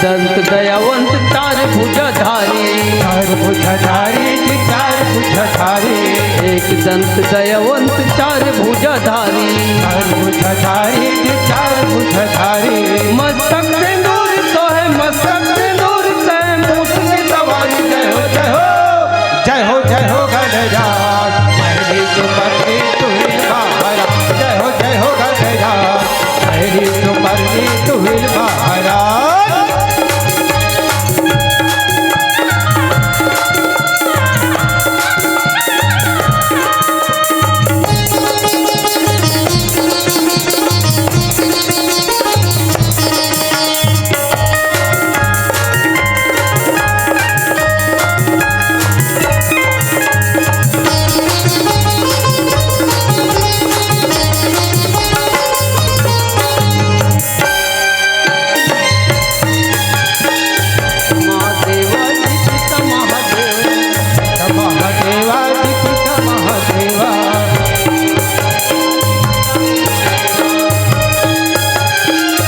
दंत दयावंत चार भुजाधारी, चार भुजाधारी जी चार भुजाधारी, एक दंत दयावंत चार भुजाधारी, चार भुजाधारी जी चार भुजाधारी। मस्तक सिंदूर सोहे मस्तक सिंदूर से मूठ की सवारी। जय हो जय हो जय हो जय हो गणराज मेरी सुपरनी तुहिल महाराज। जय हो गणराज मेरी सुपरनी तुहिल महाराज।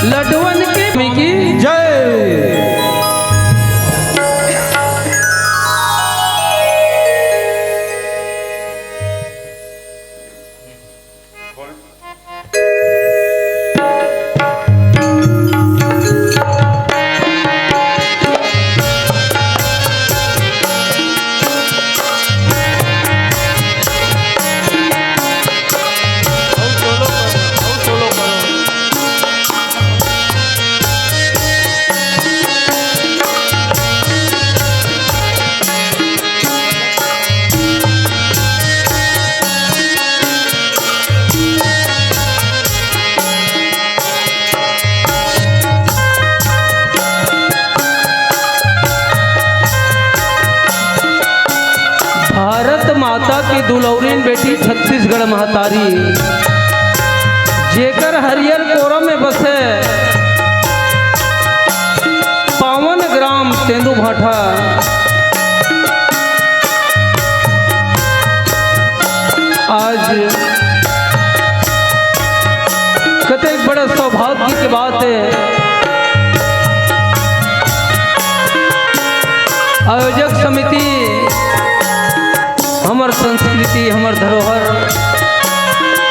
लडवन की जय। भारत माता की दुलौरीन बेटी छत्तीसगढ़ महतारी, जेकर हरियर कोरम में बसे पावन ग्राम तेंदू भाठा। आज कतई बड़ा सौभाग्य की बात है, आयोजक समिति हमर संस्कृति हमर धरोहर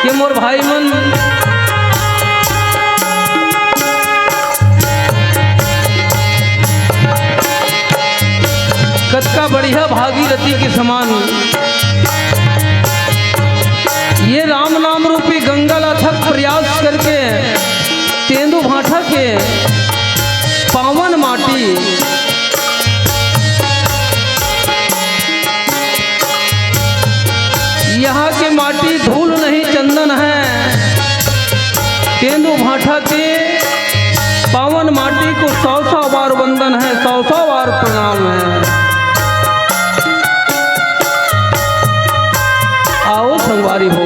के मोर भाई मन कतका बढ़िया भागीरथी के समान ये राम नाम रूपी गंगा लाथक प्रयास करके तेंदू भाठा के पावन माटी यहाँ की माटी धूल नहीं चंदन है। तेंदू भाठा के पावन माटी को 100 बार वंदन है, 100 बार प्रणाम है। आओ संगवारी हो,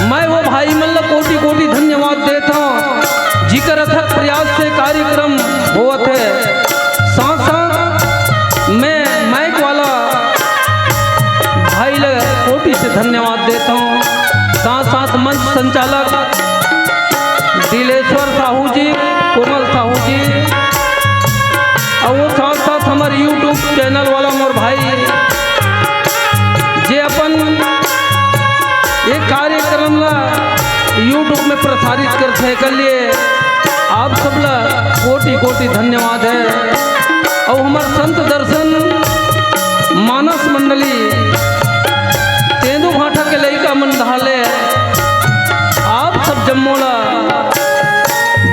मैं वो भाई मल्ल कोटि कोटि धन्यवाद देता हूँ जिकर अथक प्रयास से कार्यक्रम होत है। साथ साथ मैं माइक वाला भाई कोटि से धन्यवाद देता हूँ। साथ साथ मंच संचालक दिलेश्वर साहू जी, कोमल साहू जी, और वो साथ साथ हमारे यूट्यूब चैनल वाला मोर भाई जे अपन ये कार्यक्रम ला यूट्यूब में प्रसारित करते के लिए आप सब ला कोटि कोटि धन्यवाद है। और हमारे संत दर्शन मानस मंडली तेंदू भाठा के लड़का मन धाले आप सब जम्मोला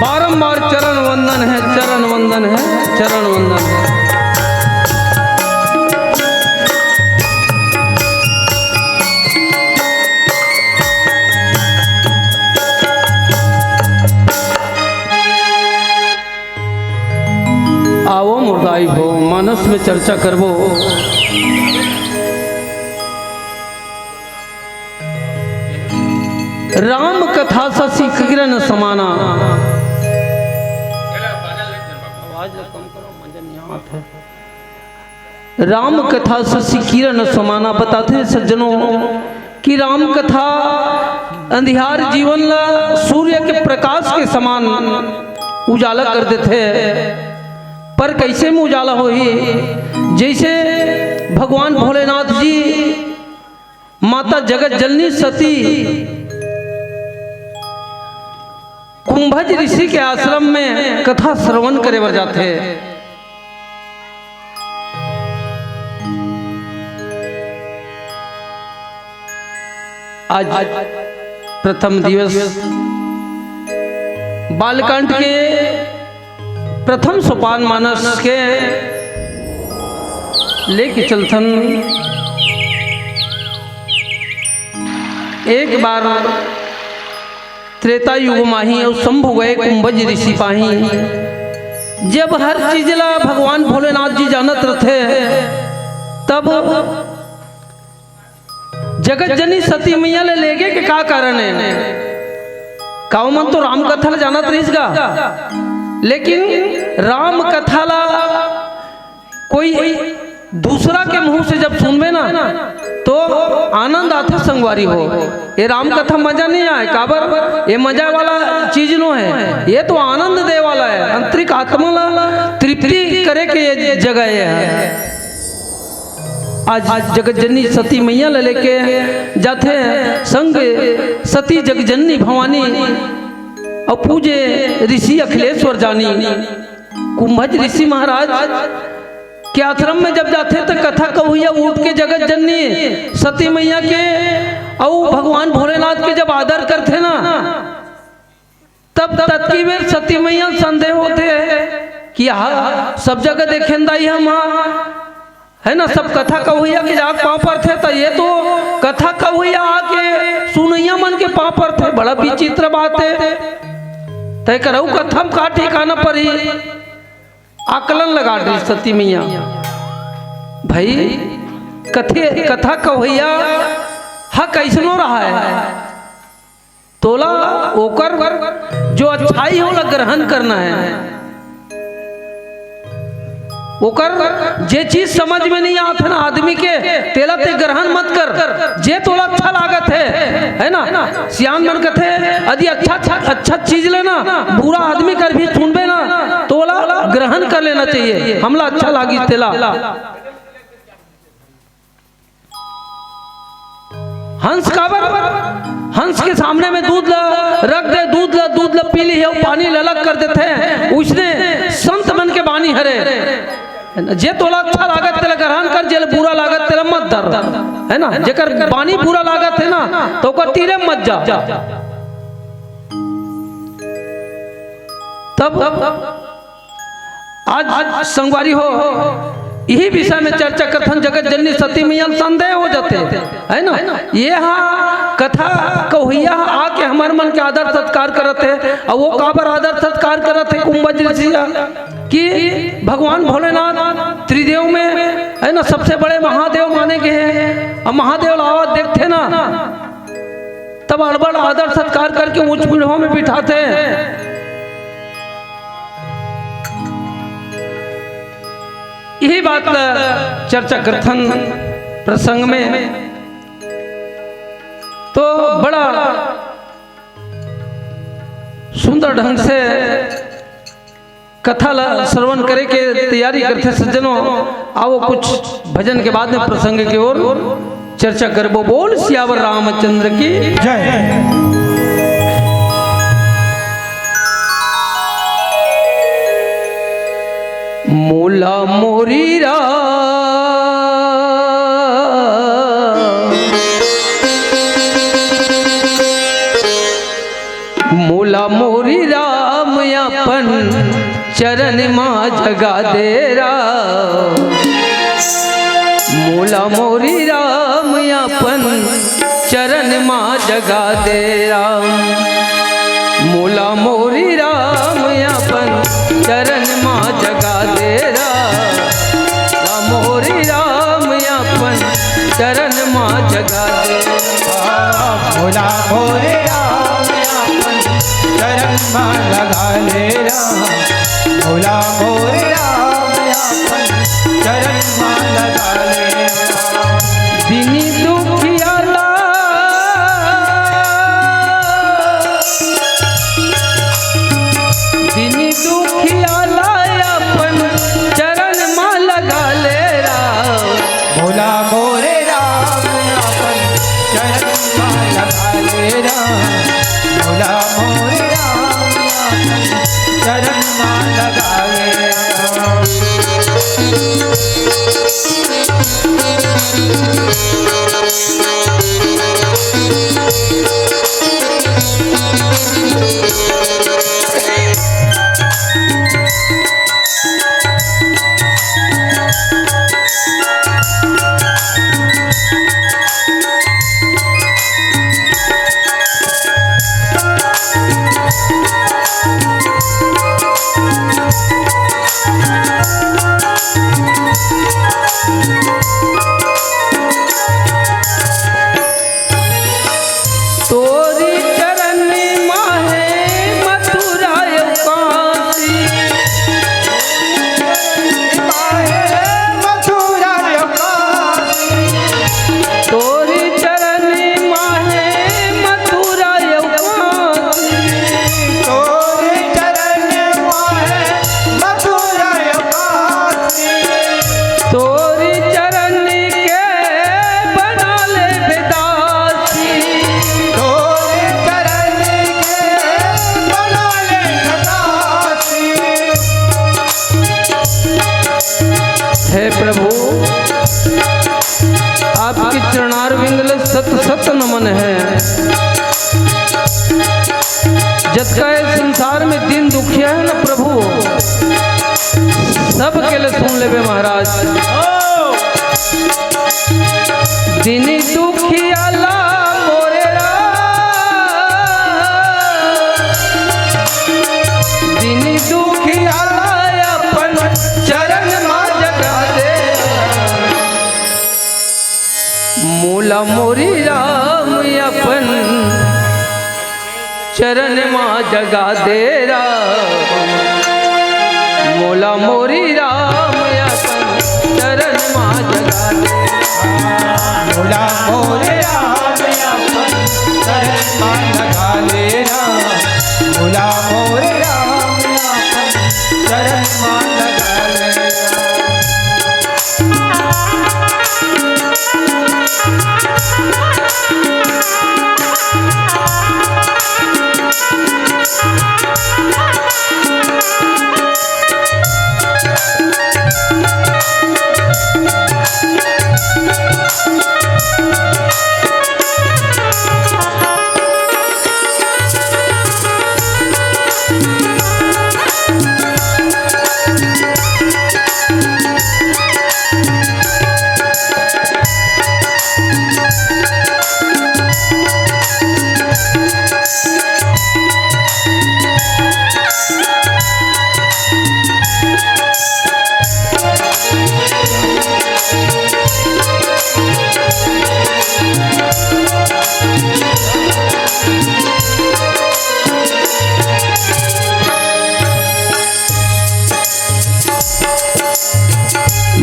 बारंबार चरण वंदन है, चरण वंदन है, चरण वंदन है। आओ मुर्दाई हो, मानस में चर्चा करबो। राम कथा ससी किरण समाना। राम कथा ससी किरण समाना। बताते हैं सज्जनों कि राम कथा अंधियार जीवन ला सूर्य के प्रकाश के समान उजाला कर देते हैं। पर कैसे में उजाला होई। जैसे भगवान भोलेनाथ जी माता जगत जननी सती कुंभज ऋषि के आश्रम में कथा श्रवण करे बर जाते। आज प्रथम दिवस बालकांड के प्रथम सोपान मानस के लेके चलथन। एक बार त्रेता युग माही और शंभु गए कुंभज ऋषि पाही। जब हर चीज ला भगवान भोलेनाथ जी जानत रथे, तब जगत जनी सती मैया ले लेगे के का कारण है। काव मन तो राम कथा ला जानत रहीस गा, लेकिन राम कथा ला कोई दूसरा के मुंह से जब सुनबे ना तो आनंद आता संगवारी हो। ये राम कथा मजा नहीं आए, काबर ये मजा वाला चीज नो है, ये तो आनंद दे वाला है, आंतरिक आत्मा ला तृप्ति करे के ये जगह है। आज जगत जननी सती मैया ले लेके जाते संग सती जगजननी भवानी और पूजे ऋषि अखिलेश्वर जानी। कुंभज ऋषि महाराज के आश्रम में जब जाते तो कथा कहुया उठ के जगत जननी सती मैया के और भगवान भोलेनाथ के जब आदर करते ना, तब तत्की बेर सती मैया संदेह होते कि हाँ सब जगह देखें दाई हम है ना, सब कथा कहुया के जाग पाँव पर थे, तो ये तो कथा कहुया आके सुनैया मन के पाँव पर थे। बड़ा विचित्र बात है, तय करऊ कथम का ठिकाना पर ही आकलन लगा दी सती मैया। भाई कथा कहुया हा कैसनो रहा है, तोला ओकर जो अच्छाई होला ग्रहण करना है। ओकर जे चीज समझ में नहीं आते ना आदमी के, तेला ते ग्रहण मत कर। जे तोला अच्छा लागत है ना, सियान मन कथे यदि अच्छा चीज लेना, बुरा आदमी कर भी सुनबे ना तोला ग्रहण कर लेना चाहिए, हमला अच्छा लागी तेला। हंस काबर, हंस के सामने में दूध ला रख दे, दूध ला पी ली है, पानी ललक कर देते हैं। उसने संत मन के बानी हरे, जे तोला अच्छा लागत तेला ग्रहण कर, जे बुरा लागत तेला मत दर, है ना। जेकर बानी बुरा लागत है ना तो ओकर तीरे मत जा। तब आज संगवारी हो यही विषय में चर्चा करथन। जगत जननी सती मैया संदेह हो जाते है ना। ये हाँ कथा कहुया आके हमारे मन के आदर सत्कार करते है, और वो काबर आदर सत्कार करते कुंभज ऋषि कि भगवान भोलेनाथ त्रिदेव में है ना सबसे बड़े महादेव माने गए हैं। अब महादेव लावा देखते ना तब अड़बड़ आदर सत्कार करके ऊंच पीढ़ों में बिठाते हैं। यही बात चर्चा करथन प्रसंग में, तो बड़ा सुंदर ढंग से कथा श्रवण करे के तैयारी करते सज्जनों। आओ कुछ भजन के बाद में प्रसंग की ओर चर्चा करबो। बोल सियावर रामचंद्र की जय। मोला मोरी रा मोला मोरी राम अपन चरण माँ जगा दे रा। मोला मोरी राम अपन चरण माँ जगा दे राम। मोला मोरी राम अपन चरण माँ जगा दे राम। मोरी राम अपन चरण माँ जगा दे। मोला मोरे राम अपन चरण माँ लगा ले राम। मोला मोरे राम अपन चरण माँ लगा ले राम। दिनी दुखियाला दिनी दुखियाला अपन तोरी चरनी माहे मथुरा काशी, मथुरा काशी, तोरी चरनी माहे मथुरा काशी, तोरे चरण माहे मथुरा काशी, तोरी चरनी के बना ले बेदासी, तोरे चरण के बना ले दासी। हे प्रभु आपकी चरणारविंद सत सत नमन है। जत का इस संसार में दिन दुखिया है ना प्रभु, सब के लिए सुन लेवे महाराज। दिन दुखिया ला मोरे दिन दुखिया ला अपन चरण मा जगा दे, मूला मोरी राम अपन चरण मा जगा दे राम, मूला मोरी राम अपन चरण मा जगा दे। भोला मोरे राम अपन चरण मा लगा लेना, भोला मोरे राम अपन चरण मा लगा लेना।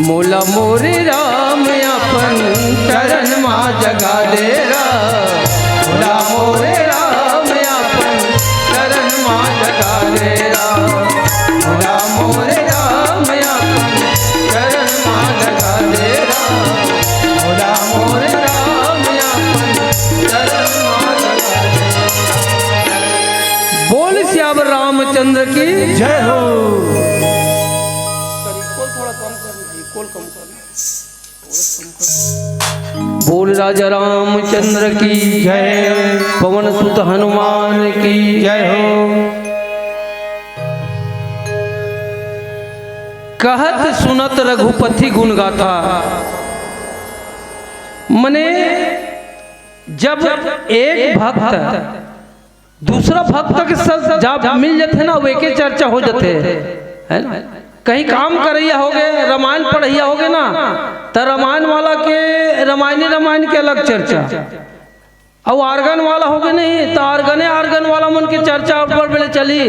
मूला मोरे राम अपन चरण मा जगा दे राम, मूला मोरे राम अपन चरण मा जगा दे राम, मूला मोरे राम अपन चरण मा जगा दे राम, मूला मोरे राम अपन चरण मा जगा दे। बोल श्यावर रामचंद्र की जय हो। बोल राजा रामचंद्र की जय, पवन सुत हनुमान की जय हो। कहत सुनत रघुपति गुण गाथा। मने जब एक भक्त दूसरा भक्त के साथ जब मिल जाते ना, वो एक चर्चा हो जाते है ना। कहीं काम करैया हो गए, रामायण पढ़ैया हो गए ना, तो रामायण वाला के रामायण के अलग चर्चा, और आर्गन वाला हो गए नहीं तो आर्गन वाला मन की चर्चा ऊपर बेले चली।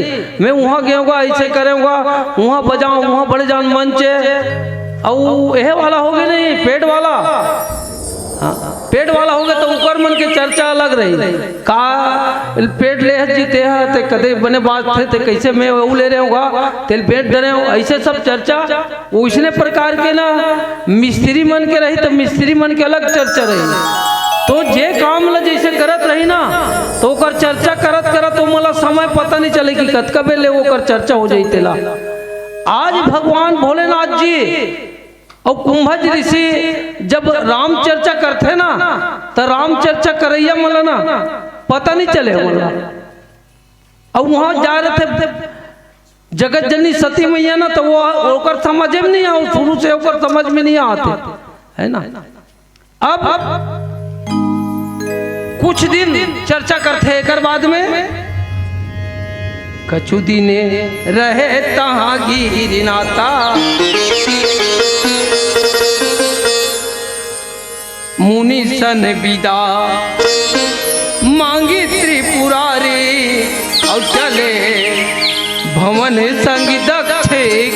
मैं वहाँ गया ऐसे करूँगा, वहाँ बजाऊँ, वहाँ बढ़ जाऊँ मंचे, और यह वाला हो गए नहीं पेट वाला। हाँ, पेट वाला हो गया तो ऊपर मन के चर्चा अलग रही। का पेट ले जीते हैं तो कदे बने बात थे तो कैसे मैं वो ले रहे होगा तेल पेट डरे हो, ऐसे सब चर्चा उसने प्रकार के ना मिस्त्री मन के रही तो मिस्त्री मन के अलग चर्चा रही। तो जे काम ला जैसे करत रही ना तो ओकर चर्चा करत करत तो मला समय पता नहीं चले कि कत कबे ले ओकर चर्चा हो जाई तेला। आज भगवान भोलेनाथ जी और कुंभज ऋषि जब राम चर्चा करते ना तो राम चर्चा करैया मला ना पता नहीं चले मला। और वहां जा रहे थे जगत जननी सती मैया ना तो वो ओकर समझ में नहीं आओ, शुरू से ओकर समझ में नहीं आते है ना। अब कुछ दिन चर्चा करते एक बाद में कछु दिने रहे तहाँ गिर नाता, मुनि सन विदा मांगी त्रिपुरारी, और चले भवन संग दक्ष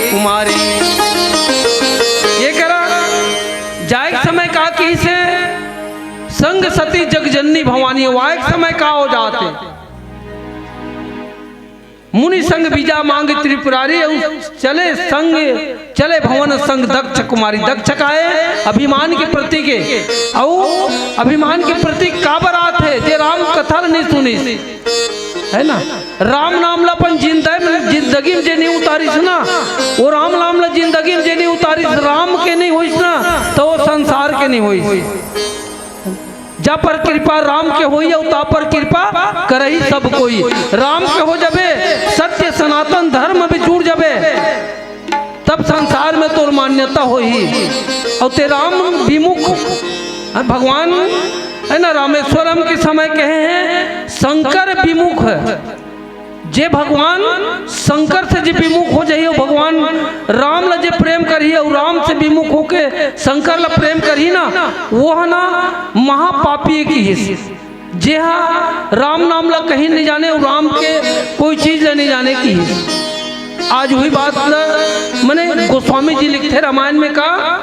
कुमारी। ये करा जाए समय का की से संग सती जगजननी भवानी, वायक समय का हो जाते मुनि संग बीजा मांग त्रिपुरारी, चले संग चले भवन संग दक्ष कुमारी। दक्ष का है अभिमान के प्रतीक है, और अभिमान के प्रतीक का बरात है जे राम कथा नहीं सुनी है ना। राम नाम ला अपन जिंदगी में जे नहीं उतारिस ना, वो राम नाम ला जिंदगी में जे नहीं उतारिस, राम के नहीं होइस ना तो वो संसार के नहीं होइस। जा पर कृपा राम के होई, ता पर कृपा करही सब कोई। राम के हो जबे सत्य सनातन धर्म भी जुड़ जबे, तब संसार में तोर मान्यता होई। और ते राम विमुख भगवान है ना, रामेश्वरम के समय कहे हैं शंकर विमुख है। जे भगवान शंकर से जे विमुख हो जाइए, भगवान राम ला जे प्रेम करिए, और राम से विमुख होके शंकर ला प्रेम करी ना, वो है ना महापापी की हिस्से। जे हाँ राम नाम ला कहीं नहीं जाने, और राम के कोई चीज नहीं जाने की हिस्से। आज हुई बात मैंने गोस्वामी जी लिखते रामायण में कहा,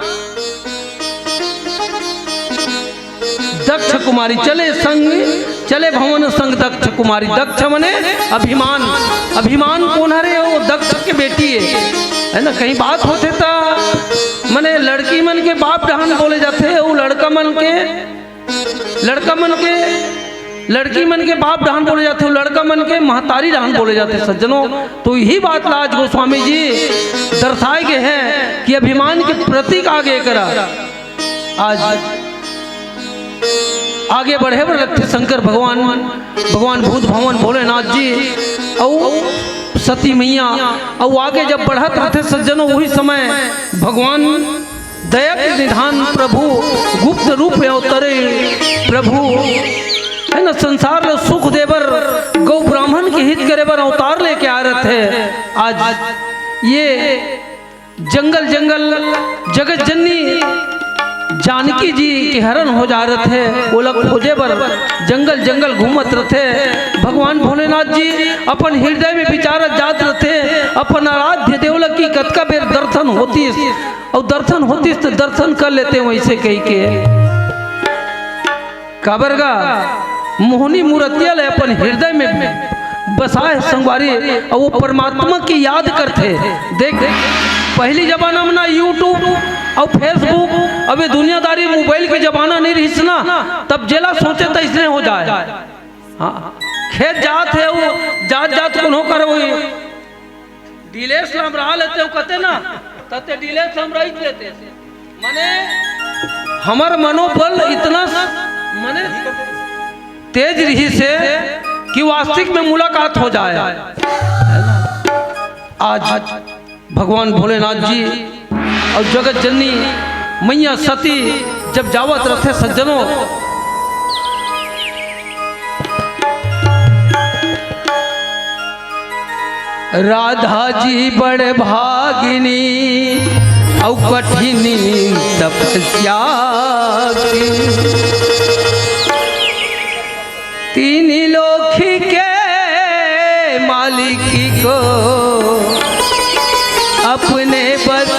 दक्ष कुमारी चले संग चले भवन संग दक्ष कुमारी। दक्ष मने अभिमान, अभिमान कौन हरे, वो दक्ष के बेटी है ना। कहीं बात होते था मने लड़की मन के बाप डहान बोले जाते, वो लड़की मन के बाप डहान बोले जाते, वो लड़का मन के महतारी डहान बोले जाते सज्जनों। तो यही बात आज गोस्वामी जी दर्शाए गए हैं कि अभिमान के प्रतीक आगे करा। आज आगे बढ़े बढ़ लगते शंकर भगवान भूत भवन भोलेनाथ जी और सती मैया, और आगे जब बढ़त रहते सज्जनों, वही समय भगवान दया के निधान प्रभु गुप्त रूप में अवतरे। प्रभु है ना संसार में सुख देवर गौ ब्राह्मण के हित करे बर अवतार लेके आ रहे थे। आज ये जंगल जगत जननी जानकी जी के हरण हो जा रहे थे, वो लोग खोजे बर जंगल घूमत रहे। भगवान भोलेनाथ जी अपन हृदय में विचारत जात रहे, अपन आराध्य देवलक की कतका बेर दर्शन होती, और दर्शन होती तो दर्शन कर लेते वैसे कही के काबरगा मोहनी मूर्तिया ले अपन हृदय में बसाए संगवारी, और वो परमात्मा की याद करते। देख पहली जमाना में ना यूट्यूब और फेसबुक, अबे दुनियादारी मोबाइल के जमाना नहीं रही ना, तब जेला सोचे तो इसने हो जाए। हाँ खेत जात है, वो जात कोनो कर वो डिलेस हम रहा लेते हो कहते ना, तते डिलेस हम रही लेते। माने हमार मनोबल इतना माने तेज रही से कि वास्तविक में मुलाकात हो जाए। आज भगवान भोलेनाथ जी और जगत जननी मैया सती जब जावत रथे सज्जनों, राधा जी बड़े भागिनी और कठिनी तपस्या की, तीन लोक के मालिक को अपने बस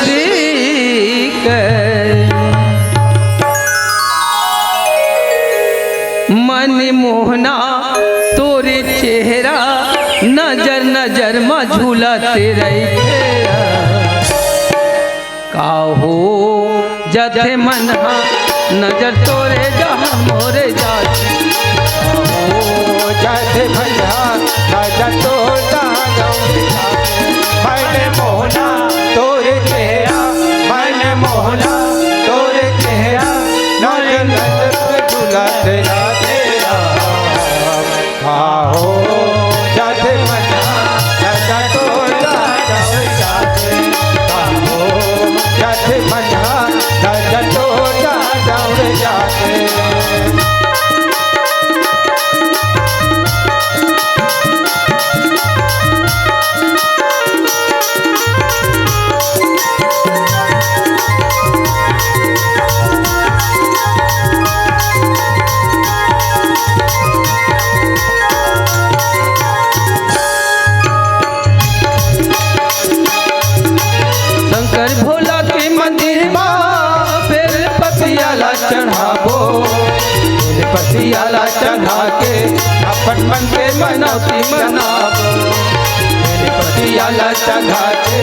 मन मोहना तोरे चेहरा, नजर में झूलते रहे। काहो जथे मन नजर तोरे जहाँ मोरे जाती, जथे भैया नजर तो मन मोहना तोरे चेहरा, मन मोहना तोरे चेहरा, नजर झूलते तेरा। खाओ जथे मना नजर तो जाते, खाओ जथे मना नजर तो जाते। बेलपतियाला चढ़ा के अपन मन के मनौती मनाबो बेलपतियाला चढ़ा के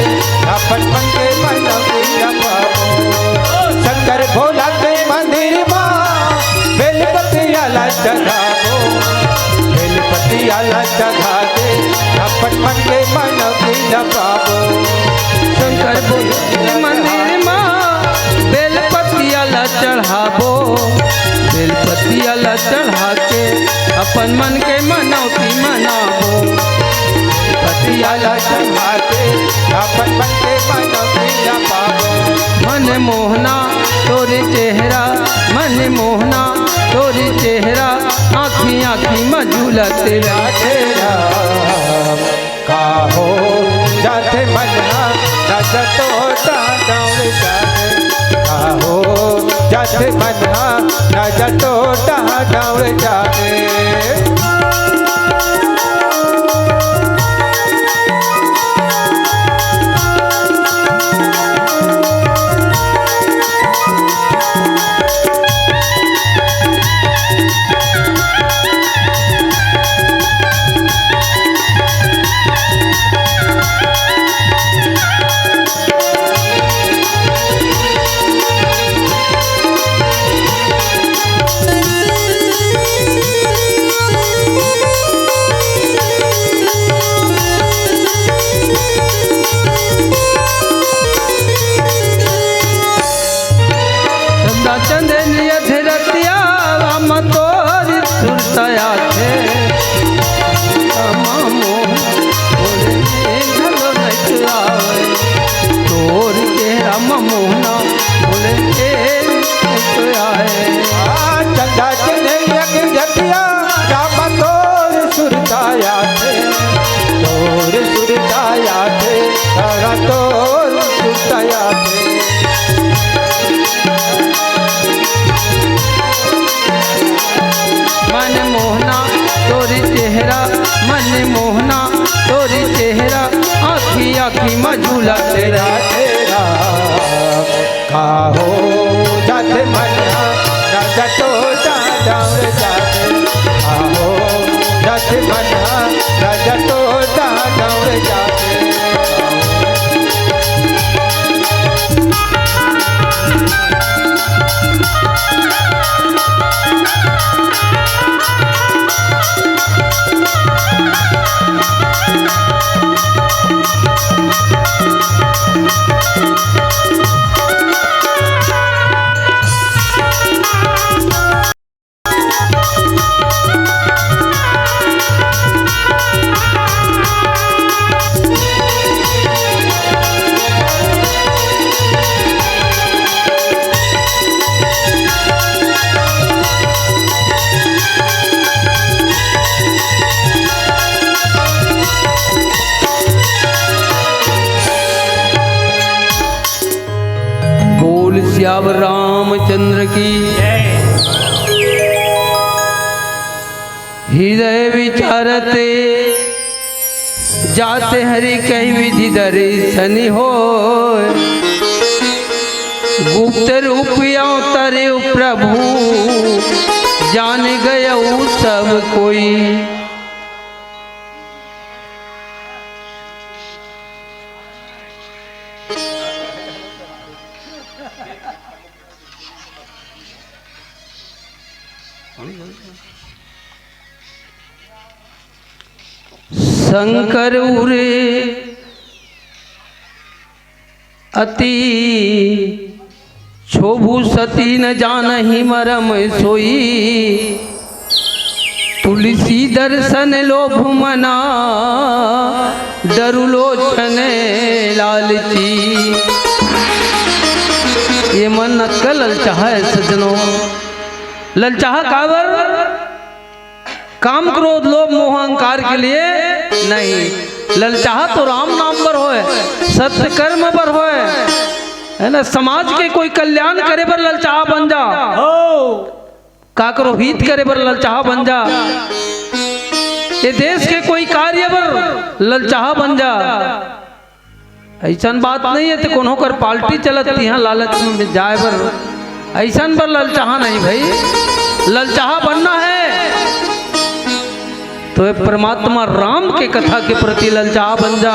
अपन मन के मनौती मनाबो शंकर भोला के मंदिर माँ बेलपतियाला चढ़ाबो बेलपतियाला चढ़ा के अपन मन के मनौती मनाबो शंकर भोला के मंदिर माँ बेलपतियाला चढ़ाबो बेलपतियाला चढ़ा के अपन मन के मनौती मनाबो बेलपतियाला चढ़ा के अपन मन के मनौती मनाबो मन मोहना तोरे चेहरा मन मोहना तोरे चेहरा आँखी आँखी मझूला तेरा तेरा काहो जाते मजना नजतो डांव जाते काहो जाते मजना नजतो डांव जाते मझूला तेरा तेरा काहो जाते मना नजतो डांव जाते काहो जाते मना नजतो डांव जाते श्याम रामचंद्र की हृदय विचारते जाते हरि कही विधि दर्शन हो गुप्त रूप अवतरे प्रभु जान गया सब कोई शंकर उरे अति क्षोभु सती न जानहि मरम सोई तुलसी दर्शन लोभ मना डरुलोचन लालची। ये मन का ललचाहा है सज्जनों, ललचाहा कावर काम क्रोध लोभ मोह अहंकार के लिए नहीं, ललचाहा तो राम नाम पर होए, सत्य कर्म पर होए, है ना। समाज के कोई कल्याण करे पर ललचाहा बन जा, का करो हित करे पर ललचाहा बन जा, ये देश के कोई कार्य पर ललचाहा बन जा। ऐसा बात नहीं है तो कोनो कर पार्टी चलती है लालच में जाए पर, ऐसा पर ललचाहा नहीं भाई। ललचाहा बनना है तो ये परमात्मा राम के कथा के प्रति ललचाहा बन जा।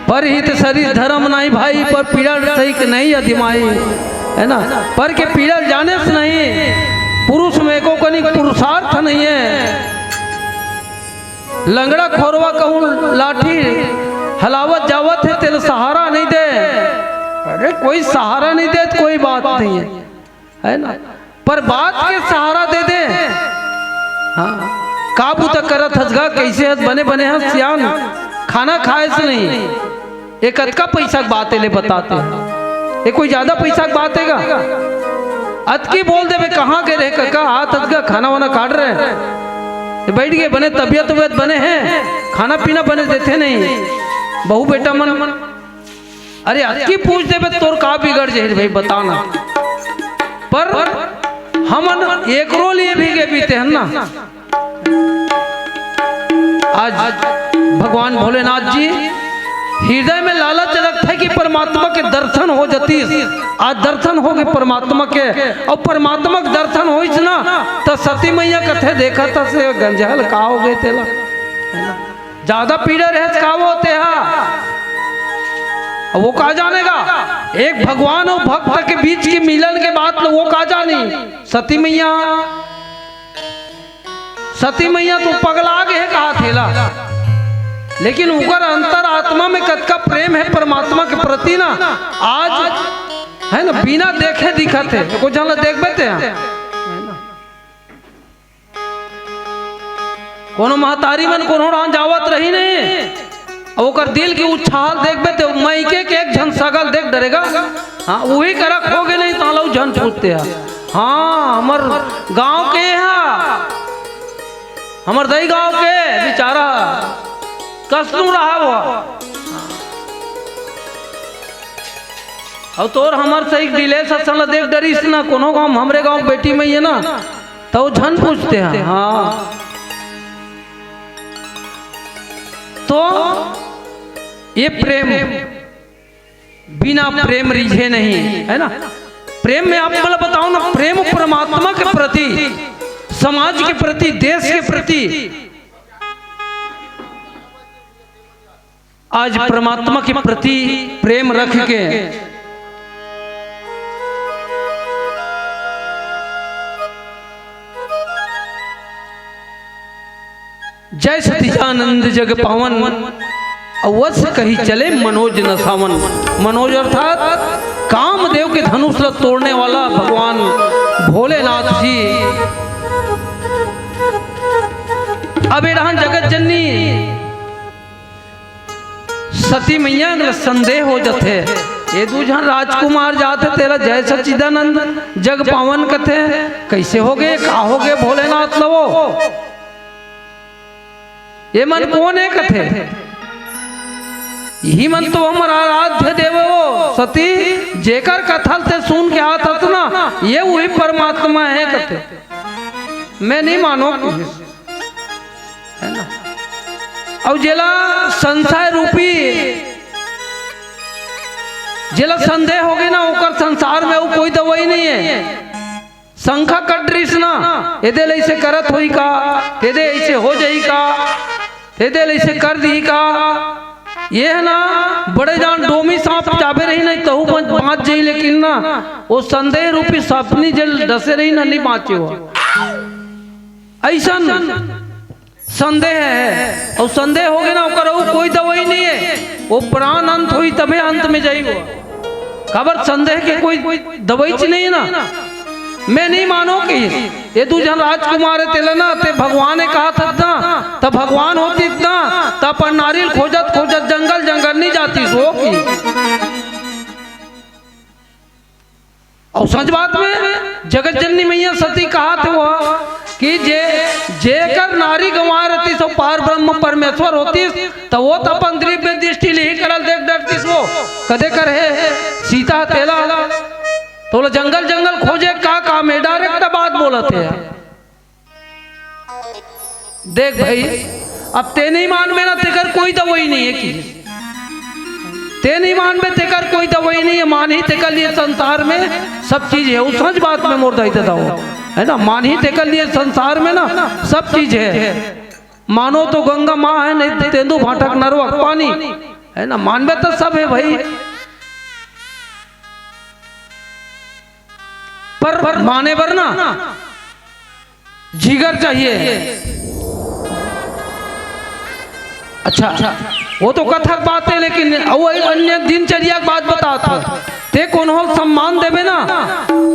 पर हित शरीर धर्म नहीं भाई, पर पीड़ा सही के नहीं अधिमाई, है ना। पर के पीड़ा जाने से नहीं, पुरुष में को कनिक पुरुषार्थ नहीं है। लंगड़ा खोरवा कहूँ लाठी हलावत जावत है, तेरे सहारा नहीं दे। अरे कोई सहारा नहीं दे तो कोई बात नहीं है ना। पर बात के सहारा दे दे। हाँ काबू तक करत हसगा कैसे हस बने बने हस सियान, खाना खाए से नहीं। एक अत का पैसा की बात है ले बताते हैं, ये कोई ज्यादा पैसा की बात है का। अत की बोल दे कहाँ के रहे काका, हाथ हसगा खाना वाना काट रहे हैं, बैठ गए बने तबियत वबियत बने हैं, खाना पीना बने देते नहीं। बहू बेटा मन अरे अत की पूछ दे तोर का बिगड़ जाए भाई बताना। पर हमन एक रोल ये भी बीते हैं ना। आज भगवान भोलेनाथ जी हृदय में लालच रखता है कि परमात्मा के दर्शन हो जाती। आज दर्शन हो गए परमात्मा के, और परमात्मा के दर्शन हो ना तो सती मैया कथे देखा था से गंजल का हो गए तेला, ज्यादा पीड़े रहे का होते हैं। वो कहा जानेगा एक भगवान और भक्त के बीच की मिलन के बाद तो वो कहा जानी सती मैया तो पगला गए कहा थेला। लेकिन उनका अंतर आत्मा में कद का प्रेम है परमात्मा के प्रति ना। आज है ना बिना देखे दिखत है, कुछ जहाँ देख बैठे हैं कोनो महतारी मन कोनो रान जावत रही नहीं, और दिल की उछाल देख बैठे मैके के एक झन सगल देख डरेगा। हाँ वही करक हो गए नहीं ताला झन पूछते हैं। हाँ हमार गांव के यहाँ हमार दही गांव के बेचारा कसनू रहा वो, और तोर हमार सही डिले सत्संग देख डरीस ना कोनो गांव हमरे गांव बेटी में है ना तो झन पूछते हैं। हाँ तो ये प्रेम बिना प्रेम रिझे नहीं है ना। प्रेम में आप मतलब बताओ ना, प्रेम परमात्मा के प्रति, समाज के प्रति, देश के प्रति। आज परमात्मा के प्रति प्रेम रख के जय सतीजानंद जग पावन, अवश्य कही चले मनोज न सावन। मनोज अर्थात कामदेव के धनुष तोड़ने वाला भगवान भोलेनाथ जी। अब रहन जगत जननी सती मैया संदेह हो जाते, ये दूजन राजकुमार जाते तेरा जय सच्चिदानंद जग पावन कथे कैसे हो गए का हो गए भोलेनाथ लवो। ये मन कौन है कथे, यही मन तो हमारा आराध्य देव हो सती, जेकर कथल से सुन के हाथ हस ना ये वही परमात्मा है कथे। मैं नहीं मानो है ना। और जेला संशय रूपी जेला संदेह हो गई ना ओकर संसार में वो कोई दवाई नहीं है। शंखा कटरीस ना एदे ऐसे करत होई का, एदे ऐसे हो जाई का, एदे ऐसे कर दी का। ये है ना बड़े जान डोमी सांप चाबे रही नहीं तहु बाँच जाई, लेकिन ना वो संदेह रूपी सपनी जल डसे रही ना नहीं बाँचे हो। ऐसा संदेह है, और संदेह हो गया ना वो कोई दवाई नहीं है। वो प्राण अंत हुई तबे अंत में जाएगा। खबर संदेह के कोई दवाई नहीं है ना। मैं नहीं मानो कि ये दूजन राजकुमार तेला ना ते भगवान ने कहा था ना, तब भगवान होती इतना तब पर नारियल खोजत खोजत जंगल जंगल नहीं जाती सो की। और सच बात में जगत जननी मैया सती कहा थे वो कि जेकर नारी गंवा रहती सो पार ब्रह्म परमेश्वर होती तो वो तो अपन दिव्य दृष्टि ले करल देख डरती वो कदे कर है सीता तेला तो जंगल जंगल खोजे का में डायरेक्ट बात बोला थे। देख भाई अब ते नहीं मान में ना तेकर कोई दवाई नहीं है कि ते नहीं मान में तेकर कोई दवाई नहीं है। मान ही तेकर लिए संसार में सब चीज है, उस बात में मोर दाई देता हूँ, है ना। मान ही ते कर लिए संसार में ना सब चीज है, मानो तो गंगा माँ है, नहीं तेंदु भाटक नरवा पानी, है ना। मानवे तो सब है भाई, पर माने पर ना जिगर चाहिए। अच्छा वो तो कथक बात है, लेकिन वो अन्य दिनचर्या की बात बता था ते कौन हो सम्मान देवे ना।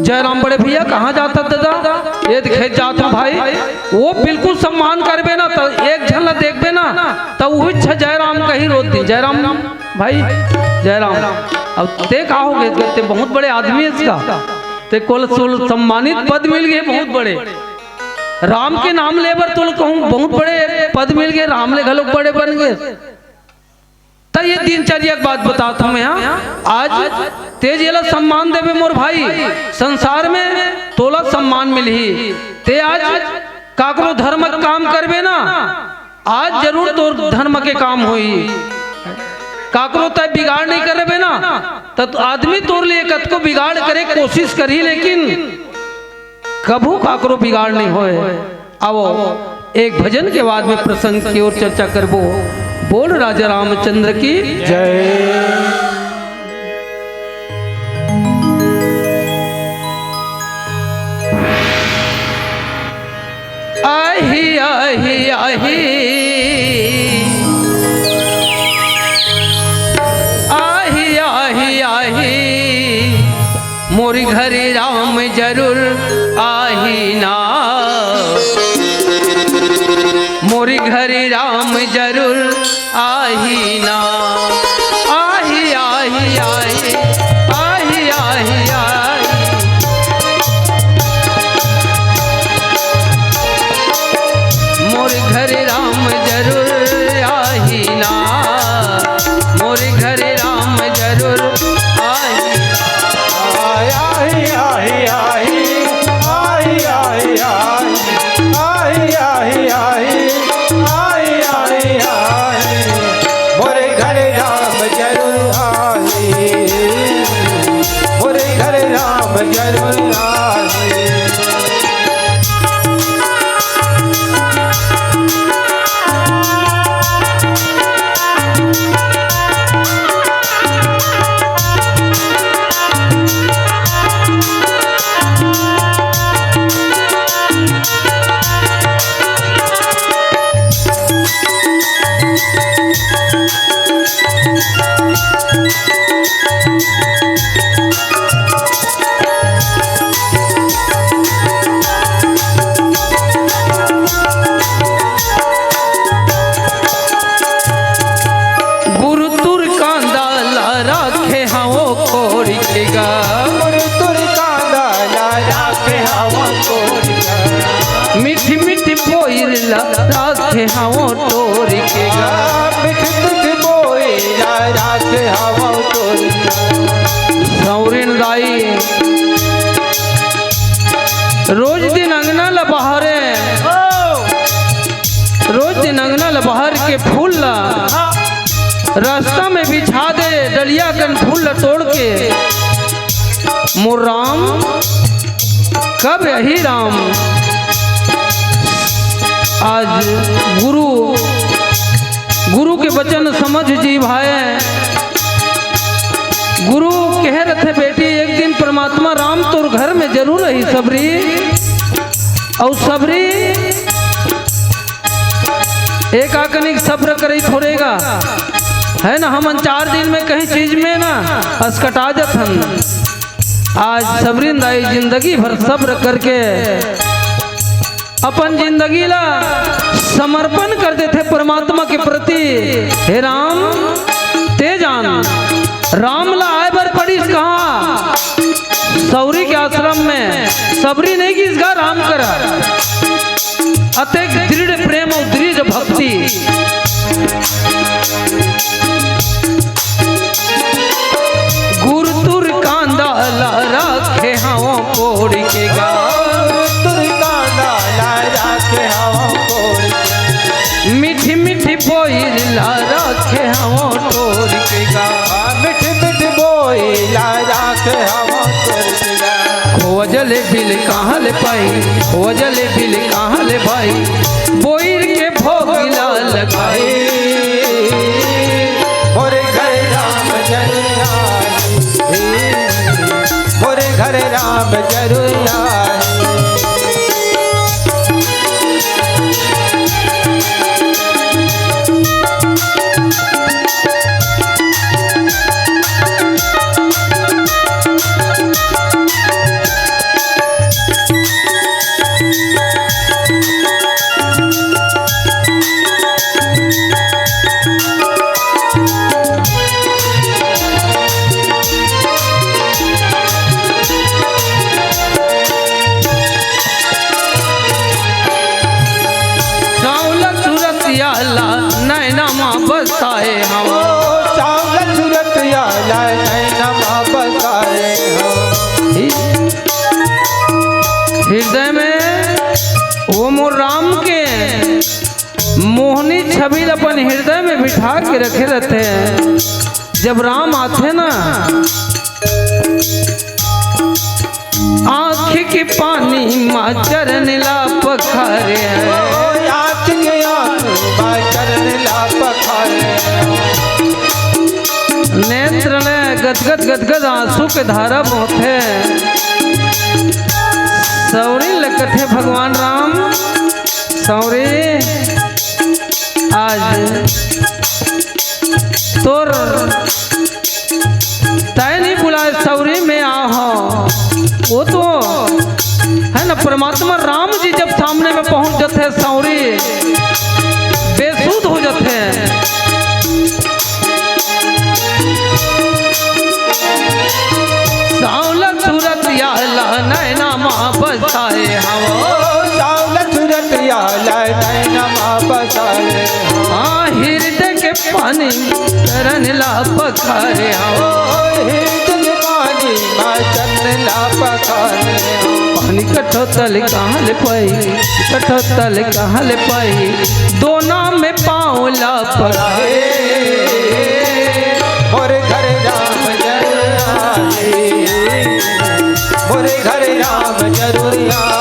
जयराम बड़े भैया कहाँ जाता दादा, ये खेत जाता भाई, वो बिल्कुल सम्मान करबे ना, तो एक झलक देखबे ना तो वो इच्छा जयराम कहीं रोती, जयराम भाई जयराम। अब ते कहा हो गए, ते बहुत बड़े आदमी है इसका, ते कुल सम्मानित पद मिल गए बहुत बड़े, राम के नाम लेबर तुल कहूँ बहुत बड़े पद मिल गए, राम ले घलोक बड़े बन गए। तो ये दिनचर्या की बात बताता हूँ मैं यहाँ। आज तेज येला सम्मान देवे मोर भाई, संसार में तोला सम्मान मिली, ते आज काकरो धर्म का काम करबे ना, आज जरूर तो धर्म के काम होई, काकरो तय बिगाड़ नहीं करबे ना, तो आदमी तोर लिए कत को बिगाड़ करे कोशिश करी, लेकिन कभू काकरो बिगाड़ नहीं होए। आओ एक भजन के बाद में प्रसंग की ओर चर्चा करबो। बोल राजा रामचंद्र की जय। आही आही आही आही आही आही मोरी घरे राम जरूर आही ना, मोरी घरे राम जरूर आही ना। आही आही आही आही आही आही मोरी घरे राम जरूर आही ना, मोरी घरे राम जरूर आही। आही आही आही आही आही आही आही आही आही आही मोरे घर राम जरूर आही, मोरे घर राम जरूर आही। मीठी मीठी पोइला राखे हवो तोर के गा, मीठी मीठी पोइला राखे हवो तोर के। सौरिन दाई रोज दिन अंगना ला बहारे, रोज दिन अंगना ला बहार के फूल ला रास्ता में बिछा दे, डलिया कन फूल ला तोड़ के। मोर राम कब यही राम आज गुरु के वचन समझ जी भाई, गुरु कह रहे थे बेटी एक दिन परमात्मा राम तोर घर में जरूर रही सबरी, और सबरी एक आकनिक सब्र करे थोड़ेगा, है ना। हम 4 दिन में कहीं चीज में ना अस्कटा जथन। आज सबरीन दाई जिंदगी भर सब्र करके अपन जिंदगी ला समर्पण कर देते परमात्मा के प्रति। हे राम ते जान राम ला आए बर पड़ी कहा सौरी के आश्रम में, सबरी नहीं की इसका राम करा अतेक दृढ़ प्रेम और दृढ़ भक्ति। गुरु तुर कांदा ला रखे हवों कोड़ के गा, मीठी मीठी बोइला रखे हवों तोड़ के गा, मीठी मीठी बोइला रखे हवों तोड़ के गा। बिल कहाँ ले पाई, वजले बिल कहाँ ले भाई, बोईर के भोगिला लगाए। मोरे घर राम जरूर आए, मोरे घर राम जरूर आए। नैना माँ बसाए हम, सावल सूरत आला नैना माँ बसाए हम। हृदय में वो मोर राम के मोहनी छवि अपन हृदय में बिठा के रखे रहते हैं। जब राम आते ना, आँख के पानी माँ चरण ला पखारे हैं, नेत्र ने गदगद गदगद आंसू के धारा बहते। सौरी लगते भगवान राम, सौरी आज तोर तय नहीं बुलाए सौरी में आओ। वो तो है ना परमात्मा राम जी जब सामने में पहुंच जाते हैं, सौरी बेसुध हो जाते हैं। सावल सूरत आला नैना माँ बसाए हम, सावल सूरत आला नैना माँ बसाए। हाँ हृदय के पानी चरण ला पखारे हम, हृदय पानी माँ चरण ला पखारे। पानी कठो तल कहाँ ले पाई, कठो तल कहाँ ले पाई, दोनों में पाँव ला पड़ाए। मोरे घर राम जरूर आए, मोरे घर राम जरूर आए।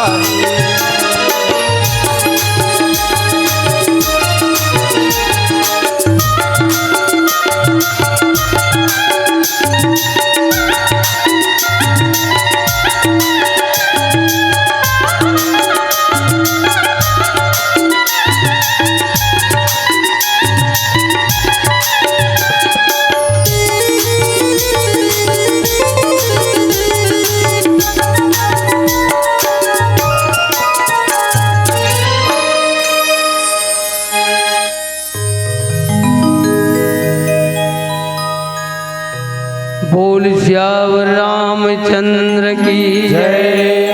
बोल श्यावर रामचंद्र की जय।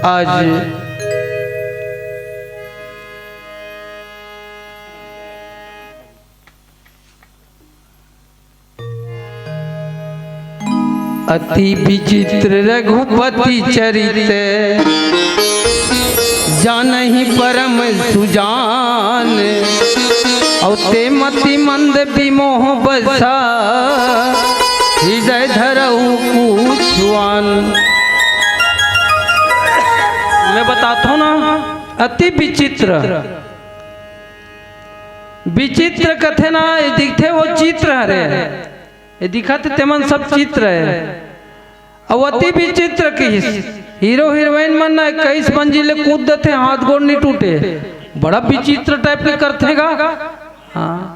आज अति विचित्र रघुपति चरित, जानहि परम सुजान, और ते मति मंद विमोह बसा, हृदय धरऊ कुछुआन। मैं बताता हूँ ना, अति विचित्र, विचित्र कथे ना ये दिखते वो चित्र हरे, ये दिखाते तेमन सब चित्र है। और अति विचित्र की हीरो हीरोइन मन ना 21 मंजिले कूद देते, हाथ गोड़ नहीं टूटे, बड़ा विचित्र टाइप के करतेगा। हाँ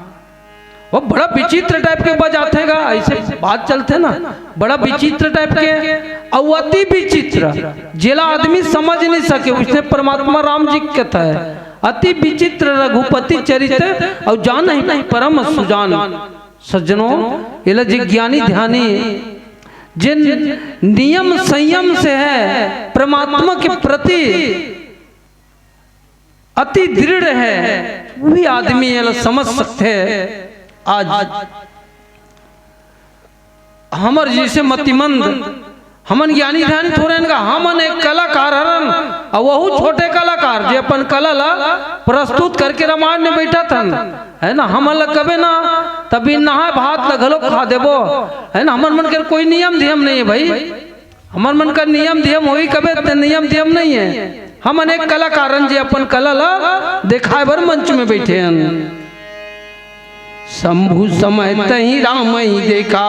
वो बड़ा विचित्र टाइप के बजातेगा, ऐसे बात चलते ना, बड़ा विचित्र टाइप के। और अति विचित्र जिला आदमी समझ नहीं सके, उसने परमात्मा राम जी कहता है अति विचित्र रघुपति चरित और जान नहीं परम सुजान। सज्जनों ये जिज्ञानी ध्यानी जिन नियम संयम से है परमात्मा के प्रति अति दृढ़ है, वही आदमी ये समझ सकते हैं। आज हमर जैसे मतिमंद हमन ज्ञानी ध्यानी थोड़े इनका, हमन एक कलाकार हरन और वहू छोटे कलाकार जे अपन कला ला प्रस्तुत करके रामायण में बैठा थन, है ना। हमन लग कबे ना तभी नहा भात लगलो खा देबो, है ना। हमन मन के कोई नियम धियम नहीं है भाई, हमन मन का नियम धियम होई कबे नियम धियम नहीं है। हमन एक कलाकारन जे अपन कला ला दिखाए बर मंच में बैठे हन। शंभु समय तही राम ही देखा,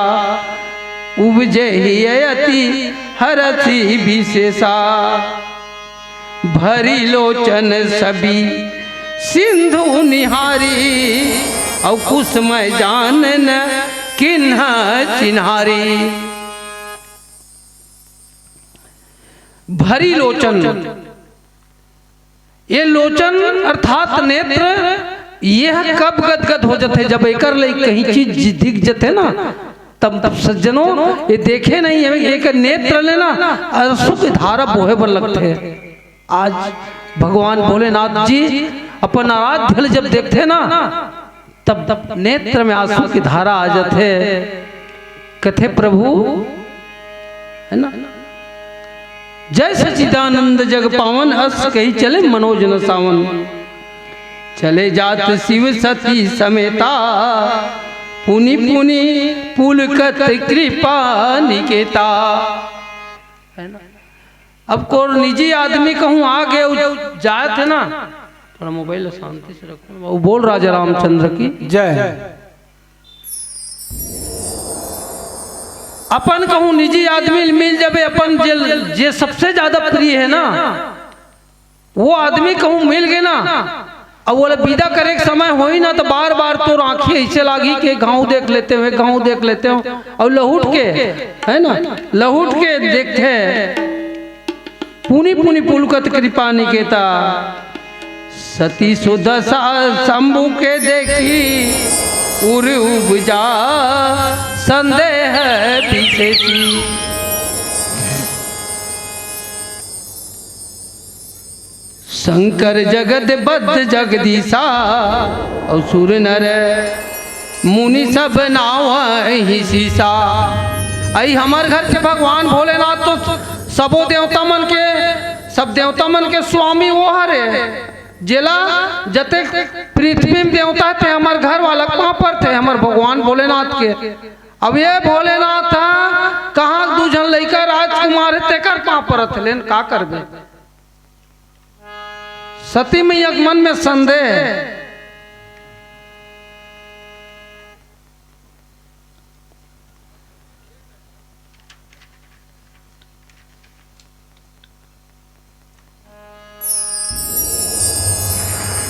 उपजे ही अति हरसी विशेषा, भरी लोचन सभी सिंधु निहारी, और कुसमय जानन किन्ह चिन्हारी। भरी लोचन, ये लोचन अर्थात नेत्र, यह कब गदगद हो जाते जब एक कहीं चीज दिख जाते ना, तब सज्जनों ये देखे नहीं है एक नेत्र लेना अरसों की धारा बोहे पर लगते हैं। आज भगवान भोलेनाथ जी अपन आराध्य जब देखते ना, तब नेत्र में आंसू की धारा आ जाते, कथे प्रभु, है ना। जय सच्चिदानंद जग पावन, अस कही चले मनोज न सावन, चले जात शिव सती समेता, पुनि पुनि पुलकत कृपा निकेता, है ना। अब को निजी आदमी कहूँ आगे जाए थे ना, थोड़ा मोबाइल शांति से रखो, वो बोल राजा रामचंद्र की जय। अपन कहूँ निजी आदमी मिल जाबे, अपन जे सबसे ज्यादा प्रिय है ना, वो आदमी कहूँ मिल गए ना, अब बोले विदा करे के समय हो ही ना, तो बार बार तो आंखें ऐसे लागी कि गांव देख लेते हुए, गांव देख लेते हो, और लहुट के, है ना, लहुट के देखते, पुनि पुनि पुलकत कृपा निकेता, सती सुदशा शंभु के देखी, उर उपजा संदेह विशेषी। शंकर जगत बद्ध जगदीशा, और सुर नर मुनि सब नाव ही सीसा। आई हमारे घर के भगवान भोलेनाथ तो सबो देवता मन के, सब देवता मन के स्वामी वो हरे, जिला जते पृथ्वी में देवता थे हमारे घर वाला कहाँ पर थे, हमारे भगवान भोलेनाथ के। अब ये भोलेनाथ कहाँ दूजन लेकर राजकुमार तेकर कहाँ पर थे, लेन का करबे। सती में एक मन में संदेह,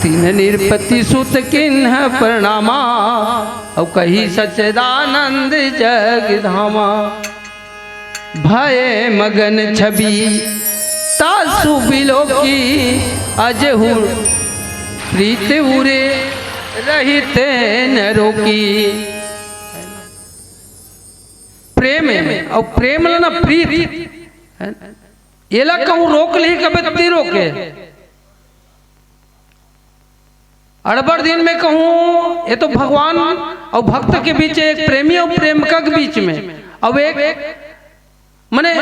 तीन निरपति सुत किन्ह प्रणामा, और कही सच्चिदानंद जग धामा। भय मगन छवि तासु बिलो की, अजहु प्रीत उरे रहिते न रोकी। प्रेम है, और प्रेम ना प्रीत, ये ला कहूँ रोक ली कभी ती रोके। अड़बड़ दिन में कहूँ ये तो भगवान और भक्त के बीच एक प्रेमी और प्रेमिका के बीच में, अब एक माने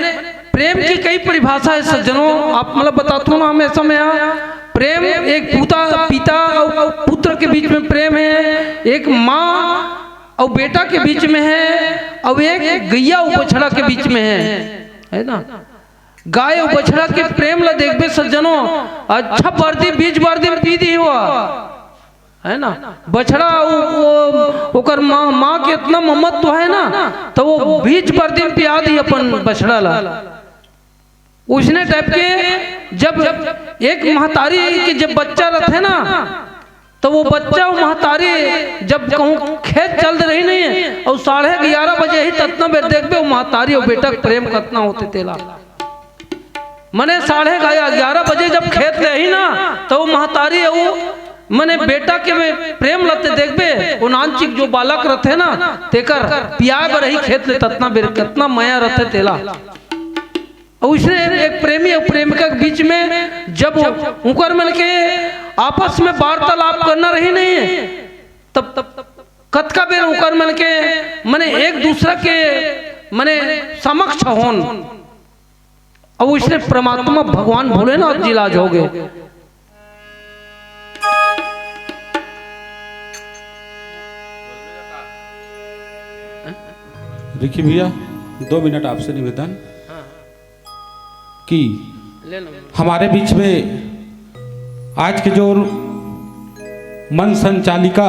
प्रेम की कई परिभाषा है सज्जनों, आप मतलब बताता हूँ ना हमेशा में। यहाँ प्रेम एक पिता और पुत्र के बीच में प्रेम है, एक माँ और बेटा के बीच में है, और एक गैया और बछड़ा के बीच में है ना। गाय और बछड़ा के प्रेम ला देखबे सज्जनों, अच्छा बर्दी बीज बर्दी पी दी हुआ, है ना। बछड़ा वो ओकर माँ के इतना ममत्व है ना, तो वो बीच पर दिन पिया दी अपन बछड़ा ला। उसने टाइप के जब एक महतारी के जब बच्चा रहते ना, तो वो बच्चा और महतारी जब कहूँ खेत चल रही नहीं है, और 11:30 बजे ही ततना बेर देखबे वो महतारी और बेटा प्रेम कितना होते तेला। मने 11:30 बजे जब खेत ले ही ना, तो वो महतारी वो मने बेटा के प्रेम लते देखबे, वो नानचिक जो बालक रहते ना, तेकर पिया रही खेत ले ततना बेर कितना माया रहते तेला। और उसने एक प्रेमी और प्रेमिका के बीच में जब उनकर मन के आपस में वार्तालाप करना रही नहीं है, तब कतका बेर उनकर मन के मने एक दूसरे के मने समक्ष होन, अब इसने परमात्मा भगवान भोलेनाथ जी इलाज हो गए। देखिए भैया 2 मिनट आपसे निवेदन कि हमारे बीच में आज के जो मन संचालिका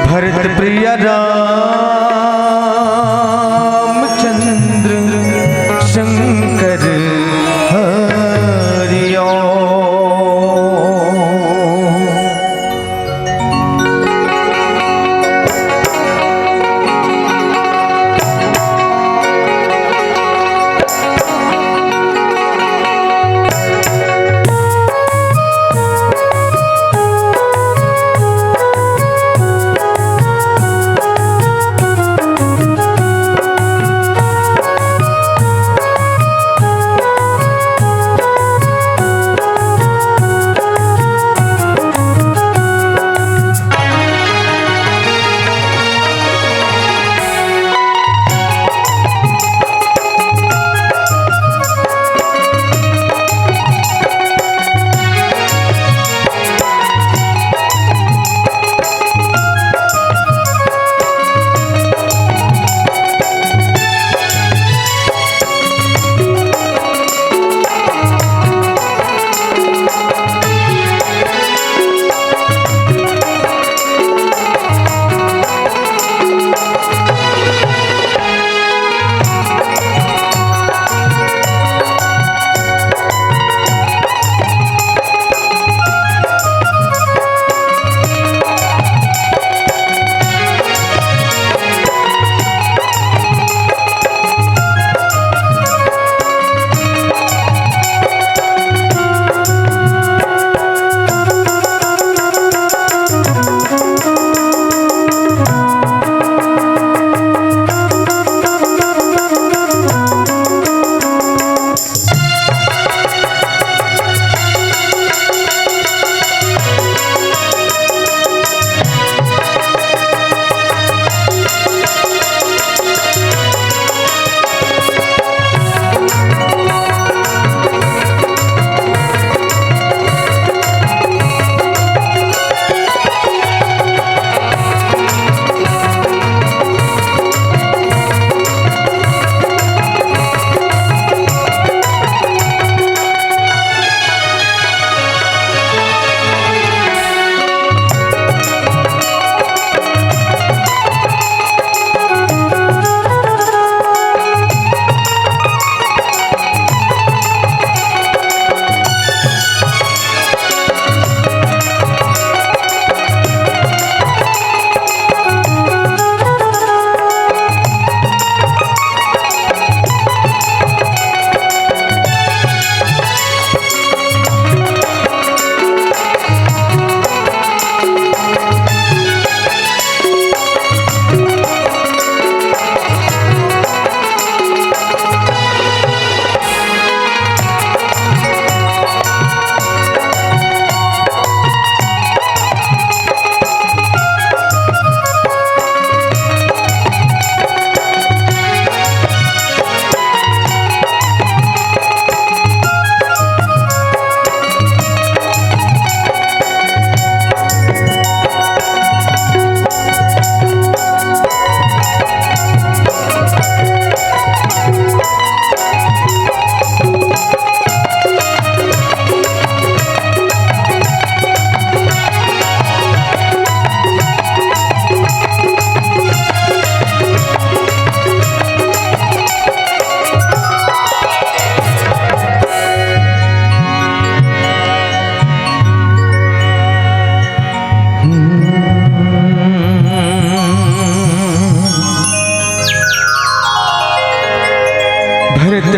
भरत प्रिय रामचंद्र शंकर हरिओ।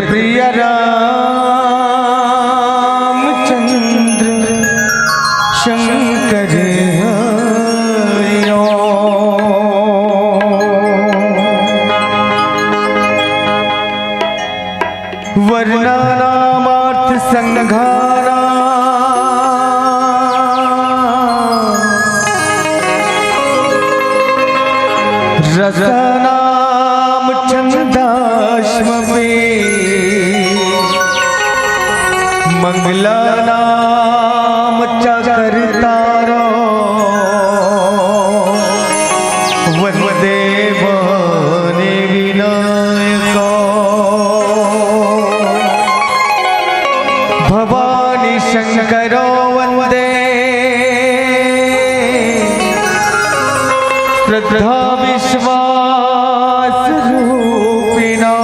प्रिय रामचंद्र शंकर हरि। वर्णनामार्थ संघारा रसनाम छंदाश्म मंगला नाम चकरतारो वंदे वने विनायको भवानी शंकरो वंदे श्रद्धा विश्वास रूपिणो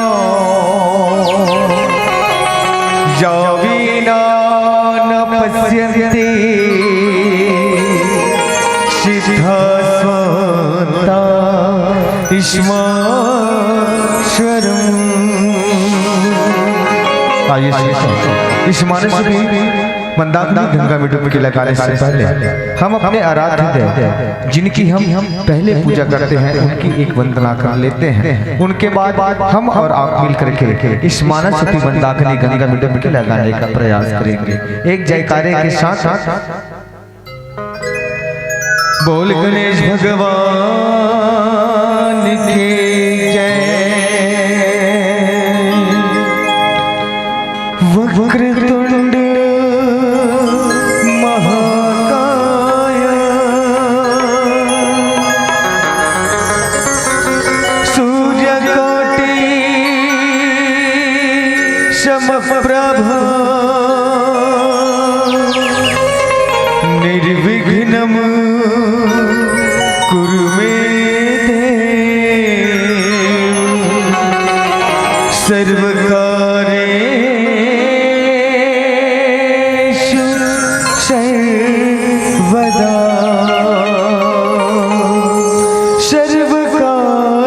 याविना न पश्यन्ति सिद्धस्वन्ता ईश्वरम्। आइए इस मानस भी मंदाकिनी गंगा में डुबकी लगाने से पहले हम अपने आराध्य देव जिनकी हम पहले पूजा करते हैं उनकी एक वंदना कर लेते हैं। उनके बाद हम और आप मिल करके इस मानस भी मंदाकिनी गंगा में डुबकी लगाने का प्रयास करेंगे। एक जयकारे के साथ बोल गणेश भगवान की जय। वक्रतुंड महाकाय सूर्यकोटि समप्रभ निर्विघ्नं कुरु मे देव सर्वकारेषु सर्वदा सर्वकारेषु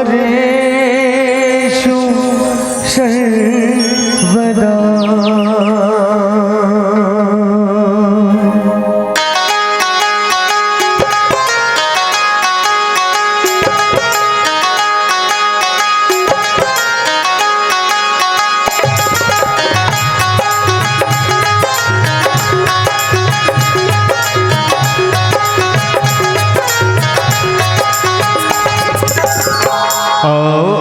सर्वदा।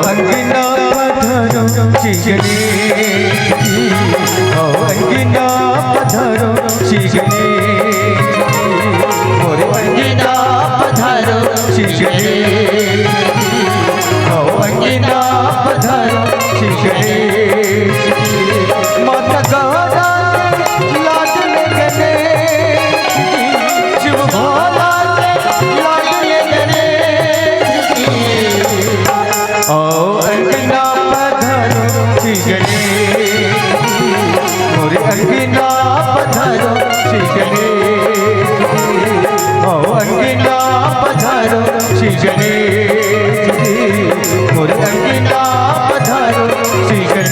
अंगना पधरो शिगने अंगना पधरो शिगने मोरे अंगना पधरो शिगने अंगना पधरो शिगने माता गौरा लाडले गने शिव भोला लाडले गने अंगना पधरो शिगने मोरे अंगना पधरो शिगने अंगना पधरो शिगने मोरे अंगना पधरो शिगने।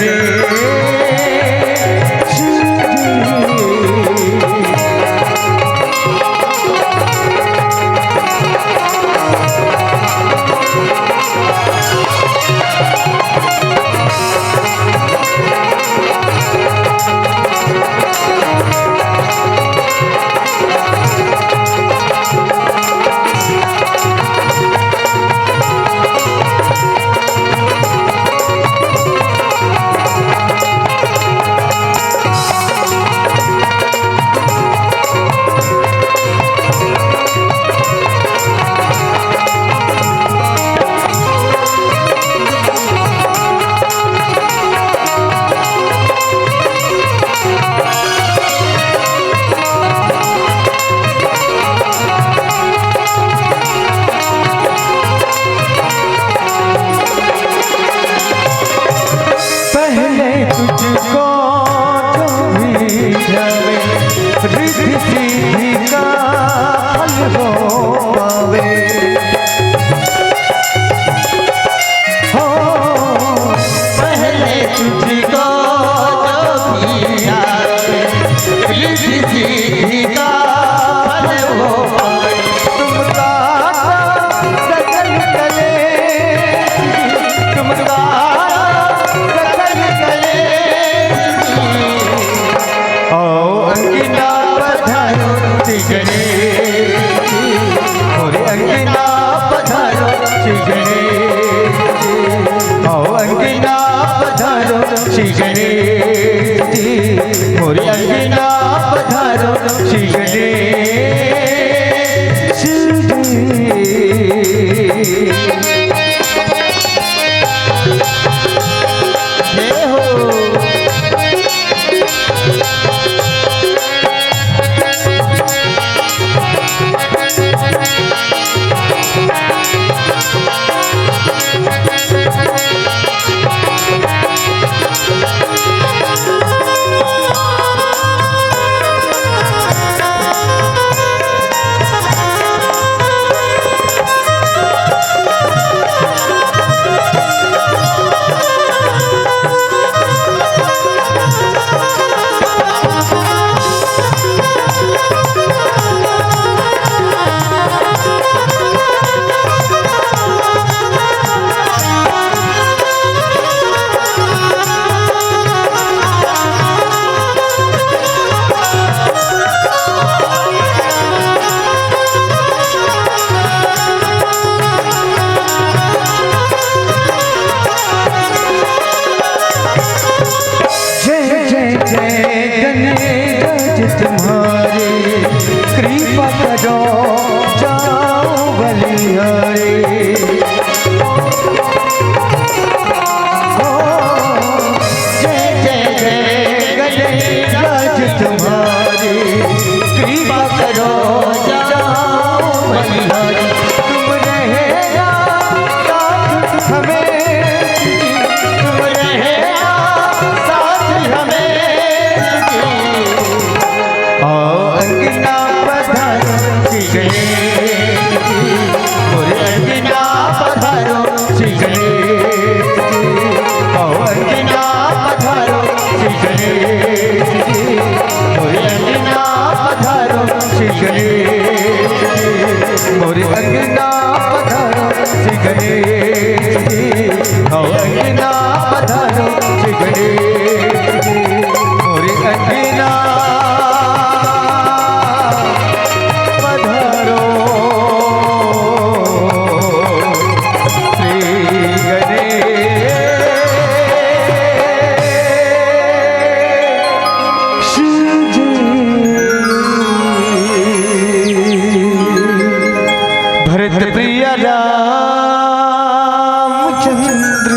रामचंद्र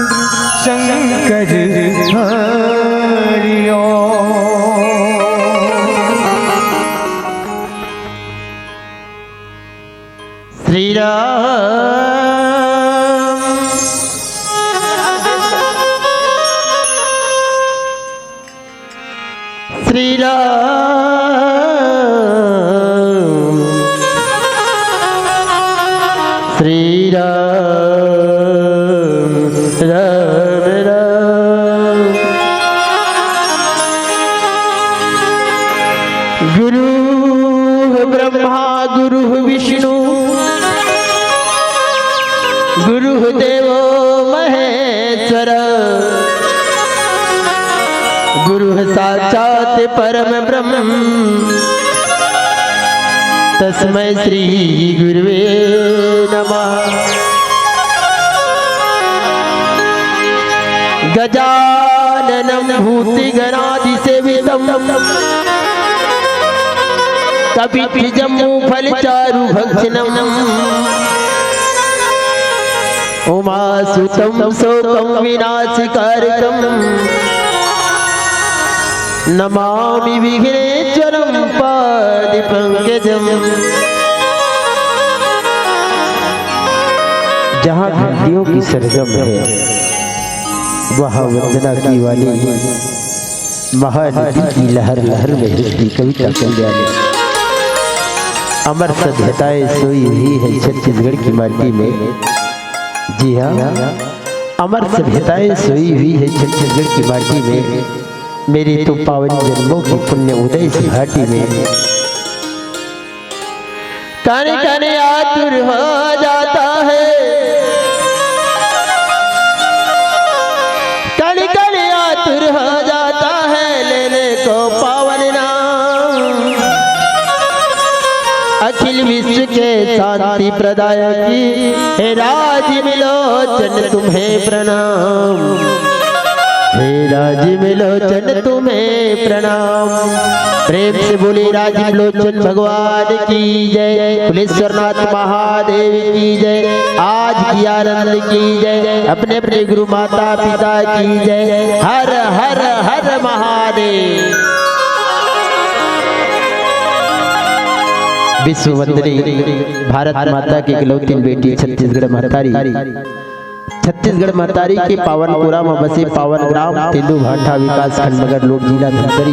शंकर हरि ओम। श्री राम श्री राम श्री राम राम राम। गुरु ब्रह्मा गुरु विष्णु गुरु देवो महेश्वर गुरु साक्षात परम ब्रह्म तस्मै श्री गुरुवे नमः। गजाननं भूतिगणाधिसेवितं कपिध्वजम्बूफलचारुभक्षणम् उमासुतं शोकं विनाशकारकम् नमामि विघ्नेश्वरं पादपङ्कजम्। जहाँ घंटियों की सरगम है वहाँ वंदना की वाली महानदी की लहर लहर में हिलती कविता कल्याणी। अमर सभ्यताएं सोई हुई है छत्तीसगढ़ की माटी में। जी हाँ, अमर सभ्यताएं सोई हुई है छत्तीसगढ़ की माटी में। मेरे तो पावन जन्मों की पुण्य उदय से घाटी में कण कण आतुर हो जाता है, कण कण आतुर हो जाता है लेने को पावन नाम। अखिल विश्व के शांति प्रदायक हे राज मिलोचन तुम्हें प्रणाम, हे राज मिलोचन तुम्हें प्रणाम। प्रेम से बोले राज मिलोचन भगवान की जय, कुलेश्वरनाथ महादेव की जय, आज की आनंद की जय, अपने अपने गुरु माता पिता की जय। हर हर हर महादेव। विश्व वंदनी भारत माता की इकलौती बेटी छत्तीसगढ़ महतारी, छत्तीसगढ़ महतारी के पावन पुरा में बसे पावन ग्राम तेंदू भाठा विकास खंड मगर लोक जिला धमतरी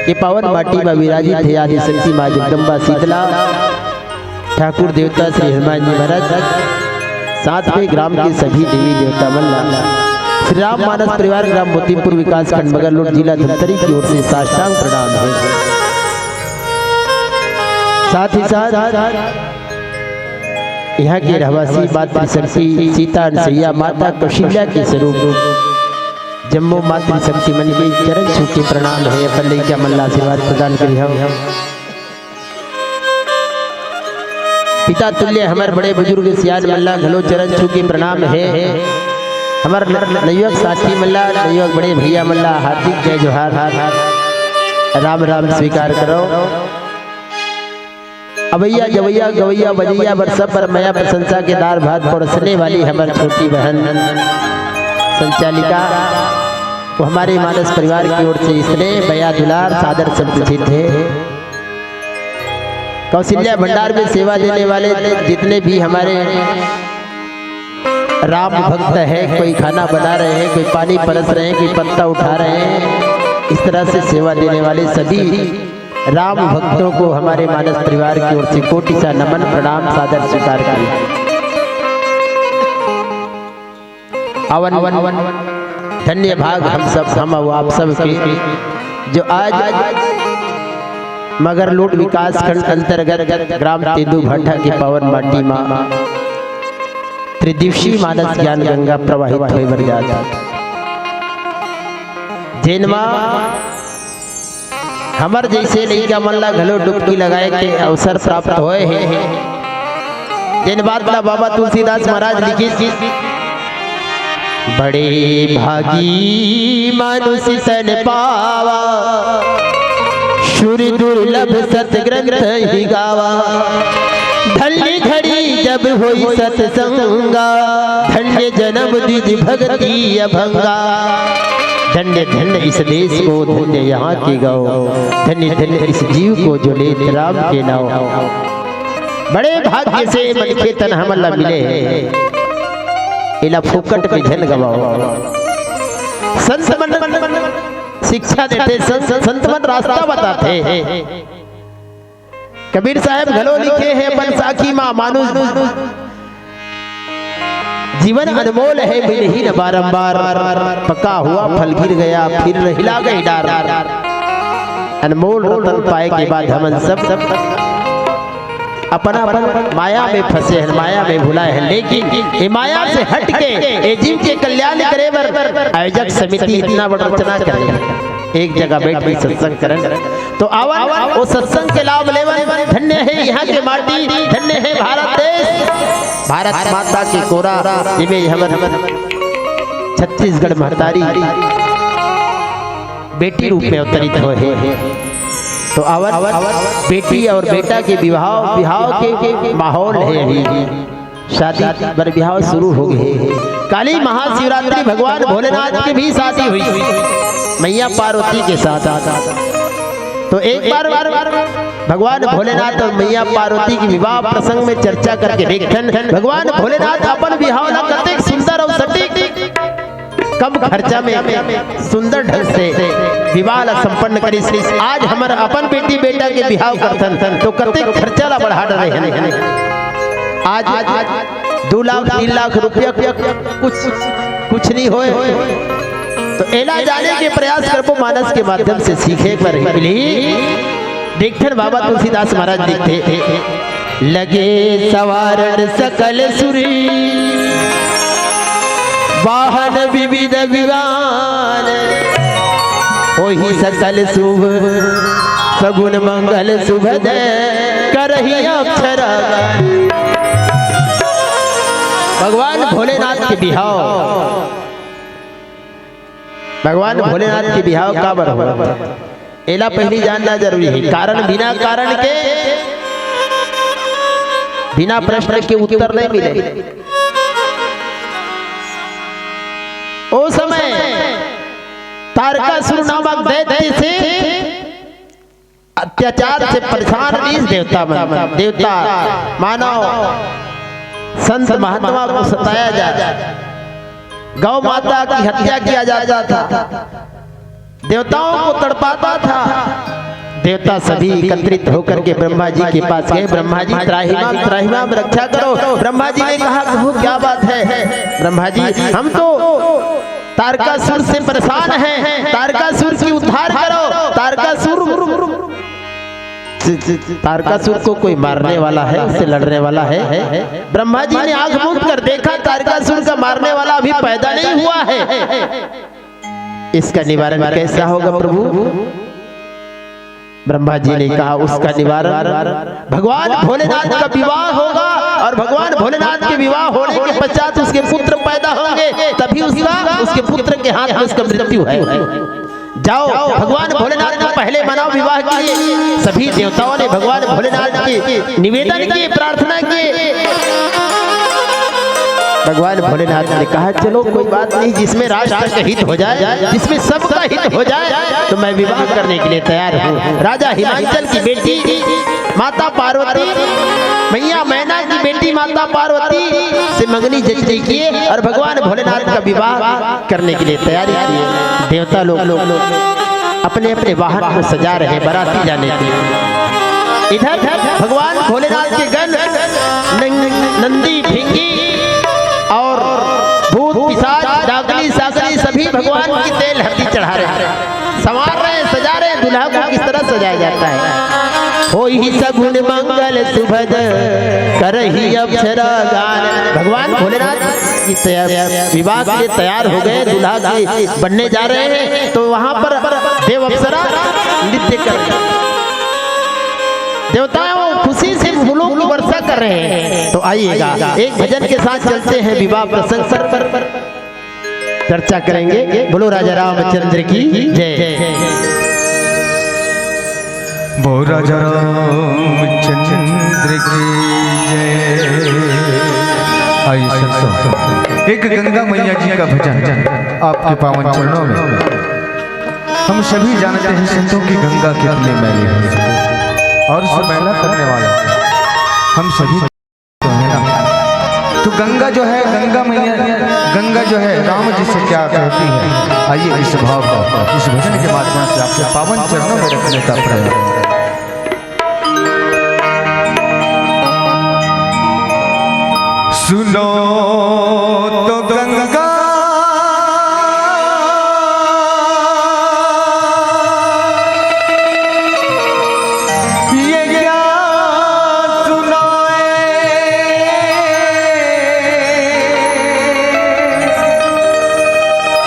के पावन माटी में विराजित है आदि शक्ति माँ जगदम्बा शीतला ठाकुर देवता श्री हनुमान जी महाराज, साथ में ग्राम के सभी देवी देवता मल्ला। श्री राम मानस परिवार ग्राम मोतीपुर विकास खंड मगर लोक जिला धमतरी की ओर से साष्टांग प्रणाम है। साथ ही साथ यहाँ के रहवासी मातृशक्ति सीता सैया माता कौशल्या के स्वरूप जम्मू मातृशक्ति मन के चरण छू के प्रणाम है। अपन लैका मल्ला आशीर्वाद प्रदान करी हम। पिता तुल्य हमारे बड़े बुजुर्ग सियाज मल्ला घलो चरण छू के प्रणाम है। हमारे नवयुवक साथी मल्ला नवयुवक बड़े भैया मल्ला हार्दिक जय जोहार, राम राम स्वीकार करो। अवैया जवैया गवैया बजैया बरसा पर मया प्रशंसा के दार भात परोसने वाली हमारी छोटी बहन संचालिका वो हमारे मानस परिवार की ओर से स्नेह बया दुलार सादर संप्रेषित है। कौशल्या भंडार में सेवा देने वाले जितने भी हमारे राम भक्त है, कोई खाना बना रहे हैं, कोई पानी परस रहे हैं, कोई पत्ता उठा रहे हैं, इस तरह से सेवा देने वाले सभी राम भक्तों को हमारे मानस परिवार की ओर से कोटि सा नमन प्रणाम सादर स्वीकार करें। अवन धन्य भाग हम सब हम आप सब के जो आज मगर लोट विकास खंड अंतर्गत ग्राम तेंदू भाठा के पावन माटी माँ त्रिदिवसीय मानस ज्ञान गंगा प्रवाहित हुए बर जाता जैनमा हमर जैसे लैका मल्ला घलो डुबकी लगाए के अवसर प्राप्त होए हैं। दिन बात ला बाबा तुलसीदास महाराज लिखी, बड़े भागी मानुष तन पावा सुर दुर्लभ सतग्रंथ ही गावा, धन्य घड़ी जब होई सत्संगा, धन्य जन्म द्विज भक्ति अभंगा। धन्य धन्य इस देश को, धन्य यहाँ की गौ, धन्य धन्य इस जीव को जो ले राम के नाव। बड़े भाग्य से मन के तन हमला मिले, इला फुकट में धन गवाओ। संत मन शिक्षा देते, संत मन रास्ता बताते। कबीर साहब घलो लिखे हैं अपन साखी माँ मानुष, जीवन अनमोल है मिल ही न बारंबार, पका हुआ फल गिर गया फिर हिला गई डार। अनमोल रतन पाए के बाद हम सब अपना माया में फंसे हैं, माया में भुलाए हैं। लेकिन ये माया से हट के ये जीव के कल्याण करे बर आयोजक समिति इतना बड़ा रचना करे, एक जगह बैठ के सत्संग करें। तो आवन वो सत्संग के लाभ लेवन। धन्य है यहाँ के माटी, धन्य है भारत देश, भारत माता की कोरा जिमें हमर छत्तीसगढ़ महतारी बेटी रूप में अवतरित हुए। तो आवन बेटी और बेटा के विवाह के माहौल है अभी, शादी बर विवाह शुरू हो गए। काली महाशिवरात्रि भगवान भोलेनाथ की भी शादी हुई मैया पार्वती के साथ। तो एक बार भगवान भोलेनाथ और मैया पार्वती की विवाह प्रसंग में चर्चा करके देखन भगवान भोलेनाथ अपन विवाह ला कतेक सुंदर और सटीक कम खर्चा में सुंदर ढंग से विवाह ला संपन्न करी। आज हमारा अपन बेटी बेटा के विवाह करथन तो कतेक खर्चा ला बढ़ा रहे हैं। आज 2 लाख 3 लाख रुपया कुछ नहीं होए। तो एला जाने के प्रयास करबो मानस के माध्यम से सीखे पर देखथन बाबा तुलसीदास महाराज लिखते, लगे सवारन सकल सुरी वाहन विविध विवान, ओही सकल शुभ सगुन मंगल सुभद करही अक्षर। भगवान भोलेनाथ के बिहाव, भगवान भोलेनाथ के बिहाव का बर हुआ एला पहली जानना जरूरी है। कारण बिना कारण के बिना प्रश्न के उत्तर नहीं मिले। ओ समय तारकासुर नामक दैत्य से अत्याचार से परेशान इस देवता मानव संत महात्मा को सताया जाए, गौ माता की हत्या किया जाता था, देवताओं को तड़पाता था। देवता सभी एकत्रित होकर के ब्रह्मा जी के पास गए। ब्रह्मा जी त्राहिमाम रक्षा करो। ब्रह्मा जी ने कहा कहो क्या बात है। ब्रह्मा जी हम तो तारकासुर से परेशान हैं, तारकासुर की उद्धार करो। तारकासुर को कोई मारने वाला है, उससे लड़ने वाला है। ब्रह्मा जी ने आंख मूंद कर देखा तारकासुर का मारने वाला अभी पैदा नहीं हुआ है। इसका निवारण कैसा होगा प्रभु? ब्रह्मा जी ने कहा उसका निवारण भगवान भोलेनाथ का विवाह होगा, और भगवान भोलेनाथ के विवाह होने के पश्चात उसके पुत्र पैदा होंगे, तभी उसके पुत्र के हाथ में उसका मृत्यु है। जाओ भगवान भोलेनाथ ने पहले मनाओ विवाह किए। सभी देवताओं ने भगवान भोलेनाथ के निवेदन किए, प्रार्थना किए। भगवान भोलेनाथ ने कहा चलो कोई बात नहीं, जिसमें राष्ट्र का हित हो जाए, जिसमें सबका हित हो जाए तो मैं विवाह करने के लिए तैयार हूँ। राजा हिमांचल की बेटी माता पार्वती, मैया मैना की बेटी माता पार्वती से मंगनी जल्दी किए और भगवान भोलेनाथ का विवाह करने के लिए तैयारी किए। देवता लोग अपने अपने वाहन को सजा रहे बाराती जाने के लिए। इधर भगवान भोलेनाथ के गण नंदी ढिंगी और भूत पिशाच डाकनी साकनी सभी भगवान की तेल हल्दी चढ़ा रहे हैं, संवार रहे हैं, सजा रहे हैं। दुल्हा को किस तरह सजाया जाता है? होई सगुन मंगल सुभद करही अक्षर गान। भगवान भोलेनाथ की विवाह के लिए तैयार हो गए, दुल्हा के बनने जा रहे हैं। तो वहां पर देव अप्सरा नृत्य कर रहे हैं, देवताओं खुशी से फूलों की वर्षा कर रहे हैं। तो आइएगा एक भजन के साथ चलते हैं, विवाह प्रसंग पर चर्चा करेंगे। बोलो राजा रामचंद्र की जय। बोलो राजा रामचंद्र की आइए संतों, एक गंगा मैया जी का भजन आपके पावन चरणों में। हम सभी जानते हैं संतों की गंगा कितनी मैली है और उसे मैला करने वाला हम सभी तो है ना। तो गंगा जो है, गंगा मैया, गंगा जो है राम जी से क्या कहती है, आइए इस भाव को इस भजन के माध्यम से आपके पावन चरणों में रखने का प्रयास। सुनो तो गंगा ये क्या सुनाए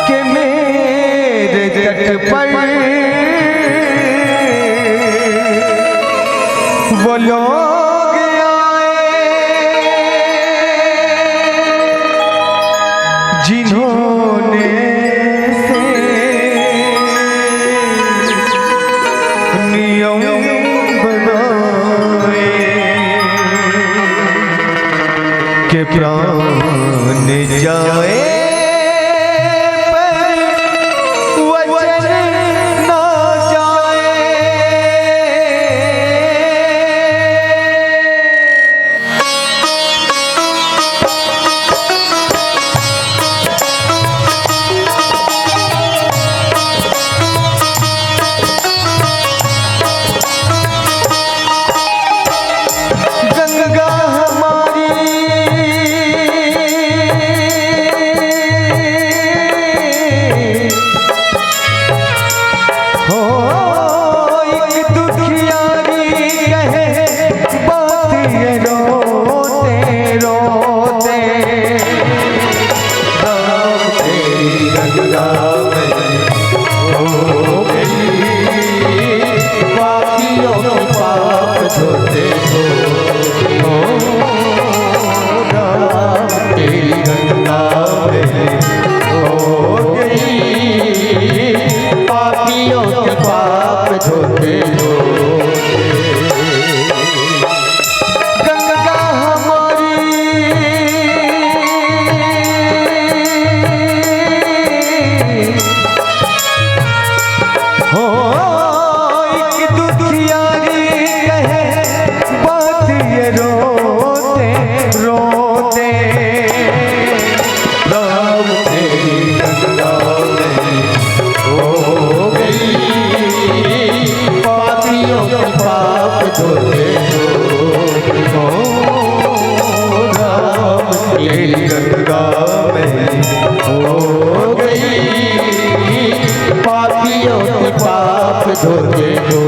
कि मेरे तट पर वो लोग जिन्होंने से नियम बनाए के प्राण जाए पर वचन ना जाए। गंगा हमारी हो एक दुखियारी कहे बात ये रोते रोते। तेरी गंगा में हो गई पापियों के पाप धोते हो राम। तेरी गंगा में हो गई पापियों के पाप धोते हो। गंगा हमारी हो एक दुखियारी कहे बात ये रोते रोते। राम तेरी गंगा में हो गई पापियों के पाप धोते हो राम तेरी गंगा में हो गई पापियों के पाप धोते हो।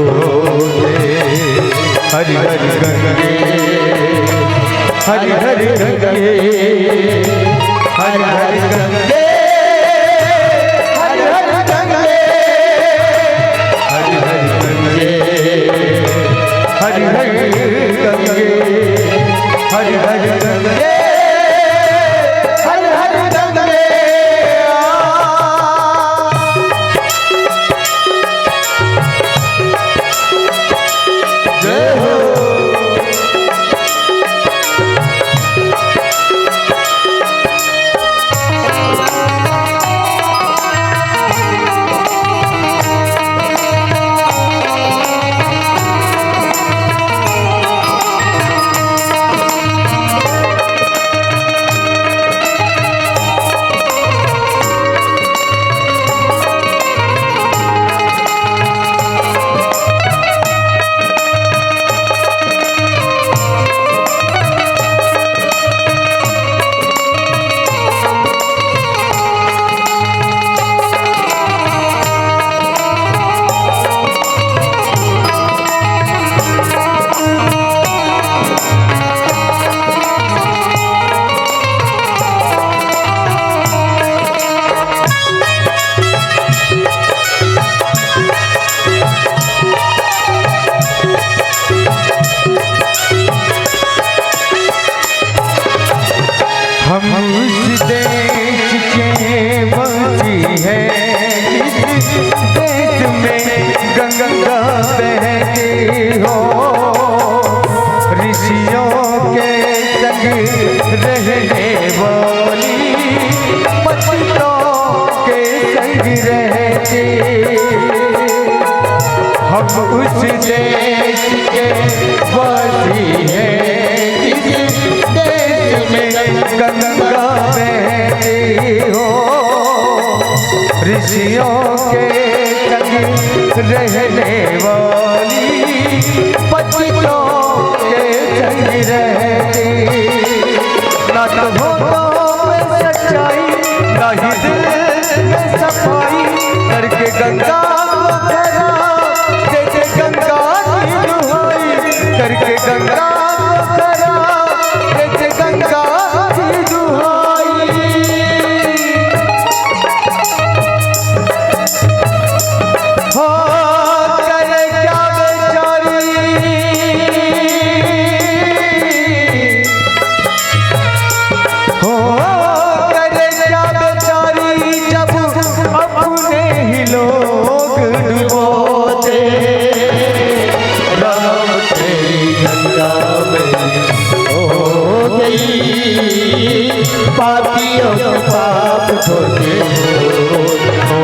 हरि हरि गंगे हरि हरि गंगे हरि हरि गंगे हर हर गंगे हरि हरि गंगे हरि हरि गंगे हरि हरि गंगे हर हर गंगे। जय हो। उस देश के वासी हैं जिस देश में गंगा बहती हो। ऋषियों के संग रहने वाली पतितों के संग रहती। ना तो होठों में सच्चाई ना ही दिल में सफाई करके गंगा को खरा जैसे गंगा की दुहाई करके गंगा को खरा जैसे गंगा की दुहाई। हो करे क्या बेचारी हो करे क्या बेचारी जब अपने ही लोग डुबोते। राम तेरी गंगा में हो गई पापियों के पाप धोते हो।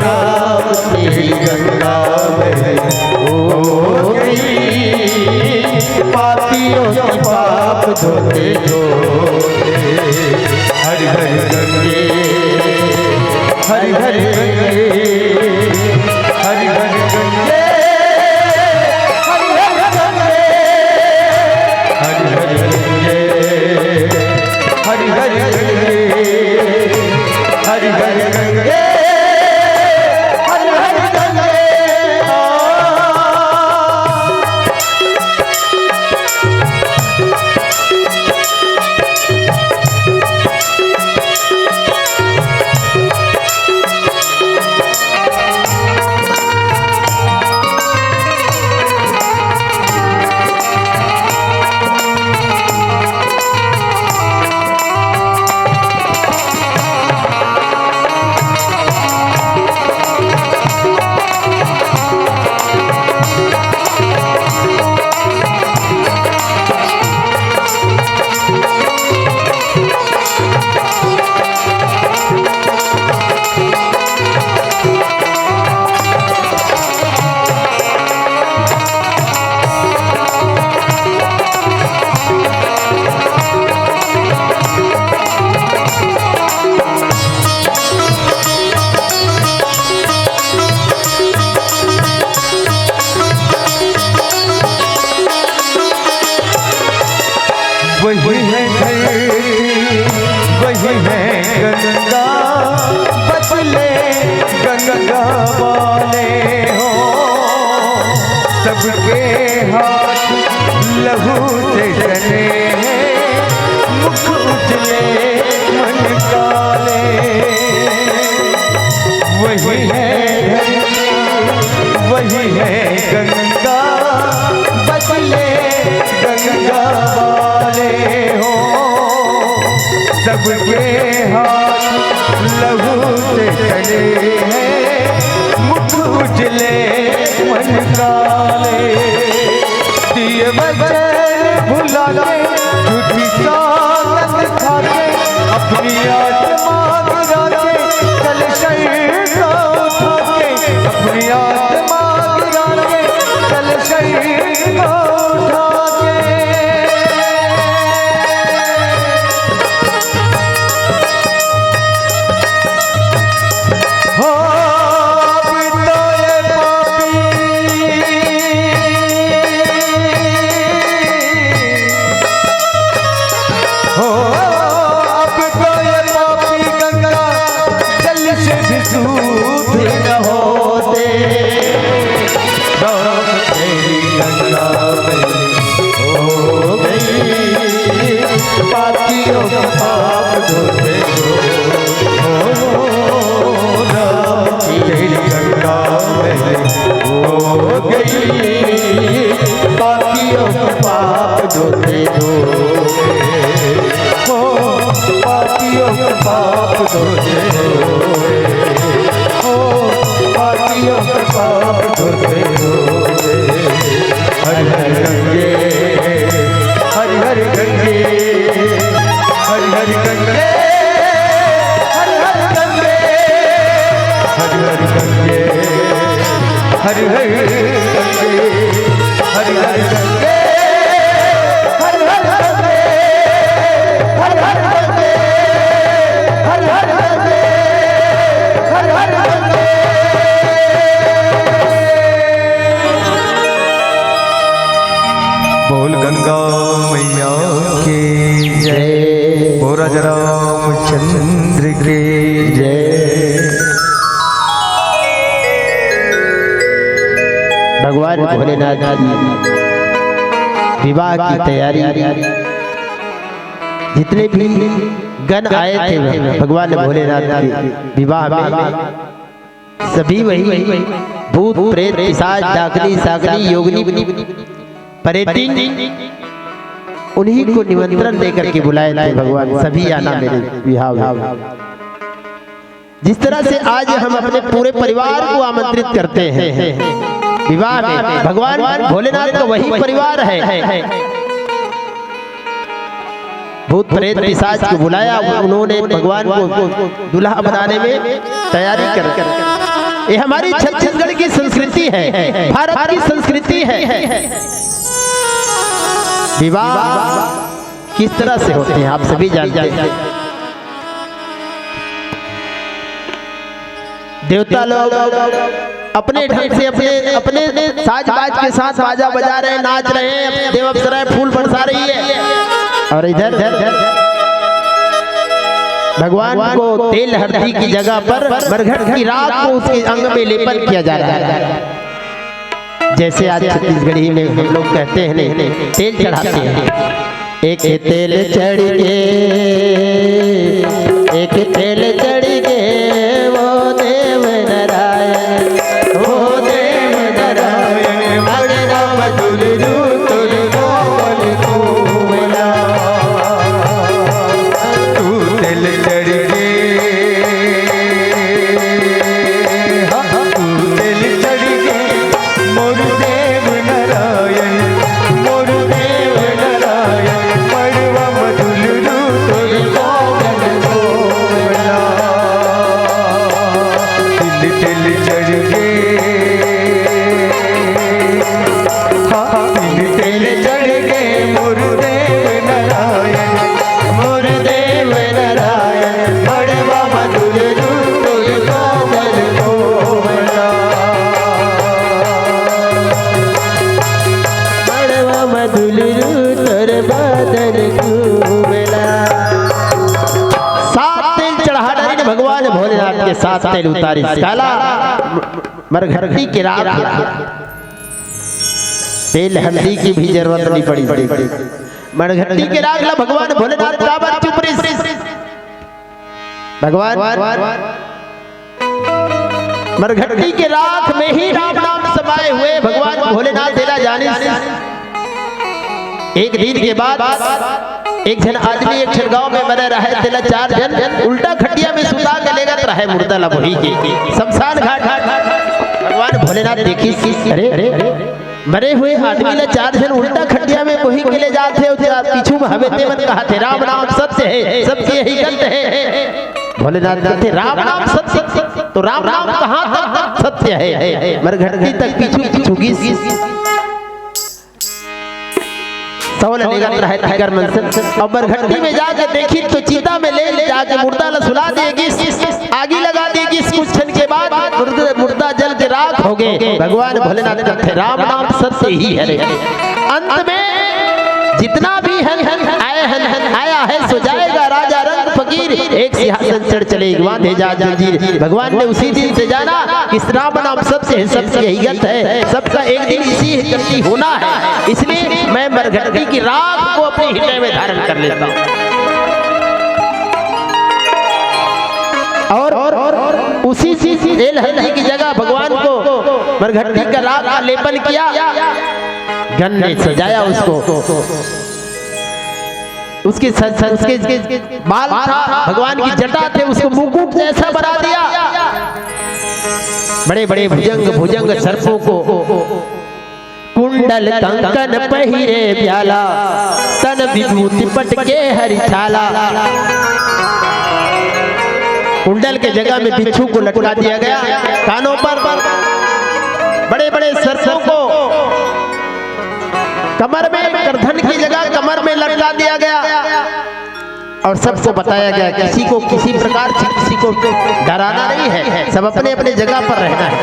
राम तेरी गंगा में हो गई पापियों के पाप धोते हो। हरि हरि गंगे हरि हरि गंगे हरि हरि गंगे हरि हरि गंगे हरि हरि गंगे हरि हरि गंगे हरि हरि गंगे हरि हरि गंगे। वही है धरती वही है गंगा बदले गंगा वाले हो। सबके हाथ लहू से जले हैं मुख उजले मन काले। वही है धरती वही है गंगा बदले गंगा वाले हो। सबके हाथ लहू से चले हैं मुख उजले मन काले। दिए वचन भुला के झूठी सागत खा के अपनी आत्मा गिरा के चल शरीर को उठा के अपनी आत्मा गिरा के चल शरीर को उठा के। हो अब तो ये पापी हो अब तो ये पापी गंगा जल से भी शुद्ध न होते। राम तेरी गंगा में हो गई पापियों का पाप धोते हो। राम तेरी गंगा में हो गई पापियों का पाप धोते हो। पापियों का पाप धोते हो। पापियों का पाप धोते हो। हरि हरि गंगे हरि हरि गंगे हरि हरि गंगे हरि हरि गंगे हरि हरि गंगे हर हर गंगे, हर हर गंगे, हर हर गंगे, हर हर गंगे, हर हर गंगे, हर हर गंगे। बोल गंगा मैया की जय, बोल राजा रामचंद्र की जय। भगवान भोलेनाथ की विवाह की तैयारी, जितने भी गण आए थे भगवान भोलेनाथ के विवाह में, सभी वही भूत प्रेत पिशाच डाकनी साकनी योगिनी परेतिन उन्हीं को निमंत्रण देकर के बुलाए थे भगवान, सभी आना मेरे विवाह में। जिस तरह से आज हम अपने पूरे परिवार को आमंत्रित करते हैं विवाह में, भगवान भोलेनाथ का वही परिवार है। भूत प्रेत पिशाच को बुलाया, उन्होंने भगवान को दुल्हा बनाने में तैयारी कर। ये हमारी छत्तीसगढ़ की संस्कृति है, भारत की संस्कृति है। विवाह किस तरह से होते हैं आप सभी जानते हैं। देवता लोग अपने ढंग से अपने साज बाज के साथ बाजा बजा रहे हैं, नाच रहे हैं, देव अप्सराएं फूल बरसा रही है, और इधर भगवान को तेल हल्दी की जगह पर बरगद की राख को उसके अंग में लेपन किया जा रहा है। जैसे आज छत्तीसगढ़ी में हम लोग कहते हैं तेल चढ़ाते हैं। एक तेल चढ़ के, एक तेल चढ़ के, वो देव नारायण, वो देव नारायण, अरे राम दुलरू तुलरू बोला, तू तेल चढ़ के, तू तेल चढ़ के, मोर देव नारायण, मोर देव नारायण, मड़वा मधुलरू तुलरू बोला, तिल तिल चढ़ के, तिल तिल चढ़ के, मोर देव नारायण, मोर देव नारायण, मड़वा मधुलरू तुलरू बोला, बड़वा मधुलरू तोर बदन घूमला। सात तेल चढ़ा डाली ने भगवान भोलेनाथ के साथ तेल उतारी, काला मरघटी के राख, तेल हल्दी की भी जरूरत नहीं पड़ी, मरघटी के राख ला भगवान भोलेनाथ का बात चुप रही। भगवान मरघटी के राख में ही राम नाम समाये हुए भगवान भोलेनाथ देला जाने से एक दिन के बाद एक जन आदमी एक जन गांव में मरे रहे, तेला 4 जन उल्टा खटिया में सुता के ले गए रहे मुर्दा ला वही के शमशान घाट। भगवान भोलेनाथ देखी, अरे मरे हुए आदमी ला 4 जन उल्टा खटिया में वही के ले जाते, पीछू में हवे ते मत कहा थे राम नाम सत्य है, सबसे यही गलत है। भोलेनाथ कहते राम नाम सत्य, तो राम नाम कहाँ तक सत्य है? मरघटी तक पीछू पीछू सवाल निकल रहा है कर मन से। अब मरघटी में जाके देखी तो चीता में ले जाके मुर्दा ला सुला देगी, आगी लगा देगी, कुछ क्षण के बाद मुर्दा जल के राख हो गए। भगवान भोलेनाथ कहते राम नाम सत्य ही है। अंत में जितना भी आया है सो जाएगा, राजा रंग फकीर एक सिंहासन चढ़ चले बांधे जा जंजीर। भगवान ने उसी दिन से जाना कि राम नाम सत्य है, सबसे यही गत है, सबका एक दिन इसी गति होना है। इसलिए मैं मरघटी की राख को अपने हृदय में धारण कर लेता हूँ। और उसी तेल हल्दी की जगह भगवान को मरघटी का राख का लेपन किया, गन ने सजाया उसको, उसके बाल था भगवान की जटा थे, उसको मुकुट जैसा बना दिया। बड़े बड़े भुजंग सर्पों को कुंडल कंकन पहिरे प्याला, तन विभूति पटके हरिछाला। कुंडल के जगह में बिच्छू को लटका दिया गया, कानों पर बड़े बड़े सर्पों को कमर में, गर्दन की जगह कमर में लटका दिया गया और सबको बताया गया किसी को किसी प्रकार से किसी को डराना नहीं है, सब अपने अपने जगह पर रहना है।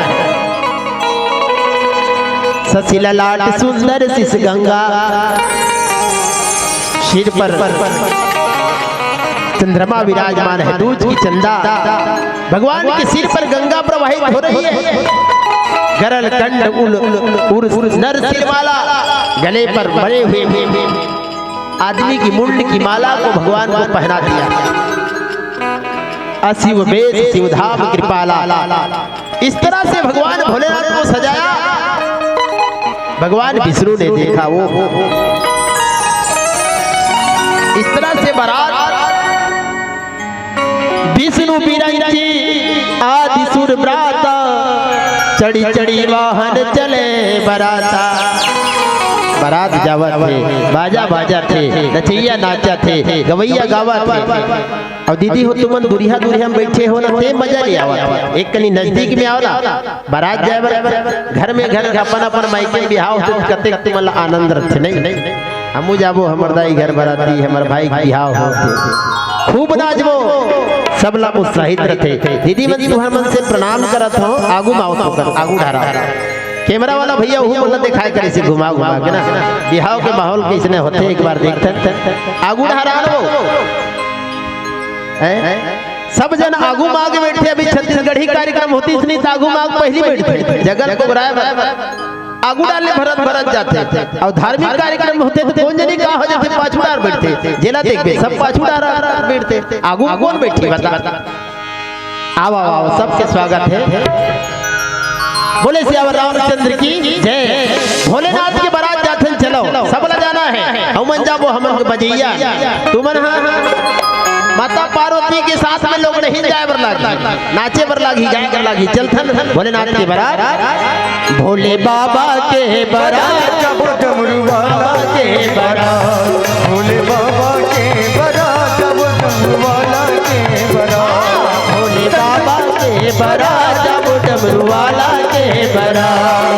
ससिला लाट सुंदर सिस गंगा, सिर पर चंद्रमा विराजमान है, दूज की चंदा भगवान के सिर पर गंगा प्रवाहित हो रही है। गरल कंड उल नर सिर वाला, गले पर बड़े हुए आदमी की मुंड की माला को भगवान को पहना दिया। अशिव वेद शिवधाम कृपाला, इस तरह से भगवान भोलेनाथ को सजाया। भगवान विष्णु ने देखा वो इस तरह से बारात विष्णु बिरंची आदि सुर ब्राता, चढ़ी चढ़ी वाहन चले बराता। बारात जावा थे, बाजा बाजा थे, नचैया नाचा थे, गवैया गावा थे। और दीदी हो तुमन दुरिया दुरिया में बैठे हो ना, ते मजा नहीं आवा। एक कनी नजदीक में आओ ना, बारात जाए घर में घर अपन अपन मायके बिहाव हो कते कते मतलब आनंद रखे नहीं। हमू जाबो हमर दाई घर बराती, हमर भाई बिहाव होते, खूब नाचबो, सब लोग उत्साहित रहे। दीदी मन तुहर मन से प्रणाम करत हो, आगू माओ तो आगू ढारा। कैमरा वाला भैया वो मतलब दिखाई करे से घुमा घुमा के ना, बिहाव के माहौल कैसने होते एक बार देखते। आगू ढारा वो सब जन आगू मांग बैठे। अभी छत्तीसगढ़ी कार्यक्रम होती इसलिए आगू मांग पहली बैठते, जगत को आगू डालने भरत भरत जाते। और धार्मिक कार्यक्रम होते तो कौन जनी कहा हो जाते, पाछूडार बैठते। जेला देखबे सब पाछूडार बैठते, आगू कौन बैठी बता। आओ आओ, सबके स्वागत है। बोले सियावर रामचंद्र की जय। भोलेनाथ की बारात जाथन चलो, सब ला जाना है। हमन जाबो हमन के बजैया, तुमन माता पार्वती के साथ में लोग नहीं जाए बर लागी, नाचे बर लागी, गाए बर लागी। चलथन भोलेनाथ के बारात, भोले बाबा के बारात, जब डमरू वाला के बारात, भोले बाबा के बारात, जब डमरू वाला के बारात, भोले बाबा के बारात, जब डमरू वाला के बारात।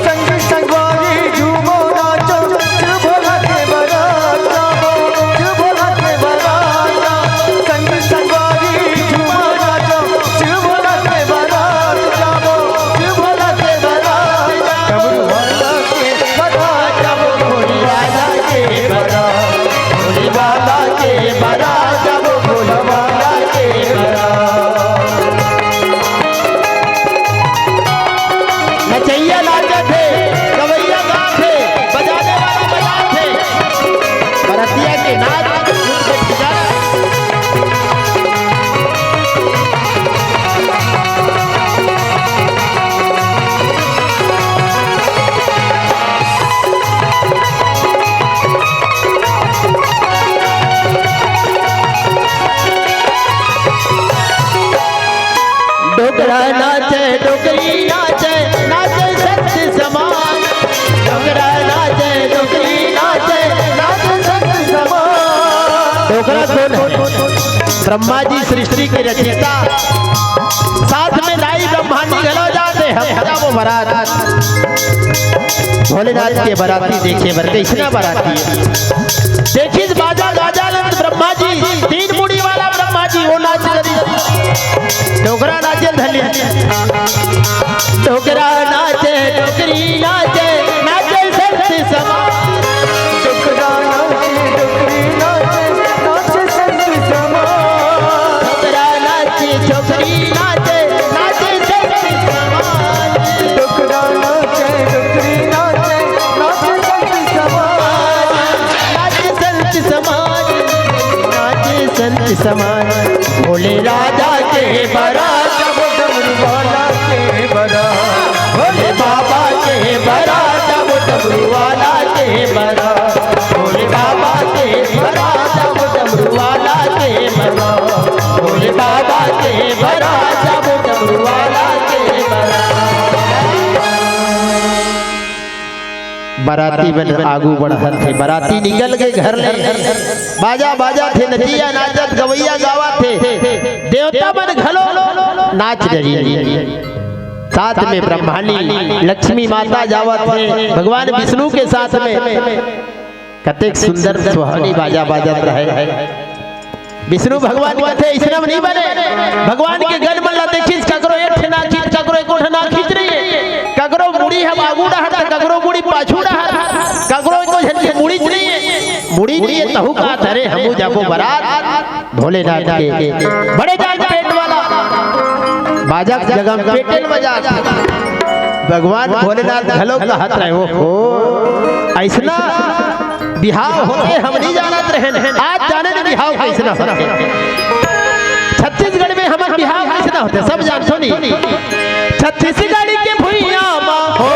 संग संगवारी झूमो नाचो, भोला के बारात जाबो, भोला के बारात। संग संगवारी झूमो नाचो, भोला के बारात जाबो, भोला के बारात। डमरू वाला के बारात, जाबो भोले वाला के बारात, भोले बाबा के बारात, जब भोला वाला के बारात। नचैया नाचे थे, गवैया गाते थे, बजाने वाला बजाते थे, बरतिया के नाच डोगरा नाचे, डोगरी नाचे, नाचे सत्य समान। डोगरा नाचे, डोगरी नाचे, नाचे सत्य समान। डोगरा कौन है? ब्रह्मा जी सृष्टि के रचयिता, साथ में नाई ब्रह्मांडी घलो जाते हैं। वो बारात भोलेनाथ के बाराती देखे बर कैसना बाराती देखिस बाजा गाजानंद ब्रह्मा जी, तीन मुड़ी वाला ब्रह्मा जी वो नाच रही। डोगरा नाचे धन्य, डोगरा नाचे, डोगरी नाचे, नाचे सत्य समान। डोगरा नाचे, डोगरी नाचे, नाचे सत्य समान। डोगरा नाचे, डोगरी नाचे, नाचे सत्य समान। डोगरा नाचे, डोगरी नाचे, नाचे सत्य समान। नाचे सत्य समान, नाचे सत्य समान। भोले राजा के बारात, जब डमरू वाला के बारात, भोले बाबा के बारात, जब डमरू वाला के बारात। भोले बाबा के बारात, जब डमरू वाला के बारात। भोले बाबा के बारात, जब डमरू वाला के बारात। बाराती बन आगू बढ़त थे, बाराती निकल गए घर ले। बाजा बाजा थे, नचिया नाचत, गवैया गावा थे, देवता बन घलो नाच रही। साथ में ब्रह्मांडी लक्ष्मी माता जावत है भगवान विष्णु के साथ में कतेक सुंदर सुहानी बाजा बाजत रहे। विष्णु भगवान कहते ऐसा नहीं बने भगवान के गन मन ला देखिस ककरो एक ना खींच ककरो एको ना खींच रही है ककरो मुड़ी हम आगू रहत ककरो मुड़ी पाछू रहत ककरो को झटके मुड़ी नहीं है मुड़ी नहीं तहु का धरे हमू जाबो बारात भोलेनाथ के बड़े जान पेट वाला बाजा की जगह में पेटेल बजा भगवान भोलेनाथ घलो कहत रहे हो ऐसना बिहाव होते हम नहीं जानत रहे आज जाने ने बिहाव कैसना होते छत्तीसगढ़ में हमारे बिहाव कैसना होते सब जानतो नहीं छत्तीसगढ़ के भुइया मां हो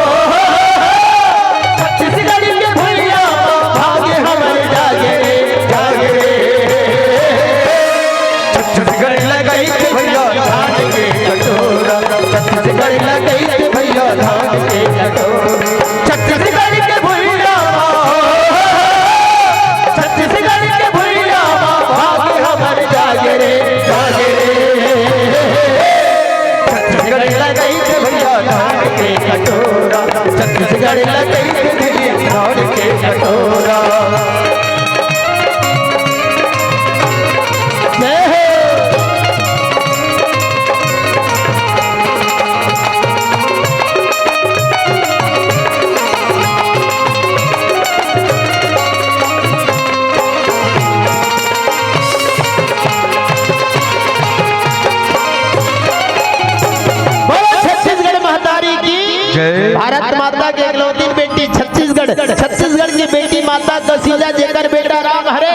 छत्तीसगढ़ के भुइया भागे हमारे जागे जागे छत्तीसगढ़ लगाई के भैया धान के कटोरा छत्तीसगढ़ लगाई के भैया धान के कटोरा छत्तीसगढ़ के भुइया छत्तीसगढ़ के भुइया भागे हमारे जागे रे जागे छत्तीसगढ़ लगाई के भैया धान के कटोरा छत्तीसगढ़ लगाई के भैया धान के कटोरा भारत माता के इकलौती बेटी छत्तीसगढ़ की बेटी माता कसीजा जेकर बेटा राम हरे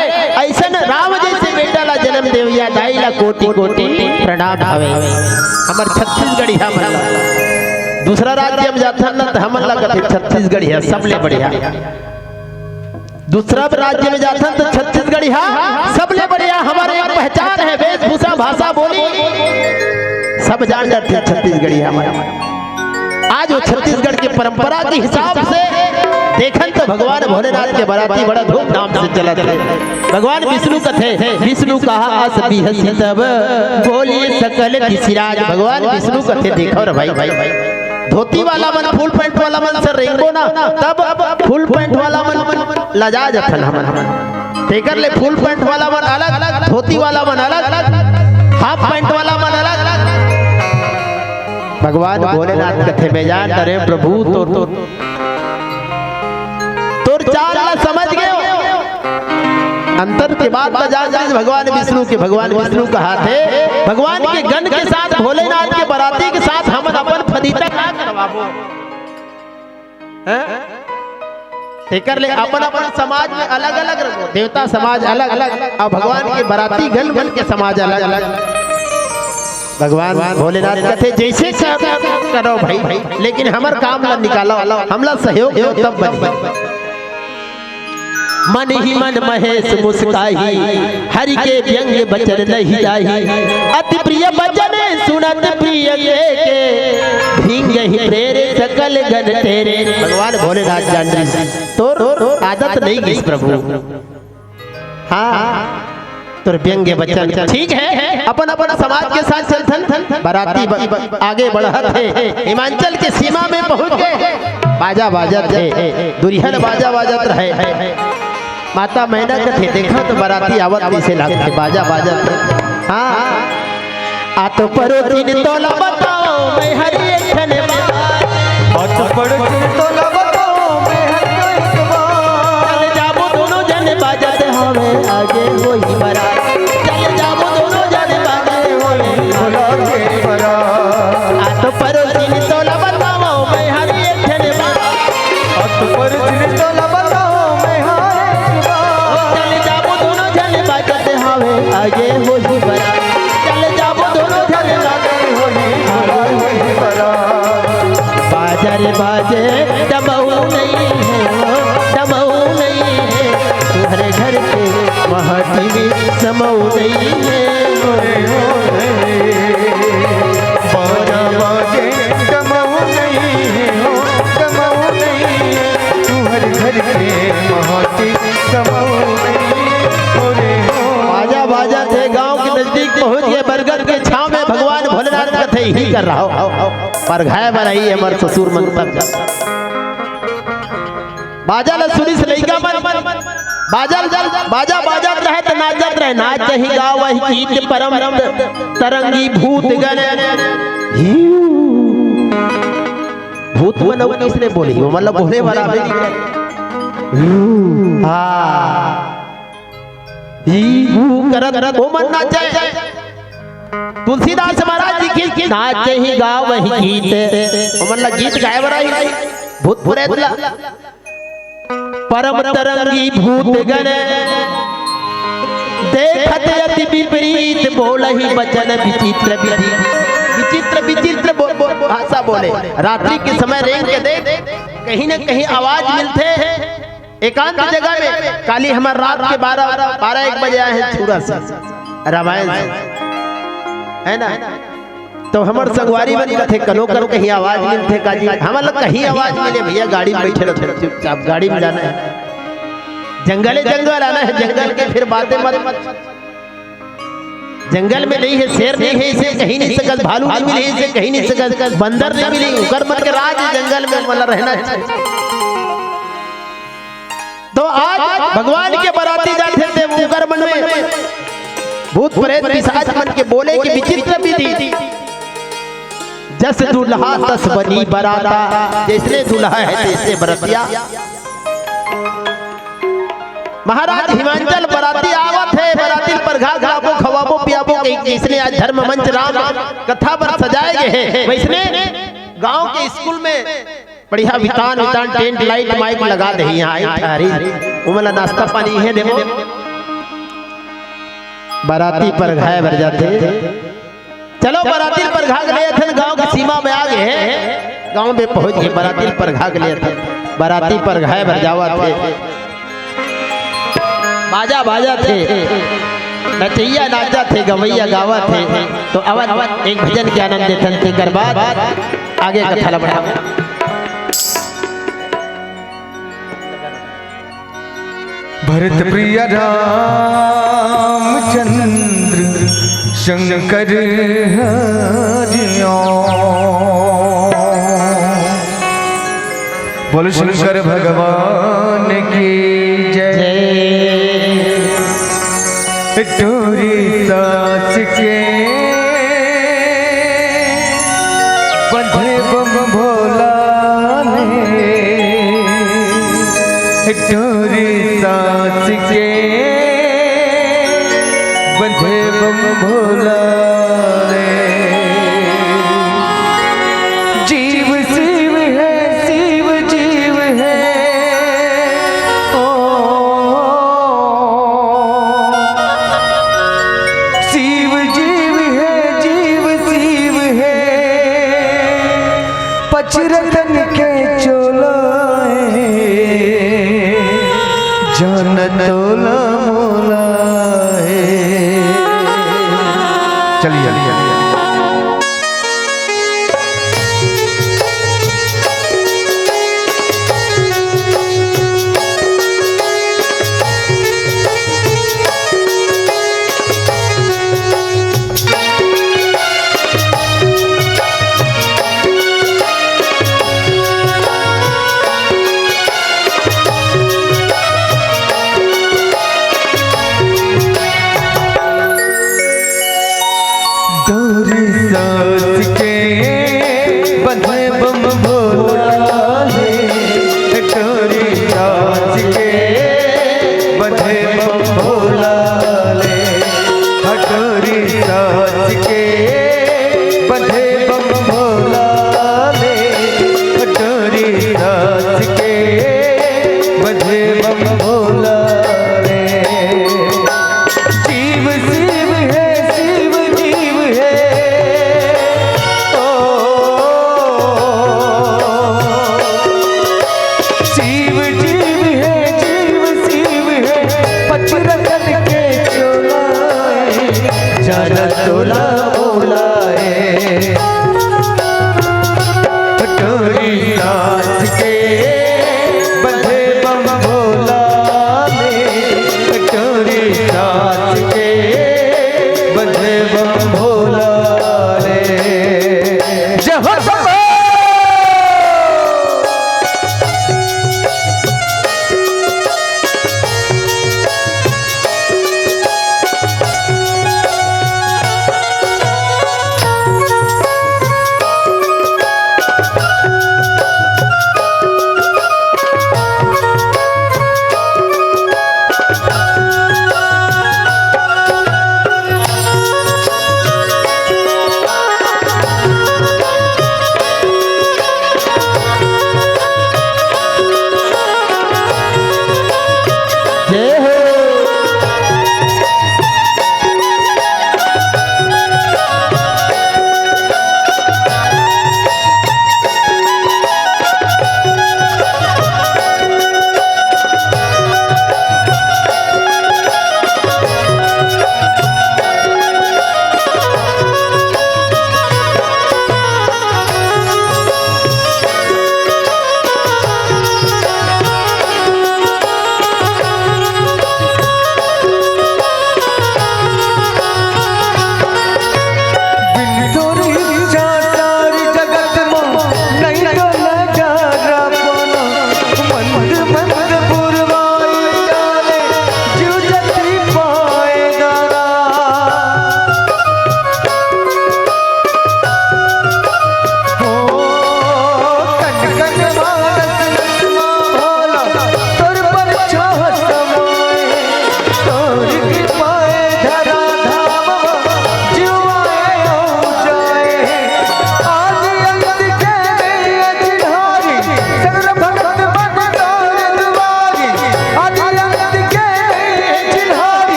ऐसन राम जैसे बेटा ला जन्म देविया दाई ला कोटि कोटि प्रणाम हवे हमर छत्तीसगढ़ी हमन दूसरा राज्य में जाथन न त हमन ला कथे छत्तीसगढ़ी है सबले बढ़िया दूसरा राज्य में जाथन तो छत्तीसगढ़ी है सबले बढ़िया हमारे एक पहचान है वेशभूषा भाषा बोली सब जान जाते छत्तीसगढ़ी हमारा आज वो छत्तीसगढ़ की परंपरा के हिसाब से देखन तो भगवान भोलेनाथ के बाराती बड़ा धूमधाम से चला भगवान विष्णु कथे विष्णु कहा अस बिहसी तब बोलिए सकल किसिराज भगवान विष्णु कथे देखो रे भाई भाई धोती वाला मन फुल पैंट वाला मन सर रेंगो ना तब फुल पैंट वाला मन लजा जथन हमन तेकर ले फुल पैंट वाला मन अलग धोती वाला मन अलग हाफ पैंट वाला मन अलग भगवान भोलेनाथ कथे में जान अरे प्रभु तोर चाल ला समझ गए अंतर के बाद जान जान भगवान विष्णु कहा थे भगवान के गण के साथ भोलेनाथ के बाराती के साथ हम अपन फदीता ना करवाबो तेकर ले अपन अपन समाज में अलग अलग देवता समाज अलग अलग और भगवान के बाराती गण के समाज अलग अलग भगवान भोलेनाथ कहते जैसे करो भाई लेकिन हमार काम ला निकालो हमला सहयोग हो तब बन मन ही मन महेश मुस्काही हरि के व्यंग बचन नहीं जाही अति प्रिय बचन सुनत प्रिय के भींग ही प्रेरे सकल गण तेरे भगवान भोलेनाथ जान रही तो आदत नहीं गई प्रभु हाँ तो व्यंग्य बच्चन ठीक है अपन अपन समाज के साथ चलथन बाराती आगे बढ़त है हिमाचल के सीमा में पहुंच गए बाजा बाजत है दुल्हन बाजा बाजत रहे माता मैना कथे देखा तो बाराती आवत कैसे लागते बाजा बाजत हाँ आ तो परो दिन तोला बताओ मैं हरि एक ठने बात तो परो दिन तोला बताओ मैं हरि एक बात चल जाबो दोनों जन बाजत हमें आगे होई बारात चल जाबो दोनों जन बाजत होई बारात आ तो परो दिन तोला बताओ मैं हरि एक ठने बात आ तो परो दिन तोला बताओ मैं हरि एक बात चल जाबो दोनों जन बाजत हमें आगे होई बारात चल जाबो दोनों जन आगे होई बारात बाजार बाजे दबाऊ नहीं है दबाऊ नहीं है तुम्हारे घर के महती में समाऊ नहीं है बाजा बाजे दबाऊ नहीं है दबाऊ नहीं है तुम्हारे घर के महती समाऊ नहीं है बाजा बाजा थे गांव के नजदीक पहुंच गए बरगद के छांव छाव में भगवान भोलेनाथ कथे ही कर रहा हो पर घाय बरही हमर ससुर मन तक बाजा ल सुनी से लइका मन बाजा बाजा बाजत रहे त नाचत रहे नाच ही गाव वही गीत परम तरंगी भूत गण भूत मन किसने बोली वो मतलब बोले वाला करत वो मन नाचे तुलसीदास महाराज जी की नाच ही गाव वही गीत वो मतलब गीत गाए बराई भूत प्रेत परम तरंगी भूत गण देखत अति विपरीत बोलहि वचन विचित्र विधि विचित्र विचित्र भाषा बोले रात्रि के समय रेंग के देख कहीं न कहीं आवाज मिलते हैं एकांत जगह में काली हमार रात के 12-1 बजे आए हैं छुरा से रामायण है ना तो हमार संगवारी बन कथे कनो कनो कहीं आवाज मिलते काजी हमार लोग कहीं आवाज मिले भैया गाड़ी में बैठे रहो चुपचाप गाड़ी में जाना है जंगल आना है जंगल के फिर बातें मत जंगल में नहीं है शेर नहीं है इसे कहीं नहीं सकल भालू नहीं मिले इसे कहीं नहीं सकल बंदर नहीं मिली उकर मन के राज जंगल में मतलब रहना है तो आज भगवान के बराती जाते थे उकर मन में भूत प्रेत पिशाच मन के बोले कि विचित्र विधि जस दुल्हा तस बनी बराता जैसे दुल्हा है तैसे बरतिया महाराज हिमांचल बराती आवत है बराती पर घा घाबो खवाबो पियाबो इसने आज धर्म मंच राम कथा पर सजाए गए हैं वैसने गांव के स्कूल में बढ़िया वितान टेंट लाइट माइक लगा दे यहाँ आई उमला नाश्ता पानी है देखो बराती पर घाय भर जाते चलो बराती पर घाग ले थे गांव की सीमा में आ गए हैं गांव में पहुंच गए बराती पर घाग ले थे बराती पर घाय भर जावा थे बाजा बाजा थे नचैया नाचा थे गवैया गावा थे तो अवध एक भजन के आनंद लेते थे कर बाद आगे कथा बढ़ा भरत प्रिय रामचंद्र शंकर हरिओ बोल शंकर भगवान की जय टोरी सास के बंधे बम भोला ने टोरी सास के बंधे बम भोला जीव शिव है शिव जीव है शिव जीव है जीव शिव है पचरतन के चोला जान तोला मोला चलिए भोला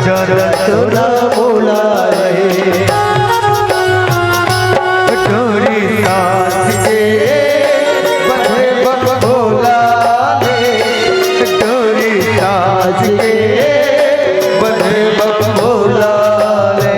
जरा तोरा बोला रे डोरी साथ के बंधे बबोला रे डोरी साथ के बंधे बबोला रे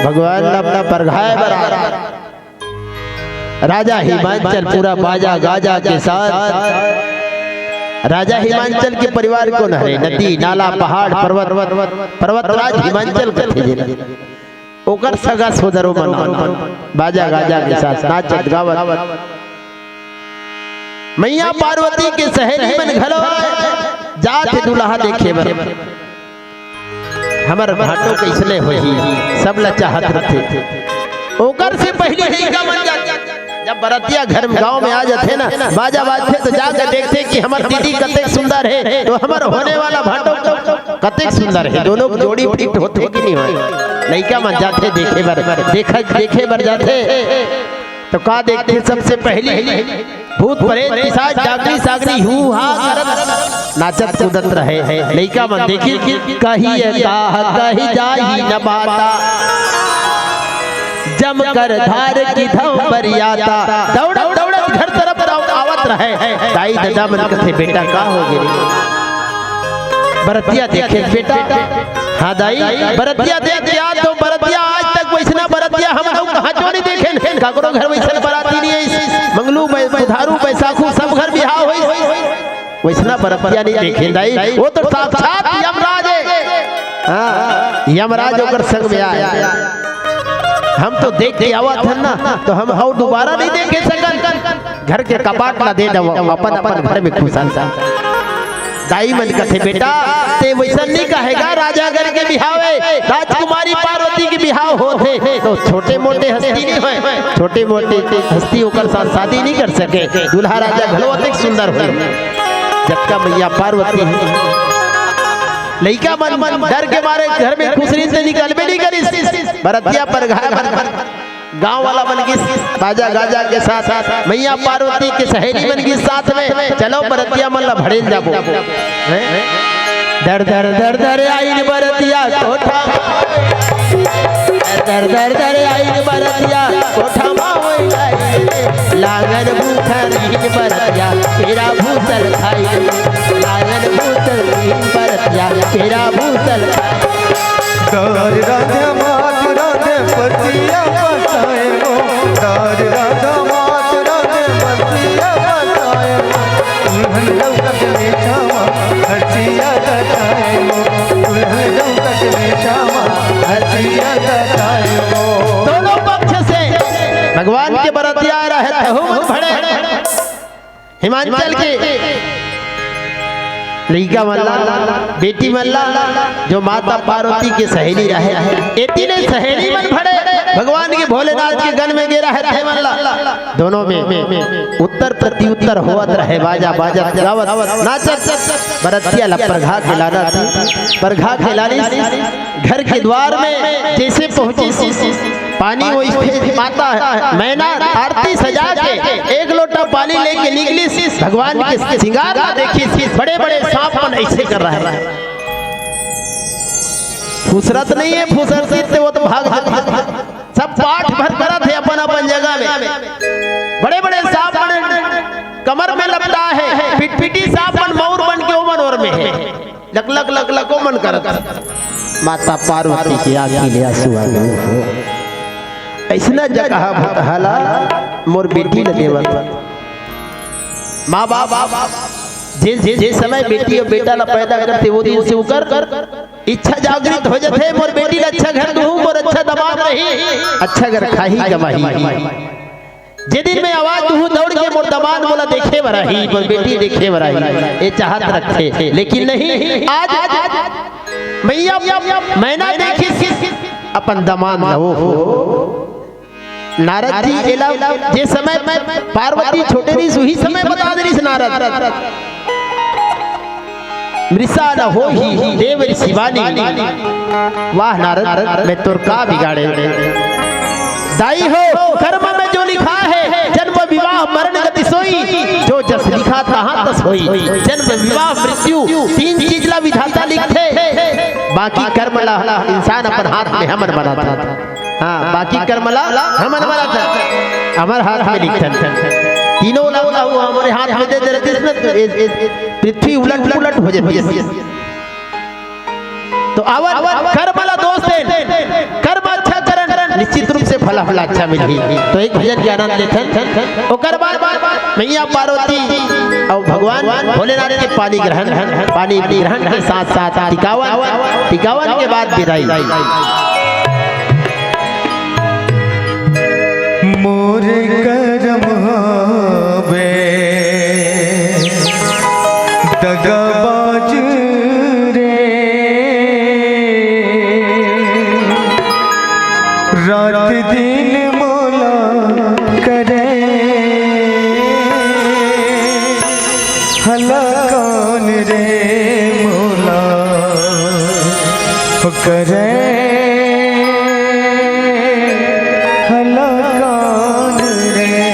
भगवान अपना परघाय बरा राजा हिमांचल पूरा बाजा गाजा के साथ राजा हिमांचल के परिवार को नहरे नदी नाला पहाड़ पर्वत राज हिमांचल करते ओकर सगा सोदरो मन बाजा गाजा के साथ नाचत गावत मैया पार्वती के सहेली मन घलो जात दुल्हा देखे बर हमर भाटो कैसले होई सब ला चाहत रथे ओकर से पहले ही का मन जब बरतिया घर में गांव में आ जाते ना बाजा बाजते तो जाकर देखते कि हमर दीदी कतेक सुंदर है तो हमर होने वाला भाटो कतेक सुंदर है दोनों जोड़ी फिट होते कि नहीं होए लइका मन जाते देखे बर जाते तो का देखते सबसे पहले भूत प्रेत पिशाच डाकनी सागनी हु हा करत नाचत कूदत रहे लइका मन देखी कही जाही न बाता जम कर धार की धम बरियाता दौड़त घर तरफ आवत रहे दाई दादा मन कथे बेटा का हो गिरी बरतिया देखे बेटा हाँ दाई बरतिया देख दिया तो बरतिया आज तक वैसना बरतिया हम लोग कहाँ क्यों नहीं देखे काकरो घर वैसन बराती नहीं है मंगलू बुधारू बैसाखू सब घर बिहाव होई वैसना बरतिया नहीं देखे दाई वो तो साक्षात यमराज है हाँ यमराज होकर संग में आया हम तो देख के आवा थे ना तो हम हाउ दोबारा नहीं देखे सकन घर के कपाट ला दे दो अपन घर में खुशाल सा दाई मन कथे बेटा ते वैसन नहीं कहेगा राजा घर के बिहावे राजकुमारी पार्वती के बिहाव होते तो छोटे मोटे हस्ती नहीं होए छोटे मोटे हस्ती होकर साथ शादी नहीं कर सके दूल्हा राजा घलो अधिक सुंदर हो जबका मैया पार्वती लइका मन डर के मारे घर में खुसरी से निकल भी नहीं करी बरतिया पर गांव वाला बन गई बाजा गाजा के साथ मैया पार्वती के सहेली बन गई साथ में। चलो बरतिया मल्ला भड़ेल जाबो दर दर दर दर आई बरतिया कोठा दर दर दर आई बरतिया कोठा मावई लागन भूखन बरतिया तेरा भूसल खाई लागन भूसल बरतिया तेरा भूसल दार राधा मात राधे पतिया बताए हो दार राधा मात राधे पतिया बताए हो दुल्हन लौकत में छावा हसिया बताए हो दुल्हन लौकत में छावा हसिया बताए हो। दोनों पक्ष से भगवान के बरतिया रहत हो भड़े हिमाचल के लड़का मल्ला बेटी मल्ला जो माता पार्वती के सहेली रहे एती ने सहेली मन भड़े भगवान के भोलेनाथ के गन में गिरा है मल्ला। दोनों में उत्तर प्रति उत्तर होवत रहे बाजा बाजा गावत नाचत बरतिया लपरघा खिलाना थी परघा खिलानी घर के द्वार में जैसे पहुंची पानी वो माता मैना आरती सजा के एक लोटा पानी लेके निकली भगवान के श्रृंगार देखी बड़े बड़े सांप मन ऐसे कर रहा है फुसरत नहीं है फुसरती थे वो तो भाग सब पाठ भर करा थे अपन अपन जगह में बड़े बड़े सांप कमर में लपटा है पिटपिटी सांप मन मौर बन के ओमन और में है लक लक लक लक ओमन कर माता पार्वती की आंखें ले आंसू आ गए ऐसा जगह भटहला मोर बेटी न देवत माँ बाप जे समय बेटी और बेटा ला पैदा करते वो दिन से उकर इच्छा जागृत हो जाते मोर बेटी ला अच्छा घर दूं मोर अच्छा दमाद रही अच्छा घर खाही कमाही जे दिन में आवाज दूं दौड़ के मोर दमाद बोला देखे बराही मोर बेटी देखे बराही ये चाहत रखे लेकिन नहीं आज मैया मैना देखी अपन दमाद लो नारद जी जे समय पार्वती छोटे रही सुही समय बता दे रही नारद मृषा न हो ही देव शिवानी वाह नारद मैं तुर का बिगाड़े दाई हो कर्म में जो लिखा है जन्म विवाह मरण गति सोई जो जस लिखा तहां तस होई जन्म विवाह मृत्यु तीन चीज ला विधाता लिखते बाकी कर्म ला इंसान अपन हाथ में हमन बनाता हाँ बाकी कर्म ला हमन बनाता हमारे हाथ में लिखता तीनों लगा हुआ हमारे हाथ में दे दे पृथ्वी उलट पुलट हो जाती तो आवर कर्मला दोस्त कर्म अच्छा करन निश्चित रूप से फला फला अच्छा मिली तो एक भजन के आनंद लेथन ओकर बाद मैया पार्वती और भगवान भोलेनाथ के पानी ग्रहण के साथ साथ टिकावन के बाद विदाई मोरे करम वे दगाबाज रे रात दिन मोला करे हला कौन रे मोला करे हला कौन रे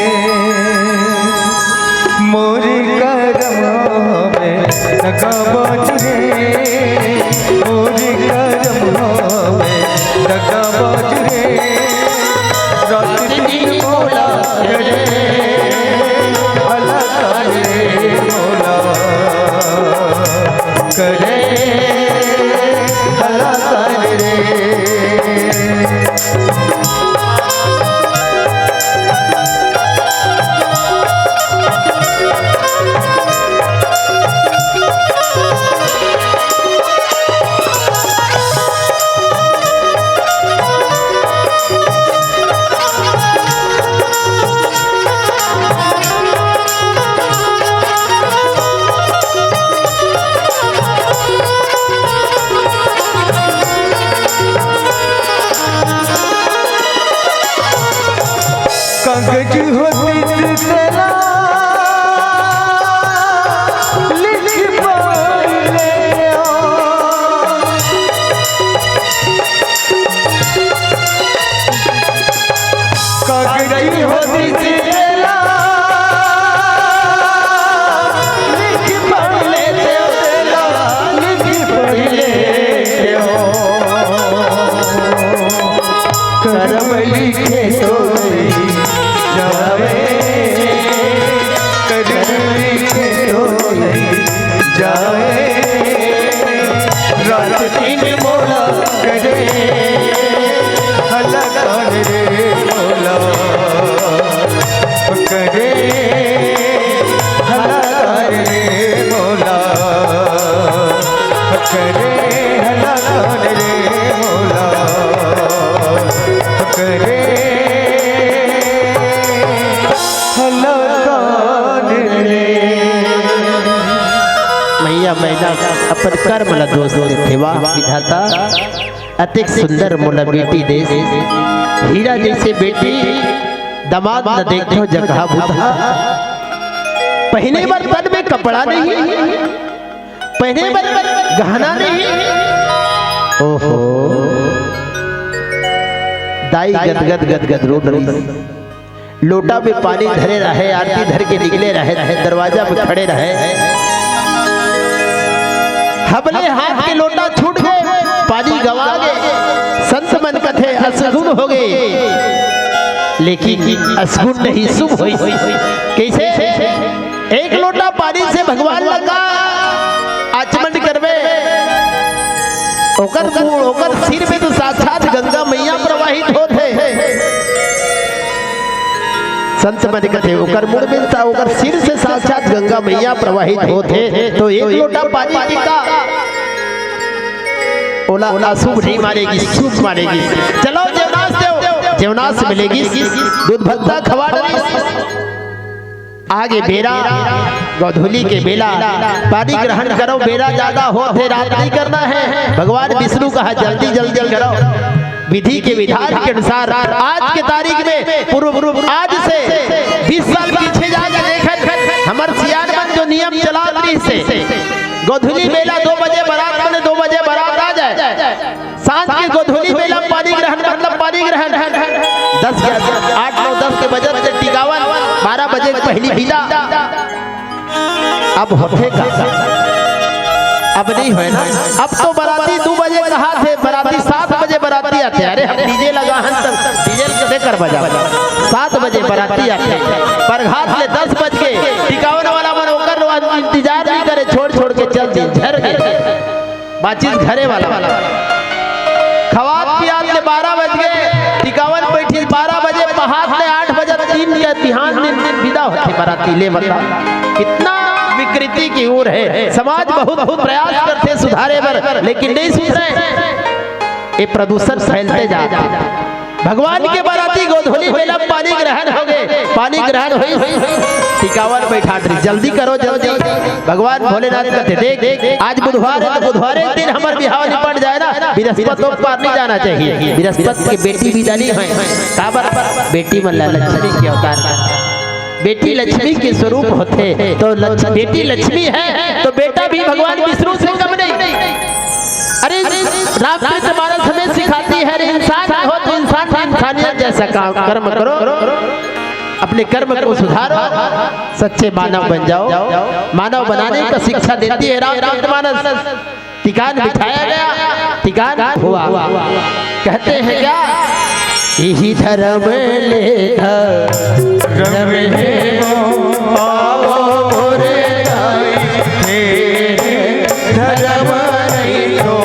नहीं होती तेरा लिख पढ़ लेते हो तेरा लिख पढ़ लेते हो करम लिखे तो नहीं जावे करम लिखे तो नहीं जावे रात दिन मोला करे हला कर रे मोला करे हला कर रे मोला करे हला कर रे मोला करे हला कर रे मैया मैना अपन कर्म ला दोष देते वाह विधाता अतिक सुंदर मोला बेटी देश हीरा जैसे बेटी दामाद न देखो जगह बुधा पहने बार तन में कपड़ा नहीं पहने बार गहना नहीं ओहो दाई गदगद गदगद रो रही लोटा में पानी धरे रहे आरती धर के निकले रहे दरवाजा में खड़े रहे हबले हाथ के लोटा छूट गए पानी गवा गए संत मन कथे असगुण हो गए लेकिन असगुण नहीं शुभ हुई कैसे एक लोटा पानी से भगवान लगा आचमन करवे ओकर मूल ओकर सिर में तो साक्षात गंगा मैया प्रवाहित होते संत मन कथे ओकर मुड़ में ओकर सिर से साक्षात गंगा मैया प्रवाहित होते तो एक लोटा पानी पीता ओला ओला शुभ नहीं मारेगी शुभ मारेगी चलो जेवनास दो जेवनास मिलेगी दूध भत्ता खवा आगे बेरा गौधुली के बेला पानी ग्रहण करो बेरा ज्यादा हो थे रात नहीं करना है भगवान विष्णु कहा जल्दी जल्दी करो विधि के विधान के अनुसार आज के तारीख में पूर्व आज से 20 साल पीछे जाकर देखें हमारे सियारमन जो नियम चला रही से गोधुली बेला 2 बजे बारात बने 2 बजे बारात आ जाए सांझ के गोधुली बेला पानी ग्रहण मतलब पानी ग्रहण 10 8 9 10 के बजे से टिकावन 12 बजे पहली विदा अब होते का अब नहीं है ना अब तो बाराती 2 बजे कहा थे बाराती 7 बजे बाराती आते अरे हम डीजे लगा हन तब डीजे कदे कर बजा 7 बजे बाराती आते पर घाट ले 10 बज के टिकावन वाला मन होकर इंतजार नहीं करे छोड़ के चल दी झर गए बातचीत घरे वाला खवात पियात ले 12 बज गए टिकावन बैठी 12 बजे पहाड़ ले 8 बजे 3 या तिहान दिन विदा होते बाराती ले बता कितना विकृति की ओर है समाज बहुत प्रयास करते सुधारे पर लेकिन नहीं सुधरे ये प्रदूषण फैलते जाते भगवान के बाराती गोधुली बेला पानी ग्रहण हो गए पानी ग्रहण हुई टिकावन बैठा जल्दी करो जल्दी भगवान भोलेनाथ कहते देख आज बुधवार है तो बुधवार दिन हमारे बिहाव निपट जाए ना बृहस्पति को पार नहीं जाना चाहिए बृहस्पति की बेटी भी जानी है काबर बेटी मल्ला लक्ष्मी के अवतार बेटी लक्ष्मी के स्वरूप होते तो बेटी लक्ष्मी है तो बेटा भी भगवान विष्णु से कम नहीं अरे रामचरितमानस हमें सिखाती है इंसान हो तो इंसान इंसानियत जैसा काम कर्म करो अपने कर्म को सुधारो सच्चे मानव बन जाओ मानव बनाने का शिक्षा देती है रामचरितमानस टिकान बिठाया गया टिकान हुआ कहते हैं क्या यही धर्म ले धर्म है आओ मोरे धर्म नहीं तो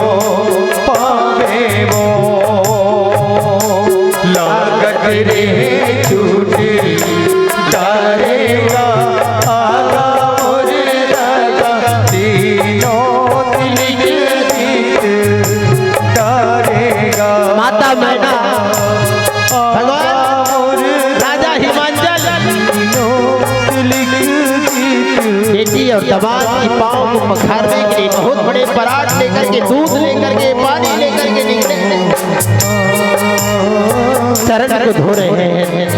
पावे वो लागत रे छूटी डारेगा आगा मोरे लगा तीनों दिल गीत डारेगा माता मैना राजा हिमांचल बेटी और दबान की पाँव को पखारने के लिए बहुत बड़े पराठ लेकर के दूध लेकर के पानी लेकर के निकले चरण को धो रहे हैं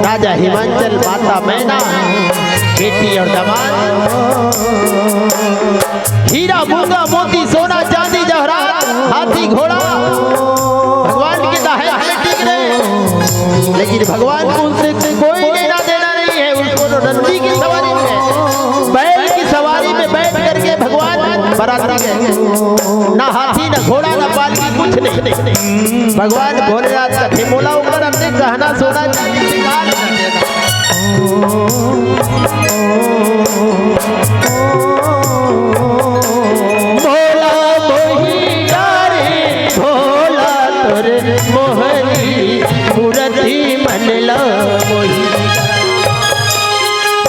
राजा हिमांचल माता मैना बेटी और दबान हीरा मूंगा मोती सोना चांदी जवाहरात हाथी घोड़ा भगवान की दाहिने टिक रहे लेकिन भगवान को उनसे कोई लेना देना नहीं है। उसको तो नंदी की सवारी में, बैल की सवारी में बैठ करके भगवान बराती गए। ना हाथी ना घोड़ा ना पालकी कुछ नहीं। भगवान भोलेनाथ का थे मोला ऊपर अपने गहना सोना चांदी निकाल भोला मोही डारे भोला तोरे मोहनी मूर्ति मनला मोही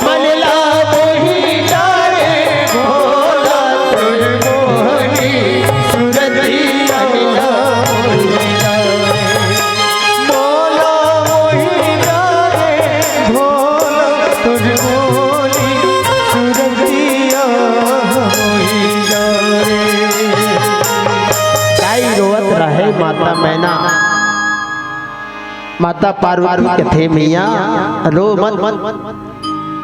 मनला मोही डारे भोला तोरे मोहनी मूर्ति मनला मोला मोही डारे भोला तुझ मोली सुरतिया मोही डारे। काई रोवत रहे माता मैना, माता पार्वती कथे मैया रो मत।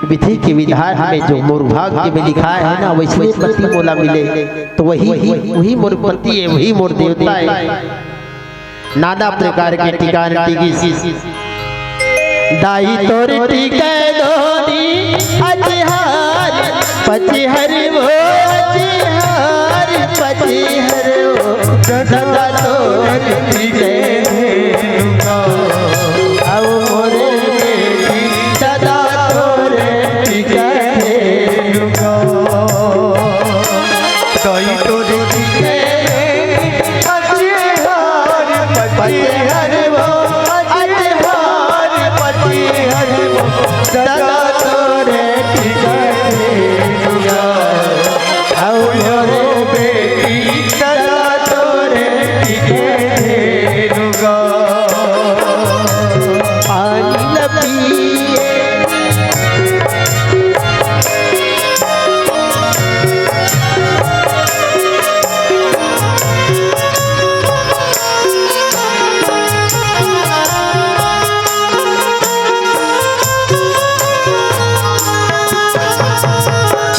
विधि के विधान में जो मोर भाग्य में लिखा है ना वैसे पति मोला मिले तो वही मोर पति है, वही मोर देवता है। नाना प्रकार के टिकान टिकी दाई तोर टिके दोनी अजहार पचहर वो अजहार पचहर वो दादा तोर टिके अब मोरे बेटी दादा तोरे टिके दाई तो टिके अजहार पचहर वो अजहार पचहर वो दादा तोरे टिके अब मोरे बेटी दादा तोरे टिके पानी न पिए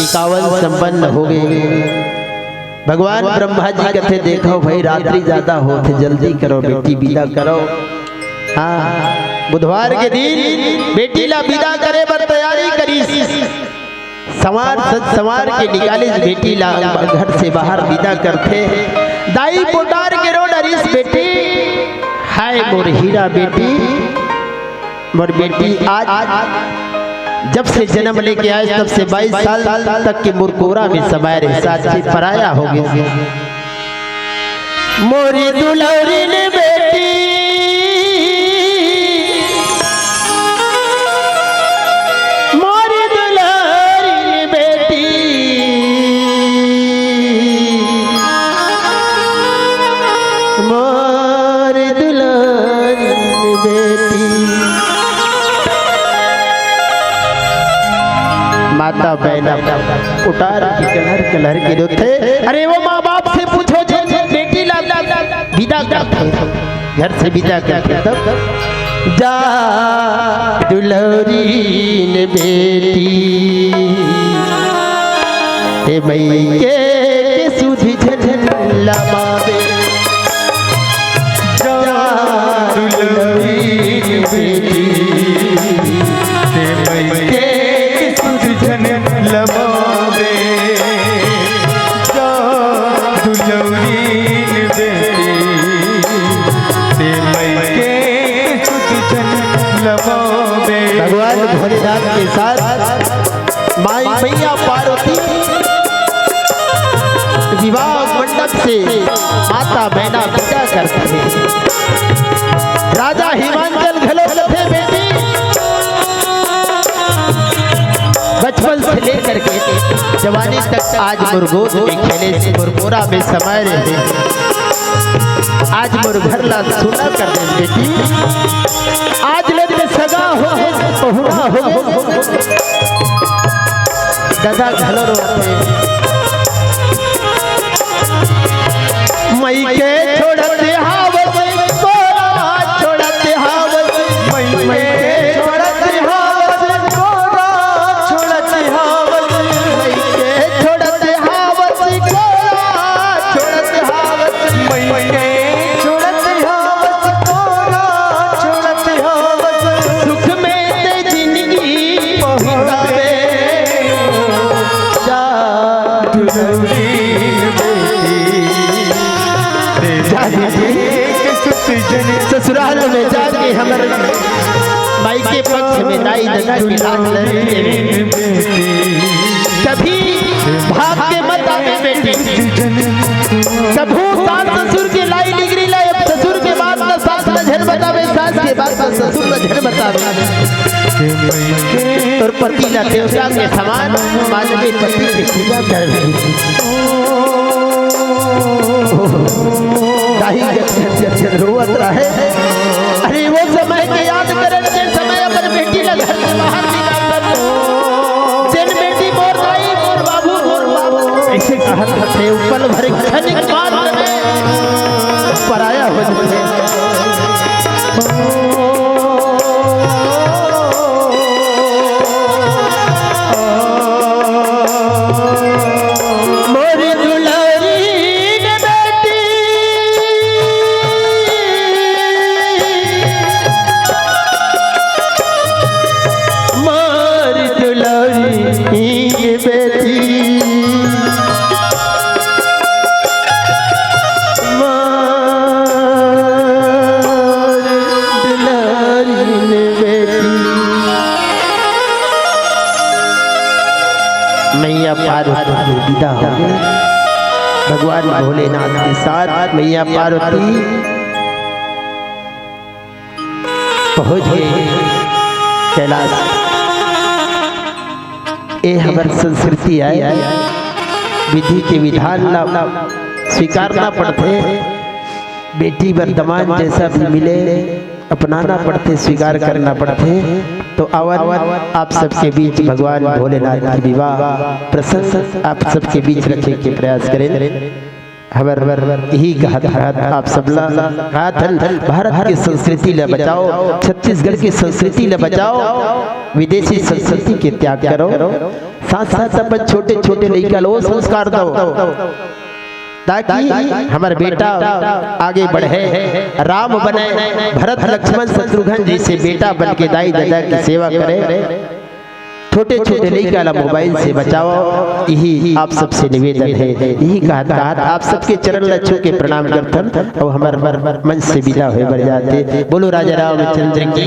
इक्यावन संपन्न हो गए। भगवान ब्रह्मा जी कहते देखो भाई रात्रि ज्यादा होते जल्दी करो बेटी विदा करो। हाँ बुधवार के दिन बेटी ला विदा करे पर तैयारी करी समार के निकाले बेटी ला घर से बाहर विदा करते। दाई पोटार के रो डरिस बेटी हाय मोर हीरा बेटी मोर बेटी आज जब से जन्म लेके आए तब से 22 साल तक के मुरकोरा में समाये रहे साथी पराया हो गया। मोरी दुलौरी ने बेटी मोरी दुलौरी ने बेटी मोरी दुलौरी ने बेटी माता बहना उतार की कलहर कलहर के दो थे। अरे वो माँ बाप से पूछो जो बेटी ला विदा करते घर से विदा करते तब जा दुलौरी ने बेटी हे मई के सुध झन लमावे जा दुलौरी ने बेटी ते मई के सुधन लबावे जा दुलौरी बेटी ते मई के सुधन लबावे। भगवान भोलेनाथ के साथ माई मैया पार्वती विवाह मंडप से माता बहना विदा करते हैं। राजा हिमांचल घलोत थे बेटी बचपन से लेकर के जवानी तक आज मुरगोद में खेले से मुरमोरा में समय रहे। आज मुरघर ला सुना कर दे बेटी आज ले में सगा हो पहुरा हो दादा घलो रोते मई के छोड़ते हावत कोरा छोड़ते हावत मई के छोड़ते हावत कोरा छोड़ते हावत मई के छोड़ते हावत कोरा छोड़ते हावत मई के छोड़ते हावत कोरा छोड़ते हावत के दाई कभी भाग के मत आवे बेटी, कभू सास ससुर के लाई डिग्री लाए, ससुर के बाद न सास न झर बतावे, सास के बाद न ससुर न झर बतावे। और पति न देवता के समान मानवे पति की पूजा कर रोवत रहे। अरे वो समय के याद करन के समय अपन बेटी ला घर से बाहर निकाल दिन बेटी मोर दाई मोर बाबू ऐसे कहत थे। पल भर क्षणिक मात्र में पराया हो जाते। मैया पार्वती विदा हो गई भगवान भोलेनाथ के साथ। मैया पार्वती पहुंच गए कैलाश। ये हमारी संस्कृति है, विधि के विधान स्वीकारना पड़ते। बेटी वर्तमान जैसा भी मिले अपनाना पड़ते, स्वीकार करना पड़ते। तो अवर आप सबके बीच भगवान भोलेनाथ की विवाह प्रसंग आप सबके बीच रखने के प्रयास करें। हवर यही कहा आप सब भारत की संस्कृति ले बचाओ, छत्तीसगढ़ की संस्कृति ले बचाओ, विदेशी संस्कृति के त्याग करो। साथ साथ अपन छोटे छोटे लड़का लो संस्कार दो ताकि हमारा बेटा आगे बढ़े, राम बने, भरत लक्ष्मण शत्रुघ्न जैसे बेटा बन के दाई दादा की सेवा करे। छोटे छोटे लड़का ला मोबाइल से बचाओ, यही आप सबसे निवेदन है। यही कहा आप सबके चरण ला छू के प्रणाम करतन और हमारे मंच से विदा होए बढ़ जाते। बोलो राजा रामचंद्र की,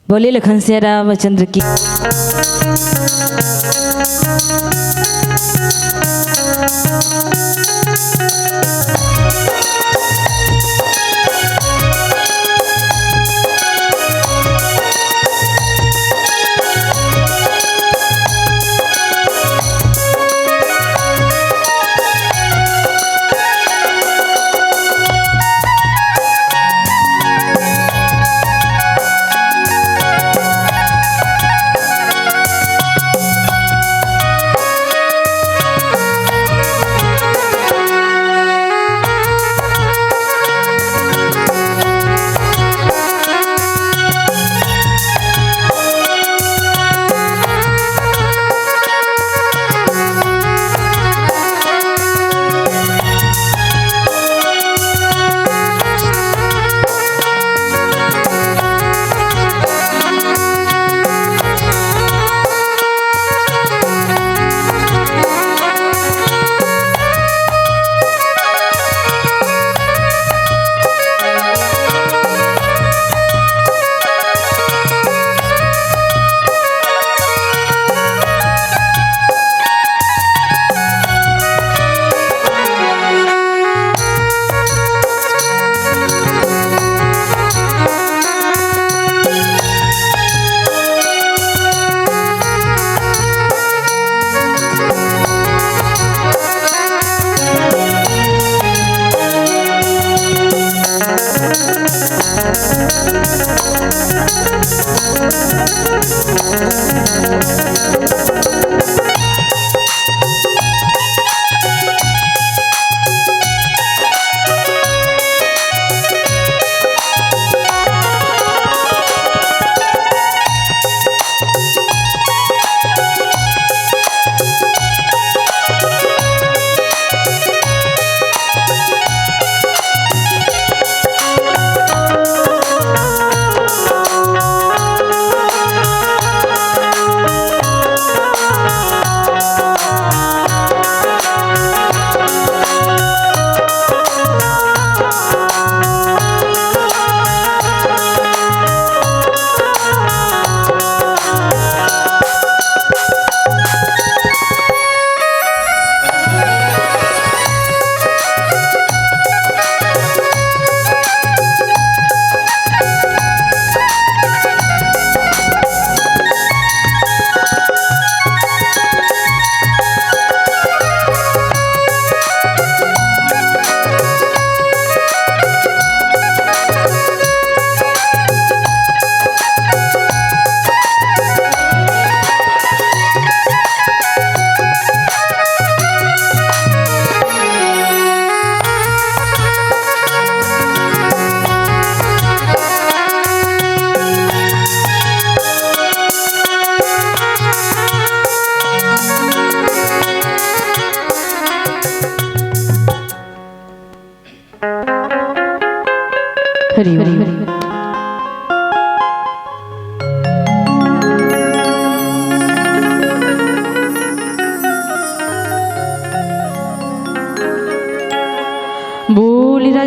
बोले लखन सिंह रामचंद्र की।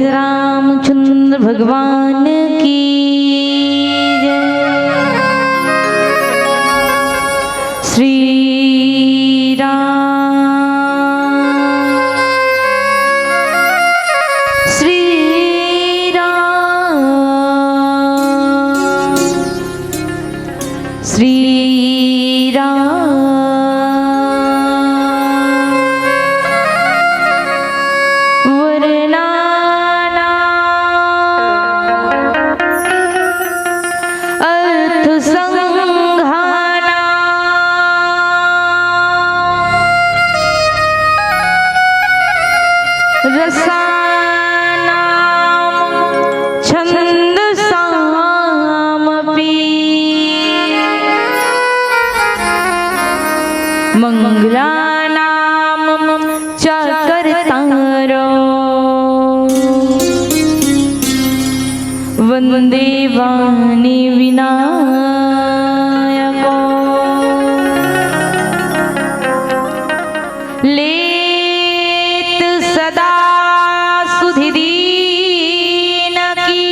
रामचंद्र भगवान की जय। श्री मंगला नाम चकरतारो वंदे वाणी विनायको लेत सदा सुधि दीन की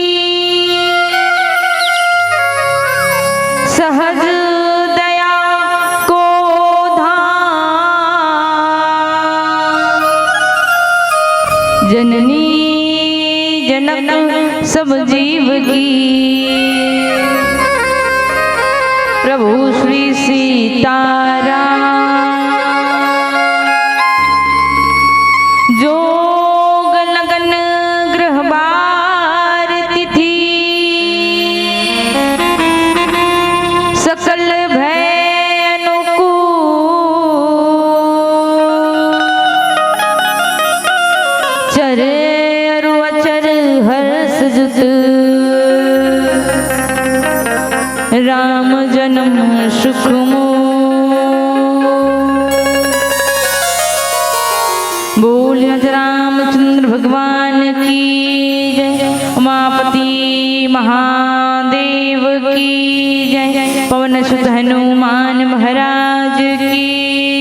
सहज जननी जनक सब जीव की प्रभु श्री सीताराम जोग लगन ग्रह बार तिथि सकल भय चरे अरुअचर हर्ष जुत राम जन्म सुख बोल रामचंद्र भगवान की जय। उमापति महादेव की जय। पवन सुत हनुमान महाराज की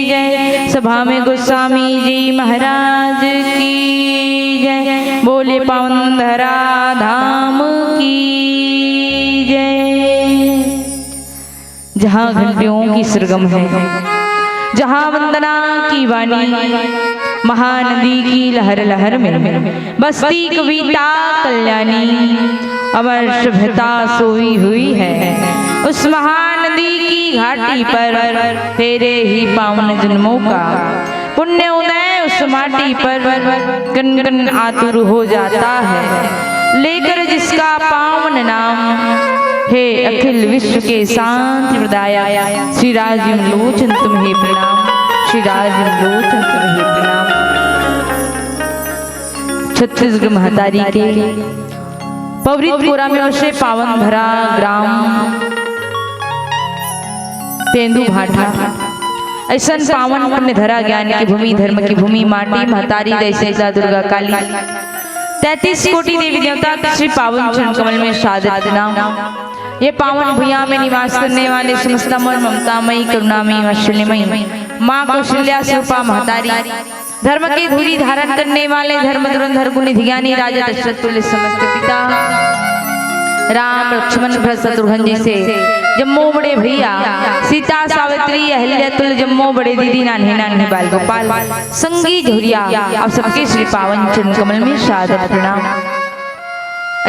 जय। सभा में गोस्वामी जी महाराज की जय। बोले पावन धरा धाम की जय। जहाँ घंटियों की सरगम है, जहाँ वंदना की वाणी, महानदी की लहर लहर में बसती कविता कल्याणी अमर सभ्यता सोई हुई है। उस महानदी की घाटी पर तेरे ही पावन जन्मों का पुण्य उदय उस माटी पर कन कन आतुर हो जाता है, लेकर जिसका पावन नाम हे अखिल विश्व के शांति प्रदाया श्री राजीव लोचन तुम्हें प्रणाम। श्री राजीव लोचन तुम्हें प्रणाम। छत्तीसगढ़ महतारी के पवित्रपुरा में वसे पावन भरा ग्राम तेंदु भाटा ऐसा पावन पुण्य धरा ज्ञान की भूमि, धर्म की भूमि, माटी महतारी दैसिका दुर्गा काली 33 कोटि देवी देवता श्री पावन चरण कमल में सादर नाम। ये पावन भूया में निवास करने वाले समस्त ममतामयी करुणामयी वात्सल्यमयी माँ कौशल्या स्वरूपा महतारी, धर्म की धूरी धारण करने वाले धर्म धुरंधर गुणी धियानी राजा दशरथ तुल्य समस्त पिता राम लक्ष्मण भरत शत्रुघ्न जी से जम्मो बड़े भैया सीता सावित्री अहिल्या तुल्य जम्मो बड़े दीदी नान्हे नान्हे बाल गोपाल संगी झुरिया आप सबके श्री पावन चरण कमल में सादर प्रणाम।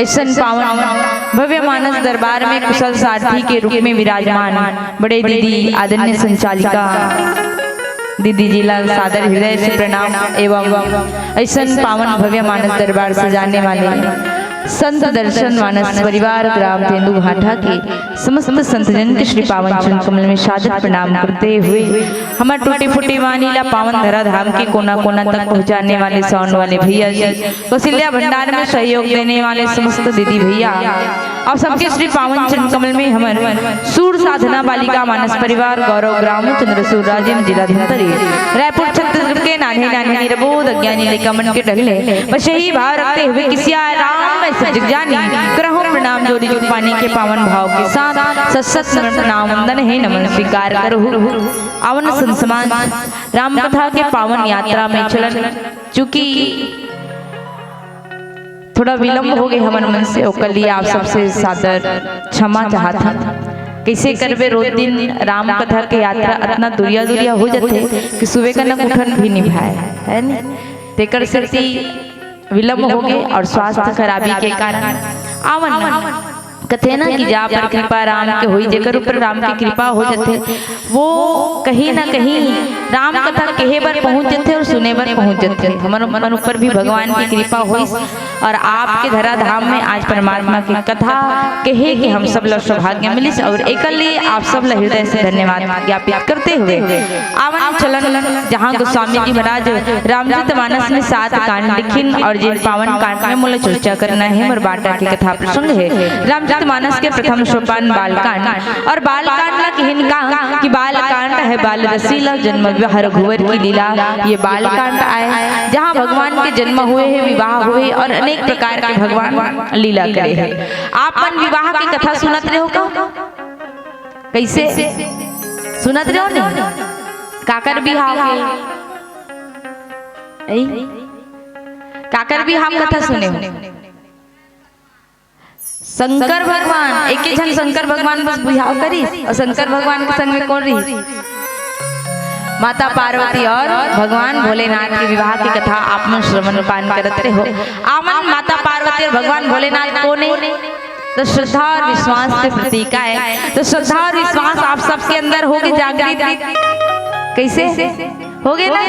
ऐसा पावन भव्य मानस दरबार में कुशल सारथी के रूप में विराजमान बड़े दीदी आदरणीय संचालिका दीदी जिला सादर हृदय से प्रणाम एवं ऐसा पावन भव्य मानस दरबार सजाने वाले संत दर्शन मानस परिवार ग्राम तेंदु भाटा के समस्त संतजन के श्री पावन चरण कमल में सादर प्रणाम करते हुए हमारे टूटे फूटे वानीला पावन धरा धाम के कोना कोना तक पहुंचाने वाले साउंड वाले भैया जी, कौशल्या भंडार में सहयोग देने वाले समस्त दीदी भैया और सबके श्री पावन चरण कमल में हमारे सूर साधना बालिका मानस परिवार गौरव ग्राम चंद्रसूर राजेंद्र जिला धमतरी रायपुर छत्तीसगढ़ के नान्हे नान्हे निरबोध अज्ञानी लेखमन के ढगले बस यही भाव रखते हुए किसी राम जग जानी करहूं प्रणाम जोड़ी जुग पानी के पावन भाव के साथ सत प्रणाम वंदन है नमन स्वीकार करहु। आवन संसमान राम कथा के पावन यात्रा में चलन चूंकि थोड़ा विलम्ब हो गए हमारे मन से, ओकर लिए आप सबसे सादर क्षमा चाहता। कैसे करबे, रोज दिन राम कथा के यात्रा इतना दुरिया दुरिया हो जाते कि सुबह का न उठन भी निभाए है न, तेकर से विलम्ब हो गए और स्वास्थ्य खराबी के कारण आवन कथे ना कि जा पर कृपा राम के होई, जेकर ऊपर राम की कृपा हो जाते वो कहीं ना कहीं राम कथा कहे बर पहुंच जाते और सुने बर पहुंच जाते। हमारे मन ऊपर भी भगवान की कृपा हुई और आपके धरा धाम में आज परमात्मा की कथा कहे कि हम सब लोग सौभाग्य मिली और एक लिए आप सब लोग हृदय से धन्यवाद ज्ञापित करते हुए आवन चलन जहाँ गोस्वामी जी महाराज रामचरितमानस में 7 कांड लिखिन और जिन पावन कांड में मूल चर्चा करना है और बाटा की कथा प्रसंग है। रामचरितमानस के प्रथम सोपान बालकांड और बालकांड ला कहन का कि बालकांड है बाल रसीला जन्म विवाह रघुवर की लीला। ये बालकांड आए जहाँ भगवान के जन्म हुए हैं, विवाह हुए और अनेक प्रकार के भगवान लीला करे हैं। आप मन विवाह की कथा सुनत रहे हो का? कैसे सुनत रहे हो नहीं? काकर बिहाव के काकर बिहाव कथा सुने हो? शंकर भगवान एक ही जन शंकर भगवान बस बिहाव करी और शंकर भगवान के संग में कौन रही? माता पार्वती और भगवान भोलेनाथ के विवाह की कथा आप मन श्रवण पान करते हो। आमन माता पार्वती और भगवान भोलेनाथ कौन है? तो श्रद्धा और विश्वास के प्रतीक है। तो श्रद्धा और विश्वास आप सबके अंदर होगी जागृत, कैसे होगे ना?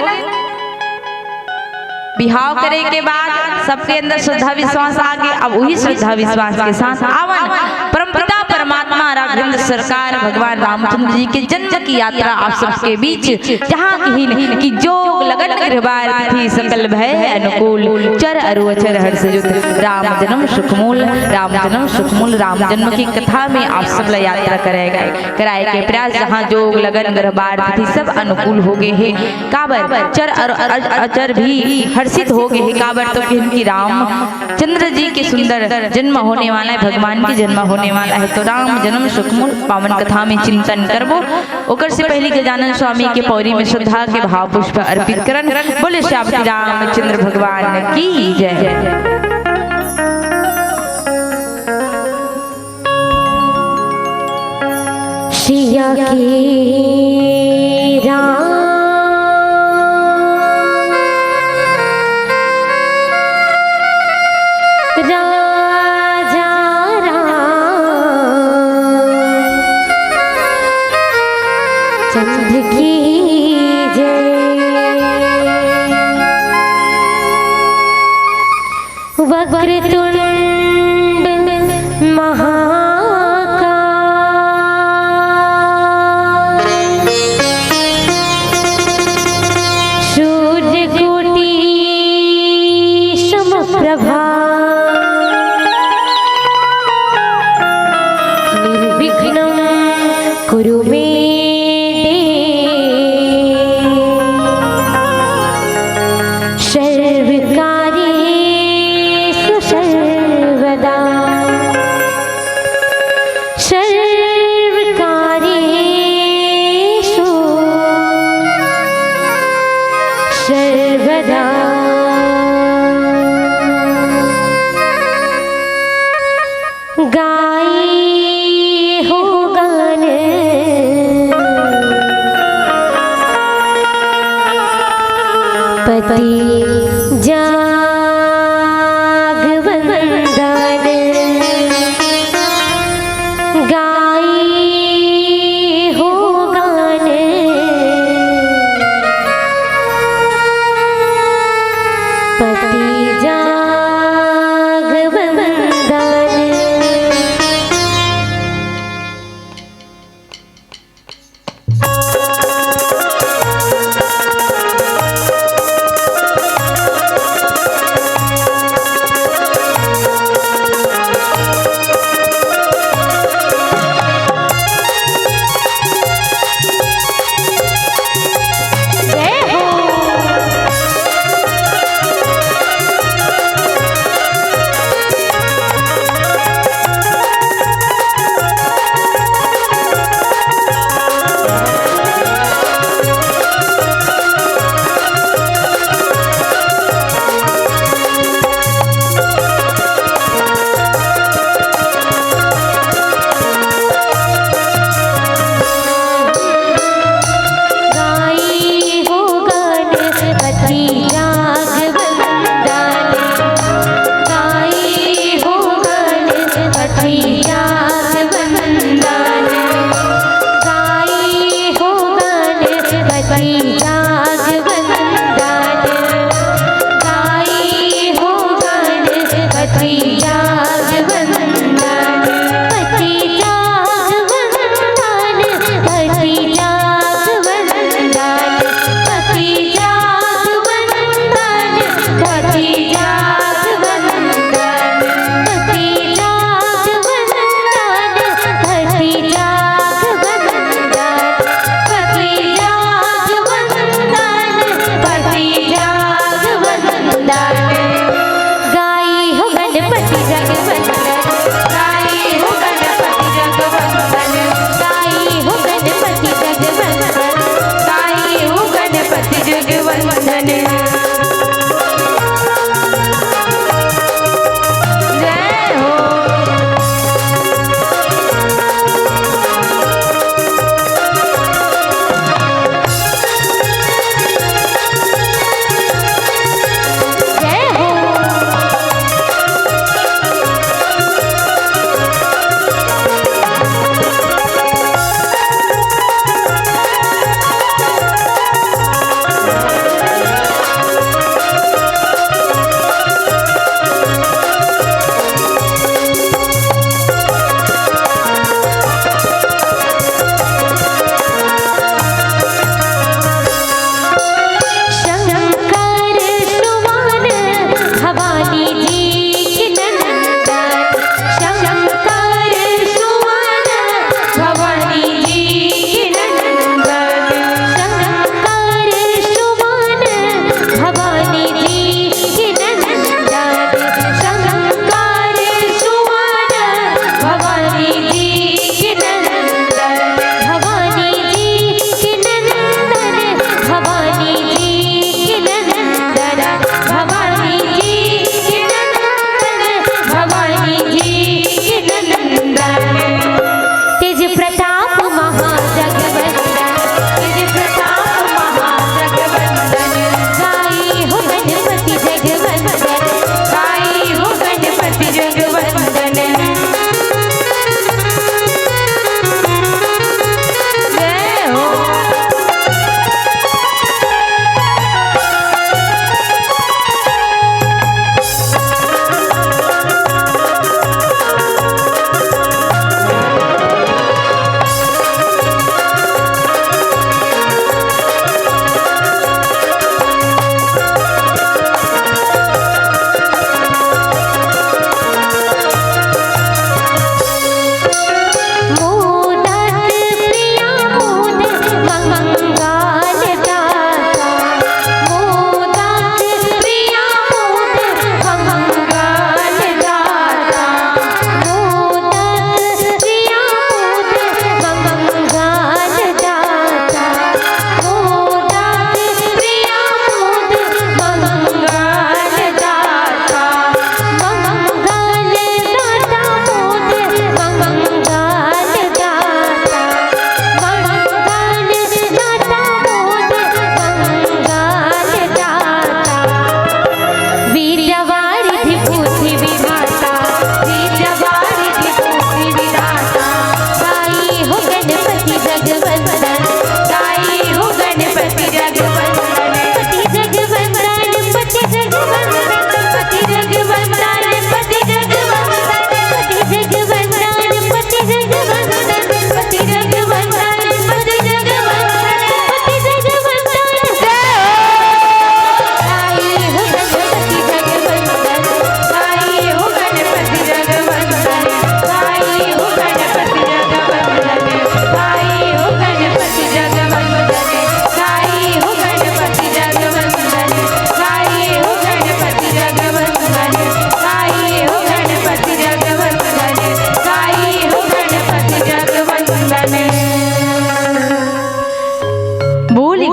बिहाव करे के बाद सबके अंदर श्रद्धा विश्वास आ गए। अब वही श्रद्धा विश्वास के साथ आवन परमपिता परमात्मा राघवेंद्र सरकार भगवान रामचंद्र जी के जन्म की यात्रा आप सबके बीच, जहाँ कहीं कि जोग लगन गृहबार थी सकल भय अनुकूल चर अरु अचर हर्ष युत राम जन्म सुखमूल राम जन्म सुखमूल राम जन्म की कथा में आप सब यात्रा कराए के प्रयास, जहाँ जोग लगन गृहबार थी सब अनुकूल हो गए हैं। काबर चर अचर भी हर्षित हो गए हैं। काबर तो कि राम चंद्र जी के सुंदर जन्म होने वाला है, भगवान के जन्म होने वाला है। तो राम जन्म सुखमूल पावन कथा में चिंतन करबो। ओकर से पहले गजानन स्वामी के पौरी में श्रद्धा के भाव पुष्प अर्पित करन। बोले श्याम रामचंद्र भगवान की जय। सिया के राम चंद्र की जय। वक्रतुंड महाकाय सूर्यकोटि समप्रभा निर्विघ्नं कुरु मे सर्वदा। गाई हो गान पति जाग वंदन, गाई हो गान पति जाग वंदन।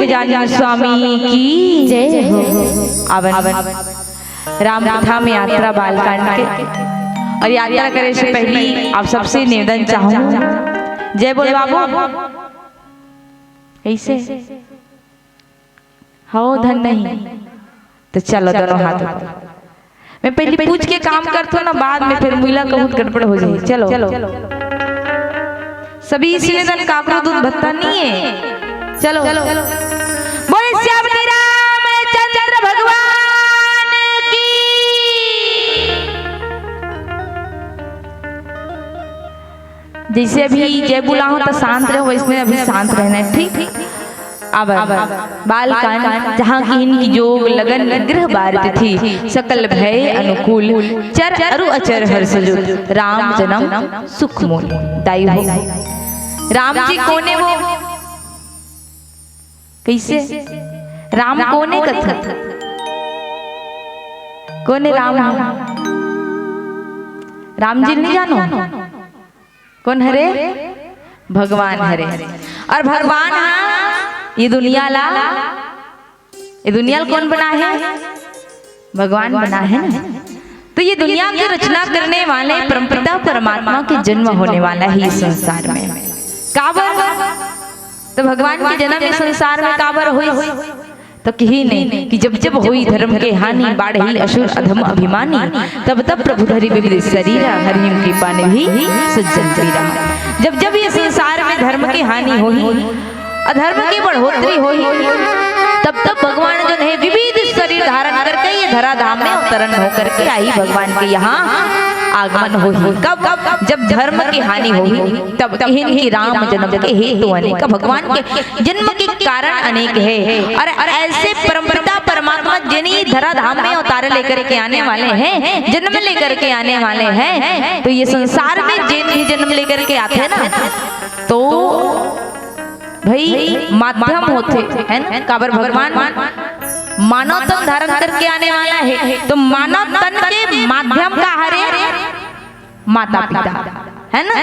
गजानन स्वामी की जय हो। आवन राम कथा में यात्रा बालकांड के और यात्रा करे से पहले आप सबसे निवेदन चाहूँ जय बोल बाबू ऐसे हो धन नहीं तो चलो दोनों हाथ मैं पहले पूछ के काम करता हूँ ना बाद में फिर मुला कहूँ गड़बड़ हो जाए। चलो सभी इस निवेदन काकरो दूध भत्ता नहीं है। चलो बोले श्याम रामचंद्र भगवान की। जैसे अभी जय बुला हो तो शांत रहो, इसमें अभी शांत रहना है, ठीक। अब बालकांड जहाँ की इनकी जोग लगन गृह बारत थी, सकल भय अनुकूल चर अरु अचर हर्ष राम जन्म सुख मोल दाई हो। राम जी कोने वो कैसे राम कोने कथा कोने राम जी नहीं जानो कौन हरे भगवान हरे और भगवान ये दुनिया कौन बना है भगवान बना है ना। तो ये दुनिया की रचना करने वाले परमपिता परमात्मा के जन्म होने वाला है इस संसार में। काबर तो भगवान के जन्म इस संसार में काबर हुई तो कही नहीं कि जब हुई धर्म के हानि बाढ़ी असुर अधम अभिमानी तब प्रभु धरि विविध शरीर हरिम कृपा ने भी सज्जन पीरा। जब ये संसार में धर्म की हानि हुई अधर्म की बढ़ोतरी हुई तब भगवान जो है विविध शरीर धारण करके ये धराधाम में अवतरण होकर के आई भगवान के यहाँ आगमन हुई। कब जब धर्म की हानि हुई तब इनकी राम जन्म के हेतु अनेक भगवान के जन्म के कारण अनेक है और ऐसे परमपिता परमात्मा जिन्हीं धराधाम में अवतार लेकर के आने वाले हैं जन्म लेकर के आने वाले हैं। तो ये संसार में जिन भी जन्म लेकर के आते हैं ना तो भाई माध्यम होते है ना। काबर भगवान मानव तन धारण करके आने वाला है तो मानव तन के माध्यम का हरे माता पिता है ना।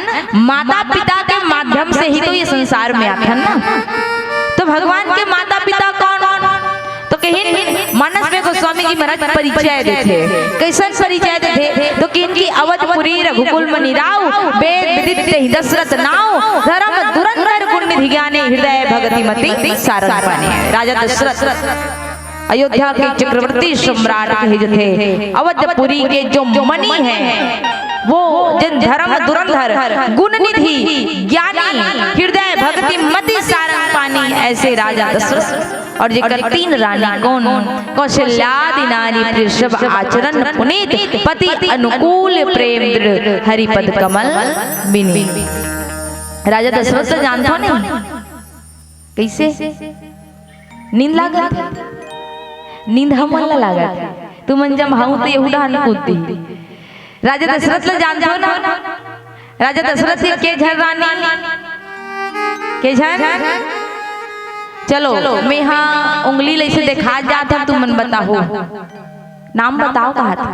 माता पिता के माध्यम से ही तो ये संसार में आते हैं ना। तो भगवान के माता पिता कौन तो कहीं मानस में गोस्वामी जी महाराज परिचय देते कैसन परिचय देते तो कि इनकी अवधपुरी रघुकुल मणि राव वेद विदित दशरथ नाव धर्म दुरंधर गुण निधि ज्ञाने हृदय भगति मति सारन पाने। राजा दशरथ अयोध्या के चक्रवर्ती सम्राट कहे थे अवधपुरी के जो मणि है वो जन धर्म दुरंधर गुण निधि ज्ञानी हृदय भक्ति मति सारंग पानी ऐसे राजा दशरथ और जेकर तीन रानी कौन कौशल्यादि नारी वृषभ आचरण पुनीत पति अनुकूल प्रेम दृढ़ हरिपद कमल बिनी। राजा दशरथ से जानता नहीं कैसे नींद लागत नींद हमला लागत तू मन जब हाउ तो यहूदा अनुकूती। राजा दशरथ ले जानते हो ना राजा दशरथ के झर रानी के झर चलो मैं यहाँ उंगली ले से देखा जाता तुम मन बताओ नाम बताओ कहा था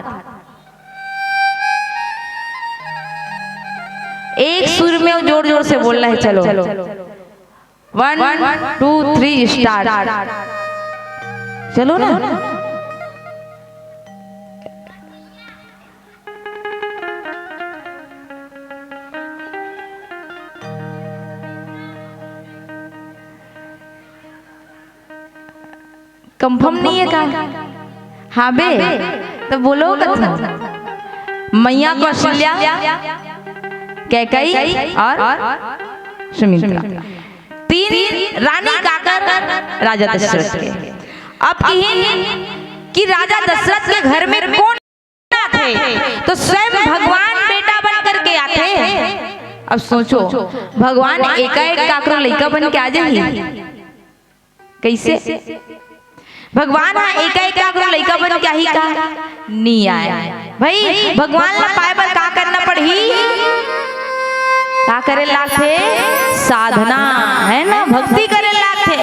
एक सुर में जोर जोर से बोलना है। चलो 1 2 3 स्टार्ट चलो ना। कंफर्म नहीं है का हाँ बे तो बोलो कथा मैया कौशल्या कैकई और सुमित्रा तीन रानी काकर राजा दशरथ के। अब कि राजा दशरथ के घर में कौन थे तो स्वयं भगवान बेटा बन करके आते हैं। अब सोचो भगवान एकाएक काकरो लड़का बन के आ जाएंगे कैसे भगवान एकाएक काकरो लड़का बन के ही का नहीं आए भाई भगवान ला पाए पर का करना पड़ी का करे लाथे साधना है ना भक्ति करे लाथे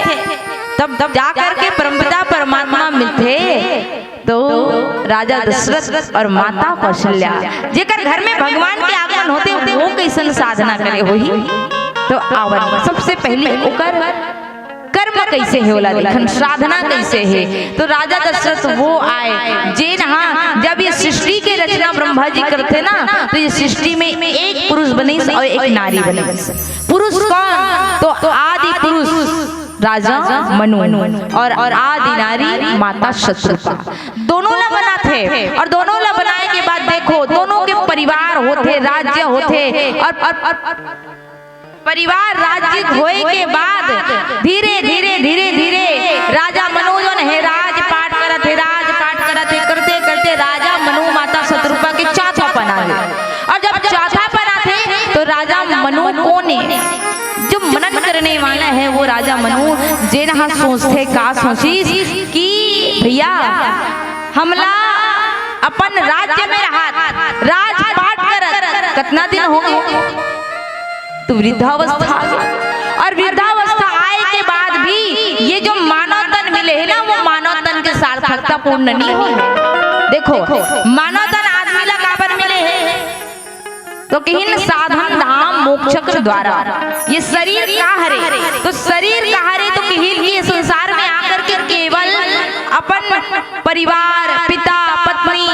तब जा करके परमपिता परमात्मा मिलते। तो राजा दशरथ और माता कौशल्या जेकर घर में भगवान के आगमन होते वो कैसन साधना करे होही तो आवन सबसे पहले ओकर कर्म कैसे है वाला देखन, साधना कैसे है। तो राजा दशरथ वो आए जे नहा जब ये सृष्टि के रचना ब्रह्मा जी करते ना, तो ये सृष्टि में एक पुरुष बने और एक नारी बने। पुरुष कौन? तो आदि पुरुष राजा मनु और आदि नारी माता शत्रुपा, दोनों ला बना थे। और दोनों ला बनाए के बाद देखो दोनों के परिवार होते, राज्य होते, और परिवार राज्य होए के बाद धीरे धीरे धीरे धीरे राजा मनु जो है राजपाट करत है, राजपाट करत है, करते करते राजा मनु माता शत्रुपा के चौथा पना है। और जब चौथा पना थे तो राजा मनु कोने जो मनन करने वाला है वो राजा मनु जे नहा सोचते का सोचिस कि भैया हमला अपन राज्य में रहा राजपाट करत कितना दिन हो गए, तो वृद्धावस्था। और वृद्धावस्था आए के बाद भी ये जो मानव तन मिले है ना, वो मानव तन के सार्थकता पूर्ण नहीं हुई है। देखो मानव तन आदमी ला काबर मिले है, तो कहीं साधन धाम मोक्ष के द्वारा। ये शरीर का हरे, तो शरीर का हरे तो कहीं ये संसार में आकर के केवल अपन परिवार, पिता, पत्नी,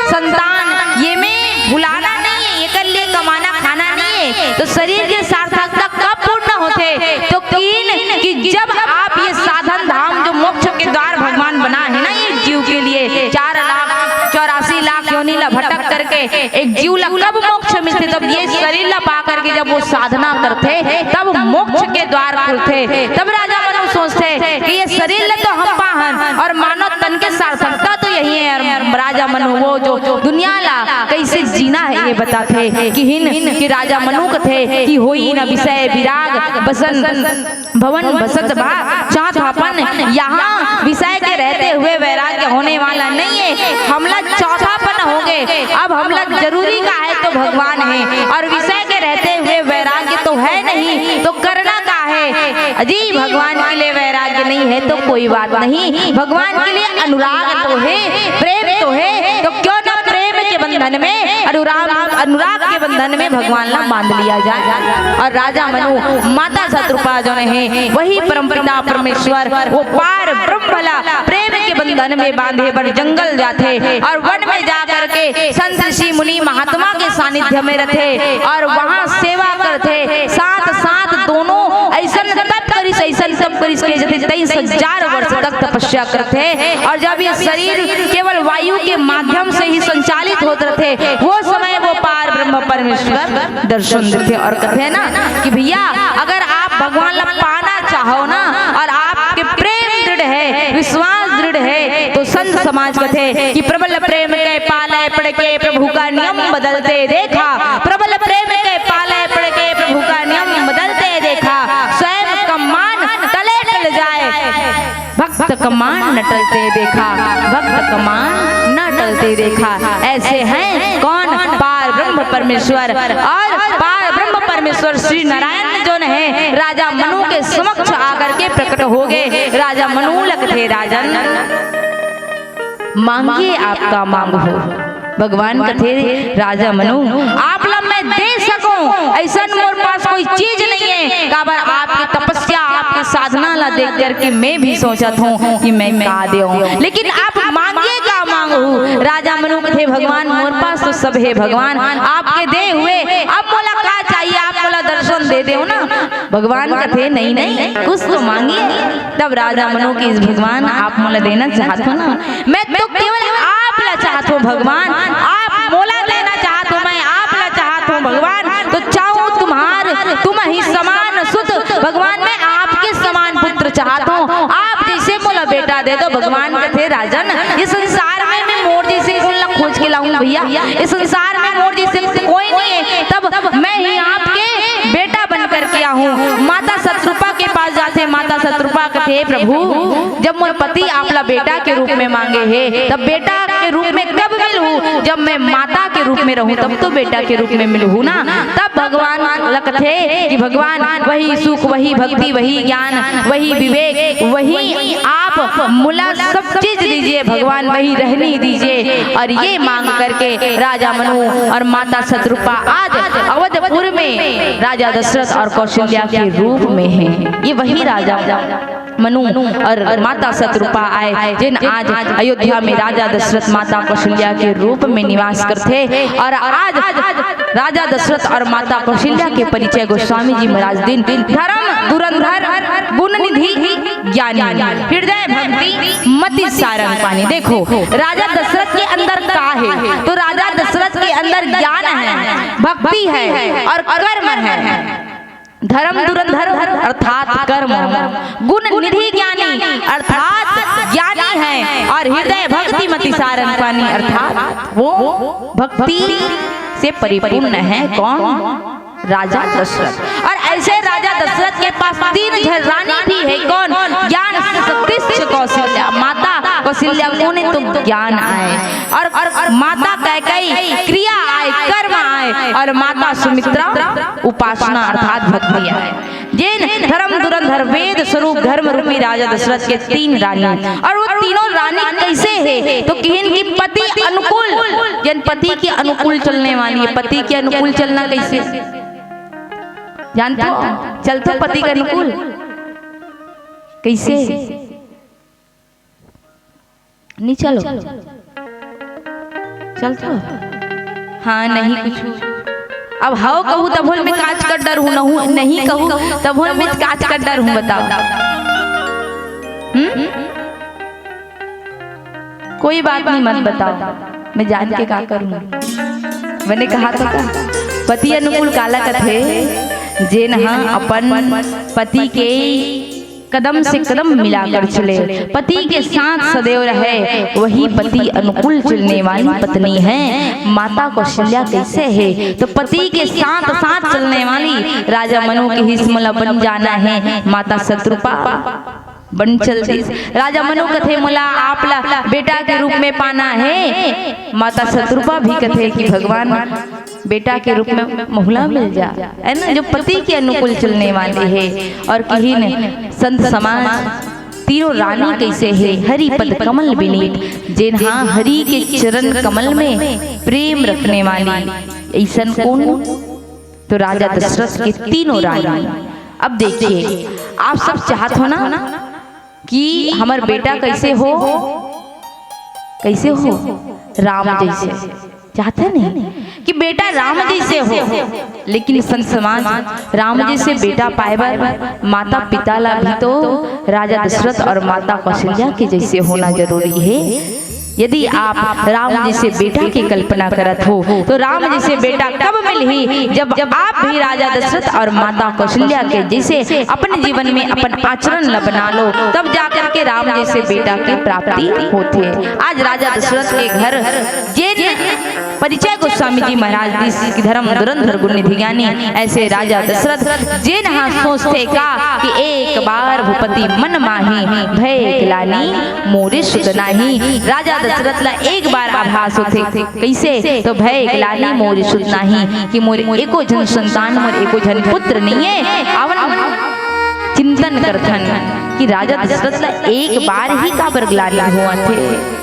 संतान ये में भुलाना नहीं है, ये कर लिए कमाना खाना नहीं है। तो शरीर के सार्थकता कब पूर्ण होते, तो कि जब आप ये साधन धाम जो मोक्ष के द्वार भगवान बना है ना ये जीव के लिए, 4,84,00,000 योनि ला भटक करके एक जीव ला कब मोक्ष मिलते, तब ये शरीर ला पा करके जब वो साधना करते तब मोक्ष के द्वार खुलते। तब राजा मनु सोचते कि ये शरीर ला तो हम पाहन और मानव तन के सार्थकता तो यही है। राजा मनु वो जो दुनिया ला कैसे जीना है ये बताते कि राजा मनु कथे कि होई न विषय विराग बसन भवन बसत भा चाथापन, यहाँ विषय के रहते हुए वैराग्य होने वाला नहीं है। हमला चौथापन हो गए, अब हमला जरूरी का है तो भगवान है, और विषय के रहते हुए वैराग्य तो है नहीं, तो करना का है। अजी भगवान के लिए वैराग्य नहीं है तो कोई बात नहीं, भगवान के लिए अनुराग तो है, प्रेम तो है, तो क्यों ना प्रेम के बंधन में अनुराग के बंधन में भगवान ला बांध लिया जाए। और राजा मनु माता शत्रुपा जो है वही परमपिता परमेश्वर वो पार ब्रह्मला प्रेम के बंधन में बांधे पर जंगल जाते और वन में जा करके संत ऋषि मुनि महात्मा के सानिध्य में रहते और वहाँ सेवा करते। साथ साथ दोनों ऐसा सब करिस के जते 23,000 वर्ष तक तपस्या करते। और जब ये शरीर केवल वायु के माध्यम से ही संचालित होते रहते, वो समय वो पार ब्रह्म परमेश्वर दर्शन देते और कहते हैं ना कि भैया अगर आप भगवान ला पाना चाहो ना और आपके प्रेम दृढ़ है, विश्वास दृढ़ है, तो संत समाज कहते कि प्रबल प्रेम के पाले पड़ के प्रभु का नियम बदलते देखा, प्रबल प्रेम के पाले पड़ के प्रभु का नियम बदलते देखा, स्वयं का मान टले टल जाए भक्त का मान न टलते देखा, भक्त का मान न टलते देखा। ऐसे हैं कौन? पार ब्रह्म परमेश्वर। और पार ब्रह्म परमेश्वर श्री नारायण जो है राजा मनु के समक्ष आकर के प्रकट हो गए। राजा मनु लगते राजन मांगिए आपका मांग हो। भगवान कथे राजा मनु आप ला मैं दे सकूं ऐसा मोर पास कोई चीज नहीं है, काबर आपकी तपस्या आपकी साधना ला देख करके मैं भी सोचा हूँ कि मैं का दूं, लेकिन आप मांगिए का मांगू। राजा मनु कथे भगवान मोर पास तो सब है भगवान, आपके दे हुए अब मोला का चाहिए, आप मोला दर्शन दे दो ना। भगवान कथे नहीं नहीं कुछ तो मांगिए। तब राजा मनु की भगवान आप मोला देना चाहते हो ना, मैं तो केवल आप ला चाहता हूँ भगवान, आप मोला लेना चाहता हूँ, मैं आप ला चाहता हूँ भगवान, तो चाहूँ तुम्हार तुम ही समान सुत भगवान, मैं आपके समान पुत्र चाहता हूँ, आप जैसे मोला बेटा दे दो। भगवान कहते राजन इस संसार में मैं मोर जैसे खोज के लाऊं भैया, इस संसार में मोर जैसे कोई नहीं है, तब मैं ही आपके बेटा बन करके आऊँ। माता शत्रुपा के पास जाते, माता शत्रुपा कहते प्रभु जब मोर पति आपला बेटा के रूप में मांगे है, तब बेटा के रूप में कब मिलूं? जब मैं माता के रूप में रहूं तब तो बेटा के रूप में मिलूं ना। तब भगवान लगते कि भगवान वही सुख, वही भक्ति, वही ज्ञान, वही विवेक, वही आप आप मुला सब चीज दीजिए भगवान वही रहने दीजिए। और ये मांग करके राजा मनु और माता शतरूपा आज अवधपुर में राजा दशरथ और कौशल्या के रूप में हैं। ये वही राजा मनु और माता शतरूपा आए जिन आज अयोध्या में राजा दशरथ माता कौशल्या के रूप में निवास करते। और आज राजा दशरथ और माता कौशल्या के परिचय गोस्वामी जी महाराज दिन धर्म धुरंधर गुण निधि ज्ञानी हृदय भक्ति मति सारंग पानी। देखो राजा दशरथ के अंदर का है, तो राजा दशरथ के अंदर ज्ञान है, भक्ति है और कर्म है। धर्म धुरंधर अर्थात कर्म, गुण निधि ज्ञानी अर्थात ज्ञानी है, और हृदय भक्ति मति सारंग पानी अर्थात वो भक्ति से परिपूर्ण है। कौन? राजा दशरथ। और ऐसे राजा दशरथ के पास 3 रानी भी है। कौन? ज्ञान शक्ति कौशल्या। माता कौशल्या को ने तो ज्ञान आए, और माता कैकेयी क्रिया आए, कर्म आए, और माता सुमित्रा उपासना अर्थात भक्ति आए। जिन धर्म धुरंधर वेद स्वरूप धर्म रूपी राजा दशरथ के 3 रानी, और वो तीनों रानी कैसे है? तो किन की पति अनुकूल, जिन पति के अनुकूल चलने वाली है। पति के अनुकूल चलना कैसे जानते हो? चलते पति के अनुकूल कैसे? नहीं चलो चलते हो? हाँ नहीं कुछ। अब हाउ कहूँ तब में कांच का डर हूँ, नहीं कहूँ तब में कांच का डर हूँ। बताओ कोई बात नहीं, मत बताओ, मैं जान के क्या करूँ। मैंने कहा था का पति अनुकूल काला कथे जे नहा अपन पति के कदम से कदम मिलाकर चले, पति के साथ सदैव रहे, वही पति अनुकूल चलने वाली पत्नी है। माता कौशल्या कैसे है? तो पति के साथ साथ चलने वाली राजा मनु की हिस्मला बन जाना है। माता शतरूपा बन चलती। राजा मनु कथे मुला आपला बेटा के रूप में पाना है। माता शतरूपा भी कथे कि भगवान बेटा के रूप में बहुला मिल जा, है ना, जो पति के अनुकूल चलने वाले है। और कहीं ने संत समाज तीनों रानी कैसे है? हरि पद कमल बिनीत, जिन हाँ हरि के चरण कमल में प्रेम रखने वाली ऐसन कौन? तो राजा दशरथ के तीनों रानी। अब देखिए आप सब चाहत हो ना कि हमार बेटा कैसे हो, कैसे हो? राम जैसे चाहते नहीं कि बेटा राम जैसे हो। लेकिन संत समाज राम जैसे बेटा पाए माता पिता ला भी तो राजा दशरथ और माता कौशल्या के जैसे होना जरूरी है। यदि आप राम जैसे बेटा की कल्पना करत हो तो राम जैसे बेटा कब मिली? जब आप भी राजा दशरथ और माता कौशल्या के जैसे अपने जीवन में अपन आचरण ल बना लो, तब जाकर के राम जैसे बेटा की प्राप्ति होते। आज राजा दशरथ के घर जे परिचय गोस्वामी जी महाराज की धर्म धुरंधर गुण निधि ज्ञानी ऐसे राजा दशरथ जे नहा सोचते का कि एक बार भूपति मन माही भय गिलानी मोरे सुत नाही। राजा दशरथ ला एक बार आभास होते कैसे? तो भय गिलानी मोरे सुत नाही कि मोरे एको जन संतान मोरे एको जन पुत्र नहीं है। अवन चिंतन करथन कि राजा दशरथ ला एक बार ही का बरगलानी हुआ थे।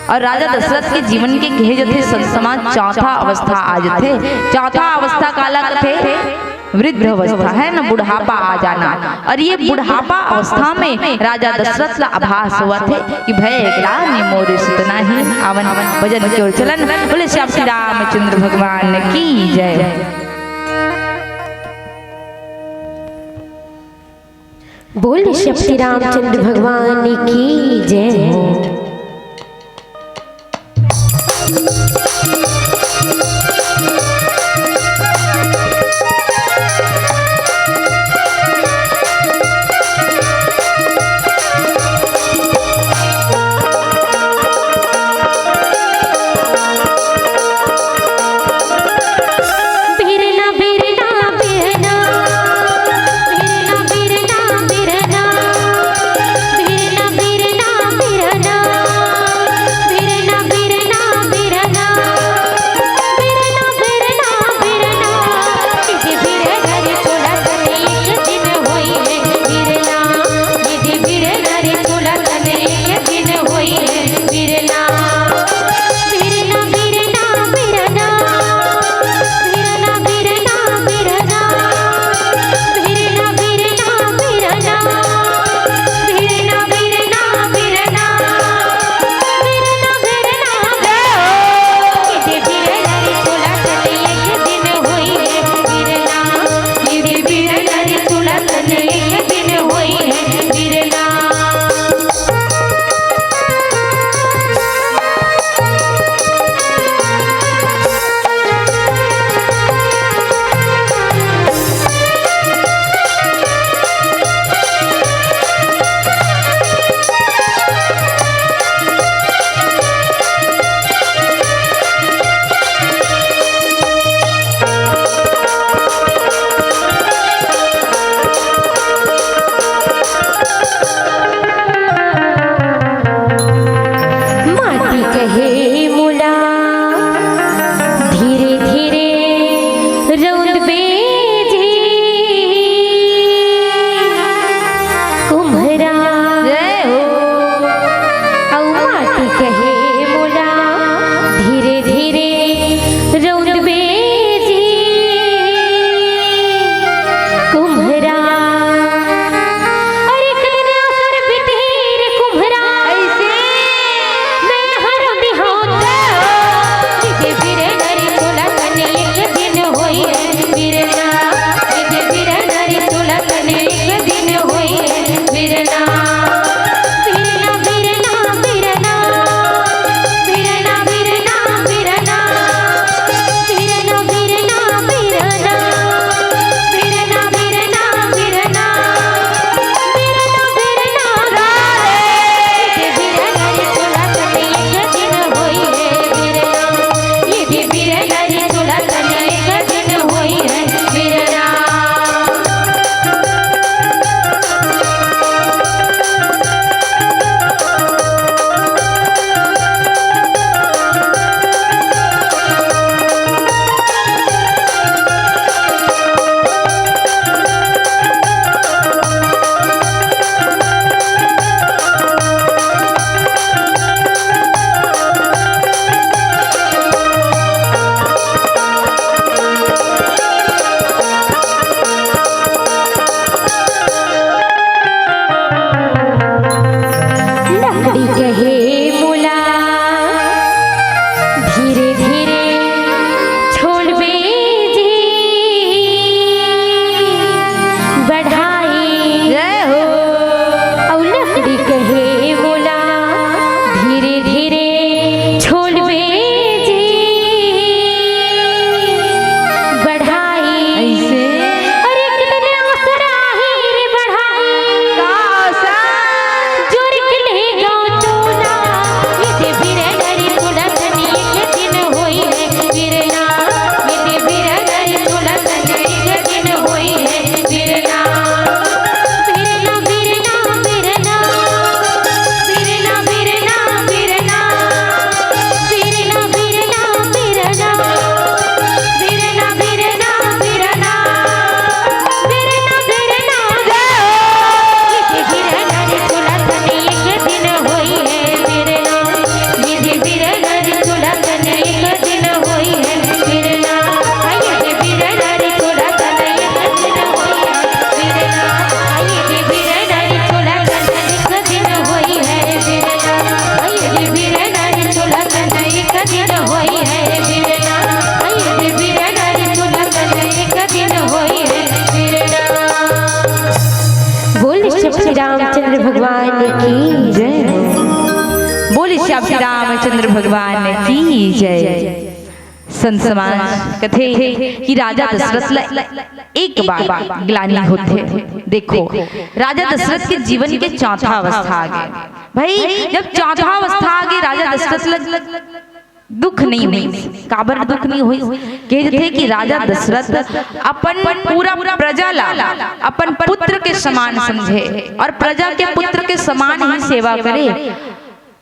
और राजा दशरथ के जीवन के कहे जो थे संत समाज चौथा अवस्था आज थे। चौथा अवस्था काला थे वृद्ध अवस्था, है ना, बुढ़ापा आ जाना। और ये बुढ़ापा अवस्था में राजा दशरथ का आभास हुआ थे कि भय ग्लानि मोरे सुत नाही। आवन भजन की ओर चलन। बोले श्याम श्री रामचंद्र भगवान की जय। बोल श्री रामचंद्र भगवान की जय। बिरना रामचंद्र भगवान की जय। संत समाज कथे कि राजा दशरथ एक बार ग्लानि होते। देखो राजा दशरथ के जीवन के चौथा अवस्था आ गए भाई। जब चौथा अवस्था आ गई राजा दशरथ दुख नहीं हुई। काबर दुख नहीं हुई कहते थे कि राजा दशरथ अपन पूरा प्रजा ला अपन पुत्र के समान समझे और प्रजा के पुत्र के समान ही सेवा करे।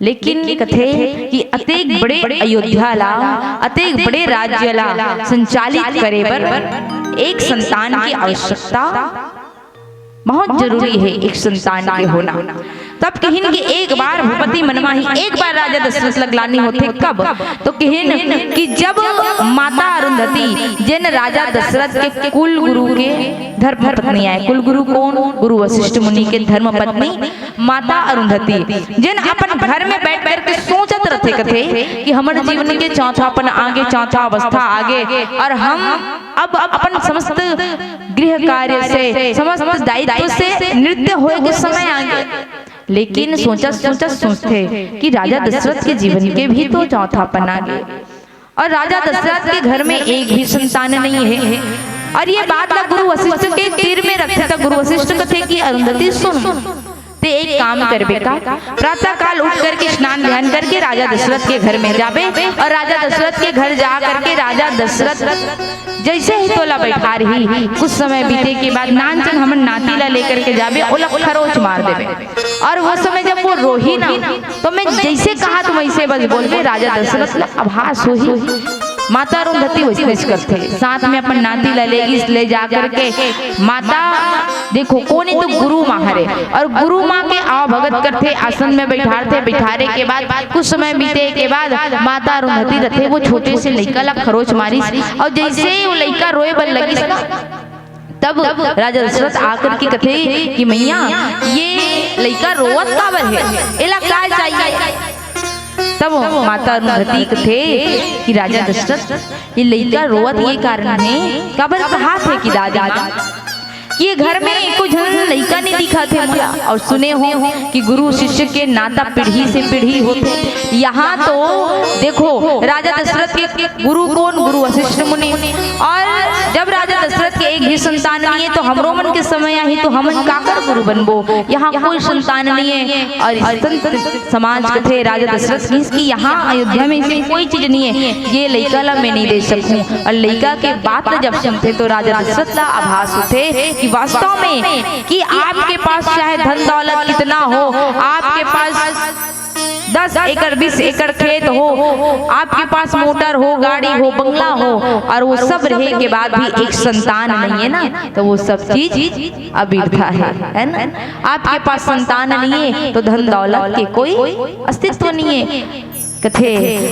लेकिन कथे कि अतेक बड़े अयोध्या ला अतेक बड़े राज्य ला संचालित करे पर एक संतान की आवश्यकता बहुत जरूरी है। एक संतान के होना तब कहिन कि एक बार भूपति मनवा ही एक बार राजा दशरथ लगलानी होते। कब तो कहिन कि जब माता अरुंधति जिन राजा दशरथ के कुल गुरु के धर्म पत्नी आए। कुल गुरु कौन? गुरु वशिष्ठ मुनि के धर्म पत्नी माता अरुंधति जिन अपन घर में बैठ बैठ के सोचत रहते कथे कि हमारे जीवन के चौथापन आगे चौथा अवस्था आगे और हम अब अपन समस्त गृह कार्य से समस्त दायित्व से नृत्य होए के समय आगे। लेकिन सोचते कि राजा दशरथ के जीवन के भी तो चौथापन आ गए और राजा दशरथ के घर में एक भी संतान नहीं है। और ये बात ना गुरु वशिष्ठ के तीर में रखे था। गुरु वशिष्ठ कथे कि अरुंधति सुन ते एक काम कर बेटा, प्रातः काल उठ करके स्नान ध्यान करके राजा दशरथ के घर में जाबे और राजा दशरथ के घर जा करके राजा दशरथ जैसे ही तोला बैठा रही कुछ समय बीते के बाद नानचन हमर नाती ला लेकर के जाबे ओला खरोच मार देबे। और वो समय जब वो रोही ना तो मैं जैसे कहा तुम वैसे बस बोलबे। राजा दशरथ ला आभास हुई। माता अरुंधति वैसे करते साथ में अपन नाती ले जा करके माता देखो कोने तो गुरु माँ हरे और गुरु माँ के आव भगत करते आसन में बैठारे के बाद कुछ समय बीते के बाद माता अरुंधति रथे वो छोटे से लड़का ला खरोच मारी और जैसे वो लड़का रोए बन लगी तब राजा दशरथ आकर के कथे कि मैया ये लड़का रोवत काबर है एला का चाहिए। तब माता अरुंधति कथे कि राजा दशरथ ये लड़का रोवत ये कारण है काबर कहा थे कि दादा ये घर में कुछ लड़का नहीं दिखा थे मुझे और सुने हो कि गुरु शिष्य के नाता पीढ़ी से पीढ़ी होते। यहाँ तो देखो राजा दशरथ के गुरु कौन? गुरु वशिष्ठ मुनि। और जब राजा दशरथ के एक भी संतान नहीं है तो हमरो मन के समय ही तो हम काकर गुरु बनबो। यहाँ कोई संतान नहीं है और संत समाज कथे राजा दशरथ की यहाँ अयोध्या में ऐसी कोई चीज नहीं है ये लड़का ला मैं नहीं दे सकूं। और लड़का के बात जब सुनते तो राजा दशरथ ला आभास होते वास्तव में कि आपके पास चाहे धन दौलत कितना हो, आपके पास 10 एकड़ 20 एकड़ खेत हो, आपके पास मोटर हो, गाड़ी हो, बंगला हो और वो सब रहे के बाद भी एक संतान नहीं है ना तो वो सब चीज अबिरथा है ना। आपके पास संतान नहीं है तो धन दौलत के कोई अस्तित्व नहीं है। कथे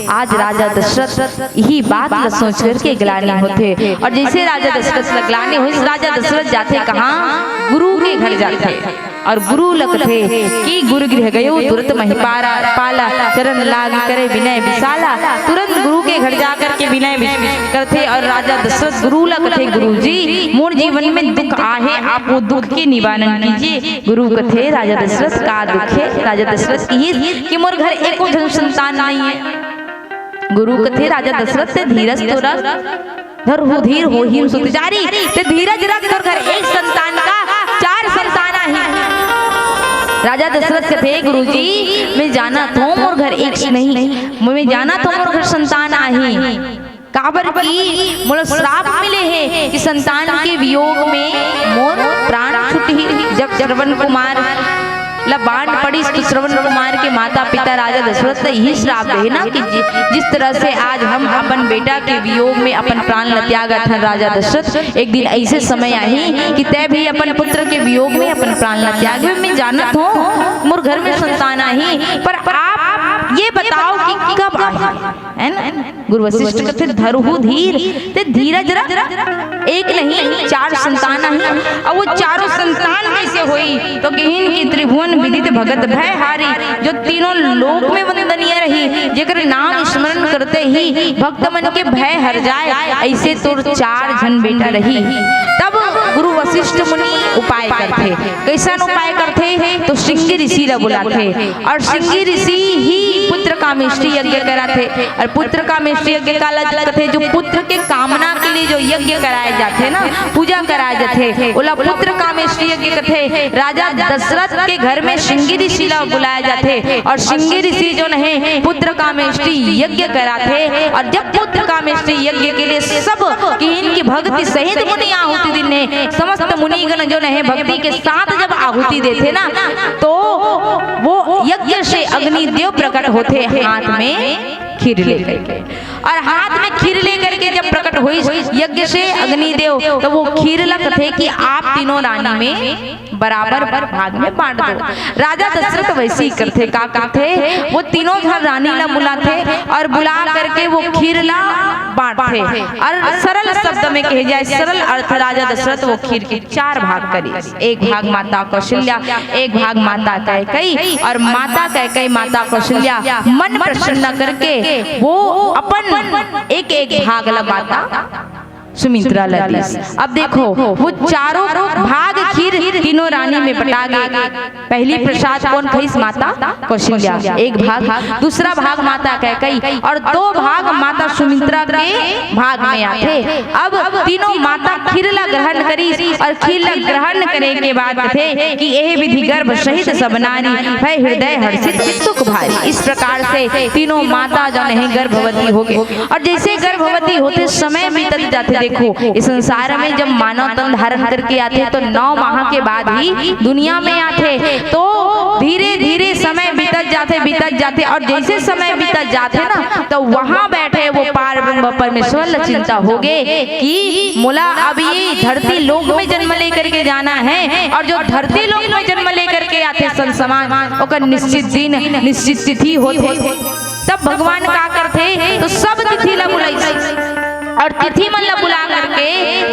आज राजा दशरथ यही बात सोच करके ग्लानि होते और जैसे राजा दशरथ ग्लानि हुई राजा दशरथ जाते कहाँ? गुरु के घर जाते और गुरु लखते कि गुरु गृह गयो तुरंत महिपारा पाला चरण लाग करे विनय विशाला। तुरंत गुरु के घर जा करके विनय करते और राजा दशरथ गुरु लखते गुरु जी मोर जीवन में दुख आहे आप वो दुख के निवारण कीजिए। गुरु कथे राजा दशरथ का दुख है? राजा दशरथ की मोर घर एको जन संतान नहीं है। गुरु कथे राजा दशरथ से धीरज तो रख धर हो धीर हो ही सुत जारी ते धीरज रख तोर घर एक संतान का 4 संताना ही। राजा दशरथ कथे गुरुजी मैं जाना तो मोर घर एक नहीं मैं जाना तो मोर घर संतान आही काबर की मोर श्राप मिले हैं कि संतान के वियोग में मोर प्राण छुटी। जब श्रवण कुमार बाण पड़ी तो श्रवण कुमार के माता पिता राजा दशरथ ने यही श्राप दे ना कि जिस तरह से आज हम अपन बेटा के वियोग में अपन प्राण त्यागा था राजा दशरथ एक दिन ऐसे समय आई कि तय भी अपन पुत्र के वियोग में अपन प्राण त्यागे। मैं जानत हूँ मोर घर में संतान आई पर आप ये बताओ कि कब है ना। गुरु वशिष्ठ कहते धरहु धीर ते धीरज रख एक नहीं 4 संतान आई और वो चारों संतान कैसे हुई तो कहीं की त्रिभुवन विदित भगत भय हारी जो तीनों लोक में वंदनीय रही जेकर नाम स्मरण करते ही भक्त मन के भय हर जाए ऐसे तो 4 जन बेटा रही। तब गुरु वशिष्ठ मुनि उपाय उपाय करते। कैसन उपाय करते? तो श्रृंगी ऋषि ला बुलाते और श्रृंगी ऋषि ही पुत्र कामेष्टि यज्ञ कराते। और पुत्र कामेष्टि यज्ञ काला करते जो पुत्र के कामना के लिए जो यज्ञ कराए जाते ना, पूजा कराए जाते, ओला पुत्र कामेष्टि यज्ञ करते। राजा दशरथ के घर में श्रृंगी ऋषि ला बुलाए जाते और श्रृंगी ऋषि जो है पुत्र कामेष्टि यज्ञ कराते। और जब पुत्र कामेष्टि यज्ञ के लिए सब की इनकी भक्ति सहित मुनि आहुति देने, समस्त मुनिगण जो है भक्ति के साथ जब आहुति देते ना, तो वो यज्ञ से अग्निदेव प्रकट होते हाथ में खीर लेकर के। और हाथ में खीर लेकर के जब प्रकट हुई यज्ञ से अग्निदेव, तो वो खीर लगते कि आप तीनों रानी में बराबर भाग में बांट दो। राजा दशरथ वैसे ही करते, का करते? वो तीनों घर रानी ला बुलाते और बुला करके वो खीर ला बांटते। और सरल शब्द में कहे जाए, सरल अर्थ, राजा दशरथ वो खीर के 4 भाग करे। एक भाग माता कौशल्या, एक भाग माता कैकेयी और माता कैकेयी माता कौशल्या मन प्रसन्न करके वो अपन एक एक भाग ला माता सुमित्रा लगी। अब देखो वो चारों भाग खीर तीनों रानी में बटा गए। पहली प्रसाद कौन खई? माता कौशल्या एक भाग, दूसरा भाग माता कैकेयी और 2 भाग माता सुमित्रा के भाग में आते। अब तीनों माता खीरला ग्रहण करी और खीरला ग्रहण करे के बाद थे कि यह विधि गर्भ सहित सब नारी है हृदय हर्षित सुख भारी। इस प्रकार से तीनों माता जो है गर्भवती हो गए। और जैसे गर्भवती होते समय बीतत जाते, देखो इस संसार में जब मानव तन धारण करके आते तो 9 माह के बाद ही दुनिया में आते। तो धीरे धीरे समय बीतत जाते और जैसे समय बीतत जाते ना, तो वहां बैठे वो पार ब्रह्म परमेश्वर चिंता हो गए कि मोला अब ये धरती लोक में जन्म लेकर के जाना है। और जो धरती लोक में जन्म लेकर के आते सन समान ओकर निश्चित दिन निश्चित तिथि होते। तब भगवान का करते? तो सब तिथि ला बुलाई और तिथि मन ला बुला करके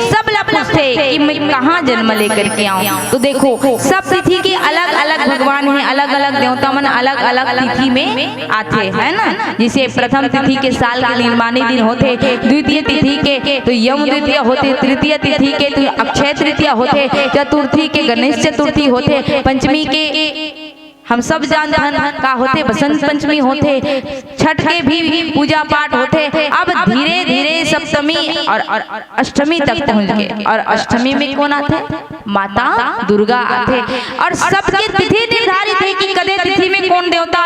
सब ला पूछते कि मैं कहाँ जन्म लेकर के आऊं। तो देखो सब तिथि के अलग अलग भगवान हैं, अलग अलग देवता मन अलग अलग तिथि में आते है ना। जैसे प्रथम तिथि के साल के निर्माणी दिन होते, द्वितीय तिथि के तो यम द्वितीय होते, तृतीय तिथि के तो अक्षय तृतीय होते, चतुर्थी के गणेश चतुर्थी होते, पंचमी के हम सब जानते हैं का होते बसंत पंचमी होते, छठ के भी पूजा पाठ होते। अब धीरे धीरे सप्तमी और अष्टमी तक पहुंच गए। और अष्टमी में कौन आते? माता दुर्गा आते। और सबके तिथि निर्धारित है कि कदे तिथि में कौन देवता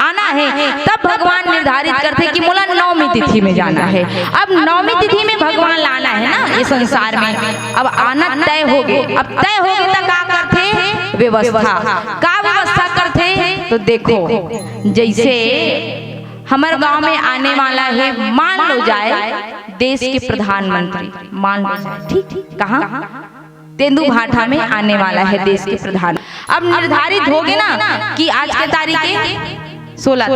आना है। तब भगवान निर्धारित करते कि मोला 9वीं तिथि में जाना है। अब 9वीं तिथि में भगवान लाना है ना ये संसार में, अब आना तय हो गए। अब तय हो गए तो क्या करते? व्यवस्था का व्यवस्था करते। तो देखो जैसे हमारे गांव में आने वाला है, मान लो जाए देश के प्रधानमंत्री, मान लो जाए, ठीक, कहाँ? तेंदुभाठा में आने वाला है देश के प्रधान। अब निर्धारित हो गए ना कि आज के तारीख के 16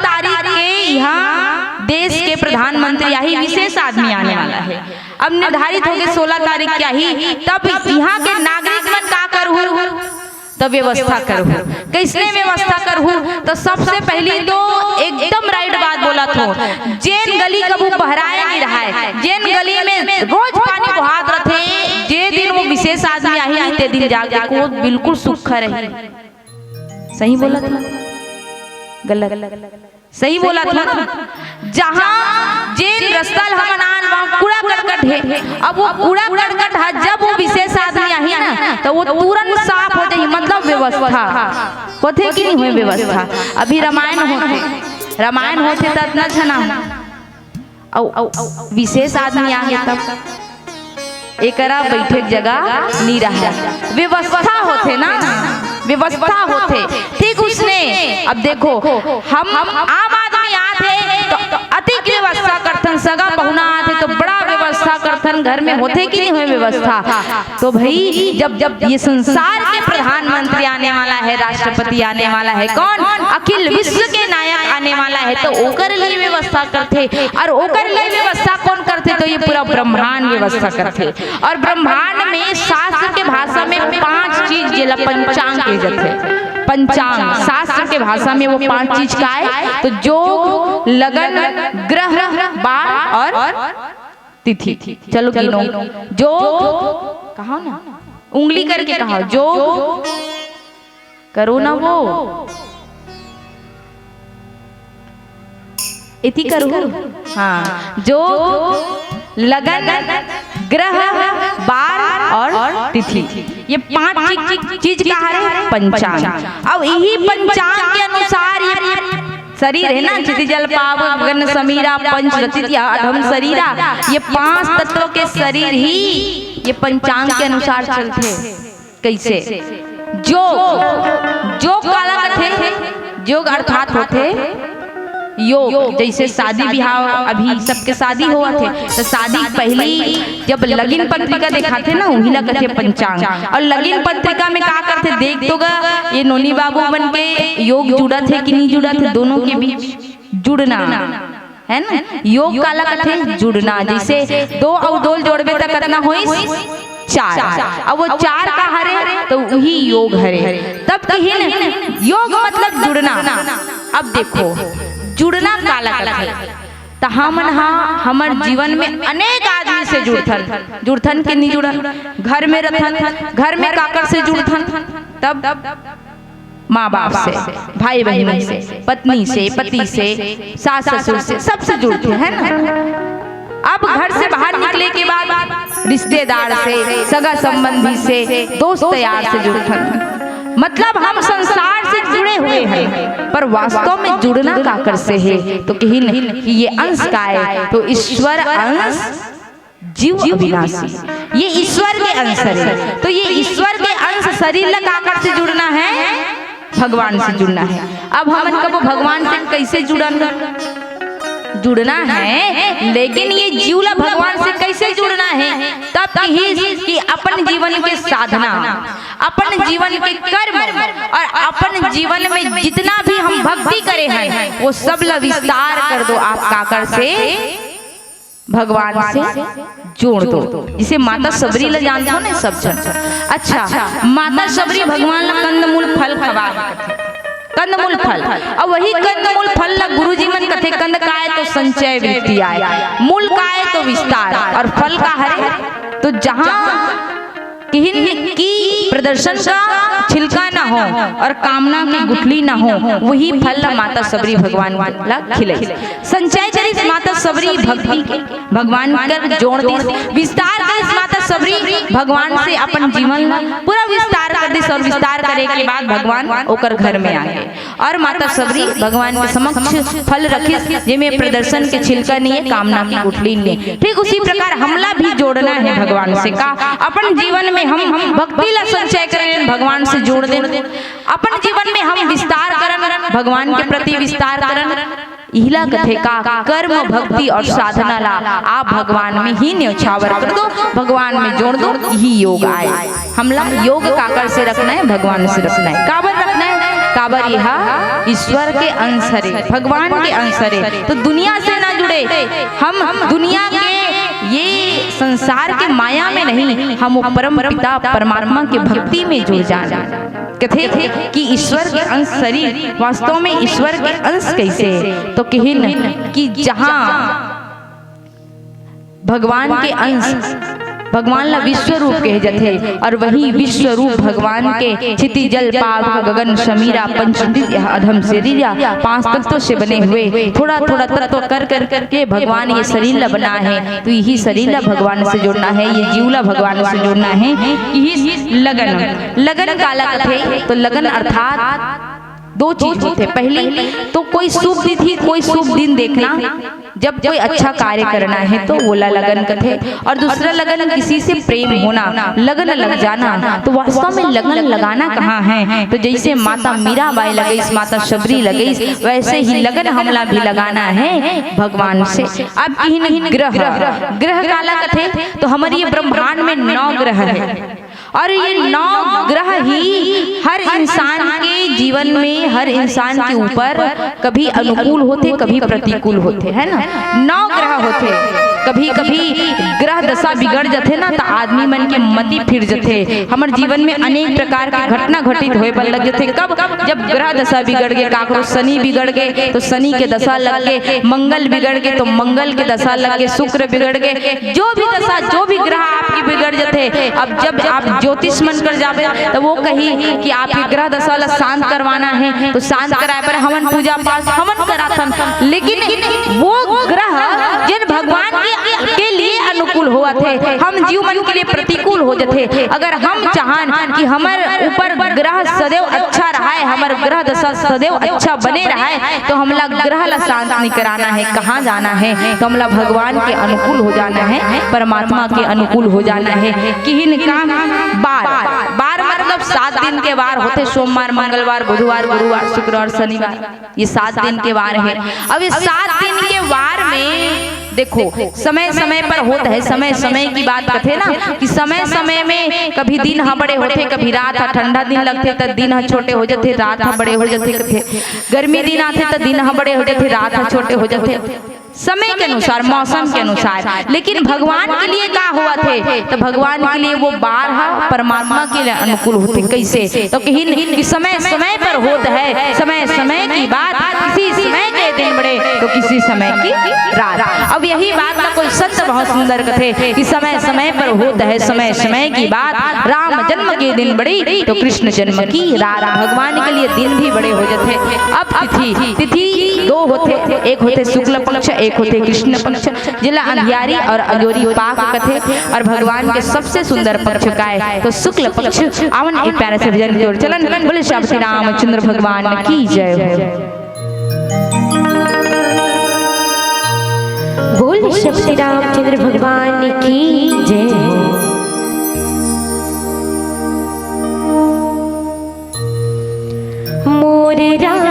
तारीख के यहाँ देश के प्रधानमंत्री यही विशेष आदमी आने वाला है। अब निर्धारित हो गए 16 तारीख क्या ही, तब यहाँ के नागरिक मन का करू? तो व्यवस्था करू। किसने व्यवस्था करू? तो सबसे पहले तो एकदम राइट बात बोला तो जेन गली कबू बहराया नहीं रहा है, जेन गली में रोज पानी बहात रहे, जे दिन वो विशेष आदमी आई ते दिन जाके को बिल्कुल सूखा रहे। सही बोला था? गलत? सही बोला था ना। जहाँ जेन रास्ता हम वहाँ कूड़ा करकट है। अब वो कूड़ा करकट है, जब वो विशेष आदमी आई ना तो वो तुरंत साफ हो जाए। मतलब व्यवस्था होते कि नहीं हुए व्यवस्था। अभी रामायण होते तो इतना छना विशेष आदमी आ गया तब एकरा बैठे जगह नहीं रहा। व्यवस्था होते ना, व्यवस्था होते ठीक। उसने अब देखो हम आम आदमी आते तो अधिक व्यवस्था करथन, सगा पहुना आते तो बड़ा व्यवस्था करथन। घर में होते कि नहीं हुए व्यवस्था। तो भाई जब ये संसार के प्रधानमंत्री आने वाला है, राष्ट्रपति आने वाला है, कौन? अखिल विश्व के नायक आने वाला है, तो ओकर लिए व्यवस्था करते। और ओकर लिए व्यवस्था कौन करते? तो ये पूरा ब्रह्मांड व्यवस्था करते। और ब्रह्मांड में शास्त्र के भाषा में 5 चीज जिला पंचांग के जाते। पंचांग शास्त्र के भाषा में वो 5 चीज का है। तो जोग, लगन, ग्रह, बार और तिथि। चलो गिनो। जोग कहा ना? उंगली करके कहा योग करो ना वो इति करो। हाँ, जो लगन ग्रह बार और तिथि, ये 5 चीज कहा है पंचांग। अब यही पंचांग के अनुसार ये शरीर है ना, क्षिति जल पावक गगन समीरा पंच रचित अधम शरीरा, ये 5 तत्वों के शरीर ही ये पंचांग के अनुसार चलते। कैसे? योग काला कथे, योग अर्थात होते योग। जैसे शादी ब्याह अभी सबके शादी हुआ थे, तो शादी पहली जब लगिन पत्रिका दिखाते ना वही ना कहते पंचांग। और लगिन पत्रिका में क्या करते देख तो गा, ये नोनी बाबू बन के योग जुड़ा थे कि नहीं जुड़ा थे, दोनों के बीच जुड़ना है ना। योग काला कहते जुड़ना। जैसे 2 और 2 जोड़बे तक कितना होई 4। अब वो 4 का हरे तो वही योग हरे। तब कहीं योग मतलब जुड़ना। अब देखो जुड़ना काला है, तो हमर जीवन में अनेक आदमी से जुड़थन के नहीं जुड़न, घर में रहथन, घर में काकर से जुड़थन, तब माँ बाप से, भाई बहन से, पत्नी से, पति से, सास ससुर से, सबसे जुड़ते हैं ना। अब घर से बाहर निकले के बाद रिश्तेदार से, सगा संबंधी से, दोस्त यार से जुड़थन। मतलब हम संसार से जुड़े हुए हैं, पर वास्तव में जुड़ना काकर से है, तो कहीं नहीं कि ये अंश का है, तो ईश्वर अंश जीव अविनाशी, ये ईश्वर के अंश है। तो ये ईश्वर के अंश शरीर काकर से जुड़ना है, भगवान से जुड़ना है। अब हम कब भगवान से कैसे जुड़ना है, लेकिन ये जीवला भगवान से कैसे जुड़ना है, तब कि अपन जीवन के साधना, अपन जीवन के कर्म और अपन जीवन में जितना भी हम भक्ति करे हैं वो सब ला विस्तार कर दो आप काकर से, भगवान से जोड़ दो। जिसे माता सबरी ला जानते हो ना सब जन। अच्छा, माता सबरी भगवान ला कंदमूल फल खवा, कंदमूल फल। और वही कंदमूल फल ला गुरुजी मन कथे कंद काए तो संचय वृत्ति आए, मूल काए तो विस्तार, और फल का हरे तो जहाँ की प्रदर्शन का छिलका ना हो और कामना की गुठली ना हो, वही फल माता सबरी भगवान ला खिले। संचय करी माता सबरी भक्ति के, भगवान कर जोड़ दी, विस्तार करी माता सबरी भगवान से अपन जीवन पूरा विस्तार कर दी। और विस्तार करे के बाद भगवान ओकर घर में आ गए और माता सबरी भगवान के समक्ष फल रखी, जिसमें प्रदर्शन के छिलका नहीं है, कामना की गुठली नहीं। ठीक उसी प्रकार हमला भी जोड़ना है भगवान से का, अपन जीवन में हम भक्ति ला संचय करें, भगवान से जोड़ दें, अपन जीवन में हम विस्तार करें, भगवान के प्रति विस्तार करें। इहिला कथे का कर्म भक्ति और साधना ला आप भगवान में ही न्यौछावर कर दो, भगवान में जोड़ दो, यही योग आए। हमला योग काकर से रखना है, भगवान से रखना है। काबर रखना है, काबर यह ईश्वर के अंश है, भगवान के अंश है। तो दुनिया से ना जुड़े, हम दुनिया के ये संसार के माया में नहीं, हम परम पिता परमात्मा के भक्ति में जुड़ जाना। कहते कि ईश्वर के अंश शरीर, वास्तव में ईश्वर के अंश कैसे, तो कहीं कि जहाँ भगवान के अंश, भगवान ला विश्व रूप कहे जाते, और वही विश्व रूप भगवान के क्षिति जल पावक गगन समीरा पंच अधम शरीरा 5 तत्वों से बने हुए थोड़ा थोड़ा तत्व कर कर करके भगवान ये शरीर ला बना है। तो यही शरीर ला भगवान से जोड़ना है, ये जीवला भगवान से जोड़ना है। यही लगन काला कथे, तो लगन अर्थात 2 चीज होते। पहली तो कोई शुभ तिथि, कोई शुभ दिन देखना, जब कोई अच्छा कार्य करना है तो बोला लगन कथे। और दूसरा लगन किसी से प्रेम होना, लगन लग जाना। तो वास्तव में लगन लगाना कहाँ है, तो जैसे माता मीराबाई लगे, माता सबरी लगे, वैसे ही लगन हमला भी लगाना है भगवान से। अब कहीं ग्रह काला कथे, तो हमारी ये ब्रह्मांड में 9 ग्रह है, और ये 9 ग्रह ही हर इंसान के जीवन में, हर इंसान के ऊपर कभी अनुकूल होते, कभी प्रतिकूल होते, है ना। 9 ग्रह होते, कभी कभी ग्रह दशा बिगड़ जाते ना तो आदमी मन के मति फिर जाते। हमारे जीवन में अनेक प्रकार के घटना घटित होए पर लग जाते। कब? जब ग्रह दशा बिगड़ गए, काकरो शनि बिगड़ गए तो शनि के दशा लग गए, मंगल बिगड़ गए तो मंगल के दशा लग गए, शुक्र बिगड़ गए, जो भी दशा जो भी ग्रह आपकी बिगड़ जाते। अब जब आप ज्योतिष मन कर जावे तो वो कही कि आपकी ग्रह दशा ला शांत करवाना है तो शांत कराए पर हवन पूजा पाठ हवन कराथन, लेकिन वो ग्रह जिन भगवान के लिए अनुकूल हुआ थे हम जीव मन के लिए प्रतिकूल हो जाते। अगर हम चाहन कि हमारे ऊपर ग्रह सदैव अच्छा रहा है, हमारे ग्रह दशा सदैव अच्छा बने रहा है तो हमला ग्रह ला शांत नहीं कराना है। कहाँ जाना है? तो हमला भगवान के अनुकूल हो जाना है, परमात्मा के अनुकूल हो जाना है। किहिन काम बार मतलब 7 दिन के वार होते, सोमवार, मंगलवार, बुधवार, गुरुवार, शुक्रवार, शनिवार, ये 7 दिन के वार है। अब इस 7 दिन के वार में देखो समय समय पर होता है, समय समय की बात करते ना कि समय समय में कभी दिन हाँ बड़े होते, कभी रात हाँ ठंडा दिन लगते तो दिन हाँ छोटे हो जाते, रात हाँ बड़े हो जाते, कथे गर्मी दिन आते तो दिन हाँ बड़े हो जाते, रात हाँ छोटे हो जाते, समय के अनुसार मौसम के अनुसार। लेकिन भगवान के लिए क्या हुआ थे? तो भगवान के लिए वो बार है परमात्मा के लिए अनुकूल होते। कैसे? तो कि समय समय पर होता है, समय समय की बात, किसी समय के दिन बड़े तो किसी समय की रात। अब यही बात का कोई सत्य बहुत सुंदर कथे कि समय समय पर होता है, समय समय की बात। राम जन्म के दिन बड़ी तो कृष्ण जन्म की रात। भगवान के लिए दिन भी बड़े हो जाते। अब तिथि 2 होते, एक होते शुक्ल पक्ष, एक होते कृष्ण पक्ष, जिला अंधियारी और अजोरी पाक कथे। और भगवान के सबसे सुंदर पक्ष का है तो शुक्ल पक्ष। आवन एक प्यारे से भजन की ओर चलन। बोले श्री रामचंद्र भगवान की जय हो। बोल श्री रामचंद्र भगवान की जय हो। मोरे राम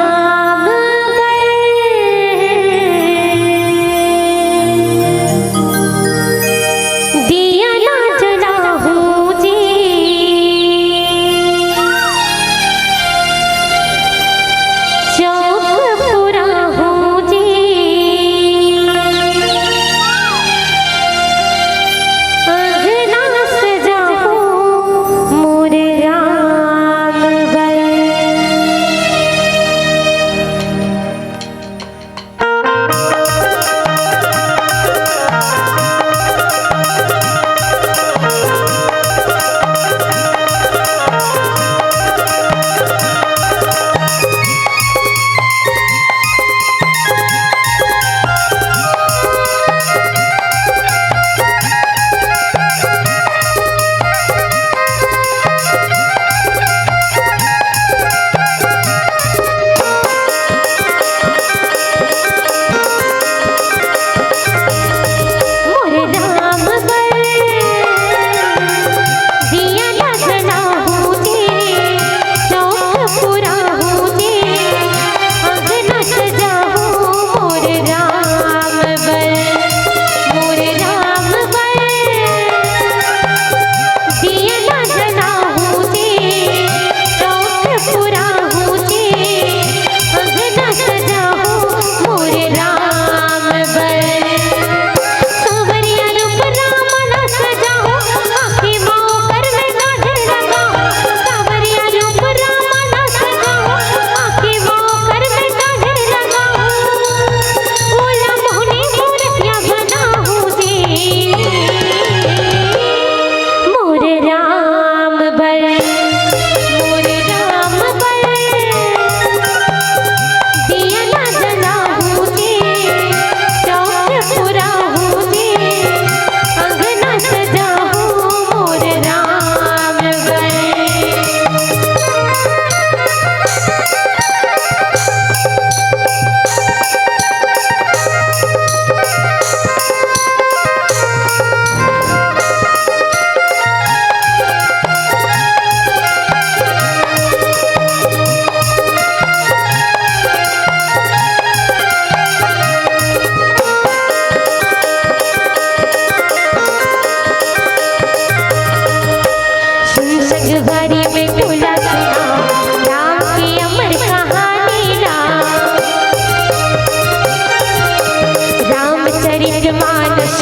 रामचरितमानस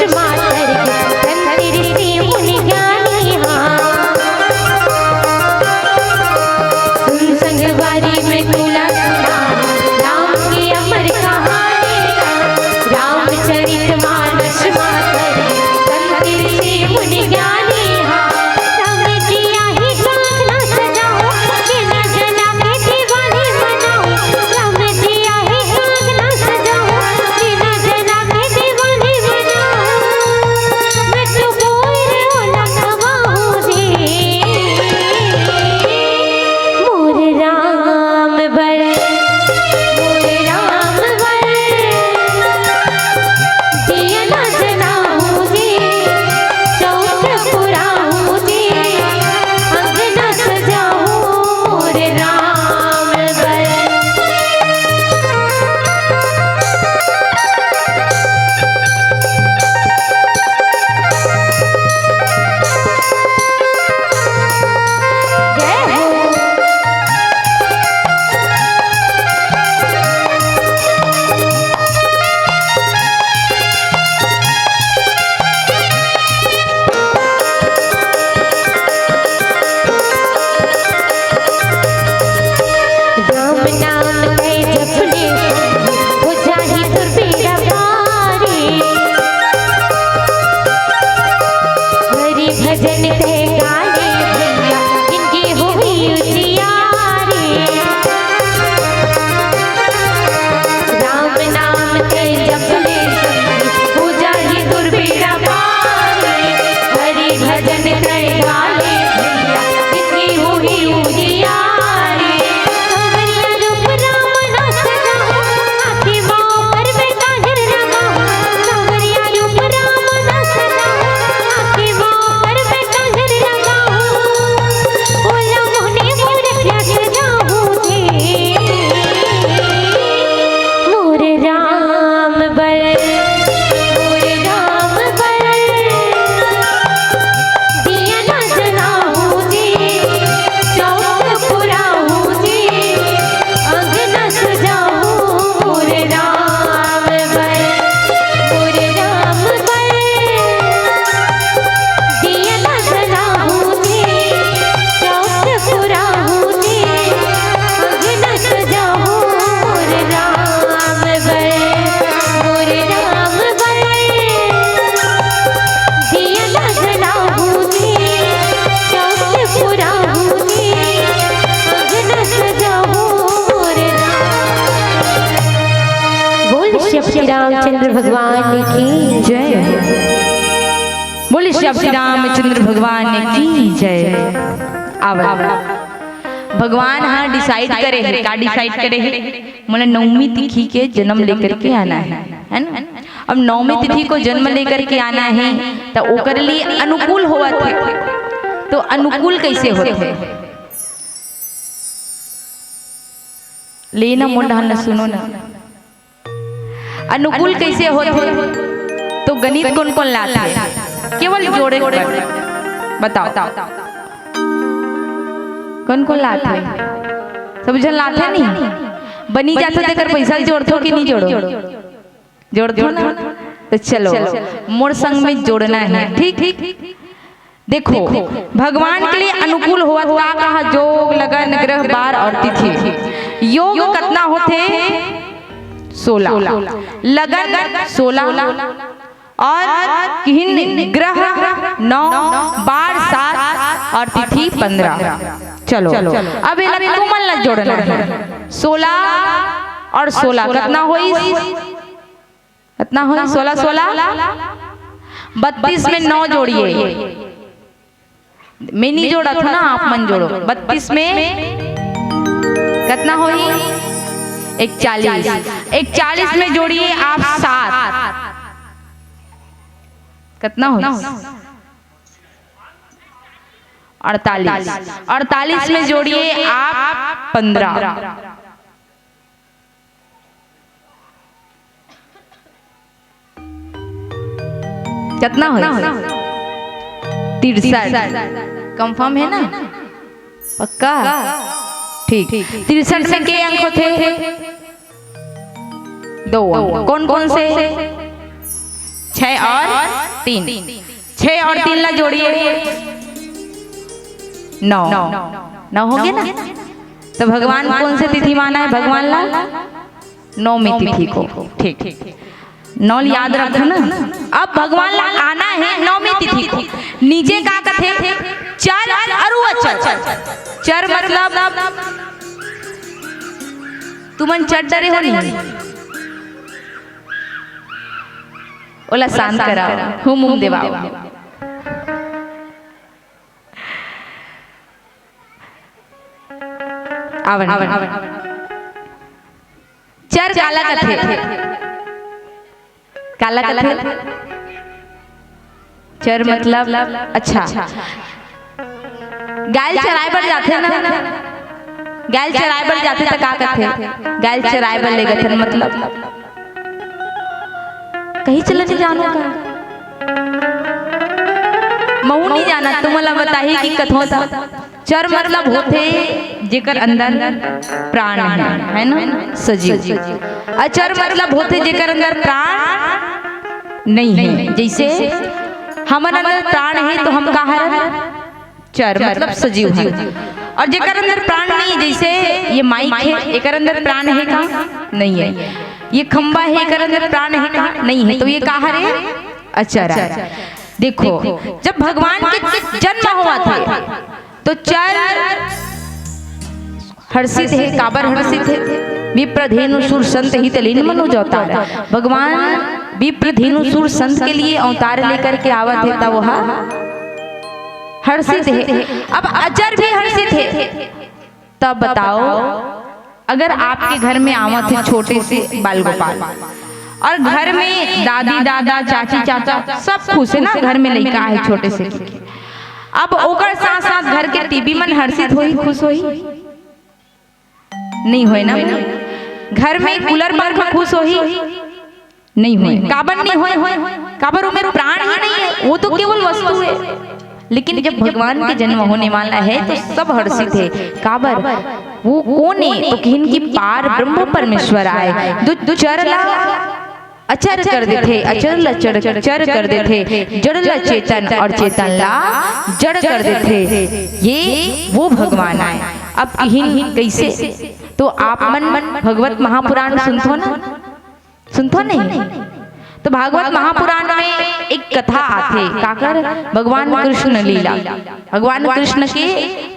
रामचंद्र भगवान की जय। बोले श्री रामचंद्र भगवान की जय। आवा भगवान हाँ डिसाइड करे है, क्या डिसाइड करे है? मैंने 9वीं तिथि के जन्म लेकर के आना है ना। अब 9वीं तिथि को जन्म लेकर के आना है तो ओकर लिए अनुकूल हुआ थे। तो अनुकूल कैसे होते? लेना मुंडा न सुनो ना, अनुकूल कैसे होते? तो गणित कौन कौन लाते हैं? केवल जोड़े बताओ कौन कौन लाते हैं? सब जन लाते नहीं। बनी जाता देकर पैसा जोड़ते हो कि नहीं जोड़ो? जोड़ते हो ना। तो चलो मोर संग में जोड़ना है। ठीक देखो भगवान के लिए अनुकूल हुआ था कहा जोग लगन ग्रह बार और तिथि। योग कितना होते? 16, लगन 16 और किन ग्रह 9, बार 7 और तिथि 15। चलो अब तुमन लग जोड़ना है। 16 और 16 कितना होई? कितना होई? 16 32 में 9 जोड़िए। मैं नहीं जोड़ा था ना, आप मन जोड़ो। 32 में कितना होई? 41 में जोड़िए आप 7 कितना हो? 48 में जोड़िए आप 15 कितना हो? 63। कंफर्म है ना? पक्का? ठीक। 63 में के अंक होते? 2 अंक। कौन कौन से? 6 और 3। 6 और 3 ला जोड़िए 9 हो गया ना। तो भगवान कौन से तिथि माना है? भगवान ला 9वीं तिथि को। ठीक 9 याद रखो ना। अब भगवान ला आना है 9वीं तिथि को। नीचे का कथे? चर और अचर। चर मतलब तुमन चढ़ डरे हो नहीं? ओला शांत कराओ, हुम देवाओ। आवन चर काला कथे? काला कथे चर मतलब अच्छा गाय चराए बर जाते ना। गाय चराए बर जाते तो का कथे? गाय चराए बर ले गए मतलब कहीं चले नहीं जानो का? महू नहीं जाना तुम्हारा बताही कि कथो था। चर मतलब होते जेकर अंदर प्राण है ना, सजीव। अचर मतलब होते जेकर अंदर प्राण नहीं है। जैसे हमारे अंदर प्राण है तो हम कहा चर मतलब सजीव है। और जेकर अंदर प्राण नहीं, जैसे ये माइक है, एकर अंदर प्राण है का? नहीं है। ये खंबा है, एकर अंदर प्राण है का? नहीं है। तो ये कहा रे? अचर है। देखो जब भगवान के जन्म हुआ था तो चर हर्षित है। काबर हर्षित है? विप्रधेनु सुर संत ही तलीन मनो जाता। भगवान विप्रधेनु सुर संत के लिए अवतार लेकर के आवत है तब वह हर्षित है। अब अजर भी हर्षित है। तब बताओ अगर आपके घर में आवत है छोटे से बाल गोपाल और घर में दादी दादा चाची चाचा सब खुश है ना, घर में लड़का है छोटे से। अब ओकर साथ साथ घर के टीबी मन हर्षित होई, खुश होई नहीं होए ना? घर में कूलर पर खुश होई नहीं होए। काबर नहीं होए? काबर में प्राण ही नहीं है, वो तो केवल वस्तु है। लेकिन जब भगवान के जन्म होने वाला है तो सब हर्षित है। काबर? वो कौन है? तो किन की पार ब्रह्म परमेश्वर आए जो चरला अचर कर देते, अचर ला चर कर देते, जड़ ला चेतन और चेतन ला जड़ कर देते। ये वो भगवान आए। अब किन कैसे? तो आप मन भगवत महापुराण सुनतो ना? सुनतो नहीं? तो भागवत महापुराण में एक कथा आथे काकर भगवान कृष्ण लीला। भगवान कृष्ण के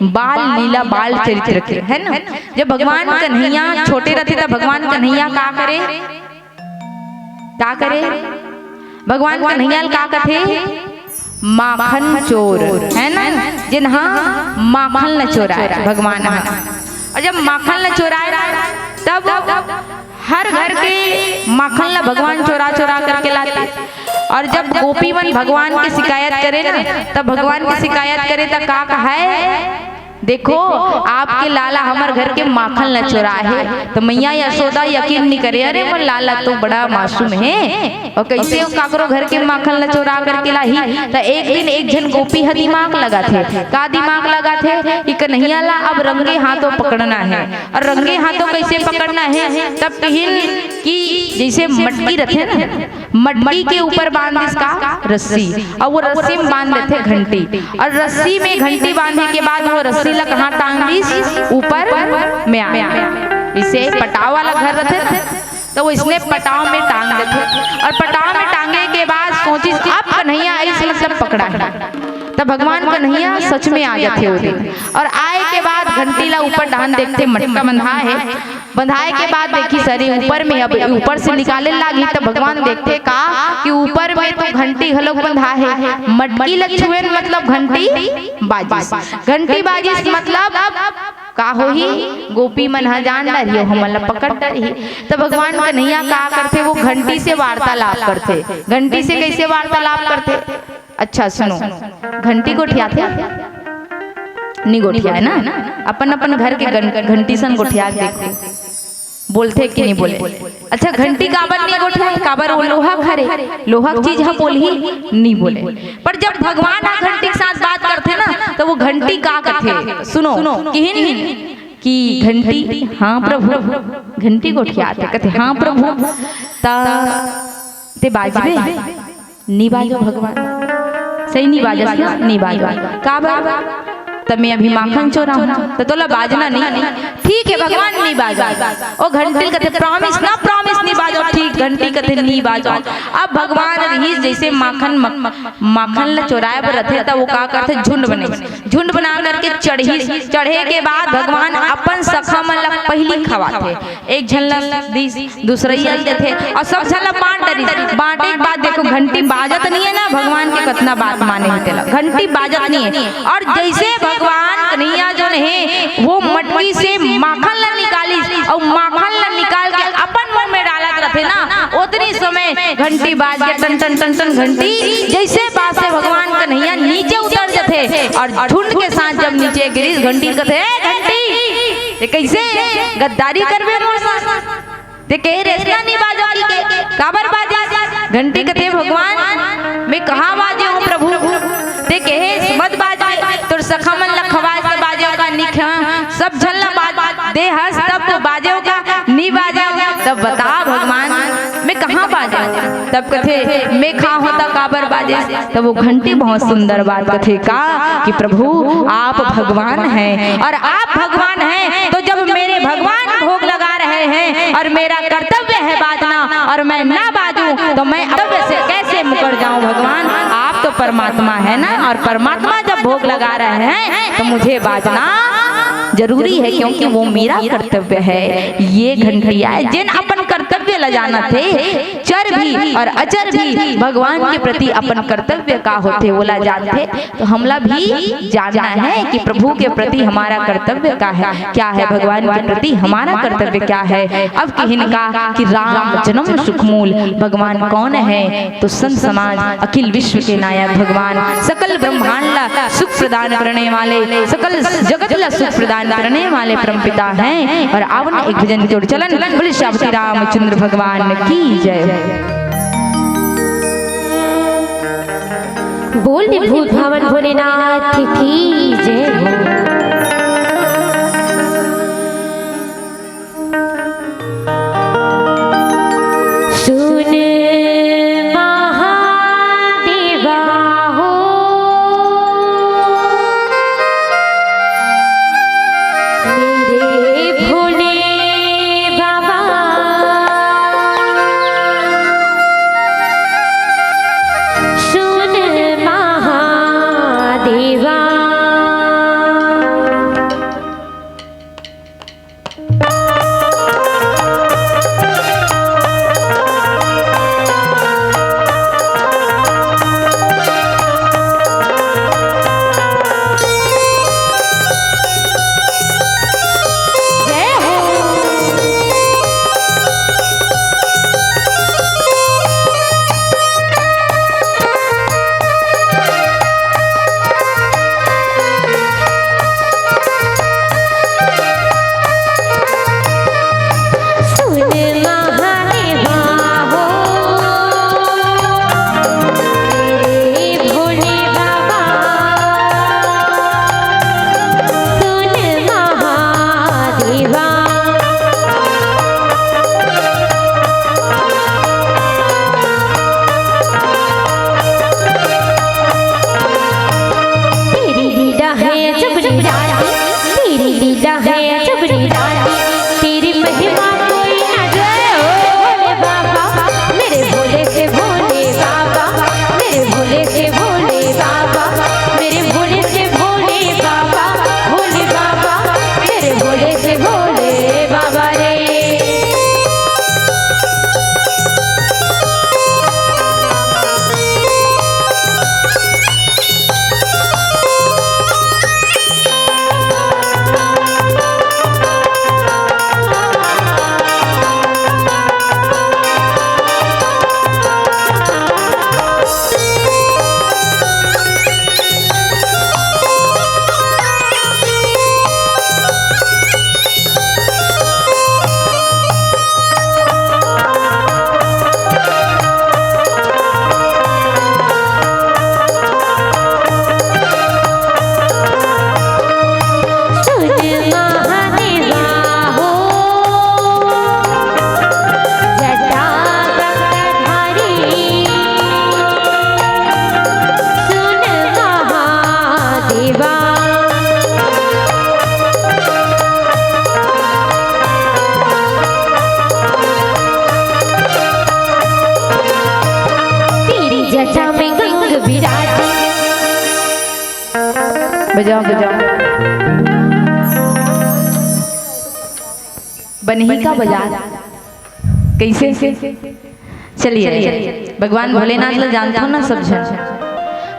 बाल लीला बाल चरित्र के है ना। जब भगवान कन्हैया छोटे रहते तब भगवान कन्हैया का करे? का करे भगवान कन्हैया का कथे माखन चोर है ना, जिन्हा माखन न चोराए भगवान। और जब माखन न चोराए तब हर घर के माखन ला भगवान चोरा चोरा करके लाते। और जब गोपीवन भगवान की शिकायत करे ना, तब भगवान की शिकायत करे तो का कहा है, देखो आपके लाला हमार घर के माखन न चुराए है। तो मैया यशोदा यकीन नहीं करे, अरे वो लाला तो बड़ा मासूम है और कैसे वो काकरो घर के माखन न चुरा करके लाही। तो एक दिन एक जन गोपी है दिमाग लगा थे, का दिमाग लगा थे कि कन्हैया ला अब रंगे हाथों पकड़ना है। और रंगे हाथों कैसे पकड़ना है, तब कहिन कि जैसे मटकी रखे ना, मटकी के ऊपर बांध इसका रस्सी, और वो रस्सी में बांध देते घंटी। और रस्सी में घंटी बांधने के बाद वो रस्सी ला कहाँ टांग दी, ऊपर में आया। इसे पटाव वाला घर रहते थे तो वो इसने पटाव में टांग देते। और पटाव में टांगे के बाद सोची अब कन्हैया ऐसे मतलब पकड़ा है। तब भगवान कन्हैया सच में आ जाते होते। और आए के बाद घंटी ला ऊपर डांड देखते मटका बंधा है। बंधाए के बाद देखी सरी ऊपर में, अब ऊपर से निकाले लागी। तब भगवान देखते का कि ऊपर में तो घंटी हलोक बंधा है, मटकी लछुएन मतलब घंटी बाजी। घंटी बाजी मतलब का हो ही गोपी मन जान रही हो हमला पकड़ रही। तब भगवान कन्हैया का करते, वो घंटी से वार्तालाप करते। घंटी से कैसे वार्तालाप करते, अच्छा सुनो, घंटी गोठिया थे नहीं गोठिया है ना, अपन अपन घर के घंटी सन गोठिया देखते, बोलते कि नहीं बोले। अच्छा घंटी काबर नहीं गोठिया, काबर वो लोहा खरे, लोहा चीज है बोल ही नहीं बोले। पर जब भगवान आ घंटी के साथ बात करते ना, तो वो घंटी का करते, सुनो कि घंटी हाँ प्रभु, घंटी गोठिया कहते हाँ प्रभु, ते बाजबे नहीं बाजो भगवान, सही नहीं बाजस ना, नहीं बाजो काबर, तब मैं अभी माखन चोरा हूँ तो तोला बाजना नहीं, ठीक है भगवान नहीं बाजा। ओ घंटी कहते प्रॉमिस ना, प्रॉमिस नहीं बाजो, ठीक घंटी कहते नहीं बाजो। अब भगवान रही जैसे माखन ला चोराए पर रहते, तब वो का करते झुंड बने, झुंड बना करके चढ़े के बाद भगवान अपन सखा मन ला पहली खवाते, एक झल्ला दूसरा थे और सब झल्ला बांट डरी। बांटे के बाद देखो घंटी बाजत नहीं है ना, भगवान के कतना बात माने घंटी बाजत नहीं है। और जैसे भगवान कन्हैया जो है वो मटकी से माखन ला निकाली और माखन ला निकाल के अपन मुंह में डालत रहते ना, उतनी समय घंटी बाज के टन टन टन टन घंटी जैसे बात से भगवान कन्हैया नीचे उतर जाते। और झुंड के साथ जब नीचे गिरी घंटी कहते घंटी ये कैसे गद्दारी करबे मोर साथ, ते कहे रेसना नहीं बाजवाली के काबर बाजा। घंटी कहते भगवान मैं कहाँ बाजे हूँ प्रभु, ते कहे मत बाजे, तो सखा मन लखवाज के बाजे का निख सब झल्ला बाज दे हंस, तब तो बाजे का नहीं बाजे। तब बता भगवान मैं कहाँ बाजे, तब कथे मैं कहाँ होता काबर बाजे। तब वो घंटी बहुत सुंदर बात कथे का कि प्रभु आप भगवान हैं, और आप भगवान हैं तो जब मेरे भगवान भोग लगा रहे हैं और मेरा कर्तव्य है बाजना और मैं ना बाजूं तो मैं कर्तव्य से कैसे मुकर जाऊं। भगवान आप तो परमात्मा है ना, और परमात्मा जब भोग लगा रहे हैं तो मुझे बाजना जरूरी है क्योंकि वो मेरा कर्तव्य है। ये घंटिया है जिन अपन कर्तव्य ल जाना थे, चर भी और अचर भी भगवान के प्रति अपन कर्तव्य का होते वो ला जानते। तो हमला भी जानना है कि प्रभु के प्रति हमारा कर्तव्य का है क्या है, भगवान के प्रति हमारा कर्तव्य क्या है। अब किहिन का कि राम जन्म सुखमूल भगवान कौन है, तो संत समाज अखिल विश्व के नायक भगवान, सकल ब्रह्मांड ला सुख प्रदान करने वाले, सकल जगत ला सुख प्रदान करने वाले परमपिता हैं। और आवन एक भजन जोड़ चलन बोले श्री रामचंद्र भगवान की जय। बोल भूत भवन भोलेनाथ की जय। देवा बजाओ बजाओ। बनही का बाजार कैसे? चलिए भगवान भोलेनाथ ला जानते हो ना सब जन।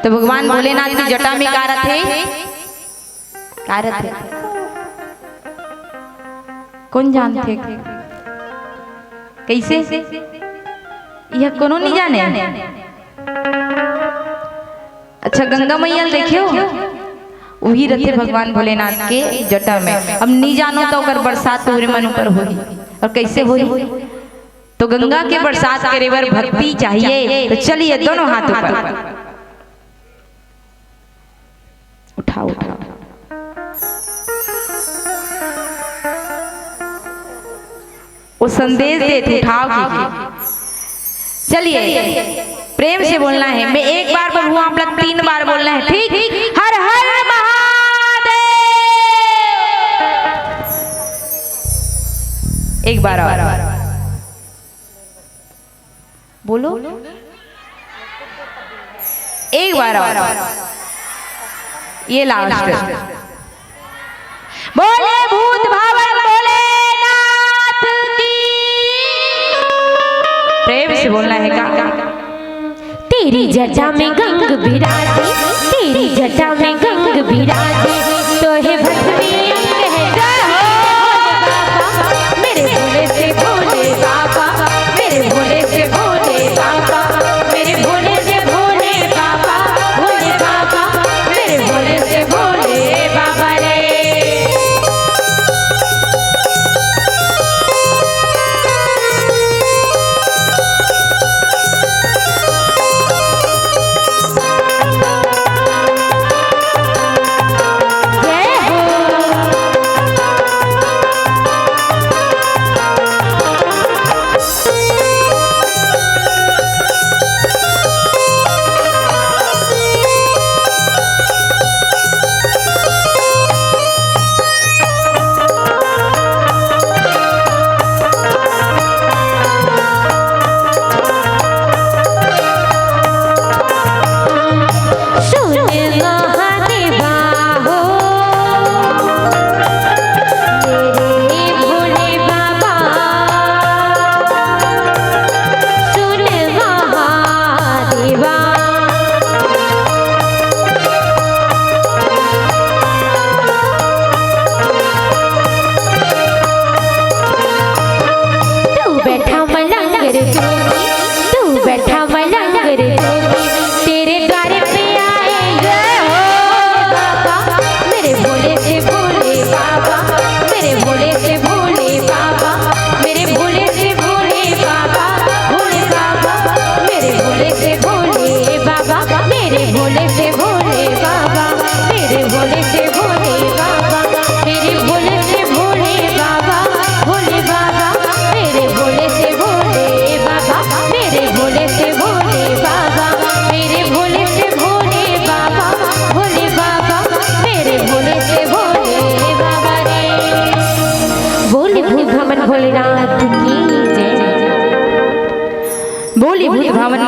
तो भगवान भोलेनाथ की जटा में का रथे? कौन जानते? कैसे? यह कोनो नहीं जाने। अच्छा गंगा मैया देखियो, वही रहते भगवान भोलेनाथ के जटा में। अब नहीं जानो तो अगर बरसात तोरे मन ऊपर होगी, और कैसे होगी? तो गंगा के बरसात करे बर भक्ति चाहिए। तो चलिए दोनों हाथ ऊपर उठाओ उठाओ। वो संदेश देते उठाओ की। चलिए प्रेम से बोलना है। मैं एक बार बोलूँ, आप लोग 3 बार बोलना है, ठीक? हर हर महादेव। एक बार और बोलो, एक बार और। ये लास्ट। बोले भूत भावन भोलेनाथ की। प्रेम से बोलना है का। तेरी जटा में गंग बिराजे, तेरी जटा में गंग बिराजे, तो है भस्मी अंग है जड़ हो मेरे भोले से भोले बाबा, मेरे भोले से भोले बाबा, मेरे भोले से भोले बाबा, भोले बाबा, मेरे भोले से भोले बाबा रे।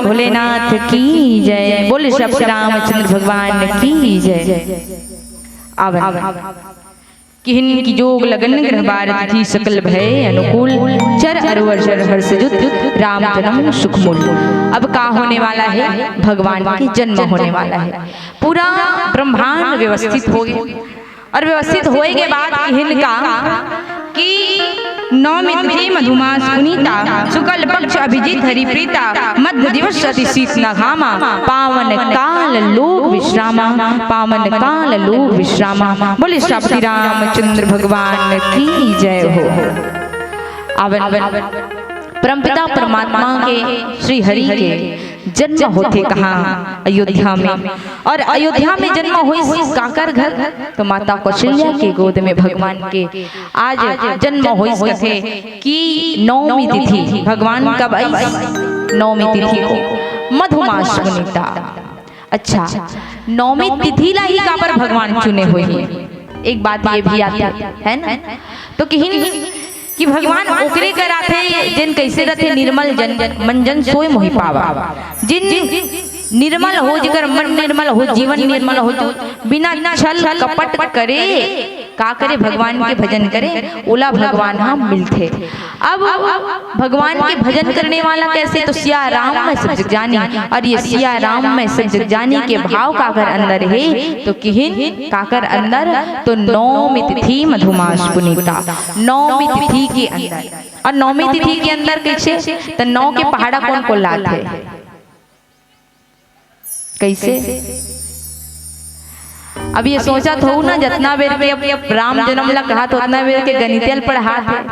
भोलेनाथ की जय। बोले श्री रामचंद्र भगवान की जय। आवन किहन की जोग लगन ग्रह भारत की सकल भय अनुकूल, चर अरवर चर हर्ष जुत राम जन्म सुख मूल। अब का होने वाला है? भगवान के जन्म होने वाला है। पूरा ब्रह्मांड व्यवस्थित हो गया, और व्यवस्थित होए के बाद इनका कि नौमी तिथि मधुमास पुनीता, शुक्ल पक्ष अभिजीत हरिप्रीता, मध्य दिवस अति शीत घामा, पावन काल लोक विश्रामा, पावन काल लोक विश्रामा। बोले श्री रामचंद्र भगवान की जय हो। आवन परमपिता परमात्मा के श्री हरि के जन्म होते कहाँ? अयोध्या में। और अयोध्या में जन्म हुई काकर घर? तो माता कौशल्या के गोद में भगवान के आज जन्म हुई कथे कि नौमी तिथि। भगवान कब आई? नौमी तिथि को, मधुमास पुनीता। अच्छा नौमी तिथि ला ही काबर भगवान चुने हुए? एक बात ये भी आती है ना, तो कि भगवान ओकरे कराते जिन कैसे रहते निर्मल जन मन जन सोए मोहि पावा। जिन निर्मल हो जकर मन निर्मल हो, जीवन निर्मल हो, जो बिना छल कपट करे का करे भगवान के भजन करे, ओला भगवान हम मिलते। अब भगवान के भजन करने वाला कैसे, तो सिया राम में सब जग जानी, और ये सिया राम में सब जग जानी के भाव काकर अंदर है, तो किहिन काकर अंदर, तो नौमी तिथि मधुमास पुनीता, नौमी तिथि के अंदर। और नौमी तिथि के अंदर कैसे, तो नौ के पहाड़ा कौन को लाते कैसे। अब ये सोचा तो ना जितना बेर के अब राम जन्म ला कहा तो उतना बेर के गणितियल पढ़ा है,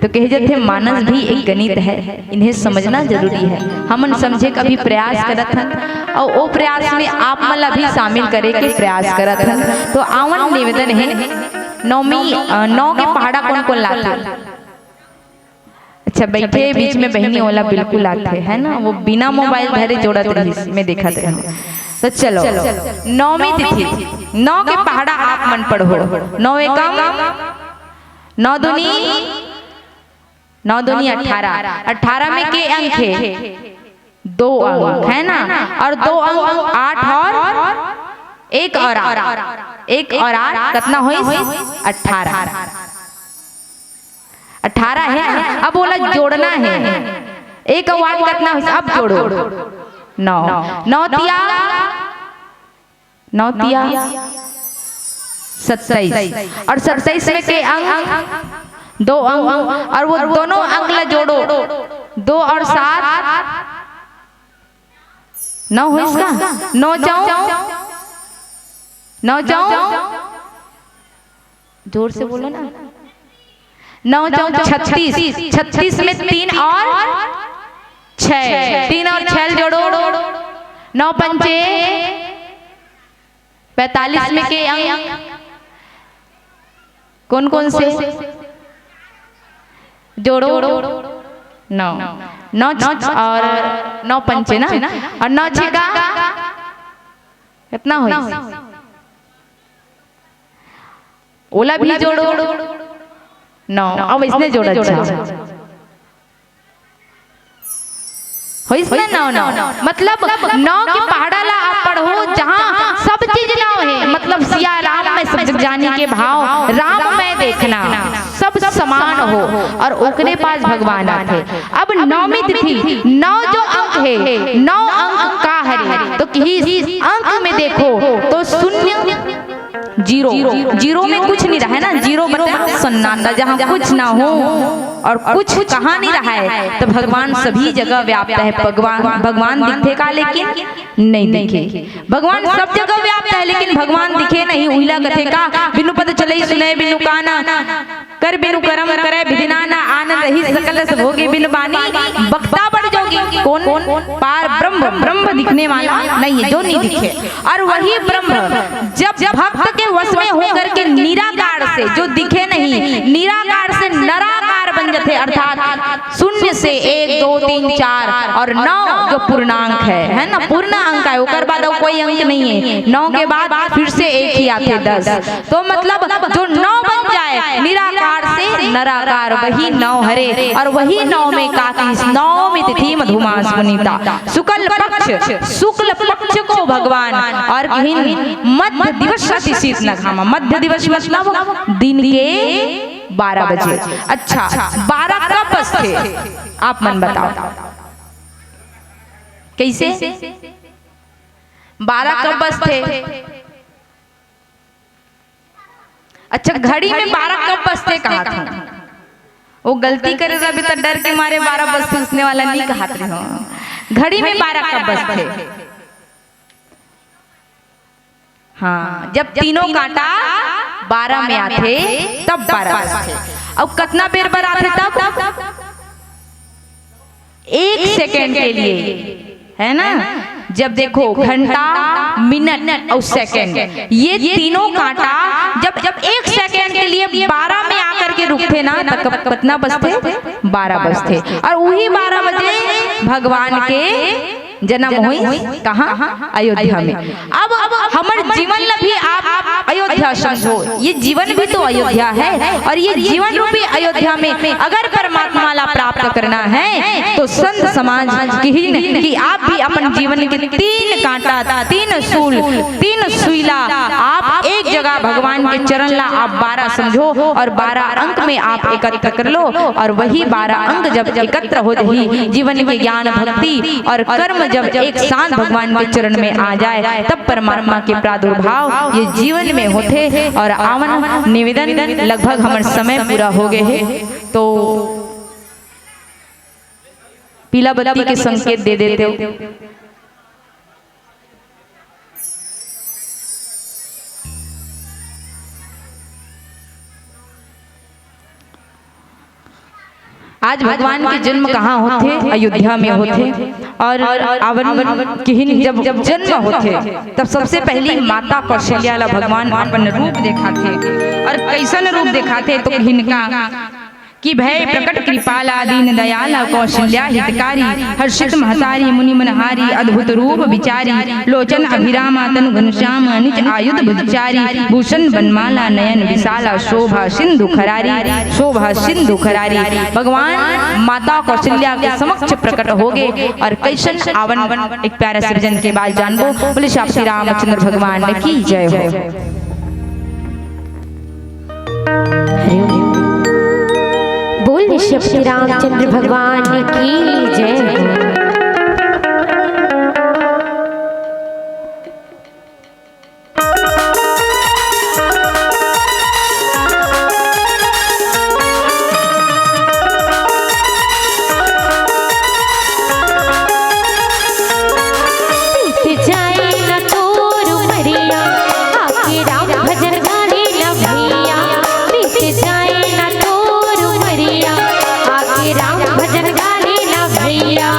तो कहे जाते मानस भी एक गणित है, इन्हें समझना जरूरी है। हमन समझे कभी प्रयास करत हन, और वो प्रयास में आप मला भी शामिल करे के प्रयास करत हन। तो आवन निवेदन है, नौ के पहाड़ा कौन कौन लाते। अच्छा बैठे बीच में बहनी वाला बिल्कुल आते है ना, वो बिना मोबाइल धरे जोड़त रही में देखा थे। तो चलो नौमी तिथि, नौ के पहाड़ा आप मन पढ़ो। नौ एकम नौ दूनी 18, 18 में के अंक है, 2 अंक है ना, और 2 अंक 8 और 1 और 8 कितना हुई 18 है। अब बोला जोड़ना है, 1 और 8 कितना हुई, अब जोड़ो 9 तिया 27, और 27 में के अंक 2 अंक, और वो दोनों अंक ला जोड़ो, 2 और 7 9 हो इसका, 9 चौ जोर से बोलो ना, 9 चौ 36 में 3 और 6, 3 और 6 जोड़ो, 9 पंचे 45 में के अंक कौन कौन से जोड़ो, 9 और 9 पंचे ना, और 9 छेका कितना हुई, ओला भी जोड़ो 9, अब इसने जोड़ा 9 मतलब 9 के पहाड़ा ला आप पढ़ो जहाँ सब चीज 9 है, मतलब सिया राम में सब जग जानी के भाव, राम में देखना सब समान हो, और ओकरे पास भगवान आते। अब नौमी तिथि 9 जो अंक है, 9 अंक का है, तो किसी अंक में देखो तो 0 जीरो में कुछ नहीं रहा है ना, 0 मतलब सन्नाटा, जहाँ कुछ ना हो और कुछ कहाँ नहीं रहा है, तो भगवान सभी जगह व्याप्त है। भगवान दिखे का लेकिन नहीं दिखे, भगवान सब जगह व्याप्त है लेकिन भगवान दिखे नहीं। उहिला कथे का बिनु पद चले सुने बिनु काना, कर बिनु करम करे विधिनाना, आन रही सकल सब भोगे बिनु बानी, बक्ता बढ़ जोगी कौन पार ब्रह्म दिखने वाला नहीं है, जो नहीं दिखे। और वही ब्रह्म जब भक्त के वश में होकर के निराकार से, जो दिखे नहीं, निराकार से नराकार बन जाते, अर्थात 0 से 1 2 3 4 और 9 जो पूर्णांक है ना, पूर्ण अंक है, ओकर बाद कोई अंक नहीं है। 9 के बाद फिर से 1 ही आते 10, तो मतलब जो 9 बन जाए निराकार से नराकार, वही 9 हरे, और वही 9 में कातिस, 9 में तिथि मधुमास पुनीता, शुक्ल पक्ष को भगवान, और मध्य दिवस अतिशीत न घामा, मध्य दिवस मतलब दिन के 12 बजे। अच्छा 12 कब बजते आप मन बताओ कैसे, 12 कब बजते। अच्छा घड़ी में 12 कब बजते कहा था, वो गलती करे रवि तो डर के मारे 12 बजते उसने वाला नहीं कहा था, घड़ी में 12 कब बजते। हाँ जब तीनों कांटा 12 में आते तब 12 बजते। अब कितना बेर बर आते तब 1 सेकेंड के लिए, है ना। जब देखो घंटा मिनट और सेकेंड, ये तीनों कांटा जब 1 सेकेंड के लिए 12 में आकर के रुकते ना, तब कितना बजते 12 बजते। और वही 12 बजे भगवान के जन्म हुई कहाँ? अयोध्या में। अब हमारे जीवन ला भी आप अयोध्या समझो, ये जीवन भी तो अयोध्या है, और ये जीवन रूपी अयोध्या में अगर परमात्मा ला प्राप्त करना है तो संत समाज की ही नहीं कि आप भी अपन जीवन के 3 कांटा, 3 सूल, 3 सुईला आप एक जगह भगवान के चरण ला आप 12 समझो और 12 अंक में आप एकत्र कर लो, और वही 12 अंक जब एकत्र हो जाए, जीवन के ज्ञान भक्ति और कर्म जब एक साथ भगवान के चरण में आ जाए, तब परमात्मा के प्रादुर्भाव ये जीवन में होते। और आवन निवेदन लगभग हमारे समय पूरा हो गए है, तो पीला बत्ती के संकेत दे देते हो। आज भगवान के जन्म कहाँ होते? अयोध्या में होते। और आवन की ही जब जन्म होते तब सबसे पहली माता कौशल्या ला भगवान अपन रूप दिखाते, और कैसन रूप दिखाते तो हिनका कि भय प्रकट कृपाला दीन दयाला कौशल्या हितकारी, हर्षित महतारी मुनि मनहारी अद्भुत रूप विचारी, लोचन अभिरामा तनु घनश्याम निज आयुध बुद्धचारी, भूषण बनमाला नयन विशाला शोभा सिंधु खरारी, शोभा सिंधु खरारी। भगवान माता कौशल्या के समक्ष प्रकट हो गए, और कैसन आवन एक प्यारा सृजन के बाद जानबो। बोले श्री रामचंद्र भगवान की जय हो। बोल श्री रामचंद्र भगवान की जय हो। भजन गाने ना भैया।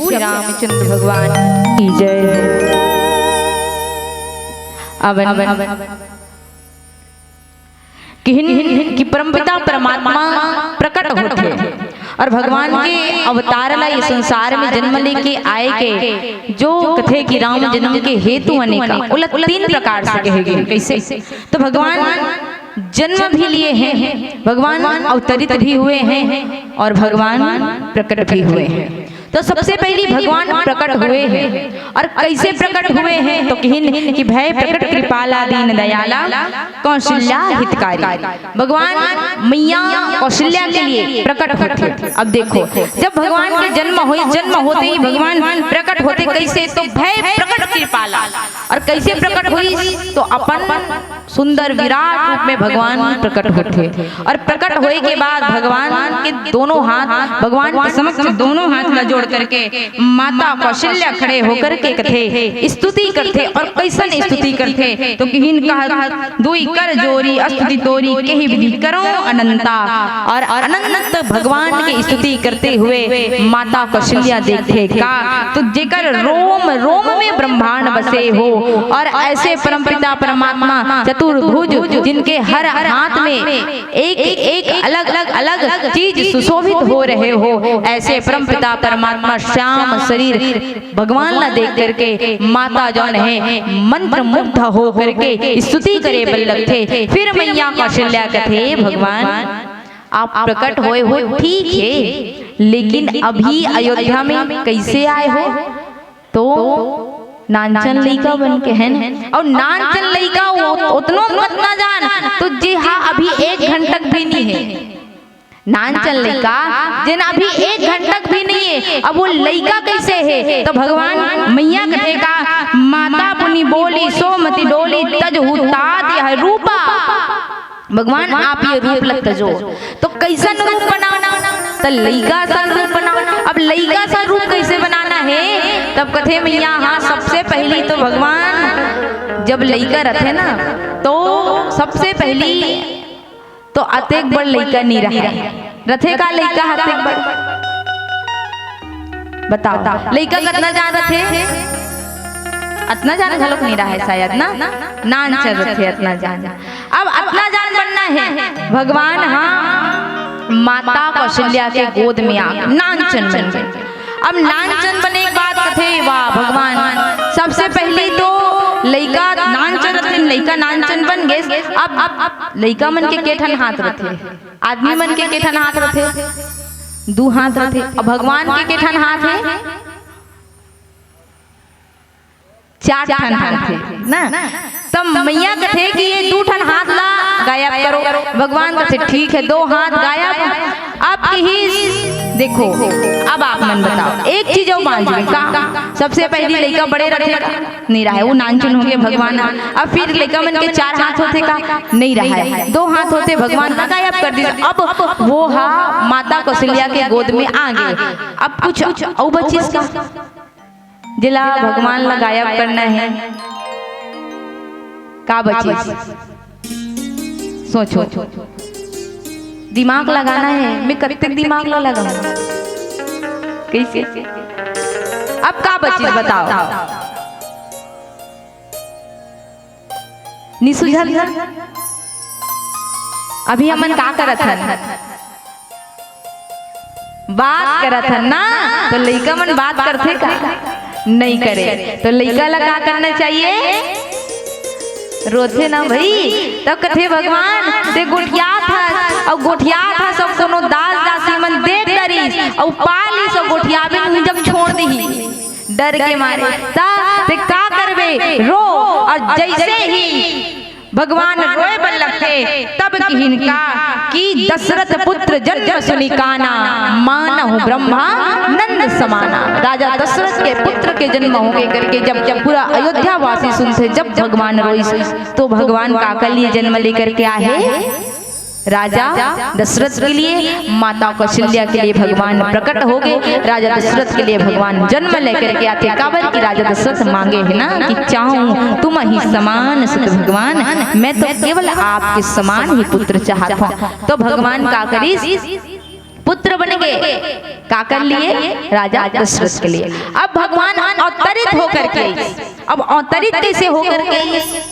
श्री रामचंद्र भगवान की जय। कि परमपिता परमात्मा प्रकट होते और भगवान के अवतार ला ये संसार में जन्म लेके आए के जो कथे कि राम जन्म के हेतु अनेका उलट 3 प्रकार से कहेंगे। कैसे? तो भगवान जन्म भी लिए हैं, भगवान अवतरित भी हुए हैं और भगवान प्रकट भी हुए हैं। तो सबसे पहली भगवान प्रकट हुए हैं और कैसे प्रकट हुए हैं? तो कहिन कि भय प्रकट कृपाला दीन दयाला कौशल्या हितकारी। भगवान मैया कौशल्या के लिए प्रकट होते। अब देखो, जब भगवान के जन्म होते ही भगवान प्रकट होते कैसे? तो भय प्रकट कृपाला। और कैसे प्रकट हुई? तो अपन सुंदर विराट रूप में भगवान प्रकट होते और प्रकट होए के बाद भगवान के दोनों हाथ भगवान के समक्ष दोनों हाथ में जोड़ करके माता कौशल्या खड़े होकर के कथे स्तुति करते। और कैसन स्तुति करते? तो किहिन कहा दुई कर जोरी स्तुति तोरी कही विधि करो अनंता। और अनंत भगवान की स्तुति करते हुए माता कौशल्या देखते का तो जेकर रोम रोम में ब्रह्मांड बसे हो और ऐसे परमपिता परमात्मा चतुर्भुज जिनके हर हाथ में एक अलग चीज सुशोभित हो रहे हो, ऐसे परमपिता परमात्मा श्याम शरीर भगवान ना देख करके माता जौन है मंत्र मुग्ध हो करके स्तुति करे बल्लभ थे। फिर मैया कौशल्या कथे भगवान आप प्रकट होए हो ठीक है, लेकिन अभी अयोध्या में कैसे आए हो? तो नानचन लइका बन के हैं और नानचन लइका उतनो मत ना जान तो जी हाँ अभी 1 घंटक भी नहीं है। नानचन लइका जिन अभी 1 घंटक भी नहीं है, अब वो लइका कैसे है? तो भगवान मैया कहेगा माता पुनि बोली सोमति डोली तज हुतात यह रूपा। भगवान आप ये रूप लग तजो। तो कैसन रूप बनाना? तो लइका सा रूप बनाना। अब लइका सा रूप कैसे बनाना है? तब कथे मैया हाँ सबसे पहली तो भगवान जब लइका रथे ना तो सबसे पहली तो अतेक बड़ लइका नहीं रहा रथे का लइका अतेक बड़ बताओ लइका कितना जान रथे? अतना जान झलक नहीं रहा है शायद ना नान चल रथे अतना जान। अब अतना जान बनना है भगवान हाँ माता कौशल्या के गोद में आ नानचन बन गए। अब नानचन बने के बाद कथे वाह भगवान सबसे पहले तो लइका नानचन रथे, लइका नानचन बन गए। अब लइका मन के केठन हाथ रथे, आदमी मन के केठन हाथ रथे? 2 हाथ रथे। अब भगवान के केठन हाथ है? 4 ठन हाथ थे ना। तब मैया कथे कि ये 2 ठन हाथ ला गायब करो। भगवान कथे ठीक है 2 हाथ गायब। अब ही देखो अब आप मन बताओ एक चीज और मान का सबसे पहली लइका बड़े रखे का नहीं रहा है, वो नानचन हो गए भगवान। अब फिर लइका मन के 4 हाथ होते का नहीं रहा है, 2 हाथ होते भगवान का गायब कर दिया। अब वो हाँ माता कौशल्या के गोद में आ गए। अब कुछ और बच्चीस का जिला भगवान ला गायब करना है का बच्ची सोचो, दिमाग लगाना है। मैं कब तक दिमाग ला लगाऊं कैसे? अब का बच्ची बताओ निसुझल। अभी हमन का करत हन? बात करत हन ना। तो लइका मन बात करथे का नहीं करे तो लइका ला का करना चाहिए? रोथे ना भाई। तब कथे भगवान ते गोठिया था और गोठिया था सब कोनो दास दासी मन देख डरी और पाली सब गोठिया भी जब छोड़ दी डर के मारे ता ते का करबे रो। और जैसे ही भगवान रोए बन लगते तब किहिनका कि दशरथ पुत्र जन्म सुनि काना मानहु ब्रह्मा नंद समाना। राजा दशरथ के पुत्र के जन्म होंगे करके जब पूरा अयोध्या वासी सुनते जब भगवान रोई तो भगवान का लिए जन्म लेकर के आए राजा दशरथ के लिए, माता कौशल्या के लिए भगवान प्रकट हो गए। राजा दशरथ के लिए भगवान जन्म लेकर के आते काबर की राजा दशरथ मांगे है ना कि चाहूं तुम ही समान सुत भगवान, मैं तो केवल आपके समान ही पुत्र चाहता हूं। तो भगवान का करी पुत्र बन गए, का कर लिए? राजा दशरथ के लिए। अब भगवान अवतरित होकर के, अब अवतरित कैसे होकर के?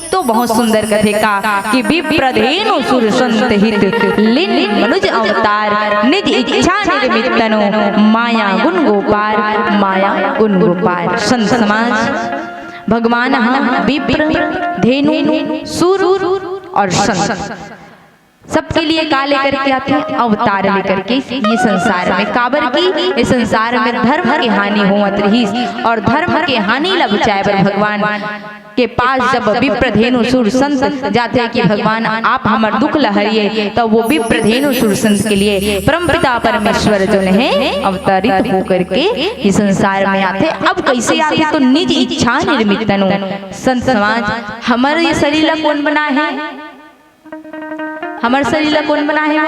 तो बहुत सुंदर कथे का कि विप्रधेनु सुर संत हित लिन मनुज अवतार निज इच्छा निर्मित तनु माया गुण गोपार माया गुण गोपार। संत समाज भगवान विप्र धेनु सुर और संत सबके लिए का लेकर के आते हैं? अवतार लेकर के ये संसार में काबर की इस संसार में धर्म की हानि होवत रही और धर्म के हानि ला बचाए बर भगवान के पास जब विप्रधेनु सुर संत जाते हैं कि भगवान आप हमार दुख लहरिए, तो वो विप्रधेनु सुर संत के लिए परमपिता परमेश्वर जो है अवतरित होकर के इस संसार में आते। अब कैसे आते? तो निज इच्छा निर्मित तनु। संत समाज हमारे ये शरीर कौन बना है? हमारे शरीर कौन बना है?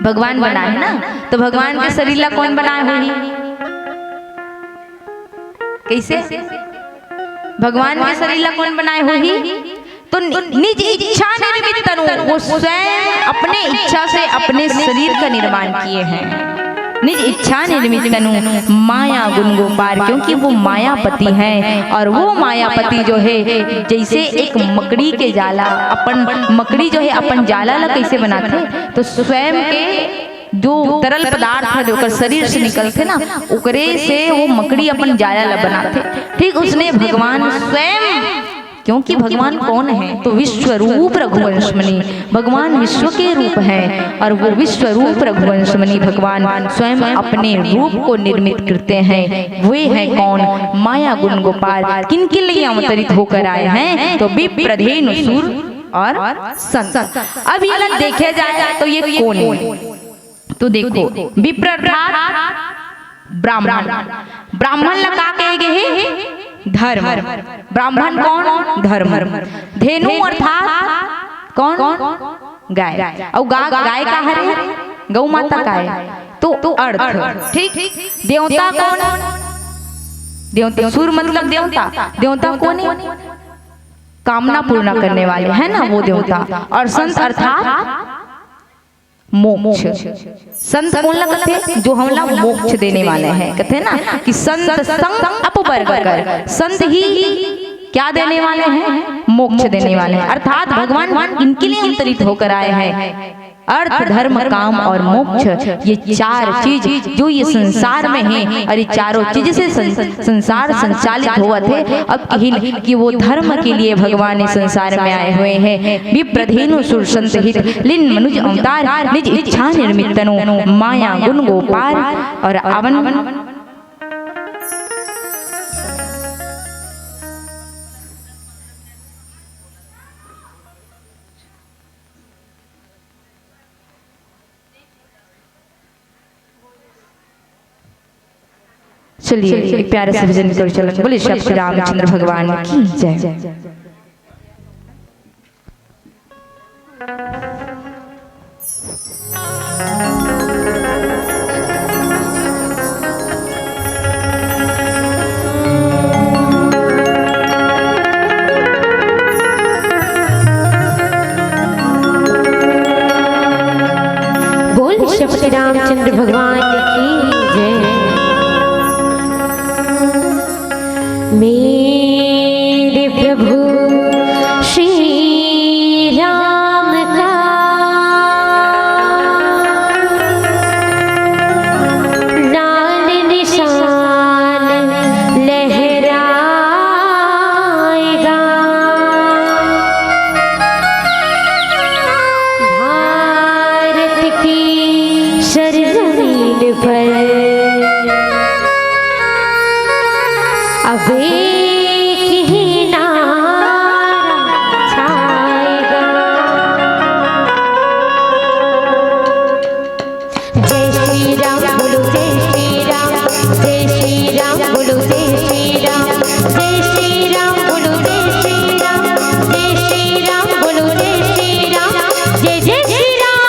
भगवान बना है ना। तो भगवान के शरीर कौन बनाए हुई? कैसे? भगवान के शरीर कौन बनाए हुई? तो निज इच्छा निर्मित तनु, वो स्वयं अपने इच्छा से अपने शरीर का निर्माण किए हैं। निज इच्छा निर्मित तनु माया गुण गोपार, क्योंकि वो मायापति हैं। और वो मायापति जो है जैसे एक मकड़ी के जाला, अपन मकड़ी जो है अपन जाला ला कैसे बनाते? तो स्वयं के जो तरल पदार्थ है जो शरीर से निकलते ना, उकरे से वो मकड़ी अपन जाला ला बनाते। ठीक उसने भगवान स्वयं, क्योंकि भगवान कौन है? तो विश्व रूप रघुवंशमणि, भगवान विश्व के रूप हैं। और वो विश्व रूप रघुवंशमणि भगवान स्वयं अपने रूप को निर्मित करते हैं। वे हैं कौन? माया गुण गोपाल। किनके लिए अवतरित होकर आए हैं? तो विप्रधेनु सुर और संत। अब ये देखे जाए तो ये कौन है? तो देखो विप्र अर्थात ब्राह्मण। ब्राह्मण लगा कहे गए धर्म। ब्राह्मण कौन? धर्म। धेनु अर्थात कौन? गाय। और गाय का है? गौ माता का है। तो अर्थ ठीक। देवता कौन? देवता सुर मतलब देवता। देवता कौन है? कामना पूर्ण करने वाले है ना वो देवता। और संत अर्थात मोक्ष। संत कौन लगते हैं? जो हमला मोक्ष देने वाले हैं। कहते हैं ना कि संत संग अपवर्ग कर, संत ही क्या देने वाले हैं? मोक्ष देने वाले हैं। अर्थात भगवान इनके लिए अवतरित होकर आए हैं। अर्थ धर्म काम और मोक्ष, ये चार चीज जो ये संसार में है, और ये चारों चीज से संसार संचालित हुआ थे। अब कि वो धर्म के लिए भगवान इस संसार में आए हुए हैं। विप्रधेनु सुर संत हित लिन मनुज अवतार निज इच्छा निर्मित तनु माया गुण गोपार। और अवन चलिए एक प्यारे से भजन कर चलन। बोले श्री रामचंद्र भगवान की जय। बोल श्री रामचंद्र भगवान की जय। मेरे प्रभु श्री राम का लाल निशान लहराएगा। भारत की सरजमीन पर अब एक ही नारा छाएगा। जय श्री राम बोलो, जय श्री राम, जय श्री राम बोलो, जय श्री राम, जय श्री राम बोलो, जय श्री राम, जय श्री राम बोलो, जय श्री राम, जय जय श्री राम।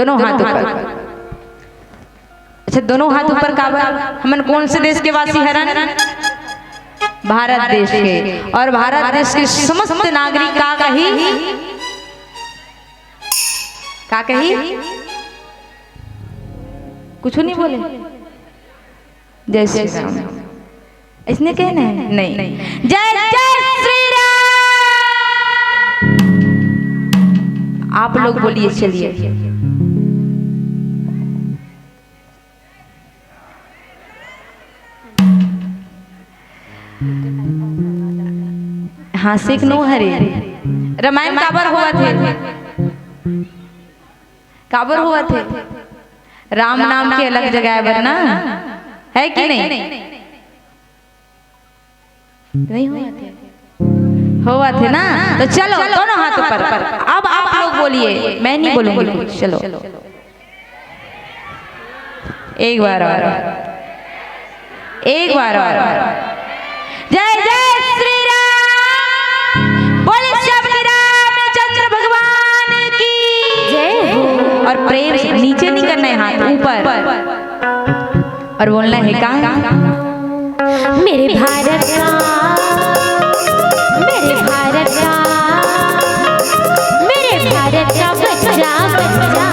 दोनों हाथ ऊपर। अच्छा दोनों हाथ ऊपर का हमन कौन से देश के वासी हरन? भारत देश के। और भारत देश के समस्त नागरिक का कही कुछ नहीं बोले। जय श्री राम इसने कहना है? नहीं, जय जय श्री राम। आप लोग बोलिए, चलिए। हाँ सिख नो हरे। रामायण काबर हुआ थे? राम नाम के अलग जगह पर ना है कि नहीं हुआ थे ना? तो चलो दोनों हाथ ऊपर। अब आप लोग बोलिए, मैं नहीं बोलूंगी। चलो एक बार और। जय जय श्री राम। बोले श्री रामचंद्र भगवान की जय। और प्रेम से नीचे नहीं करना है, हाथ ऊपर। और बोलना है कहाँ? मेरे भारत का, मेरे भारत का, मेरे भारत का बच्चा बच्चा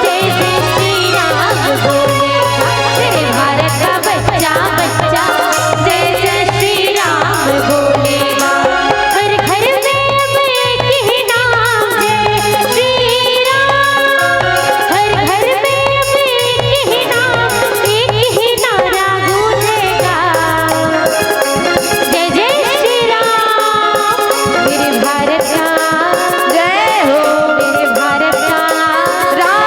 जय जय श्री राम बोलेगा। मेरे भारत का बच्चा बच्चा जय जय श्री राम बोलेगा। हर घर में अब एक ही नाम जय श्री राम। हर घर में अब एक ही नाम, एक ही नारा गूंजेगा। जय जय श्री राम। मेरे भारत का जय हो, मेरे भारत का राम।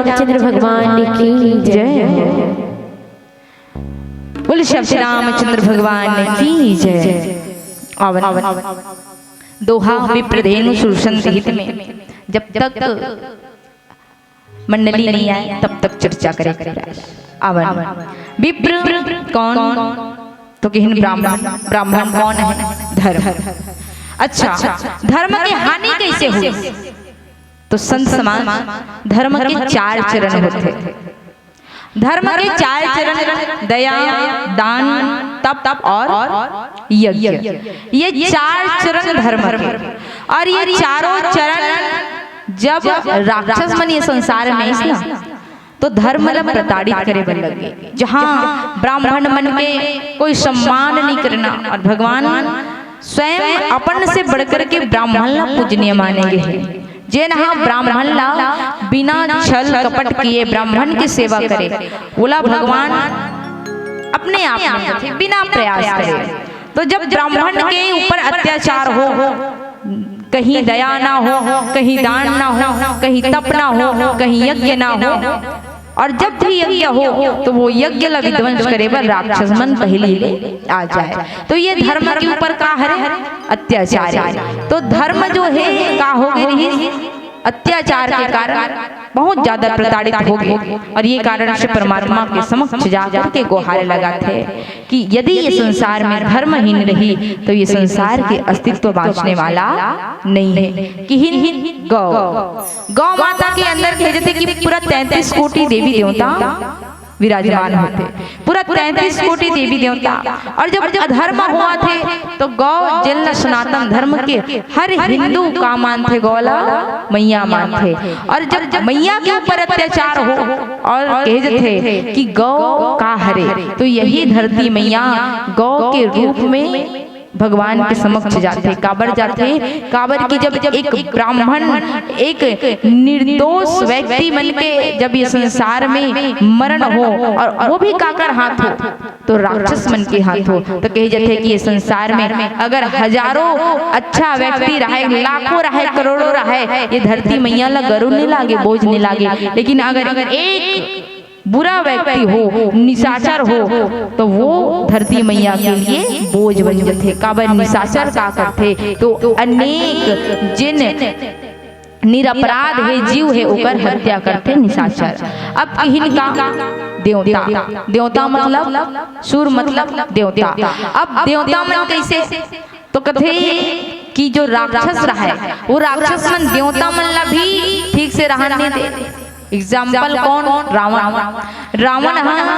रामचंद्र भगवान की जय। बोले श्री रामचंद्र भगवान की जय। दोहा विप्रधेनु सुरसंत हित में, जब तक मंडली नहीं आए तब तक चर्चा करे। अवन विप्र कौन, तो किन ब्राह्मण, ब्राह्मण कौन है, धर्म। अच्छा, धर्म की हानि कैसे हुई, तो संत समाज धर्म के 4 चरण होते। धर्म के 4 चरण दया, दान, तप और यज्ञ। ये 4 चरण धर्म के, और ये चारों चरण जब राक्षस मन ये संसार में इसना तो धर्म मतलब प्रताड़ित करे बन लगे। जहाँ ब्राह्मण मन के कोई सम्मान नहीं करना, और भगवान स्वयं अपन से बढ़कर के ब्राह्मण ला पूजनीय मानेंगे हैं। जे नहा ब्राह्मण ला बिना छल कपट किए ब्राह्मण की सेवा करे, बोला भगवान अपने आप में बिना प्रयास करे। तो जब ब्राह्मण के ऊपर अत्याचार हो, कहीं दया ना हो, कहीं दान ना हो, कहीं तप ना हो, कहीं यज्ञ ना हो, और जब भी यज्ञ हो तो वो यज्ञ ला विध्वंस करे पर राक्षस मन पहले ले आ जाए। तो ये धर्म के ऊपर का है, अत्याचार है। तो धर्म जो है का हो गई, अत्याचार के कारण बहुत ज्यादा प्रताड़ित हो गए, और ये कारण से परमात्मा के समक्ष जाकर के गुहार लगाते कि यदि ये संसार में धर्महीन रही तो ये संसार के अस्तित्व बांचने वाला नहीं है। कि गौ माता के अंदर भेजते कि पूरा 33 कोटि देवी देवता विराजमान होते, पूरा 33 कोटि देवी देवता। और जब अधर्म हुआ थे तो गौ जल सनातन धर्म के हर हिंदू का मानते, गौला मैया मानते। और जब मैया के ऊपर अत्याचार हो और कहते थे कि गौ का हरे, तो यही धरती मैया गौ के रूप में भगवान के समक्ष जाते, काबर जाते। काबर की जब एक ब्राह्मण, एक निर्दोष व्यक्ति मन के जब ये संसार में मरण हो, और वो भी काकर हाथ हो, तो राक्षस मन के हाथ हो, तो कहे जाते कि ये संसार में अगर हजारों अच्छा व्यक्ति रहे, लाखों रहे, करोड़ों रहे, ये धरती मैया ला गरुड़ नहीं लागे, बोझ नहीं लागे। लेकिन अगर एक बुरा व्यक्ति हो, निशाचर हो, तो वो धरती मैया के लिए बोझ बन जाते। काबर निशाचर का करते, तो अनेक जिन निरपराध है जीव है ओकर हत्या करते निशाचर। अब इनका देवता, देवता मतलब सुर मतलब देवता। अब देवता मन कैसे, तो कहते कि जो राक्षस रहा है वो राक्षस मन देवता मन ला भी ठीक से रहने दे। एग्जाम्पल कौन, रावण। रावण हाँ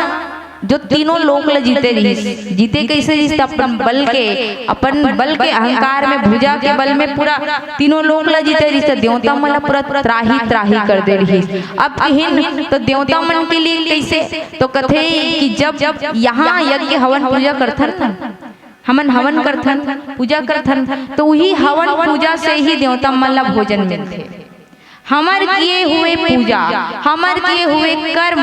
जो तीनों लोक ला जीते रही, जीते कैसे, जिससे अपन बल के अहंकार में, भुजा के बल में पूरा तीनों लोक ला जीते रही, तो देवता मन पूरा त्राही कर दे रही। अब कहीं तो देवता मन के लिए कैसे, तो कथे कि जब यहाँ यज्ञ हवन पूजा करथन, हमन हवन करथन, पूजा करथन, तो वही हवन पूजा से ही देवता मन ला भोजन मिलते। हमार किए हुए पूजा, हमार किए हुए कर्म,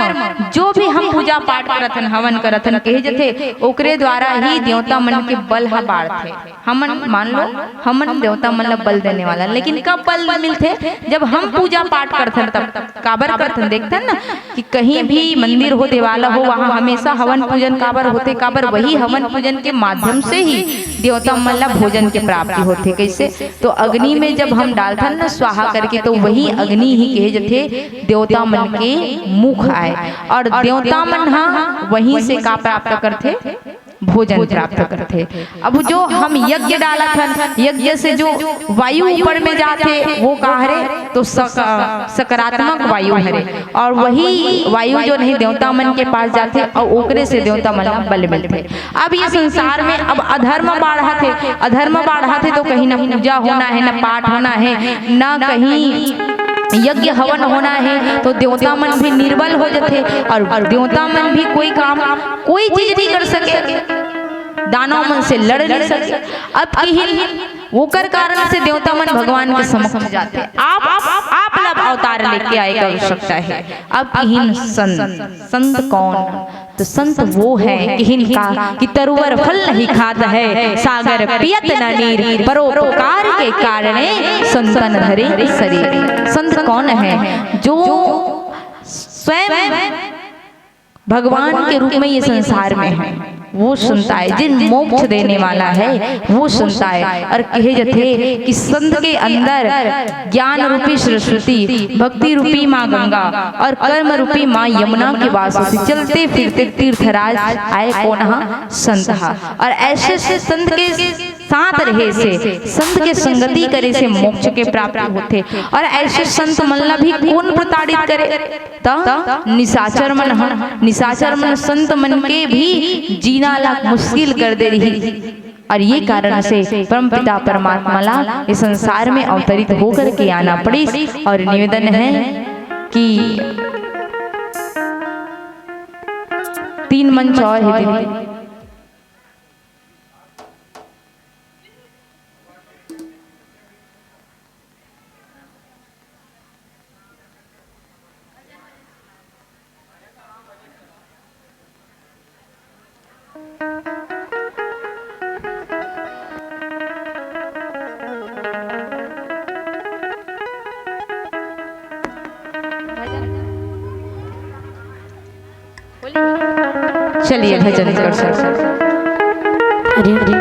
जो भी हम पूजा पाठ करथन, हवन करथन, कहे जथे ओकरे द्वारा ही देवता मन के बल हा बाढ़ते। हमन मान लो हमन देवता मन ला बल देने वाला, लेकिन कब बल मिलते, जब हम पूजा पाठ करथन तब। काबर करथन, देखथन ना कि कहीं भी मंदिर हो, देवालय हो, वहाँ हमेशा हवन पूजन काबर होते, काबर वही हवन पूजन के माध्यम से ही देवता मन ला भोजन के प्राप्ति होते। कैसे, तो अग्नि में जब हम डालथन ना स्वाहा करके, तो वही अग्नि ही कहे जथे देवता मन के मुख आए, और देवता मन हाँ वहीं से का प्राप्त करते, भोजन प्राप्त करते। अब जो हम यज्ञ डाला था, यज्ञ से जो वायु ऊपर में जाते वो का हरे, तो सकारात्मक वायु हरे, और वही वायु जो नहीं देवता मन के पास जाते, और ओकरे से देवता मन बल मिलते। अब ये संसार में अब अधर्म बढ़ा थे, तो कहीं ना पूजा होना है, ना पाठ होना है, ना कहीं यज्ञ हवन होना है, तो देवता मन भी निर्बल हो जाते, और देवता मन भी कोई काम, कोई चीज नहीं कर सके, दानव मन से लड़ नहीं सके। अब वो कर कारण से देवता मन भगवान के समक्ष जाते, आप लब अवतार लेके आएगा आवश्यकता है। अब संत कौन, तो संत वो है कि तरुवर फल नहीं खाता है, सागर पियत न नीर, परोपकार के कारण संतन धरे शरीर। संत कौन है, जो स्वयं भगवान के रूप में ये संसार में है, वो सुनता है। जिन मोक्ष देने वाला है वो सुनता है। और कहे जथे कि संत के अंदर ज्ञान रूपी सरस्वती, भक्ति रूपी माँ गंगा और कर्म रूपी माँ यमुना के वास होती। चलते फिरते तीर्थराज आए कौन संत। और ऐसे से संत के साथ रहे से, संत के संगति करे से मोक्ष के प्राप्त होते। और ऐसे संत मल्ला भी कौन प्रताड़ित करे, ता निशाचर मन। निशाचर मन संत मन के भी जीना लाख मुश्किल कर दे रही। और ये कारण से परमपिता परमात्मा ला इस संसार में अवतरित होकर के आना पड़े। और निवेदन है कि 3 मंच और है दीदी। चलिए भजन कर सकते। अरे अरे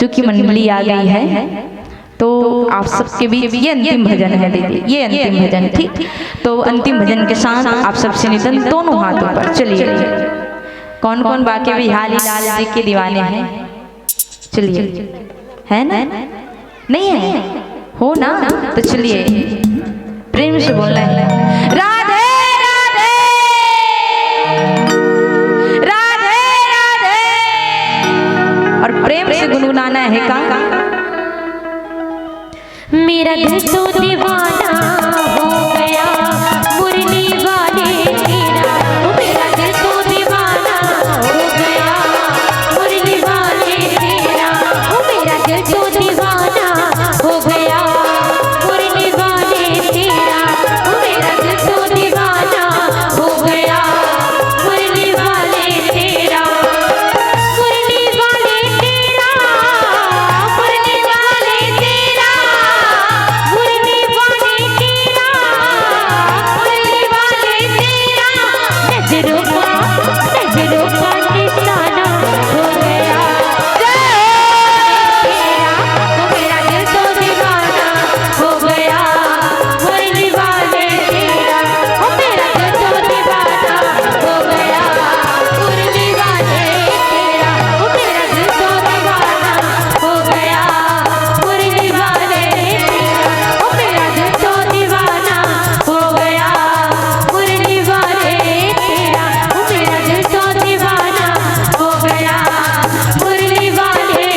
चूंकि मंडली आ गई है तो आप सबके बीच ये अंतिम भजन है दीदी, ये अंतिम भजन, ठीक। तो अंतिम भजन के साथ आप सबसे निवेदन दोनों हाथों पर चलिए। कौन कौन बाकी बिहारी लाल जी के दीवाने हैं? चलिए, है ना? नहीं है? हो ना? तो चलिए प्रेम से बोलना है राधे राधे राधे राधे, और प्रेम से गुनगुनाना है का मेरा दिल तो दीवाना हो गया मुरली वाले तेरा, मेरा दिल तो दीवाना हो गया मुरली वाले तेरा, मेरा दिल तो दीवाना हो गया मुरली वाले तेरा, मेरा दिल तो दीवाना हो गया मुरली वाले तेरा, मुरली वाले तेरा, मुरली वाले तेरा, मुरली वाले तेरा, मुरली वाले तेरा, नजरों का निशाना हो गया तेरा, वो मेरा दिल तो दीवाना हो गया मुरली वाले तेरा, वो मेरा दिल तो दीवाना हो गया मुरली वाले तेरा, वो मेरा दिल तो दीवाना हो गया मुरली वाले तेरा, वो मेरा दिल तो दीवाना हो गया मुरली वाले तेरा, वो मेरा दिल तो दीवाना हो गया मुरली वाले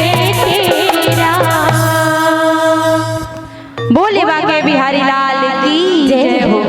तेरा। बोले बाके बिहारी लाल की जय हो।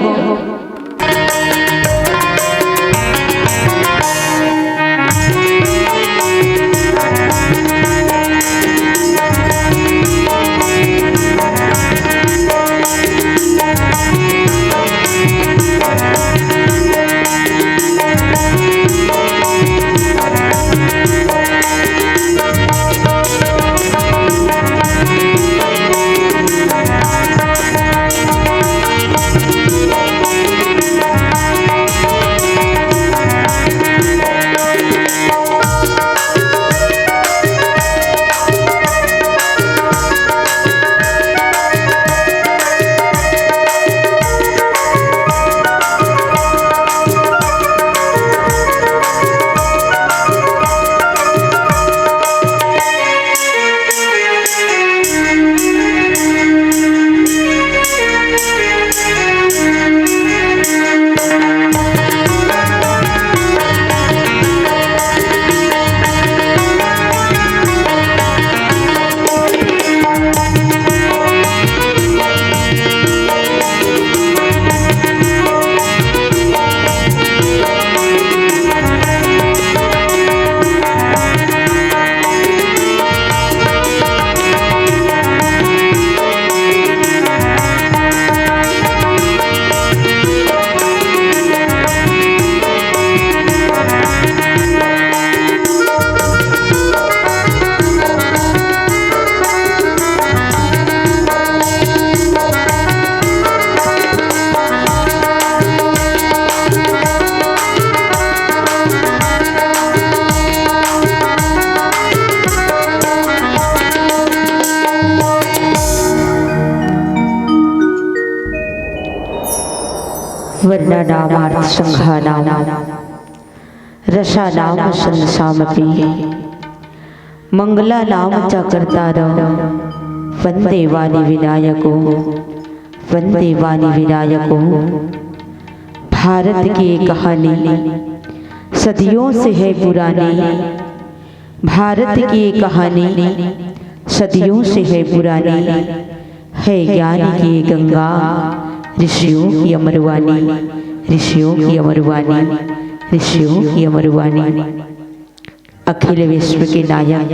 वर्णनामार्थ संघानाम रसानाम संसामपि मंगलानाम च कर्तारः वन्दे वाणी विनायको वन्दे वाणी विनायको। भारत की ये कहानी सदियों से है पुरानी, भारत की ये कहानी सदियों से है पुरानी, है ज्ञान की ये गंगा ऋषियों की अमरवाणी, ऋषियों की अमरवाणी, ऋषियों की अमरवाणी। अखिल विश्व के नायक,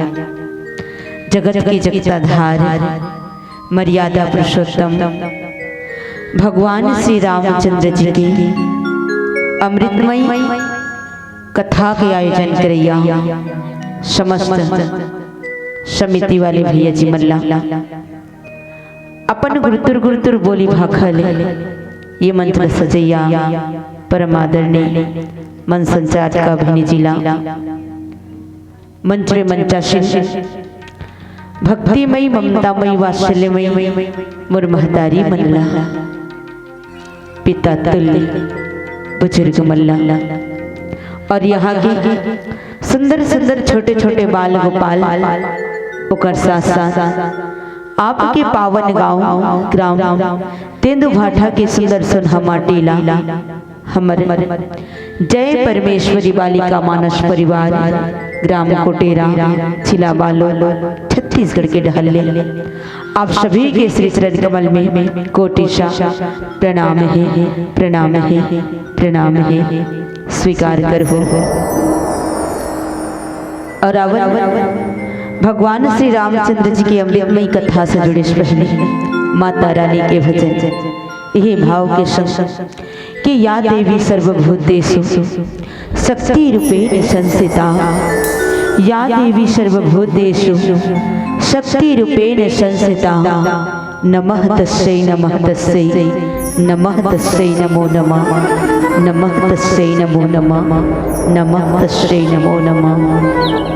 जगत के जगताधार, मर्यादा पुरुषोत्तम भगवान श्री रामचंद्र जी की अमृतमय कथा के आयोजन करैया समस्त समिति वाले भैया जी मल्ला अपन गुरुतुर गुरुतुर बोली भाखल ये मंत्र सजैया परमादरणीय मन संचार का भनी जिला मंच में मंचासीन भक्तिमयी ममतामयी वात्सल्यमयी मोर महतारी मल्ला, पिता तुल्य बुजुर्ग मल्ला। और यहाँ के सुंदर सुंदर छोटे छोटे बाल गोपाल ओकर साथ साथ आपके पावन गांव ग्राम तेंदु भाठा के सुंदर सुनहा माटीला हमारे जय परमेश्वरी बालिका मानस परिवार ग्राम कोटेरा जिला बालोल छत्तीसगढ़ के ढहले आप सभी के श्री चरण कमल में कोटिशा प्रणाम है, प्रणाम है, प्रणाम है, स्वीकार कर हो। और भगवान श्री रामचंद्र जी की अमृतमयी कथा से जुड़े पहले माता रानी के भजन यही भाव के संग कि या देवी सर्वभूतेषु शक्ति रूपेण संस्थिता, या देवी सर्वभूतेषु शक्ति रूपेण संस्थिता, नमः तस्यै नमः तस्यै नमः तस्यै नमो नमः, नमः तस्यै नमो नमः, नमः तस्यै नमो नमः।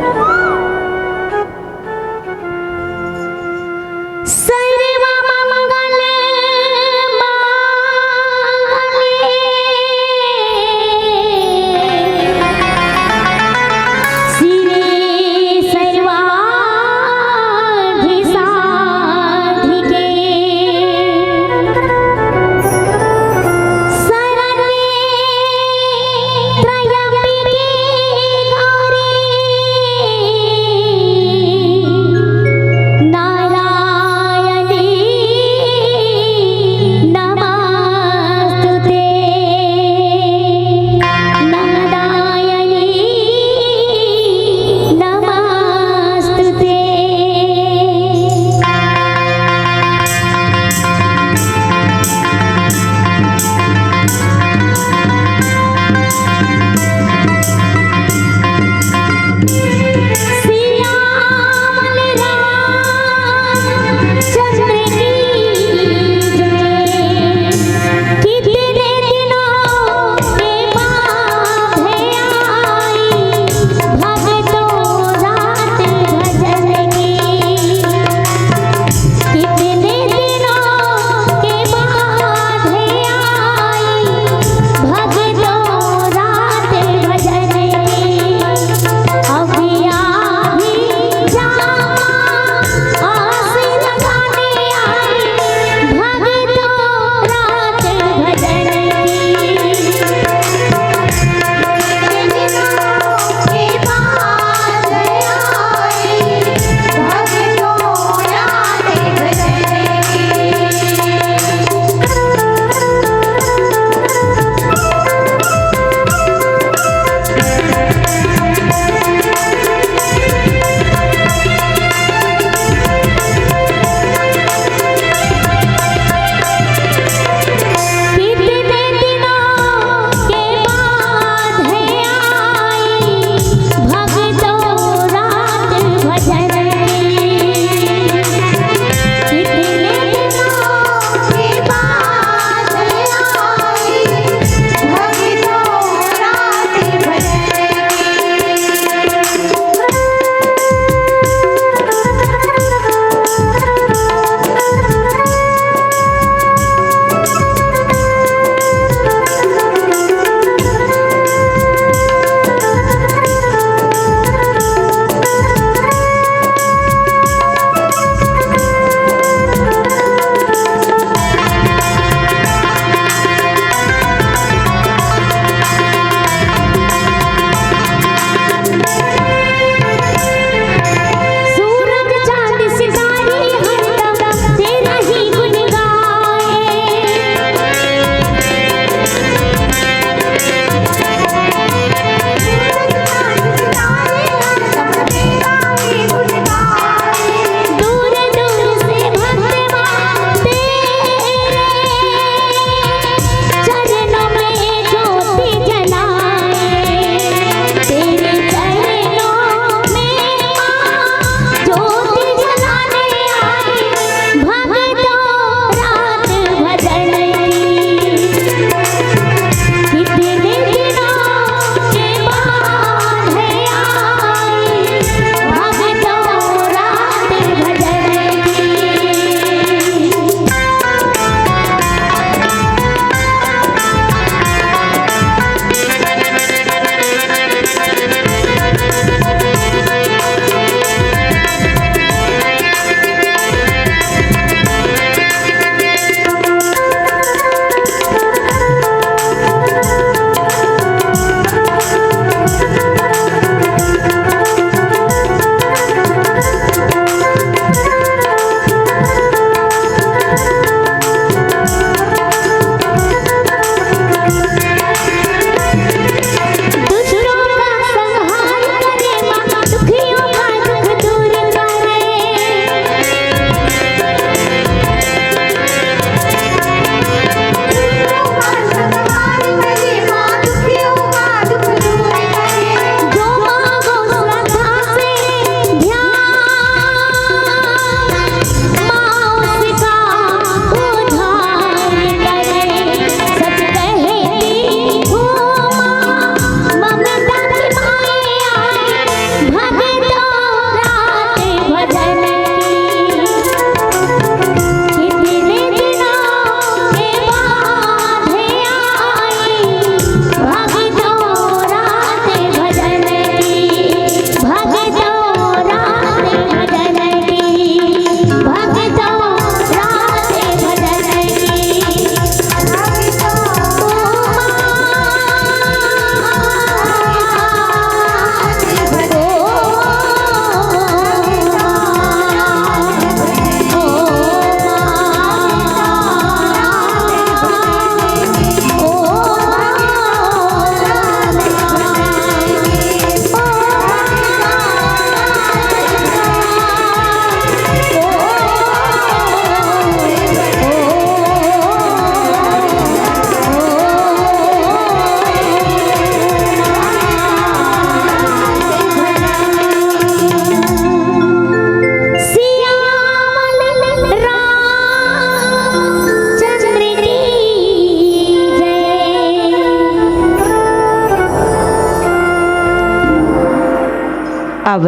अब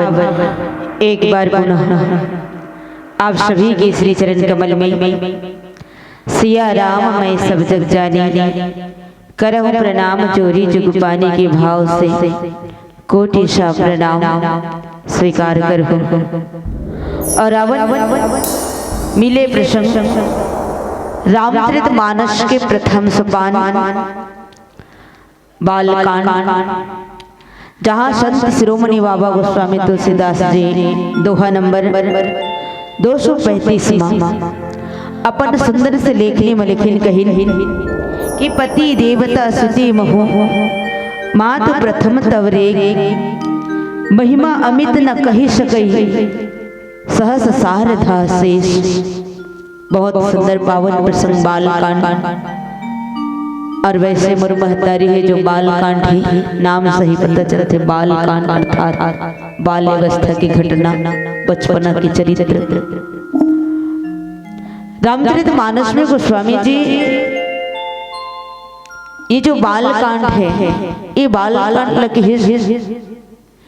एक बार पुनः आप सभी के श्री चरण कमल में सिया राम मैं सब जग जानी करहूँ प्रणाम चोरी जुग पानी के भाव से कोटि सा प्रणाम स्वीकार करूँ। और अवन मिले प्रसंग रामचरित मानस के प्रथम सोपान बालकांड, जहाँ संत शिरोमणि बाबा गोस्वामी तुलसीदास जी दोहा नंबर 235 अपन सुंदर से लेखनी में लिखिन कहिन कि पति देवता सुति महु मात प्रथम तवरे महिमा अमित न कही सकई सहस सारधा शेष। बहुत सुंदर पावन प्रसंग बालकांड। और वैसे मोर महतारी है जो बालकांड ही नाम सही पता चलते बालकांड अर्थात बाल्यावस्था की घटना, बचपना की चरित्र। रामचरित मानस में गोस्वामी जी ये जो बालकांड है ये बालकांड लगे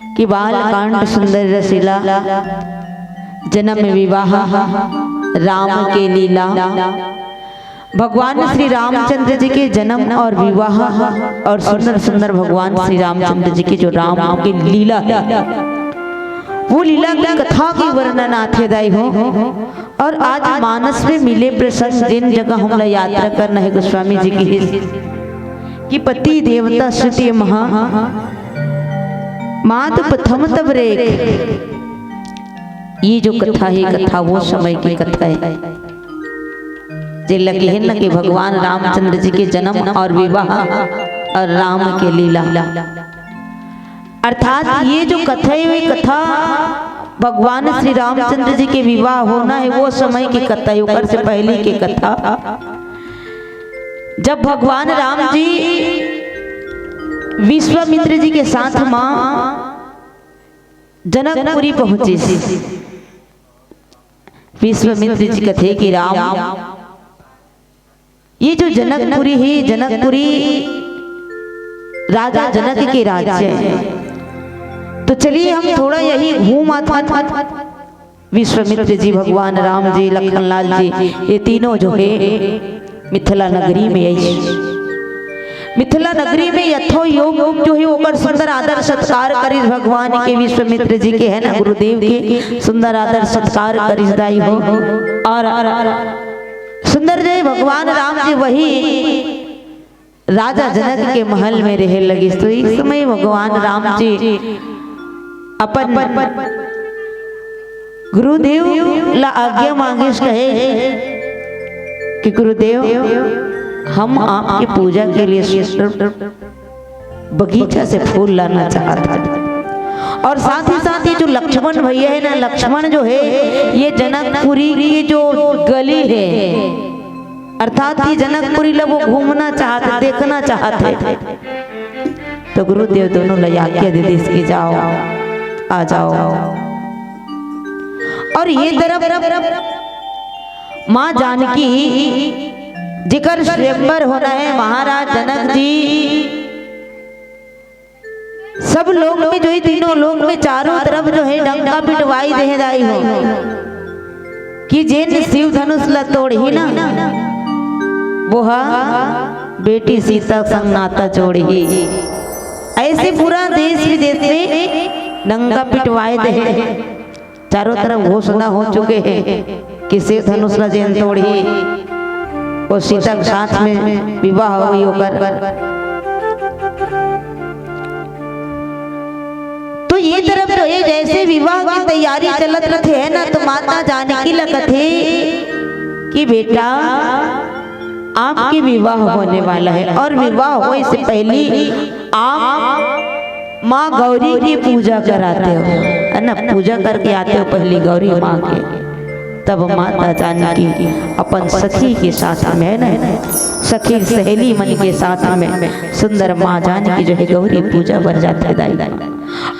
कि बालकांड सुंदर रसीला, जन्म विवाह राम के लीला, भगवान श्री रामचंद्र जी के जन्म और विवाह और सुंदर सुंदर भगवान श्री रामचंद्र जी की जो राम की लीला है वो लीला की कथा की वर्णन आथेदाई हो। और आज मानस में मिले प्रसंग जिन जगह हम यात्रा करना है गोस्वामी जी की कि पति देवता श्रुति महा मात प्रथम तबरे, ये जो कथा है कथा वो समय की कथा है जे लगे है न कि भगवान रामचंद्र जी के जन्म और विवाह और राम के लीला, अर्थात ये जो कथा है वे कथा भगवान श्री रामचंद्र जी के विवाह होना है वो समय की कथा है, उकर से पहले की कथा जब भगवान राम जी विश्वामित्र जी के साथ मां जनकपुरी पहुंचे। विश्वामित्र जी कथे कि राम ये जो जनकपुरी है, जनकपुरी राजा जनक के राज्य है, तो चलिए हम थोड़ा यही घूम आते। विश्वामित्र जी, भगवान राम जी, लखन लाल जी, ये तीनों जो है मिथिला नगरी में आई। मिथिला नगरी में यथो योग जो है ओकर सुंदर आदर सत्कार करी भगवान के, विश्वामित्र जी के है ना गुरुदेव के सुंदर आदर सत्कार करी दाई हो। और सुंदर जय भगवान राम जी वही राजा जनक के महल में रहे लगी। तो इस समय भगवान राम जी अपन गुरुदेव ला आज्ञा मांगे कहे कि गुरुदेव हम आपकी पूजा के लिए बगीचा से फूल लाना चाहते हैं। और साथ ही जो लक्ष्मण भैया है ना, लक्ष्मण जो है ये जनकपुरी की जो गली है अर्थात ये जनकपुरी लोग वो घूमना चाहते, देखना चाहते। तो गुरुदेव दोनों ले आज्ञा दे दी इसकी जाओ, आ जाओ। और ये तरफ माँ जानकी जिकर स्वयंवर होना है, महाराज जनक जी सब लोग में जो ही तीनों लोग में चारों तरफ जो है डंका पिटवाई दे दाई हो कि जिन शिव धनुष ला तोड़ ही ना वो बेटी सीता संग नाता जोड़ी। ऐसे पूरा देश विदेश में डंका पिटवाए दे, चारों तरफ घोषणा हो चुके हैं कि शिव धनुष ला जैन तोड़ी और सीता के साथ में विवाह हुई होकर। तो ये तरफ जो है जैसे विवाह की तैयारी चलत रहे है ना, तो माता जानकी लगत है कि बेटा आपकी विवाह होने वाला है और विवाह होने से पहले आप माँ गौरी की पूजा कराते हो, है ना, पूजा करके आते हो पहली गौरी माँ के। तब माता जानकी अपन सखी के साथ में है ना, सखी सहेली मन के साथ में सुंदर माँ जानकी जो है गौरी पूजा बर जाते दाई।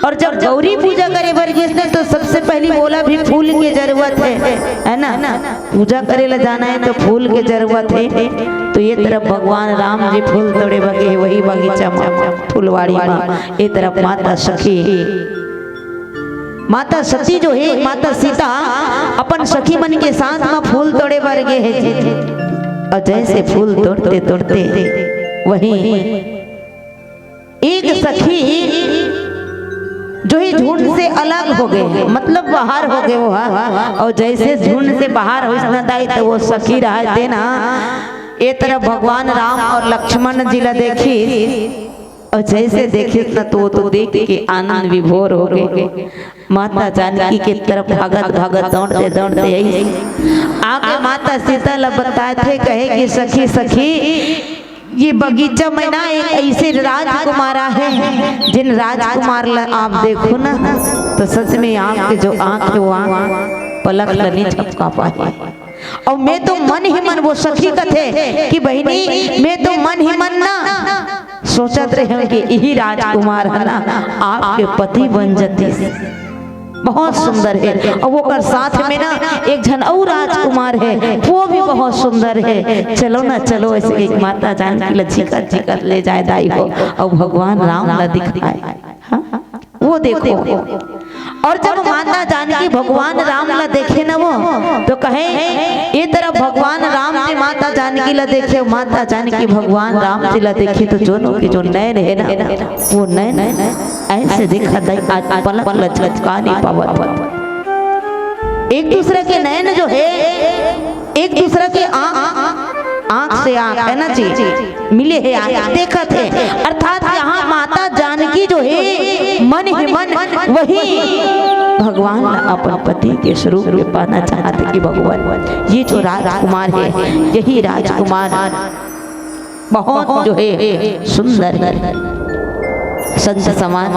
और जब गौरी पूजा करे बर जिसने तो सबसे पहली बोला भी फूल की जरूरत है ना, पूजा करे ला जाना है तो फूल की जरूरत है। तो ये तरफ भगवान राम जी फूल तोड़े बगे वही बगीचा फुलवाड़ी माँ, ये तरफ माता सखी माता सती जो है, माता सीता अपन सखी मन के साथ में फूल तोड़े बर गए है। और जैसे फूल तोड़ते तोड़ते वहीं एक सखी जो ही झुंड से अलग हो गए, मतलब बाहर हो गए वो। और जैसे झुंड से बाहर हो तो वो सखी रहते ना, ये तरफ भगवान राम और लक्ष्मण जी ला देखी। और जैसे देखे ना तो देख के आनंद विभोर हो गए। माता जानकी के तरफ भागत भागत दौड़ते दौड़ते आगे माता सीता ला बताए थे, कहे कि सखी सखी ये बगीचा में ना एक ऐसे राजकुमारा है, जिन राजकुमार ला आप देखो ना तो सच में आपके जो आँख है वो आँख पलक नहीं झपका पाए। और मैं तो मन ही मन वो सखी का थे कि बहनी मैं तो मन ही मन ना सोचत रहे कि यही राजकुमार है ना आपके पति बन जाती, बहुत सुंदर है। और वो कर साथ में ना एक जन और राजकुमार है, वो भी बहुत सुंदर है। चलो ना चलो ऐसे एक माता जानकी लचिका चिकर ले जाए दाई हो और भगवान राम ला दिखाए। वो देखो, और जब माता जानकी भगवान राम ला देखे ना वो तो कहे ये तरफ भगवान राम जी माता जानकी ला देखे, माता जानकी भगवान राम जी ला देखे तो दोनों के जो नयन है ना वो नयन ऐसे देखा आज पलक लचका नहीं पावत। एक दूसरे के नयन जो है, एक दूसरे के आँख से आँख है ना जी मिले है, आँख देखा थे। अर्थात यहाँ माता जानकी जो है मन ही मन वही भगवान अपन पति के स्वरूप में पाना चाहते कि भगवान ये जो राजकुमार है यही राजकुमार बहुत जो है सुंदर है, संत समान।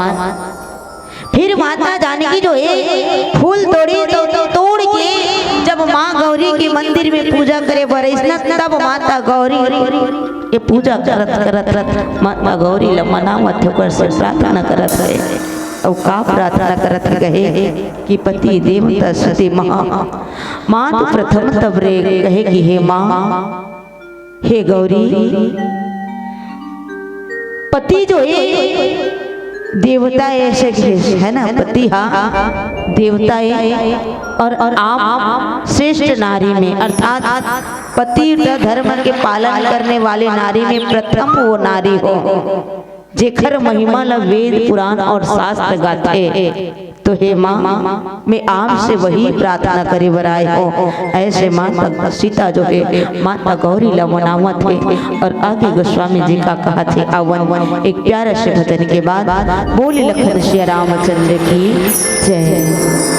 फिर माता जानकी जो है फूल तोड़ी तो तोड़ के जब माँ गौरी के मंदिर में पूजा करे बरसना, तब माता गौरी ये पूजा करत माता गौरी ला मनावत होकर से प्रार्थना करत है। और का प्रार्थना करत गए कि पति देवता सती माँ तो प्रथम तब रे कहे कि हे माँ हे गौरी, पति जो है देवता ऐसे है ना, पति हाँ देवता है और आप श्रेष्ठ नारी में अर्थात पति धर्म के पालन करने वाले नारी में प्रथम वो नारी हो जेखर महिमा ला वेद पुराण और शास्त्र गाते। तो हे माँ मैं आपसे वही प्रार्थना करे बराए हो। ऐसे माता सीता जो है माता गौरी ला मनावत है। और आगे गोस्वामी जी का कहा थे आवन एक प्यारा से भजन के बाद बोले लखन श्री रामचंद्र की जय।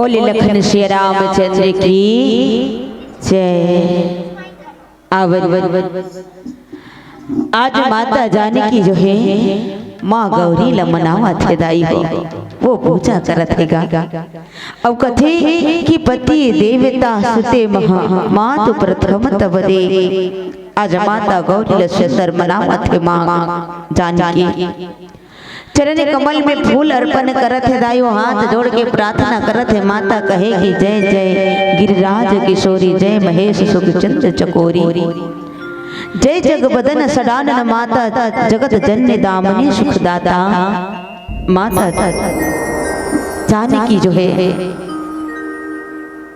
बोले लखन श्री रामचंद्र की जय। आज माता जानकी जो है माँ गौरी लमनावा थे दाई हो वो पूजा करत हैगा। अब कथे कि पति देवता सुते महा मातु प्रथम तब दे। आज माता गौरी ल सुंदर मनावा थे माँ जानकी। चरण कमल में फूल अर्पण करत है दाइयो, हाथ जोड़ के प्रार्थना करत है। माता कहे कि जय जय गिरिराज किशोरी, जय महेश सुख चंद्र चकोरी, जय जगबदन सडानन माता, जगत जननी दामिनी सुखदाता। माता जानकी जो है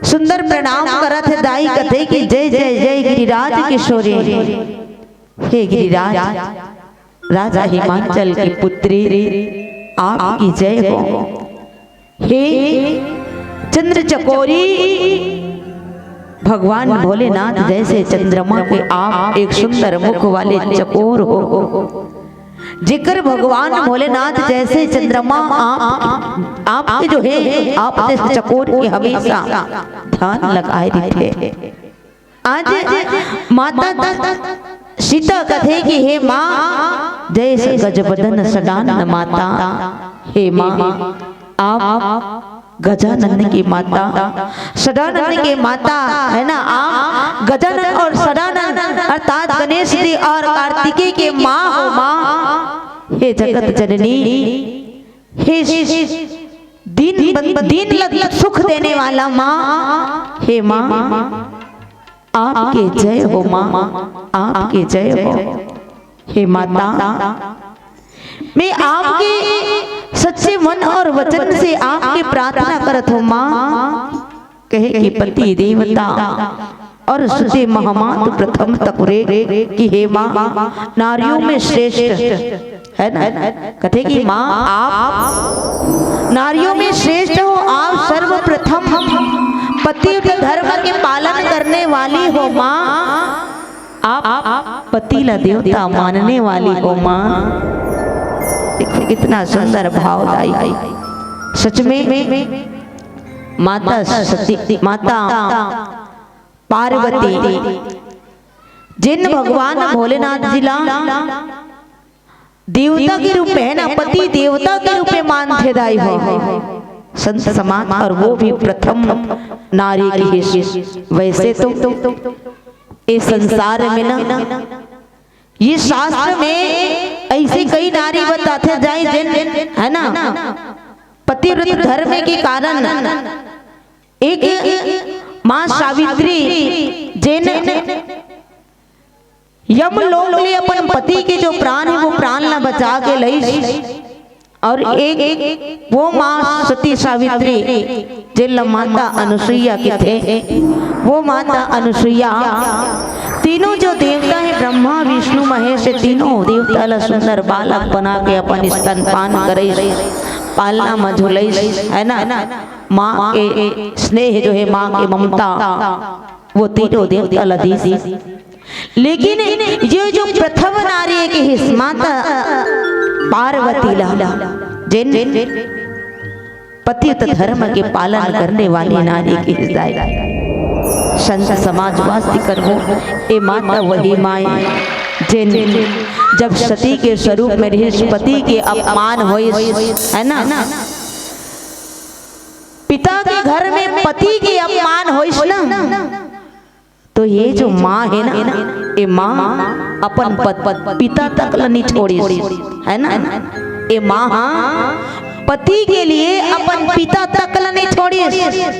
सुंदर प्रणाम करत है दाई, कथे कि जय जय जय गिरिराज किशोरी। हे गिरिराज राजा हिमाचल की पुत्री आपकी जय हो। हे चंद्र चकोरी भगवान भोलेनाथ जैसे चंद्रमा के आप एक सुंदर मुख वाले चकोर हो। जिक्र भगवान भोलेनाथ जैसे चंद्रमा आप जो है आप जैसे चकोर के हमेशा ध्यान लगाए रखे। आज माता सीता कथे कि हे माँ जैसे गजबदन सडानन माता, हे माँ आप गजानन की माता, सदानंद की माता है ना। आप गजानन और सदानंद अर्थात गणेश जी और कार्तिकेय के माँ हो माँ। हे जगत जननी, हे दीन लग सुख देने वाला माँ, हे माँ आपके जय हो माँ, आपके जय हो। हे माता मैं आपके सच्चे मन और वचन से आपकी प्रार्थना करत हूँ माँ। कहे कि पति देवता और सुते महामात प्रथम तकुरे कि हे माँ नारियों में श्रेष्ठ है ना। कथे कि माँ आप नारियों में श्रेष्ठ हो, आप सर्वप्रथम पति धर्म के पालन करने वाली हो माँ। आप पति ला देवता मानने वाली हो माँ। देखो कितना सुंदर भावदायी। सच में माता सती, माता पार्वती जिन भगवान भोलेनाथ जिला देवता के रूप में है ना, पति देवता के रूप में मानते दाई हो संत समाज, और वो भी प्रथम नारी की। वैसे तो इस संसार में ना ये शास्त्र में ऐसे कई नारी बताते जाए जिन है ना पतिव्रत धर्म के कारण एक माँ सावित्री जिन यम लोग ले अपन पति के जो प्राण है वो प्राण न बचा के लई, और एक वो माँ सती सावित्री जिन माता अनुसुईया के थे। वो माता अनुसुईया तीनों जो देवता है ब्रह्मा विष्णु महेश, तीनों देवता ला सुंदर बालक बना के अपन स्तनपान करे, पालना मझुलई है ना। माँ के स्नेह जो है, माँ के ममता वो तीनों देवता ला दी। लेकिन ये जो प्रथम नारी की हिस्सा माता पार्वती ला जिन पतित धर्म के पालन करने वाली नारी की हिस्सा संत समाज वास्ती करवो। ए माता वही माए जिन जब सती के स्वरूप में रही, पति के अपमान होई है ना, पिता के घर में पति के अपमान होई ना, तो ये जो माँ है ना, ये माँ अपन पिता तक नहीं छोड़ी है ना। ये माँ पति के लिए अपन पिता तक नहीं छोड़ी।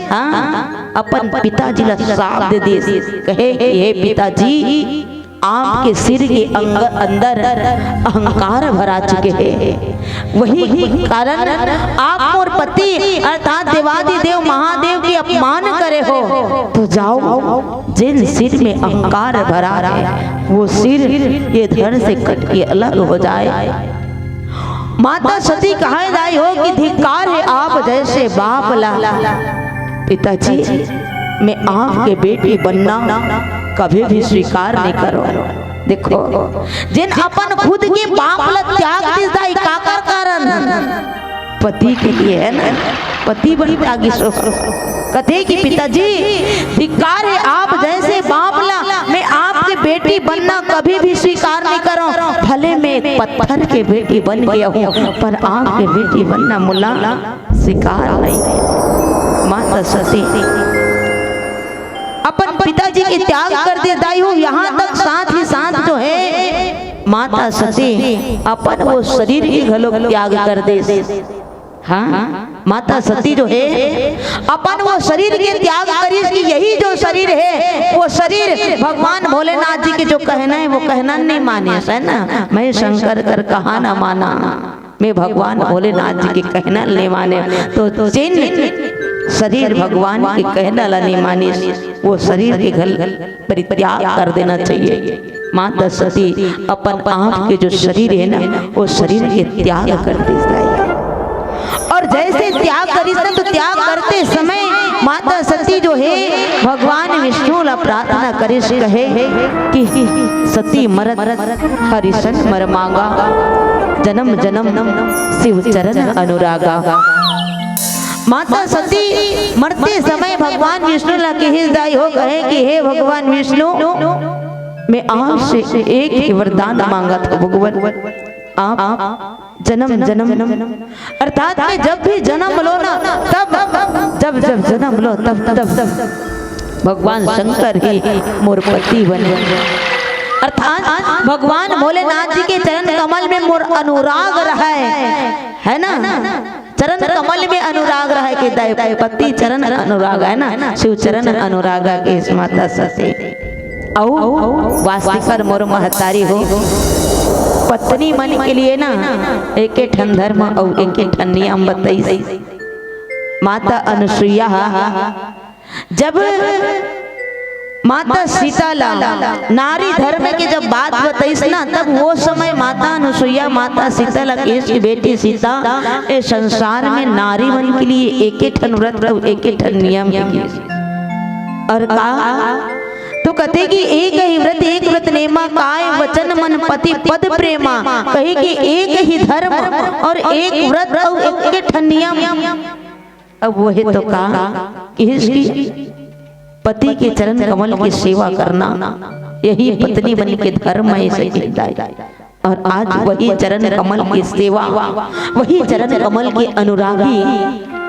हाँ अपन पिताजी ला साथ दे दी, कहे हे पिताजी आपके सिर के अंदर अहंकार भरा चुके हैं, वही कारण आप और पति अर्थात देवादि देव महादेव के अपमान करे हो। तो जाओ जिन सिर में अहंकार भरा है वो सिर ये धड़ से कट के अलग हो जाए। माता सती कहा जाए हो कि धिक्कार है आप जैसे बाप ला। पिताजी मैं आपके बेटी बनना कभी भी स्वीकार नहीं करो। देखो जिन अपन खुद के बाप ला त्याग दिस दाई काकर कारण पति के लिए है ना, पति बन त्यागी सो कथे कि पिताजी धिक्कार है आप जैसे बाबला, मैं आपके बेटी बनना कभी भी स्वीकार नहीं करूं। भले मैं एक पत्थर के बेटी बन गया हूं, पर आपके बेटी बनना मुला स्वीकार नहीं। माता सती अपन पिताजी के त्याग कर दे दाई हो, यहाँ तक साथ ही साथ जो है माता सती अपन वो शरीर की घलो त्याग कर दे। हाँ, माता सती जो है अपन वो शरीर के त्याग करी कि यही जो शरीर है वो शरीर भगवान भोलेनाथ जी के जो कहना है वो कहना नहीं माने, है ना। मैं शंकर कर कहा ना माना, मैं भगवान भोलेनाथ जी के कहना नहीं माने, तो जिन शरीर भगवान के कहना ला नहीं मानी वो शरीर के घल परित्याग कर देना चाहिए। माता सती अपन आप के जो शरीर है ना वो शरीर के त्याग कर देता है। और जैसे त्याग करी तो त्याग करते समय माता सती जो है भगवान विष्णु ला प्रार्थना करी कहे कि सती मरत हरिशन मर मांगा, जन्म जन्म शिव चरण अनुरागा। माता सती मरते समय भगवान विष्णु ला कहे दाई हो कहे कि हे भगवान विष्णु, मैं आपसे एक ही वरदान मांगा था भगवान, आप जन्म जन्म अर्थात में जब भी जन्म लो ना तब जब जन्म लो तब भगवान शंकर ही मोर पति बने। अर्थात भगवान भोलेनाथ जी के चरण कमल में मोर अनुराग रहा है ना, चरण कमल में अनुराग रहा है कि दाई पति चरण अनुराग है ना, शिव चरण अनुरागा के इस माता सती औ वास्तिकर मोर महतारी हो पत्नी मन के लिए ना एक ठन धर्म और एक ठन नियम बताई। माता अनुसुईया जब माता सीता ला नारी धर्म के जब बात बताईस ना तब वो समय माता अनुसुईया माता सीता ला की बेटी सीता इस संसार में नारी मन के लिए एक ठन व्रत और एक ठन नियम और कहा तो कहते कि एक ही व्रत नेमा काय वचन मन पति पद प्रेमा, कहे कि एक ही धर्म और एक व्रत और एक नियम। अब वही तो कहा कि इसकी पति के चरण कमल की सेवा करना यही पत्नी बन के धर्म है इसे कहता। और आज वही चरण कमल की सेवा, वही चरण कमल के अनुरागी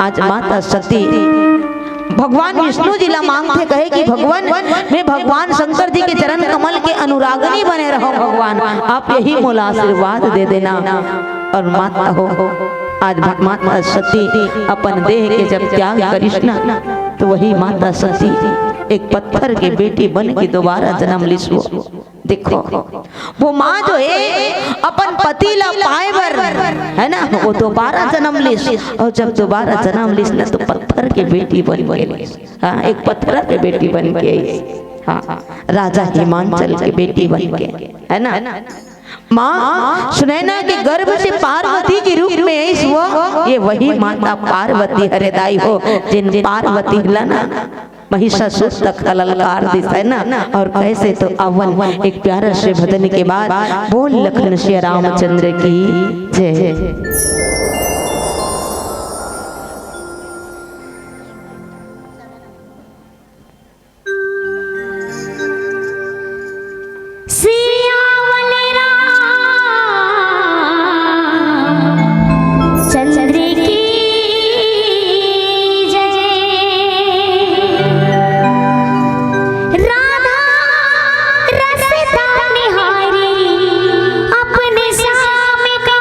आज माता सती भगवान विष्णु जी ला मांगते कहे कि भगवान मैं भगवान शंकर जी के चरण कमल के अनुरागनी बने रहो, भगवान आप यही मोला आशीर्वाद दे देना। और माता हो आज माता सती अपन देह के जब त्याग करिस ना तो वही माता सती एक पत्थर की बेटी बन के दोबारा जन्म लिस। देखो वो माँ जो है अपन पति ला पाए बर है ना वो दोबारा जन्म लिस, और जब दोबारा जन्म लिस ना तो पत्थर की बेटी बन गई। हाँ, एक पत्थर की बेटी बन गई। हाँ, राजा हिमांचल की बेटी बन गई है ना। माँ सुनैना के गर्भ से पार्वती के रूप में इस वो ये वही माता पार्वती हृदय हो जिन पार्वती लाना महिषासुर तक ललकार दिखा है ना। और कैसे तो अवन एक प्यारा से भजन के बाद बोल लखन श्री रामचंद्र की जय। अपने श्याम का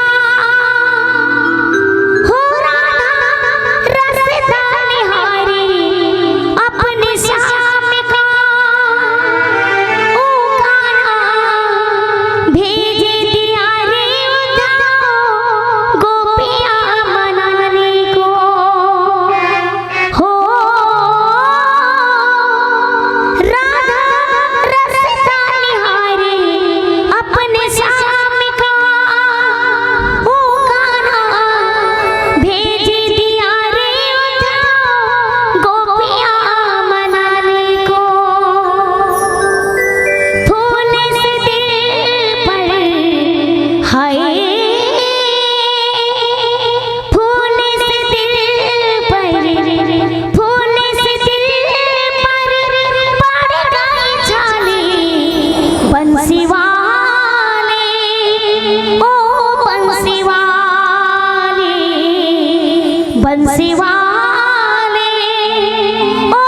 बंसी वाले ओ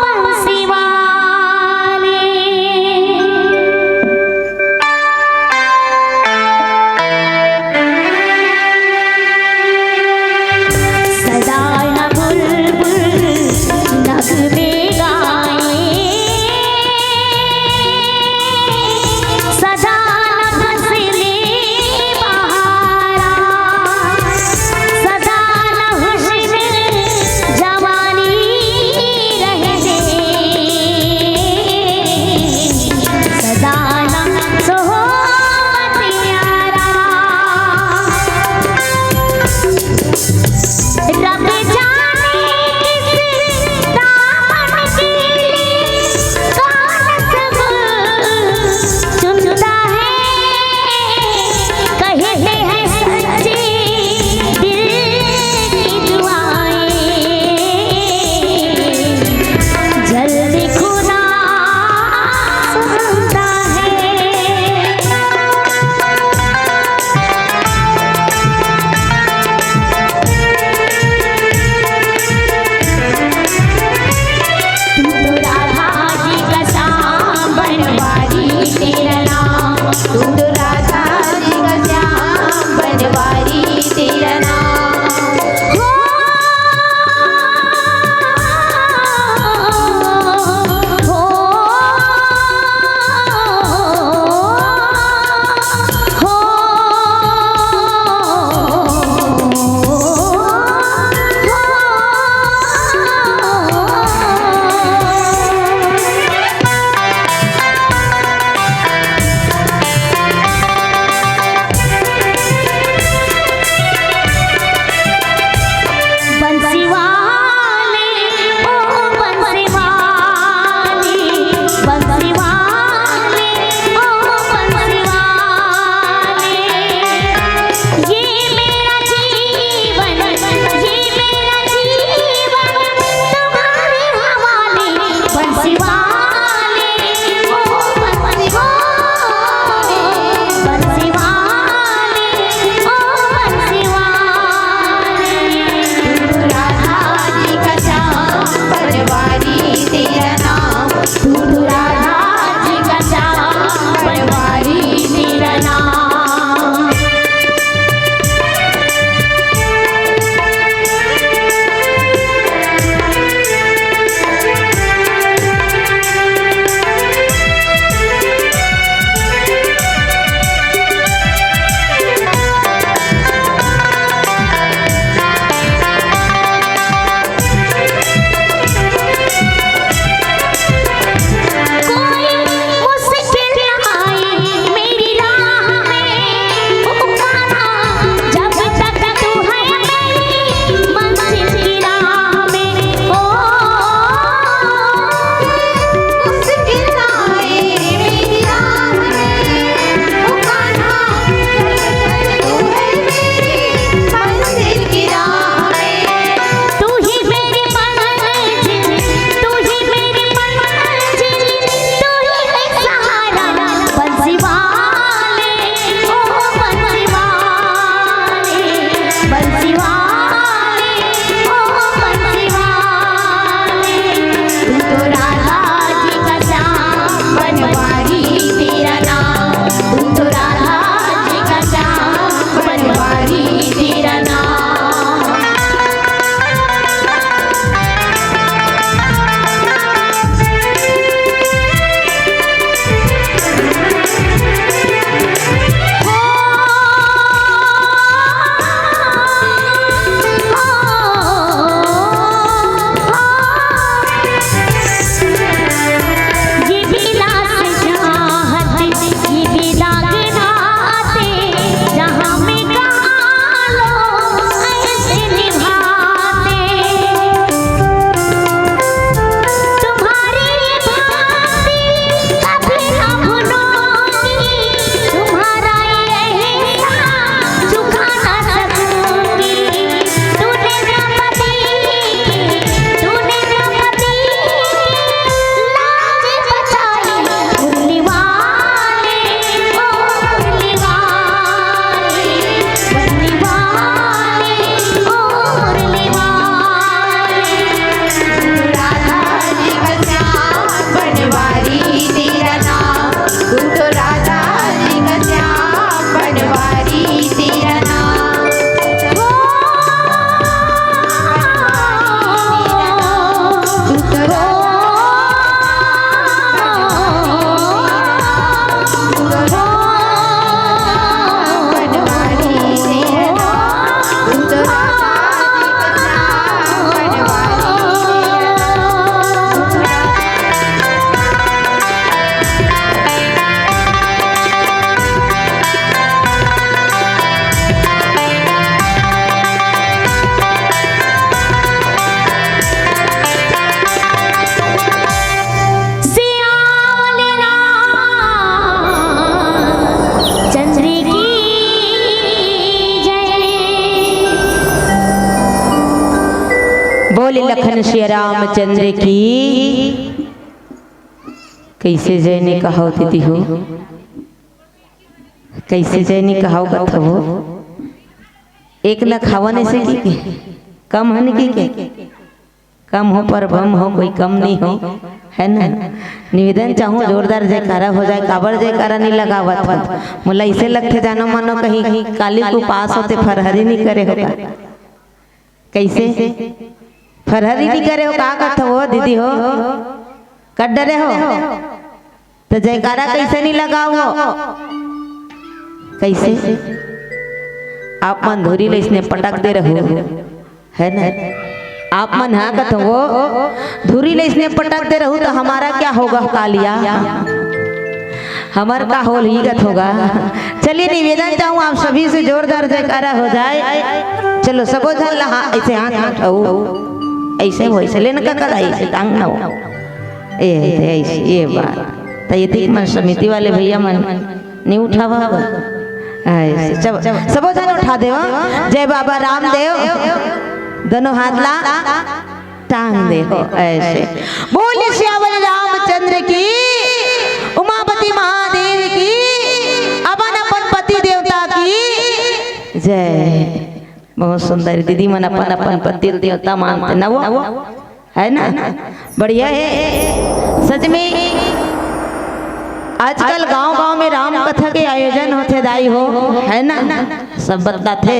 बंसी वाले सदा न बुलबुल नगमे गाए सदा न फसले बहारा सदा न हुस्न लखन सिया रामचंद्र की। कैसे जय ने कहा दीदी हो, कैसे जय ने कहा कथा हो, एक लखावन से की कम हन की के कम हो पर बम हो कोई कम नहीं हो, है ना। निवेदन चाहूँ जोरदार जयकारा हो जाए, काबर जयकारा नहीं लगावत मुला इसे लगते जानो मानो कहीं काली को पास होते फरहरी नहीं करे होगा। कैसे फरहरी नहीं करे हो, का करते हो दीदी हो, कट डरे हो तो जयकारा कैसे नहीं लगाओ, कैसे आप मन धुरी ले इसने पटक दे रहे हो, है ना। आप मन हाँ कथ हो धुरी ले इसने पटक दे रहूं तो हमारा क्या होगा कालिया, हमारा का होल ही गत होगा। चलिए निवेदन चाहूँ आप सभी से जोरदार जयकारा हो जाए। चलो सबो जन ला ऐसे हाथ उठाओ, ऐसे हो ऐसे लेना का कर ऐसे टांग ना हो ऐसे ये बात तो ये तीन मन समिति वाले भैया मन नहीं उठावा ऐसे सबो जन उठा दे। जय बाबा रामदेव दोनों हाथ ला टांग दे हो ऐसे। बोले श्यावल रामचंद्र की, उमापति महादेव की, अपन अपन पति देवता की जय। बहुत सुंदर दीदी मन अपन अपन पति देवता मानते ना, वो है ना, बढ़िया है सच में। आजकल गांव-गांव में राम कथा के आयोजन होते दाई हो, है ना, सब बताते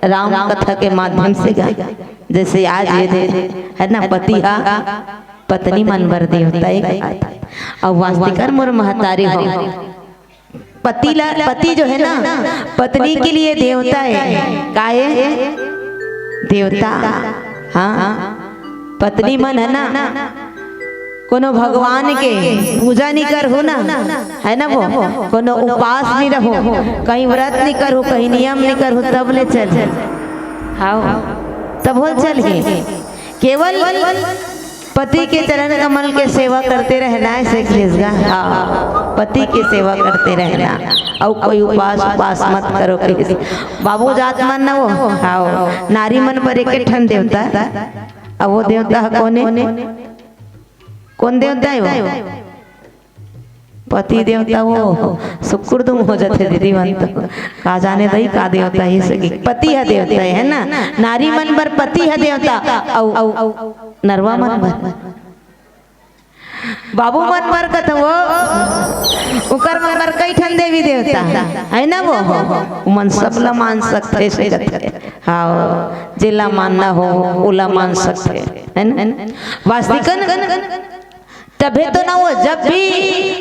राम कथा के माध्यम से जैसे आज ये दे है ना, पति हा पत्नी मन भर दे होता है और वास्तिकर मोर महतारी हो। पति जो है ना पत्नी के लिए देवता है, काहे देवता। हाँ पत्नी मन है ना कोनो भगवान के पूजा नहीं कर हो ना, है ना, वो कोनो उपास नहीं रहो, कहीं व्रत नहीं करो, कहीं नियम नहीं करो, तब ले चल हाँ तब हो चल ही केवल पति के चरण कमल के सेवा करते रहना है सीख। हाँ पति की सेवा करते रहना और कोई उपास मत करो किसी बाबू जात मन ना वो। हाँ नारी मन पर एक ठन देवता, अब वो देवता कौन देवता है वो, पति देवता वो शुक्र तुम हो जाते दीदी मन तो का जाने दई का देवता ही सकी पति है देवता है ना। नारी मन पर पति है देवता औ नरवा मन पर बाबू मन पर कथ वो उकर मन पर कई ठन देवी देवता है ना, वो मन सबला मान सकते से करते। हाँ जिला मानना हो उला मान सकते है ना। वास्तिकन तबे तो ना वो जब भी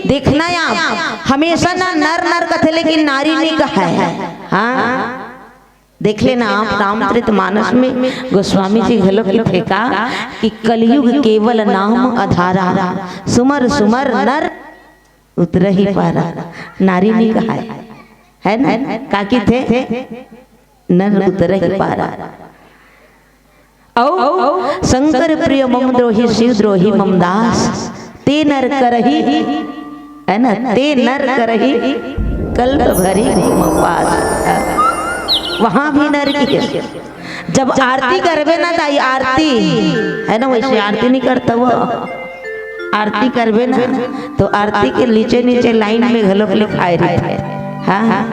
देखना या हमेशा ना नर नर कथे लेकिन नारी नहीं कहा है। हाँ देख लेना आप रामचरित मानस में गोस्वामी जी घलो लिखे का कि कलयुग केवल नाम आधारा, सुमर सुमर नर उतर ही पारा। नारी नहीं कहा है ना, काकी थे नर उतर ही पारा। औ शंकर प्रिय मम द्रोही शिव द्रोही मम दास, ते नर करही है ना, ते नर करही कल्प भरी पास। वहां भी नर की जब आरती करवे ना दाई, आरती है ना, वैसे आरती नहीं करता वो, आरती करवे ना तो आरती के नीचे नीचे लाइन में घलोक लिखाए रहते। हाँ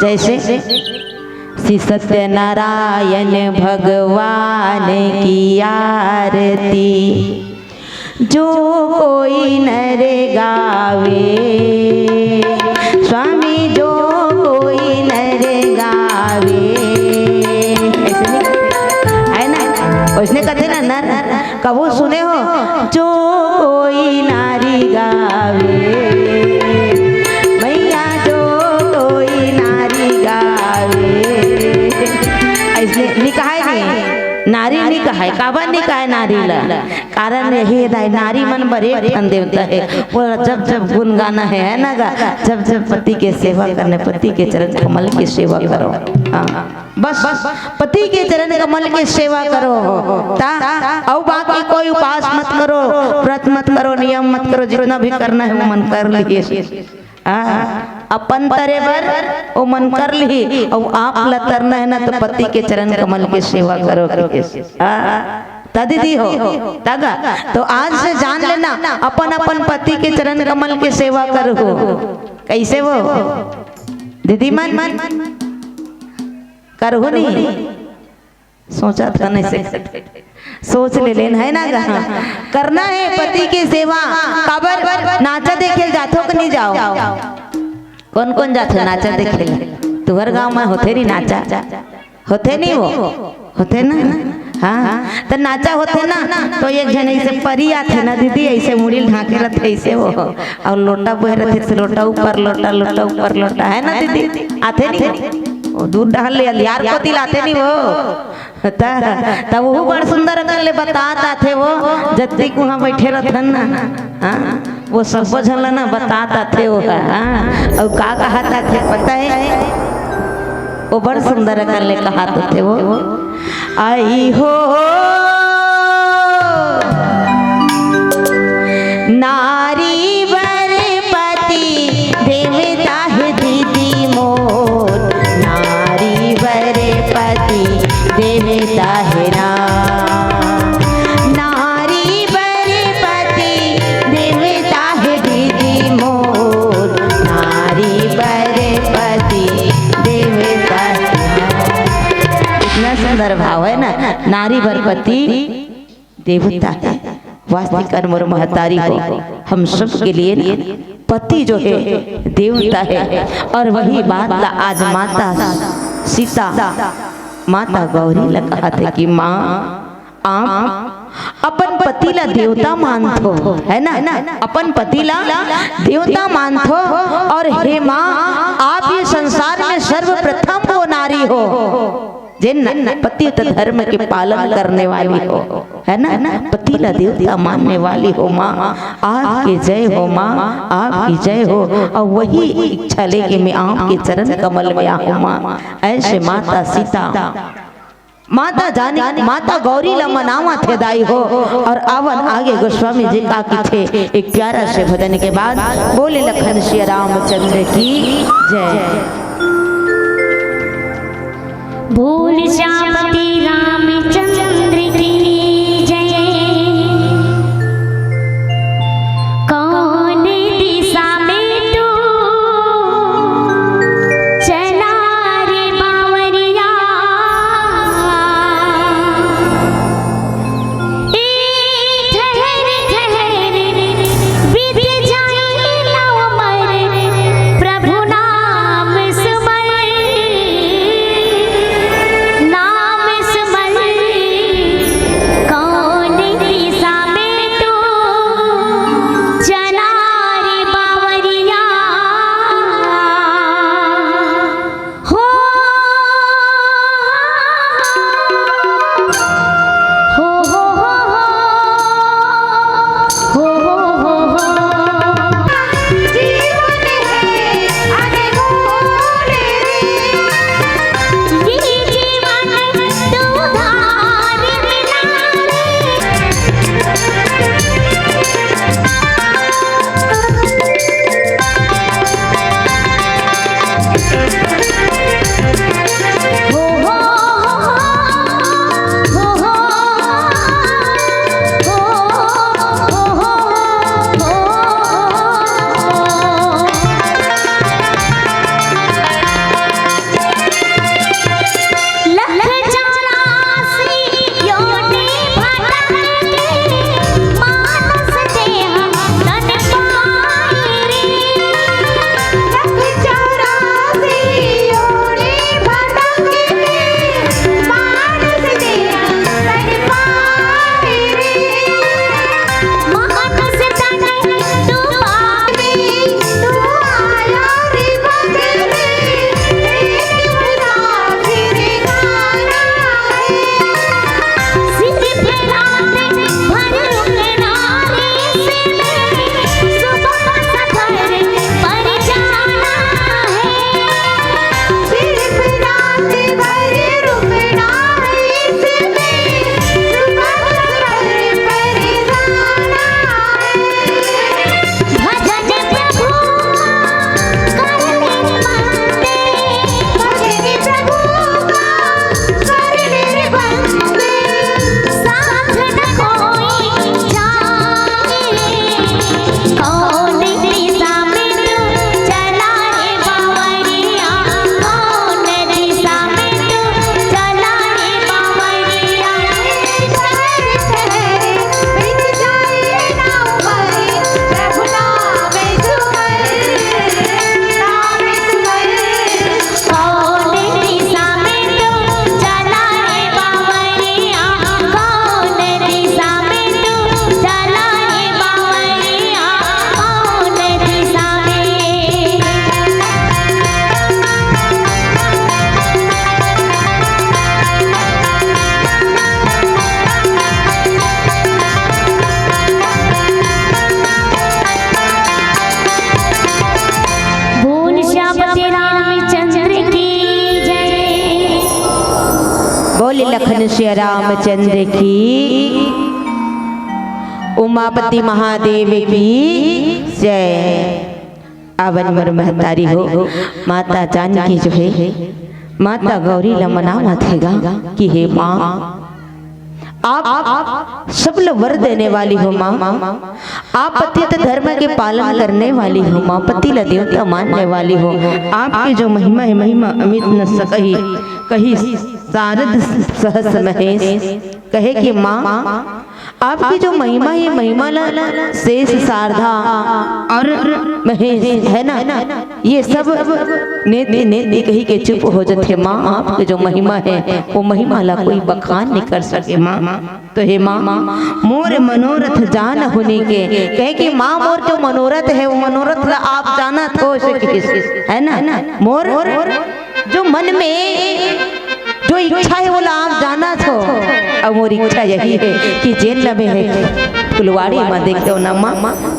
जैसे श्री सत्यनारायण भगवान की आरती जो कोई नर गावे, स्वामी जो कोई नर गावे, ऐसे नहीं है ना, उसने कहते ना नर कबू सुने हो, जो कोई नारी गावे मैया, जो कोई नारी गावे, ऐसे नहीं कहा है, नारी नहीं कहा है, काबा नहीं कहा है नारी ला, कारण यही है नारी मन पर एक ठन देवता है। वो जब जब गुण गाना है ना गा, जब जब पति के सेवा करने, पति के चरण कमल की सेवा करो। हाँ बस पति के चरण कमल की सेवा करो ता, और बाकी कोई उपास मत करो, व्रत मत करो, नियम मत करो, जितना भी करना है वो मन कर लीजिए। अपन तरे बर वो मन कर ली, और आप लतरना है ना तो पति के चरण कमल की सेवा करो। ता दीदी हो तागा तो आज से जान लेना अपन अपन पति के चरण कमल के सेवा करो। कैसे वो दीदी मन करो नहीं सोचा था नहीं से सोच ले लेना है ना करना है पति की सेवा। काबर नाचा देखे जातो कि नहीं जाओ? कौन कौन जाते नाचा देखे? तुम्हारे गांव में होते नहीं नाचा? होते नहीं वो होते ना? हाँ तो नाचा होते ना तो एक जन ऐसे परी आते ना दीदी ऐसे मुड़ी ढाके रहते ऐसे वो और लोटा बह रहे थे लोटा ऊपर लोटा लोटा ऊपर लोटा है ना दीदी आते नहीं वो दूध डाल ले यार को दिलाते नहीं वो तब वो बड़ सुंदर कर ले बताता थे वो जत्ती को वहाँ बैठे रहते ना हाँ वो सब बुझल ना बताता थे वो हाँ और का कहता थे पता है वो बड़ सुंदर कर ले कहते थे वो आई हो नारी वर पति देवता है दीदी मोर नारी वर पति देवता है नारी वर पति देवता है दीदी मोर नारी वर पति देवता इतना सुंदर भाव है ना नारी वर पति देवता है। वास्तविक मोर महतारी हो हम सब के लिए पति जो है देवता है। और वही बात ला आज माता सीता माता गौरी ला कहते कि माँ आप अपन पति ला देवता मानतो है ना अपन पति ला देवता मानतो और हे माँ आप ये संसार में सर्वप्रथम वो नारी हो जिन पति धर्म के पालन करने वाली हो है ना पति ला देवता मानने वाली हो माँ आपकी जय हो माँ आपकी जय हो। और वही इच्छा लेके मैं आपके चरण कमल में आऊँ माँ। ऐसे माता सीता माता जाने माता गौरी ला मनावा थे दाई हो। और आवन आगे गोस्वामी जी का की थे एक प्यारा से भजन के बाद बोले लखन श्री रामचंद्र की जय। भूल श्यामती रामचंद्र की जय। कौन दिशा में तू चला रे बावरिया ठहर ठहर बीत जाए नौ मर प्रभु नाम सुमर ना बोले लखन श्री रामचंद्र की, उमापति महादेव की जय। अवन महतारी हो माता जानकी जो है माता गौरी लमना माथेगा कि हे माँ आप सब लोग वर देने वाली हो माँ, आप पतित धर्म के पालन करने वाली हो माँ, पति ल देवता मानने वाली हो। आपकी जो महिमा है महिमा अमित न सकही, कही शारद सहस महेश, कहे कि माँ आपकी जो महिमा है महिमा शेष शारदा और महेश है ना, ये सब नेति नेति कही के चुप हो जाते माँ। आपकी जो महिमा है वो महिमा ला कोई बखान नहीं कर सके माँ। तो हे माँ मोर मनोरथ जान होने के, कहे कि माँ मोर जो मनोरथ है वो मनोरथ ला आप जाना हो है ना। मोर जो मन में जो इच्छा है वो ला आप जाना छो। अब मोरी इच्छा यही है कि जेल में है फुलवाड़ी में देखते हो ना माँ,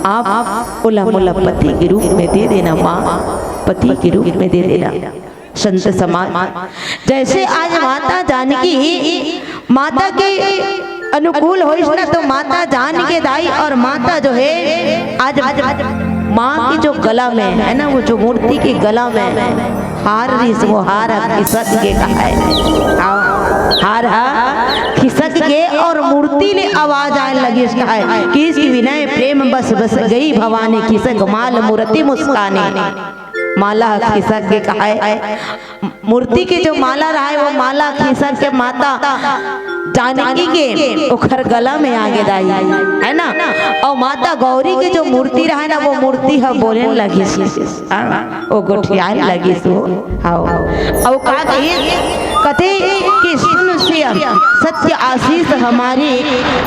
आप ओला मोला पति के रूप में दे देना माँ, पति के रूप में दे देना। संत समाज जैसे आज माता जानकी माता के अनुकूल हो ना, तो माता जानकी दाई और माता जो है आज माँ की जो गला में है ना, वो जो मूर्ति के गला में हार वो हार खिसक के कहा है, हार खिसक के और मूर्ति ले आवाज आने लगी इसका है कि इसकी विनय प्रेम बस बस गई भवानी खिसक माल मूर्ति मुस्काने। माला खिसक के कहा है, मूर्ति के जो माला रहा है वो माला खिसक के माता जानकी के ओखर गला में आगे दाई है ना। और माता गौरी के जो मूर्ति रहा है ना वो मूर्ति है बोले लगी ओ गोठिया लगी सो आओ और का कथे कि सुन श्याम सत्य आशीष हमारी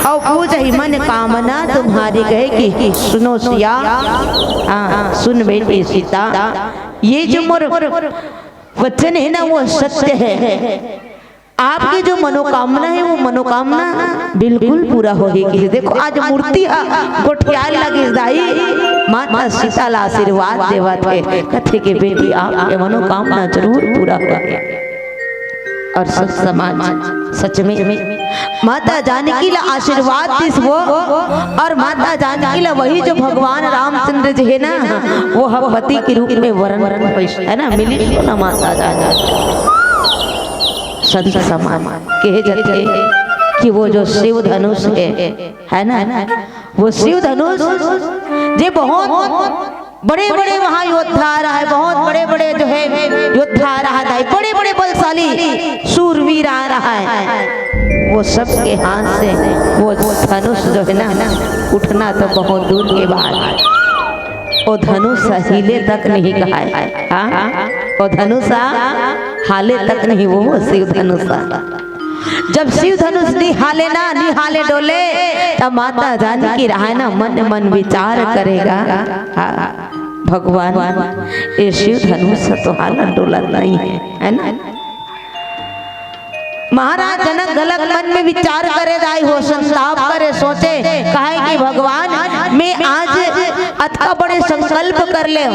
और पूज ही मन कामना तुम्हारी, कहे कि सुनो सिया सुन बेटी सीता, ये जो मोर वचन है ना वो सत्य है। आपकी जो मनोकामना है वो मनोकामना बिल्कुल पूरा होगी। देखो आज मूर्ति गोठिया लगी दाई माता सीता ला आशीर्वाद देवा थे कथे के बेटी आपके मनोकामना जरूर पूरा होगी। और सब समाज सच में माता जानकी ला आशीर्वाद दिस वो, और माता जानकी ला वही जो भगवान रामचंद्र जी है ना वो हम पति के रूप में वरण है ना मिली ना माता जानकी। संत समाज कहे जाते कि वो जो शिव धनुष है ना, वो शिव धनुष जे बहुत बड़े बड़े वहाँ योद्धा रहा है, बहुत बड़े बड़े जो है योद्धा रहा है, बड़े बड़े बलशाली सूरवीर आ रहा है, वो सबके हाथ से वो धनुष जो है ना उठना तो बहुत दूर के बाद है। वो धनुष हिले तक नहीं कहा है, हाँ वो धनुष हाले तक नहीं, वो शिव धनुष। जब शिव धनुष निहाले ना निहाले डोले तब माता जानकी रहा ना मन मन विचार करेगा भगवान ये शिव धनुष तो हाला डोला नहीं है ना। महाराज जनक गलत मन में विचार करे दाई हो संताप करे सोचे कहे कि भगवान मैं आज अथवा बड़े संकल्प कर ले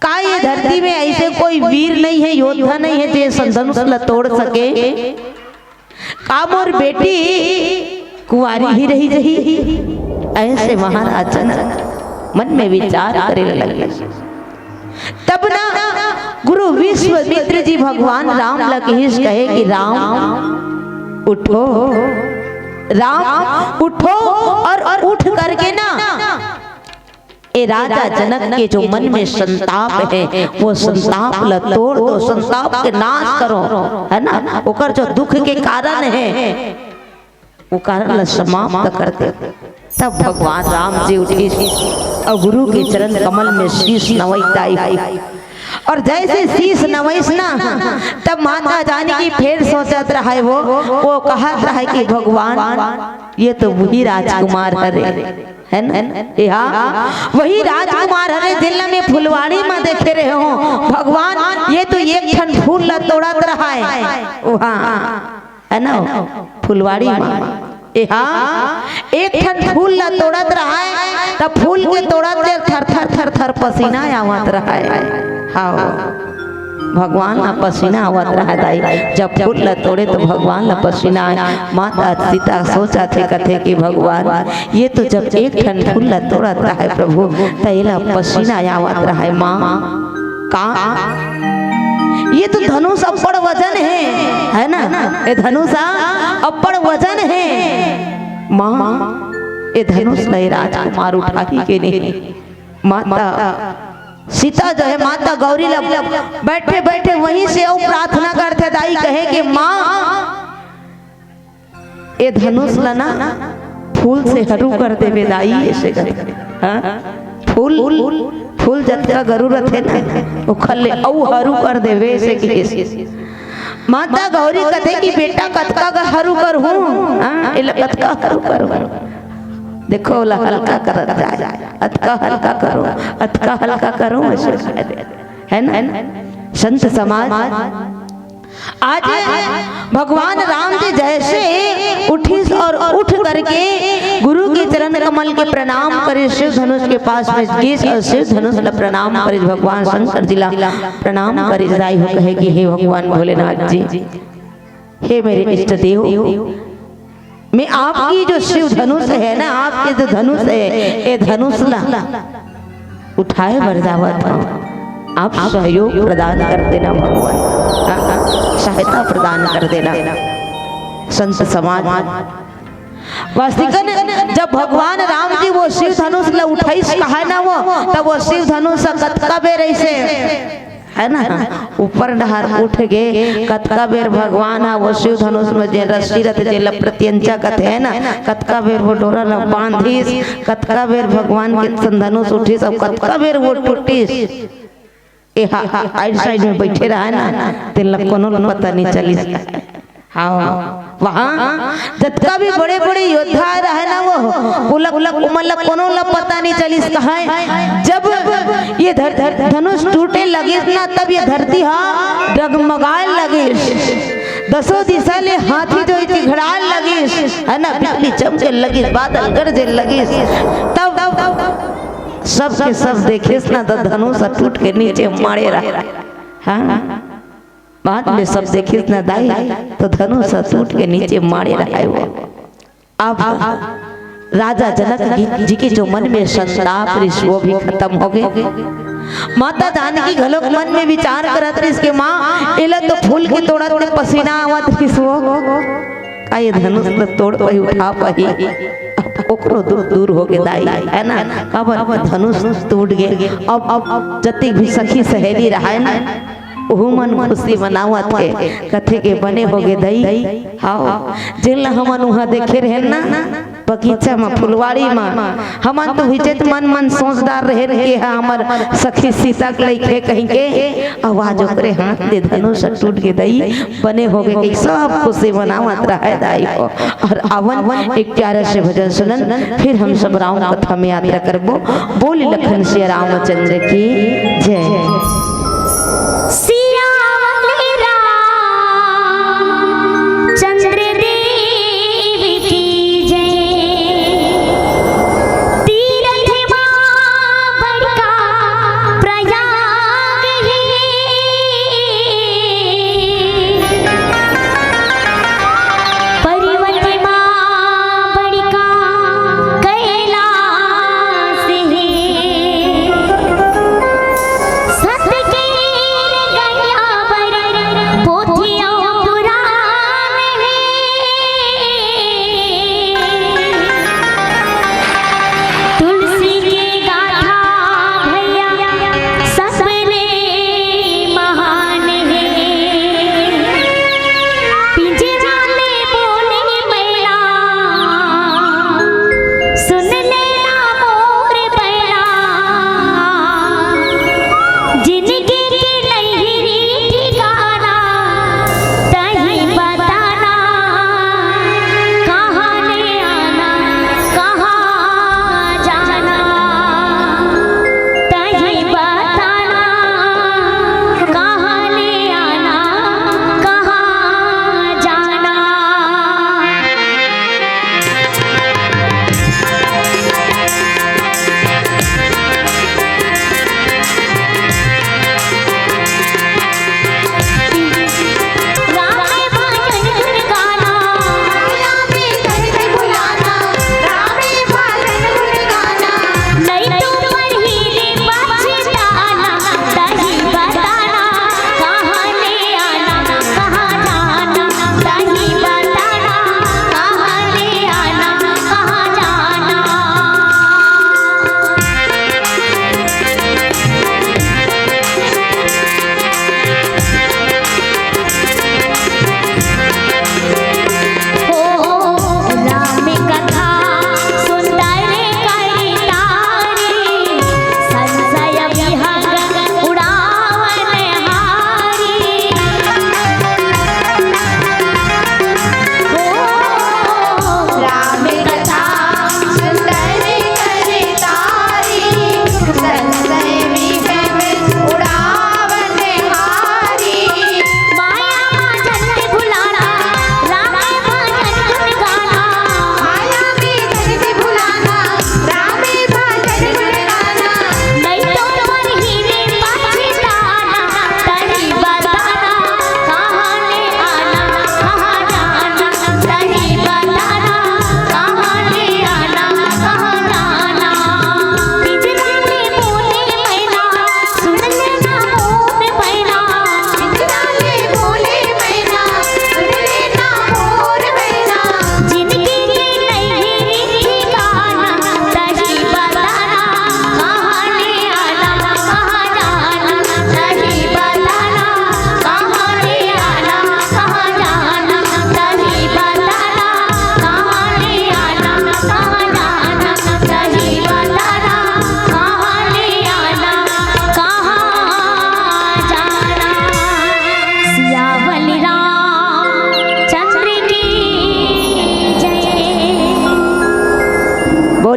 का ये धरती में ऐसे कोई वीर नहीं है योद्धा नहीं है जो धनुष ला तोड़ सके, काम और बेटी कुंवारी ही रही रही। ऐसे महाराज जनक मन में विचार करे लगे। तब ना गुरु विश्वामित्र जी भगवान राम लकेश कहे कि राम उठो, राम उठो और उठ करके ना ए राजा जनक के जो मन में संताप है वो संताप ला तोड़ दो, संताप के नाश करो है ना। ओकर जो दुख के कारण है वो कारण ला समाप्त कर दे। तब भगवान राम जी उठे और गुरु के चरण कमल में शीश नवाई, और जैसे शीश नवैस ना तब माता जानकी फिर सोचत रहा है वो कहत रहा है कि भगवान ये तो वही राजकुमार है ना, हाँ वही राजकुमार हरे जिला में फुलवाड़ी में देखे रहे हो भगवान, ये तो एक क्षण फूल ला तोड़त रहा है वहाँ है ना फुलवाड़ी में, हाँ एक ठन फूल ला तोड़त रहा है तब फूल के तोड़त थर थर थर थर पसीना आवत रहा है। हाँ भगवान ला पसीना आवत रहा दाई। जब फूल ला तोड़े तो भगवान ला पसीना आए। माता सीता सोचा थे कथे कि भगवान ये तो जब एक ठन फूल ला तोड़ता है प्रभु तैला पसीना आवत रहा है। माँ का ये तो धनुष अप्पड़ वजन है ना, ये धनुष अप्पड़ वजन है। माँ ये धनुष नहीं राजकुमार उठा ही के नहीं। माता सीता जो है माता गौरी लग बैठे बैठे वहीं से और प्रार्थना करते दाई कहे कि माँ ये धनुष लना फूल से हरू कर देवे दाई। ऐसे करे फूल फूल जतका जरूरत है ना वो खले औ हरू कर देवे ऐसे कि माता गौरी कथे कि बेटा कतका का हरू कर हूँ इला कतका हरू कर देखो ला हल्का कर जाए अतका हल्का करो अतका हल्का करो ऐसे है ना। संत समाज आज भगवान राम जी जैसे उठी और उठ करके गुरु के चरण कमल के प्रणाम करे शिव धनुष के पास में गए और शिव धनुष ला प्रणाम करे। भगवान शंकर जी ला प्रणाम करे जाई हो कहे कि हे भगवान भोलेनाथ जी हे मेरे इष्ट देव मैं आपकी जो शिव धनुष है ना आपके जो धनुष है ये धनुष ला उठाए बरदावत आप सहयोग प्रदान कर देना भगवान, सहायता प्रदान कर देना। संत समाज वास्तविकन जब भगवान राम जी वो शिव धनुष ला उठाई कहा ना वो तब वो शिव धनुष कतका बेर ऐसे है ना ऊपर डहार उठ गए कतका बेर भगवान वो शिव धनुष में जे रस्सी रथ जे प्रत्यंचा कथे है ना कतका बेर वो डोरा ला बांधीस कतका बेर भगवान के धनुष उठीस और कतका बेर वो टूटीस। साइड में बैठे रहा ना तेल कोनो पता नहीं चलिस। हाँ वहाँ जतका भी बड़े बड़े योद्धा रहे ना वो उलक उलक उमलक कोनो ला पता नहीं चलिस कहा है। जब ये धनुष टूटे लगे ना तब ये धरती हाँ डगमगाए लगे दसों दिशा ले हाथी जो घड़ाए लगे है ना बिजली चमके लगी बादल गरजे लगे तब सब के सब देखे ना तो धनुष टूट के नीचे मारे रहा। हाँ बाद में सब देखे ना दाई तो धनुष टूट के नीचे मारे रहा है वो। अब राजा जनक जी के जो मन में संताप वो भी खत्म हो गए। माता जानकी घलोक मन में विचार करत रही इसके माँ इला तो फूल के तोड़ा तोड़े पसीना आवत किस वो का ये धनुष तो तोड़ पाई उठा पाई ओकरो दूर हो गए दाई है ना कब धनुष टूट गए। अब जति भी सखी सहेली रहा है ना वो मन खुशी मनावा थे कथे के बने हो गए दई। हाँ जिन हमन वहाँ देखे रहे ना बगीचा में फुलवाड़ी में हमन तो विचेत मन मन सोचदार रहे के हमर सखी सीता के लेके कहीं के आवाज ओकरे हाथ दे धनुष टूट के दई बने हो गए सब खुशी मनावत रहे दाई को। और आवन एक प्यारा से भजन सुनन फिर हम सब राम कथा में यात्रा करबो। बोल लखन श्री रामचंद्र की जय।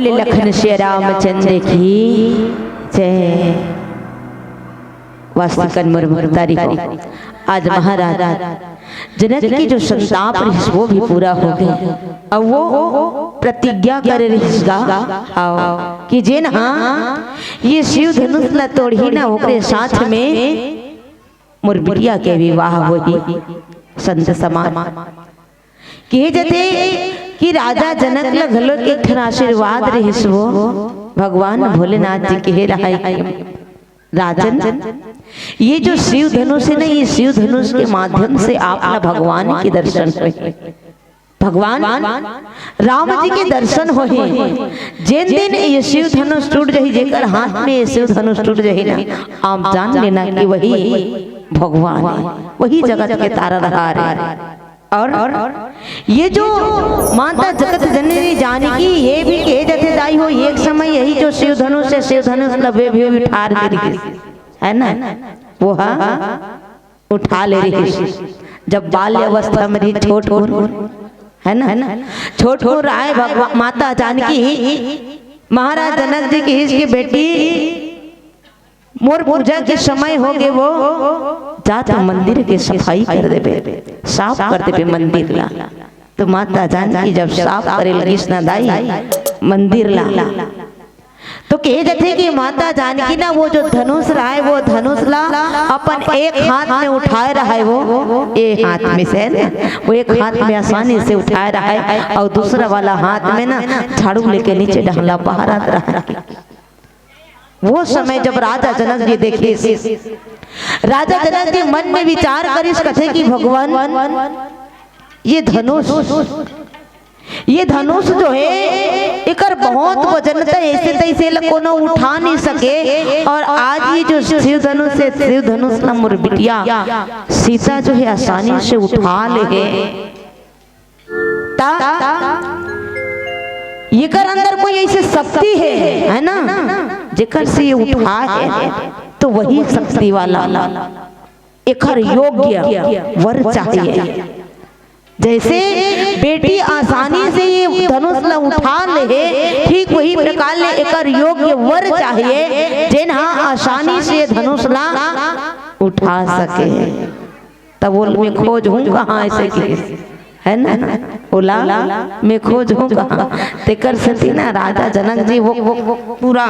बोले लखन श्री रामचंद्र की जय। वास्तविक मुरमुरतारी को आज महाराज जनक की जो संताप रही वो भी पूरा हो गया। अब वो प्रतिज्ञा कर रहीगा कि जे ना ये शिव धनुष न तोड़ी ना ओकरे साथ में मोर बिटिया के विवाह होगी संत समान कहे जते कि राजा जनक ल घलो एक ठन आशीर्वाद रहिस वो भगवान भोलेनाथ जी कहे रहा राजन ये जो शिव धनुष है ना ये शिव धनुष के माध्यम से आप ना भगवान के दर्शन हुए। भगवान राम जी के दर्शन होए जिन दिन ये शिव धनुष टूट जाही जेकर हाथ में ये शिव धनुष टूट जाही ना आप जान लेना कि वही भगवान है, वही जगत के तारा रहा है। और ये जो माता जगत जननी जानकी ये भी कहे जाते दाई हो एक समय यही जो शिव धनुष है शिव धनुष लबे भी ठार रही है ना वो उठा ले रही जब बाल्य अवस्था में रही छोट है ना छोट हो रहा है भगवान माता जानकी महाराज जनक जी की इसकी बेटी मोर पूजा के समय हो गए वो जाता मंदिर के सफाई कर देबे साफ कर देबे मंदिर ला। तो माता जानकी जब साफ करे लगी ना दाई मंदिर ला तो कहे जाते कि माता जानकी ना वो जो धनुष रहा है वो धनुष ला अपन एक हाथ में उठाए रहा है वो एक हाथ में से वो एक हाथ में आसानी से उठाए रहा है और दूसरा वाला हाथ में ना झाड़ू लेके नीचे डहला पहाड़ा रहा है। वो समय जब राजा जनक जी देखे राजा जनक जी मन में विचार करिस कथे कि भगवान ये धनुष जो है एकर बहुत वजन था ऐसे तैसे कोनो उठा नहीं सके और आज ये जो शिव धनुष है शिव धनुष ना मोर बिटिया सीता जो है आसानी से उठा ले ये कर अंदर कोई ऐसी शक्ति है ना जेकर से ये उठा है तो वही शक्ति वाला एकर योग्य वर चाहिए। जैसे बेटी आसानी से ये धनुष ला उठा ले ठीक वही प्रकार ले एकर योग्य वर चाहिए जिन आसानी से धनुष ला उठा सके। तब बोल में खोज हूँ कहाँ ऐसे की है ना बोला मैं खोज हूँ कहाँ तेकर सती ना राजा जनक जी वो पूरा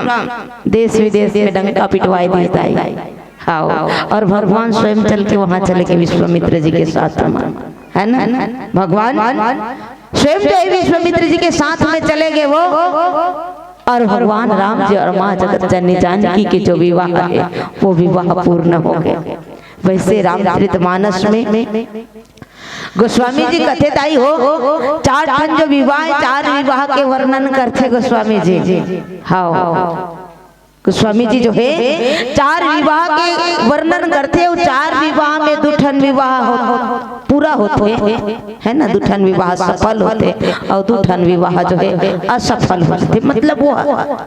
देश विदेश में डंका पिटवाई देता है। हाँ और भगवान स्वयं चल के वहाँ चले के विश्वामित्र जी के साथ है ना भगवान स्वयं जो विश्वामित्र जी के साथ में चले गए वो और भगवान राम जी और माँ जगत जननी जानकी के जो विवाह है वो विवाह पूर्ण हो गए। वैसे रामचरितमानस में गोस्वामी जी कथे ताई हो चार ठन जो विवाह चार विवाह के वर्णन करते गोस्वामी जी। हाँ गोस्वामी जी जो है चार विवाह के वर्णन करते और चार विवाह में दो ठन विवाह पूरा होते है ना, दो ठन विवाह सफल होते और दो ठन विवाह जो है असफल होते, मतलब वो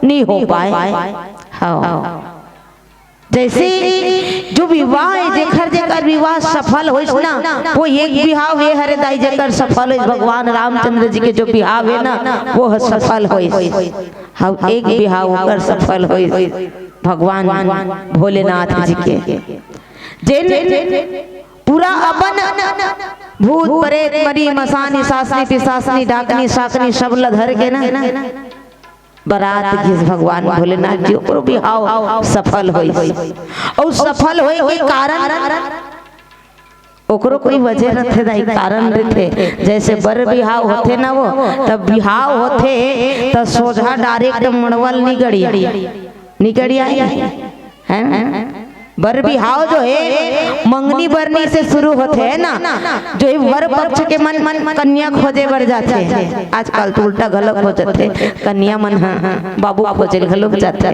नहीं हो पाए। हाँ जैसे जो विवाह है जेकर जेकर विवाह सफल हो ना वो एक विवाह वे हरे दाई जेकर सफल हो भगवान रामचंद्र जी के जो विवाह है ना वो सफल हो। हम एक विवाह होकर सफल हो भगवान भोलेनाथ जी के जिन पूरा अपन भूत प्रेत मरी मसानी सासनी पिसासनी डाकनी साकनी सब लधर के ना बारात घिस भगवान भोलेनाथ जी ऊपर बिहाव सफल होई और सफल होए के कारण ओकरो कोई वजह रहते दाई कारण रहते। जैसे बर बिहाव होते ना वो तब बिहाव होते तो सोझा डायरेक्ट मड़वल निगड़िया है। बर बिहाव जो है मंगनी बरनी से शुरू होते है ना, जो है वर पक्ष के मन कन्या खोजे बर जाते हैं। आजकल तो उल्टा गलत हो जाते कन्या मन बाबू खोजे गलत जाते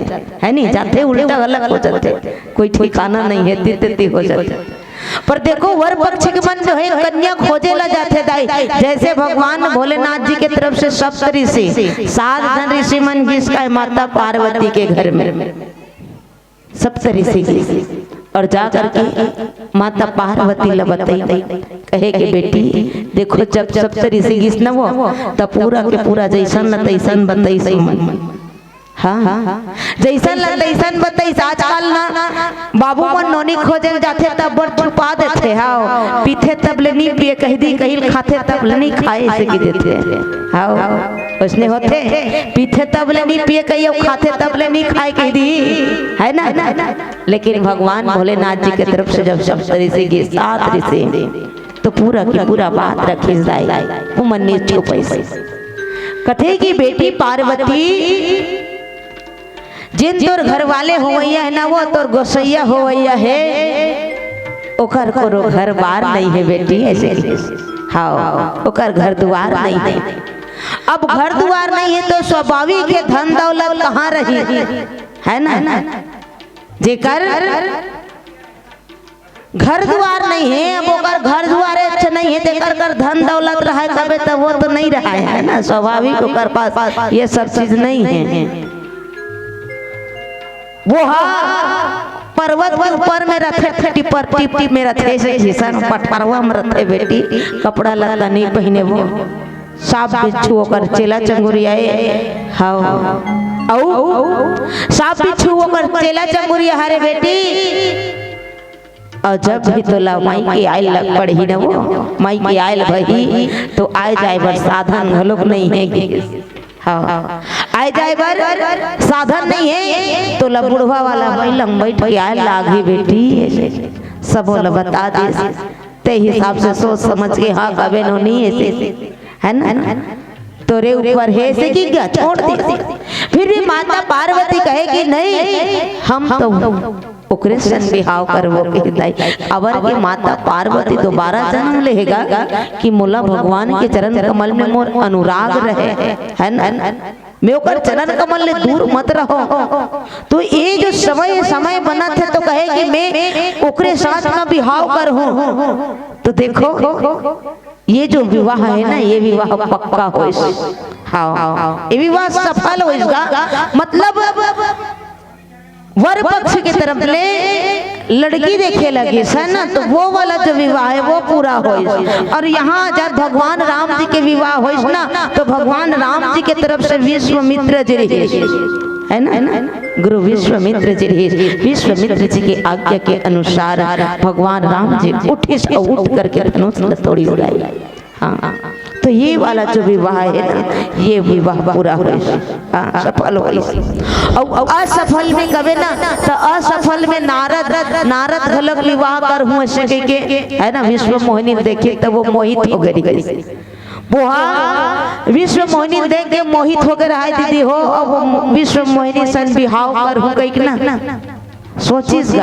है नहीं जाते उल्टा गलत हो जाते, कोई ठिकाना नहीं है तिती हो जाते। पर देखो वर पक्ष के मन जो है कन्या खोजे ला जाते दाई। जैसे भगवान भोलेनाथ जी के तरफ से सप्त ऋषि 7 जन ऋषि मन जिसका माता पार्वती के घर में सप्त ऋषि और जा करके माता पार्वती ला बताई, कहे कि बेटी देखो जब सप्तऋषि गिस न वो तब पूरा के पूरा जैसन न तैसन बताई सही मन। हाँ जैसन ल तैसन बताई। आजकल ना बाबू मन नोनी खोजे जाते तब बड़ छुपा देते हाओ, पीते तब ले नहीं पिए, कह दी कहीं खाते तब ले नहीं खाए ऐसे की देते हाओ। उसने होते पीते तब ले नहीं पिए, कहियो खाते तब ले नहीं खाए कह दी, है ना। लेकिन भगवान भोलेनाथ जी की तरफ से जब सप्तऋषि के 7 ऋषि तो पूरा की पूरा बात रखी जाए, वो मन ने छुपाई कथे की बेटी पार्वती जिन तोर घर वाले होवैया है ना वो तोर गोसैया होवैया है, ओकर को घर बार नहीं है बेटी ऐसे। हाँ ओकर घर द्वार नहीं है। अब घर द्वार नहीं है तो स्वाभाविक है धन दौलत कहाँ रही, है ना। जेकर घर द्वार नहीं है, अब ओकर घर द्वार अच्छा नहीं है, तेकर कर धन दौलत रहा कबे तब वो तो नहीं रहा है ना। स्वाभाविक ओकर पास ये सब चीज नहीं है। वो हाँ पर्वत के ऊपर में रखे, टिपर टिप में रखे से घिसन पटपरवा में रखे बेटी, कपड़ा लत्ता नहीं पहने, वो सांप बिच्छू होकर चेला चंगुरिया हाओ सांप बिच्छू होकर चेला चंगुरिया हरे बेटी। और जब भी तो ला माई की आयल लग पड़ी न वो माई की आयल भई तो आए जाए बर साधन घलोक नहीं है। हाँ आए जाए बर साधन नहीं है तो ला बुढ़वा वाला भाई लंबई के आयल लागी बेटी, सब बता दे ते हिसाब से सोच समझ के हाँ कबे नो नहीं ऐसे, है ना। तोरे ऊपर है से कि क्या छोड़ दे। फिर भी माता पार्वती कहे कि नहीं हम तो ओकरे सन बिहाव करवो के दाई। अवर की माता पार्वती दोबारा जन्म लेगा कि मोला भगवान के चरण कमल में मोर अनुराग रहे, है ना। मैं ओकर चरण कमल ले दूर मत रहो। तो ये जो समय बना थे तो कहे कि मैं ओकरे साथ में बिहाव कर हूँ। तो देखो ये जो विवाह है ना ये विवाह पक्का हो, हाँ ये विवाह सफल होगा। मतलब वर पक्ष की तरफ ले लड़की देखे लगी है ना, तो वो वाला जो विवाह है वो पूरा हो। और यहाँ जब भगवान राम जी के विवाह हो ना तो भगवान राम जी के तरफ से विश्वामित्र जी है ना, गुरु विश्वामित्र जी विश्वामित्र जी की आज्ञा के अनुसार भगवान राम जी उठ करके धनुष तोड़ी उड़ाई। हाँ तो ये वाला जो विवाह है ना ये विवाह पूरा हो, सफल हो। और असफल में कबे ना तो असफल में नारद घलक विवाह कर हुए सके के, है ना। विश्व मोहिनी देखे तो वो मोहित हो गई। वो हाँ विश्व मोहिनी देख के मोहित हो गए हाय दीदी हो। अब विश्व मोहिनी सन बिहाव कर हो गई ना, सोचिस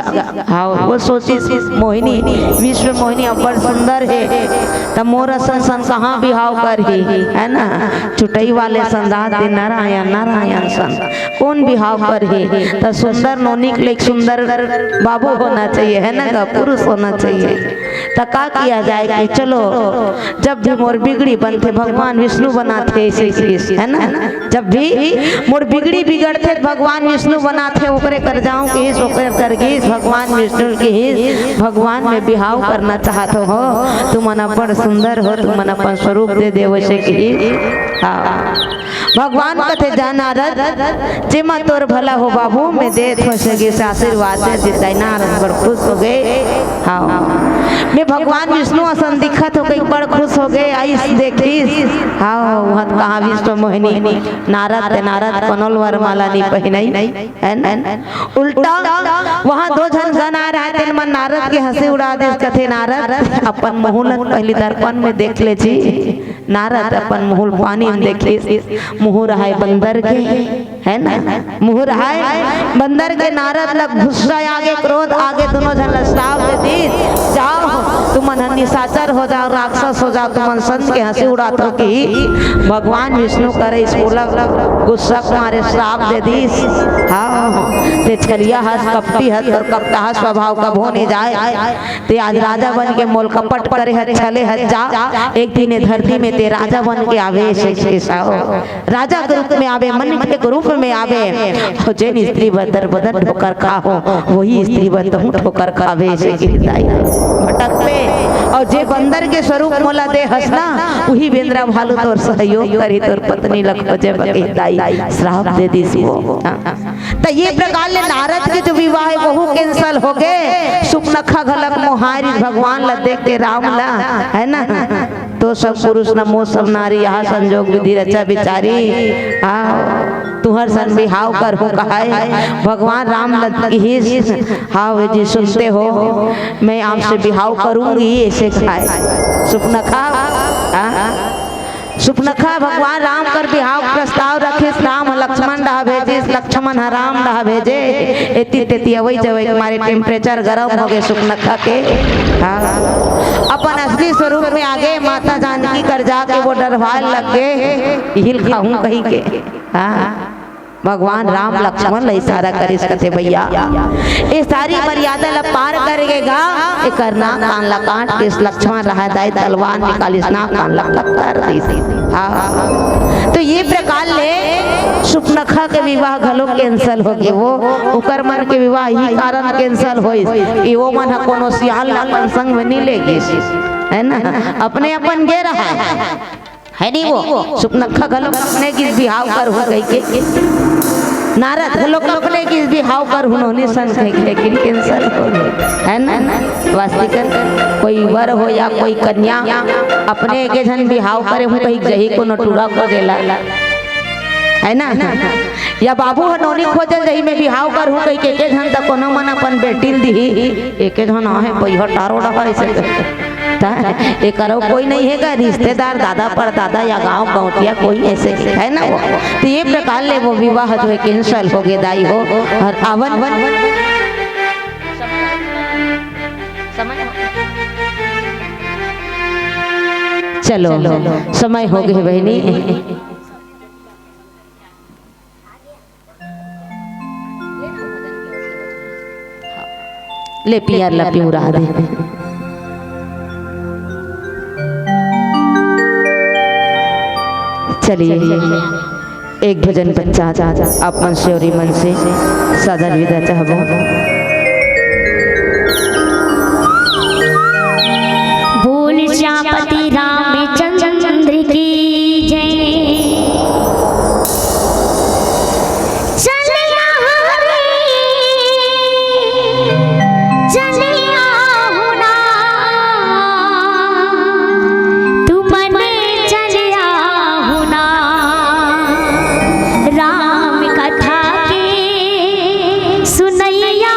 हाँ वो सोचिस मोहिनी विश्व मोहिनी अब्बड़ सुंदर है तब मोर सन कहाँ बिहाव कर ही, है ना। चुटई वाले संदात दे नारायण नारायण सन कौन बिहाव कर ही। तो सुंदर नोनी के लिए सुंदर बाबू होना चाहिए, है ना, पुरुष होना चाहिए। तो क्या किया जाए कि चलो जब भी मोर बिगड़ी बनते भगवान विष्णु बनाते ऐसे, है ना। जब भी मोर बिगड़ी बिगड़ते भगवान विष्णु बनाते ओकरे कर जाऊं कि करके भगवान विष्णु के ही भगवान में बिहाव करना चाहते हो। तुम मन अपन सुंदर हो, तुम मन अपन स्वरूप दे दे वैसे की। हाँ भगवान कथे जाना रद जेमा तोर भला हो बाबू मैं दे सके से आशीर्वाद दे नारद बड़ खुश हो गए। हाँ मैं भगवान विष्णु असन दिखत हो गई बड़ खुश हो गए। आई देखी हाँ वहाँ कहाँ विश्व मोहिनी नारद कनौल वरमाला नहीं पहनाई, उल्टा वहाँ 2 जन गन आ रहा है मन नारद के हंसी उड़ा दे। कथे नारद अपन मुहुलत पहली दर्पण में देख ले जी। नारद अपन मुहुल पानी में देखे मुँह रहा है बंदर के, है ना, मुँह रहा है बंदर के। नारद लग गुस्सा आगे क्रोध आगे दोनों जन श्राप दे दी जाओ तुम निशाचर हो जाओ राक्षस हो जाओ। तुम संत के हंसी उड़ाते हो कि भगवान विष्णु करे गुस्सा मारे श्राप दे दी। हाँ ते छलिया हंस कपटी हंस और कपटा स्वभाव का होने जाए ते आज राजा बन के मोल कपट करे हत छले हत जा। एक दिन धरती में ते राजा बन के आवे से साओ राजा के रूप में आवे मन के रूप में आवे हो जे स्त्री बदर बदर ठोकर खाओ वही स्त्री बदहु ठोकर खावे से दाई भटक पे और जे बंदर के स्वरूप मोला दे हंसना वही बेंद्रा भालू तोर सहयोग करी तोर पत्नी लख बजे बके दाई श्राप दे दी वो। तो ये प्रकार ले नारद के जो विवाह है वहु कैंसल हो गए सुपनखा घलक मोहारी भगवान ला देख के राम ला है ना तो सब पुरुष नमो सब नारी यहाँ संजोग विधि रचा बिचारी तुहर सन बिहाव कर हो कहा भगवान राम ही हाँ जी सुनते हो मैं आपसे बिहाव करूंगी ऐसे खाए सुपनखा सुपनखा भगवान राम कर बिहाव प्रस्ताव रखे राम लक्ष्मण रहा भेजे लक्ष्मण राम रहा भेजे एती तेती अवई जवई हमारे टेम्परेचर गर्म हो गए सुपनखा के अपन असली स्वरूप में आगे माता जानकी कर जाके वो डरवाल लग गए हिल खाऊं कहीं के भगवान राम लक्ष्मण ला इशारा करे सकते भैया ये सारी मर्यादा ला पार करेगा ये करना कान ला काट के लक्ष्मण रहा दाई तलवार निकाली ना कान ला कर दी तो ये प्रकार ले सुपनखा के विवाह घलो कैंसल हो गए वो उकर मन के विवाह ही कारण कैंसल होई कि वो मन कोनो सियाल ला संग में नहीं लेगी है ना अपने अपन गे रहा है नहीं वो सुपनखा घलो अपने की बिहाव कर हो गई के नारद घलो अपने की बिहाव कर उन्होंने संग लेकिन कैंसल हो गई है ना वास्तविक कोई वर हो या कोई कन्या अपने के जन बिहाव करे हूँ कहीं जही को नटूरा को देला है ना या बाबू हनोनी खोजल जही में बिहाव कर हूँ कहीं के जन तक कोनो मन अपन बेटिल दी एक जन है कोई हटारो रहा ऐसे एक करो कोई नहीं है रिश्तेदार दादा पर दादा या गांव गौटिया कोई ऐसे है ना वो तो ये प्रकार ले वो विवाह जो है कैंसल हो गए दाई हो और आवन चलो समय हो गए बहनी ले पियार ला पिऊ रहा दे चलिए एक भजन बच्चा आप मन से और मन से सादर विदा चाहबो बोल श्यामपति रामचंद्र की जय चलिया चलिया होना तुमने चलिया होना राम कथा के सुनैया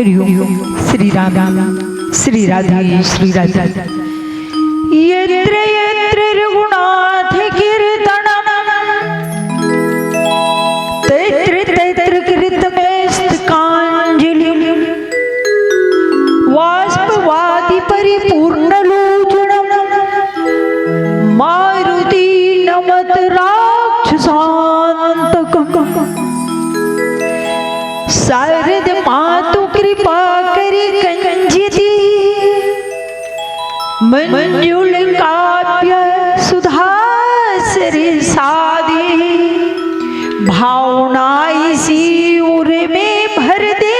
हरिओम श्री राम श्री राधे श्री राधे। यत्र यत्र रघुनाथ कीर्तनम तत्र तत्र कृतमेस्तकाञ्जलिं वाष्पवादि परिपूर्णलोचनं मारुति नमत राक्षसान्तकम्। शारद मातु कृपा करि कंजिति मंजुल काव्य सुधासर सादे भावनाई सी उर में भर दे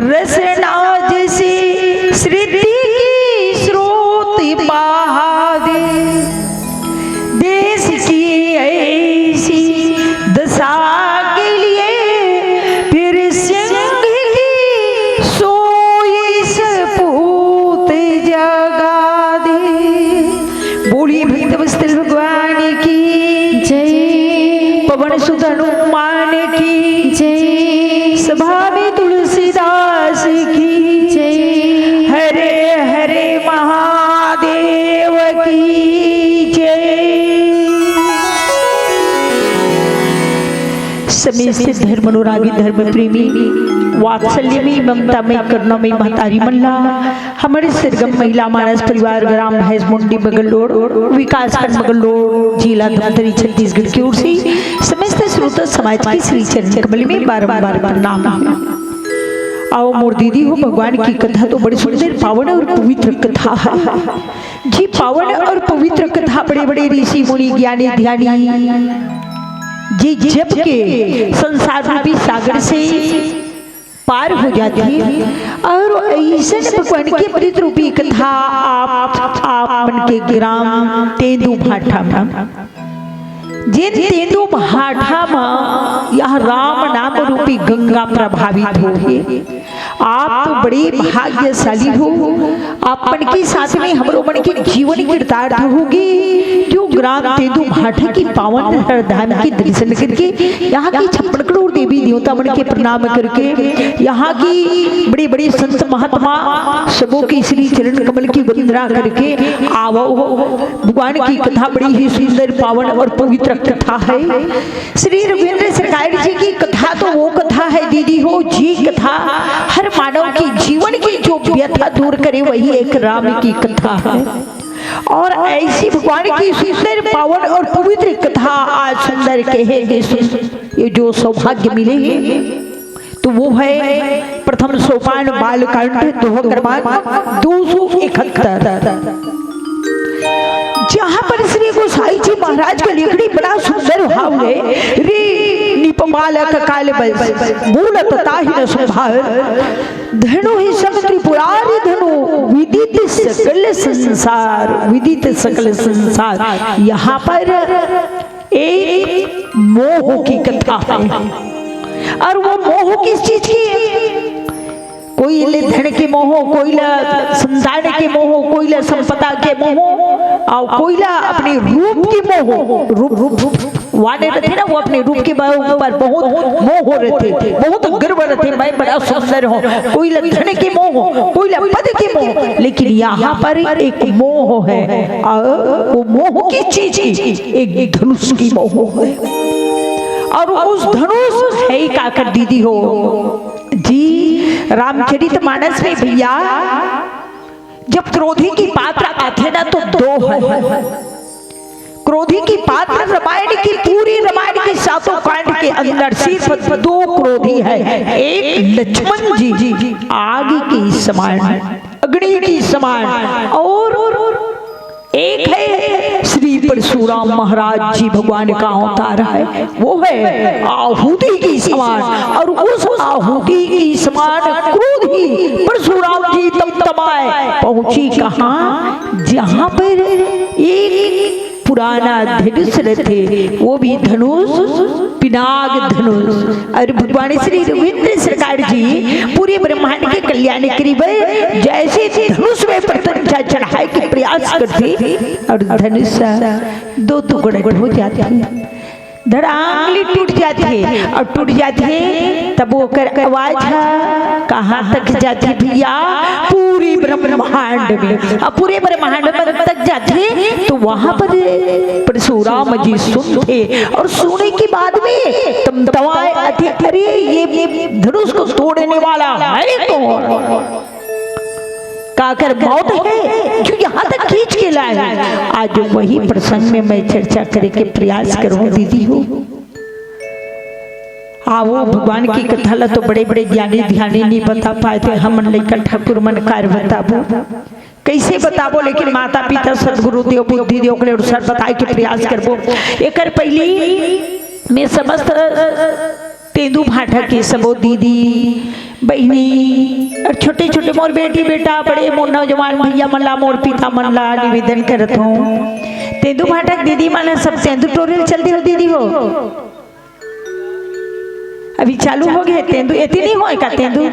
रसनाज से श्रुति की स्रोत बहा दे। देश की ऐसी दशा के लिए फिर सिंह की सोई सपूत जगा दे। बोली भक्तवत्सल भगवान की जय पवन सुत हनुमान की जय सभा में तुलसीदास की जय हरे हरे महादेव की जय। समेत धर्म अनुरागी धर्म प्रेमी वात्सल्य में ममता में करुणा में महतारी मल्ला हमारे सरगम महिला मानस परिवार ग्राम भैंस मुंडी बगलोड विकास खंड बगलोड जिला धमतरी छत्तीसगढ़ की ओर से समस्त श्रोता समाज की श्री चरण कमल में बारंबार प्रणाम। आओ मोर दीदी हो, भगवान की कथा तो बड़ी सुंदर पावन और पवित्र कथा है जी। पावन और पवित्र कथा बड़े बड़े ऋषि मुनि ज्ञानी ध्यानी जी जप के संसार रूपी सागर से पार हो जाती है। और ऐसे भगवान की अमृत रूपी कथा आप मन के ग्राम तेंदू भाठा में जिन तेंदू भाठा में यह राम नाम रूपी गंगा प्रभावित होगी। आप तो बड़े भाग्यशाली हो, आपन के साथ में हमरो मन के जीवन कृतार्थ होगी जो ग्राम तेंदू भाठा की पावन धाम की दर्शन करके यहाँ की 56 करोड़ देवी देवता मन के प्रणाम करके यहाँ की बड़ी बड़ी संत महात्मा सबों की श्री चरण कमल की वंदना करके आवो। भगवान की कथा बड़ी ही सुंदर पावन और पवित्र कथा है। श्री रविंद्र सरकार जी की कथा तो वो कथा है दीदी हो जी, कथा हर मानव की जीवन की जो व्यथा दूर करे वही एक राम की कथा है। और ऐसी भगवान की सुंदर पावन और पवित्र कथा आज सुंदर कहेंगे ये जो सौभाग्य मिले तो वो है प्रथम सोपान बालकांड दोहा क्रमांक 271 जहाँ पर श्री गोसाई जी महाराज का लिखड़ी बड़ा सुंदर भाव है। रे निपमालक काल बल मूलत ताहि न संभार धनु ही सब त्रिपुरारी धनु विदित सकल संसार विदित सकल संसार। यहाँ पर एक मोह की कथा है और वो मोह किस चीज की है? कोई ले धन के मोह, कोई ला संतान के मोह, कोई ला संपदा के मोह और कोई ला अपने रूप की मोह। रूप वाले रहते ना वो अपने रूप के ऊपर बहुत मोह रहते, बहुत गर्व रहते, मैं बड़ा सुंदर हूँ। कोई ला धन के मोह, कोई ला पद के मोह, लेकिन यहाँ पर एक मोह है और वो मोह किस चीज की? एक धनुष की मोह है। और उस धनुष है का कर दीदी हो जी। रामचरितमानस में भैया जब क्रोधी की पात्र आते ना तो दो है। क्रोधी की पात्र रामायण की पूरी रामायण के 7 कांड के अंदर सिर्फ 2 क्रोधी है। एक लक्ष्मण जी आग की समान, अग्नि की समान, और एक है श्री परशुराम महाराज जी भगवान का अवतार है, वो है आहुति की समान। और उस आहुति की समान क्रोधी परशुराम जी तमतमाए पहुंची कहाँ? जहाँ पर एक पुराना धनुष रहते, वो भी धनुष पिनाक धनुष। और भगवान श्री रविंद्र सरकार जी पूरे ब्रह्मांड के कल्याण करीब जैसे धनुष में प्रत्यंचा चढ़ाए के प्रयास करते और धनुष 2 टुकड़े हो जाते हैं। धड़ांगली टूट जाती है और टूट जाती है तब वो कर आवाज कहाँ तक जाती है भैया? पूरी ब्रह्मांड में। अब पूरे ब्रह्मांड में तक जाती है तो वहां पर परशुराम जी सुनते और सुनने के बाद में तुम दवाएं अरे ये धनुष को तोड़ने वाला है कौन? काकर मौत है जो यहाँ तक खींच के लाए। आज वही प्रसंग में मैं चर्चा करे के प्रयास करूं दीदी हो। आओ भगवान की कथा ला तो बड़े बड़े ज्ञानी ध्यानी नहीं बता पाए थे, हम लेकर ठाकुर मन कार बताबो कैसे बताबो, लेकिन माता पिता सदगुरु देव बुद्धि देव के अनुसार बताए के प्रयास करबो। एक पहली मैं समस्त तेंदू भाटा के सबो दीदी बहनी और छोटे छोटे मोर बेटी बेटा बड़े मोर नौजवान भैया मल्ला मोर पिता मल्ला निवेदन करत हूँ। तेंदू भाटा दीदी माने सब तेंदू टोरियल चलती हो दीदी हो। अभी चालू हो गए तेंदू एती नहीं होए का तेंदू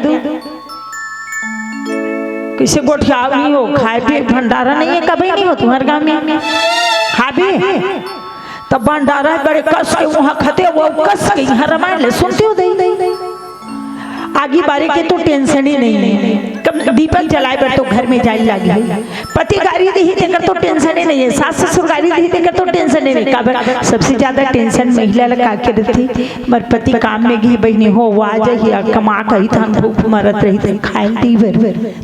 किसे गोठिया नहीं हो खाए पिए भंडारा नहीं है कभी नहीं हो तुम्हारे गाँव में हाबी तब भंडारा बड़े कस के वहाँ खाते वो कस के यहाँ रामायण ले सुनते हो दही आगे बारे के तो टेंशन ही नहीं कब दीपक जलाए पर तो घर में जाए लगी पति गाड़ी दी देकर तो टेंशन ही नहीं है, सास ससुर गाड़ी दी देकर तो टेंशन ही नहीं। काबर सबसे ज्यादा टेंशन महिला लगा के रहती मर पति काम में गई बहनी हो वो आ जाइए कमा कही था भूख मरत रही थी खाए दी भर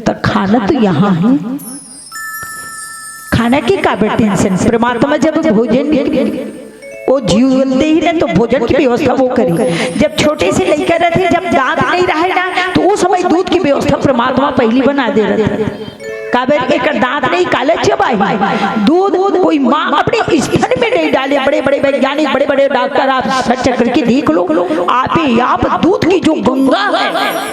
तो खाना तो यहाँ है खाना की काबर टेंशन। परमात्मा जब भोजन वो जीवन दे ही ना तो भोजन की व्यवस्था वो करी। जब छोटे से लेकर रहते जब दांत नहीं रहे ना तो उस समय दूध की व्यवस्था परमात्मा पहली बना दे रहे थे। काबर एक दांत नहीं काले चबाई दूध कोई माँ अपने स्तन में नहीं डाले। बड़े बड़े वैज्ञानिक बड़े बड़े डॉक्टर आप सर्च करके देख लो आपे आप दूध की जो गंगा है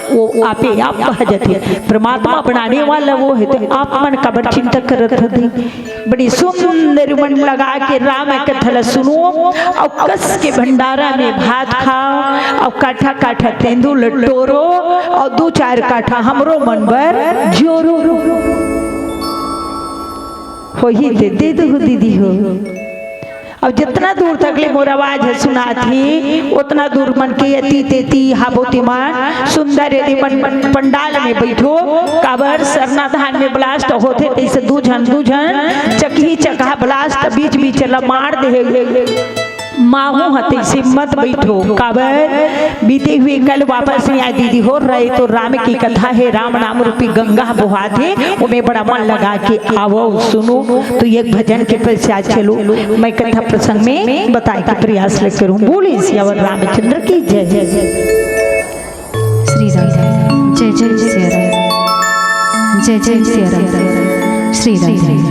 वो आपे आप कहा जाती है। परमात्मा बनाने वाला वो है तो आप मन काबर चिंता करत होती। बड़ी सुंदर मन लगा के राम कथा सुनो और कस के भंडारा में भात खाओ और काठा काठा तेंदू लटोरो और 2-4 काठा हमरो मन भर जोरो हो ही दे दो दीदी हो। अब जितना दूर तक ले मोर आवाज है सुना थी उतना दूर मन के अति तेती हाबोती मान सुंदर यदि मन पंडाल में बैठो काबर सरना धान में ब्लास्ट होते ऐसे दूझन चकी चका ब्लास्ट बीच बीच मार दे माहू हते से मत बैठो। काबर बीते हुए कल वापस नहीं आए दीदी हो रहे तो राम की कथा है राम नाम रूपी गंगा बहा थे उन्हें बड़ा मन लगा के आओ सुनो तो एक भजन के पश्चात चलो मैं कथा प्रसंग में बताए के प्रयास करूं। बोले सियावर रामचंद्र की जय जय जय श्री राम जय जय सिया राम जय जय सिया राम श्री राम।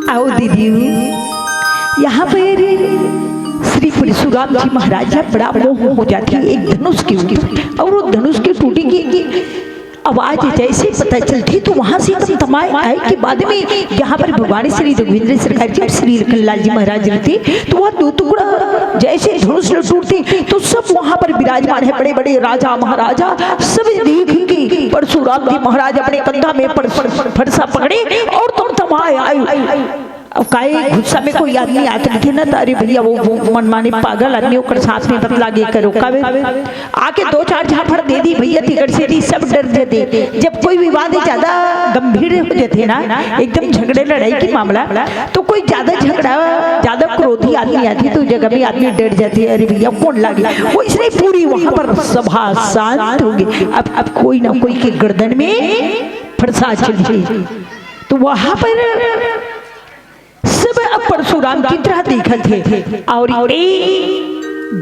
आओ दीदी, यहाँ पर श्री परशुराम जी महाराज का बड़ा मोह हो जाती है एक धनुष के ऊपर, और वो धनुष के टूटी की आवाज जैसे पता चलती तो वहां से एकदम तमाय आए कि बाद में यहाँ पर भगवान श्री रघुवींद्र सरकार जी श्री लखनलाल जी महाराज रहते, तो वह दो टुकड़ा जैसे धनुष टूटते तो सब वहां पर विराजमान है, बड़े बड़े राजा महाराजा सब देखेंगे परशुराम जी महाराज अपने कंधा में फरसा पकड़े और तुम तमाय आए। अब काहे गुस्सा में कोई आदमी आके देखे ना, तारे भैया वो मनमाने पागल आदमी होकर साथ में बतला गे करो कावे आके दो चार झापड़ दे दी भैया तिगड़ से दी, सब डर जाते। जब कोई विवाद ज्यादा गंभीर हो जाते ना, एकदम झगड़े लड़ाई की मामला, तो कोई ज्यादा झगड़ा ज्यादा क्रोधी आदमी आती तो जगह में आदमी डर जाती है, अरे भैया कौन लगे वो, इसलिए पूरी वहां पर सभा शांत होगी। अब कोई ना कोई के गर्दन में फरसा चली, तो वहां पर सब अब परशुराम की तरह देखते थे और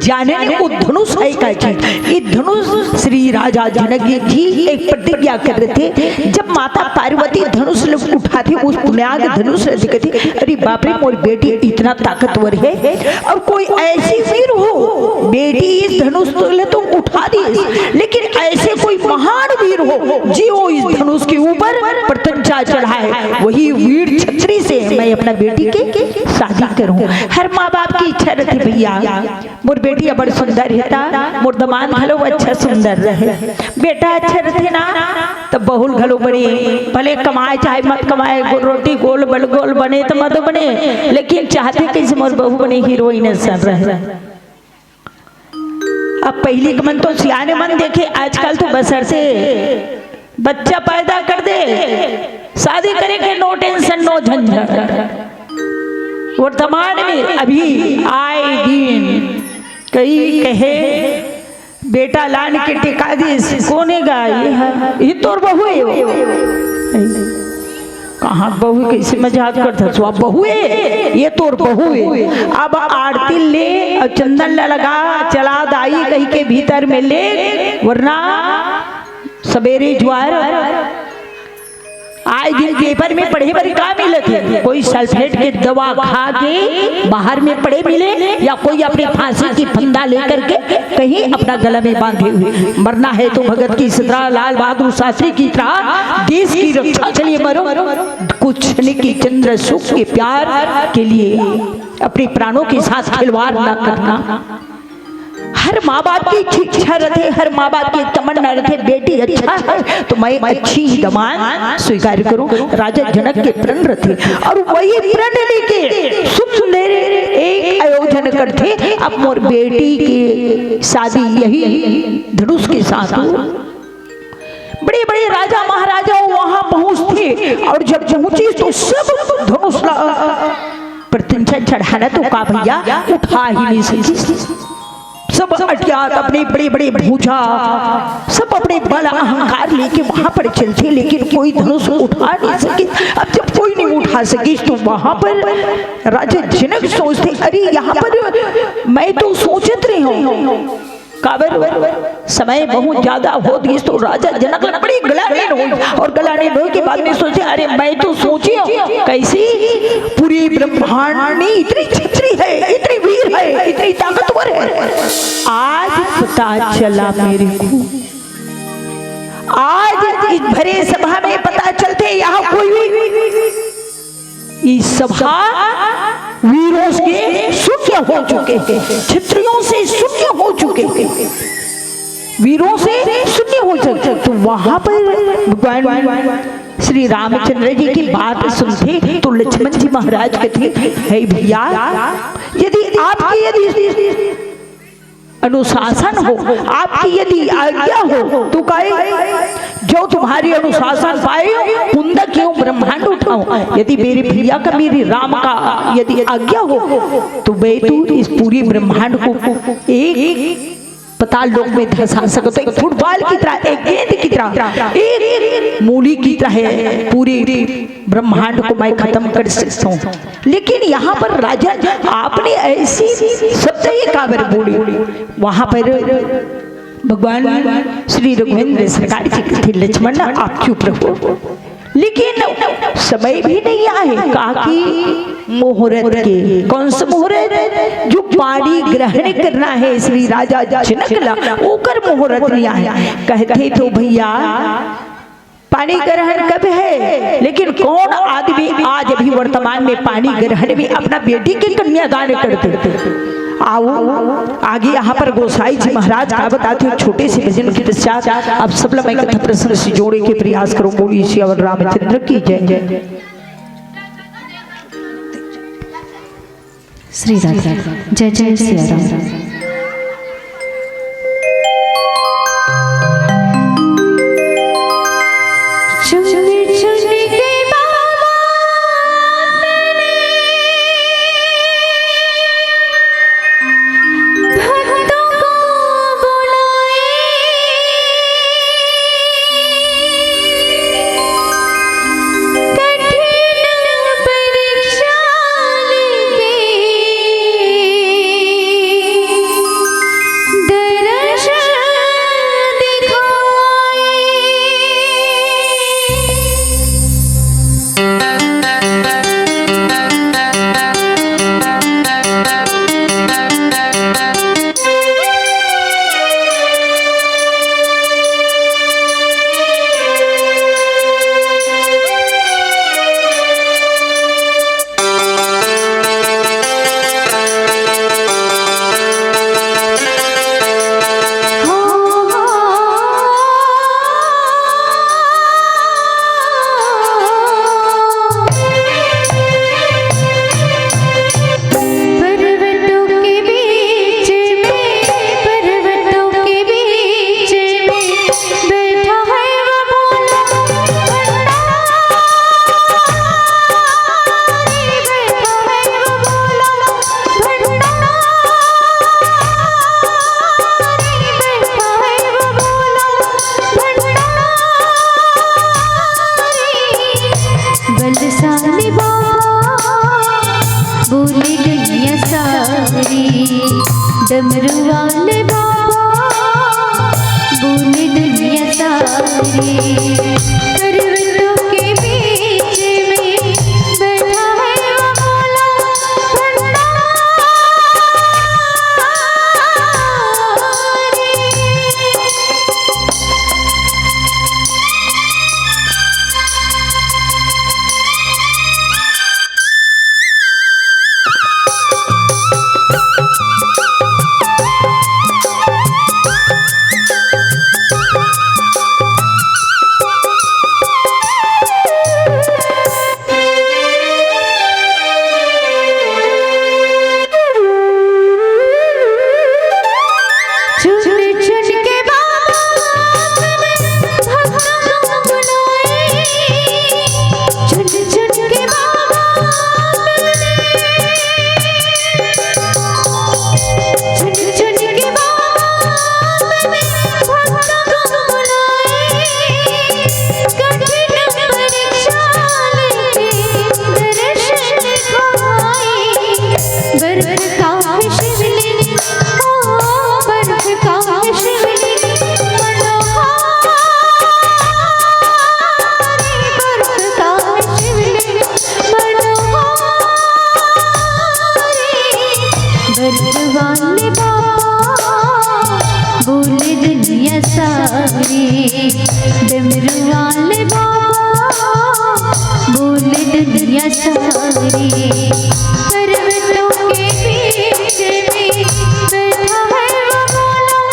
जाने वो धनुष है का चीज, ये धनुष श्री राजा जनक जी एक प्रतिज्ञा कर रहे थे। जब माता पार्वती धनुष उठाते उस पुण्याग धनुष दिखते, अरे बाप रे मोर बेटी इतना ताकतवर है, और कोई ऐसी वीर हो बेटी इस धनुष तो उठा दी, लेकिन ऐसे कोई महान वीर हो जो इस धनुष के ऊपर प्रत्यंचा चढ़ाए, वही वीर छत्री से मैं अपना बेटी के शादी करूं। हर माँ बाप की इच्छा रहती भैया मोर बेटी बड़ सुंदर रहता, मोर दमान घलो अच्छा सुंदर रहे, बेटा अच्छा रहते ना तो बहुल घलो बने, भले कमाए चाहे मत कमाए, रोटी गोल बड़ गोल बने तो मत बने, लेकिन चाहते कैसे मोर बहू बने हीरोइन सन रहे। अब पहली का मन तो सियाने मन देखे, आजकल तो बसर से बच्चा पैदा कर दे शादी करेंगे, नो टेंशन नो झंझट। वर्तमान में अभी आए दिन कई कहे बेटा लान के टिका दी कोने गा ये तोर बहू है, कहाँ बहू कैसे मजाक करता सो अब बहू है ये तोर बहू है। अब आरती ले और चंदन लगा चला दाई कहीं के भीतर में ले, वरना सवेरे ज्वार आए दिन पेपर में पढ़े बड़े का मिले थे, कोई सल्फेट के दवा खा के बाहर में पड़े मिले या कोई अपनी फांसी की फंदा लेकर के कहीं अपना गला में बांधे हुए। मरना है तो भगत की तरह, लाल बहादुर शास्त्री की तरह देश की रक्षा के लिए मरो, कुछ नहीं की चंद्र सुख के प्यार के लिए अपने प्राणों के साथ खिलवाड़ न करना। हर माँ बाप की इच्छा रहते, हर माँ बाप की तमन्ना रहते बेटी अच्छा है तो मैं अच्छी ही दमान स्वीकार करूं। राजा जनक के प्रण रहते और वही प्रण लेके सुंदर एक आयोजन करते, अब मोर बेटी की शादी यही धनुष के साथ। बड़े बड़े राजा महाराजा वहां पहुंचते और जब पहुंचे तो सब धनुष प्रतिष्ठा चढ़ाना तो का भैया उठा ही नहीं सकी। सब अज्ञात अपने बड़े बड़े भूजा सब अपने बल अहंकार लेके वहां पर चलते, लेकिन कोई धनुष उठा नहीं सके। अब जब कोई नहीं उठा सकी तो वहां पर राजा जनक सोचते अरे यहाँ पर मैं तो सोचत रही हूँ काबर समय बहुत ज्यादा हो गई तो राजा जनक बड़ी गलाने हुई और गलाने हुई के बाद में सोचे अरे मैं तो सोची कैसी पूरी ब्रह्मांड में इतनी छत्री है, इतनी वीर है, इतनी ताकतवर है। आज पता चला मेरे को, आज इस भरे सभा में पता चलते यहाँ कोई इस सभा वीरों से शून्य हो चुके हैं, क्षत्रियों से शून्य हो चुके हैं, वीरों से शून्य हो चुके। तो वहां पर भगवान श्री रामचंद्र जी की बात सुनते तो लक्ष्मण जी महाराज कहते हे भैया यदि आपकी यदि अनुशासन हो, आपकी यदि आज्ञा हो तो कहे जो तुम्हारी अनुशासन पाए पुंद क्यों ब्रह्मांड उठाओ। यदि मेरे भैया का मेरे राम का यदि आज्ञा हो तो मैं तू इस पूरी ब्रह्मांड को एक पताल लोक में धंसा सकते, एक फुटबॉल की तरह, एक गेंद की तरह, एक मूली की तरह पूरी ब्रह्मांड को मैं खत्म कर सकता हूँ। लेकिन यहाँ पर राजा आपने ऐसी शब्द ये काबर बोली, वहां पर भगवान श्री रघुवेंद्र सरकार जी कहते लक्ष्मण आप चुप रहो, लेकिन समय भी नहीं आए काकी मुहूर्त के। कौन सा मुहूर्त? जो पानी ग्रहण करना है श्री राजा जनक ला ओकर मुहूर्त नहीं आए। कहते तो भैया पानी ग्रहण कब है, लेकिन कौन आदमी आज अभी वर्तमान में पानी ग्रहण में अपना बेटी के कन्यादान करते। आओ आगे यहाँ पर गोसाई जी महाराज का बताते हैं छोटे से भजन के पश्चात अब सब मैं कथा प्रसंग से जोड़े के प्रयास करो। बोलिए श्री रामचंद्र की जय। श्री राधे जय जय श्री राम। डमरू वाले बाबा बोले दुनिया सारी पर्वतों के बीच में बैठा है वो भोला वाले बाबा बोले दुनिया सारी डमरू वाले बाबा बोले दुनिया सारी पर्वतों के बीच में बैठा है वो भोला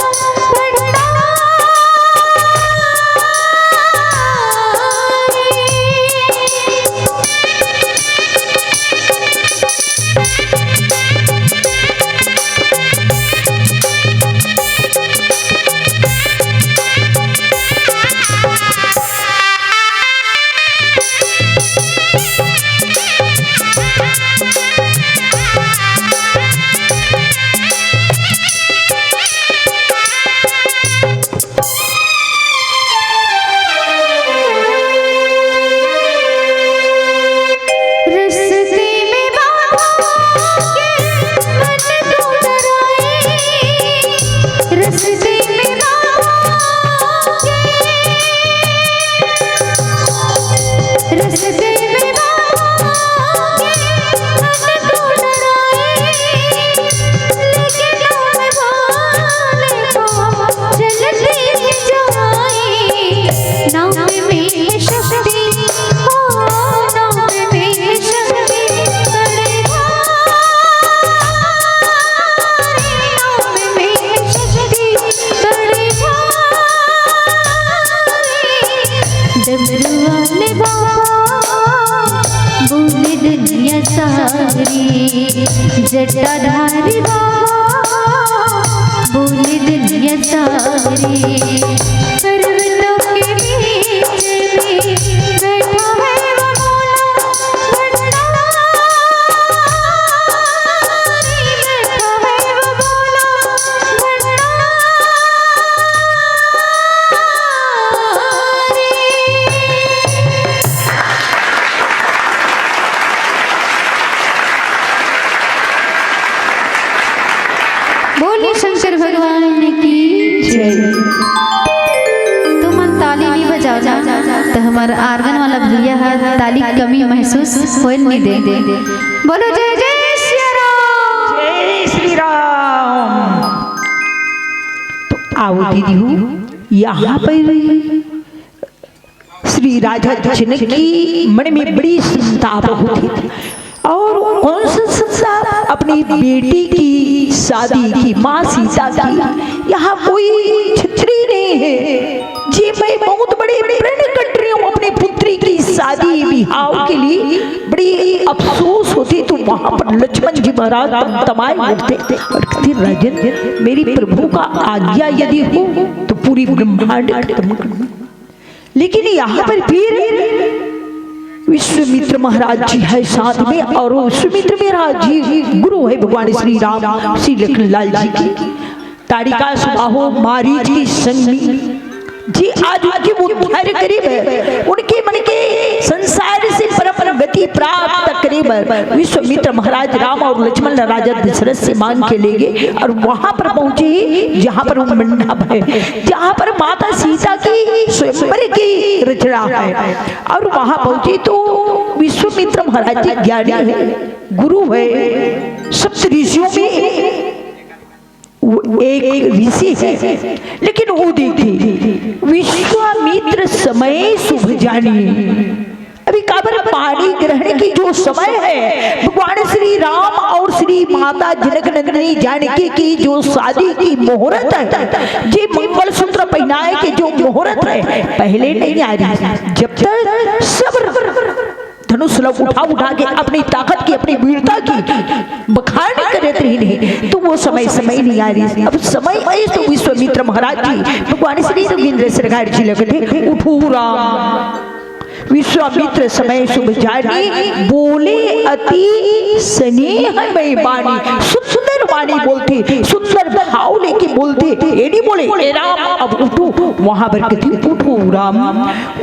डमरू वाले बाबा बोले दुनिया सारी जटाधारी बाबा बोले दुनिया सारी पर्वतों के बीच में बैठा है वो भोला बैठा है वो भोला बोले शंकर भगवान की जय। तो मन ताली नहीं बजा तो हमारा आर्गन वाला भैया है ताली की कमी महसूस हो नहीं दे। बोलो जय जय श्री राम। जय श्री राम। तो आओ दीदी हूँ यहाँ पर श्री राजा जनक की मन में बड़ी संताप होती थी और कौन सा संताप अपनी बेटी की शादी की माँ सीता की यहाँ कोई छत्री नहीं है जी मैं बहुत बड़े प्रण कर रही हूँ अपनी पुत्री की शादी विवाह के लिए बड़ी अफसोस होती तो वहाँ पर लक्ष्मण जी महाराज तमाम उठते और कहते राजन मेरी प्रभु का आज्ञा यदि हो तो पूरी ब्रह्मांड खत्म कर। लेकिन यहाँ पर फिर विश्वामित्र महाराज जी है साथ में और विश्वामित्र महाराज जी गुरु है भगवान श्री राम श्री लखनलाल जी की तारिका सुबाहो मारीच की संग में जी आज उनकी बुद्धियाँ करीब है, उनके मन के संसार से परम गति प्राप्त करीब है। विश्वामित्र महाराज राम और लक्ष्मण राजा दशरथ से मांग के ले गए और वहां पर पहुंचे जहां पर वो मंडप है, जहां पर माता सीता की स्वयंवर की रचना है। और वहां पहुंचे तो विश्वामित्र महाराज जी ज्ञानी है, गुरु है, सप्त ऋषियों में एक ऋषि है। लेकिन वो देखिए विश्वामित्र समय शुभ जानी, अभी काबर पानी ग्रहण की जो समय है, भगवान श्री राम और श्री माता जनक नंदिनी जानकी की जो शादी की मुहूर्त है, जी मंगल सूत्र पहनाए के जो मुहूर्त है, पहले नहीं आ रही। जब तक सब धनुष लोग उठा के अपनी ताकत की अपनी वीरता की बखान करते ही नहीं, तो वो समय नहीं आ रही। अब समय आए तो विश्वामित्र महाराज जी भगवान श्री रविंद्र सरकार जी लगे उठू राम। विश्वामित्र समय शुभ जानी, बोले अति स्नेहमय वाणी, सुंदर वाणी बोलते, सुंदर भाव लेके बोलते, ये नहीं बोले ए राम अब उठो, वहां पर कहते उठो राम,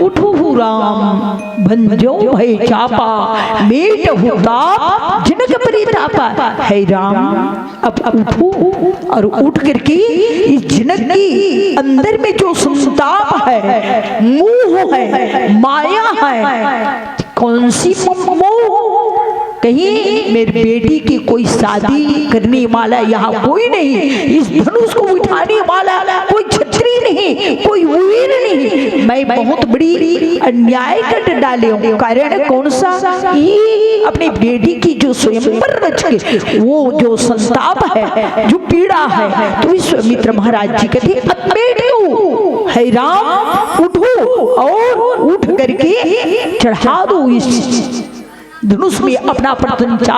उठो राम, भंजो भय चापा, मेट हुताप, जनक परितापा, है राम अब उठो। और उठ करके इस जनक की अंदर में जो संताप है, मोह है, माया है, कौन सी मोह, कहीं मेरी बेटी की कोई शादी करने वाला यहाँ कोई नहीं, इस धनुष को उठाने वाला कोई छत्री नहीं, कोई वीर नहीं, मैं बहुत बड़ी अन्याय कर डाले हूँ। कारण कौन सा, ये अपनी बेटी की जो स्वयंवर रच के वो जो संताप है, जो पीड़ा है, तो विश्वामित्र महाराज जी कहते अब बेटियों है राम उठो और उठ करके चढ़ा दो इस धनुष में अपना प्रपंचा।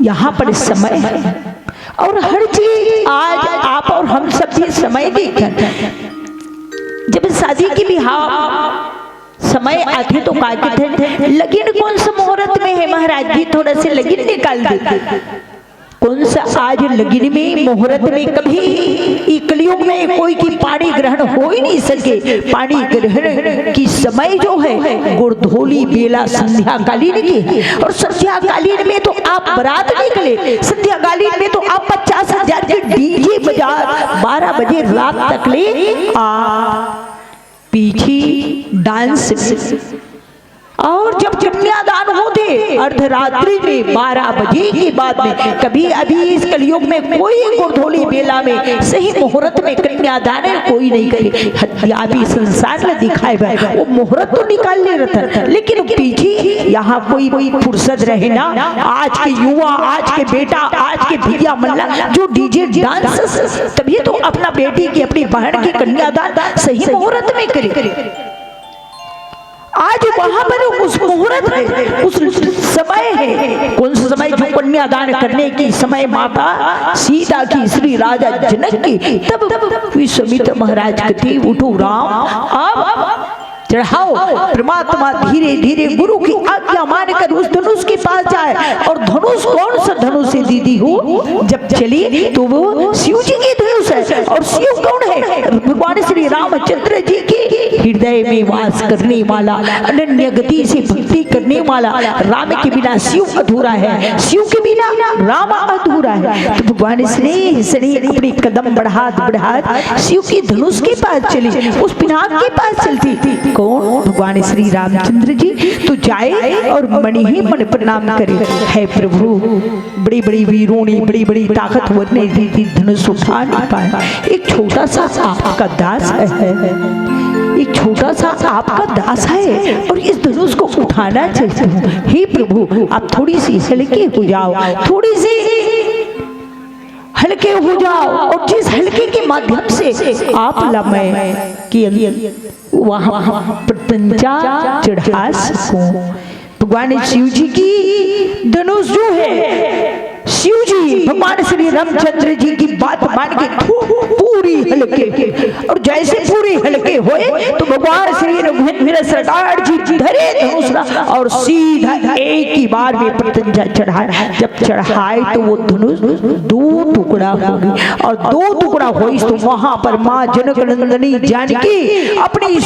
यहाँ पर समय है और हर चीज आज आप और हम सब भी समय देकर जब शादी की भी समय आते तो क्या कहते हैं, लगन कौन सा मुहूर्त में है महाराज जी, थोड़ा से लगन निकाल देते। कौन सा आज लगन में मुहूर्त में, कभी कलयुग में कोई की पानी ग्रहण हो ही नहीं सके। पानी ग्रहण की समय जो है गोधूली बेला संध्या कालीन की, और संध्या कालीन में तो आप बारात निकले, संध्या कालीन में तो आप 50,000 के डीजे बजा 12 बजे रात तक ले पीछे डांस। और जब कन्यादान होते अर्धरात्रि में 12 बजे के बाद में, कभी अभी इस कलयुग में कोई गोधूली बेला में सही मुहूर्त में कन्यादान कोई नहीं करे। अभी संसार में दिखाए वो मुहूर्त तो निकाल ले रहता, लेकिन पीछे यहाँ कोई फुर्सत रहे ना। आज के युवा, आज के बेटा, आज के भैया मल्ला जो डीजे डांस, तभी तो अपना बेटी की अपनी बहन की कन्यादान सही मुहूर्त में करे। आज वहां पर उस मुहूर्त है, उस समय है, कौन सा समय, जो कन्यादान करने की समय माता सीता की, श्री राजा जनक की। तब विश्वामित्र महाराज कहते उठो राम अब चढ़ाओ। परमात्मा धीरे धीरे गुरु की आज्ञा मानकर उस धनुष के पास जाए। और धनुष कौन सा धनुष है दीदी हो, जब चली तो वो शिव जी की धनुष है। और शिव कौन है, भगवान श्री रामचंद्र जी के हृदय में वास करने वाला, अनन्य गति से भक्ति करने वाला। राम के बिना शिव अधूरा है, शिव के बिना राम अधूरा है। तो भगवान स्नेह स्नेह अपने कदम बढ़ात शिव की धनुष के पास चली, उस पिनाक के पास चलती। कौन, भगवान श्री रामचंद्र जी। तो जाए और मणि ही मन प्रणाम करे, है प्रभु बड़ी बड़ी वीरों ने, बड़ी बड़ी ताकतवर ने दी धनुष उठा नहीं पाए। एक छोटा सा आपका दास है, एक छोटा सा आपका दास है और इस धनुष को उठाना चाहते हो। हे प्रभु आप थोड़ी सी हल्के हो जाओ, थोड़ी सी हल्के हो जाओ, और जिस हल्के के माध्यम से आप लम्हे कि वहां प्रपंचा चढ़ा सकूं। भगवान शिव जी की धनुष जो है, शिव जी भगवान श्री रामचंद्र जी की बात मान के पूरी हल्के, और जैसे पूरी हल्के के होए तो भगवान श्री रघुवीर सरकार जी धरे धनुष और सीधा एक ही बार में प्रत्यंचा चढ़ाए। जब चढ़ाए तो वो धनुष दो टुकड़ा हो गई और दो टुकड़ा हुई तो वहां पर माँ जनक नंदनी जानकी अपनी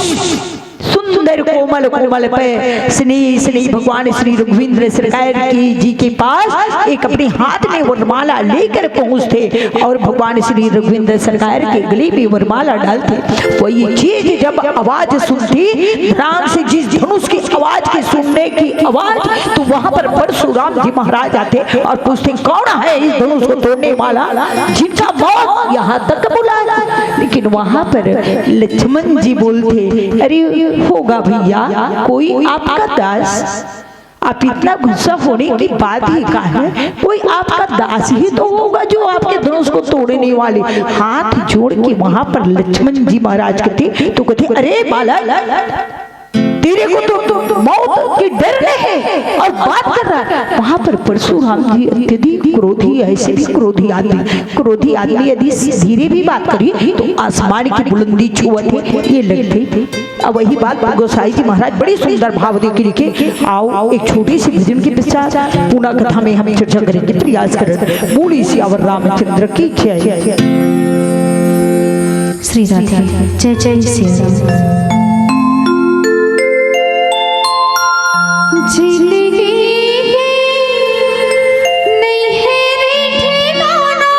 सुंदर कोमल कोमल पे स्नेह स्नेह भगवान श्री रघुवीर सरकार की जी के पास एक अपने हाथ में वरमाला लेकर पहुंचते और भगवान श्री रघुवीर सरकार के गले में वरमाला डालते। वही चीज जब आवाज सुनती राम से जिस धनुष की आवाज की सुनने की आवाज तो वहां पर परशुराम जी महाराज आते और पूछते कौन है इस धनुष को तोड़ने वाला जिनका मौत यहाँ तक बुलाया। लेकिन वहां पर लक्ष्मण जी बोलते अरे होगा भैया कोई आपका दास, आप इतना गुस्सा होने की बात ही का है, कोई आपका दास ही तो होगा जो आपके धनुष को तोड़ने वाले। हाथ जोड़ के वहां पर लक्ष्मण जी महाराज कहते तो कहते अरे बालक तेरे को तो मौत की डर है और बात कर रहा है। वहां पर परशुराम जी अत्यधिक क्रोधी, ऐसे भी क्रोधी आदमी यदि धीरे भी बात करी तो आसमान की बुलंदी छुअते ये लगते थे। अब वही बात गोसाई जी महाराज बड़ी सुंदर भाव दे के लिखे। आओ एक छोटी सी भजन के पश्चात पुनः कथा में हम चर्चा करेंगे। प्रयास करें बोली सियावर रामचंद्र की जय। श्री राधे जय जय श्री राम। जिंदगी नहीं है रे ठिकाना,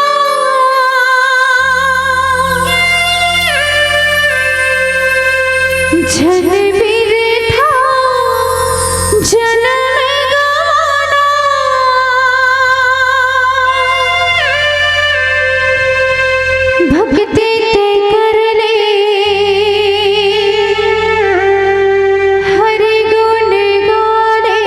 जन बिरथा जनन गवाना, भक्ति ते कर ले हरि गुण गाने,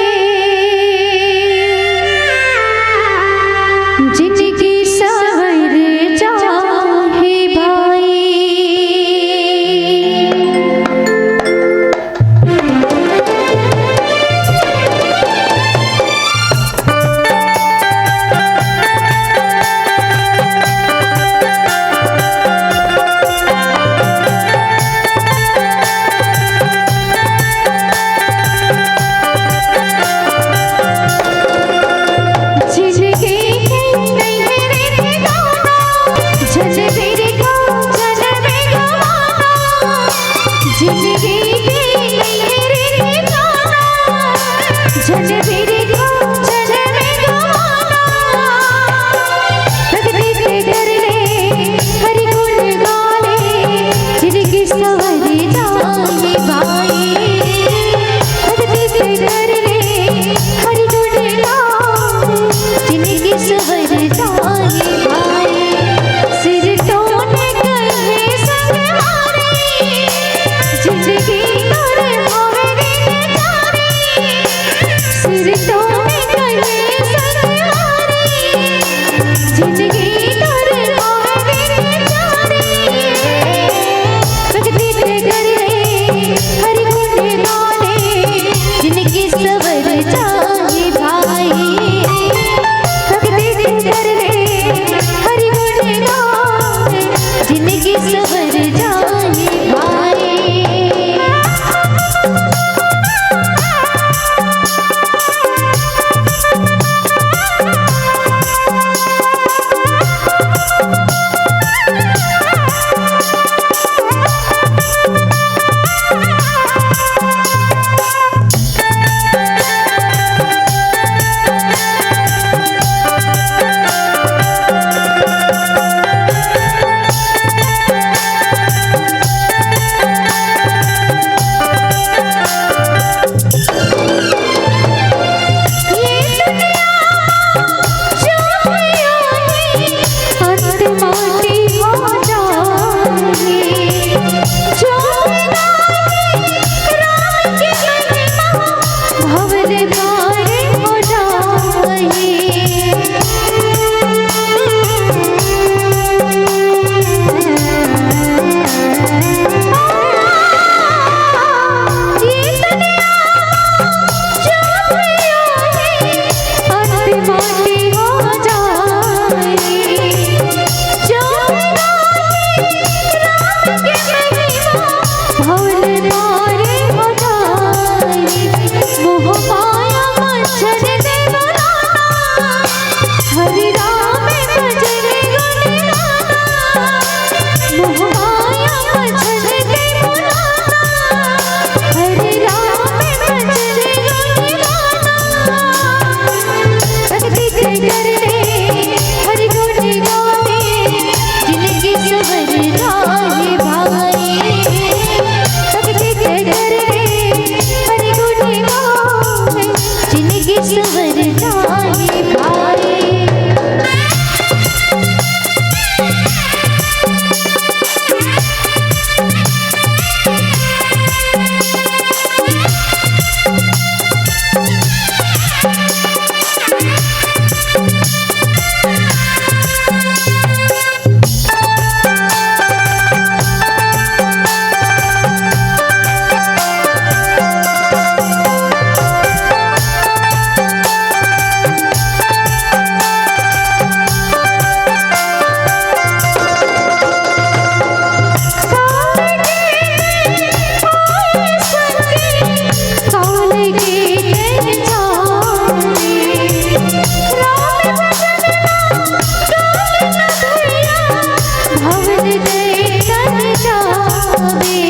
भवन दे तन जावे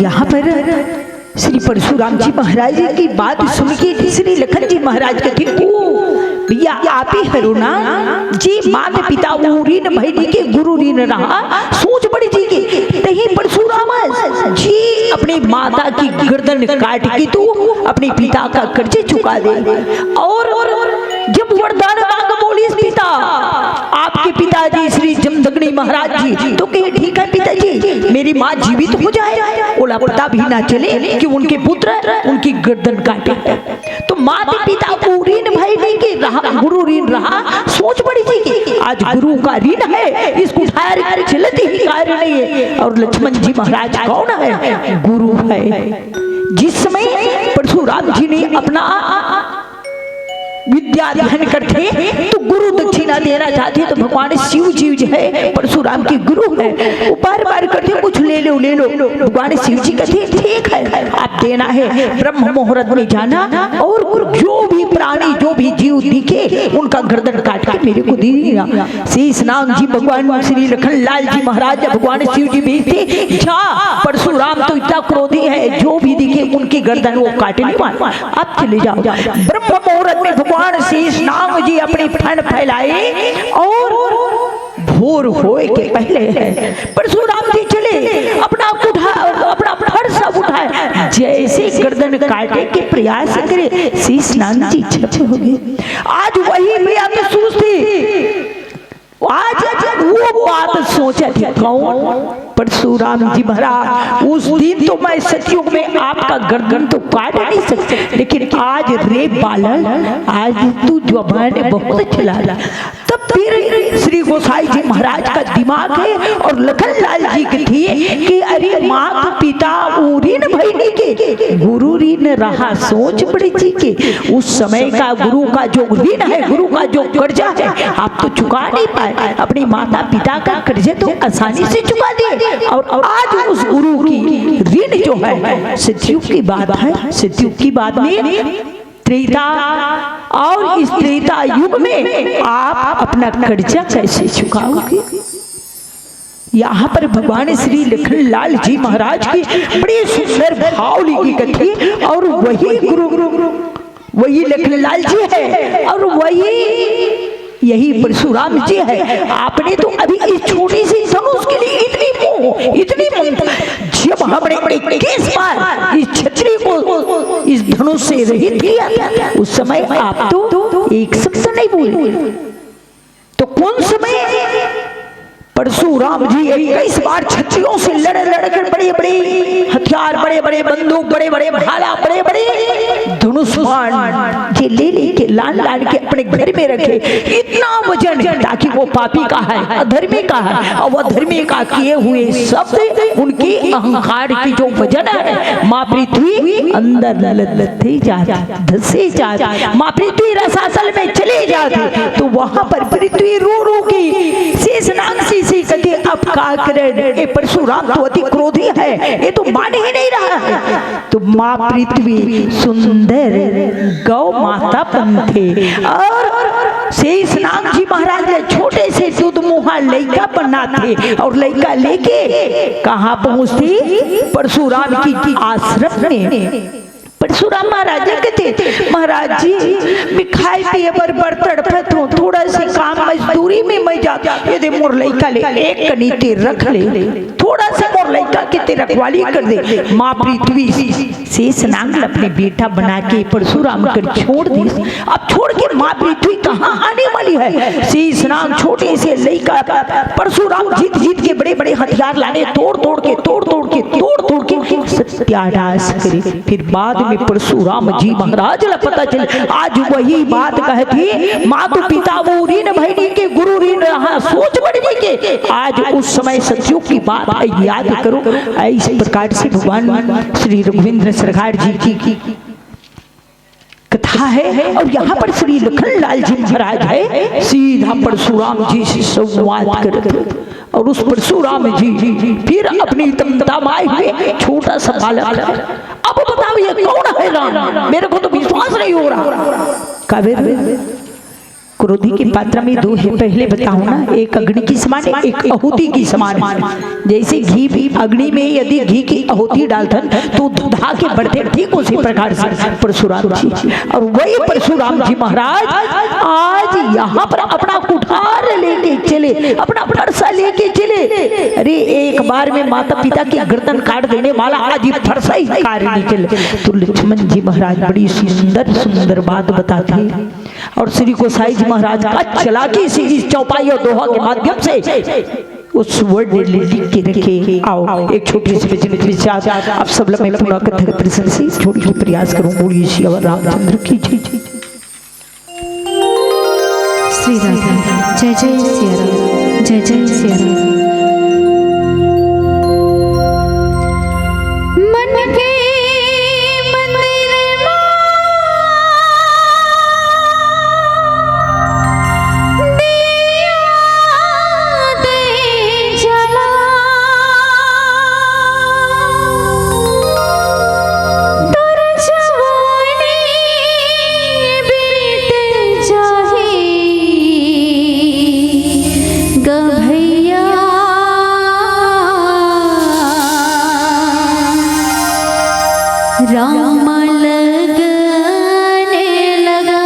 यहाँ पर श्री परशुराम जी महाराज की बात सुन के श्री लखन जी महाराज कहते ओ भैया आप ही हरो ना जी माता पिता ऋण भैली के गुरु ऋण रहा सोच बड़ी जी के नहीं परशुराम जी अपनी माता की गर्दन काट के तू अपने पिता का कर्ज चुका दे और जब वरदान मांग बोली पिता आपके पिताजी श्री जमदग्नि महाराज जी तो कहे ठीक है पिताजी मेरी माँ जीवित हो जाए ओला पता भी ना चले कि उनके पुत्र उनकी गर्दन काटे तो माता पिता को ऋण भाई नहीं के रहा गुरु ऋण रहा सोच बड़ी थी कि आज गुरु का ऋण है इसको चलते ही कार्य नहीं है और लक्ष्मण जी महाराज कौन है गुरु है जिस समय परशुराम जी ने अपना विद्या अध्ययन करते तो गुरु दक्षिणा देना चाहते तो भगवान शिव जी जो है परशुराम के गुरु है वो बार बार करते कुछ ले लो भगवान शिव जी कहते ठीक है आप देना है ब्रह्म मुहूर्त में जाना और जो भी प्राणी जो भी जीव दिखे उनका गर्दन काट के मेरे को दीजिएगा शेष नाग जी भगवान श्री लखन लाल जी महाराज भगवान शिव जी भेजते जा परशुराम तो इतना क्रोधी है जो भी दिखे उनकी गर्दन वो काटने वाला आप चले जाओ ब्रह्म मुहूर्त में भगवान शेष नाग जी अपनी फन फैलाए और भोर होए के पहले परशुराम जी चले अपना फरसा उठाए जैसे गर्दन काटे के प्रयास करे शेष नाग जी छप हो गए आज वही भैया तो सोचती आज वो बात सोचा थी कौन परशुराम जी महाराज उस दिन तो मैं सतयुग में आपका गर्दन तो काट नहीं सकते लेकिन आज रे बालक आज तू जबान बहुत चला तब फिर श्री गोसाई जी महाराज का दिमाग है और लखन लाल जी की थी कि अरे माता पिता ऋण भैली के गुरु ऋण रहा सोच बड़ी जी के उस समय का गुरु का जो ऋण है गुरु का जो कर्जा है आप तो चुका नहीं पाए अपने माता पिता का कर्जा तो आसानी से चुका दिए और आज उस गुरु की ऋण जो है सतयुग की बात है सतयुग की बात में त्रेता और इस त्रेता युग में आप अपना कर्जा कैसे चुकाओगे यहाँ पर भगवान श्री लखन लाल जी महाराज की बड़ी सुंदर भाव लिखी कथी और वही गुरु वही लखन लाल जी है और वही यही परशुराम जी है आपने तो अभी इस छोटी सी धनुष के लिए इतनी जब हमने 21 बार इस छतरी को इस धनुष से रहित किया था उस समय आप तो एक शब्द नहीं बोले तो कौन समय परशुराम जी 21 बार क्षत्रियों से लड़कर बड़े बड़े हथियार, बड़े बड़े बंदूक, बड़े बड़े भाला, बड़े बड़े धनुष बाण ये ले लेके लान के अपने घर में रखे। इतना वजन ताकि वो पापी का है, अधर्मी का है, और वह धर्मी का किए हुए शब्द उनकी अहंकार की जो वजन है, माँ पृथ्वी अंदर ललते जाती, धसे जाती, माँ पृथ्वी रसातल में चले जाती। तो वहां पर पृथ्वी रो रो की शेषनाग सी कहती अब का करे, परशुराम तो अति क्रोधी है, ये तो मान ही नहीं रहा है। तो माँ पृथ्वी सुंदर गौ माता बनते और शेषनाग जी महाराज ने छोटे से दूध मुहा लड़का बनाते और लड़का लेके कहाँ पहुंचती? परशुराम की आश्रम में। परशुराम महाराज कहते महाराज जी मैं खाए पिए पर तड़पत हूँ, थोड़ा सी काम मजदूरी में मैं जाता, यदि मोर लड़का ले एक कनीते रख ले, थोड़ा सा मोर लड़का के रखवाली कर दे। माँ पृथ्वी शेषनाग अपने बेटा बना के परशुराम कर छोड़ दी। अब छोड़ के माँ पृथ्वी कहाँ आने वाली है? शेषनाग छोटे से लड़का परशुराम जीत जीत के बड़े बड़े हथियार लाने, तोड़ तोड़ के सत्यानाश करे। फिर बाद में परशुराम जी महाराज ला पता चल, आज वही बात कहती मातु पिता वो ऋण भैनी के गुरु ऋण रहा सोच बढ़ने के। आज उस समय सत्यों की बात याद करो। इस प्रकार से भगवान श्री रघुवींद्र सरकार जी की कथा है। और यहाँ पर श्री लखनलाल जी महाराज है, सीधा परशुराम जी से संवाद करते और उस परशुराम जी फिर अपनी तमतमाए हुए छोटा सा बालक, अब बताओ ये कौन है राम? मेरे को तो विश्वास नहीं हो रहा। कावेर क्रोधी की पात्र में दो है, पहले बताऊं ना, एक अग्नि की समान, एक आहुति की समान। जैसे घी भी अग्नि में यदि घी की आहुति डालतन तो धुधा के बढ़ते, ठीक उसी प्रकार से परशुराम जी। और वही परशुराम जी महाराज आज यहाँ पर अपना कुठार लेके चले, अपना फरसा लेके चले। अरे एक बार में माता पिता की गर्दन काट देने वाला आज फरसा ही कार्य निकल। तो लक्ष्मण जी महाराज बड़ी सुंदर सुंदर बात बताते हैं और श्री गोसाई जी महाराज का चलाकी से इस चौपाई और दोहा के माध्यम से उस वर्ड लिख के रखे। आओ एक छोटी सी वचन के साथ आप सब लोग मैं पूरा कथक प्रसन्न से छोटी सी प्रयास करूं। बोलिए श्री रामचंद्र की जय। श्री राधे जय जय सिया राम, जय जय सिया राम। मन के राम लगने लगा।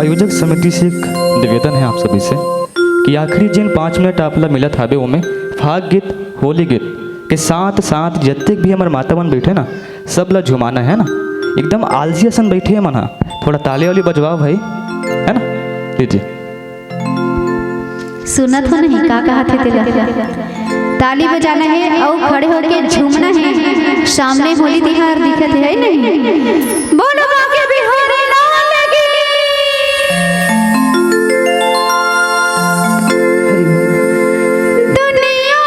आयोजक समिति से एक निवेदन है आप सभी से कि आखिरी जिन 5 मिनट आपला मिलत हावे ओमे फाग गीत होली गीत के साथ साथ जत्ते भी हमारे माता मन बैठे ना सब ला झुमाना है ना, एकदम आलसी असन बैठे है मना, थोड़ा ताली वाली बजवाओ भाई, है ना, लीजिए। सुना तो नहीं का कहा थे तेला ताली बजाना है और खड़े होके झूमना है। सामने होली तिहार दिखत है नहीं बोलो बाके बिहारी लाल की दुनिया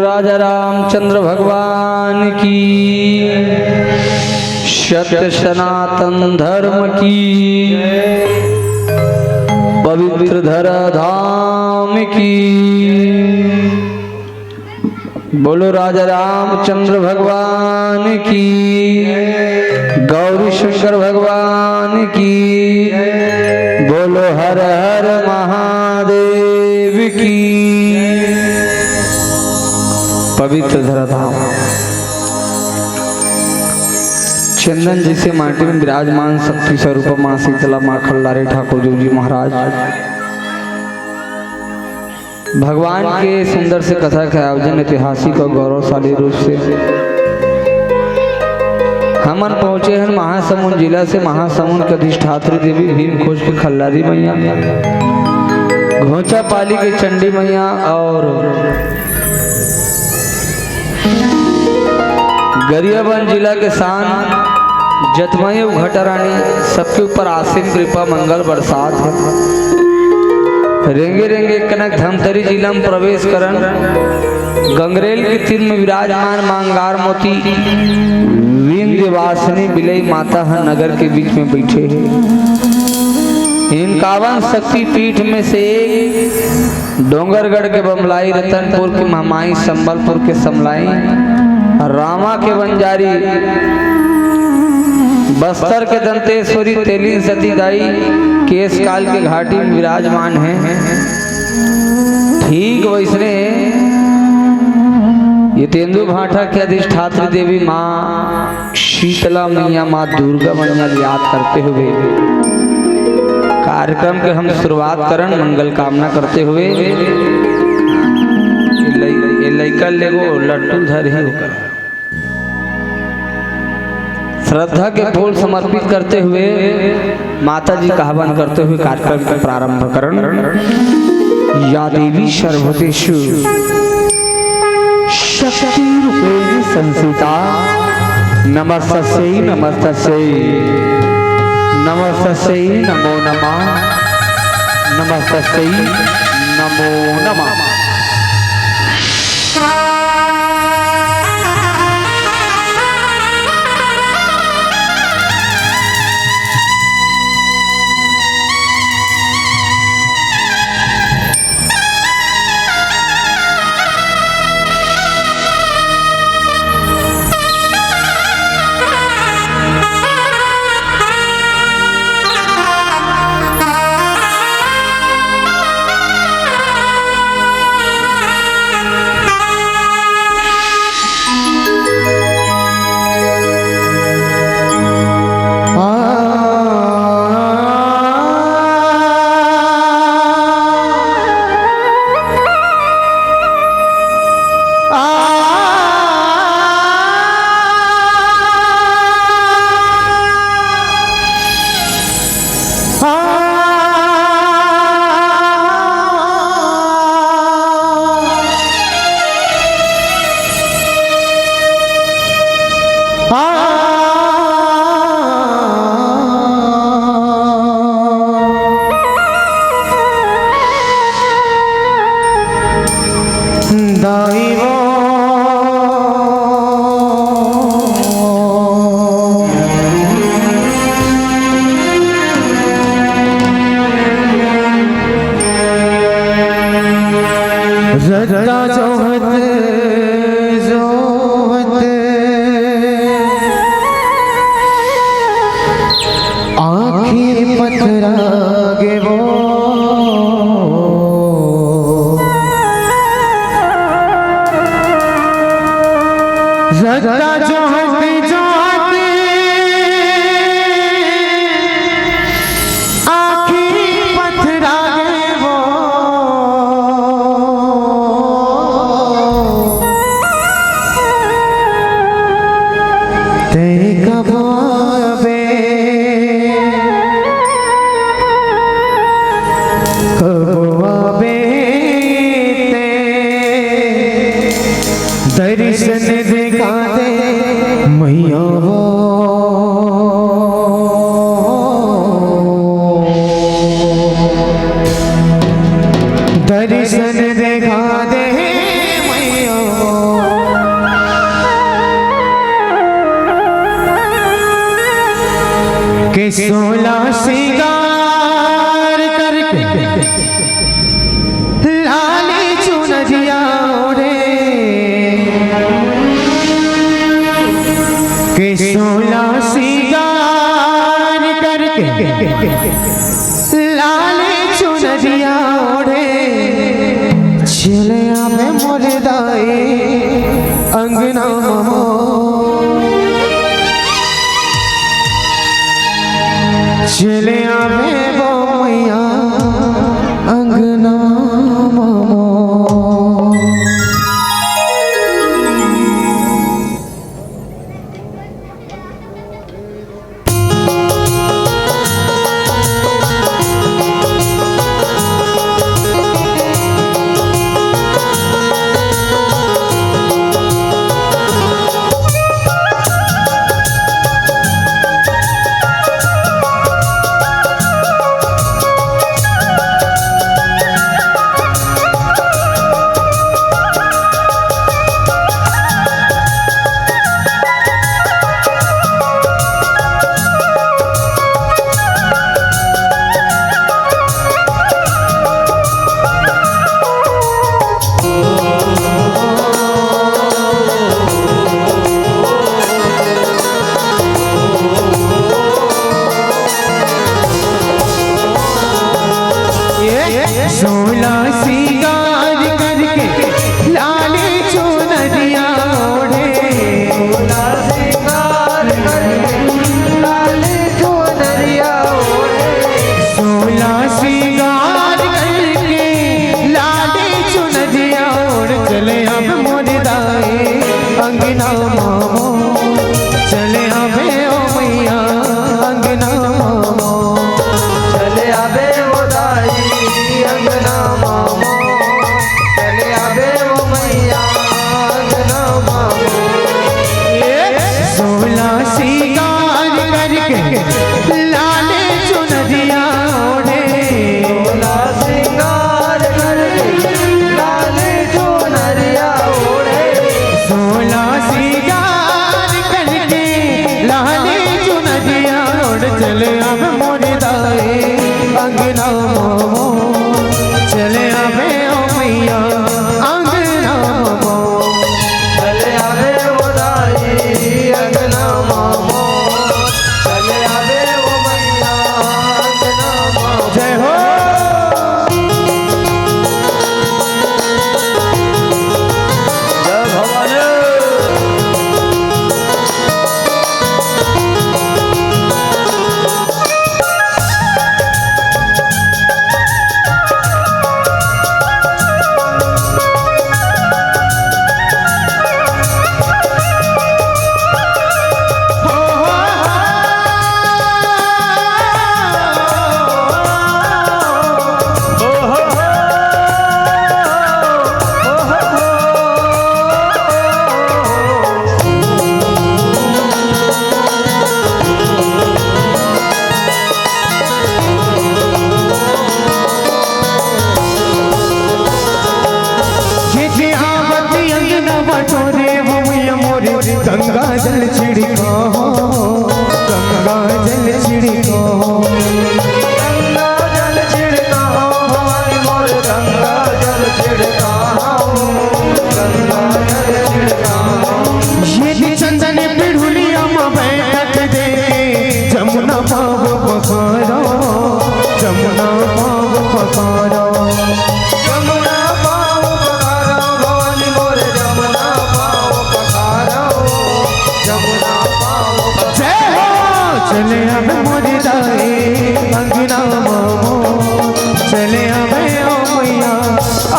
राजा रामचंद्र भगवान की, सत्य सनातन धर्म की, पवित्र धरा धाम की। बोलो राजा रामचंद्र भगवान की, गौरी शंकर भगवान की, बोलो हर हर महादेव की। पवित्र धराधाम चंदन जैसे माटी में विराजमान शक्ति स्वरूप माँ शीतला, माँ खल्लारे ठाकुर देव जी महाराज भगवान के सुंदर से कथा का आयोजन ऐतिहासिक और गौरवशाली रूप से हमन पहुंचे हैं महासमुंद जिला से। महासमुंद के अधिष्ठात्री देवी भीम खोज की खल्लारी मैया, घोचा पाली के चंडी मैया और गरियाबंद जिला के शान जतमय घटा रानी, सबके ऊपर आसीन कृपा मंगल बरसात है। रेंगे रेंगे कनक धमतरी जिला में प्रवेश करन, गंगरेल के तीर में विराजमान मांगार मोती विंध्यवासिनी बिलई माता हर नगर के बीच में बैठे हैं। इनकावन शक्ति पीठ में से एक डोंगरगढ़ के बमलाई, रतनपुर के महमाई, संबलपुर के समलाई, रामा के बंजारी, बस्तर के दंतेश्वरी, तेलीन सतीदाई, केस काल के घाटी में विराजमान है। ठीक वैसने ये तेंदु भाटा के अधिष्ठात्री देवी माँ शीतला मैया, माँ दुर्गा मैया याद करते हुए कार्यक्रम के हम शुरुआत करन मंगल कामना करते हुए। ये लइका लेगो लट्टू धर ही होकर श्रद्धा के फूल समर्पित करते हुए माता जी का आह्वान करते हुए कार्यक्रम का प्रारंभ करण। या देवी सर्वभूतेषु शक्ति रूपेण संस्थिता, नमस्तस्यै नमस्तस्यै नमस्तस्यै नमो नमः, नमस्तस्यै नमो नमः। 16 सिंगार करके लाली चुनरिया ओढ़े के 16 सिंगार करके लाली चुनरिया ओढ़े चले आवे मोरे दाए अंगना ममो चले आवे वो मैया अंगना ममो। गंगा जल छिड़को गंगा जल छिड़को गंगा जल छिड़को हमारी मोर गंगा जल छिड़को गंगा जल छिड़को ये चंदन पिढ़ुलिया में बैठक दे जमुना पाव पखारो जमुना पाव पखारो जमुना पाव पखारो भवानी मोर जमुना पाव पखारो जमुना पाव जय हो चले अब मोरे दाए अंगना मामो चले आवे ओ मैया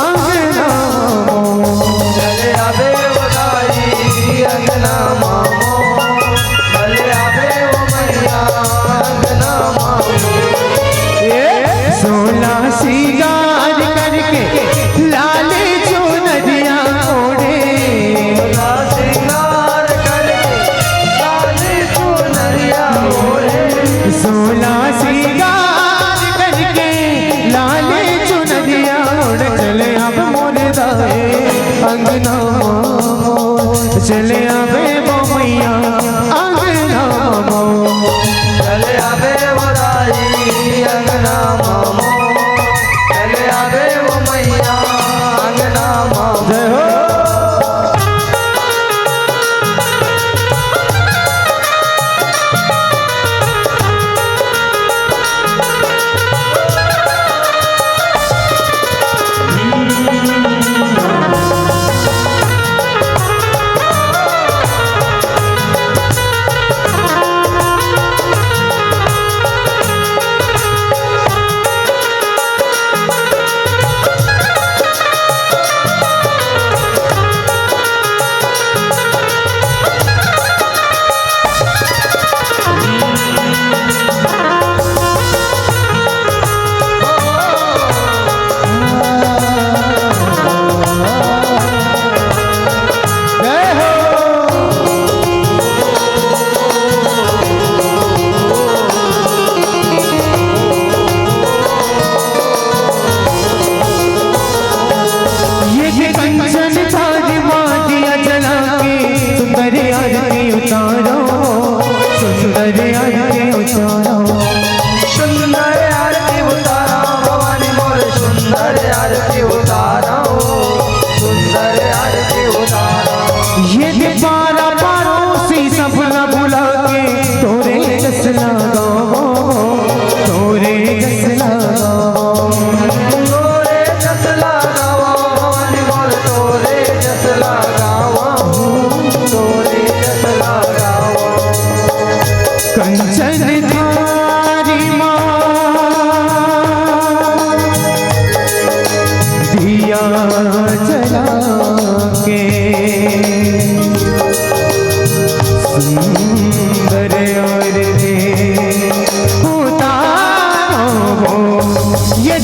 अंगना मामो चले आवे ओ दाई अंगना मामो चले आवे ओ मैया अंगना मामो 16 सिंगार करके लाले चुनरिया ओढ़े 16 सिंगार करके लाले चुनरिया ओढ़े 16 सिंगार करके लाले चुनरिया ओढ़ चले अब मोरे दाए अंगना मामो चले आवे वो मैया अंगना मामो चले आवे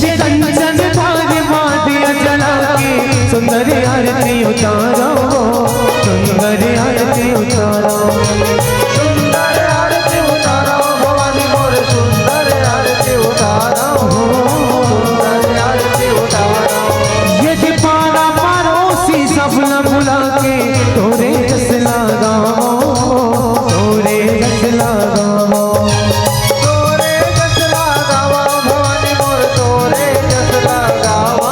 यदि कंचन थाल मादिया जला के सुंदर आरती उतारो, सुंदर आरती उतारो, सुंदर आरती उतारो भवानी मोर, सुंदर आरती उतारो, सुंदर आरती उतारो। यदि पारा पड़ोसी सब न बुला के तोरे जस लगाओ, तोरे जस लगाओ, तोरे जस लगाओ भवानी मोर, तोरे जस लगाओ,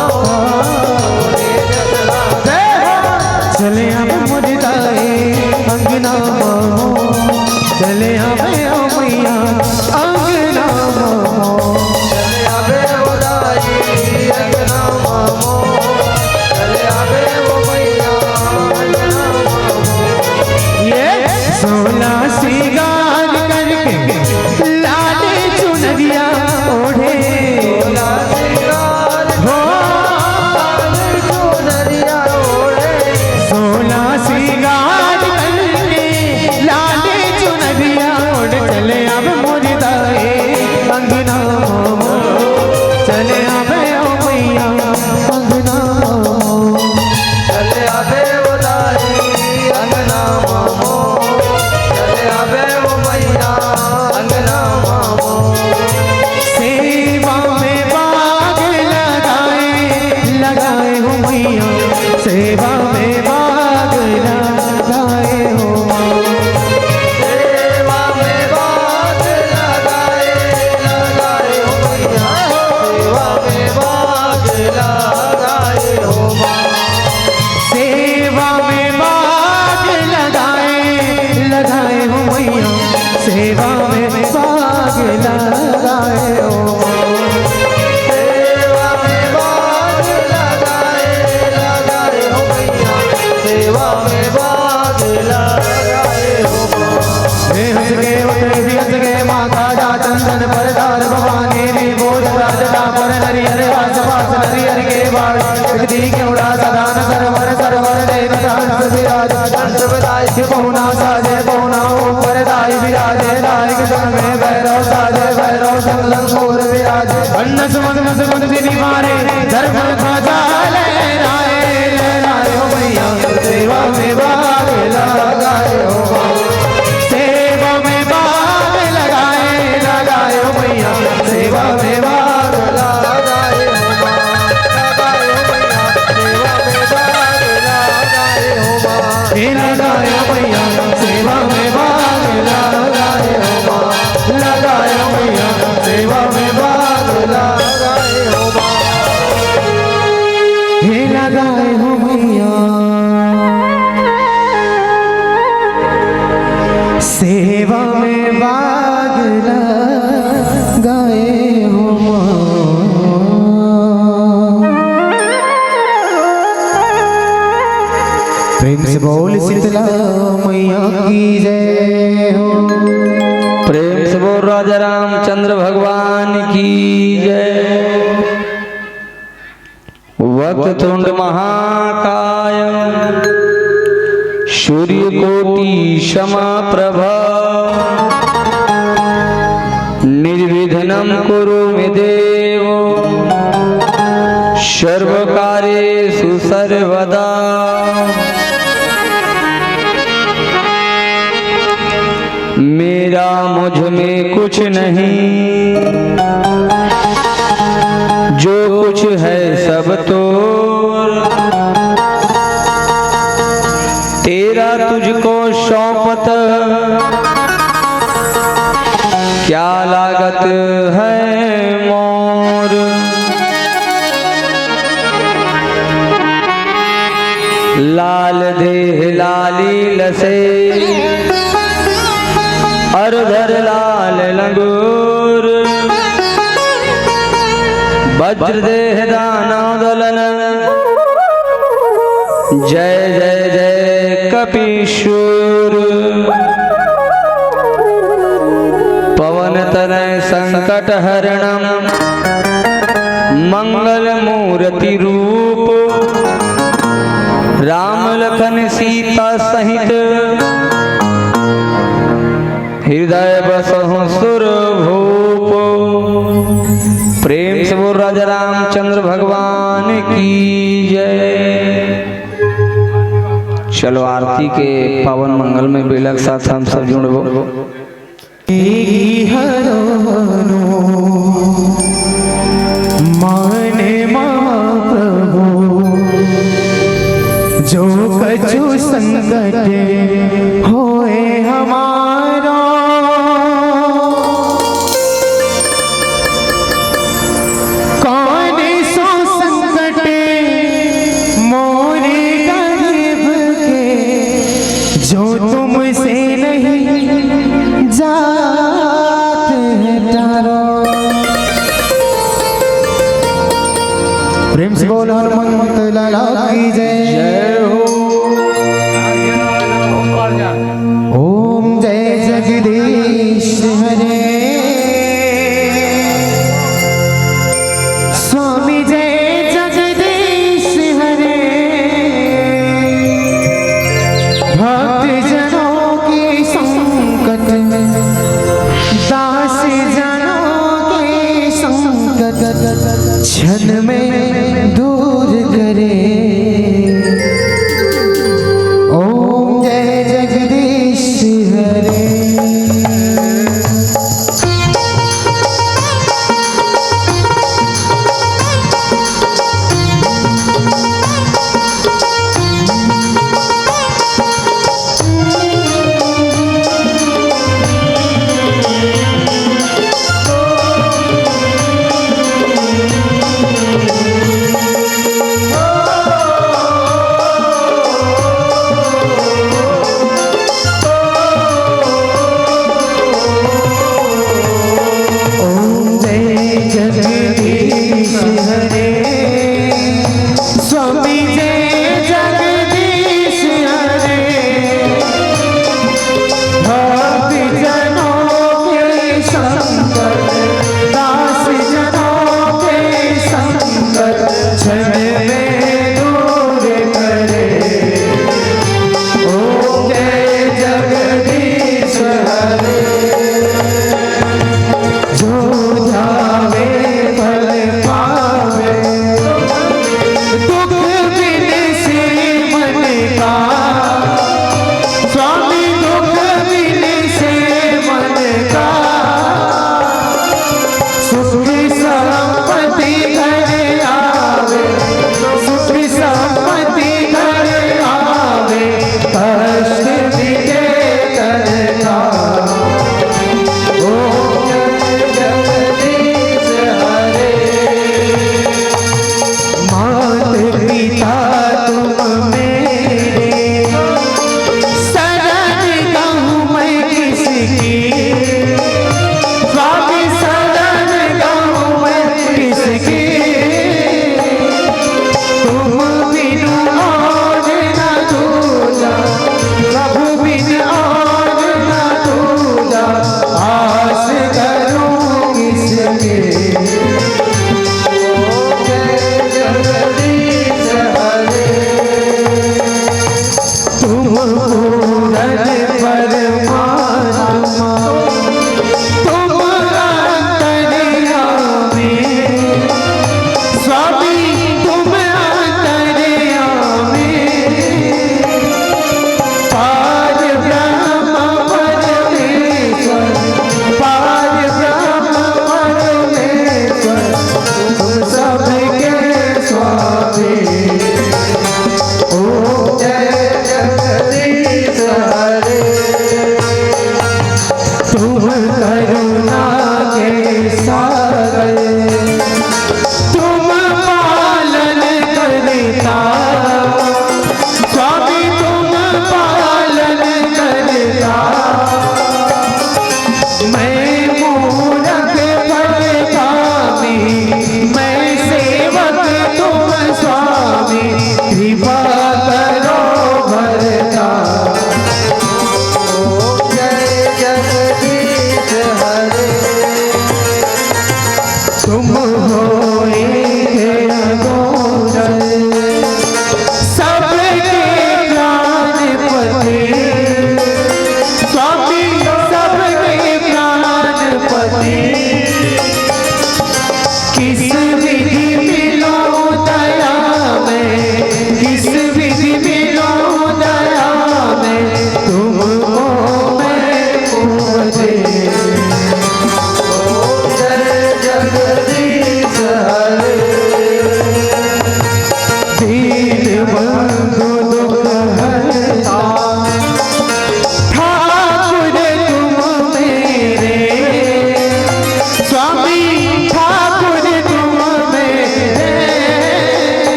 तोरे जस लगाओ। चले हम मुझदाए अंगना मामो, चले हमें ओ मैया अंगना मामो, चले हमें उदाई अंगना मामो, चले हमें ओ मैया अंगना मामो। ये 16 सिंगार करके लाले चुनरिया ओढ़े, 16 सिंगार हो लाले चुनरिया ओढ़े, 16 सिंगार करके लाले चुनरिया ओढ़े। चले अब मुझदाए अंगना मामो, चले अब ओ मैया अंगना मामो, चले अबे उदाई अंगना मामो, चले अबे ओ मैया अंगना मामो। सेवा में बाग लगाए, लगाए हो मैया, सेवा में बाग लगाए हो माँ, सेवा में बाग लगाए, लगाए हो मैया, सेवा में बाग लगाए हो माँ, सेवा में बाग लगाए, लगाए हो मैया, सेवा में बाग लगाए हो माँ, सेवा में बाग लगाए, लगाए हो मैया, सेवा में बाग लगाए हो माँ। हे हंस गए उतरे भी हंस गए माता जा चंदन पर दार भवानी ने बोझ राजदा पर नरियर वास वास नरियर के बाण जगदी के उड़ा सदा न सरवर सरवर देव हंस विराज हंस बधाई के पहुना साजे पहुना ऊपर दाई विराजे दाई के सन में भैरव साजे भैरव संलंकोर विराजे अन्न सुमन सुमन दिनी मारे धर्म ध्वजा लहराए, लहराए हो मैया, सेवा में बाग लगाए हो माँ, सेवा में बाग लगाए, लगाए हो मैया, सेवा में बाग लगाए हो माँ, लगाए हो मैया, सेवा में बाग लगाए हो माँ, हे लगाए हो मैया, सेवा में बाग लगाए हो माँ, लगाए हो मैया, सेवा में बाग लगाए हो माँ, हे लगाए हो मैया, सेवा में बाग लगाए हो माँ। प्रेम से बोल शीतला मैया की जय हो, प्रेम से बोल राजा रामचंद्र भगवान की जय। वक्रतुंड महाकाय सूर्यकोटि समप्रभा निर्विघ्नं कुरु मे देव सर्वकार्येषु सर्वदा। मेरा मुझ में कुछ नहीं, जो कुछ है सब तो तेरा तुझको सौंपत, क्या लागत है मोर। लाल देह लाली लसे अरधर लाल लंगूर, वज्र देह दानव दलन, जय जय जय कपीश्वर। पवन तनय संकट हरणम मंगल मूर्ति रूप, राम लखन सीता सहित हृदय बसहु सुर भूप। प्रेम से बोल राजा रामचंद्र भगवान की जय। चलो आरती के पावन मंगल में बेला के साथ हम सब जुड़बो। माने प्रभु जो कछु संकट होए हमारा, कौन सो संकट मोरे गरीब के जो तुमसे नहीं जात है तारो। प्रेम से बोल हनुमंत लाला की जय हो। ओम जय जगदीश हरे, स्वामी जय जगदीश हरे। भक्त जनों की संकट, दास जनों के संकट क्षण में दूर करे। ओम जय जगदीश हरे। जो जावे फल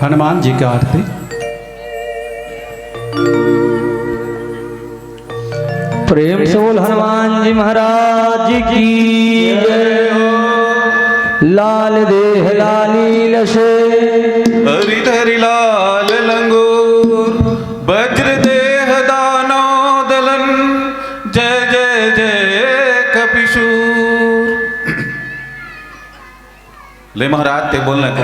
हनुमान जी का आरती। प्रेम से बोल हनुमान जी महाराज की जय हो। लाल देह लाली लसे हरि धरि लाल लंगूर वज्र देह दानो दलन जय जय जय कपिशूर। ले महाराज ते बोलना को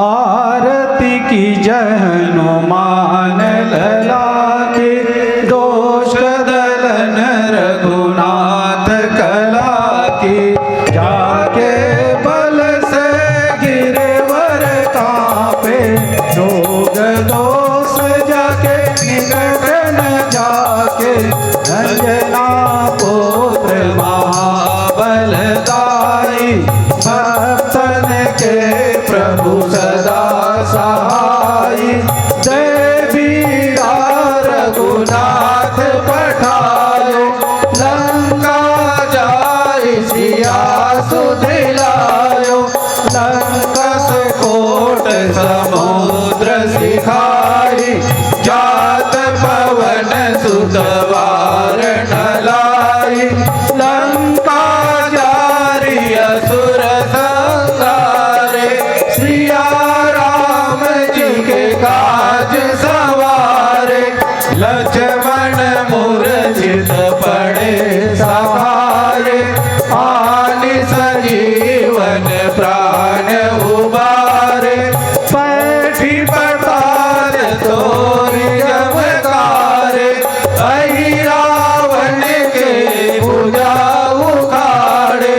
आरती की जय हनुमान लला के दोष दलन रघुनाथ कला की जाके बल से गिरवर कांपे रोग दोष जाके निकट न जाके अंजना पुत्र महाबलदाई भक्तन के प्रभु सदा सहाय देवी रघुनाथ पठायो लंका जाय सिया सुधिलायो लंका से कोट समुद्र सिखाई जात पवन सुतवार लाई लंका जारी असुर संसारे सिया राम जी के काज सवारे लक्ष्मण मूर्छित पड़े सहारे आनि सजीवन प्राण उबारे पैठी पतार तोरी जमकारे अहि रावण के भुजा उखाड़े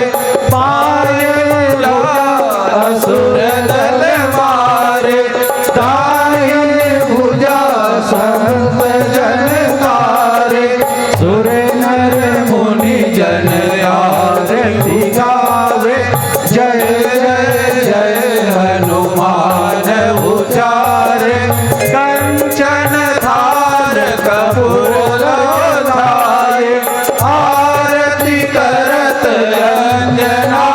पाए असुर दल मारे दाए भुजा संत जन तारे सुर नर मुनि जन आरती गावे जय जय जय हनुमान उचारे कंचन थार कपूर धारे आरती करत अंजना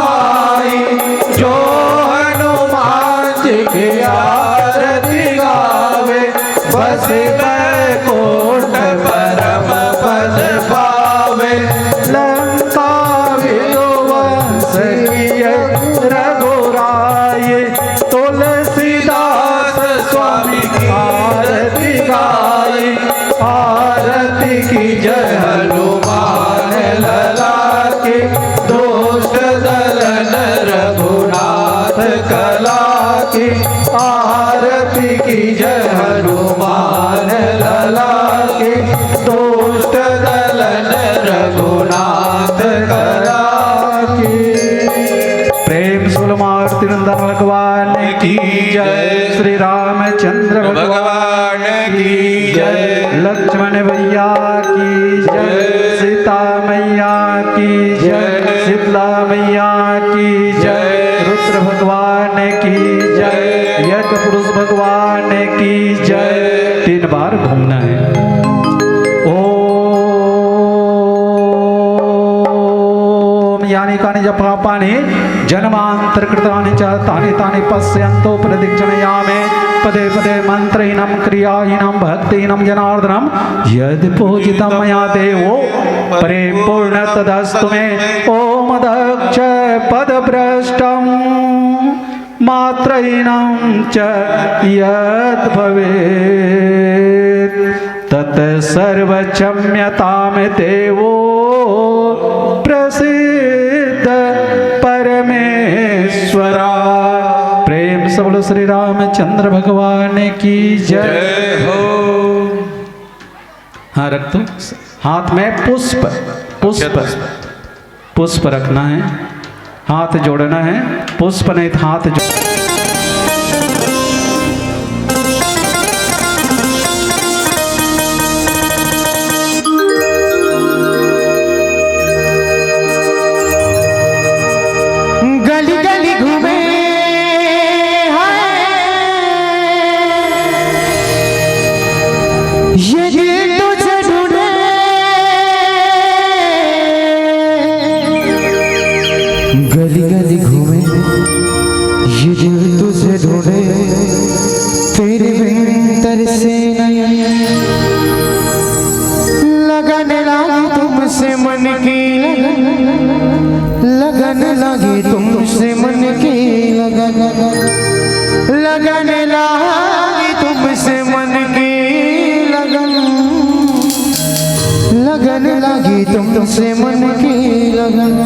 माई जो हनुमान जी की आरती गावे बस बैकुंठ परम पद पावे लंका विध्वंस किए रघुराय तुलसीदास स्वामी की आरती गाई आरती की जय हनुमान लला की दोष दलन रघुनाथ कला की आरती की जय हनुमान लला की दोष दलन रघुनाथ कला की। प्रेम सुलमार्ति नंदन भगवान की जय श्री रामचंद्र भगवान की जय लक्ष्मण भैया की जय सीता मैया की जय शीतला मैया की जय रुद्र भगवान की जय यज्ञ पुरुष भगवान की जय। 3 बार घूमना है। ओम यानी कानि जपापानि जन्मांतर कृतानि च तानि तानि पश्यन्तो प्रदक्षिणयामे पदे पदे मंत्रहीनं क्रियाहीनं भक्तिहीनं जनार्दनम यदि पूजितं मया देवो परिपूर्ण तदस्तु मे। ओम दक्ष पदभ्रष्टं मात्रहीनं च यद् भवेत् तत् सर्वक्षम्यतां देवो प्रसीद परमेश्वरा। प्रेम से बोलो श्री रामचंद्र भगवान की जय हो। हाँ रख दो। हाथ में पुष्प पुष्प पुष्प रखना है, हाथ जोड़ना है। पुष्प नहीं तो हाथ गली गली घूमे ये दिल तुझे ढूंढे गली गली घूमे ये दिल लगी तुमसे मन की लगन, लगन लगी तुमसे मन की लगन, लगन लगी तुमसे मन की लगन।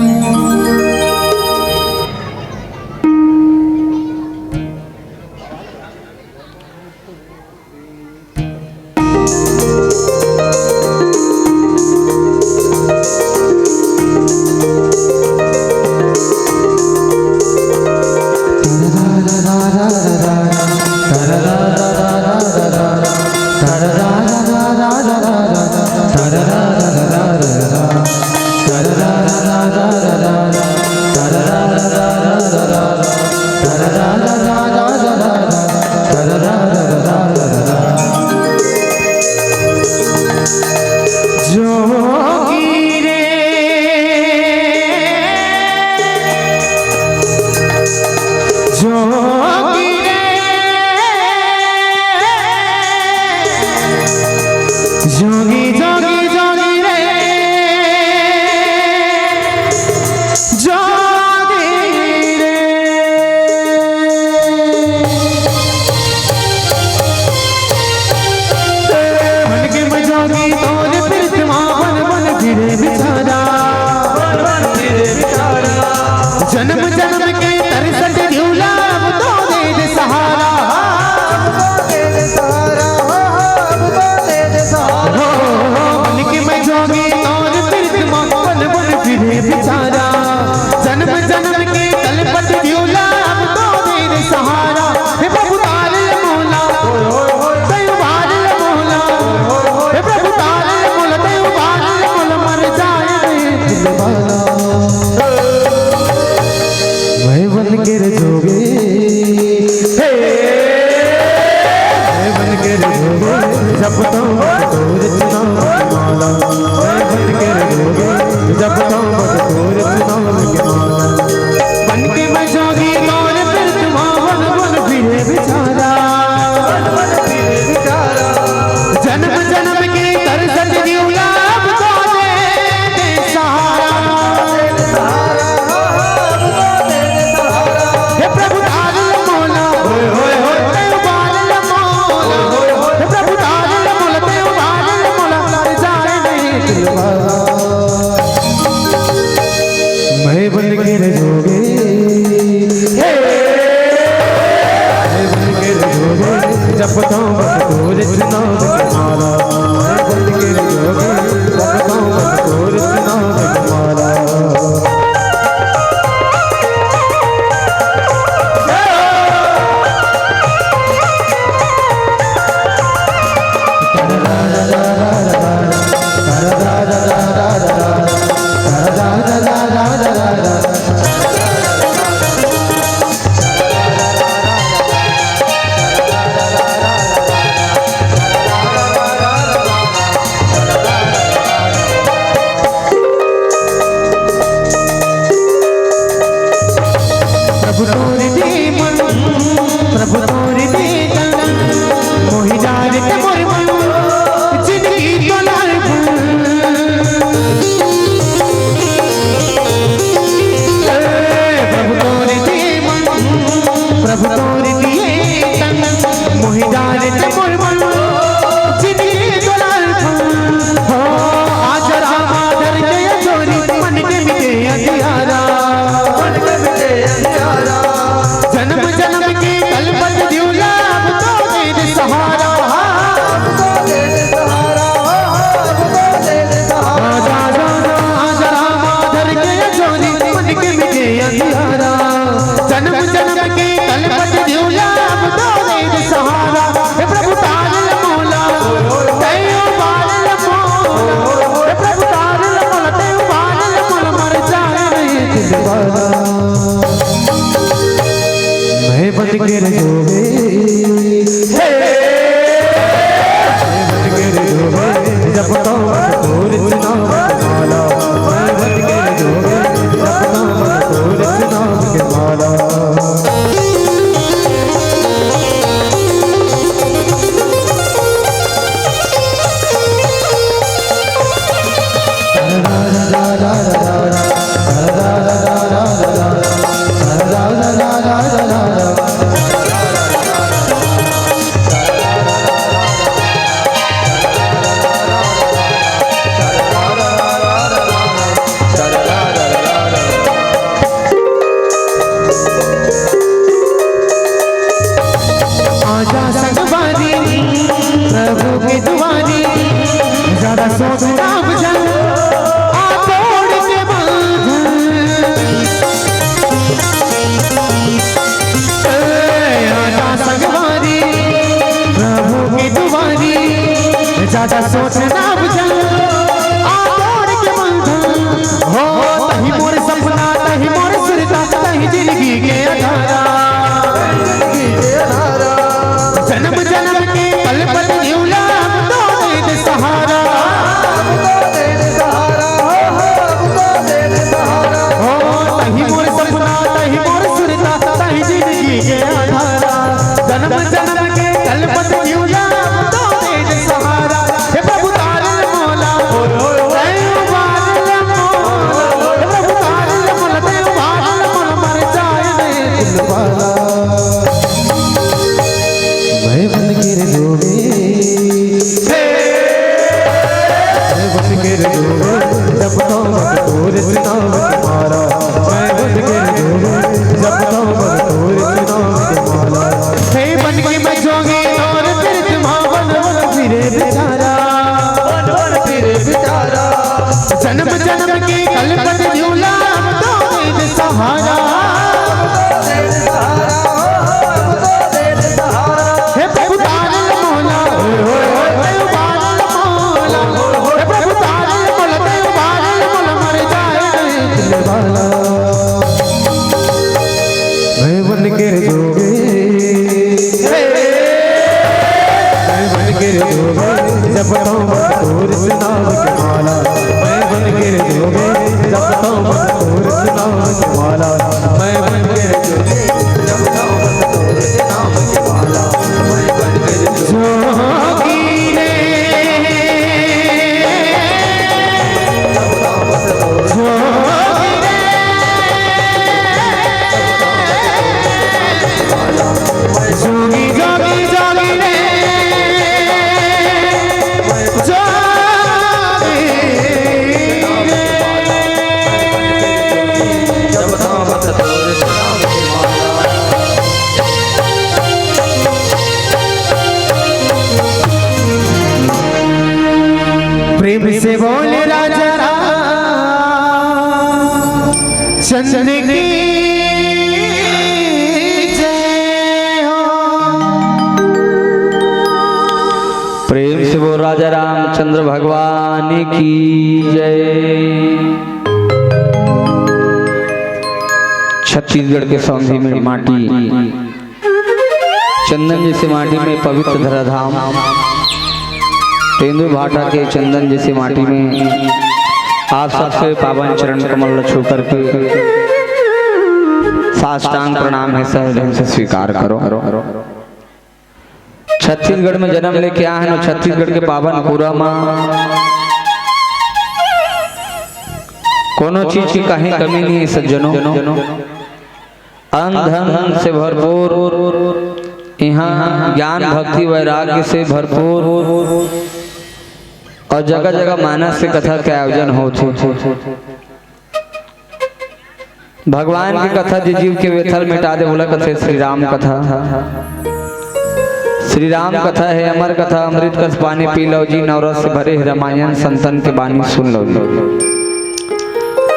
जन्म जन्म के तरसत झूला तो दे दे सहारा, बन के मैं जोगी और प्रीतमा बन बन फिरे बेचारा। जन्म जन्म के तलपत झूला तो दे दे सहारा। हे प्रभु तार मोला तय बार मोला, हे प्रभु तार मोला तय बार मोला, मर जाए दिलवाना मैं बन के जोगे, मैं बन के जोगे जब तो तोर चुनाव माला, मैं बन के जोगे जब तो तोर चुनाव की माला। बन के मैं जोगी तोर फिर तुम्हावन बन फिरे बेचारा, जन्म जन्म के तरसत जीवला तो दे सहारा। हे प्रभु तार मोला तय बार मोला, हे प्रभु तार मोला तय बार मोला, मर जाए नहीं दिलवाना मैं बन के जोगे, मैं बन के जोगे जब तो तोर चुनाव की माला, मैं बन के जोगे जब तो तोर चुनाव की माला। प्रभु तोर दे मन, प्रभु तोर दे तन, मोहि डार के मोर मन, जिंदगी तो लाल प्रभु तोर दे मन, प्रभु तोर दिए तन, मोहि डार के मोर मन, जिंदगी तो लाल हो। आज राम आदर के चोरी मन के मिटे अंधियारा, जन्म जन्म के कलपत झूला तो दे दे सहारा। आजा आजा राम आदर के चोरी मन के मिटे अंधियारा, जन्म जन्म के कलपत झूला तो दे दे सहारा। हे प्रभु तार मोला तय बार मोला, हे प्रभु तार मोला तय बार मोला, मर जाए नहीं दिलवाना मैं बन के जोगे, मैं बन के जोगे जब तो तोर चुनाव की माला, मैं बन के जोगे जब तो तोर चुनाव की माला। रा रा रा रा रा रा रा रा रा रा रा रा ज्यादा सोचना बुझल आदर के बंधन हो तही मोर सपना तही मोर सुरता तही जिंदगी के अधारा जन्म जन्म के कलपत न्यूला तो दे सहारा हो तही मोर सपना तही मोर सुरता तही जिंदगी के अधारा जन्म जन्म के कलपत न्यूला तो दे सहारा हे प्रभु तारल मौला दयालु बादल मौला हे प्रभु तारल मौला दयालु बादल मौला मर जाए दिल वाला मैं बन के रोवे मैं बन के रोवे जब तो तोर नाम तुम्हारा मैं बन के रोवे जब तो तोर नाम तुम्हारा हे बन के मैं जोगी और तेरे तुम्हारा बन फिरे बेचारा फिरे बेचारा जन्म जन्म के कलपत न्यूला तो दे सहारा हे प्रभु तारल मौला दयालु बादल मौला हे प्रभु तारल मौला दयालु बादल मौला मर जाए दिल वाला मैं बन के जोगे मैं बन के जोगे जब तो तोर नाम के माला मैं बन के जोगे जब तो तोर नाम के माला मैं बन के जोगे जब तो तोर नाम के माला मैं बन के जोगी रे जोगी रे जोगी जोगी जोगी रे प्रेम से बोले राजा चंद्र की जय हो प्रेम से वो राजा रामचंद्र भगवान की जय। छत्तीसगढ़ के सौंधी में माटी चंदन जैसे माटी में पवित्र धराधाम तेंदुआ भाटा के चंदन जैसी माटी में आप सबसे पावन चरण कमल छू करके साष्टांग प्रणाम है सहृदय से स्वीकार करो। छत्तीसगढ़ में जन्म लेके आए हैं छत्तीसगढ़ के पावन पूरा माँ कोनो चीज की कहीं कमी नहीं है सज्जनों। अन्न धन से भरपूर यहाँ ज्ञान भक्ति वैराग्य से भरपूर और जगह जगह मानस से कथा के आयोजन होते। भगवान की कथा जीव के व्यथल मिटा दे बोला कथे श्री राम कथा। श्री राम कथा है अमर कथा अमृत कस पानी पी लो जी नवरस से भरे रामायण संतन के बानी सुन लो।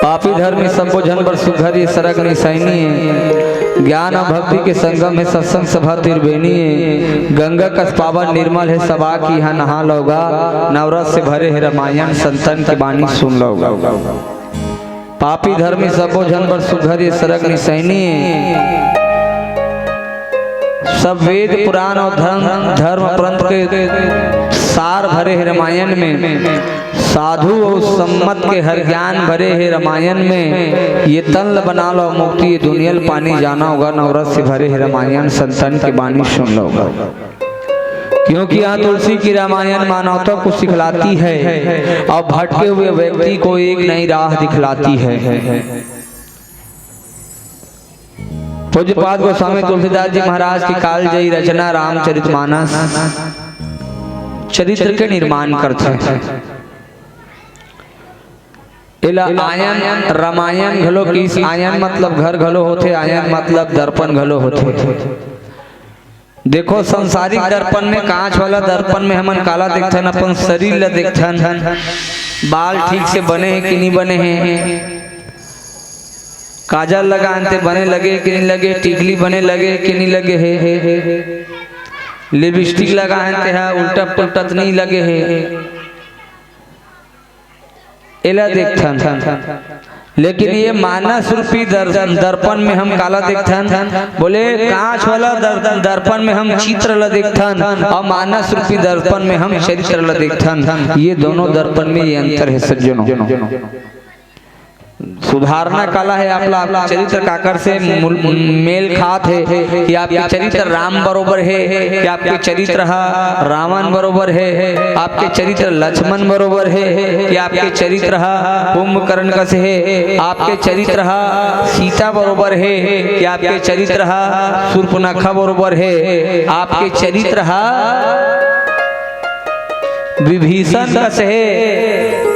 पापी धर्म सब जन पर सुघर ये सरग निसैनी है ज्ञान और भक्ति के संगम है सत्संग सभा तिरबेनी है गंगा कस पावन निर्मल है सबा की यहाँ नहा लोगा नवरस से भरे है रामायण संतन के बानी सुन लोगा। पापी धर्म सब जन पर सुघर ये सरग निसैनी है सब वेद पुराण और धर्म पंथ के सार भरे है रामायण में साधु और सम्मत के हर ज्ञान भरे है रामायण में ये तन बना लो मुक्ति ये दुनिया पानी जाना होगा नवरस से भरे है रामायण संतन की बानी सुन लो। क्योंकि यहाँ तुलसी की रामायण मानवता को सिखलाती है और भटके हुए व्यक्ति को एक नई राह दिखलाती है। पूज्यपाद गोस्वामी तुलसीदास जी महाराज की कालजयी रचना रामचरितमानस चरित्र के निर्माण करते हैं। इला आयन रामायण घलो किस आयन मतलब घर घलो होते आयन मतलब दर्पण घलो होते। देखो संसारिक दर्पण में कांच वाला दर्पण में हमन काला देखथन अपन शरीर ला देखथन बाल ठीक से बने हैं कि नहीं बने हैं काजल लगाते बने लगे कि नहीं लगे टिकली बने लगे कि नहीं लगे है लिपस्टिक लगाए हैं उल्टा पुल्टा तो नहीं लगे है एला देखथन। लेकिन ये मानस रूपी दर्पण में हम काला देखथन, बोले कांच वाला दर्पण में हम चित्र ला देखथन और मानस रूपी दर्पण में हम चरित्र ला देखथन। ये दोनों दर्पण में ये अंतर है सज्जनों। सुधारना कला है आपला चरित्र काकर से मेल खात है कि आपके चरित्र राम बरोबर है, कि आपके चरित्र रावण बरोबर है, आपके चरित्र लक्ष्मण बरोबर है, कि आपके चरित्र कुंभकर्ण कस है, आपके चरित्र सीता बरोबर है, कि आपके चरित्र शूर्पणखा बरोबर है, आपके चरित्र विभीषण कस है,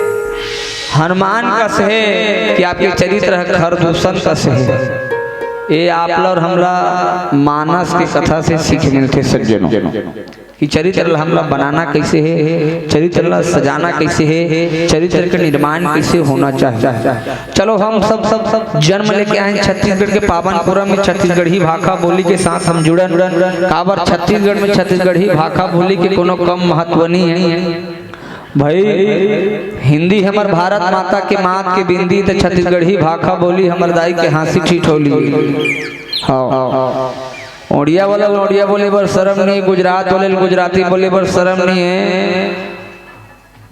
हनुमान कस है, कि आपके चरित्र खरदूषण कस है। ये आपला और हमला मानस के कथा से सीख मिलते सज्जनों कि चरित्र हमला बनाना कैसे है, चरित्र ला सजाना कैसे है, चरित्र का निर्माण कैसे होना चाहिए। चलो हम सब जन्म लेके आए छत्तीसगढ़ के पावनपुरा में छत्तीसगढ़ी भाषा बोली के साथ हम जुड़न काबर छत्तीसगढ़ में छत्तीसगढ़ी भाषा बोली के कोनो कम महत्व नहीं है भाई। हिंदी हमर भारत माता के मात के बिंदी तो छत्तीसगढ़ी भाषा बोली हमर दाई के हाँसी ठिठोली। हाँ ओडिया वाला ओडिया बोले बर शर्म नहीं, गुजरात वाले गुजराती बोले बर शर्म नहीं है,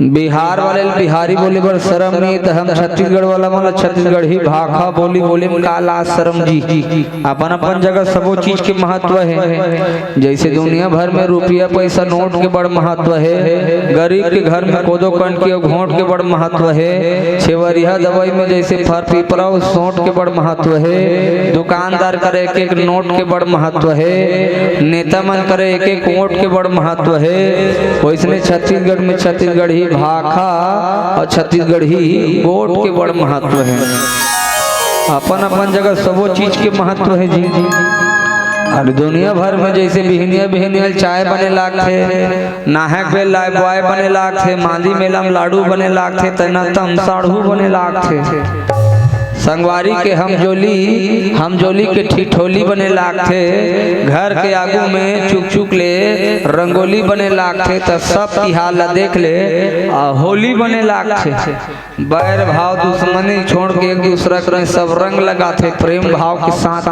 बिहार वाले बिहारी बोले बर शर्म नहीं, तो हम छत्तीसगढ़ वाला मतलब छत्तीसगढ़ी भाषा बोली बोले में काला शर्म जी। अपन अपन जगह सबो चीज के महत्व है। जैसे दुनिया भर में रुपया पैसा नोट के बड़ महत्व है, गरीब के घर में कोदो कंड के घोंट के बड़ महत्व है, छेवरिया दवाई में जैसे फर पीपरा सोंट के बड़ महत्व है, दुकानदार करे एक एक नोट के बड़ महत्व है, नेता मन करे एक एक वोट के बड़ महत्व है। वैसने छत्तीसगढ़ में छत्तीसगढ़ी भाषा और छत्तीसगढ़ी गोट के बड़ महत्व है। अपन अपन जगह सबो चीज के महत्व है जी। और दुनिया भर में जैसे बिहनिया बिहनिया चाय बने लागथे, नाहक बेल लाए बॉय बने लागथे, मांदी मेला में लाडू बने लागथे, तना तम साढ़ू बने लागथे, संगवारी के हम जोली के ठिठोली बने लागथे, घर के आगू में चुक चुक ले रंगोली बने लागथे, तो सब तिहार ला देख ले होली बने लागथे। बैर भाव दुश्मनी छोड़ के एक दूसरा के सब रंग लगाथे प्रेम भाव के साथ।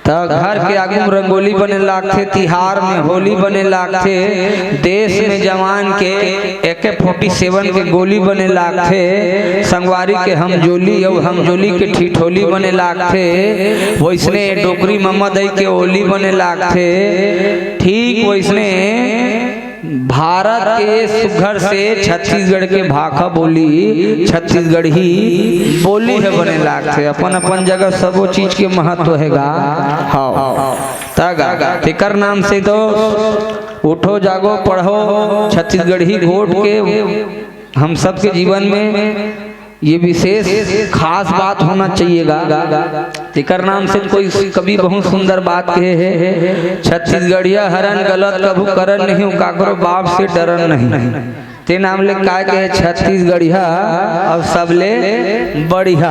तो घर के आगू में रंगोली बने लागथे, तिहार में होली बने लागथे, देश में जवान के AK-47 के गोली बने लागथे, संगवारी के हम जोली और हम जोली के ठिठोली बने लागथे, वैसने डोकरी मम्मा दई के ओली बने लागथे। ठीक वैसने भारत के सुघर से छत्तीसगढ़ के भाषा बोली छत्तीसगढ़ी बोली है बने लागथे। अपन अपन जगह सबो चीज के महत्व हैगा। हाँ तगा तेकर नाम से तो उठो जागो पढ़ो छत्तीसगढ़ी घोट के हम सबके जीवन में ये विशेष खास बात होना चाहिएगा। तेकर नाम से कोई कभी बहुत सुंदर बात कहे है, छत्तीसगढ़िया हरन गलत कभू करन नहीं, काकरो बाप से डरन नहीं। ते नाम ले काय कहे छत्तीसगढ़िया अब सबले बढ़िया।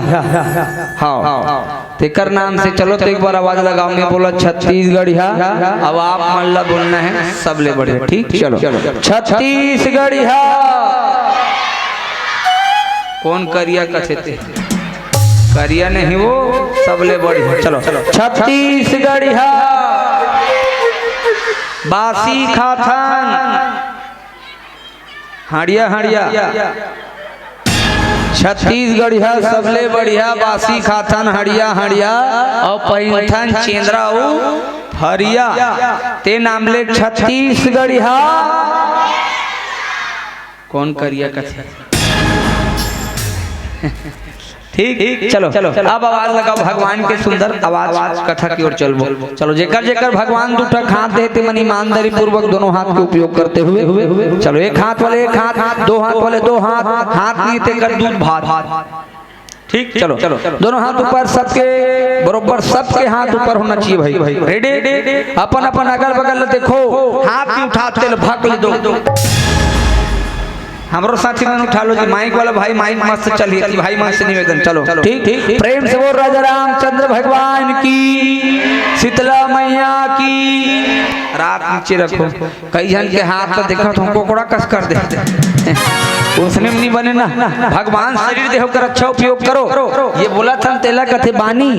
हाँ तेकर नाम से चलो तो एक बार आवाज लगाओ, मैं बोला छत्तीसगढ़िया, अब आप मन ला बोलना है सबले बढ़िया। ठीक चलो छत्तीसगढ़िया। कौन करिया कथे करिया नहीं वो सबले बढ़िया। चलो छत्तीसगढ़िया बासी खाथन हाड़िया छत्तीसगढ़िया सबले बढ़िया बासी खाथन हड़िया और पैंथन चेंद्रा फरिया, ते नाम ले छत्तीसगढ़िया। कौन करिया कथे ठीक चलो अब आवाज लगाओ भगवान के सुंदर आवाज कथा की ओर चलो। जेकर जेकर भगवान दूठा हाथ देते मन ईमानदारी पूर्वक दोनों हाथ के उपयोग करते हुए चलो। एक हाथ वाले एक हाथ, दो हाथ वाले दो हाथ, हाथ नहीं तेकर दूध भात। ठीक चलो दोनों हाथ ऊपर, सबके बरोबर सबके हाथ ऊपर होना चाहिए भाई। रेडी अपन अपन अगल बगल देखो, हाथ भी उठाते भक ले दो। हमारो साथी में उठा लो जी, माइक वाला भाई माइक मस्त चलिए भाई, मस्त निवेदन चलो ठीक प्रेम से बोल राजा रामचंद्र भगवान की, शीतला मैया की। रात नीचे रखो। कई जन के हाथ तो देखो तुमको कोड़ा कस कर दे उसने नहीं बने ना। भगवान शरीर देह कर अच्छा उपयोग करो। ये बोला था तेला कथे बानी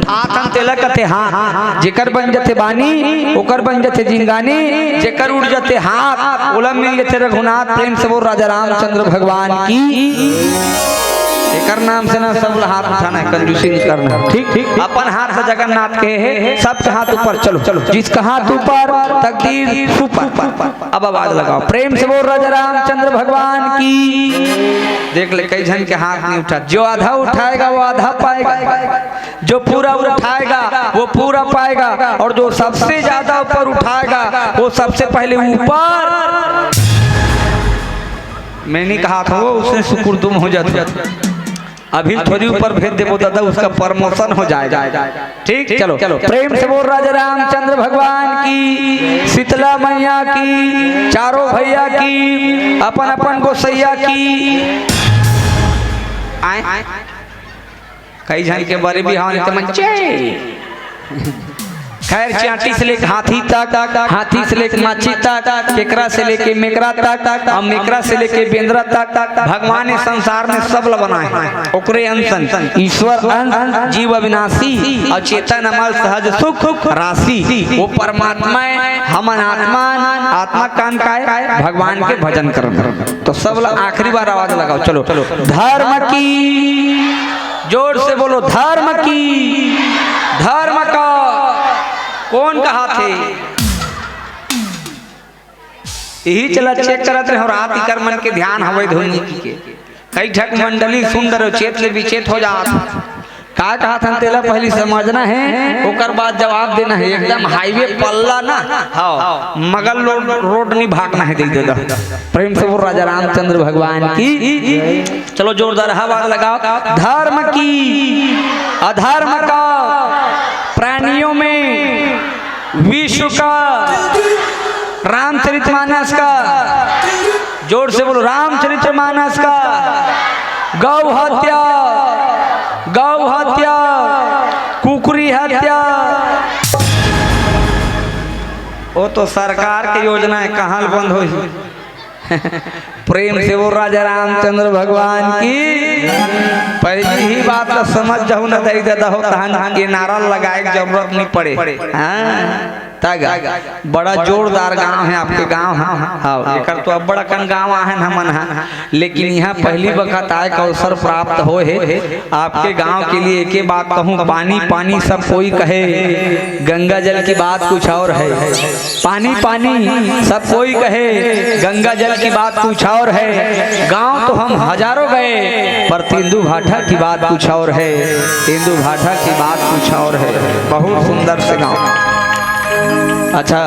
हाथ तेला कथे हाथ जेकर बन जाते बानी ओकर बन जाते जिंगानी जेकर उड़ जाते हाथ ओला मिल जाते रघुनाथ। प्रेम से बोल राजा रामचंद्र भगवान की। एकर नाम से ना सब हाथ उठाना है, कंजूसी नहीं करना। ठीक ठीक अपन हाथ से जगन्नाथ के है, सबके हाथ ऊपर। चलो चलो जिसका हाथ ऊपर तकदीर ऊपर। अब आवाज लगाओ प्रेम से बोल राजा रामचंद्र भगवान की। देख ले कई जन के हाथ नहीं उठा। जो आधा उठाएगा वो आधा पाएगा, जो पूरा उठाएगा वो पूरा पाएगा, और जो सबसे ज्यादा ऊपर उठाएगा वो सबसे पहले ऊपर। मैंने कहा था वो उसने सुकुर्दुम हो जाता। अभी थोड़ी ऊपर भेज देवो दादा उसका प्रमोशन हो जाएगा। ठीक चलो चलो प्रेम से बोल राजा रामचंद्र भगवान की, शीतला मैया की, चारों भैया की, अपन अपन गोसैया की। आए कई जन के बारे भी हाँ खैर चाटी से लेके हाथी तक, हाथी से लेके माछी तक, केकरा से लेके मेकरा तक, और मेकरा से लेके बेंद्रा तक भगवान ने संसार में सब बनाए। ओकरे अंशन ईश्वर अंश जीव अविनाशी और चेतन अमल सहज सुख राशि। वो परमात्मा हम आत्मा आत्मा कान का है भगवान के भजन कर। तो सब लोग आखिरी बार आवाज लगाओ। चलो चलो धर्म की, जोर से बोलो धर्म की। धर्म का कौन कहा थे? यही चला चेक करत रहे। रात कर मन के ध्यान हवे धोनी के कई ठक मंडली सुंदर चेत ले विचेत हो जात। का कहा था तेला पहली समझना है ओकर बाद जवाब देना है। एकदम हाईवे पल्ला ना हाँ मगल रोड नहीं भागना है। दे दे प्रेम से वो राजा रामचंद्र भगवान की। चलो जोरदार आवाज लगाओ। धर्म की अधर्म का, प्राणियों में विश्व का, रामचरितमानस का। जोर से बोलो रामचरितमानस का। गौ हत्या, गौ हत्या, कुकरी हत्या, वो तो सरकार की योजना है, कहाँ बंद हो। प्रेम से वो राजा रामचंद्र भगवान की। पहली ही बात तो समझ जाओ ना दे दादा हो तहन ये नारा लगाए की जरूरत नहीं पड़े। हाँ बड़ा जोरदार गांव है आपके गांव। हाँ एक तो अब बड़ा कन गांव है हमन है, लेकिन यहाँ पहली वक्त आए का अवसर प्राप्त हो है। आपके गांव के लिए एक बात कहूँ, पानी पानी सब कोई कहे, गंगा जल की बात कुछ और है। पानी पानी सब कोई कहे, गंगा जल की बात कुछ और है। गांव तो हम हजारों गए पर तेंदू भाठा की बात कुछ और है। तेंदू भाठा की बात कुछ और है। बहुत सुंदर से गांव। अच्छा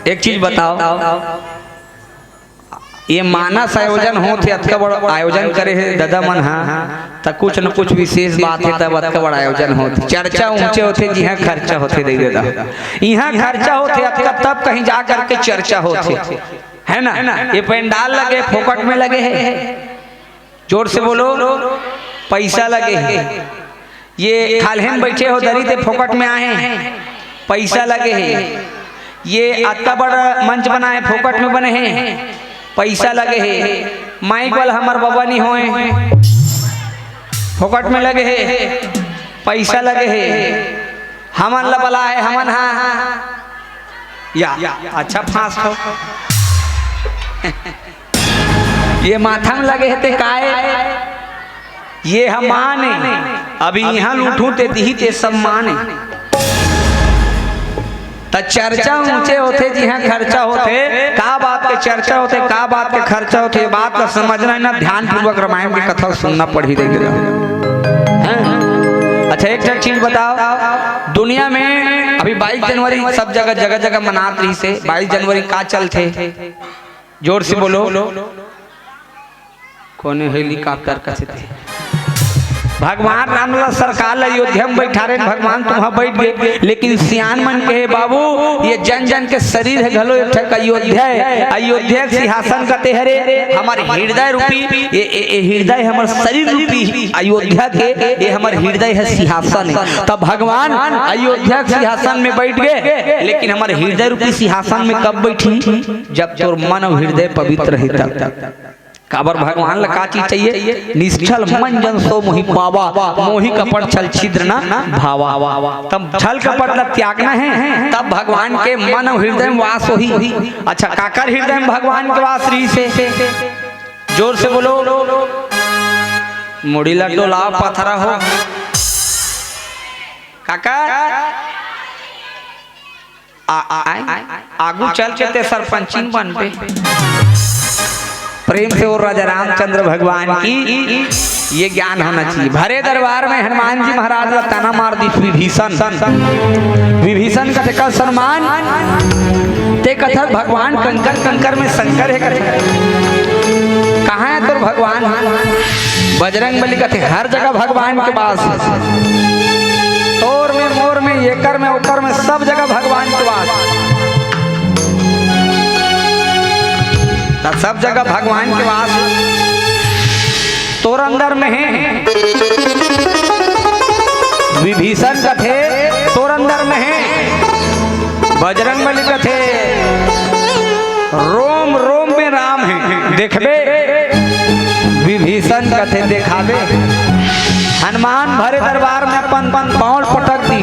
एक चीज बताओ, ये मानस आयोजन होते अतका बड़ा आयोजन करे है दादा मन। हाँ तो कुछ न कुछ विशेष बात है तब अतका बड़ा आयोजन होते। चर्चा ऊंचे होते जिहाँ खर्चा होते दे दादा। यहाँ खर्चा होते अतका तब कहीं जा करके चर्चा होते है ना। ये पंडाल लगे फोकट में लगे है। जोर से बोलो पैसा लगे है। ये खालहन बैठे हो दरी ते फोकट में आए हैं, पैसा लगे है। ये अतका बड़ा मंच बना है फोकट में बने हैं, पैसा लगे है। माइक वाला हमार बाबा नहीं होए फोकट में लगे है, पैसा लगे है। हमन ला बला है हमन। हाँ या अच्छा फांस हो। ये माथा में लगे है ते काहे? ये हम माने अभी यहाँ लूटू ते दी ते सब माने। तो चर्चा ऊंचे होते जिहाँ खर्चा होते। का बात के चर्चा होते, का बात के खर्चा होते, ये बात का समझना ना। ध्यान पूर्वक रामायण की कथा सुनना पड़ी देगी। अच्छा एक चीज बताओ, दुनिया में अभी 22 जनवरी सब जगह जगह जगह मनात रही से। 22 जनवरी का चलते? जोर से बोलो। कौन हेलीकॉप्टर का थे? भगवान रामला सरकार अयोध्या में बैठा रहे भगवान तुम बैठ गए, लेकिन सियान मन के बाबू ये जन जन के शरीर है घलो एक अयोध्या है, अयोध्या सिंहासन कहते हरे हमारे हृदय रूपी ये हृदय हमारे शरीर रूपी अयोध्या के ये हमारे हृदय है सिंहासन है। तब भगवान अयोध्या सिंहासन में बैठ गए, लेकिन हमारे हृदय रूपी सिंहासन में कब बैठी? जब तोर मन और हृदय पवित्र है तब। काबर भगवान ला का चीज चाहिए? निश्चल मन जन सो मोहि पावा, मोहि कपट छल छिद्र ना भावा। तब छल कपट ला त्यागना है, तब भगवान के मन और हृदय में वास होही। अच्छा काकर हृदय में भगवान के वास रही से जोर से बोलो, मुड़ी ला डोलाओ पथरा हो काका आगू चल के सरपंची बन पे प्रेम से और राजा रामचंद्र भगवान की ये ज्ञान होना चाहिए। भरे दरबार में हनुमान जी महाराज का ताना मार दी विभीषण, विभीषण का देखा सम्मान ते कथा भगवान कंकर कंकर में शंकर है कथा कहाँ है तो भगवान बजरंग बली कथे हर जगह भगवान के पास, तोर में मोर में एकर में ओकर में सब जगह भगवान के पास, सब जगह भगवान के वास तोर अंदर में है। विभीषण कथे तोर अंदर में है, बजरंग बली कथे रोम रोम में राम है देखबे, विभीषण कथे देखाबे। हनुमान भरे दरबार में अपन पाँव पटक दी,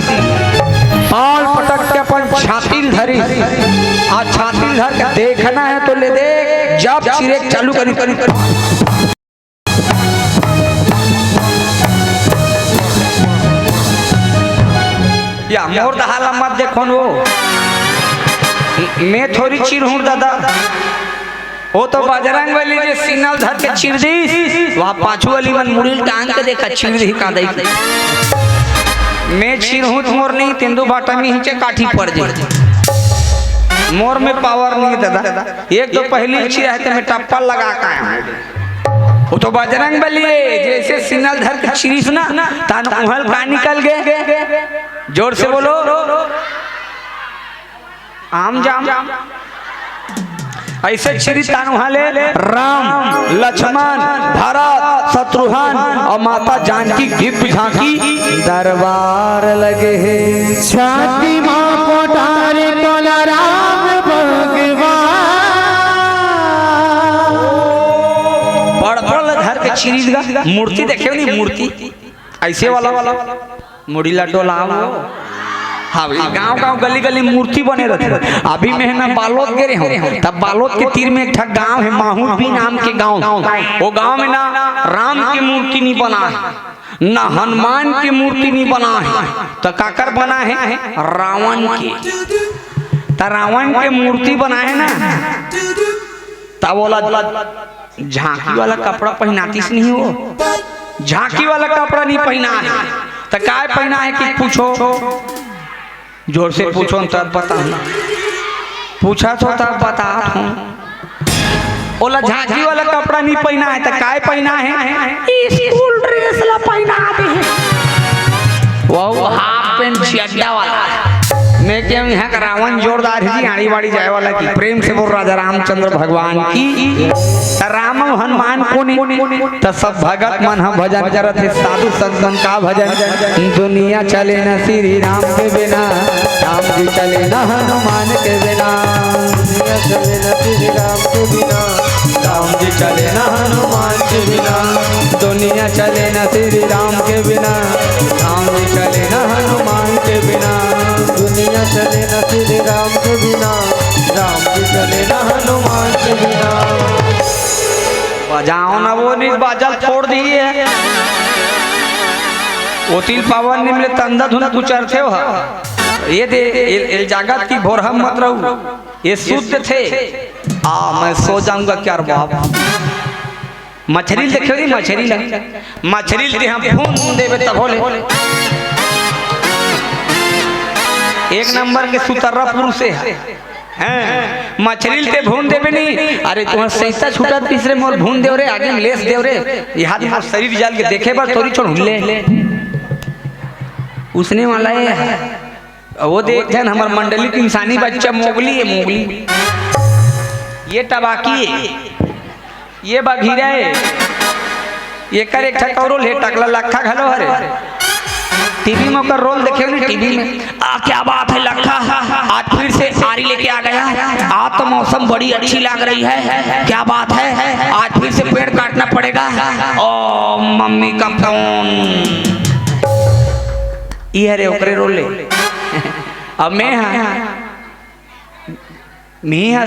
पाँव पटक के अपन छाती धरी, आज छाती धर के देखना है तो ले देख, जब चिरेक चालू करी या मोर दहाला मत देखो वो मैं थोड़ी चिर हूँ दादा, वो तो बजरंग बली जे सिग्नल धर के चिर दी, वहाँ पाछू वाली मन मुड़ी टांग के देखा चिर दी का दई। मैं चिर हूँ मोर नहीं तेंदु बाटा में हिंचे काठी पड़ जाए, मोर में पावर नहीं दादा। एक तो पहली चिर है मैं टप्पा लगा का, वो तो बजरंग बली जैसे सिग्नल धर के चिरीस ना तान उहल का निकल गए। जोर से बोलो आम जाम ऐसे चिरी तान उहले राम लक्ष्मण भरत शत्रुघ्न और माता जानकी दिव्य झांकी दरबार लगे है। छाती माँ कोठारे तोला राम भगवान बड़ घर के चिरीज का मूर्ति देखे नहीं, मूर्ति ऐसे वाला मुड़ी ला डोलाओ। हाँ गांव गांव गली गली मूर्ति बने रहते। अभी मैं ना बालोद गए हूँ, तब बालोद के तीर में एक गांव है माहूपी नाम के गांव, वो गांव में ना राम की मूर्ति नहीं बना है ना हनुमान की मूर्ति नहीं बना है, तो काकर बना है रावण की। तो रावण के मूर्ति बना है ना, तब बोला झांकी वाला कपड़ा पहनातीस नहीं हो, झांकी वाला कपड़ा नहीं पहना है, तो काय पहना है कि पूछो, जोर से पूछो तब बता, पूछा तो तब बता हूँ। ओला झांकी वाला कपड़ा नहीं पहना है, तो काय पहना है? स्कूल ड्रेस ला पहना है, वो हाफ पैंट चड्डा वाला। मैं क्या यहाँ का रावण जोरदार है, आड़ी बाड़ी जाए वाला की। प्रेम से बोल राजा रामचंद्र भगवान की। राम हनुमान को नहीं तो सब भगत मन हम भजन जरत है, साधु संतन का भजन। दुनिया चले न श्री राम के बिना, राम जी चले न हनुमान के बिना। दुनिया चले न श्री राम के बिना, राम जी चले न हनुमान के बिना। दुनिया चले न श्री राम के बिना, राम जी चले न हनुमान के बिना। दुनिया चले न श्री राम के बिना, राम जी चले न हनुमान के बिना। बजाओ ना वो नहीं बाजा छोड़ दिए, वो तिल पावन निमले तंदा धुना गुचर थे। ये दे जागत की भोर हम मत रहू, ये शुद्ध थे। मैं सो जाऊंगा क्या बाप। मछली देखो नहीं, मछली दे हम फून देवे तब बोले एक नंबर के सुतर्रा पुरुष है। हैं मछली ते भून देबे नहीं। अरे तुम्हार सैसा छूटा तीसरे मोर भून देव रे, आगे में लेस देव रे, यहाँ मोर शरीर जाल के देखे बार थोड़ी छोड़ ले उसने वाला है। वो देख जन हमार मंडली के इंसानी बच्चा मोगली है, मोगली ये टबाकी है, ये बघीरा है, ये कर एक ठकौरोल है, टकला लखा घलो हरे टीवी में कर रोल देखे नहीं टीवी में। क्या बात है लखा, आज फिर से आरी लेके आ गया, आज तो मौसम बड़ी अच्छी लग रही है, क्या बात है आज फिर से पेड़ काटना पड़ेगा। ओ मम्मी का फोन ये हरे ओकरे रोल ले। अब मैं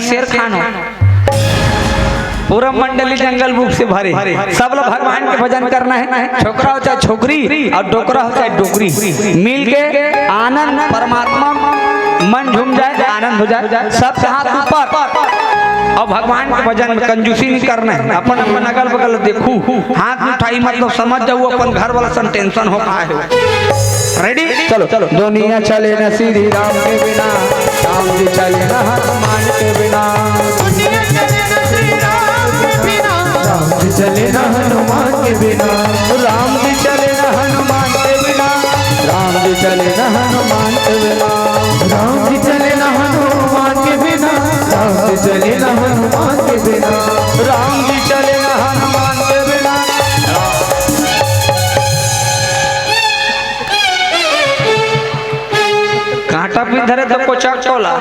शेर खान हूँ, पूरा मंडली जंगल बुक से भरे, सब लोग भगवान के भजन करना है, छोकरा हो चाहे छोकरी और डोकरा हो चाहे डोकरी, मिल के आनंद परमात्मा मन झूम जाए, आनंद हो जाए, सब हाथ ऊपर और भगवान के भजन में कंजूसी नहीं करना है। अपन अपन अगल बगल देखू, हाथ उठाई मतलब समझ जाओ अपन घर वाला सन टेंशन हो पाए हो। रेडी चलो चलो। दुनिया चले न श्री राम के बिना, राम जी चले न हनुमान के बिना, दुनिया चले न श्री राम के बिना, राम जी चले न हनुमान के बिना, राम जी चले न हनुमान के बिना, राम जी चले न हनुमान के बिना, राम जी चले न हनुमान के बिना, राम जी चले न हनुमान के बिना, राम जी चले न हनुमान के बिना। कांटा भी धरे तो कोचा चोला,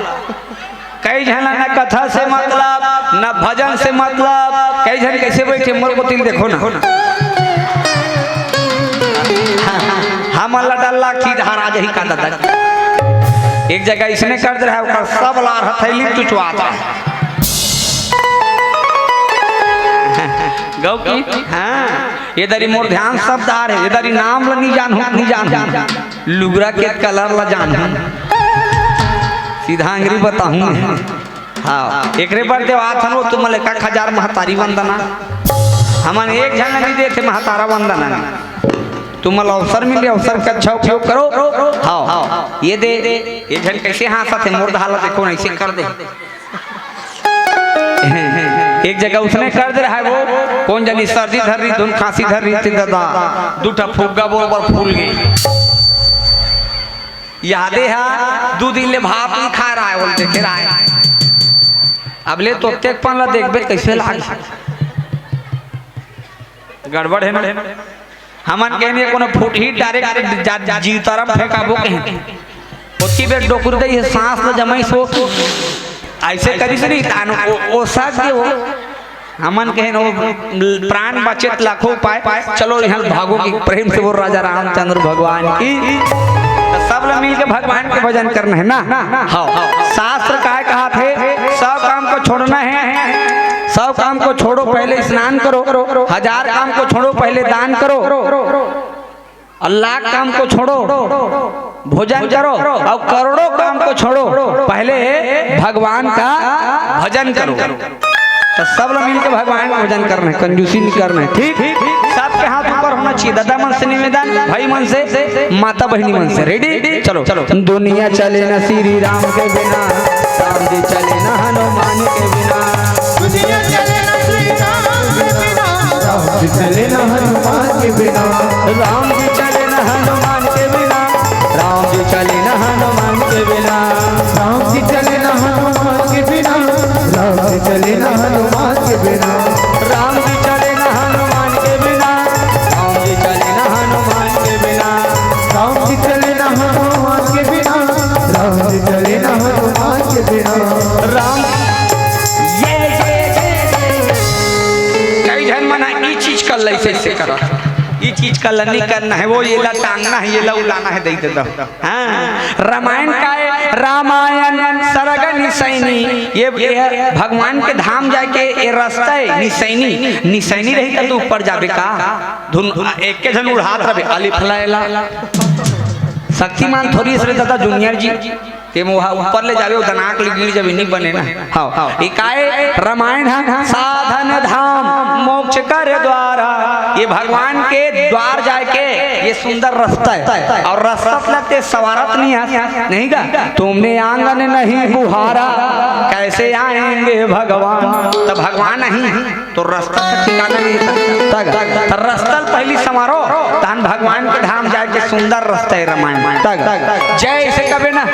कई जन न कथा से मतलब न भजन से मतलब, कई जन कैसे बैठे मोर को तिल देखो ना, हम अल्लाह डल्ला की धारा जही का दादा एक जगह इसने कर दे रहा है, सब लार हथैली चुचवाता गौ की। हाँ ये दरी मोर ध्यान सब दार है, ये दरी नाम ला नहीं जान लुगरा के कलर ला जान सीधा अंग्री बताऊं। हाँ एकरे पर देवात हनो तुम ले 1000 महतारी वंदना, हमन एक झन नहीं देखे महतारा वंदना, तुम अवसर मिले अवसर का अच्छा उपयोग करो। हाँ ये दे ये झन कैसे हाथ मोर धाला देखो ऐसे कर दे। एक जगह उसने कर दे रहा है, वो कौन जानी सर्दी धर रही, धुन खांसी धर रही थी दादा, दूठा फुग्गा बोल फूल गई। यादे है 2 दिन ले भाप नहीं खा रहा है, बोल देखे रहा है, अब ले तो तेक पान ला देखबे कैसे लाग गड़बड़ है ना। हमन कहने कोनो फुट ही डायरेक्ट जी तरफ फेंकाबो कहीं ओती बे डोकुर दे सांस ल जमाई सो ऐसे करी से नहीं तान ओ साथ दे हो। हमन कहने वो प्राण बचत लाखों उपाय, चलो यहाँ भागो की प्रेम से वो राजा रामचंद्र भगवान की सब लोग मिल के भगवान के भजन करना है ना। हाँ शास्त्र कहा थे सब काम को छोड़ना है, सब काम को छोड़ो पहले स्नान करो, 1000 काम को छोड़ो पहले दान करो, अल्लाह काम को छोड़ो भोजन करो, और करोड़ों काम को छोड़ो पहले भगवान का भजन करो। तो सब लोग मिलकर भगवान का भजन करना है, कंजूसी नहीं करना है, ठीक। सबके हाथ ऊपर होना चाहिए, दादा मन से निवेदन, भाई मन से, माता बहनी मन से। रेडी चलो चलो। दुनिया चले न श्री राम के बिना, राम जी चले न हनुमान के बिना, दुनिया चले न श्री राम के बिना, राम जी चले न हनुमान के बिना, राम जी चले न हनुमान के बिना, राम जी चले न हनुमान के बिना, राम जी चले न हनुमान के बिना, राम जी चले न हनुमान के बिना, राम जी चले न हनुमान के बिना, राम जी चले न हनुमान के बिना, राम जी चले न हनुमान के बिना, राम जी चले न हनुमान के बिना, राम कई जन मना ये चीज कर ले से करो, ये चीज का नहीं करना है, वो ये ला टांगना है, ये ला उलाना है, दे दो। हाँ रामायण का है, रामायण सरग निसैनी, ये भगवान के धाम जाके ये रास्ता है निसैनी रही तो ऊपर जाबे का धुन एक के जन उड़ात रहे अलिफ लाएला शक्तिमान थोड़ी से दादा जूनियर जी ते मोहा ऊपर ले जावे दनाक ले गिर जावे नहीं बने ना। हाँ इकाए रामायण साधन धाम मोक्ष कर द्वारा ये भगवान के द्वार जाके ये सुंदर रास्ता है और रास्ता लगते सवारत नहीं का तुमने आंगन नहीं बुहारा कैसे आएंगे भगवान। तो भगवान नहीं तो रास्ता का ठिकाना नहीं था। रास्ता पहली समारोह तहन भगवान के धाम जाके सुंदर रास्ता है रामायण जय ऐसे कबे ना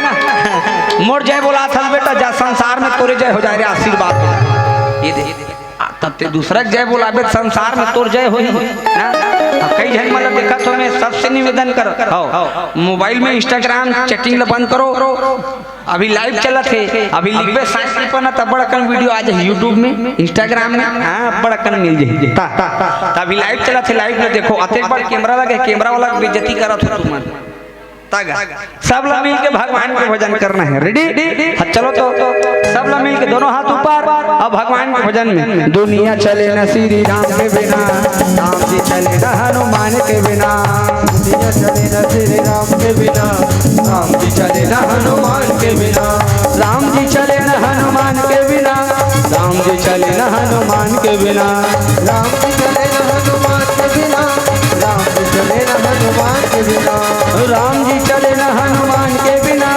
मोर जय बोला था बेटा जा संसार में तोरे जय हो जाए रे आशीर्वाद ये दे तब ते दूसरा जय बोलाबे संसार में तोर जय होई ना। कई जन मतलब देखा तो मैं सबसे निवेदन कर मोबाइल में इंस्टाग्राम चैटिंग बंद करो अभी लाइव चला थे अभी लिखबे साइट पर ना तब बड़कन वीडियो आ जाए यूट्यूब में इंस्टाग्राम में हाँ बड़कन मिल जाए अभी लाइव चला थे लाइव में देखो अतेक बार कैमरा लगे कैमरा वाला बेइज्जती करत हो तुम सब लोग मिल के भगवान के भजन करना है रेडी चलो तो सब लोग मिल के दोनों हाथ ऊपर अब भगवान के भजन में दुनिया चले न श्री राम के बिना राम जी चले न हनुमान के बिना दुनिया चले न श्री राम के बिना राम जी चले न हनुमान के बिना राम जी चले न हनुमान के बिना राम जी चले न हनुमान के बिना राम जी चले न हनुमान के बिना राम जी चले न हनुमान के बिना राम जी चले न हनुमान के बिना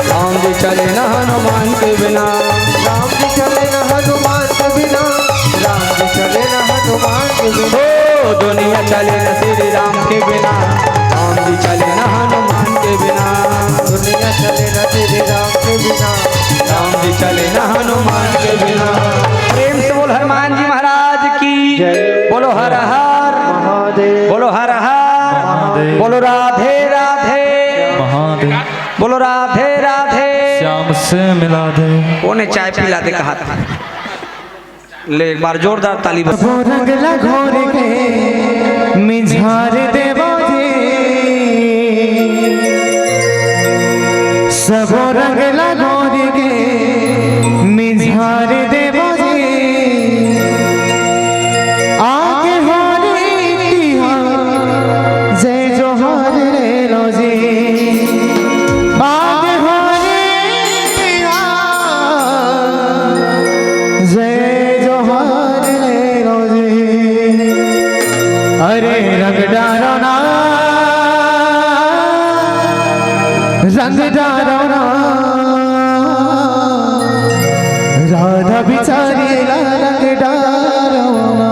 राम जी चले न हनुमान के बिना राम जी चले न हनुमान के बिना राम जी चले न हनुमान के बिना ओ दुनिया चले न श्री राम के बिना राम जी चले न हनुमान के बिना दुनिया चले न श्री राम के बिना राम जी चले न हनुमान के बिना। प्रेम से बोल हनुमान जी महाराज की बोलो हर हर महादेव बोलो हर हर बोलो राधे राधे महादेव बोलो राधे राधे श्याम से मिला दे कोने चाय पिला दे कहा था ले एक बार जोरदार ताली बजा रंगला घोर के मिझार देवो सब रंगला घोर के मिझार देवो आगे हरे जय जोहर रे लो जी आगे हरे जय जोहर रे लो जी अरे रंग डारो ना रंग डारो ना राधा बिचारी रंग डारो ना।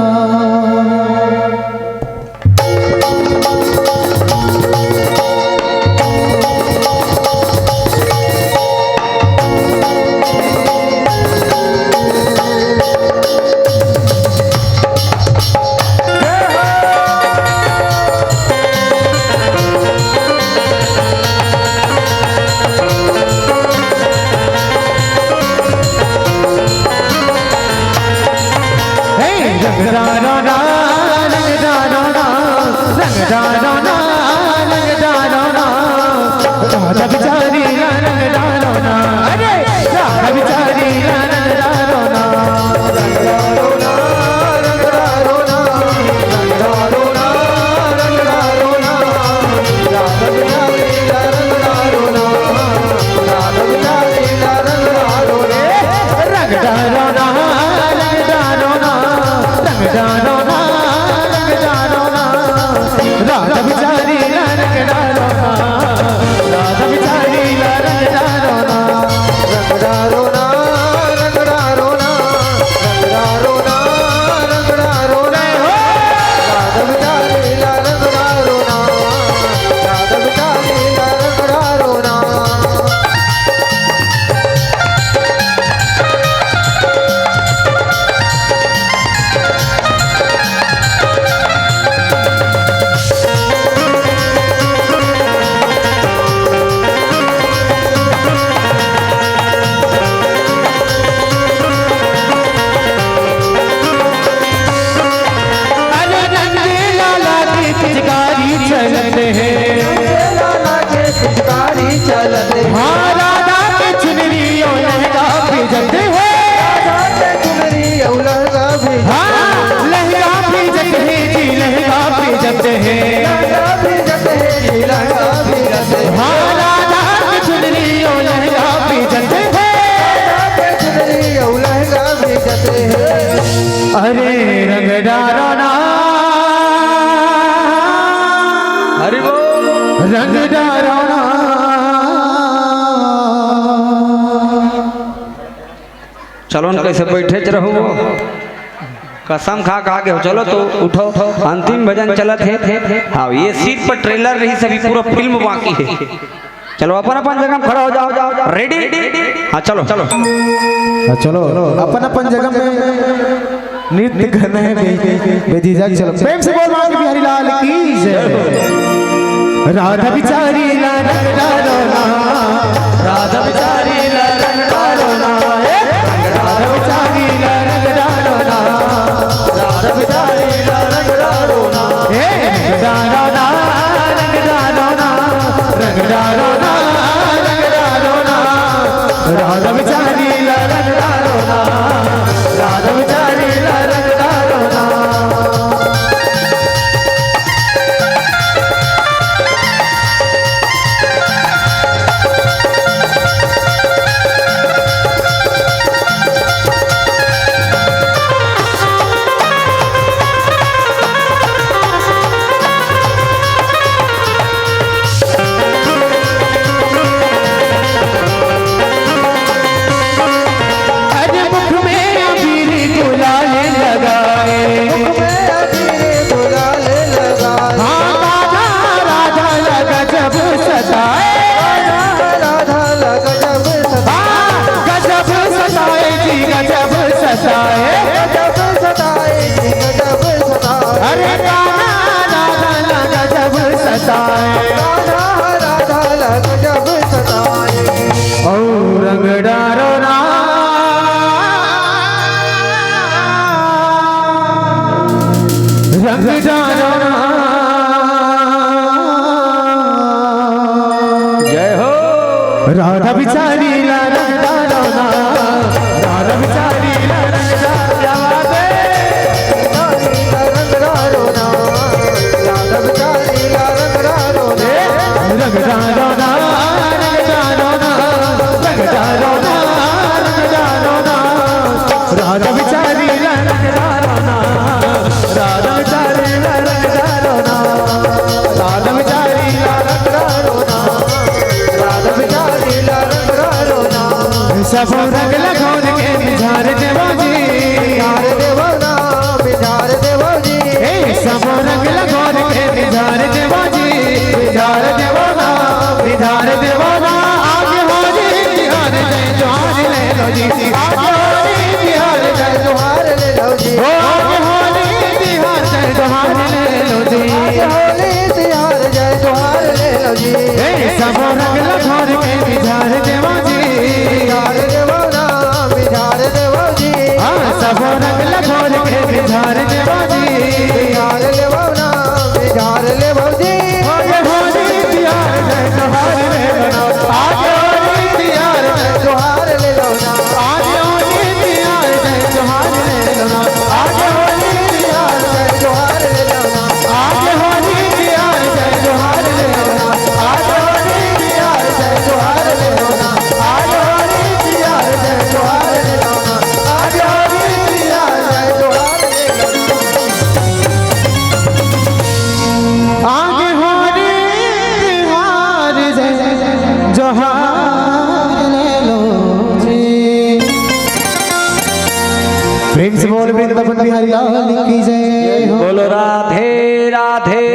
अरे रंग डारो ना रंग डारोना। चलो न कैसे बैठे च रहो कसम खा के हो चलो तो उठो अंतिम भजन चलत है। हाँ ये सीट पर ट्रेलर रही सभी पूरा फिल्म बाकी है। चलो अपन अपन जगह में खड़ा हो जाओ रेडी। हाँ चलो चलो चलो अपन अपन जगह में नृत्य करना है बेझिझक। चलो प्रेम से बोल मां बिहारी लाल की जय। राधा बिचारी ला रंग डारोना, राधा बिचारी ला रंग डारोना, राधा बिचारी ला रंग डारोना, राधा बिचारी ला रंग डारोना, रंग डारोना, रंग डारोना, रंग डारोना, रंग डारोना, राधा बिचारी ला रंग डारोना, राधा बिचारी ला रंग डारोना। रंग डारोना, रंग डारोना। जय हो राधा बिचारी ला रंग डारोना, राधा बिचारी ला रंग डारोना, रंग डारोना, राधा बिचारी ला रंग डारोना, रंग डारोना, रंग डारोना, रंग डारोना, रंग डारोना, राधा बिचारी ला रंग डारोना, राधा बिचारी ला रंग डारोना, राधा बिचारी ला रंग डारोना, राधा बिचारी ला रंग डारोना। सब रंग लगोर के बिझार देवो जी, बिझार देवो ना, बिझार देवो जी, सब रंग लगोर के बिझार देवो जी, बिझार देवो ना, बिझार देवो ना। आगे हो जी बिहार जय जोहार ले लो जी, आगे हो जी बिहार जय जोहार ले लो जी, आगे हो जी बिहार जय जोहार ले लो जी, आगे हो जी बिहार जय जोहार ले लो जी। सब रंग लगोर के बिझार देवो जी, बिझार देवो ना, बिझार देवो जी, सब रंग लगोर के बिझार देवो जी, बिझार देवो ना, बिझार लेवो जी। आगे हो जी बिहार जय जोहार ले लो, आगे हो जी बिहार जय जोहार ले लो ना, आगे हो जी बिहार जय जोहार ले लो ना, आगे हो जी बिहार जय जोहार ले लो ना, आगे हो जी बिहार जय जोहार ले लो ना, आगे हो जी बिहार जय जोहार ले लो ना, आगे हो जी बिहार जय जोहार ले लो ना, आगे हो जी बिहार जय जोहार ले लो ना, आगे हो जी बिहार जय जोहार ले लो जी। प्रेम से बोल वृंदावन बिहारी लाल की जय हो। बोलो राधे राधे।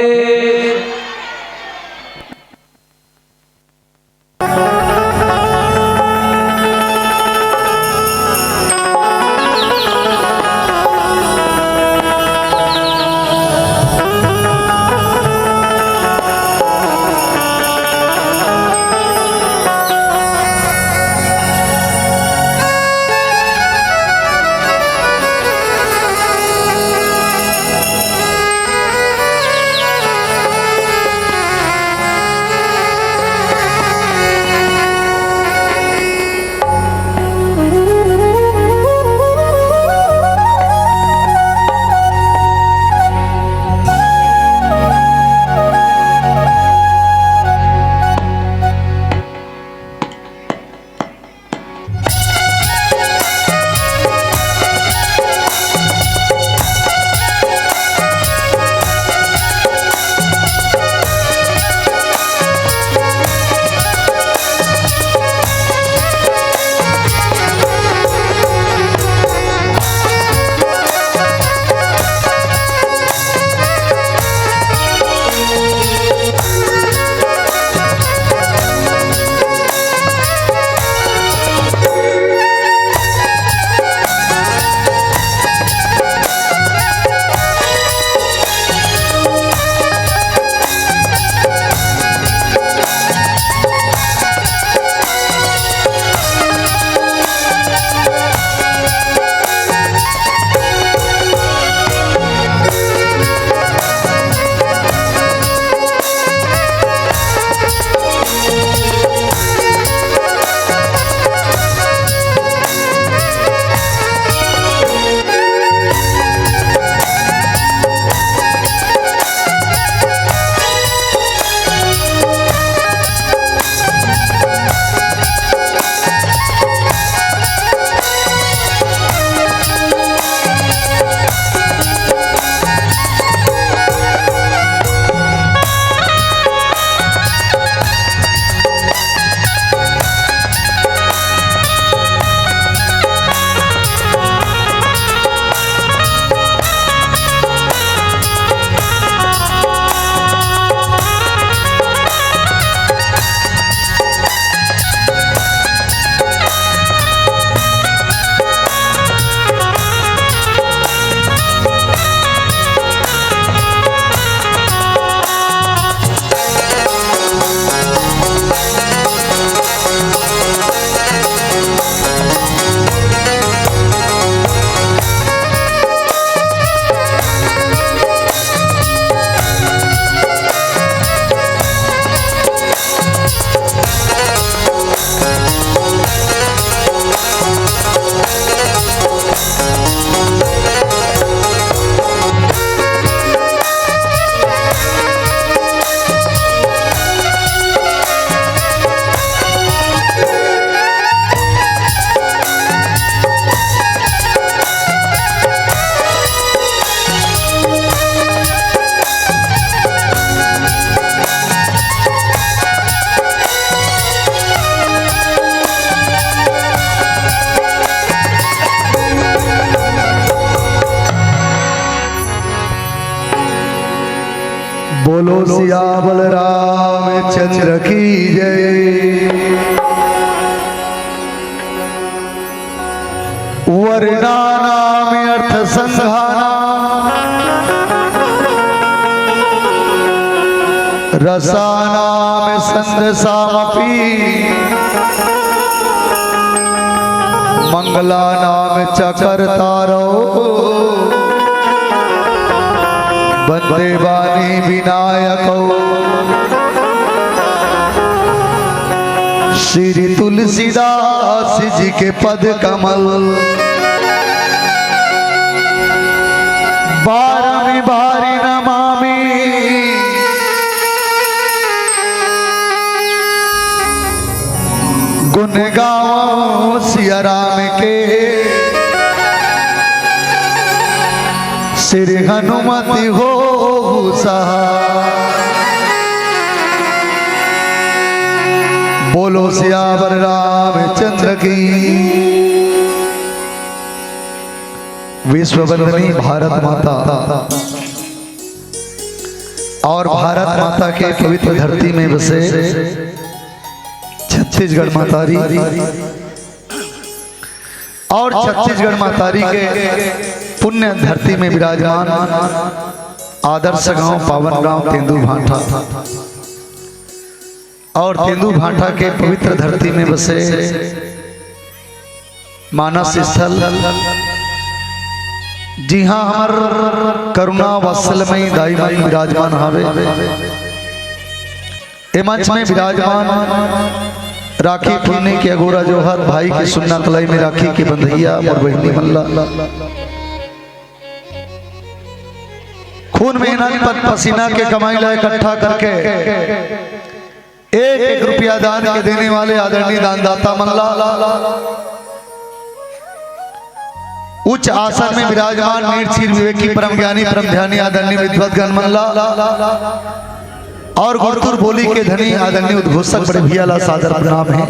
बोलो सियावल रामचंद्र की जय। वर्णाना में अर्थ संघाना रसाना में संदसामपि मंगलाना में चकरतारो वंदे वाणी विनायको श्री तुलसीदास जी के पद कमल बारहवीं बारी नमामि गुण गाओ सिया राम के श्री हनुमति हो सहाय। बोलो सियावर रामचंद्र की। विश्ववंदनी भारत माता और भारत माता के पवित्र धरती में बसे छत्तीसगढ़ मातारी और छत्तीसगढ़ मातारी के पुण्य धरती में विराजमान आदर्श गांव पावन गांव तेंदू भाठा और तेंदू भाठा के पवित्र धरती में बसे मानस स्थल जी हाँ हमार करुणा वत्सलमयी दाई माई विराजमान हावे। ए मंच में विराजमान राखी पुण्य के अगोरा जोहर भाई की सुन्ना तलाई में राखी के बंधैया और बहनी मल्ला खून मेहनत पसीना के कमाई ला इकट्ठा करके एक एक रुपया दान के देने वाले आदरणीय दानदाता मल्ला उच्च आसन में विराजमान नीरचीर विवेकी परम ज्ञानी परम ध्यानी आदरणीय विद्वत गण मल्ला और गुरुतुर बोली के धनी आदरणीय उद्घोषक बड़े भियाला सादर प्रणाम है।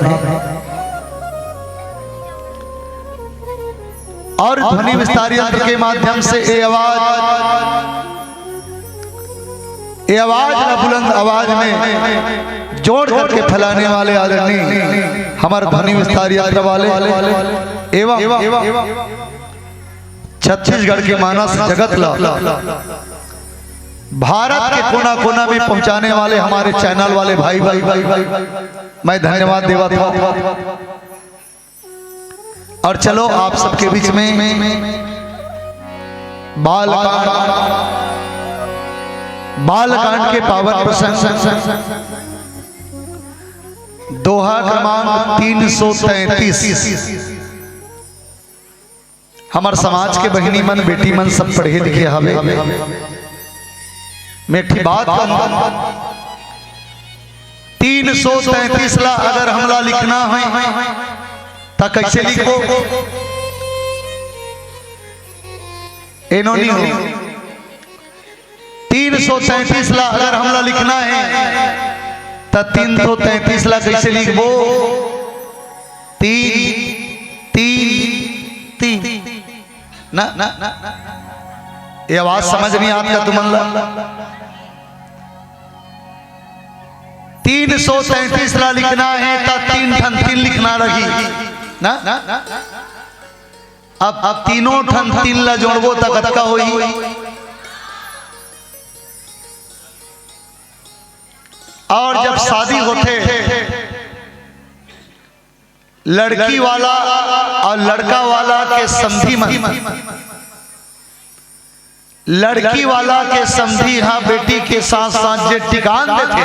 और ध्वनि विस्तार यंत्र के माध्यम से ये आवाज बुलंद आवाज में जोड़ करके फैलाने वाले आदरणीय हमारे ध्वनि विस्तार यंत्र वाले एवं छत्तीसगढ़ के मानस जगत ला भारत के कोना कोना में पहुंचाने वाले हमारे चैनल वाले भाई मैं धन्यवाद देवा था। और चलो आप सबके बीच में बालकांड के पावन प्रसंग दोहा क्रमांक 333 हमार समाज के बहनी मन बेटी मन सब पढ़े लिखे हवे। मैं एक बात 333 ला अगर हमला लिखना है तो कैसे लिखो एनोनी हो 333 ला अगर हमला लिखना है तो 333 ला कैसे लिखबो 3 3 3 ना ना ये आवाज समझ नहीं आता तुमला 333 ला लिखना है तो 3 ठन 3 लिखना रही ना अब तीनों ठन 3 ला जोड़बो तो कतका होई और जब शादी होते लड़की वाला और लड़का वाला के समधी मन लड़की वाला के समधी हाँ बेटी के साथ साथ जे टिकान देते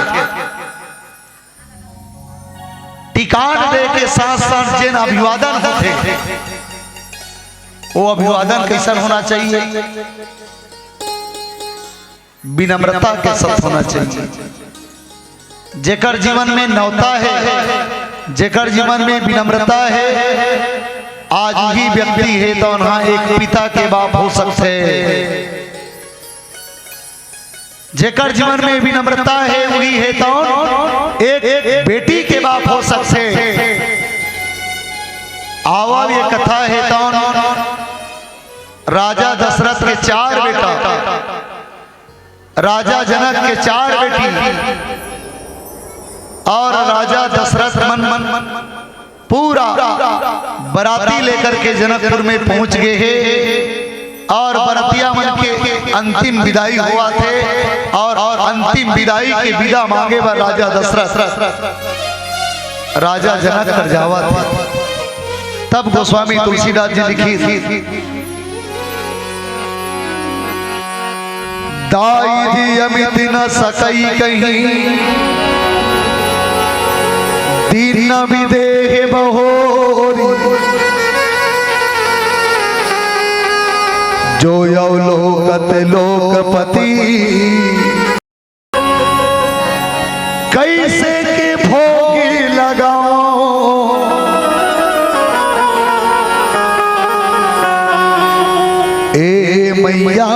टिकान दे के साथ साथ जिन अभिवादन होते वो अभिवादन कैसा होना चाहिए विनम्रता के साथ होना चाहिए। जेकर जीवन में नवता है जेकर जीवन में विनम्रता है आज ही व्यक्ति है तो वहां एक पिता के बाप हो सकते जेकर जीवन में विनम्रता है वही है तो एक बेटी के बाप हो सकते आवा ये कथा है तो राजा दशरथ के 4 बेटा राजा जनक के 4 बेटी और राजा दशरथ मन पूरा बराती लेकर के जनकपुर में पहुंच गए हैं और बरातिया मन के अंतिम विदाई हुआ थे और अंतिम विदाई के विदा मांगे वह राजा दशरथ राजा जनक कर जावा थे। तब गोस्वामी तुलसीदास जी लिखी थी, दाई जी अमित न सकई कहीं दीन विदेह बहोरी, जो यौ लोकत लोकपति कैसे के भोगी लगाओ, ए मैया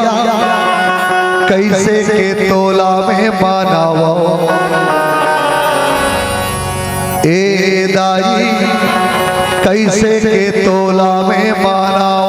कैसे के तोला में बनाओ, ए दाई कैसे के तोला में बनाओ।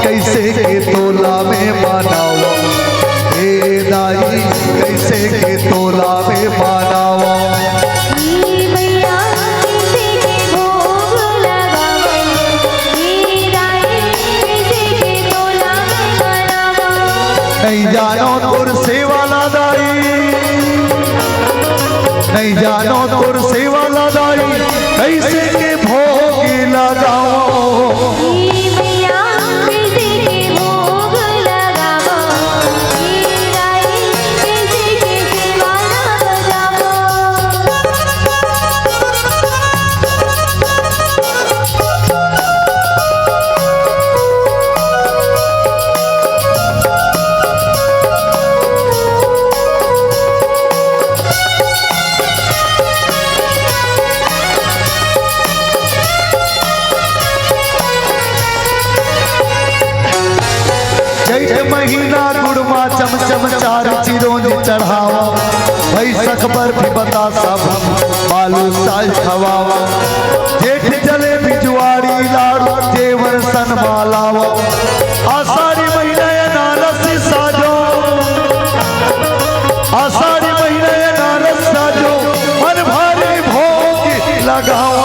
कैसे के तोला में बनाओ, ए दाई कैसे के तोला में बनाओ, नहीं जानो तुर से वाला दाई, नहीं जानो तुर से वाला दाई कैसे के भोग लगाओ, महीना गुड़मा चमचम 4 चिरोंज चढ़ावा, भैसक बर्फी बतासा बालू साल खवावा, जेठ जले बिजुआरी लाड़ू जेवर सन मालावा, आषाढ़ी महीना नारस साजो, आषाढ़ी महीना नारस साजो, मन भारी भोग लगाओ,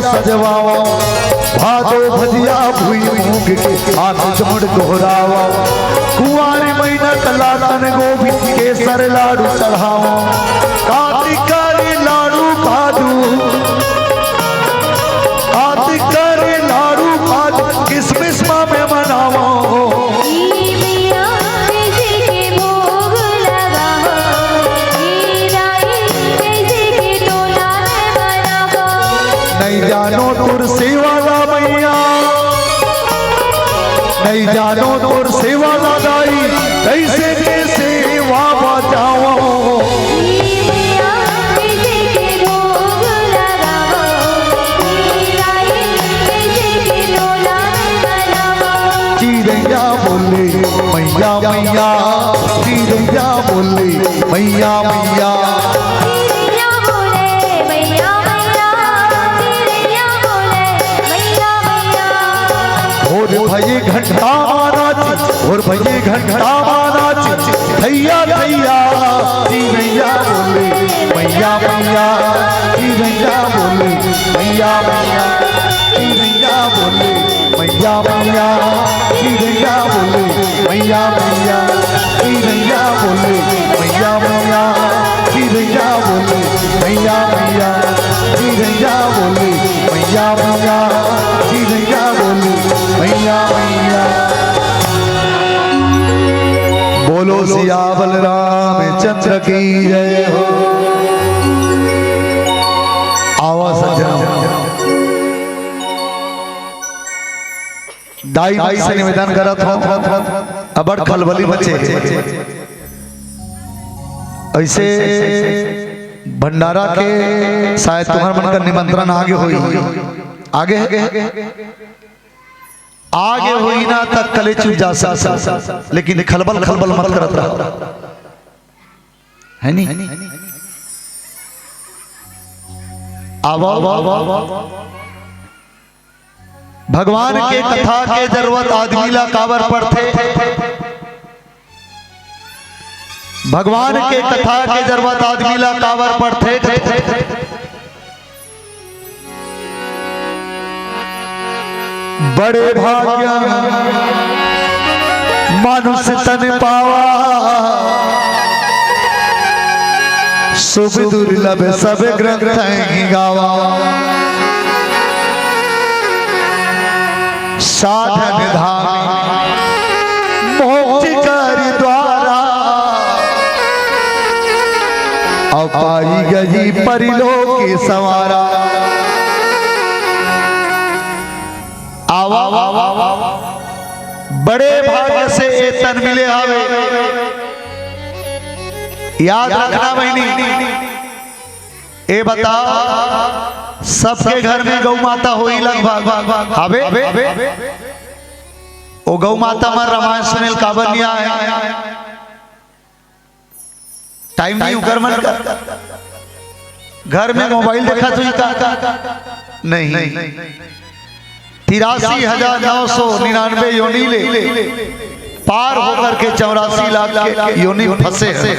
सजवावा भादो भजिया भुई मूंग के आंख चमड़ दोहरावा, कुंवारी महीना तलातन गोभी केसर लाडू चढ़ावा, कार्तिकारी लाडू भादू, कार्तिकारी लाडू भादू किसमिस में मनावा, नहीं जानो तुर से वाला मैया, नहीं जानो तुर से वाला दाई कैसे के सेवा बचाओ, चिड़ैया बोले मैया मैया, चिड़ैया बोले मैया मैया, भोर भई घंटा नाच और भैया घंटा नाच भैया भैया जी भैया बोले मैया मैया जी भैया बोले मैया मैया जी भैया बोले मैया मैया जी भैया बोले मैया मैया जी भैया बोले मैया मैया जी भैया बोले मैया मैया जी भैया बोले मैया मैया जी भैया बोले मैया मैया। बोलो सियावल रामचंद्र की जय हो। आवाज दाई से निवेदन करत हो अबड़ खलबली बचे ऐसे भंडारा के शायद तुम्हारा मन का निमंत्रण आगे हुई आगे आगे हुई ना तक कले चुप जा सकता लेकिन खलबल खलबल मत करत रहा है नहीं। भगवान के कथा के जरूरत आदमी ला काबर पड़थे। भगवान के कथा के जरूरत आदमी ला काबर पड़थे। बड़े भाग्य मनुष्य तन पावा शुभ दुर्लभ सब ग्रंथ गावा साधन धाम मोक्ष कर द्वारा अपाई गजी परिलोक की सवारा। बड़े भाग्य से ये तन मिले आवे याद रखना बहनी। ए बताओ सबके घर में गौ माता हुई लगभग हवे ओ गौ माता में रामायण सुनील काबर नहीं आए टाइम नहीं उकर मन घर में मोबाइल देखा तो नहीं 83,999 योनि ले पार होकर के 84 लाख योनि फंसे हैं।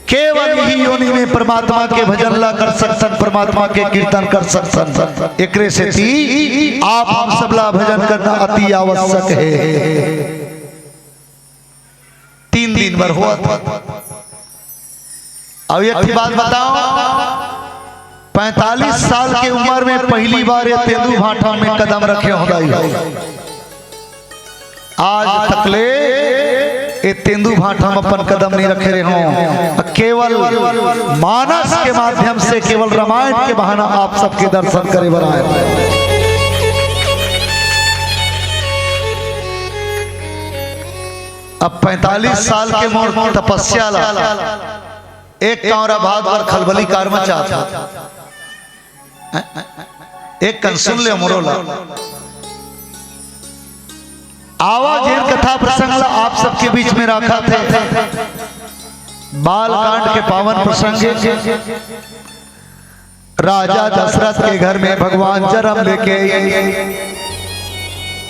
केवल ही योनि में परमात्मा के भजन ला कर सकसन परमात्मा के कीर्तन कर सकसन एकरे से थी आप हम सबला भजन करना अति आवश्यक है। 3 दिन भर हुआ था। अब एक बात बताओ 45 साल की उम्र में पहली बार ये तेंदू भाटा में कदम रखे होगा। आज तकले ये तेंदू भाटा में अपन कदम नहीं रखे रहे हो। केवल मानस के माध्यम से केवल रामायण के बहाना आप सबके दर्शन करे बनाए। अब 45 साल के मोर तपस्या ला एक कौरा भागवर खलबली कार चाहता एक कन सुन ले मोरोला आवाज कथा प्रसंग आप सबके बीच में रखा थे। बालकांड के पावन प्रसंग राजा दशरथ के घर में भगवान जन्म लेके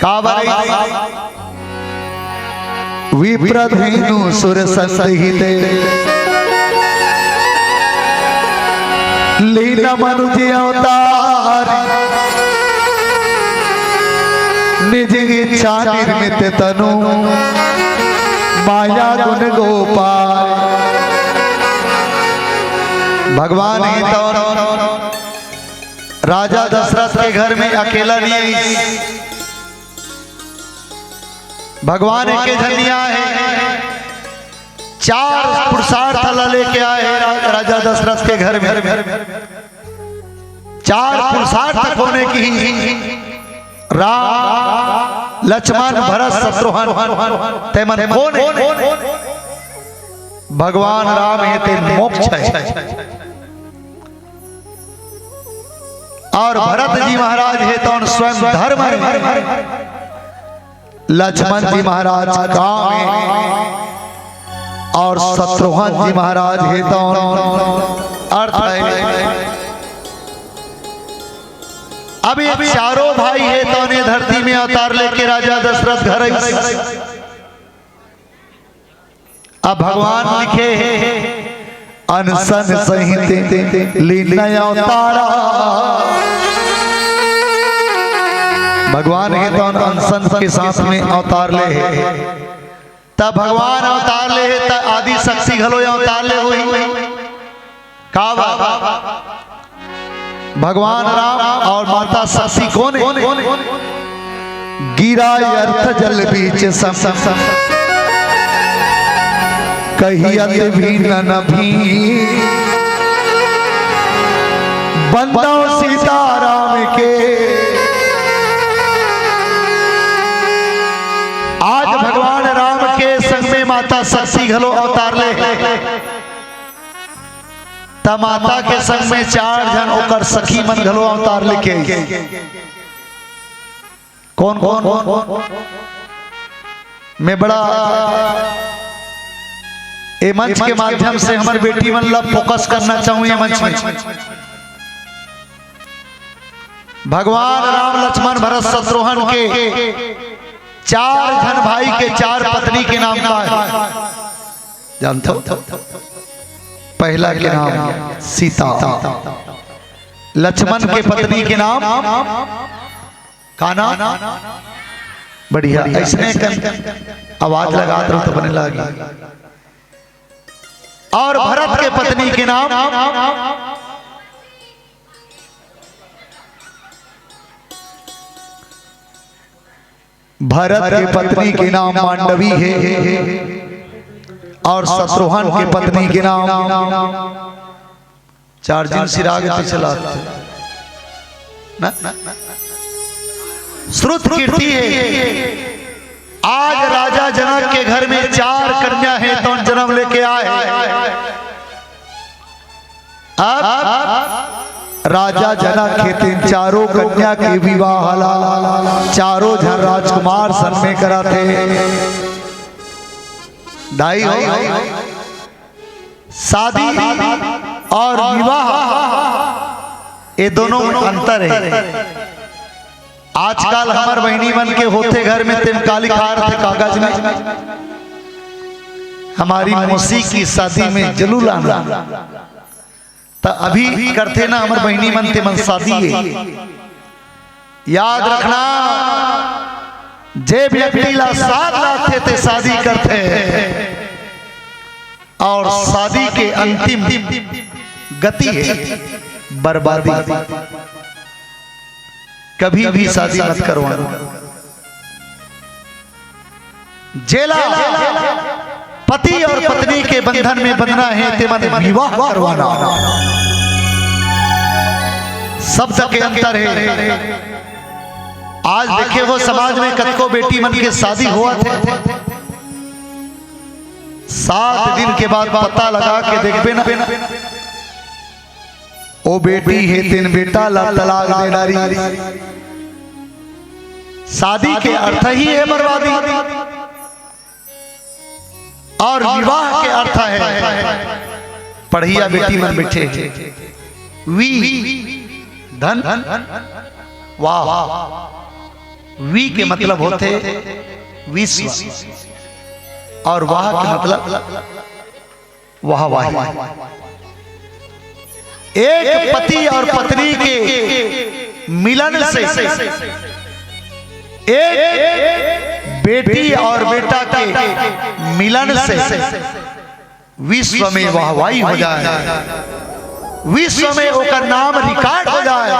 काबर विप्रधेनु सुर संहिते लीला मनुज अवतार निज इच्छा निर्मित तनु माया गुण गोपाल। भगवान ही तो राजा दशरथ के घर में अकेला नहीं भगवान के धनिया है 4 पुरुषार्थ लेके आए राजा दशरथ के घर में 4 पुरुषार्थ होने की राम लक्ष्मण भरत शत्रुघ्न तेमन कौन भगवान राम है ते मोक्ष है और भरत जी महाराज है तो स्वयं धर्म है लक्ष्मण जी महाराज काम है और शत्रुघ्न जी महाराज है तो अर्थ है। अब ये चारों भाई है तो उन्हें धरती में अवतार लेके राजा दशरथ घर आई। अब भगवान लिखे अनशन सहित लीन अवतारा। भगवान है तो अनशन के साथ में अवतार ले है। तब भगवान अवतार ले है तब आदि शक्ति घलो अवतार ले हुई का भगवान राम और माता शक्ति कौन है? गिरा अर्थ जल बीच सम कहियत भी न भी बंदो सीताराम के। आज भगवान राम के संग में माता शक्ति घलो अवतार ले त माता के संग में 4 जन ओकर सखी मन घलो अवतार लेके कौन कौन मैं बड़ा ए मंच के माध्यम से हमारे बेटी मन ला फोकस करना चाहूँ ये मंच में। भगवान राम लक्ष्मण भरत शत्रुघ्न के 4 जन भाई के 4 पत्नी के नाम का है जानते हो? पहला के नाम सीता, लक्ष्मण के पत्नी के नाम का नाम बढ़िया ऐसने आवाज लगा दो तो बने लगी। और भरत के पत्नी के नाम भरत के पत्नी के नाम मांडवी है और शत्रुघ्न के पत्नी के नाम 4 दिन सिराग चला श्रुत कीर्ति है। आज राजा जनक के घर में 4 कन्या है तो जन्म लेके आए। अब राजा जनक के 3 चारों कन्या के विवाह चारों जन राजकुमार सन में कराते। दाई हो शादी और विवाह ये दोनों अंतर है। आजकल हमार बहनी मन के होते घर में तिनका लिखा थे कागज में हमारी मौसी की शादी में जरूर आना। तो अभी करते ना हमार बहनी मन ते मन शादी है। याद रखना जे व्यक्ति ला 7 लाख थे शादी करते हैं और शादी के अंतिम गति है बर्बादी। कभी भी शादी मत करवाना। जेला पति और पत्नी के बंधन में बंधना है ते मन विवाह करवाना। शब्द के अंतर है। आज देखे वो समाज में कतको बेटी मन के शादी हुआ थे 7 दिन के बाद पता लगा के देखबे ना ओ बेटी है 3 बेटा ला तलाक दे डारी। शादी के अर्थ ही है बर्बादी और विवाह के अर्थ है पढ़िया बेटी मन बैठे वी धन वाह। वी के मतलब होते विश्व और वाह के मतलब वाह वाह। एक पति और पत्नी के मिलन से एक बेटी और बेटा के मिलन से विश्व में वाहवाही हो जाए। विश्व में ओकर नाम रिकॉर्ड हो जाए।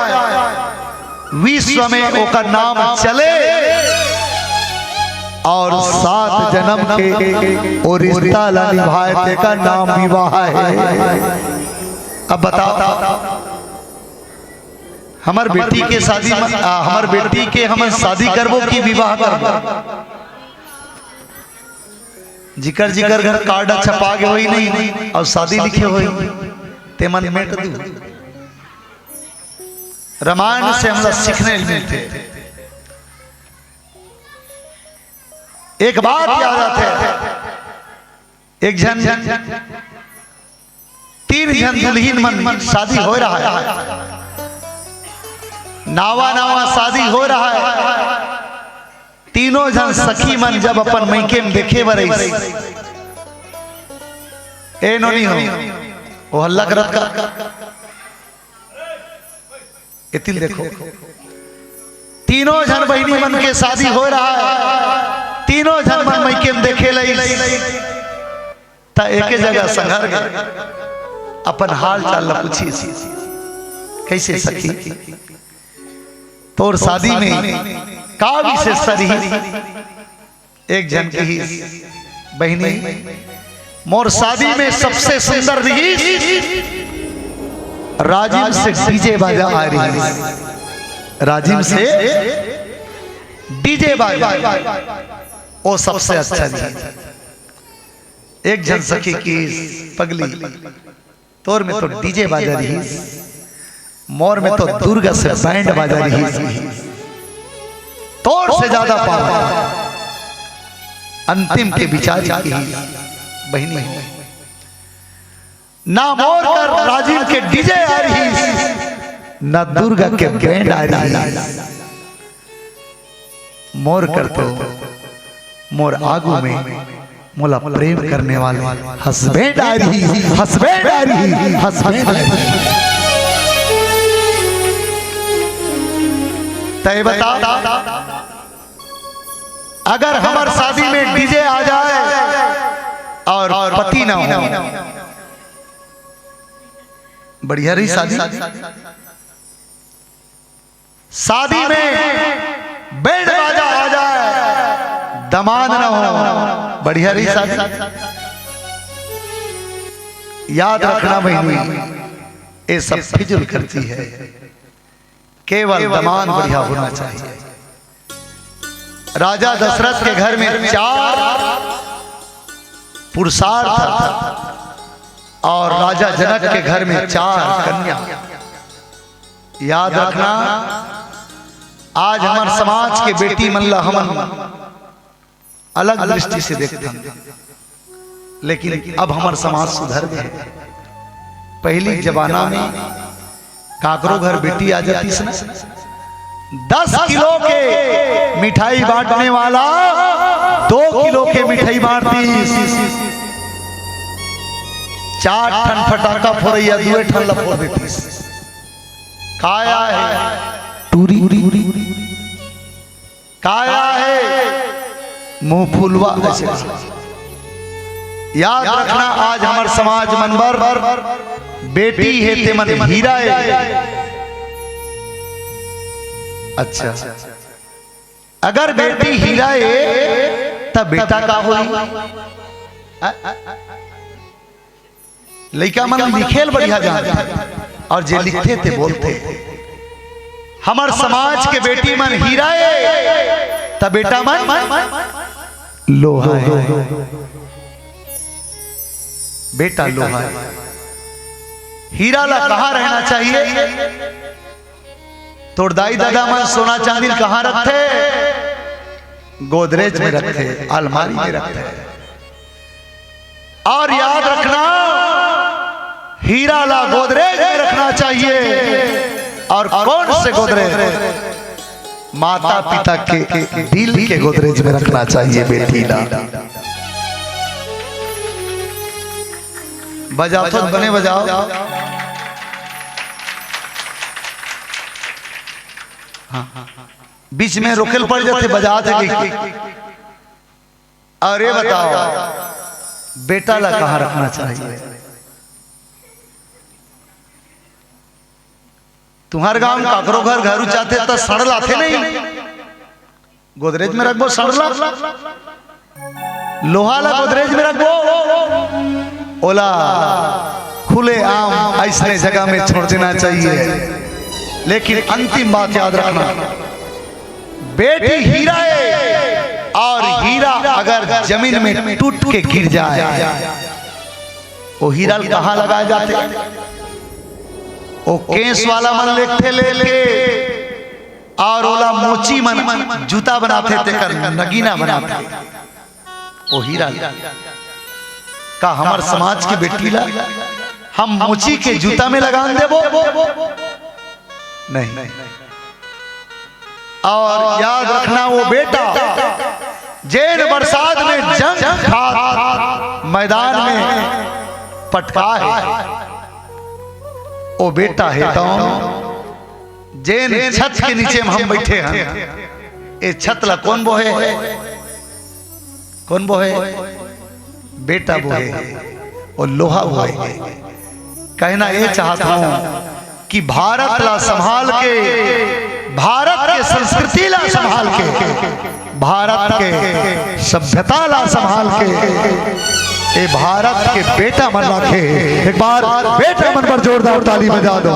विश्व में ओकर नाम चले और 7 जन्म के और रिश्ता ला निभाए तेका नाम विवाह है। अब बताओ हमार बेटी के शादी हमार बेटी के हम शादी करबो कि विवाह करबो? जिकर जिकर घर कार्ड छपा के होई नहीं और शादी लिखे होई ते मन में कर दू। रामायण से हम लोग सीखने मिलते। एक बात याद आते एक जन 3 जन दुल्हीन मन शादी हो रहा है। नावा नावा शादी हो रहा है। तीनों जन सखी मन जब अपन मैके में देखे बरई ए नो नहीं हो वो हल्ला करत का इतिल देखो तीनों जन बहनी मन के शादी हो रहा है। तीनों जन मन मैके में देखे लई ता एक जगह संघर गए अपन हाल चाल पूछी कैसे सखी तोर शादी में का विशेष रही। एक जन की ही बहनी मोर शादी में सबसे सुंदर रही राजिम से डीजे बाजा आ रही है। राजिम से डीजे बाजा वो सबसे अच्छा रही। एक जन सखी की पगली तोर में तो डीजे बाजा रही, मोर में तो दुर्गा से बैंड बाजा रही। तोर से ज्यादा पावर अंतिम के विचार की बहनी ना मोर कर राजीव के डीजे आ रही ना दुर्गा के बैंड आ रही। मोर कर तो मोर आगू में मोला प्रेम करने वाले हस्बैंड आ रही, हस्बैंड आ रही, हस्बैंड तय बता अगर हमार शादी में डीजे आ जाए और पति ना हो बढ़िया रही शादी। शादी में बैंड बाजा आ जाए दमाद ना हो बढ़िया रही शादी। याद रखना बहनी ये सब फिजूल करती है, केवल दमाद बढ़िया होना चाहिए। राजा दशरथ के घर में 4 पुरुषार्थ था और राजा जनक के घर में 4 कन्या। याद रखना आज हमारे समाज के बेटी मल्ला हमन अलग दृष्टि से देखते हैं, लेकिन अब हमारा समाज सुधर गया। पहली जमाना में काकरो घर बेटी आ जाती है 10 किलो के मिठाई बांटने वाला 2 किलो के मिठाई बांटती, 4 ठन फटाका फोड़ैया 2 ठन फोड़ देती। काया है टूरी, काया है मुंह फुलवा। याद रखना आज हमार समाज मनबर बेटी है ते मन हीरा है। अच्छा अगर बेटी हीरा है तब बेटा का होई। लड़का मन लिखेल बढ़िया जानते और जे लिखते थे बोलते। हमार समाज के बेटी मन हीरा है तब बेटा मन लोहा है। बेटा लोहा है। हीरा ला कहाँ रहना चाहिए? तोड़ दाई दादा मन सोना चांदी कहाँ रखते? गोदरेज में रखते, अलमारी में रखते। और याद रखना हीरा ला गोदरेज में रखना चाहिए। और कौन से गोदरेज? माता पिता के दिल के गोदरेज में रखना चाहिए बेटी ला। बजाओ तो बने बजाओ। बीच में रोकेल पड़ जाते बजा थे। अरे बताओ बेटा ला कहाँ रखना चाहिए? तुम्हारे गांव में काकरो घर घरू चाहते तो सड़ लाते नहीं, गोदरेज में रखबो। सड़ला लोहा ला गोदरेज में रखबो, ओला खुले आम ऐसने जगह में छोड़ देना चाहिए। लेकिन अंतिम बात याद रखना बेटी हीरा है और हीरा अगर जमीन में टूट के गिर जाए वो हीरा कहाँ लगाए जाते? वो केस वाला मन लेते ले और ओला मोची मन जूता बनाते थे कर नगीना बनाते। वो हीरा का हमार समाज की बेटी ला हम मोची के जूता में लगा देबो नहीं। और याद रखना वो बेटा जैन बरसात में जंग खा मैदान में पटका है, वो बेटा है तो जैन छत के नीचे में हम बैठे हैं, ये छत ला कौन बोहे, कौन बोहे, बेटा बोहे और लोहा बोहे। कहना ये चाहता हूं कि भारत ला संभाल के, भारत के संस्कृति ला संभाल के, भारत के सभ्यता ला संभाल के ये भारत के बेटा मन रखे। एक बार बेटा मन पर जोरदार ताली बजा दो।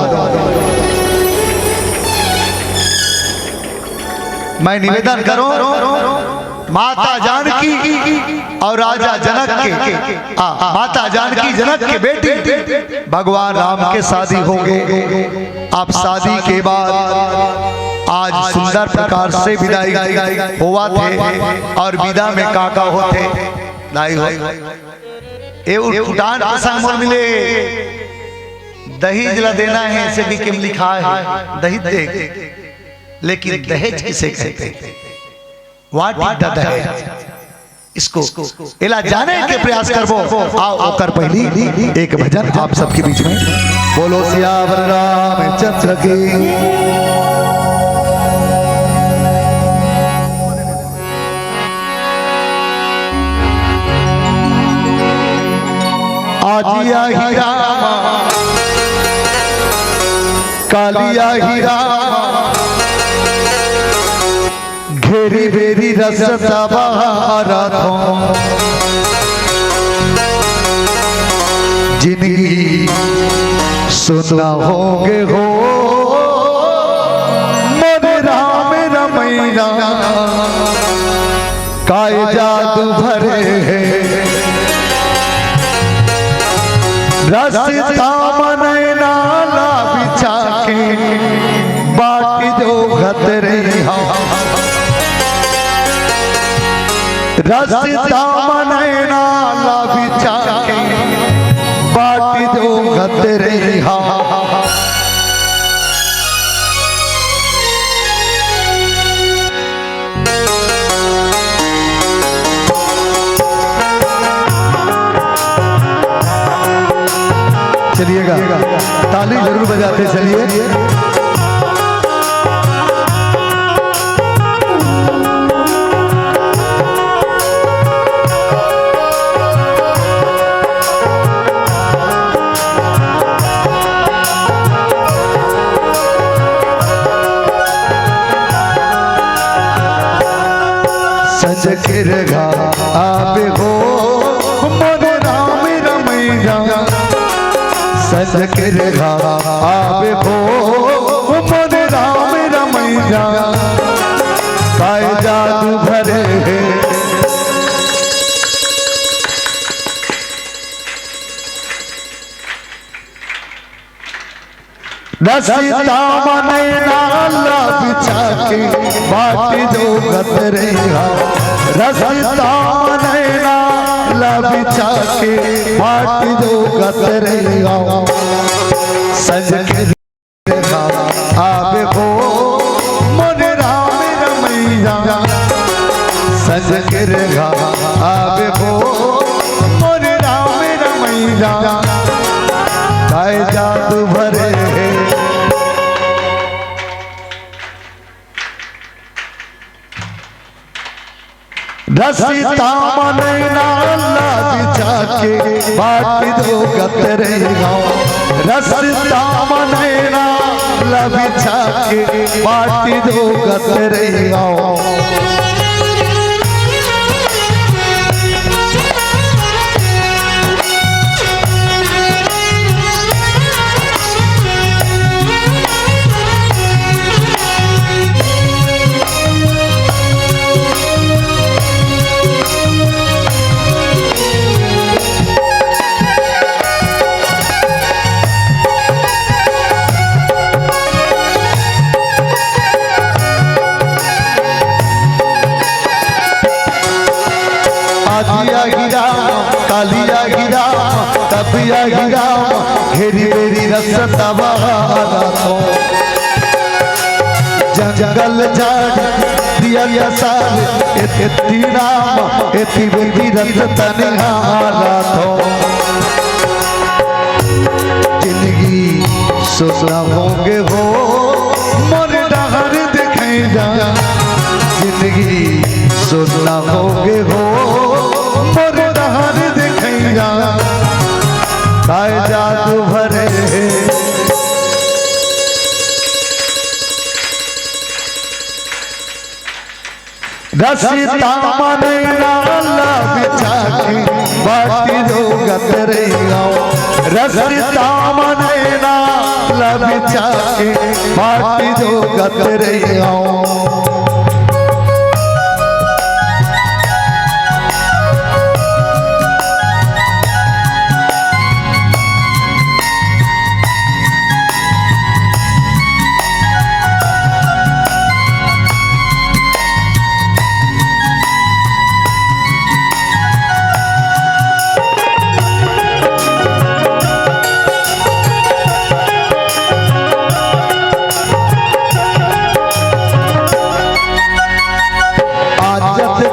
मैं निवेदन करूं माता जानकी और राजा जनक के, माता जानकी जनक के बेटी भगवान राम के शादी हो गए। आप शादी के बाद आज सुंदर प्रकार से विदाई हुआ थे और विदा में काका होते लाई हो उठान प्रसंग मोल मिले दहेज ला देना है, ऐसे भी किम लिखा है दहेज दे, लेकिन दहेज किसे कहते हैं, व्हाट इज द दहेज, इसको इला जाने के प्रयास करबो। आओ कर पहली एक भजन आप सबके बीच में, बोलो सियावर रामचंद्र की। आजिया ही रामा कालिया ही रामा घेरी बेरी रसता बहारा थो, जिंदगी सुना होगे हो मोरे राम रमैया, काय जादू भरे है रसता मनैना ला बिछा के बाटी दो घतरे, रसता मनैना ला बिछा के बाटी दो घतरे। चलिएगा ताली जरूर बजाते चलिए। सज गिरगा आबे हो मोरे राम रमैया, सज गिरगा आबे हो मोरे राम रमैया, काय जादू भरे है रसता मनैना ला बिछा के बाटी दो घतरे, रसता मनैना ला बिछा के बाटी दो घतरे। सज गिरगा आबे हो मोरे राम रमैया, सज गिरगा आबे हो मोरे राम रमैया, काय जादू भरे है रसता मनैना ला बिछा के बाटी दो घतरे, रसता मनैना ला बिछा के बाटी दो घतरे। कालिया गिरा तबिया गिरा घेरी बेरी रसता बहारा थो, जंगल जाड़ दिया साल एती राम एती बेटी तनिहारा थो जिंदगी सोचना होंगे हो मोर डहर देखे जा जिंदगी सोचना होंगे हो मोर डहर देखे जा काय जादू भरे रसीता मने नाला बिछा के बाटी जो गतरे गाओ रसीता मने नाला बिछा के बाटी जो गतरे गाओ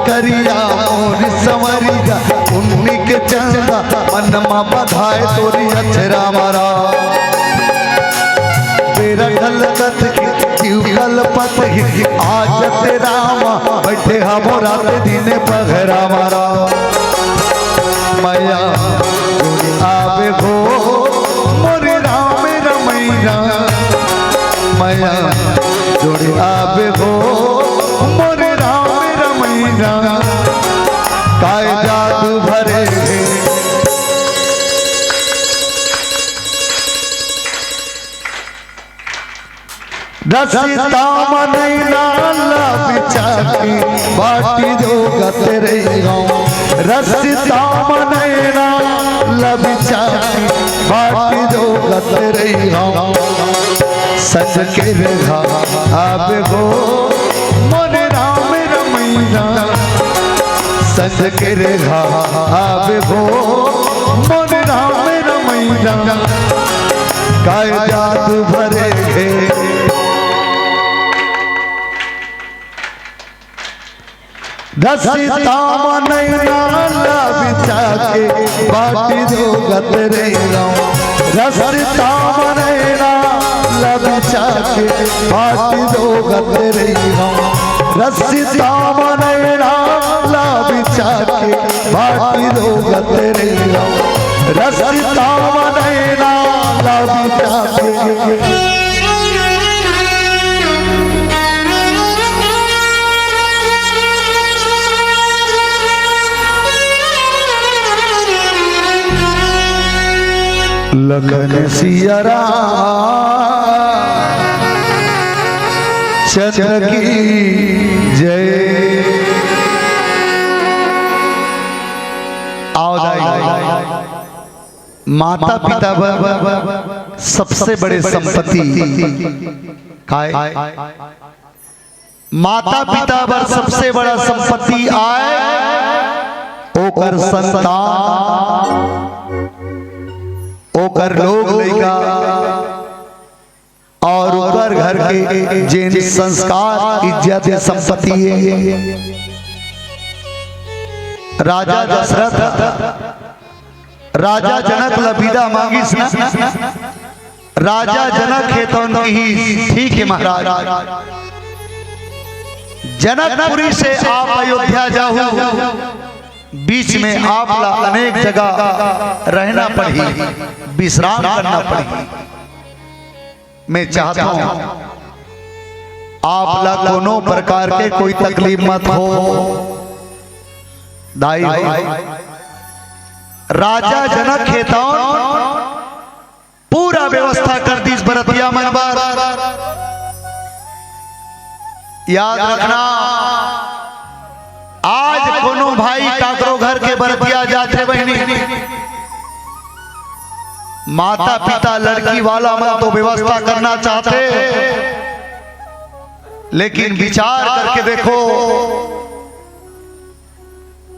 करिया और संवरिया उन्हीं के चंदा मनमा बधाए तोरी अक्षरा मारा तेरा गलत की कलपत की आज तेरा बैठे हम रात दिन पघरा मारा मैया आवे हो मोरे राम रमैया मैया जोड़ी आवे हो मोरे काय जादू भरे रसीता मने नाला बिछा के बाटी जो गतरे गाओ रसीता मने नाला बिछा के बाटी जो गतरे गाओ सच के रेखा आप हो मोरे राम रमैया सच के रेखा आप हो मोरे राम रमैया काय जादू भरे रसीता मने नाला बिछा के बाटी जो गतरे गाओ रसीता मने नाला बिछा के बाटी जो गतरे गाओ रसीता मने नाला बिछा के बाटी जो गतरे गाओ रसीता मने नाला बिछा के लखन सियरा चंद्र की जय आओ माता पिता सबसे बड़े संपत्ति काय माता पिता पर सबसे बड़ा संपत्ति आए ओकर संतान ओकर लोग लइका और ओकर घर के जिन संस्कार इज्जत संपत्ति है राजा दशरथ राजा जनक लबीदा मांगिस राजा जनक है तो उनकी ही ठीक है महाराज जनकपुरी से आप अयोध्या जाओ बीच में आप ला अनेक जगह रहना पड़ी विश्राम करना पड़ी मैं चाहता हूं आप ला कोनो प्रकार के कोई तकलीफ मत हो दाई राजा जनक खेता पूरा व्यवस्था कर दी बरतिया मनबार याद रखना आज कोनो भाई काकरो घर के बरतिया जाते बहनी माता पिता लड़की वाला मन तो व्यवस्था करना चाहते लेकिन विचार करके देखो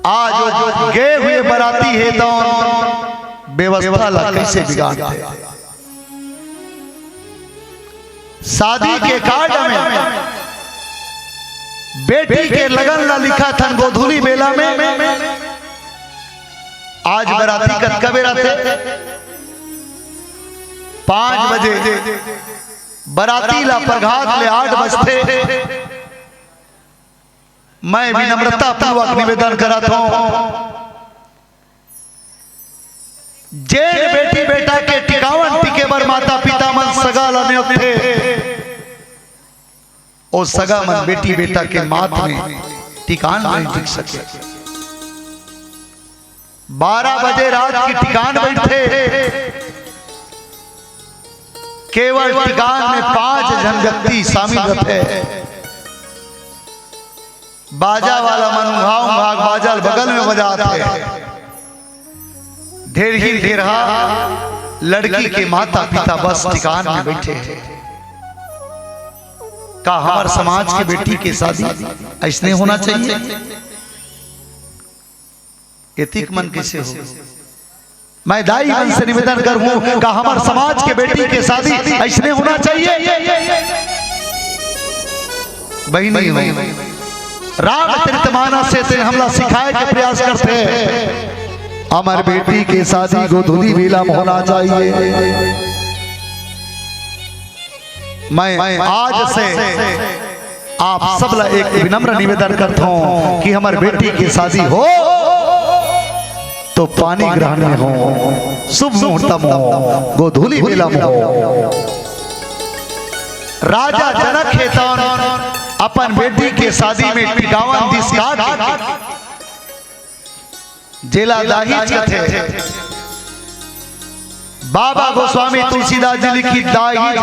आज जो गए हुए बराती है तो व्यवस्था ला कैसे बिगाड़ते शादी के कार्ड में बेटी के लगन ला लिखा था गोधूली बेला में। आज बराती कत कबेरा थे 5 बजे, बराती ला प्रघात ले 8 बजते। मैं विनम्रता पूर्वक निवेदन करता हूं, जेन बेटी बेटा के टिकावन टिके बर माता पिता मन सगा लाने थे, और सगा मन बेटी बेटा के माथ में टिकान नहीं टिक सके। 12 बजे रात की टिकान बैठे, केवल टिकान में 5 जन व्यक्ति शामिल थे। बाजा वाला मन घाव भाग बाजा बगल में बजाते। ढेर ही ढेरहा लड़की के माता पिता बस टिकान में बैठे। का हमारे समाज की बेटी के शादी ऐसने होना चाहिए? एतिक मन कैसे हो? मैं दाई मन से निवेदन करूं, का हमारे समाज के बेटी के शादी ऐसने होना चाहिए? बहनी रामचरितमानस से हमला सिखाए के प्रयास करते हैं, हमारी बेटी के शादी गोधूली बेला में होना चाहिए। मैं आज से आप सब ला एक विनम्र निवेदन करता हूं कि हमारी बेटी की शादी हो तो पानी ग्रहण में हो, शुभ मुहूर्त में हो, गोधूली बेला में हो। राजा जनक हेतन अपन बेटी के शादी में टिकावन दिस काट जेला दाहिज थे। बाबा गोस्वामी तुलसीदास जी लिखी दाहिज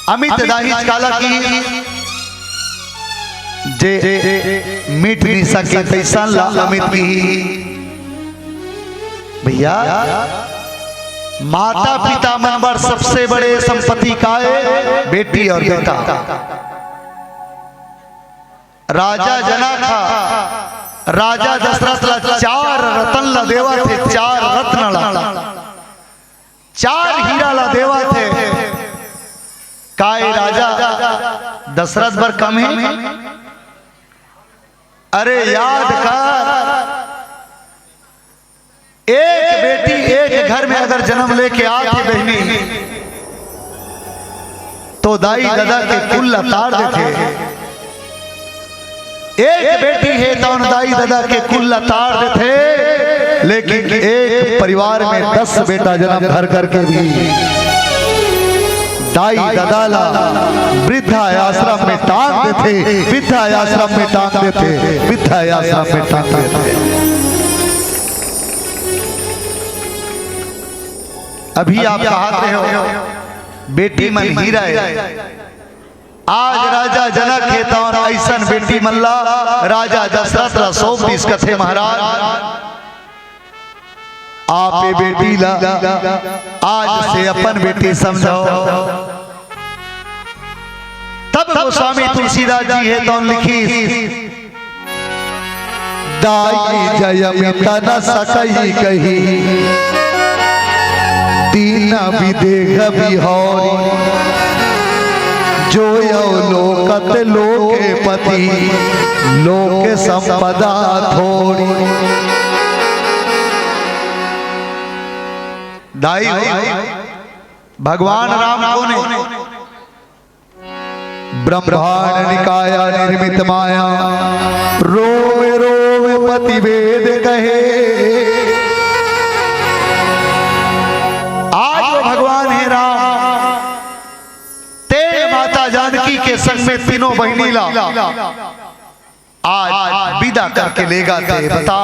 अमित दाहिज काला की जे मिट नहीं सके तैसा ला अमित की। भैया माता पिता मनबर सबसे बड़े संपत्ति का है बेटी और बेटा। राजा जनक राजा दशरथ ला 4 रतन ला देवा थे, 4 रत्न ला 4 हीरा ला देवा थे। काय राजा दशरथ बर कम है? अरे याद कर, एक बेटी एक घर में अगर जन्म लेके आती बहनी तो दाई दादा के कुल तार देते। एक बेटी है तो दाई दादा के कुल तार देते, लेकिन एक परिवार में 10 बेटा जन्म धर करके भी दाई दादा ला वृद्धा आश्रम में टांग देते, वृद्धा आश्रम में टांग देते, वृद्धा आश्रम में टांग देते। अभी आप कहते हो बेटी मन हीरा है। आज राजा जनक है तो ऐसा बेटी मल्ला राजा दशरथ ला सौंप दिस कथे महाराज। आप बेटी ला आज से अपन बेटी समझो। तब गोस्वामी तुलसीदास जी है तो लिखी दाई जयमित न सकई कही, तीन विदेह बिहारी, जो यो लोकत लोके पति, लोके संपदा थोड़ी। दाई भगवान राम को ने ब्रह्मांड निकाया निर्मित माया, रोवे रोवे पति वेद कहे। आज वो भगवान है राम तेरे माता जानकी के संग में तीनों बहनी ला आज विदा करके लेगा थे। बता,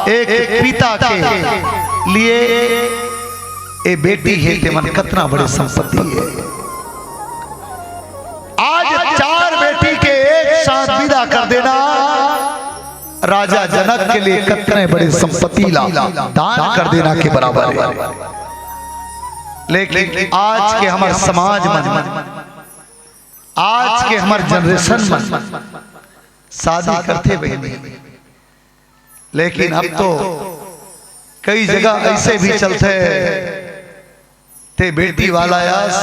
एक पिता के लिए ए बेटी है ते मन कितना बड़े संपत्ति है। आज 4 बेटी के एक साथ विदा कर देना राजा जनक के लिए कितने बड़े संपत्ति ला दान कर देना के बराबर है। लेकिन आज के हमारे समाज में, आज के हमारे जनरेशन में शादी करते बहनी, लेकिन अब तो कई जगह ऐसे भी चलते ते बेटी वाला यास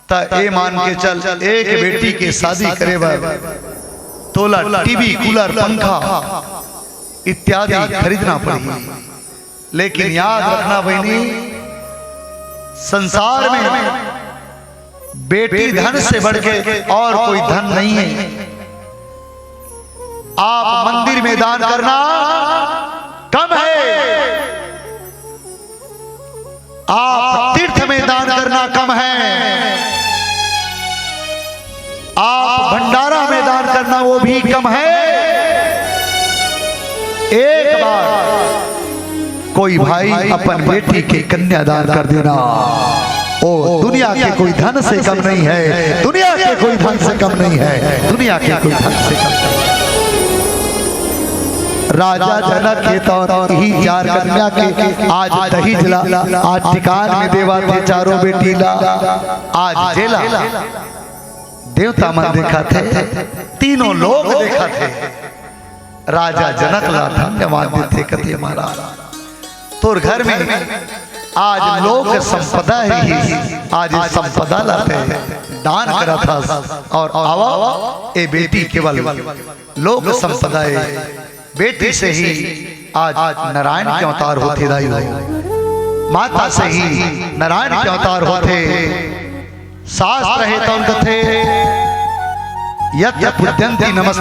ता ए मान के चल एक बेटी के शादी करे बार तोला टीवी कूलर पंखा इत्यादि खरीदना पड़ी। लेकिन याद रखना बहनी, संसार में बेटी धन से बढ़ के और कोई धन नहीं है। आप मंदिर में दान करना कम है, आप तीर्थ में दान करना कम है, आप भंडारा में दान करना वो भी कम है। एक बार कोई भाई अपन बेटी के कन्यादान कर देना, ओ दुनिया के कोई धन से कम नहीं है, दुनिया के कोई धन से कम नहीं है, दुनिया के कोई धन से कम नहीं है। राजा जनक के तौर ही चार कन्या के आज दही जला, आज टिकान में देवा थे चारों बेटी ला, आज जेला देवता मन देखा थे, तीनों लोग देखा थे। राजा जनक ला धन्यवाद देते कथे महाराज, तोर घर में आज लोग संपदा ही, आज संपदा लाते दान करा था और आवा ए बेटी केवल लोग संपदा बेटी से ही आज नारायण के अवतार होते दाई, माता से ही नारायण के अवतार होते। शास्त्र है तो कथे यत् पूज्यन्ति नमः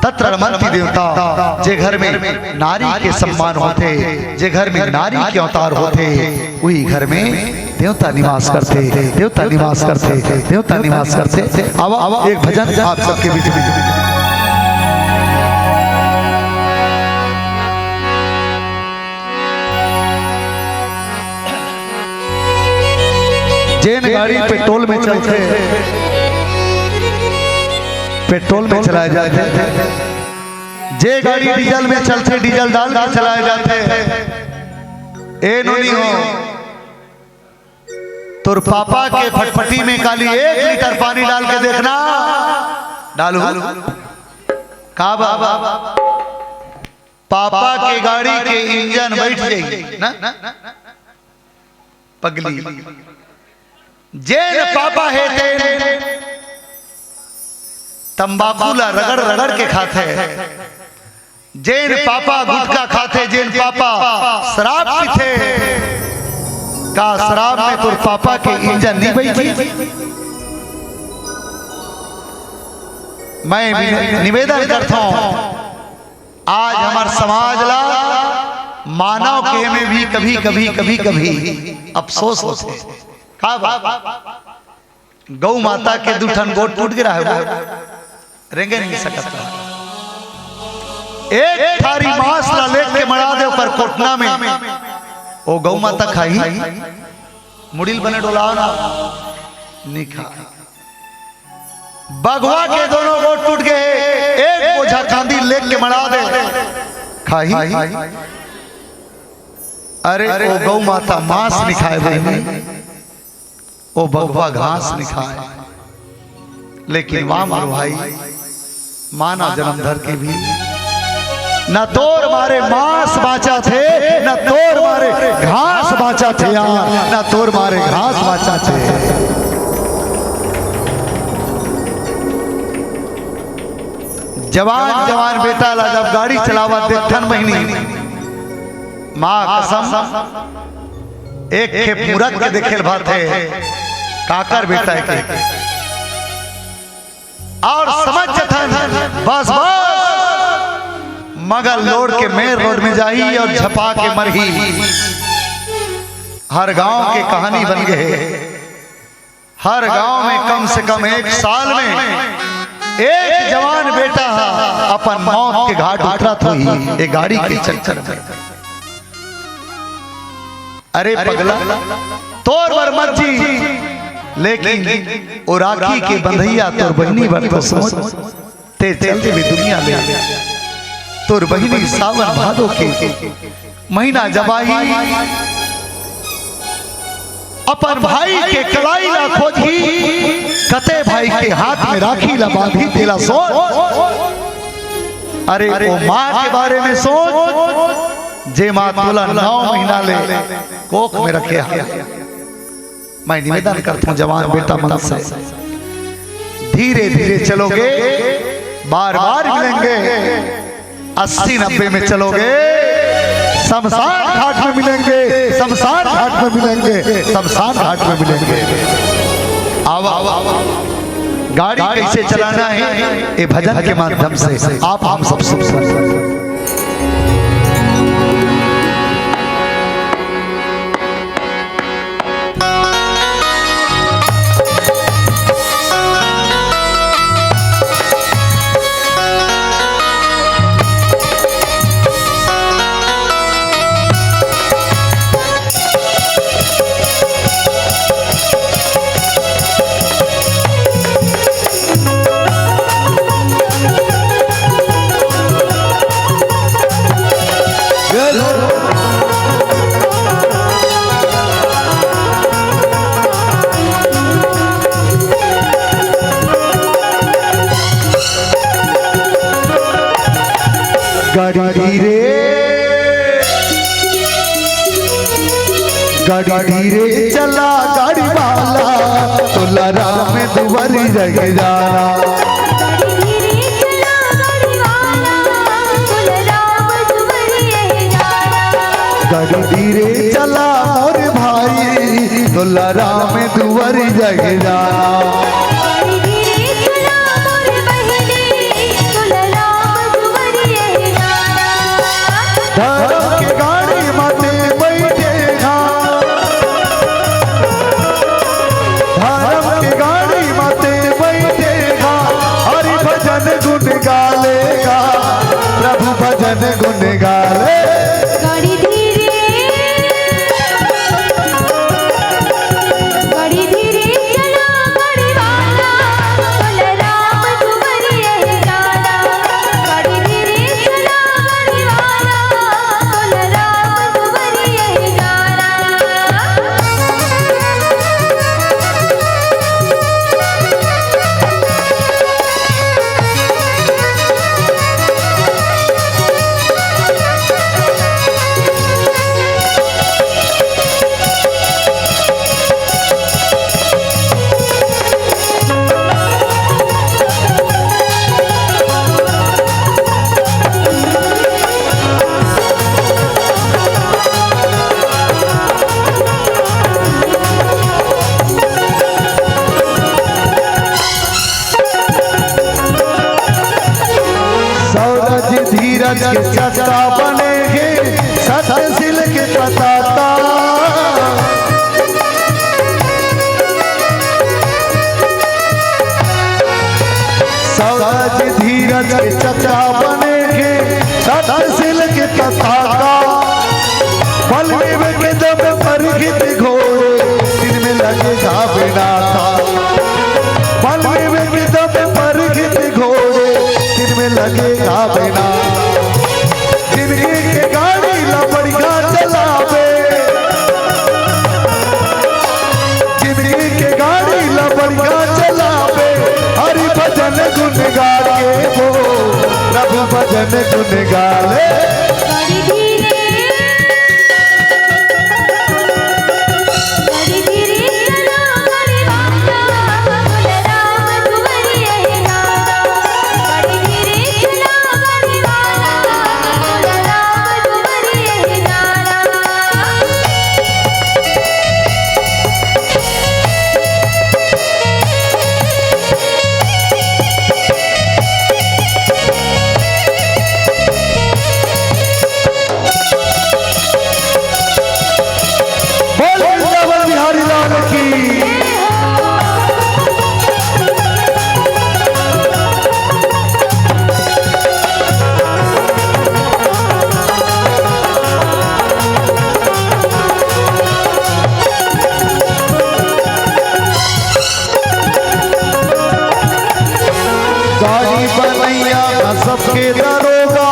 तत्र रमन्ति देवता, जे घर में नारी के सम्मान होते, जे घर में नारी के अवतार होते, वही घर में देवता निवास करते, देवता निवास करते, देवता निवास करते। अब एक भजन आप सबके बीच में। जेन गाड़ी पेट्रोल में चलते, पेट्रोल में चलाए जाते, जे गाड़ी डीजल में चलते डीजल डाल के चलाए जाते। ए नोनी हो तुर पापा के फटफटी में काली 1 लीटर पानी डाल के देखना, डालू का बाबा पापा के गाड़ी के इंजन बैठ जाएगी ना पगली। जेन पापा है तेन तंबाकू ला रगड़ रगड़ के खाते, जेन पापा गुटखा खाते, जेन पापा शराब पीते, का शराब में तुर पापा के इंजन नहीं बैठी। मैं निवेदन करता हूं, आज हमार समाज ला मानव के में भी कभी कभी कभी कभी अफसोस होते। गौ माता के दूठन गोट टूट गिरा है, रेंगे नहीं सकता। एक थारी मांस ला लेके मरा दे पर कोटना में, ओ गौ माता खाई मुड़िल बने डोलाओ ना नहीं खा। बगवा के दोनों गोट टूट गए, एक बोझा कांदी लेके मरा दे खाई। अरे ओ गौ माता मांस नहीं खाए बहनी, ओ बगवा घास नहीं खाए। लेकिन वाह मारो भाई, माना जन्म धर के भी न तोर मारे मांस बाचा थे, न तोर मारे घास बाचा थे, न तोर मारे घास बाचा थे। जवान जवान बेटा ला जब गाड़ी चलावा देखन महीनी, माँ कसम एक खेप मुरत के देखेल भाते काकर बेटा के, और समझ जथन बस बस मगर लोड के मेर रोड में जाही और झपा के मरही। हर गांव के कहानी बन गए, हर गांव में कम से कम 1 साल में एक जवान बेटा अपन मौत के घाट उतरत हुई एक गाड़ी के चक्कर में। अरे पगला तोर बर मर्जी, लेकिन ओ राखी के बंधैया तोर बहनी बन तो समझ ते चलते भी दुनिया ले। तोर बहनी सावन भादो के महीना जबाही, अपन भाई के कलाई ला खोजी, कते भाई के हाथ में राखी ला बांधी तेला सोच। अरे ओ माँ के बारे में सोच, जे माँ तोला 9 महीना ले कोख में रखे, मैं निवेदन करता हूँ जवान बेटा मन से, धीरे धीरे चलोगे बार बार मिलेंगे। 80-90 में चलोगे शमशान घाट में मिलेंगे, शमशान घाट में मिलेंगे, शमशान घाट में मिलेंगे। आओ गाड़ी कैसे चलाना है ये भजन के माध्यम से आप हम सब सुन। गाड़ी धीरे चला गाड़ी वाला तुलारा में दुबारी रह जाना। गाड़ी धीरे चला और भाई तुलारा में दुबारी रह जाना। धर्म की गाड़ी माते बैठेगा, धर्म की गाड़ी माते बैठेगा, हरि भजन गुण गालेगा, प्रभु भजन गुण गाले। गाड़ी धीरे चला गाड़ी वाला तुलराम दुबरी है जाना। गाड़ी धीरे चला गाड़ी वाला तुलराम दुबरी है जाना। धीरज के चक्का बनेगे सतसिल के पताता। सौरज धीरज के चक्का बनेगे सतसिल के पताता। बलदेव के दम पर गीत घोड़े दिन में लगेगा बिना था। बलदेव के दम पर गीत घोड़े दिन में लगेगा बिना। जिंदगी के गाड़ी लपड़िया चलावे, जिंदगी के गाड़ी लपड़िया चलावे, हरि भजन गुण गाले वो प्रभु भजन गुण गाले। गाड़ी धीरे चला गाड़ी वाला तुलराम दुबरी है जाना। गाड़ी धीरे चला गाड़ी वाला तुलराम दुबरी है जाना। बोलो वृंदावन बिहारी लाल की। गाड़ी बनैया का सबके दरोगा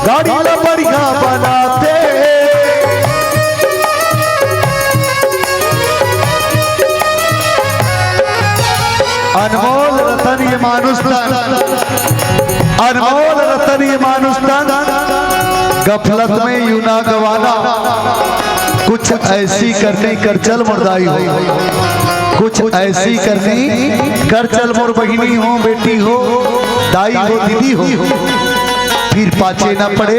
गाड़ी लपड़िया बनाते। अनमोल रतन ये मानुष तन, अनमोल रतन ये मानुष तन, गफलत में यूं ना गवाना, कुछ ऐसी करनी कर चल मुर्दाई हो। कुछ ऐसी करनी कर चल मोर बहिनी हो, बेटी हो, दाई हो, दीदी हो, फिर पाचे ना पड़े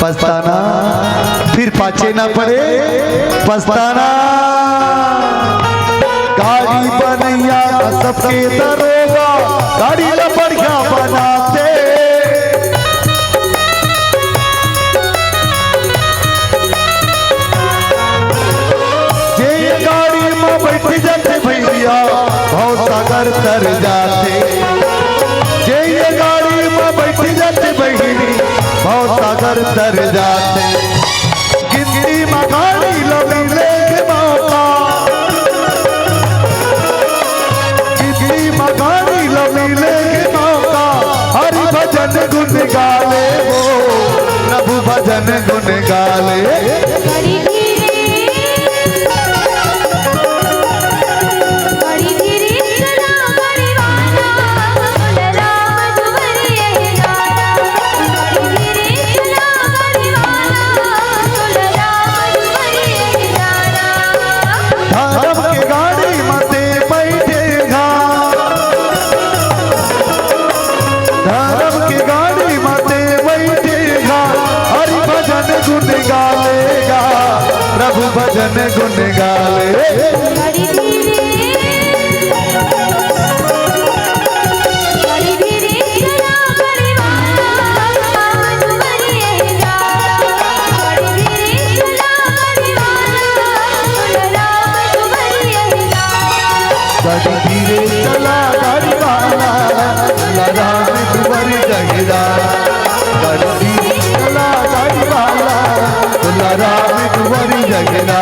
पछताना, फिर पाचे ना पड़े पछताना। गाड़ी बनैया सबके दरोगा, गाड़ी ला बढ़िया बनाते, जे गाड़ी में बैठ जाते भैया भाव सागर तर जाते, जे ये गाड़ी में बैठ जाते बहिनी भाव सागर तर जाते। गिनती में गाड़ी लमिले के मौका, गिनती में गाड़ी लमिले के मौका, हरि भजन गुन गाले वो प्रभु भजन गुन गाले। प्रभु भजन गुन गाले। गाड़ी धीरे चला गाड़ी वाला, राम दुआर जगदा, गाड़ी धीरे चला गाड़ी वाला, राम दुआर जगदा,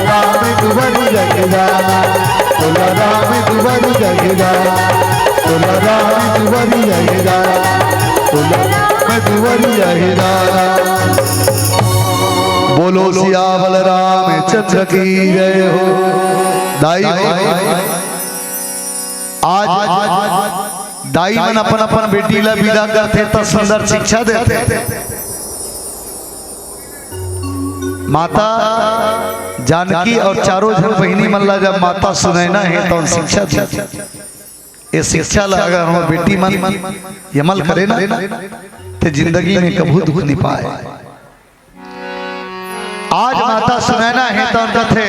राम दुआर जगदा, राम दुआर जगदा, राम दुआर जगदा, राम दुआर जगदा। बोलो सियावल रामचंद्र की जय हो। दाई आज दाई मन अपन अपन बेटी ला विदा करते तो सुंदर शिक्षा देते। माता जानकी और चारों जन बहिनी मन ला जब माता सुनैना है तो शिक्षा देते। ये शिक्षा ला अगर हम बेटी मन यमल करे ना तो जिंदगी में कभी दुख नहीं पाए। आज माता सुनैना है तो कथे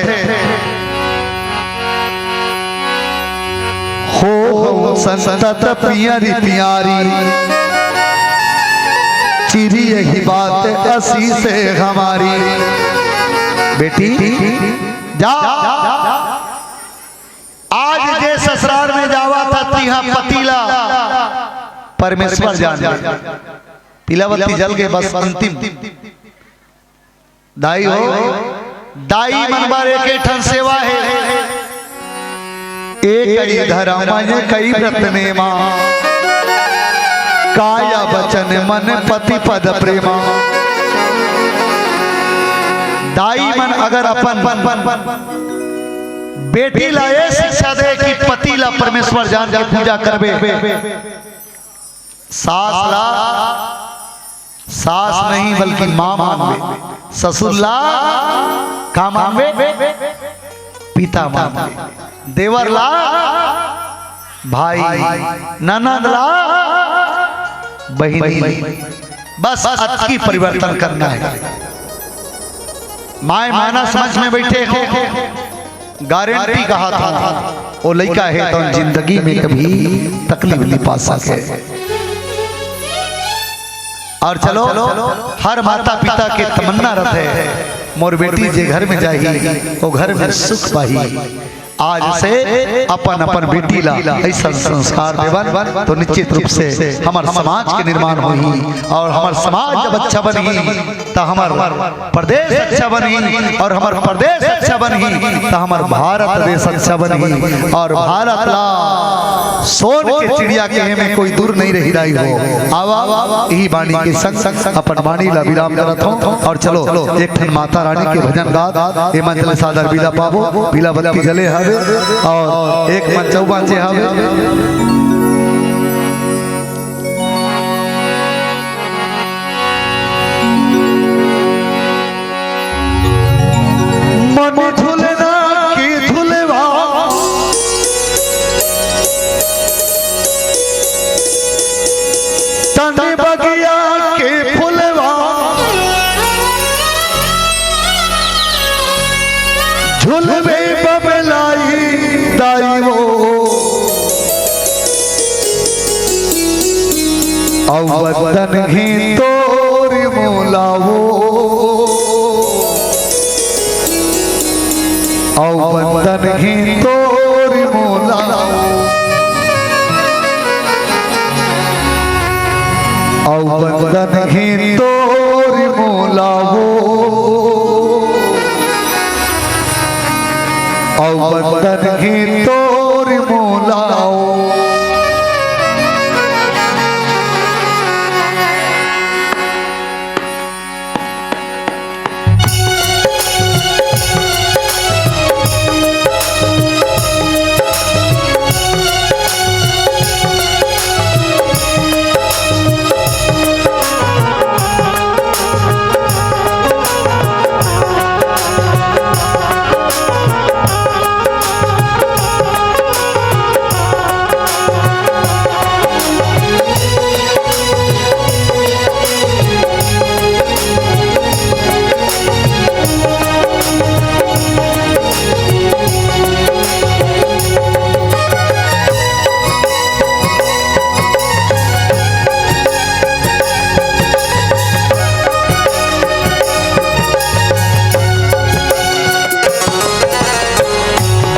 हो संतत प्यारी प्यारी, चिरी यही बात असी से हमारी। बेटी जा आज जे ससुराल में जावा था तिहा पतीला परमेश्वर जान पीलावती जल के बस अंतिम दाई हो। दाई मन बारे के ठन सेवा है, एक धर्म कई व्रत नेमा, काया बचन मन पति पद प्रेमा। दाई मन अगर अपन बेटी ला ये शिक्षा दे कि पति ला परमेश्वर जान के पूजा करबे, सास ला सास नहीं बल्कि मां मानबे, ससुर ला का मानबे पिता मानबे, देवर ला भाई, ननद ला बहिनी। बस अत की परिवर्तन करना है। माय माना समझ में बैठे हो, गारंटी कहा था वो लड़का है तो जिंदगी में कभी तकलीफ नहीं पा सके। और चलो हर माता पिता के तमन्ना रहते मोर बेटी जे घर में जाएगी वो घर में सुख पाही। आज से अपन अपन बेटी ला ऐसा संस्कार देवन तो निश्चित रूप से हमारे समाज के निर्माण होगी। और हमारे समाज जब अच्छा बनेगी तो हमारे प्रदेश अच्छा बनेगी, और हमारे प्रदेश अच्छा बनेगी तो हमारे भारत देश अच्छा बनेगी। और भारत ला सोन के चिड़िया के में कोई दूर नहीं रही रही हो। आवा यही वाणी के संग संग अपन वाणी ला विराम करत हो। और चलो एक ठन माता रानी के भजन गात ए मंत्र सादर विदा पाबो, पीला बत्ती जले हवे और एक मन चौबाचे हवे। मन झुलना की झुलवा वतन ही तोरी मोलावो वतन ही तोरी मोलावो वतन ही तोरी मोलावो वतन ही तोरी मोलावो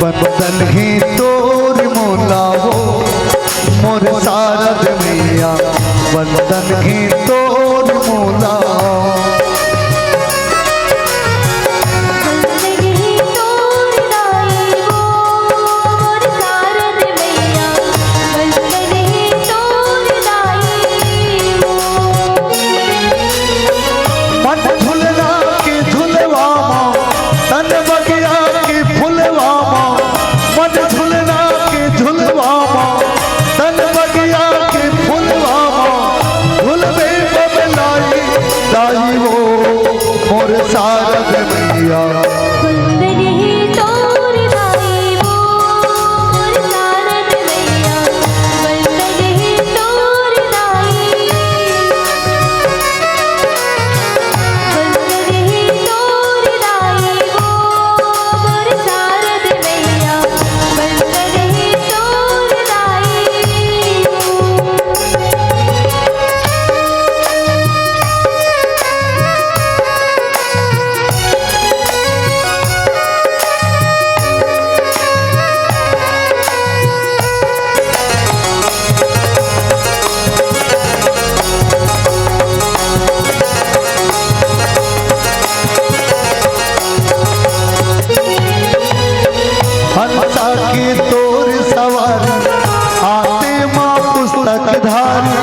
वतन ही तोर मोलावो मोर सारद मैया वतन ही तोर मोलावो सारद मैया वंदन ही तोर दाई मोर सारद मैया वंदन ही तोर दाई वंदन ही तोर दाई मोर सारद मैया वंदन ही तोर दाई हंसा की तोर सवारी आते माँ पुस्तक धारी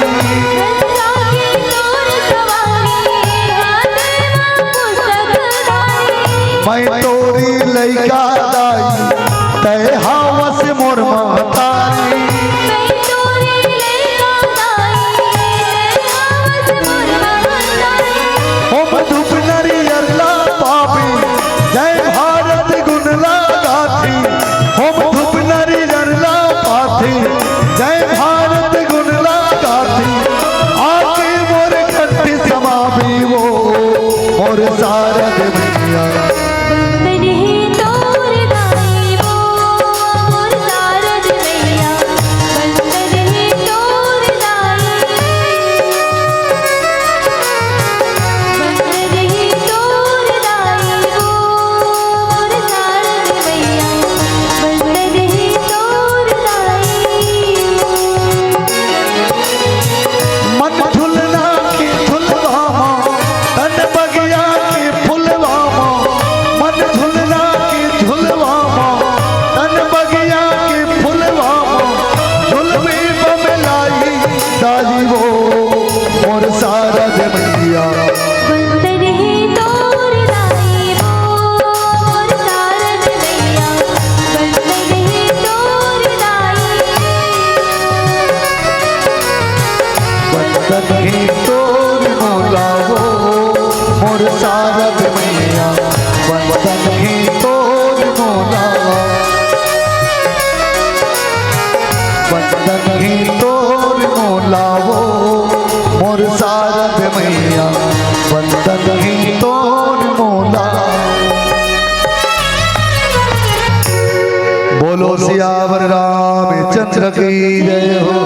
मैं तोरी लैका दाई तय हावस मोर महतारी हम धूप नरियर ला पापी जय भारत गुनला गाथी हम धूप नरियर ला पाथी जय भारत गुनला गाथी आके मोर कंठी समावी वो मोर सारद मैया वंदन ही तोर दाई मोर सारद मैया वंदन ही तोर दाई वंदन ही तोर दाई मोर सारद मैया वंदन ही तोर दाई मन झुलना की झुलवा तन बगिया की फुलवा मन झुलना की झुलवा तन बगिया की फुलवा झुलवी बमलाई दाई वो मोर सारद मैया वंदन ही तोर दाई मोर सारद मैया वंदन ही तोर दाई वतन ही तोर मोलावो मोर सारद मैया वतन ही तोर मोलावो वतन ही तोर मोलावो मोर सारद मैया वतन ही तोर मोलावो। बोलो सियावर रामचंद्र की जय हो।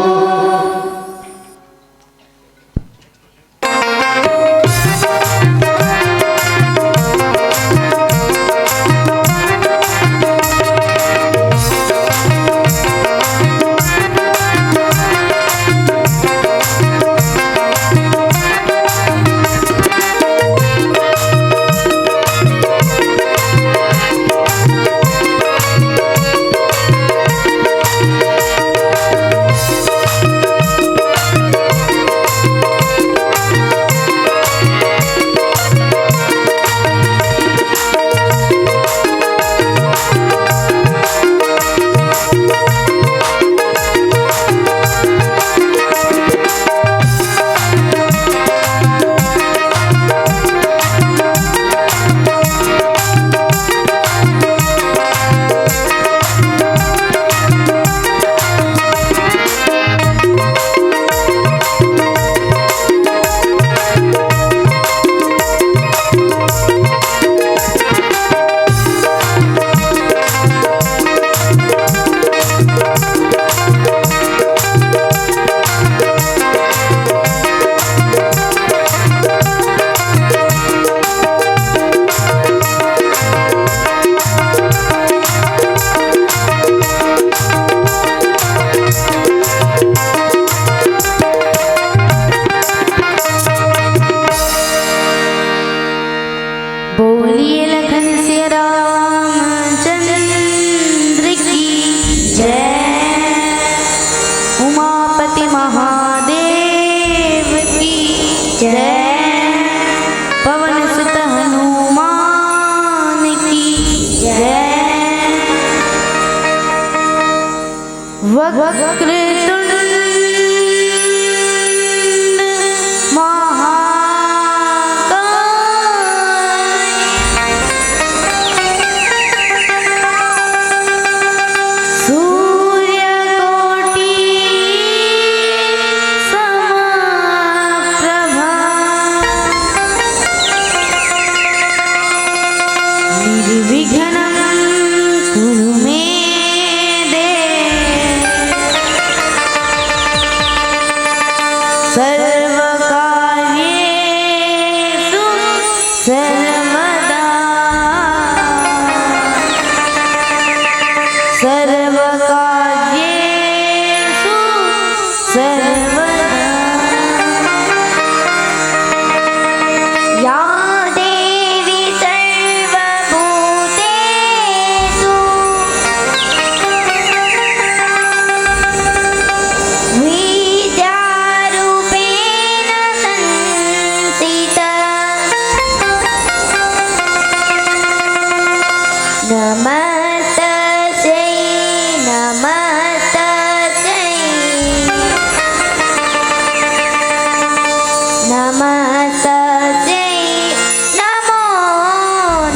बोलिए लखन सिया रामचंद्र की जय। उमापति महादेव की जय। पवन सुत हनुमान की जय। वक्रतुंड सर्वकार्येषु सर्वदा सर्वकार्येषु सर्वदा। या देवी सर्वभूतेषु बीजारूपेण संस्थिता। नमस्तस्यै नमस्तस्यै नमस्तस्यै नमो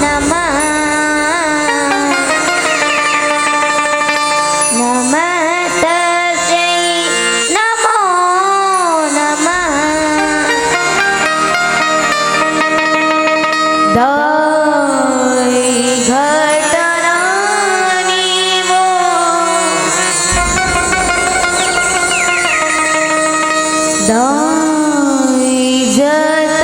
नमः। नमस्तस्यै नमो नमः। दाई घटरानी वो दाई जत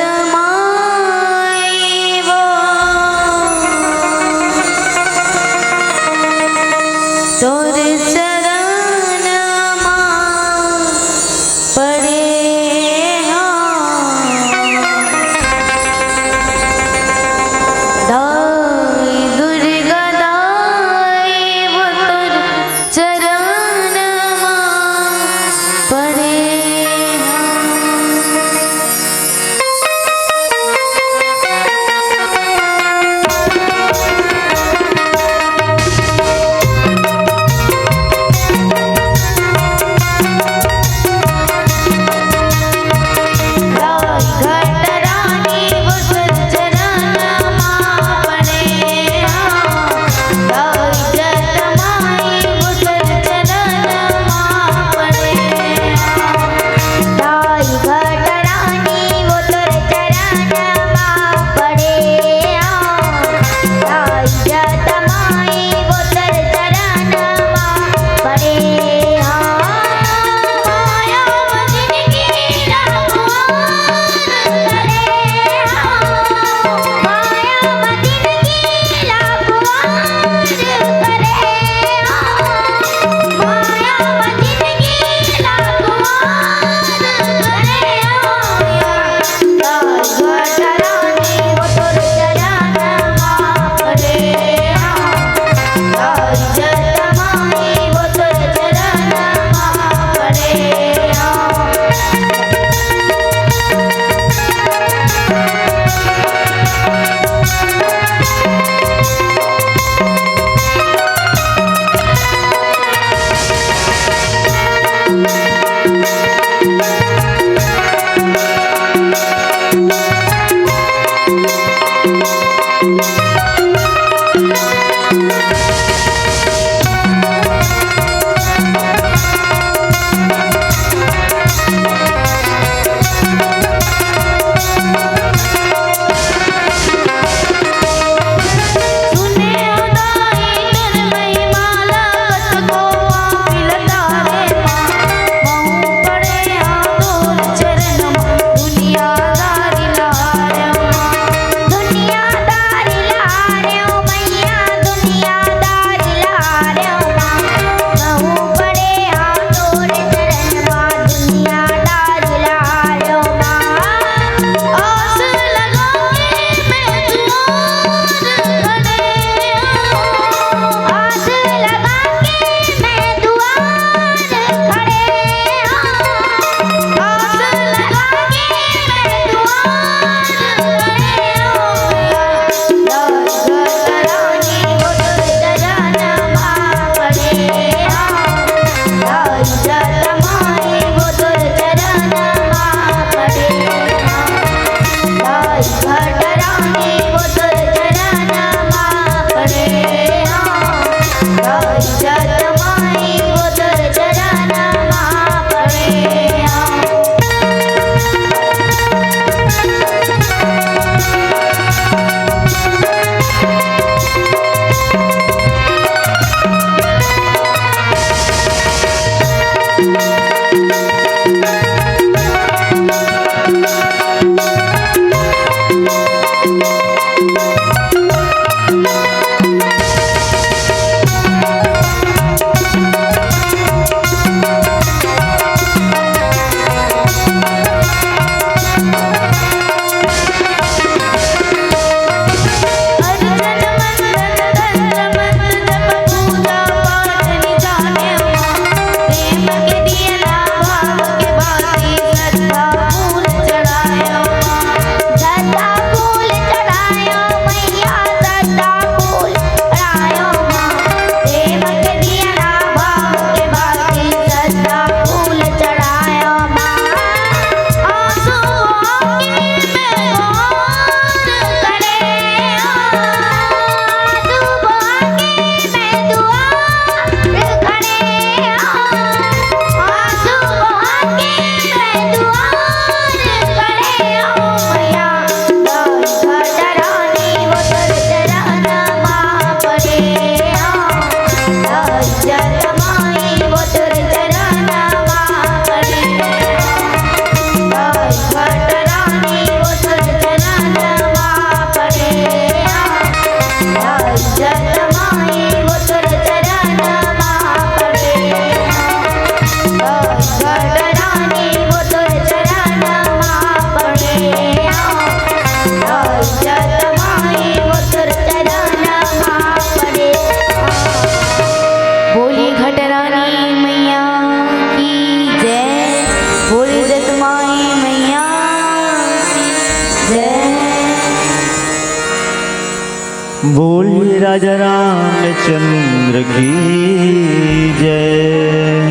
बोलिए राजा रामचंद्र की जय।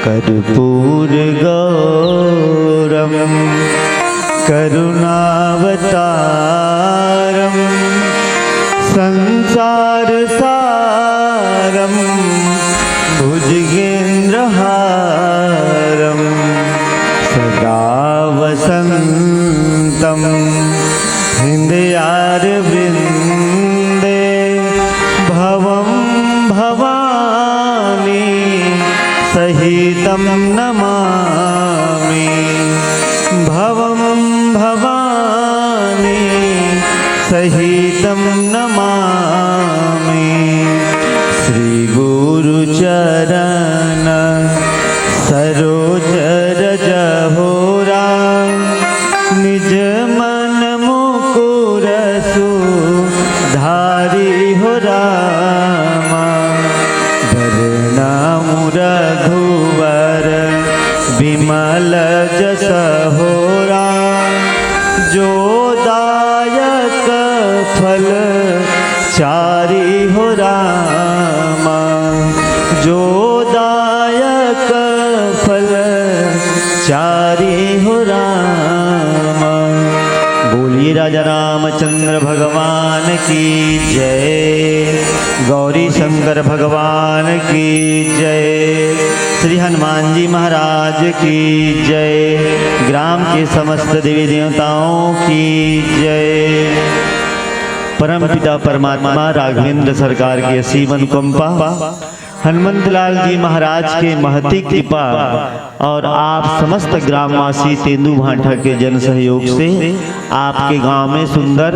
कर्पूर गौरम करुणावतारम संसार सारम भुजगेन्द्रहारम सदा वसंतम हृदयारविंदे भवं भवानी सहितं नमामि। भवं भवानी सहितं नमामि। श्री गुरु चरण सरोज रज होरा निज मन मुकुर सुधारी हो रामा। वरनाम रघुवर विमल जस होरा जो दायक फल चारी हो रामा। जो दायक फल चारी हो रामा। बोलिए राजा रामचंद्र भगवान की जय। गौरी शंकर भगवान की जय। श्री हनुमान जी महाराज की जय। ग्राम के समस्त देवी देवताओं की जय। परम पिता परमात्मा राघवेंद्र सरकार की असीम अनुकंपा, हनुमंत लाल जी महाराज के महती कृपा और आप समस्त ग्रामवासी तेंदू भाठा के जन सहयोग से आपके गांव में सुंदर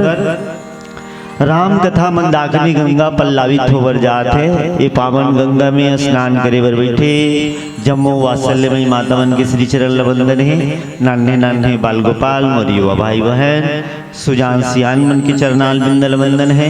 राम कथा मंदाकिनी गंगा पल्लावित होवर जाते। ये पावन गंगा में स्नान करे बर बैठे जम्मू वात्सल्यमयी माता मन के श्री चरण वंदन है। नान्हे नान्हे बाल गोपाल मोर युवा भाई बहन सुजान सियान मन के चरणाल बिंदल वंदन है।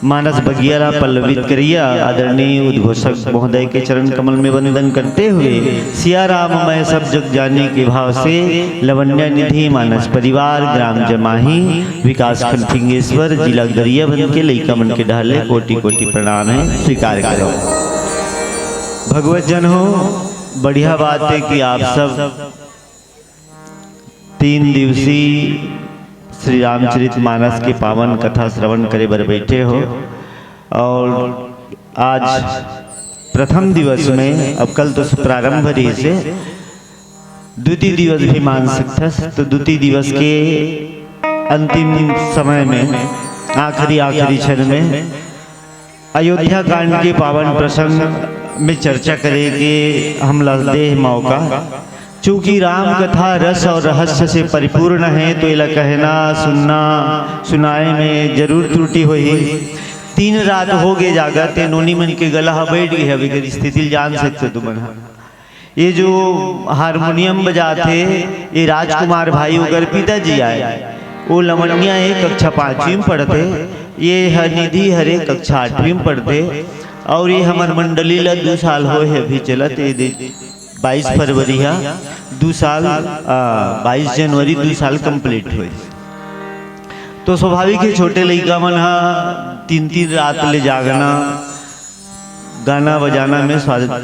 मानस बगियारा पल्लवित करिया आदरणीय उद्घोषक महोदय के चरण कमल में वंदन करते हुए सिया राम मैं सब जग जाने के भाव से लवण्य निधि मानस परिवार ग्राम जमाही विकास खंड फिंगेश्वर जिला गरियाबंद के लइका मन के ढाले कोटि कोटि प्रणाम है, स्वीकार करो। भगवत जन हो, बढ़िया बात है कि आप सब 3 दिवसीय श्री रामचरित मानस के पावन कथा श्रवण करे बर बैठे हो। और आज प्रथम दिवस में, अब कल तो प्रारंभ रही से द्वितीय दिवस भी मान सकता, तो द्वितीय दिवस के अंतिम समय में आखिरी क्षण में अयोध्या कांड के पावन प्रसंग में चर्चा करेंगे हम लदे मौका। चूंकि राम कथा रस और रहस्य से परिपूर्ण है तो इला कहना सुनना सुनाए में जरूर त्रुटि हुई। 3 रात हो गए जागते नोनी मन के गला बैठ गए। अभी स्थिति जान सकते तुम। ये जो हारमोनियम बजाते ये राजकुमार भाई उगर पिताजी आए, वो लवण्या कक्षा 5वीं में पढ़ते, ये हरनिधि हरे कक्षा 8वीं में पढ़ते। और ये हमार मंडली ला 2 साल हो है अभी चलते 22 फरवरी 2 साल 22 जनवरी 2 साल कंप्लीट हुए। तो स्वाभाविक है छोटे लड़का मन 3 रात ले जागना गाना बजाना में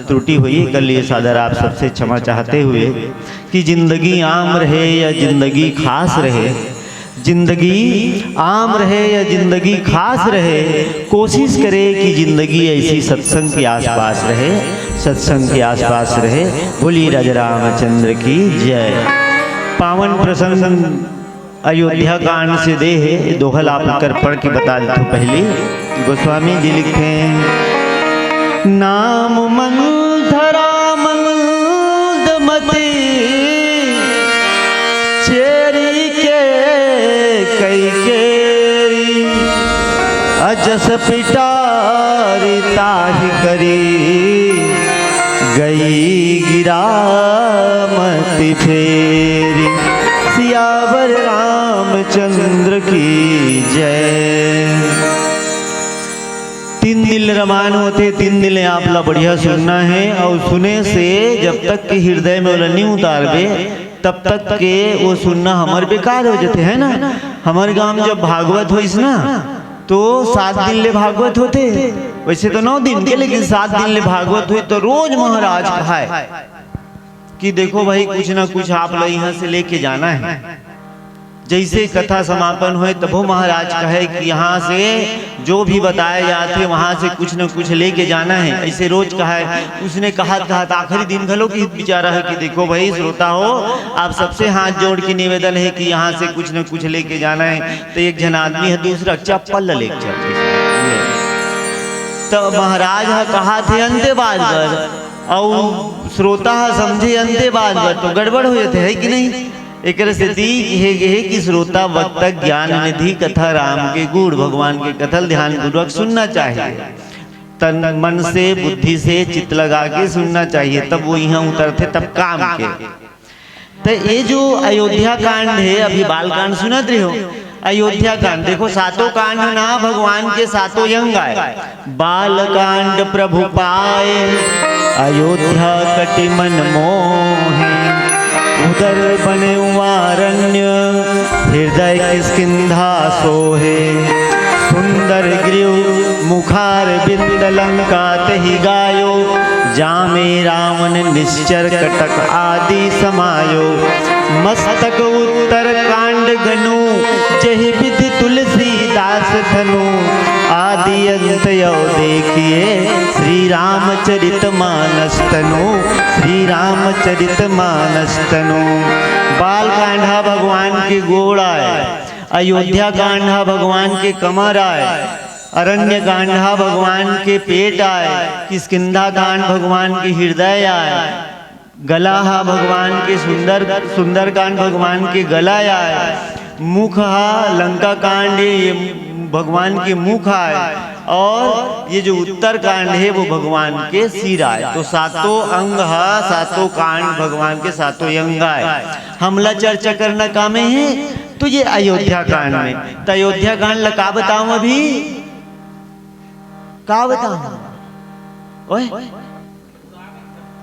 त्रुटि हुई। कल ये सादर आप सबसे क्षमा चाहते हुए कि जिंदगी आम रहे या जिंदगी खास रहे, जिंदगी आम रहे या जिंदगी खास रहे, कोशिश करे कि जिंदगी ऐसी सत्संग के आसपास रहे, सत्संग के आसपास रहे। बोलिए राजा रामचंद्र की जय। पावन प्रसंग अयोध्या कांड से दे है, दोहल आप कर पढ़ के बता देता हूँ। पहले गोस्वामी जी लिखते हैं, नाम मंथरा मंदमती चेरी के कई केरी अजस पिटारी ताहि करी गई गिरामती फेरी। सियावर रामचंद्र की जय। 3 दिन रामायण होते, 3 दिन आपला बढ़िया सुनना है। और सुने से जब तक कि हृदय में नहीं उतारबे तब तक के वो सुनना हमार बेकार हो जाते है ना। हमारे गांव में जब भागवत होइस ना तो 7 दिन ले भागवत होते, वैसे तो 9 दिन के, लेकिन 7 दिन ले भागवत हुई तो रोज महाराज कहाए कि देखो भाई कुछ ना कुछ आप लोग यहाँ से लेके जाना है। जैसे कथा समापन हुए तब वो महाराज कहे कि यहाँ से जो भी बताए जाते वहाँ से कुछ न कुछ लेके जाना है, ऐसे रोज कहा है। उसने कहा आखिरी दिन घलो की विचारा है कि देखो भाई श्रोता हो, आप सबसे हाथ जोड़ के निवेदन है कि यहाँ से कुछ न कुछ लेके जाना है। तो एक जन आदमी है, दूसरा चप्पल लेके चलते, तो महाराज कहा थे अंतेबाज पर और श्रोता समझे अंतेबाज पर, तो गड़बड़ हो जाते है कि नहीं। एक से दीख है कि श्रोता वक्त तक ज्ञान निधि कथा राम के गुण भगवान के कथल ध्यान पूर्वक सुनना चाहिए, तन मन से बुद्धि से चित्त लगा के सुनना चाहिए, तब वो यहाँ उतरते तब काम के। तो ये जो अयोध्या कांड है, अभी बाल कांड सुनत रहे हो, अयोध्या कांड देखो 7 कांड ना भगवान के 7 अंग आए। बाल कांड प्रभु पाए अयोध्या कटि मन मोहे, उदर बने वारण्य हृदय किष्किंधा सोहे, सुंदर ग्रीव मुखार बिंद लंका तहि गायो, जामे रावण निश्चर कटक आदि समायो, मस्तक उत्तर कांड घनु जहि विधि तुलसीदास धनु, आदि अंत यो देखिए श्री रामचरित मानस तनु, श्री रामचरित मानस तनु। बाल कांडा भगवान के गोड़ आए, अयोध्या कांडा भगवान के कमर आए, अरण्य कांडा भगवान के पेट आए, किष्किंधा कांड भगवान के हृदय आए, गला भगवान के सुंदर कांड भगवान के गला आए, मुख लंका कांड ये भगवान के मुख आए, और ये जो उत्तर कांड है वो भगवान के सिर आए। तो 7 अंग 7 कांड भगवान के 7 अंग आए। हमला चर्चा करना काम है तो ये अयोध्या कांड में। तो अयोध्या कांड ला का बताऊं, अभी का बताऊं, ओए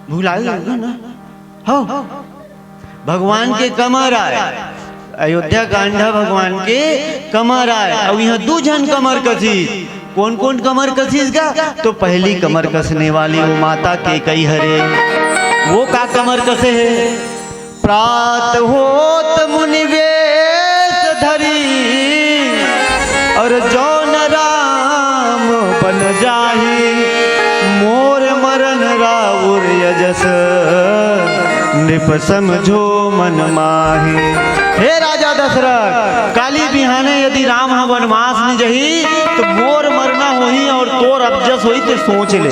भुला ना हो। भगवान के कमर आए, अयोध्या कांडा भगवान के कमर आए, और यहाँ 2 जन कमर कसी। कौन कौन कमर कसीस का? तो पहली कमर कसने वाली वो माता कैकेयी हरे, वो का कमर कसे है। प्रात होत मुनि वेश धरी, और जौन राम बन जाही, मोर मरन राउर यजस नृप समझो मन माही। हे राजा दशरथ, काली बिहाने यदि राम वनवास न जही तो मोर मरना होही और तोर अबजस होई तो सोच ले।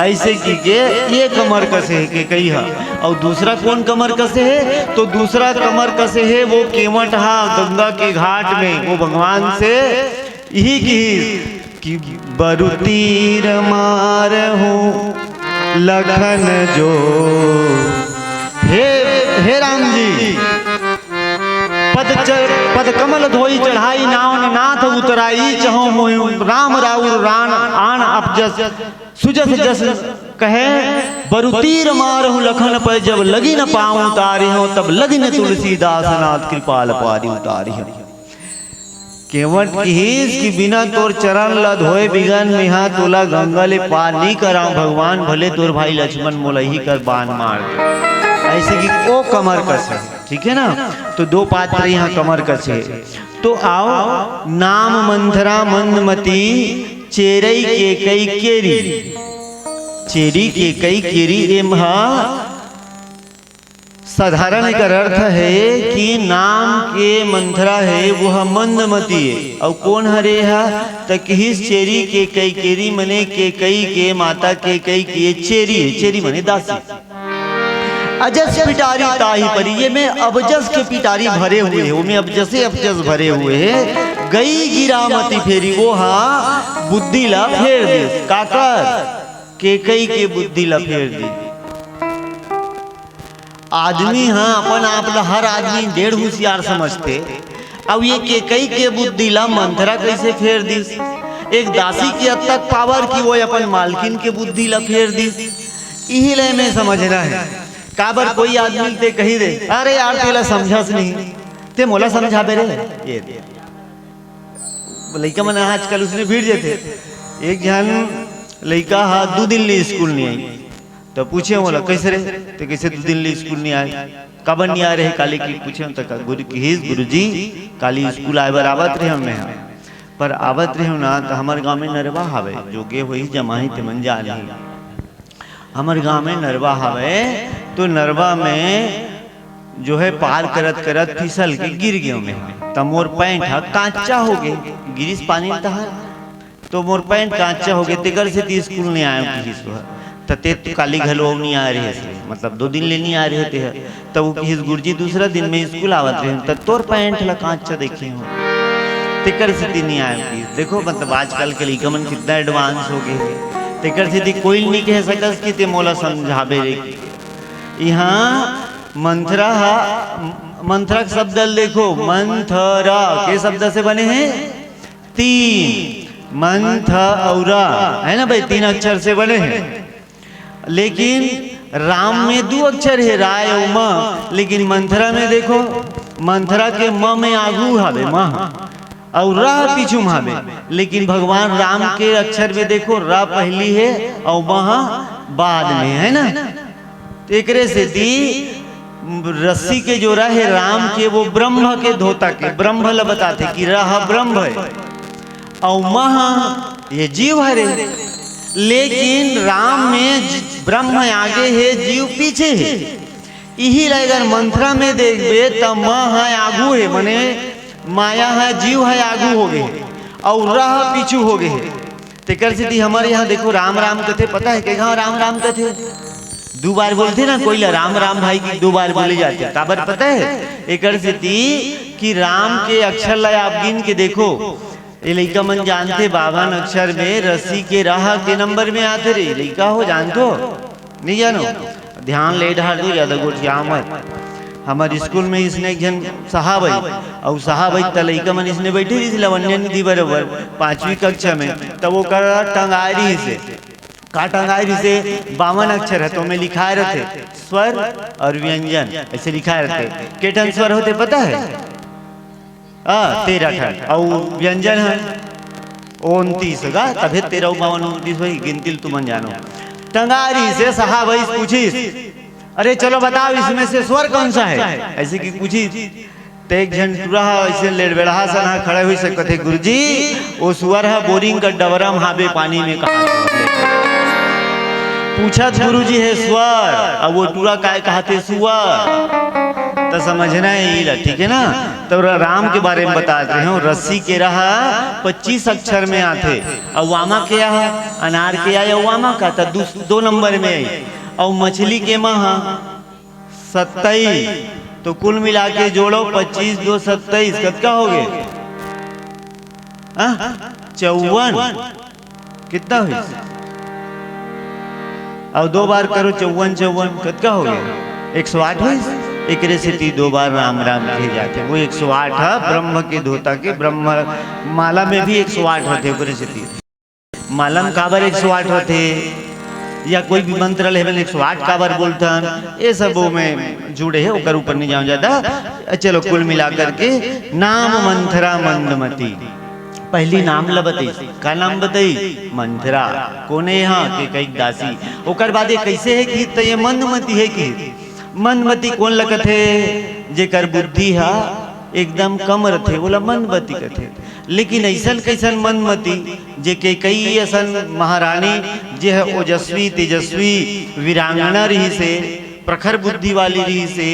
ऐसे की के ये कमर कसे है के कही है। और दूसरा कौन कमर कसे है? तो दूसरा कमर कसे है वो केवट गंगा के घाट में, वो भगवान से यही की बरुतीर मार हूँ लखन जो। हे राम जी, पद कमल धोई चढ़ाई, नावन नाथ उतराई, चहो मोहि राम राउर रान आन अपजस, सुजस जस कहे बरुतीर मारहु लखन पर, जब लगी न पाऊं तारी हो, तब लगी न तुलसीदास नाथ कृपाल पारी उतारी हो। केवट की बिना तोर चरण ला धोए बिगन मिहा, तोला गंगा ले पार नहीं कराऊं भगवान, भले तोर भाई लक्ष्मण मोलही कर बाण मार दे। ऐसे की को कमर कसे, ठीक है ना। तो 2 पात्र यहाँ कमर कसे। तो आओ, नाम मंथरा मंदमती, चेरई कैकेयी केरी, चेरी कैकेयी केरी। साधारण का अर्थ है कि नाम के मंथरा है वह मंदमती है, और कौन हरे है तकहिस चेरी कैकेयी केरी मने कैकेयी के माता कैकेयी के चेरी है, चेरी मने दासी। अजस पिटारी ताही परी, ये में अबजस के पिटारी भरे हुए हैं, वो में अबजसे अबजस भरे हुए हैं। गई गिरामती फेरी, वो बुद्धि ला फेर दे, काकर कैकेयी के बुद्धि ला फेर दे। आदमी अपन आप हर आदमी डेढ़ होशियार समझते, अब ये कैकेयी के बुद्धि ला मंथरा कैसे फेर दी। एक दासी की हद तक पावर की वो अपन मालकिन के बुद्धि ला फेर दी। यही ले में समझना है काबर कोई आदमी ते कही दे अरे यार तेला समझस नहीं ते मोला समझाबे रे ये लड़का मन आजकल उसने भीड़ जेते एक जन लड़का हा 2 दिन ले स्कूल नहीं आई तो पूछे मोला कैसे रे ते कैसे 2 दिन ले स्कूल नहीं आए कब नहीं आ रहे काली की पूछे तो गुरुजी काली स्कूल आए बर आवत रहे मैं पर आवत रहे ना तो हमारे गांव में नरवा हवे जोगे वही जमाही ते मन जा नहीं हमारे गांव में नरवा हवे तो नरवा में जो है पार करत करत फिसल के गिर गयो मैं तो मोर पैंट कांचा हो गए गिरिस पानी तहर तो मोर पैंट कांचा हो गए तेकर से ती स्कूल नहीं आयो किस तो ते तो काली घलो नहीं आ रहे थे मतलब 2 दिन ले नहीं आ रहे थे तब वो किस गुरुजी दूसरा दिन में स्कूल आवत रहे तो तोर पैंट ला कांचा देखे हो तेकर से ती नहीं आयो देखो मतलब आजकल के लइका मन कितना एडवांस हो गए तेकर से ती कोई नहीं कह सकस कि ते मोला समझाबे रे यहाँ मंथरा शब्द देखो मंथरा के शब्द से बने हैं 3 मंथ औरा है ना भाई 3 अक्षर से बने हैं लेकिन राम में 2 अक्षर है राय और म लेकिन मंथरा में देखो मंथरा के म में आगू हावे म और रा पीछू हावे लेकिन भगवान राम के अक्षर में देखो रा पहली है और म बाद में है ना तो एक से दी रस्सी के जो रहे राम के वो ब्रह्म के धोता के ब्रह्म ल बताते कि रहा ब्रह्म है और महा ये जीव हरे लेकिन राम में ब्रह्म आगे है जीव पीछे है यही अगर मंत्रा में देखबे तो महा आगू है मने माया है जीव है आगू हो गए और रह पीछू हो गए तेकर से हमारे यहाँ देखो राम राम कथे पता है क्या राम राम कथे 2 बार बोलते ना कोई राम राम भाई की 2 बार बोले जाते काबर पता है एक कि राम के अक्षर ला आप गिन के देखो ये लड़का मन जानते 52 अक्षर में रस्सी के राह के नंबर में आते रे लड़का हो जानतो नहीं जानो ध्यान ले ढाल दो ज्यादा गोठिया मत हमारे स्कूल में इसने एक जन साहब है और साहब है त लड़का मन इसने बैठे रही लवन्य निधि बराबर 5वीं कक्षा में तब वो कर टंगारी से काटंगारी से 52 अक्षर है तो में लिखाए रहते स्वर और व्यंजन ऐसे लिखाए रहते केटन स्वर होते पता है 13 ठन और व्यंजन है 29 का तभी 13 52 29 वही गिनती तुम जानो टंगारी से साहब पूछीस अरे चलो बताओ इसमें से स्वर कौन सा है ऐसे की पूछी तो एक जन टूरा ऐसे लेड़बेड़ा सा खड़े हुई से कथे गुरुजी वो स्वर है बोरिंग का डबरम हाबे पानी में कहा पूछा गुरुजी है स्वर अब वो टूरा काय कहते स्वर तो समझना है ठीक है ना तो राम के बारे में बताते हैं रस्सी के रहा 25 अक्षर में आते और वामा के यहाँ अनार के आया वामा का तो 2 नंबर में आई और मछली के महा 27 तो कुल मिला के जोड़ो 25 2 27 कितना हो गए 54 कितना हुई और 2 बार करो 54 कितना हो गया 108 हुई एक रेसिटी 2 बार राम राम कहे जाते वो 108 है ब्रह्म के धोता के ब्रह्म माला में भी 108 होते रेसिटी माला में काबर 108 होते या कोई भी मंत्र लेवल 108 काबर बोलता ये सब में जुड़े है ऊपर ऊपर नहीं जाऊं ज्यादा चलो कुल मिलाकर के नाम मंथरा मंदमती पहली नाम ल बताई का नाम बताई मंथरा कोने यहाँ के कई दासी ओकर बाद कैसे है कि तो ये मंदमती है कि मंदमती कौन लगत है जेकर बुद्धि है एकदम कम रथे बोला मंदमती कथे लेकिन ऐसन कैसन मंदमती जे के कई ऐसन महारानी जे है ओजस्वी तेजस्वी वीरांगना रही से प्रखर बुद्धि वाली रही से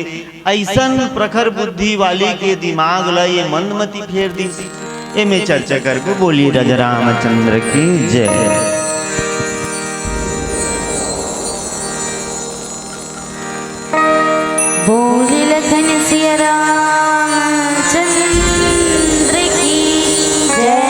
ऐसन प्रखर बुद्धि वाली के दिमाग ला ये मंदमती फेर दी ये में चर्चा करके बोलिए राजा रामचंद्र की जय। बोले लखन सिया रामचंद्र की जय।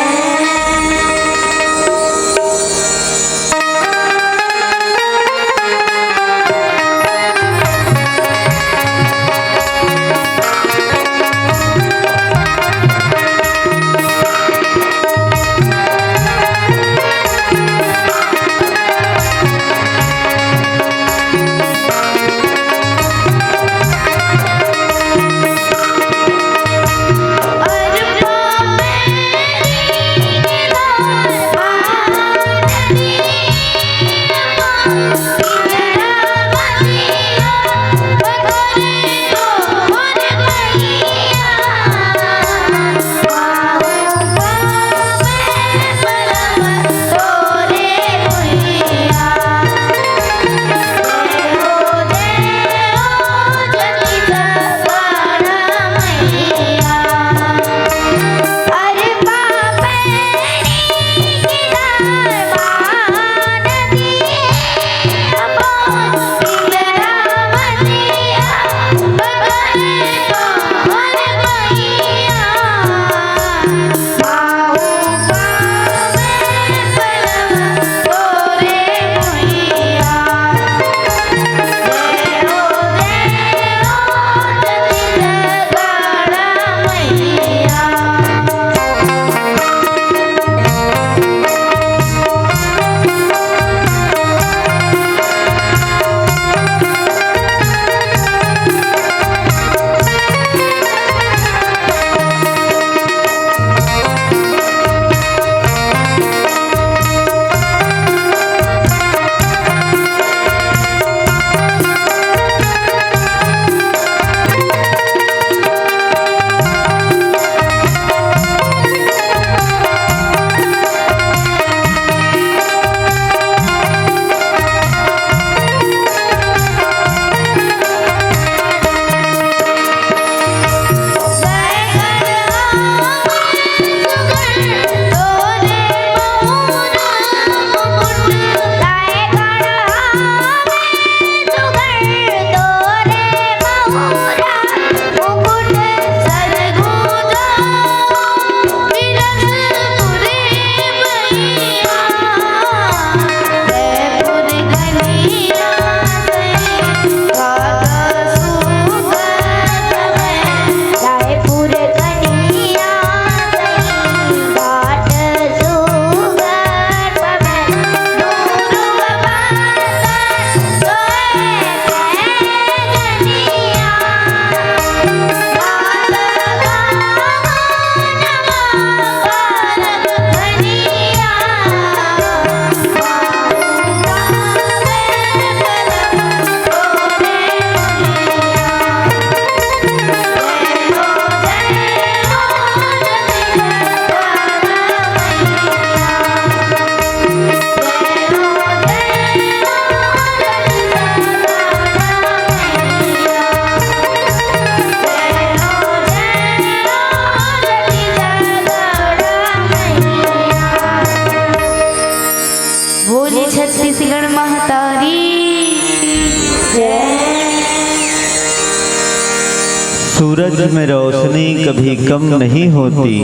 में रोशनी कभी कम नहीं होती,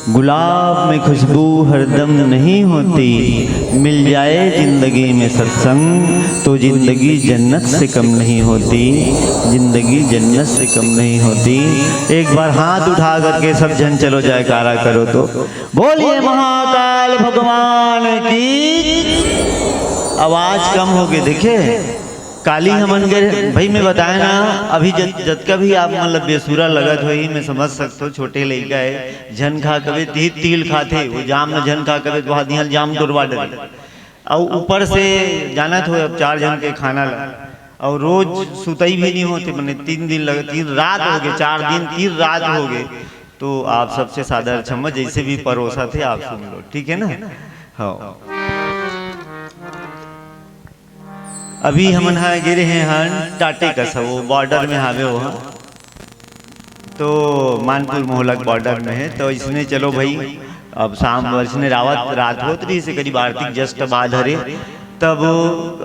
गुलाब में खुशबू हरदम नहीं होती, मिल जाए जिंदगी में सत्संग तो जिंदगी जन्नत से कम नहीं होती, जिंदगी जन्नत से कम नहीं होती। एक बार हाथ उठा करके सब जन चलो जयकारा करो तो बोलिए महाकाल भगवान की। आवाज कम हो गई, देखे काली हमन गए भाई मैं बताया ना, अभी जत का भी आप मतलब बेसुरा लगत हो ही मैं समझ सकते हो। छोटे लड़का है झन खा कभी तिल खाते वो जाम में झन खा कभी वहाँ दिहल जाम दुर्वा डरे और ऊपर से जाना तो अब 4 जन के खाना और रोज सुतई भी नहीं होते, मैंने 3 दिन लगे 3 रात हो गए, 4 दिन 3 रात हो गए। तो आप सबसे साधारण क्षमा जैसे भी परोसा थे आप सुन लो, ठीक है ना। हाँ अभी हमन गिरे हैं हन टाटे कसा वो बॉर्डर में हावे वो तो मानपुर मोहलक बॉर्डर में है। तो इसने चलो भाई अब शाम इसने रात होत रही से करीब आरती जस्ट बाद हरे तब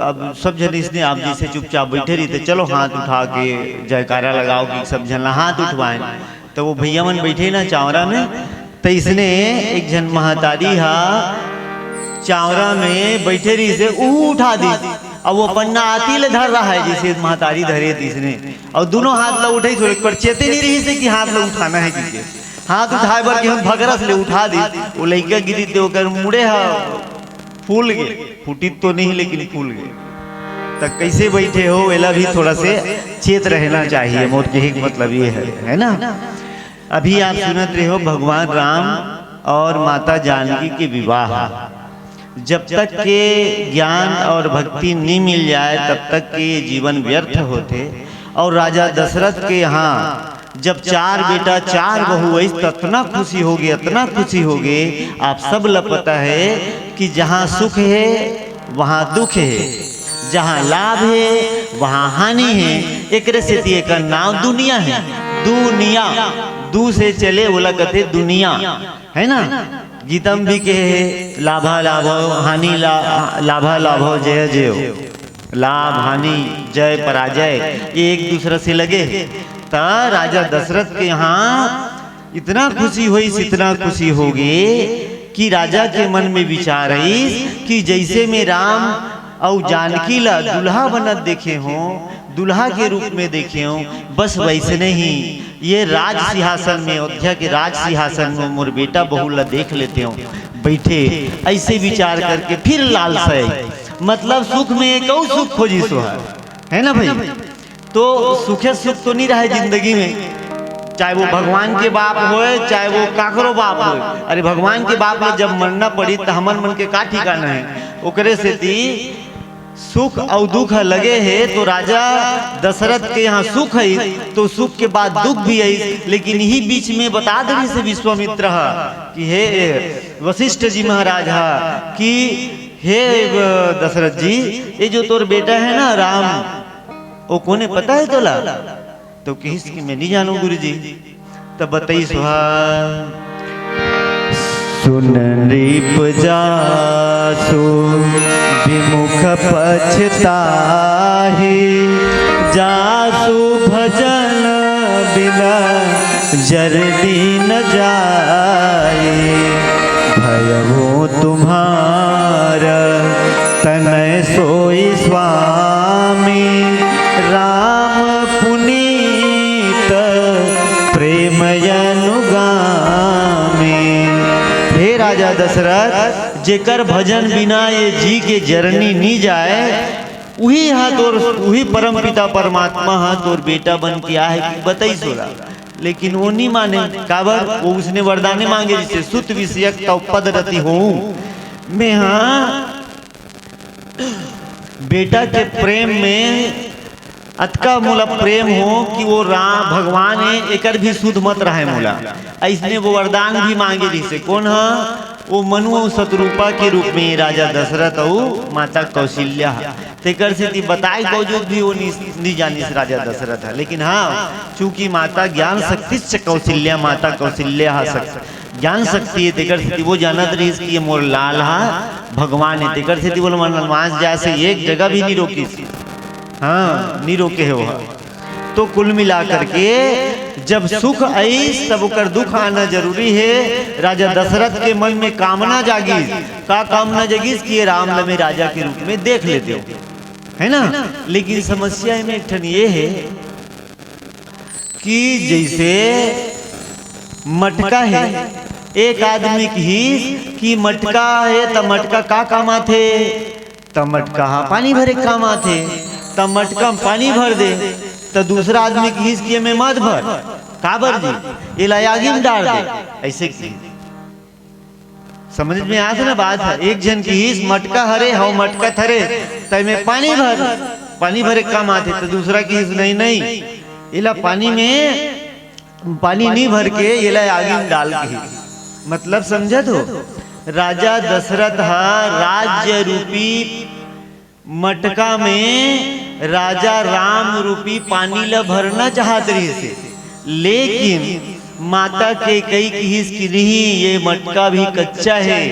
अब सब जन इसने आप जैसे चुपचाप बैठे रही थे, चलो हाथ उठा के जयकारा लगाओ कि सब जन हाथ उठवाएं। तो वो भैया मन बैठे ना चावरा में, तो इसने एक जन महतारी हा चावरा में बैठे रही से उठा दी और वो पन्ना आती ले धर रहा है जैसे महतारी धरे तीसने और दोनों हाथ ला उठे एक पर चेते नहीं रही से कि हाथ ला उठाना है किसी हाथ उठाए बर के हम भगरस ले उठा दी वो लड़का गिरी तो कर मुड़े हा फूल गए, फूटी तो नहीं लेकिन फूल गए। तब कैसे बैठे हो वेला भी थोड़ा से चेत रहना चाहिए, मोर के मतलब ये है ना। अभी आप सुनत रहे हो भगवान राम और माता जानकी के विवाह, जब तक के ज्ञान और भक्ति नहीं मिल जाए तब तक के जीवन व्यर्थ होते। और राजा दशरथ के यहाँ जब 4 बेटा 4 बहू हुई इतना खुशी हो गई, इतना खुशी हो गई। आप सब ला पता है कि जहाँ सुख है वहाँ दुख है, जहाँ लाभ है वहाँ हानि है। एक से का नाम दुनिया है, दुनिया दू से चले बोला कहते दुनिया है ना। गीतम भी के लाभा लाभ हानि लाभा लाभ जय जय, लाभ हानि जय पराजय एक दूसरे से लगे। ता राजा दशरथ के यहाँ इतना खुशी हुई, इतना खुशी हो गई कि राजा के मन में विचार आई कि जैसे मैं राम और जानकी ला दुल्हा बनत देखे हों, दुल्हा के रूप में देखे हों, बस वैसे नहीं ये राज सिंहासन में, अयोध्या के राज सिंहासन में मोर बेटा बहू ला देख लेते हो बैठे। ऐसे विचार करके फिर लालसा मतलब सुख में एक और सुख खोजी सो है ना भाई। तो सुखे सुख तो नहीं रहे जिंदगी में, चाहे वो भगवान के बाप होए चाहे वो काकरो बाप होए। अरे भगवान के बाप में जब मरना पड़ी तो हमन मन के का ठिकाना है, ओकरे से ती सुख और दुख लगे है। तो राजा दशरथ के यहाँ सुख है तो सुख के बाद दुख भी है, लेकिन यही बीच में बता दे से विश्वामित्र कि हे वशिष्ठ जी महाराज कि हे दशरथ जी ये जो तोर बेटा है ना राम वो कोने पता है तोला? तो किसी मैं नहीं जानू गुरु जी। तब बताई सुहान सुन नृप जासु विमुख पछताहि, जासु भजन बिना जरदी न जाए, भयहो तुम्हारा तनय सोई स्वामी, राम पुनीत प्रेम अनुगामी। हे राजा दशरथ जेकर भजन बिना ये जी के जरनी नहीं जाए वही हा तोर वही परम पिता परमात्मा हा तोर बेटा बन के आए कि बताई सोरा। लेकिन वो नहीं माने, काबर वो उसने वरदाने मांगे जिसे सुत विषयक तव पद रति हो। मैं हाँ बेटा के प्रेम में अतका मोला प्रेम हो कि वो राम भगवान है एकर भी सुध मत रहे मोला। ऐसने वो वरदान भी मांगे जिसे कौन है वो मनु शत्रुपा के रूप में राजा दशरथ और माता कौशल्या। तेकर से ती बताई बावजूद भी वो नहीं जानी राजा दशरथ है। लेकिन हाँ चूंकि माता ज्ञान शक्ति कौशल्या, माता कौशल्या ज्ञान शक्ति है, तेकर से वो जानत रही कि ये मोर लाल हा भगवान है। तेकर से बोल मनमास जा से एक जगह भी नहीं रोकी, हाँ नहीं रोके है वो। तो कुल मिला करके जब सुख आईस तब ओकर दुख आना जरूरी है। राजा दशरथ के मन में कामना जागी, का कामना जागी कि ये राम लमे राजा के रूप में देख लेते हो, है ना। लेकिन समस्या में एक ठन ये है कि जैसे मटका है, एक आदमी की कि मटका है तो मटका का काम आथे, तो मटका पानी भरे काम आथे, तो मटका में पानी भर दे, तो दूसरा आदमी की हिस्स किए में मत भर, काबर जी ये लायागी में डाल दे, ऐसे की समझ में आते ना बात है। एक जन की हिस्स मटका हरे हो मटका थरे तय में पानी भरे काम आते, तो दूसरा की हिस्स नहीं इला पानी में पानी नहीं भर के ये लायागी में डाल के, मतलब समझा तो। राजा दशरथ राज्य रूपी मटका में राजा राम रूपी पानी ला भरना चाहत रही से, लेकिन माता के कई हिस की नहीं, ये मटका भी कच्चा है,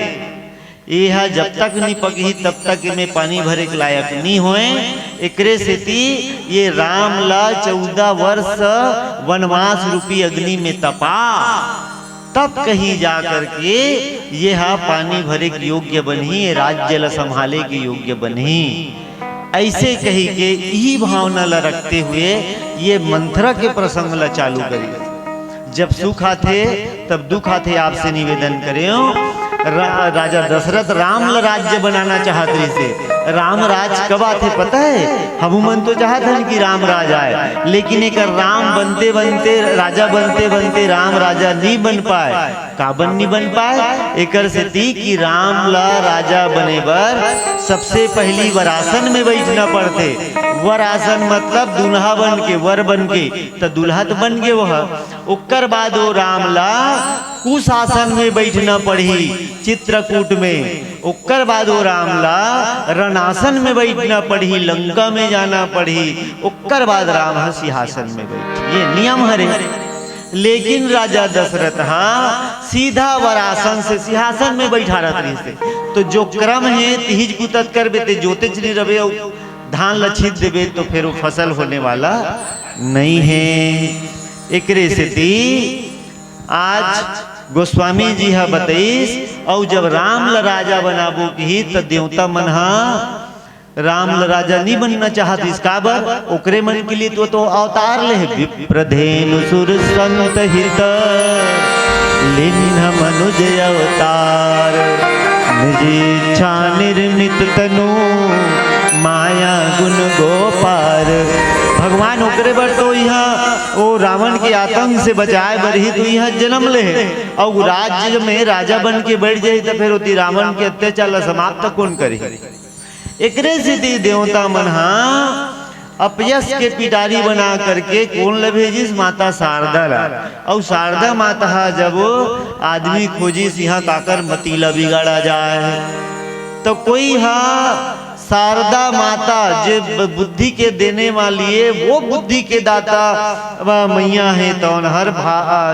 यह जब तक नहीं पकी तब तक में पानी भरे के लायक नहीं होए। एकरे सेती ये राम ला 14 वर्ष वनवास रूपी अग्नि में तपा, तब कहीं जा करके यह पानी भरे के योग्य बनी, राज्य ला संभाले के योग्य बनी। ऐसे कही के यही भावना ला रखते हुए ये मंथरा के प्रसंग ला चालू करी। जब सुख आथे तब दुख आथे, आपसे निवेदन करें। राजा दशरथ राम ला राज्य बनाना चाहत रही से, राम राज कब आथे पता है, हम मन तो चाहते हैं कि राम राज आए, लेकिन एक राम बनते बनते राजा बनते बनते राम राजा नहीं बन पाए। काबन नहीं बन पाए, एकर से थी कि राम ला राजा बने बर सबसे पहली वरासन में बैठना पड़ते। वरासन मतलब दुल्हा बन के, वर बन के, तो दुल्हा तो बन गए वह, उकर बाद वो राम ला कुशासन में बैठना पड़ी, चित्रकूट में। उकर बाद वो राम ला रणासन में बैठना पड़ी, लंका में जाना पड़ी। उकर बाद राम सिंहासन में बैठ, ये नियम हरे। लेकिन राजा दशरथ सीधा वरासन से सिंहासन में बैठा रहते से, तो जो क्रम है तिहिज कुतत कर बेते जोते चली रवे धान लछित देवे, तो फिर वो फसल होने वाला नहीं है। एकरे से आज गोस्वामी जी हा बताइस, और जब राम ल राजा बनाबो की तो देवता मन राम ल राजा नहीं बनना चाहती, इसका बर ओकरे मन के लिए तो अवतार ले विप्रधेनु सुर संत हित लिन्ह मनुज अवतार, निज इच्छा निर्मित तनु माया गुण गोपार। भगवान ओकरे बर तो यहाँ वो रावण के आतंक से बचाए बर ही तो यहाँ जन्म ले, और राज्य में राजा बन के बैठ जाए तो फिर होती रावण के अत्याचार समाप्त कौन करे। एकरे से देवता मन अपयश के पिटारी बना करके कौन ल भेजिस, माता शारदा ला। और शारदा माता जब आदमी खोजिस यहाँ काकर मतीला बिगाड़ा जाए, तो कोई शारदा माता जो बुद्धि के देने वाली है, वो बुद्धि के दाता मैया है। तो हर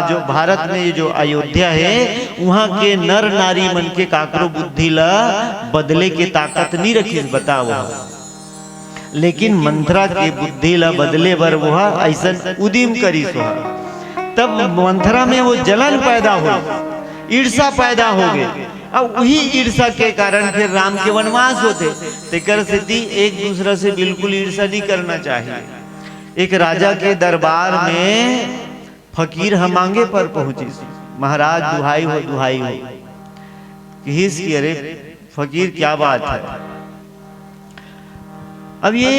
जो भारत में जो अयोध्या है वहाँ के नर नारी मन के काकरो बुद्धि ला बदले के ताकत नहीं रखी, बताओ। लेकिन मंथरा के बुद्धि ला बदले बर वो ऐसा उदिम करी सो, तब मंथरा में वो जलन पैदा हो, ईर्षा पैदा हो गई। अब वही ईर्षा के कारण फिर राम के वनवास होते। तेकर से एक दूसरे से बिल्कुल ईर्षा नहीं करना चाहिए। एक राजा के दरबार में फकीर मांगे पर पहुंची, महाराज दुहाई हो कि अरे फकीर क्या बात है। अब ये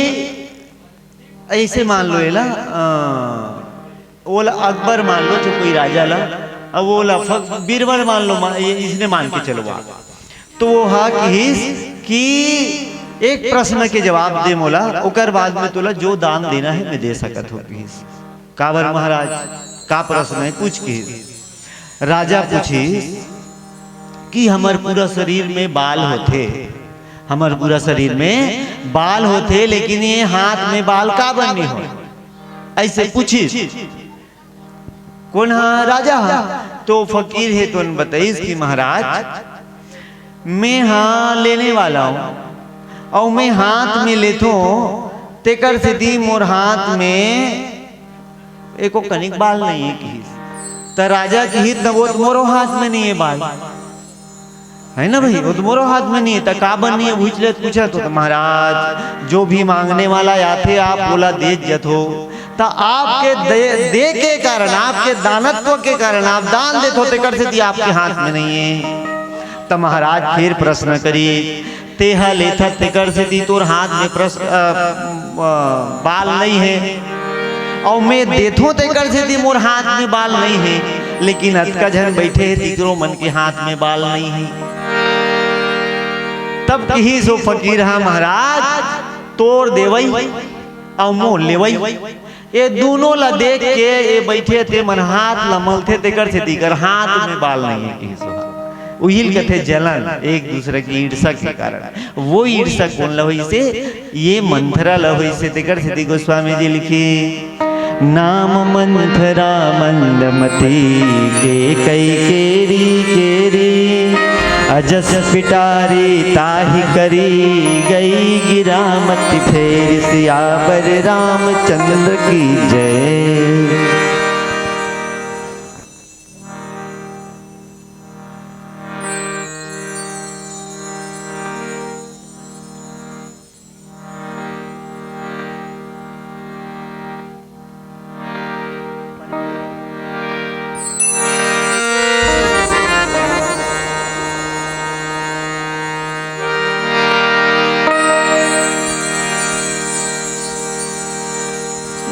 ऐसे मान लो एला ओला अकबर मान लो, जो कोई राजा ला, अब वो बीरबल मान लो, इसने मान के चलो। तो वो कि एक प्रश्न के जवाब दे मोला, उकर बाद में तोला जो दान देना है मैं दे सकत हो। काबर महाराज का प्रश्न है पूछ के। राजा पूछी कि हमार पूरा शरीर में बाल होते, हमार पूरा शरीर में बाल होते, लेकिन ये हाथ में बाल का बननी हो, ऐसे पूछी। कौन राजा तो फकीर है, तो बताइए कि महाराज मैं लेने वाला हूँ, और मैं हाथ में लेता हूँ, तेकर से दी मोर हाथ में एको कनिक बाल नहीं है किस तो राजा की हित वो मोरो हाथ में नहीं है बाल है ना भाई, वो मोरो हाथ में नहीं है तो का बन नहीं है पूछा तो महाराज जो भी मांगने वाला आते आप बोला दे जत हो तो आपके दे के कारण आपके दानत्व के कारण आप दान देते होते कर से दिया आपके हाथ में नहीं है। तो महाराज फिर प्रश्न करी तेहा लेथा तेकर से दी तोर हाथ में बाल नहीं है और मैं देथो तेकर से दी मोर हाथ में बाल नहीं है, लेकिन अतका जन बैठे है तीसरो मन के हाथ में बाल नहीं है। तब कही सो फकीर हा महाराज तोड़ देवई और मोह लेवई ये दोनों ला देख के ये बैठे थे मन हाथ लमल थे तेकर से तीकर हाथ में बाल नहीं है कही सो उहिल कथे जलन एक दूसरे की ईर्षा के कारण वो ईर्षा कौन लहोई से ये मंथरा लहोई से तेकर से गोस्वामी जी लिखे नाम मंथरा मंदमती के कई केरी केरी अजस पिटारी ताही करी गई गिरामत फेर सियावर रामचंद्र की जय।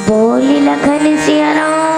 बोली लखन सिया राम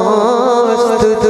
नमोस्तुते।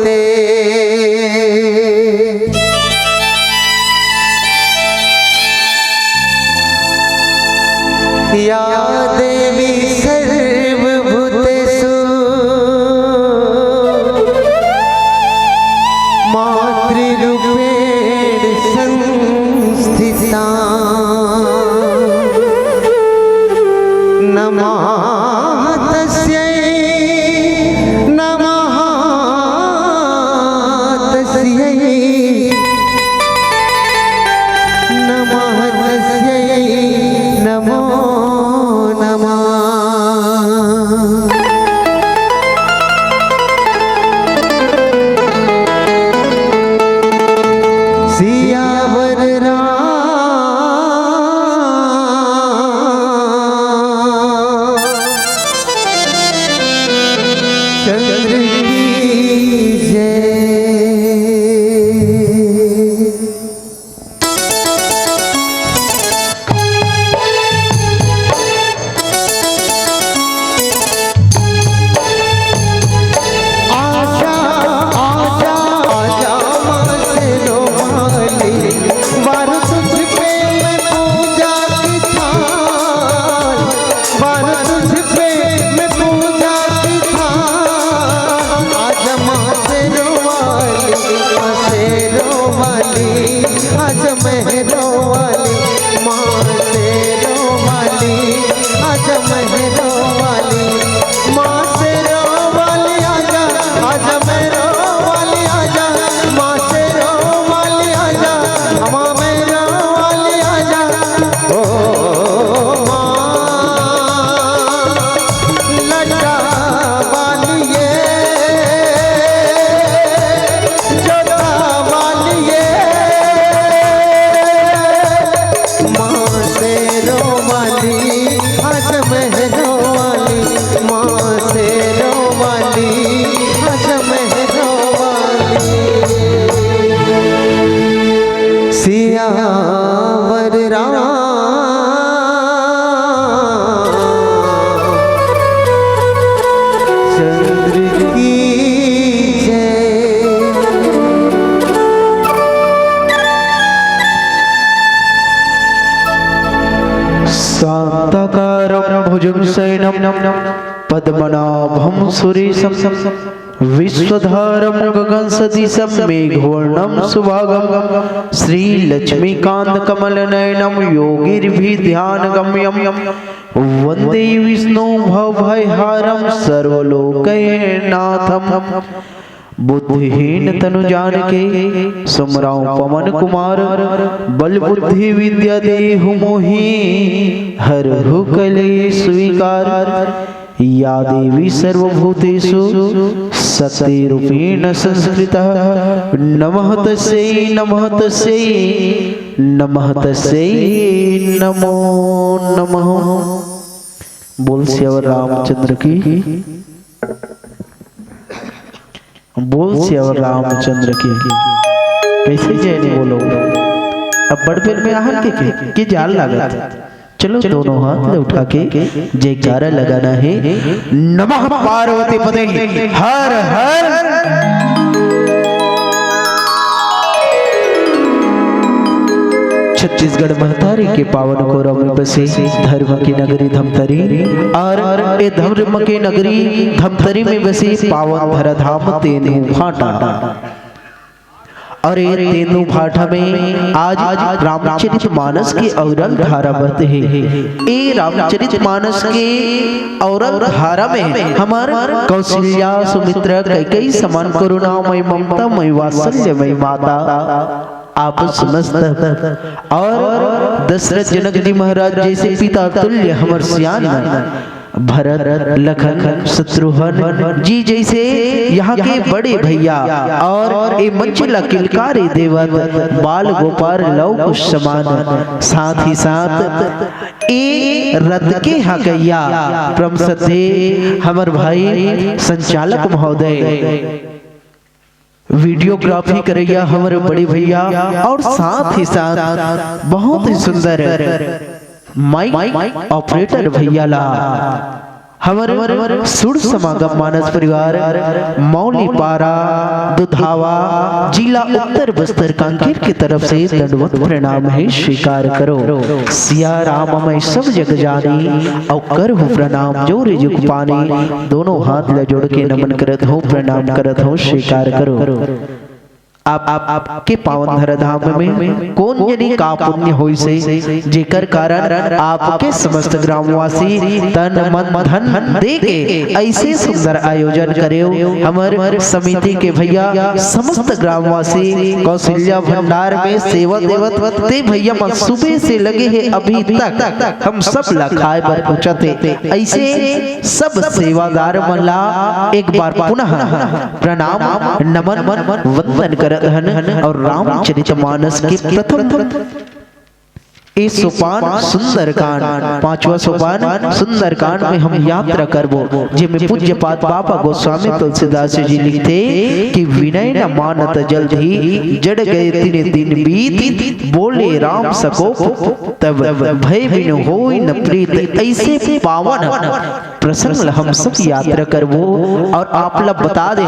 सियावर रामचंद्र की जय। शांताकारं भुजगशयनं पद्मनाभं सुरेशं विश्वधारं गगनसदृशं मेघवर्णं सुभागं श्रीलक्ष्मीकान्तकमलनयनं योगिर्भिध्यानगम्यं वन्दे विष्णु भवभयहारं सर्वलोकैकनाथं। बुद्धिहीन तनु जानके सुमराव पवन कुमार बल बुद्धि विद्या देहु मोहि हरहु कलेश स्वीकार। या देवी सर्वभूतेषु शक्तिरूपेण संस्कृतः नमः तस्यै नमः तस्यै नमः तस्यै नमो नमः। बोल श्यावर रामचंद्र की, बोल श्यावर रामचंद्र की। कैसे जय नहीं बोलो, अब बड़पेर में आहन के जाल लागत। चलो दोनों हाथ ले उठा के जयकारा लगाना है। नमः पार्वती पते हर हर। छत्तीसगढ़ महतारी के पावन कोरम में बसे धर्म की नगरी धमतरी और ये धर्म की नगरी धमतरी में बसे पावन धराधाम तेंदू भाटा। और ये तेंदू भाटा में आज रामचरितमानस की औरल धारा बहते हैं। ये रामचरितमानस के औरल धारा में हमारे कौशल्या सुमित्रा कई समान करुणामय ममतामय वात्सल्यमय माता आप समस्त और दशरथ जनक जी महाराज जैसे पिता तुल्य हमर सियान भरत लखन शत्रुघ्न जी जैसे यहाँ के बड़े भैया और ये मंचला किलकारी देवत बाल गोपाल लव कुश समान। साथ ही साथ ये रथ के हकैया परम सत्य हमर भाई संचालक महोदय वीडियोग्राफी करैया हमारे बड़े भैया और साथ ही साथ बहुत ही सुंदर माइक ऑपरेटर भैया ला हमारे सुर समागम मानस परिवार मौली पारा दुधावा जिला उत्तर बस्तर कांकेर की तरफ से दंडवत प्रणाम है स्वीकार करो। सिया राम मैं सब जग जानी और कर हो प्रणाम जोरे जुग पानी। दोनों हाथ ले जोड़ के नमन करत हो प्रणाम करत हो स्वीकार करो। आपके पावन धराधाम में कौन जनी का पुण्य होई से जेकर कारण आपके समस्त ग्रामवासी तन मन धन दे के ऐसे सुंदर आयोजन करे। हमारे समिति के भैया समस्त ग्रामवासी कौशल्या भंडार में सेवा देवत ते भैया मन सुबह से लगे हैं अभी तक हम सब ला खाए पर पूछते। ऐसे सब सेवादार मन ला एक बार पुनः प्रणाम नमन वंदन कर और रामचरितमानस के प्रथम इस सोपान सुंदरकांड पांचवा सोपान सुंदरकांड में हम यात्रा करबो जिसमें पूज्य पाद बाबा गोस्वामी तुलसीदास जी लिखते कि विनय न मानत जल्द ही जड़ गए तिने दिन बीत बोले राम सको तब भय बिन होई न प्रीत। ऐसे पावन प्रसंग हम सब यात्रा करबो और आप लोग बता दे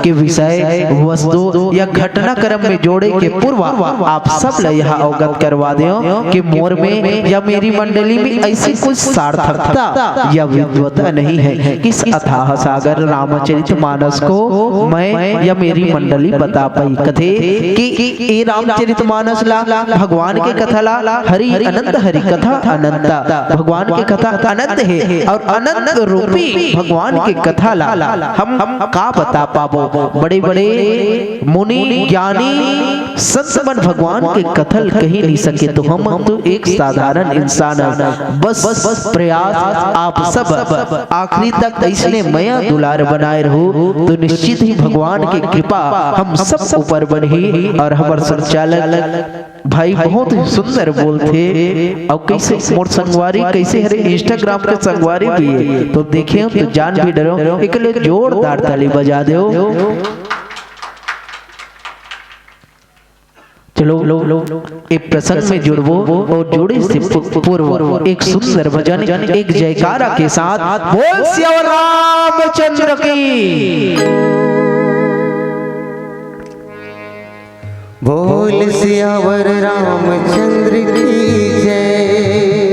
कि विषय वस्तु या घटनाक्रम में जोड़े के पूर्व आप सब यहाँ अवगत करवा दे कि मोर में या मेरी मंडली में ऐसी कुछ सार्थकता या विद्वता नहीं है किस अथाह सागर रामचरितमानस को मैं या मेरी मंडली बता पाई। कथे कि ये रामचरितमानस ला भगवान के कथा ला हरि अनंत हरि कथा अनंत भगवान की कथा अनंत है और अनंत रूपी भगवान की कथा ला हम का बता पाबो। बड़े बड़े मुनि ज्ञानी संत भगवान के कथल कही नहीं सके तो हम तो एक साधारण इंसान बस प्रयास आप सब आखिरी तक ऐसे मया दुलार बनाए रहो तो निश्चित ही भगवान की कृपा हम सब ऊपर बनी। और हमारे संचालक भाई बहुत ही सुंदर बोलते और कैसे मोर संगवारी कैसे हरे इंस्टाग्राम के संगवारी भी है तो देखे तो जान भी डरो एक जोरदार ताली बजा दो। चलो एक प्रसंग में जुड़वो और जोड़े से पूर्व एक सुंदर भजन एक जयकारा के साथ बोल सियावर रामचंद्र की। बोल सियावर रामचंद्र की जय।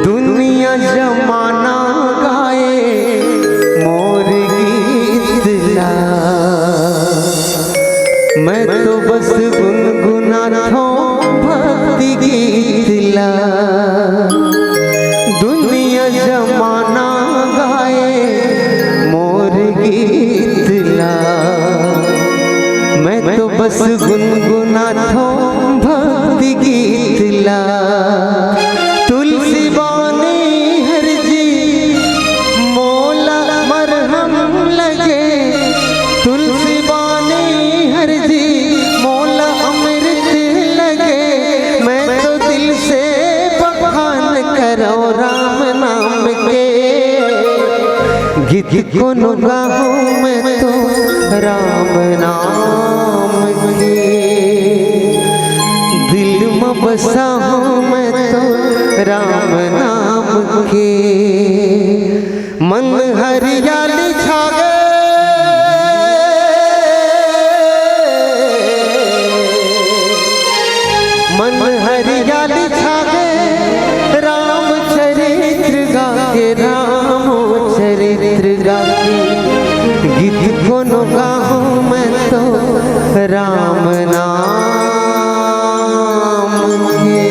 दुनिया जमाना गाए मोर गीत ला, मैं तो बस गुनगुनाता हूँ भक्ति गीत ला। दुनिया जमाना गाए मोर गीत ला, मैं तो बस गुनगुनाता हूँ भक्ति गीत ला। तुलसी बानी हर जी मोला मरहम लगे, तुलसी बानी हर जी मोला अमृत लगे। मैं तो दिल से बखान करो राम नाम के, गीत को गाऊं मैं तो राम नाम के। दिल में बसा हूँ मैं तो राम नाम के। मन हरियाली छा गए, मन हरियाली छा गए। राम चरित्र गा के, राम चरित्र गा के। गीत को गाऊं मैं तो राम नाम के।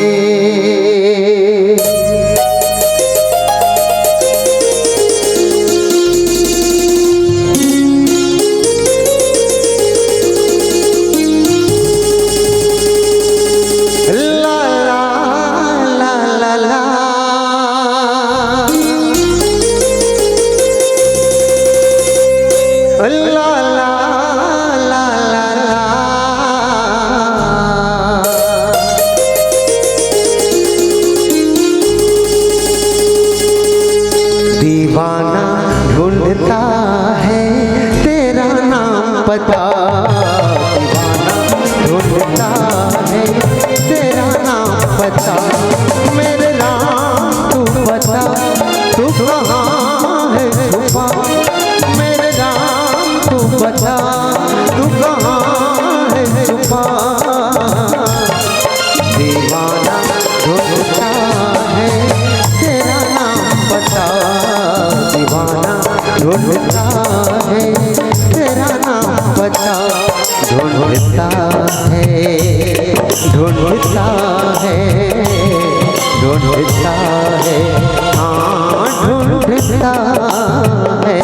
ला ला ला ला ला, ला ला ला ला ला। दीवाना ढूंढता है तेरा नाम पता, दीवाना ढूंढता है तेरा नाम पता। मेरे नाम तू बता, तू कहाँ है छुपा। मेरे नाम तू बता, तू कहाँ है छुपा। दीवाना ढूंढता है तेरा नाम पता, दीवाना ढूंढता है तेरा नाम पता। ढूंढता है, ढूंढता है, ढूंढता है, हाँ ढूंढता है।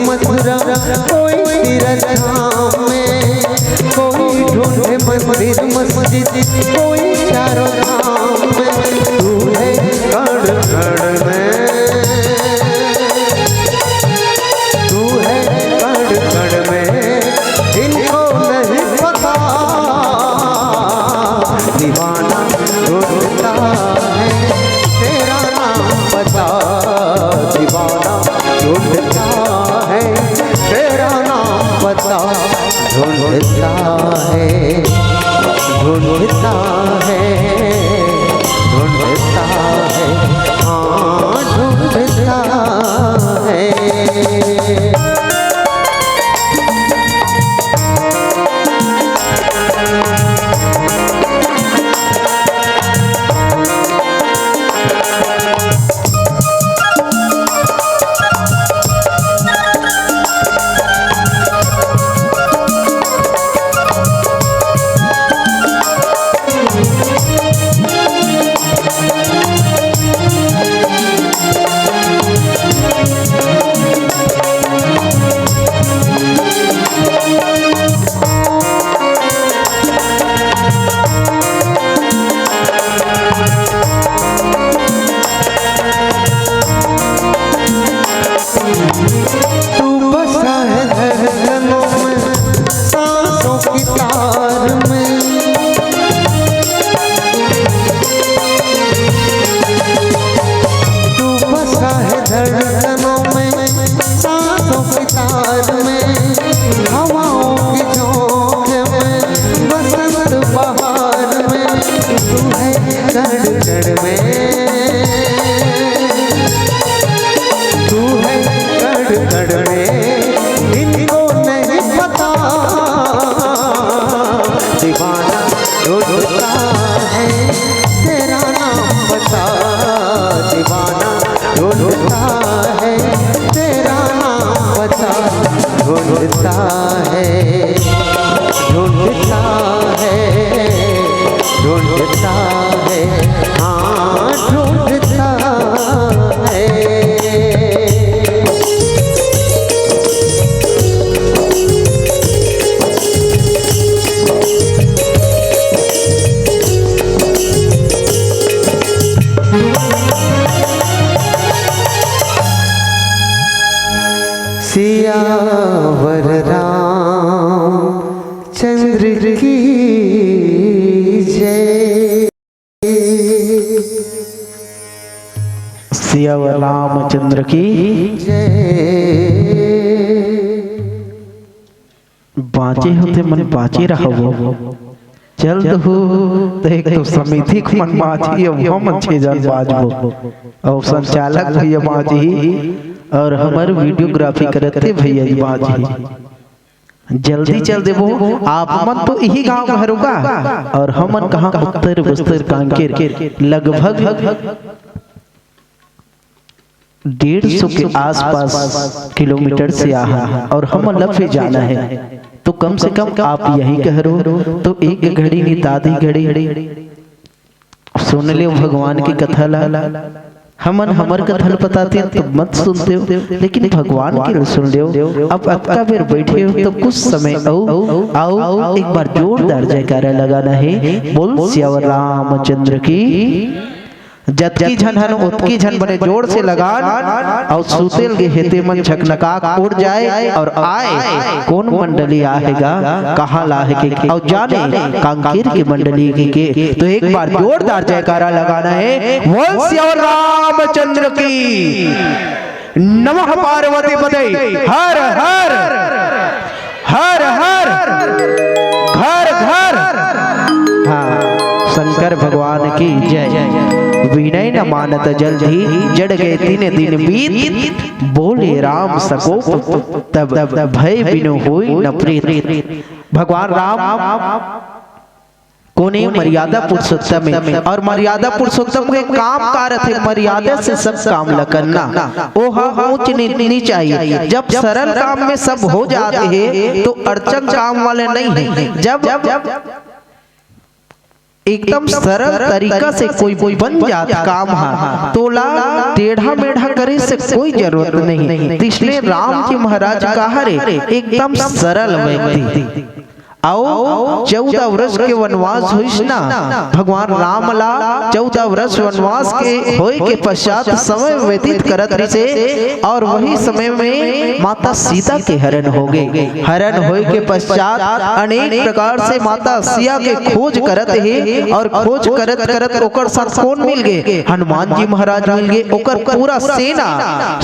मथुरा कोई तीरथ धाम में, कोई ढूंढे मंदिर मस्जिद कोई चारों धाम में। तू है कण कण में, तू है कण कण में, इनको नहीं पता। दीवाना ढूंढता है तेरा नाम पता, दीवाना ढूंढता है तेरा नाम पता। ढूंढता है, ढूंढता है, ढूंढता है, हाँ ढूंढता है। रगड़ में इनको नहीं पता दीवाना ढूंढता है तेरा नाम बता दीवाना ढूंढता है तेरा नाम बता ढूंढता है ढूंढता है ढूंढता है हाँ ढूंढता है। सियावर राम चंद्र की जय सियावर रामचंद्र की बाँचे होते मन बाँचे रहो जल्द हो तो एक तो समिति को मन बाँची वो मन छे जान बाजबो और संचालक भैया बाँची और हमारे वीडियोग्राफी करते भैया जी बाँची जल्दी चल देवो आप मन तो यही गांव घर होगा और हमन कहाँ उत्तर बस्तर कांकेर लगभग 150 के आसपास किलोमीटर से आहा और हम लफे जाना है तो कम से कम आप यही कह रहे तो एक घड़ी नहीं दादी घड़ी सुन ले भगवान की कथा ला हमन हमर कथा बताते तो मत सुनते हो लेकिन भगवान की सुन ले अब आपका बेर बैठे हो तो कुछ समय आओ एक बार जोरदार जयकारा लगाना है बोल सियावर रामचंद्र की जतकी झन हन उतकी झन बने जोर से लगान और सुतेल के हेते मन झकनका उड़ जाए और आए कौन मंडली आएगा कहाँ लाहे के और जाने कांकेर की मंडली के तो एक बार जोरदार जयकारा लगाना है बोल सियावर रामचंद्र की नमः पार्वती पते हर हर हर हर घर घर हाँ शंकर भगवान की जय विनय न मानत जल्दी जड़ गए 3 दिन बीत बोले राम सको तब भय बिनु होई न प्रीत भगवान राम कोने मर्यादा पुरुषोत्तम है और मर्यादा पुरुषोत्तम के काम कार्य थे मर्यादा से सब काम ल करना ओहा ऊंच नीच चाहिए जब सरल काम में सब हो जाते हैं तो अड़चन काम वाले नहीं है जब एकदम सरल तरीका से कोई बन जात काम है तोला टेढ़ा मेढ़ा करे से कोई जरूरत नहीं इसलिए राम जी महाराज कहा रे एकदम सरल व्यक्ति आओ 14 वर्ष के वनवास हुई ना भगवान राम ला 14 वर्ष वनवास के होए के पश्चात समय व्यतीत करत से और वही समय में माता सीता के हरण हो गए हरण होए के पश्चात अनेक प्रकार से माता सिया के खोज करत है और खोज करत करत ओकर साथ कौन मिल गए हनुमान जी महाराज मिल गए ओकर पूरा सेना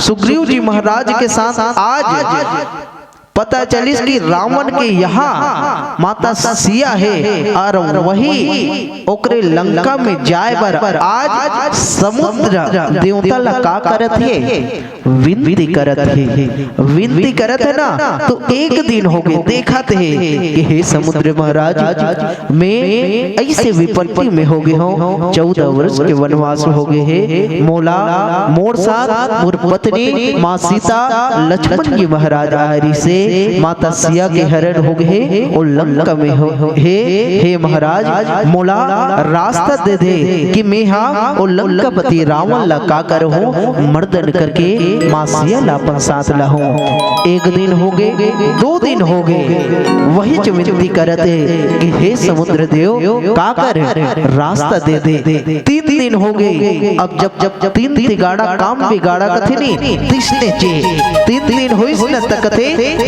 सुग्रीव जी महाराज के साथ आज पता चलिस कि रावण के यहाँ माता सिया है और वही ओकरे लंका में जाए पर आज समुद्र देवता ला का करत है विनती करत है ना तो एक दिन हो गए देखा थे कि हे समुद्र महाराज में ऐसे विपत्ति में हो गए हो 14 वर्ष के वनवास हो गए है मोला मोर साथ मोर पत्नी माँ सीता लक्ष्मण जी महाराज आरी से माता सिया के हरण हो गए और लंका में हे महाराज मोला रास्ता दे दे कि मैं हाँ और लंकापति रावण ला का कर हूँ मर्दन करके माँ सिया ला अपन साथ ला हूँ 1 दिन हो गए 2 दिन हो गए वही विनती करते कि हे समुद्र देव का कर रास्ता दे दे 3 दिन हो गए अब जब 3 तिगाड़ा काम बिगाड़ा कथे नहीं तीसने चे 3 दिन हुई न तकते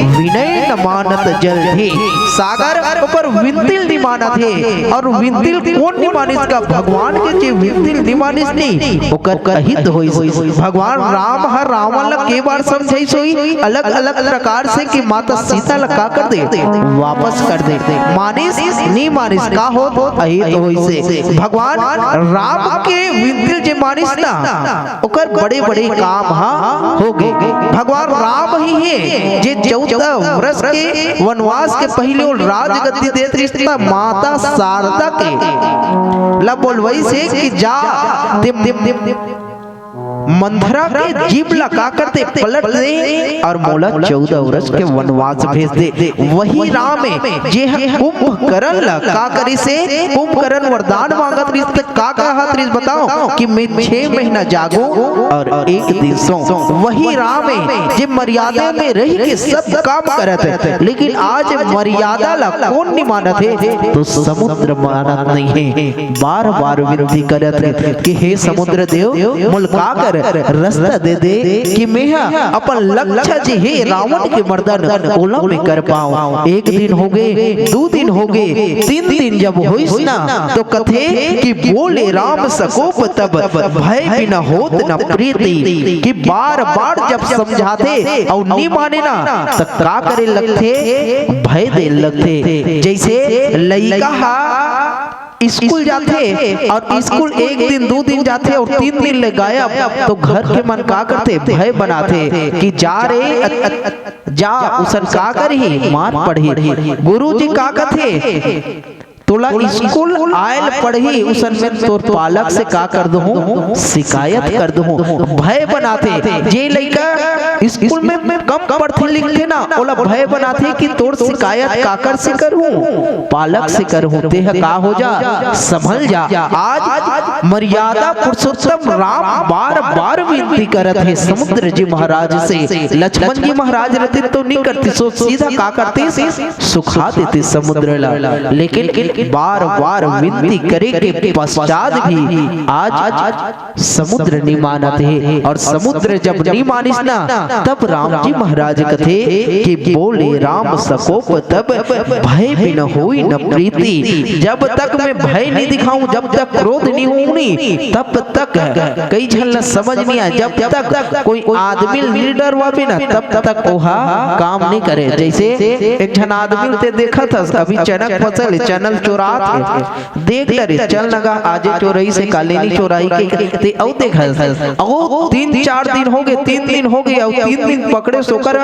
विनय न मानत जल थे। सागर ऊपर विंतिल नहीं माना थे और विंतिल कौन नहीं मानिस का भगवान के जे विंतिल नहीं मानिस नहीं ओकर कहित होई। भगवान राम हर रावण ला के बार समझाई सोई अलग अलग प्रकार से कि माता सीता ला का कर दे वापस कर दे मानिस नहीं मानिस का हो अहित होई से। भगवान राम के विंतिल जे मानिस ना ओकर बड़े बड़े काम हो गए। भगवान राम ही है जे 14 वर्ष के वनवास के पहले राजगद्दी देत रिश्ता माता शारदा के ला बोलवई से कि जा मंथरा के जीभ लगा करते पलट दे और मोला 14 वर्ष के वनवास भेज दे। वही राम है जे कुंभकर्ण ला का करी से कुंभकर्ण वरदान मांगत रिश्ते का कहत रिश्ते बताओ कि मैं 6 महीना जागो और 1 दिन सो। वही राम है जे मर्यादा में रह के सब काम करत है लेकिन आज मर्यादा ला कौन नहीं मानत है तो समुद्र मानत नहीं है। बार बार विनती करत है कि हे समुद्र देव मुलका कर रास्ता दे दे कि मैं अपन लक्ष्य जी हे रावण के मर्दन ओला में कर पाऊं। 1 दिन हो गए 2 दिन हो गए 3 दिन जब होइस ना तो कथे कि बोले राम सकोप तब भय बिना होत न प्रीति कि बार बार जब समझाते और नहीं माने ना तो का करे लगथे भय दे लगथे। जैसे लइका स्कूल जाते और स्कूल 1 दिन 2 दिन जाते और 3 दिन ले गायब तो घर के मन का करते भय बनाते कि जा रे जा उसन का करही मार पढ़ी। गुरुजी का कहते तोला स्कूल आयल पढ़ी उसन में तोर पालक से का कर दूं शिकायत कर दूं भय बनाते। जे लइका स्कूल में कम पढ़ते लिखते ना ओला भय बनाते कि तोर शिकायत काकर से करूं पालक से करूं ते का हो जा संभल जा। आज मर्यादा पुरुषोत्तम राम बार बार विनती करत है समुद्र जी महाराज से। लक्ष्मण जी महाराज रहते तो नहीं करती सो सीधा का करते सुखा देते समुद्र ला लेकिन बार बार विनती करे के पश्चात भी आज समुद्र नहीं मानत है। और समुद्र जब नहीं मानिस ना तब राम जी महाराज कथे कि बोले राम सकोप तब भय बिन होई न प्रीति। जब तक मैं भय नहीं दिखाऊं जब तक क्रोध नहीं होनी तब तक कई झल समझ नहीं आए। जब तक कोई आदमी लीडर वाबे ना तब तक ओहा काम नहीं करे। जैसे एक जन आदमी ते देखा था अभी चनक फसल चैनल चोरात है देख ले चल लगा आज चोरई से कालेनी चोराई के ते औ देखा औ 3-4 दिन हो गए 3 दिन हो गए और 3 दिन पकड़े सोकर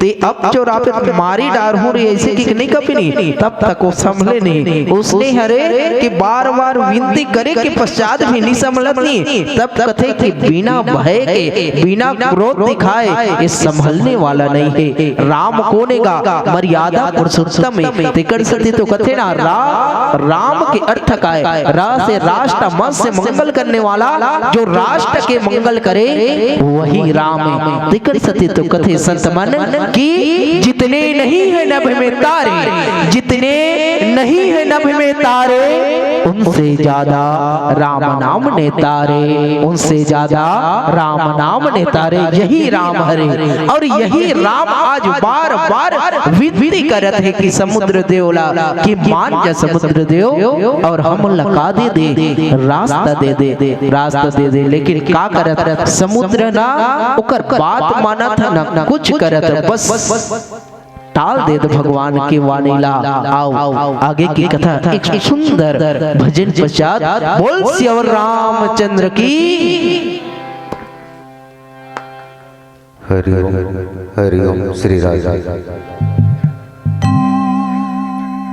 ते अब चोरापे मारी डार हो रही ऐसे कि नहीं कपनी तब तक वो संभले नहीं। उसने हरे कि बार बार विनती करे के पश्चात भी नहीं संभलत नहीं तब कथे कि बिना भय के बिना क्रोध दिखाए ये संभलने वाला नहीं है। राम कोनेगा मर्यादा पुरुषोत्तम में तिकड़ सती तो कथे ना राम के अर्थ का है रा से राष्ट्र मन से मंगल करने वाला जो राष्ट्र के मंगल करे वही राम है। तिकड़ सती तो कथे संत मन कि जितने नहीं है नभ में तारे जितने नहीं है नभ में तारे उनसे ज्यादा राम नाम ने तारे उनसे ज्यादा राम नाम ने तारे। यही राम हरे और यही राम आज बार बार विनती करत है कि समुद्र देवला कि मान जा समुद्र देव और हम लगा दे रास्ता दे दे लेकिन का करत समुद्र ना ओकर बात माना था ना कुछ करत बस टाल दे भगवान के वाणीला। आओ आगे की कथा एक सुंदर भजन पश्चात बोल श्री रामचंद्र की हरि ओम श्री राम।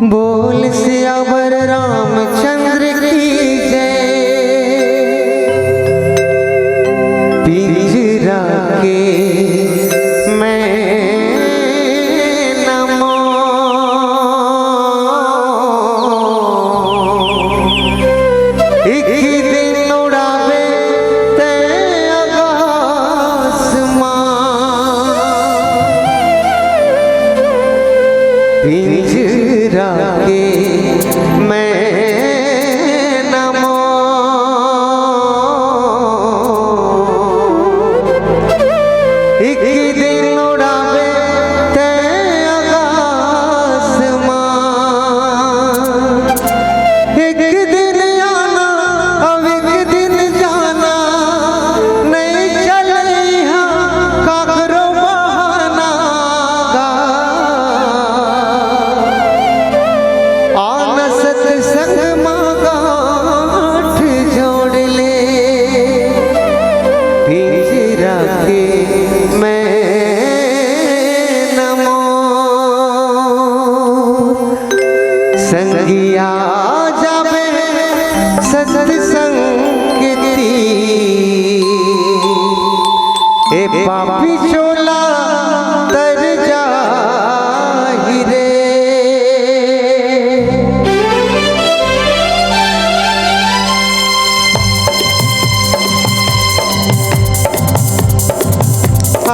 बोल सियावर रामचंद्र की जय। पिंजरा के मैं नमो एक दिन उड़ावे ते आसमां पिंजरा के मैं नमो रखे मैं नमो संगिया जाबे सत्संग कीती ए पापी चोला तर जाहि रे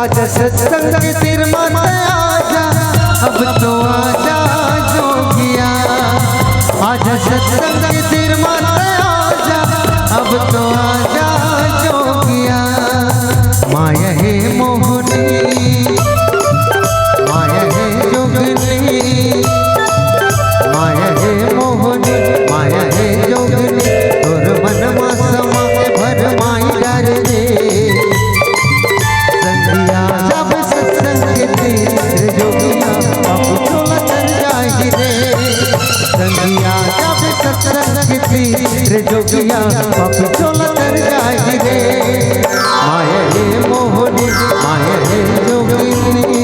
आजा सत्संग के सिर मत आजा अब तो आजा जोगिया आजा सत्संग के सिर मत आजा अब तो आजा जोगिया माया है मोहनी माया है जोगनी माया है मोहनी माया है जोगनी तोर मन मा समा के भर माई डर दे संगिया जब सत्संग के तीर जोगिया अब चोला तर जाहि रे संगिया जब सत्संग के तीर जोगिया अब चोला तर जाहि रे माया हे मोहनी माया हे जोगिनी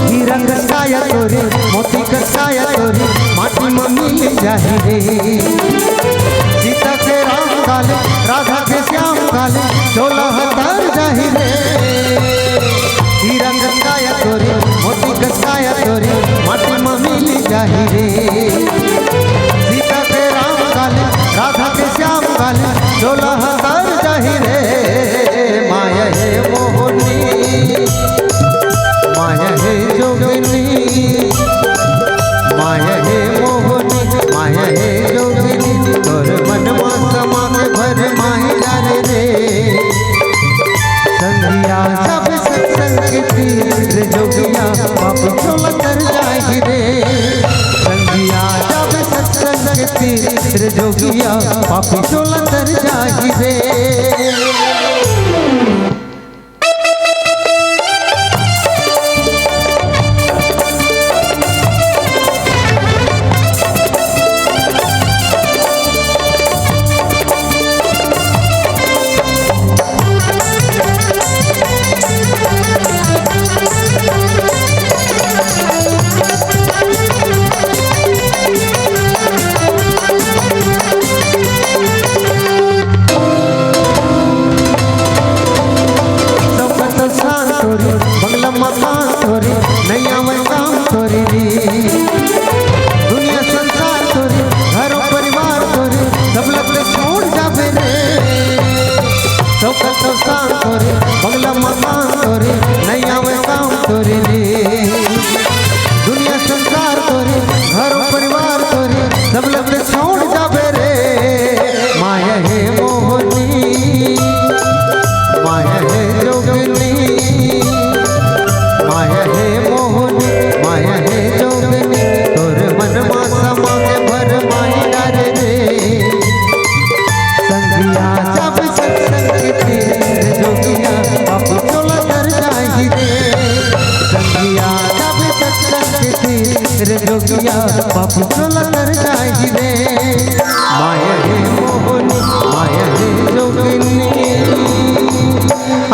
तोरे मोती कसाया तोरे माटी मम्मी ले जाहि रे सीता के राम काले राधा के श्याम काले चोला हतार जाहि रे हीरा कसाया तोरे मोती कसाया तोरे माटी मम्मी ले जाहि रे सीता के राम काले राधा के श्याम काले चोला हतार जाहि रे माया है मोहनी माया है जोगिनी माया है मोहनी माया है जोगिनी तोर मन मा समा के भर माही डर रे संगिया जब सत्संग के तीर जोगिया पाप चोला तर जाहि रे संगिया जब सत्संग के तीर जोगिया पाप चोला तर जाहि रे बंगला मकान तोरी नैया काम तोरी दुनिया संसार तोरी घरों परिवार तोरी सब लोग छोड़ जाबे रे चौकत शान तोरी बंगला मकान तोरी नैया काम तोरी दुनिया संसार तोरी घरों परिवार तोरी सब लोग छोड़ जाबे रे माया है मोहनी माया है जोगिनी माया है मोहनी माया है जोगिनी तोर मन मा समा के भर माई डर रे संगिया जब सत्संग के तीर जोगिया अब चोला तर जाहि रे संगिया जब सत्संग के तीर जोगिया अब चोला तर जाहि रे माया है मोहनी माया है जोगिनी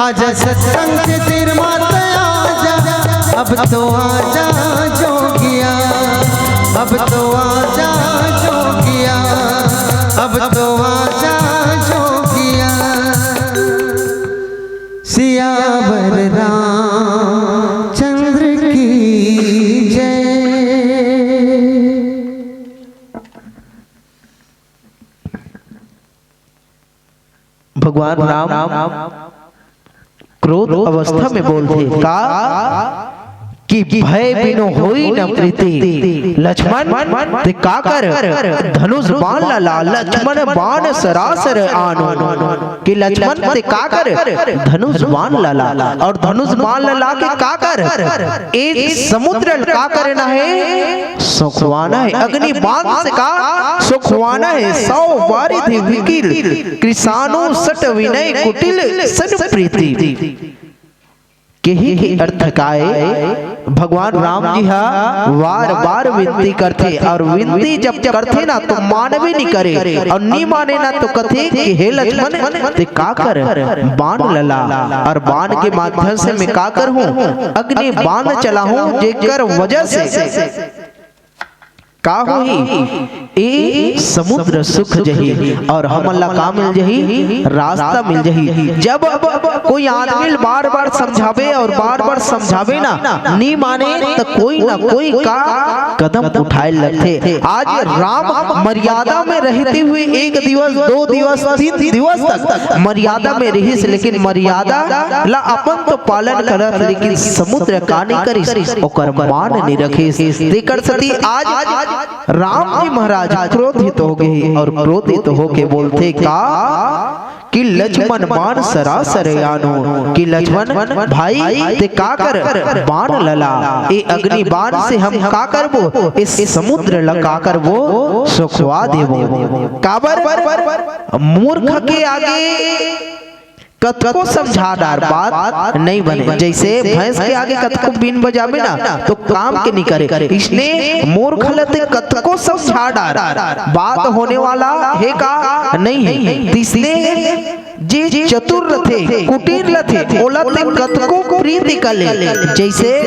आजा सत्संग के तीर मात आजा अब तो आजा जोगिया अब तो आजा जोगिया अब तो आजा जोगिया सियावर रामचंद्र की जय। भगवान राम क्रोध अवस्था में बोलते का कि भय बिनु होई न प्रीति लक्ष्मण ते काकर धनुष बाण लला लक्ष्मण बाण सरासर आनो कि लक्ष्मण ते काकर धनुष बाण लला और धनुष बाण लला के काकर एक समुद्र का करना है सुखवाना है अग्नि बाण से का सुखवाना है 100 वारिधि विकिल कृषाणु सट विनय कुटिल सन प्रीति के ही अर्थ का है भगवान राम जी हा बार बार विनती करते और विनती जब करते ना तो मानवे नहीं करे और नहीं माने ना तो कथे कि हे लक्ष्मण ते का कर बाण लला और बाण के माध्यम से मैं का कर हूँ अग्नि बाण चला हूँ जेकर वजह से का होही ए समुद्र सुख जही और हमला का मिल जही रास्ता मिल जही जब कोई आदमी बार बार समझावे और बार बार समझावे ना नहीं माने तो कोई ना कोई का कदम उठाए लगते आज राम मर्यादा में रहते हुए 1 दिवस 2 दिवस 3 दिवस तक मर्यादा में रही लेकिन मर्यादा ला अपन तो पालन करत लेकिन समुद्र का नहीं करी ओकर मान नहीं रखे देकर सती आज राम जी महाराज क्रोधित हो गए और क्रोधित होके बोलते का कि लक्ष्मण बाण सरासर आनो कि लक्ष्मण भाई ते का कर बाण लला ए अग्नि बाण से हम का करबो इस समुद्र लगा करबो सुखवा देबो काबर मूर्ख के आगे कतको समझा डार बात नहीं बने जैसे भैंस के आगे कतको बीन बजावे ना तो काम के नहीं करे इसलिए मूर्ख लते कतको समझा डार बात होने वाला है का नहीं है इसलिए जे चतुर रथे कुटीर लथे ओलते कतको प्रीति कले जैसे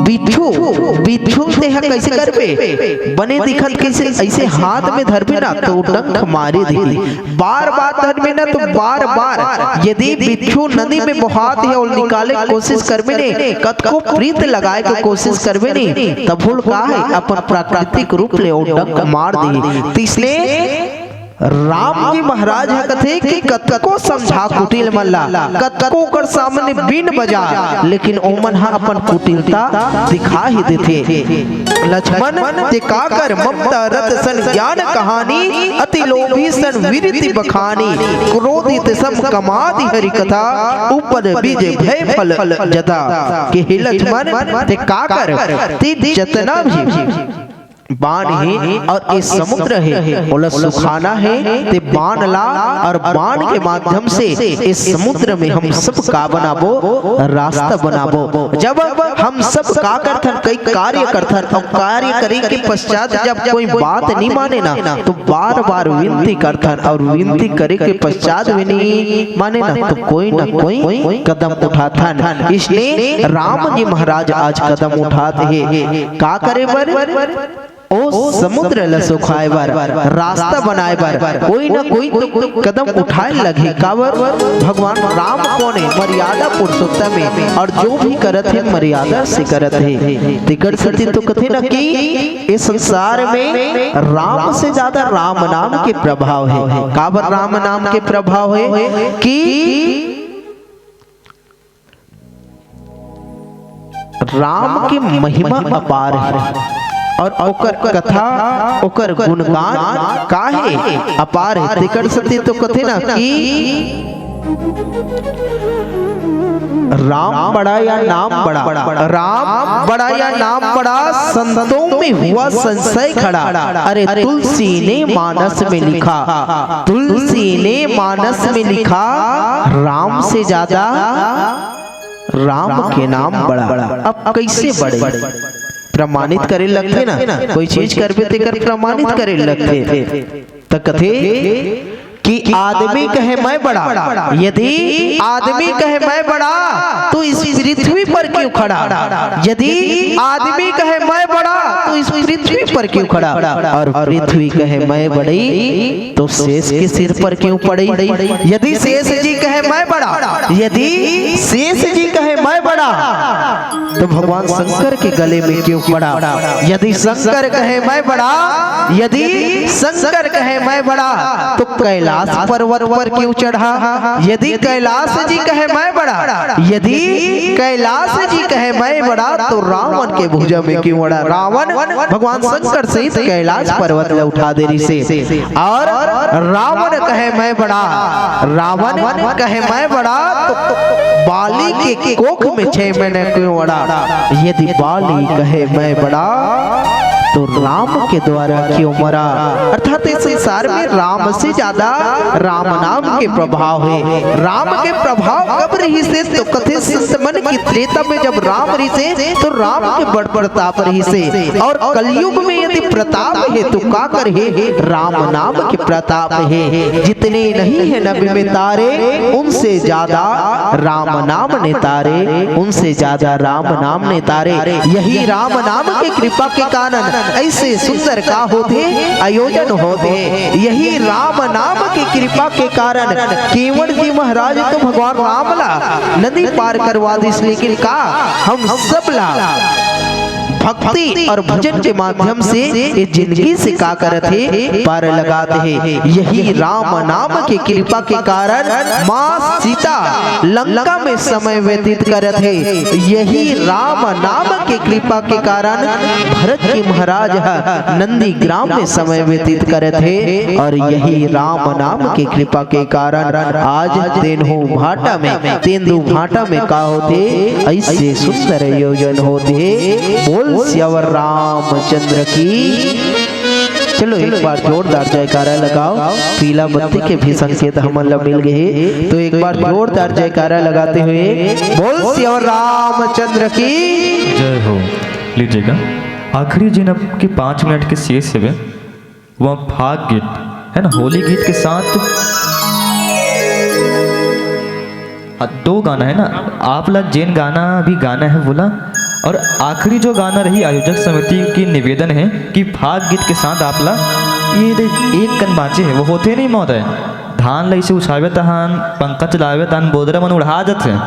बिच्छू ते कैसे करबे बने दिखत कैसे ऐसे हाथ में धरबे ना तो डंक मारे दी बार बार धरबे ना तो बार बार यदि बिच्छू नदी में बहात है और निकाले की कोशिश करबे ने कतको प्रीत लगाए के कोशिश करबे ने तब भूल का है अपन प्राकृतिक रूप ले और डंक मार दी इसलिए राम जी महाराज है कथे कि कतको समझा कुटिल मल्ला कतको कर सामने बीन बजा लेकिन ओमन हा अपन कुटिलता दिखा ही देते लक्ष्मण ते काकर ममता रत सन ज्ञान कहानी अति लोभी सन विरति बखानी क्रोधित सम कमादि हरि कथा ऊपर बीज भय फल जता कि हे लक्ष्मण ते काकर ते जतना भी बाण है और इस समुद्र है बोला सुखाना है ते बाण ला और बाण के माध्यम से इस समुद्र में हम सब का बनाबो रास्ता बनाबो जब हम सब का करथन कई कार्य करथन और कार्य करे के पश्चात जब कोई बात नहीं माने ना तो बार बार विनती करथन और विनती करे के पश्चात भी नहीं माने ना तो कोई ना कोई कदम उठाथन इसलिए राम जी महाराज आज कदम उठाते हैं का करे बर ओ समुद्र ल सुखाए बर रास्ता बनाए बर कोई ना कोई तो कदम उठाए लगे काबर भगवान राम कौन है मर्यादा पुरुषोत्तम है और जो भी करत है मर्यादा से करत है तिकड़ सती तो कथे ना कि इस संसार में राम से ज्यादा राम नाम के प्रभाव है काबर राम नाम के प्रभाव है कि राम की महिमा अपार है और ओकर कथा ओकर गुणगान काहे अपार है तिकड़ सती तो कथे ना कि राम बड़ा या नाम बड़ा राम बड़ा या नाम बड़ा संतों में हुआ संशय खड़ा अरे तुलसी ने मानस में लिखा तुलसी ने मानस में लिखा राम से ज्यादा राम के नाम बड़ा अब कैसे बड़े प्रमाणित करे लगते ना कोई चीज करबे ते कर प्रमाणित करे लगते तो कथे कि आदमी कहे मैं बड़ा यदि आदमी कहे मैं बड़ा तो इस पृथ्वी पर क्यों खड़ा यदि आदमी कहे मैं बड़ा तो इस पृथ्वी पर क्यों खड़ा और पृथ्वी कहे मैं बड़ी तो शेष के सिर पर क्यों पड़ी यदि शेष जी कहे मैं बड़ा यदि शेष जी कहे मैं बड़ा तो भगवान शंकर के गले में क्यों पड़ा यदि शंकर कहे मैं बड़ा यदि शंकर कहे मैं बड़ा तो कैलाश कैलाश पर्वत पर क्यों चढ़ा? यदि कैलाश जी कहे मैं बड़ा, यदि कैलाश जी कहे मैं बड़ा, तो रावण के भुजा में क्यों अड़ा? रावण भगवान शंकर सहित कैलाश पर्वत में उठा दे रही से, और रावण कहे मैं बड़ा, रावण कहे मैं बड़ा, तो बाली के कोख में 6 महीने क्यों अड़ा? यदि बाली कहे मैं बड़ा, तो राम के द्वारा क्यों मरा? अर्थात इस संसार में राम से ज्यादा राम नाम के प्रभाव है। राम के प्रभाव कब रही से? तो कथे संतमन की त्रेता में जब राम रही से, तो राम के बड़ प्रताप रही से, और कलयुग में यदि प्रताप है तो का कर है? राम नाम के प्रताप है। जितने नहीं है नबी में तारे, उनसे ज्यादा राम नाम ने तारे, उनसे ज्यादा राम नाम ने तारे। यही राम नाम की कृपा के कारण ऐसे सुंदर का होते आयोजन होते। यही राम नाम की कृपा के कारण केवट जी महाराज तो भगवान रामला नदी पार करवा दी, लेकिन का हम सब ला भक्ति और भजन के माध्यम से ये जिंदगी से का करते पार लगाते हैं। यही राम नाम की कृपा के कारण माँ सीता लंका में समय व्यतीत करत है। यही राम नाम की कृपा के कारण भरत जी महाराज नंदी ग्राम में समय व्यतीत करत है, और यही राम नाम की कृपा के कारण आज तेंदू भाटा में का होते ऐसे सुंदर आयोजन होते। बोल श्यावर रामचंद्र की। चलो एक बार जोरदार जयकारा लगाओ। पीला बत्ती के भी संकेत हमला मिल गए, तो एक बार जोरदार जयकारा लगाते हुए बोल श्यावर रामचंद्र की जय हो। लीजिएगा आखिरी जिन आपके 5 मिनट के शेष है वह फाग गीत है ना, होली गीत के साथ 2 गाना है ना। आप लोग जिन गाना भी गाना है बोला, और आखिरी जो गाना रही आयोजक समिति की निवेदन है कि फाग गीत के साथ आप ला ये एक कन बाँचे है वो होते नहीं महोदय। धान लई से उछावे तहान पंखा चलावे तहान बोदरा मन उड़ा जाते हैं,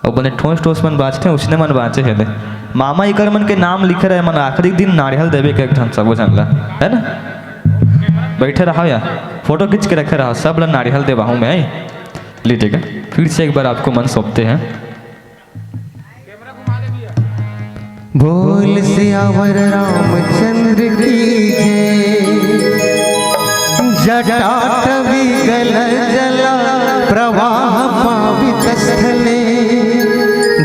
और बने ठोस ठोस मन बाँचते हैं उसने मन बाँचे है। मामा इकर मन के नाम लिखे रहे, मन आखिरी दिन नारियल देवे के ढंग सब जानला है ना। बैठे रहा या फोटो खींच के रखे रहा, सब ला नारियल देवा हूँ मैं। लीजिएगा फिर से एक बार आपको मन सौंपते हैं। बोल सियावर रामचंद्र की जटाटवी गल जला प्रवाह पावित स्थले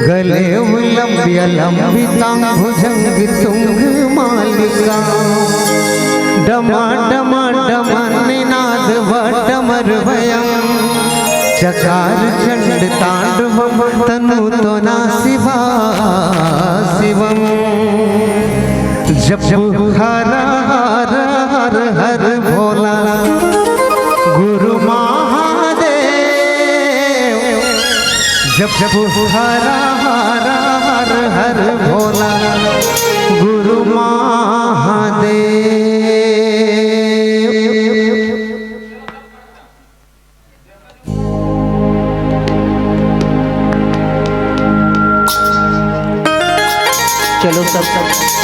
गले उलंब्य लंबितांग भुजंग तुंग मालिका डमा डमा डमा निनाद वटमर भयं चकार चंड तांडवम तनु तो ना शिवा शिवम जब हर हर हर हर भोला गुरु महादेव, जब हर हर हर हर भोला गुरु महादेव। चलो सब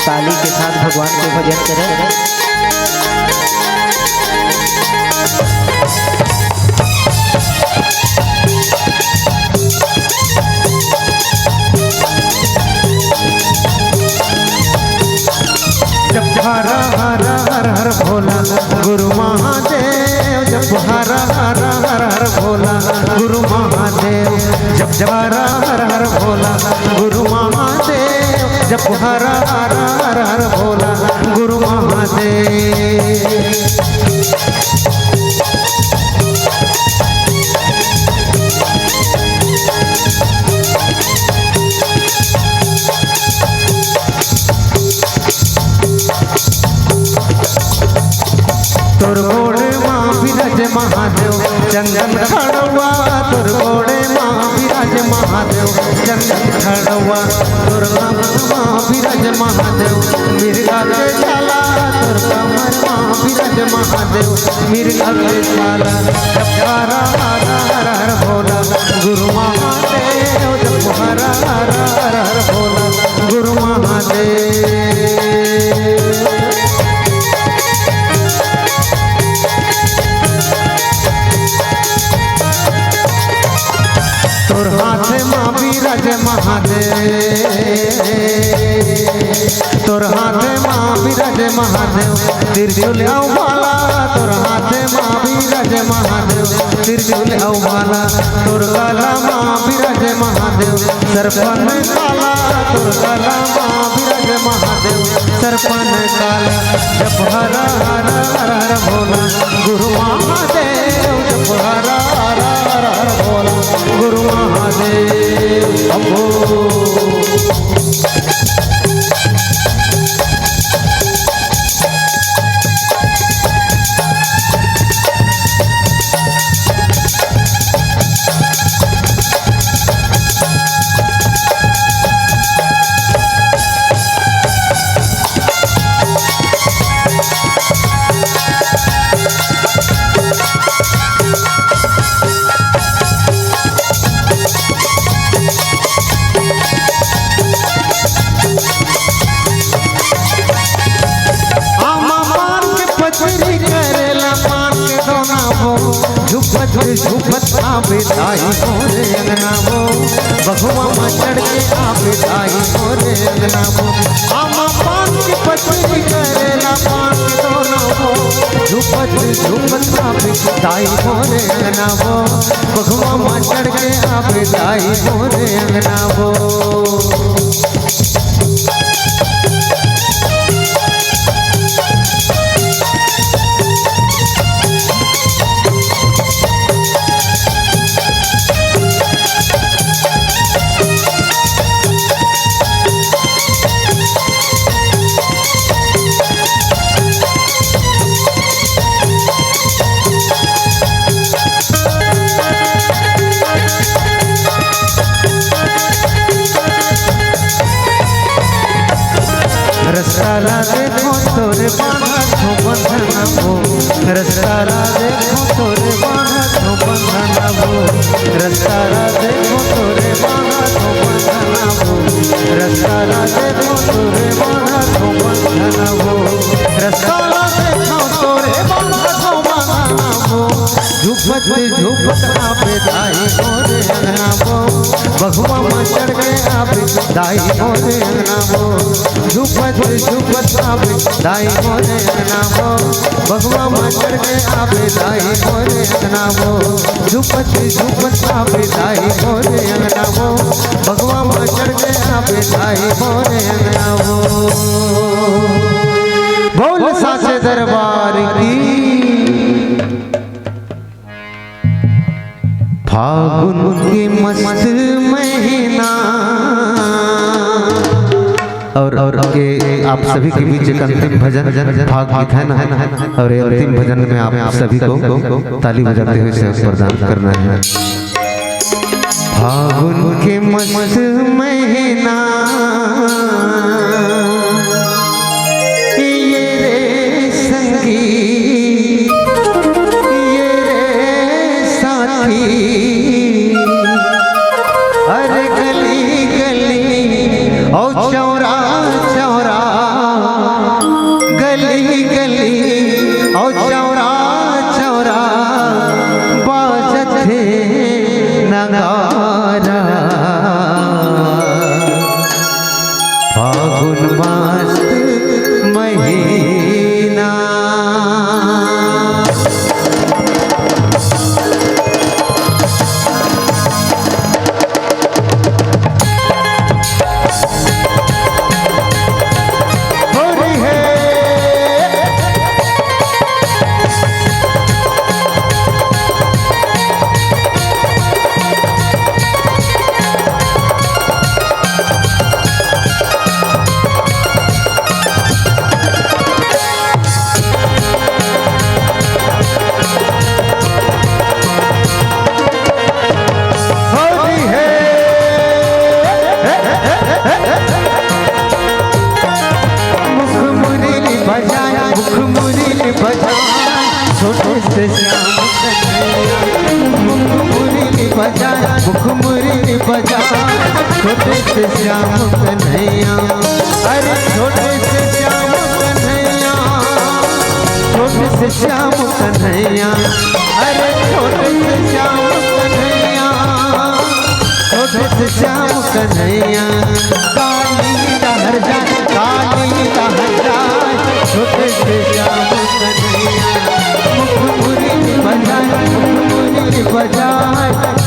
ताली के साथ भगवान के भजन करें। जब हर हर हर हर भोला गुरु महादेव, जब हर हर हर हर भोला गुरु महादेव, जब हर हर हर भोला गुरु महादेव, जब हर हर हर हर भोला गुरु महादेव। तोर गोड़े माँ विराज महादेव चंदन खड़वा, तोर गोड़े माँ विराज महादेव चंदन खड़वा, तोर माँ विराज महादेव मिर्गा के जाला, तोर कमर माँ विराज महादेव मिर्गा के जाला। जब हर हर हर हर भोला गुरु महादेव, जब हर हर हर हर भोला गुरु महादेव। तोर हाथ माँ विराज महादेव, तोर हाथ माँ विराज महादेव, त्रिशूल औवाला तोर हाथ माँ विराज महादेव, त्रिशूल औवाला तोर काला माँ विराज महादेव, सरपन काला तोर काला माँ विराज महादेव, सरपन काला जप हर हर हर हर भोला गुरु महादेव, जप हर हर हर हर भोला गुरु महादेव अम्बो। झुपत आवे दाई मोरे अंगना वो, बगुआ में चढ़ के आवे दाई मोरे अंगना वो, आमा पान की पत्ती करेला पान के दोना वो, झुपत आवे दाई मोरे अंगना वो, बगुआ में चढ़ के आवे दाई मोरे अंगना वो। रसाला देखो तोरे बांधा तो बंधना वो, रसाला देखो तोरे बांधा तो बंधना वो, रसाला देखो तोरे बांधा तो बंधना वो, रसाला देखो तोरे बांधा तो बंधना वो, रसाला देखो तोरे बांधा तो बंधना वो, झुपत आवे दाई मोरे अंगना वो, बगुआ में चढ़ के आवे दाई मोरे अंगना वो, झुपत आवे दाई मोरे अंगना वो, बगुआ में चढ़ के आवे दाई मोरे अंगना वो, झुपत आवे दाई मोरे अंगना वो, बगुआ में चढ़ के आवे दाई मोरे अंगना वो। बोल साचे दरबार की। फागुन के मस्त महीना और के आप सभी के बीच एक अंतिम भजन भाग गीत है ना, और ये अंतिम भजन में आप सभी को ताली बजाते हुए सेवा प्रदान करना है। फागुन के मस्त महीना ये रे संगी ये रे साथी, अरे गली गली और चौरा चौरा, गली गली और चौरा चौरा बाजत थे नगारा। फागुन मास महीना छोटे से श्याम मुखमुरली बजा, मुखमुरली बजा, छोटे से श्याम कन्हैया, अरे छोटे से श्याम कन्हैया, छोटे से श्याम कन्हैया, अरे छोटे से श्याम कन्हैया,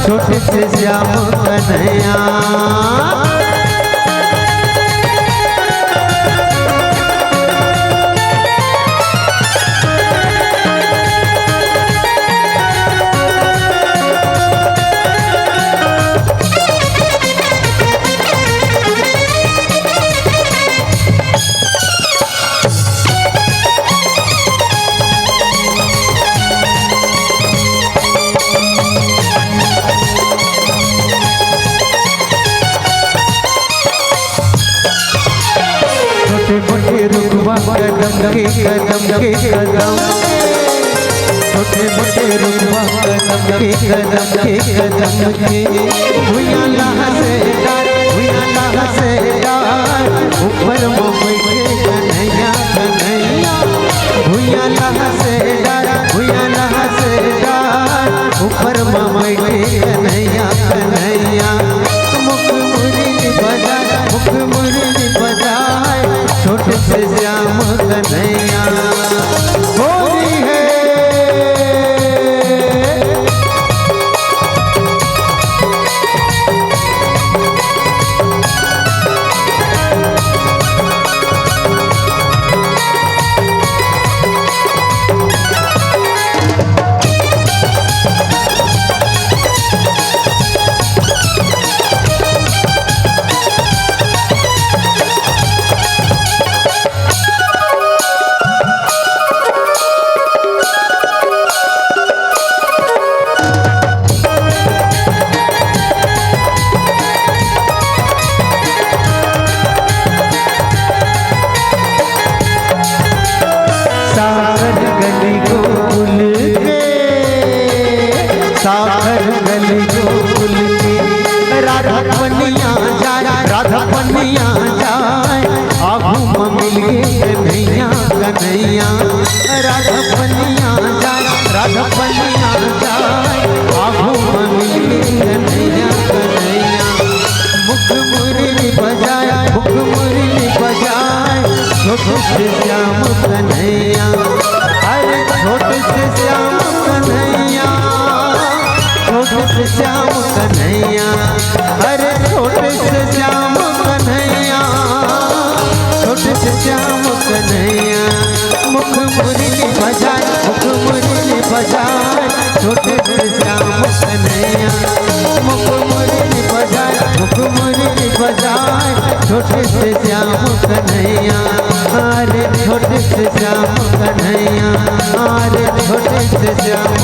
छोटे से श्याम कन्हैया। छोटे रुकवा कदम के कदम के कदम, छोटे मोटे रुकवा कदम के कदम के कदम के, भुइयां लाह से डार, भुइयां लाह से डार, ऊपर मुंबई के कन्हैया कन्हैया, भुइयां लाह से डार, भुइयां लाह से डार, ऊपर मुंबई के कन्हैया कन्हैया। मुख मुरली बजाए, मुख मुरली बजाए, छोटे से श्याम कन्हैया। होली है सागर गली गोकुल के, सागर गली गोकुल के, राधा पनिया जाए, राधा पनिया जाए, आगू में मिल गए कन्हैया कन्हैया, राधा पनिया जाए, राधा पनिया जाए, आगू में मिल गए कन्हैया कन्हैया। मुख मुरली बजाए, मुख मुरली बजाए, छोटे से श्याम कन्हैया, अरे छोटे से श्याम कन्हैया, छोटे से श्याम कन्हैया, अरे छोटे से श्याम कन्हैया, छोटे से श्याम कन्हैया। मुख मुरली बजाए, मुख मुरली बजाए, छोटे से श्याम कन्हैया, मुख मुरली बजाए, मुख मुरली बजाए, छोटे से श्याम कन्हैया, अरे छोटे से श्याम कन्हैया, अरे छोटे से श्याम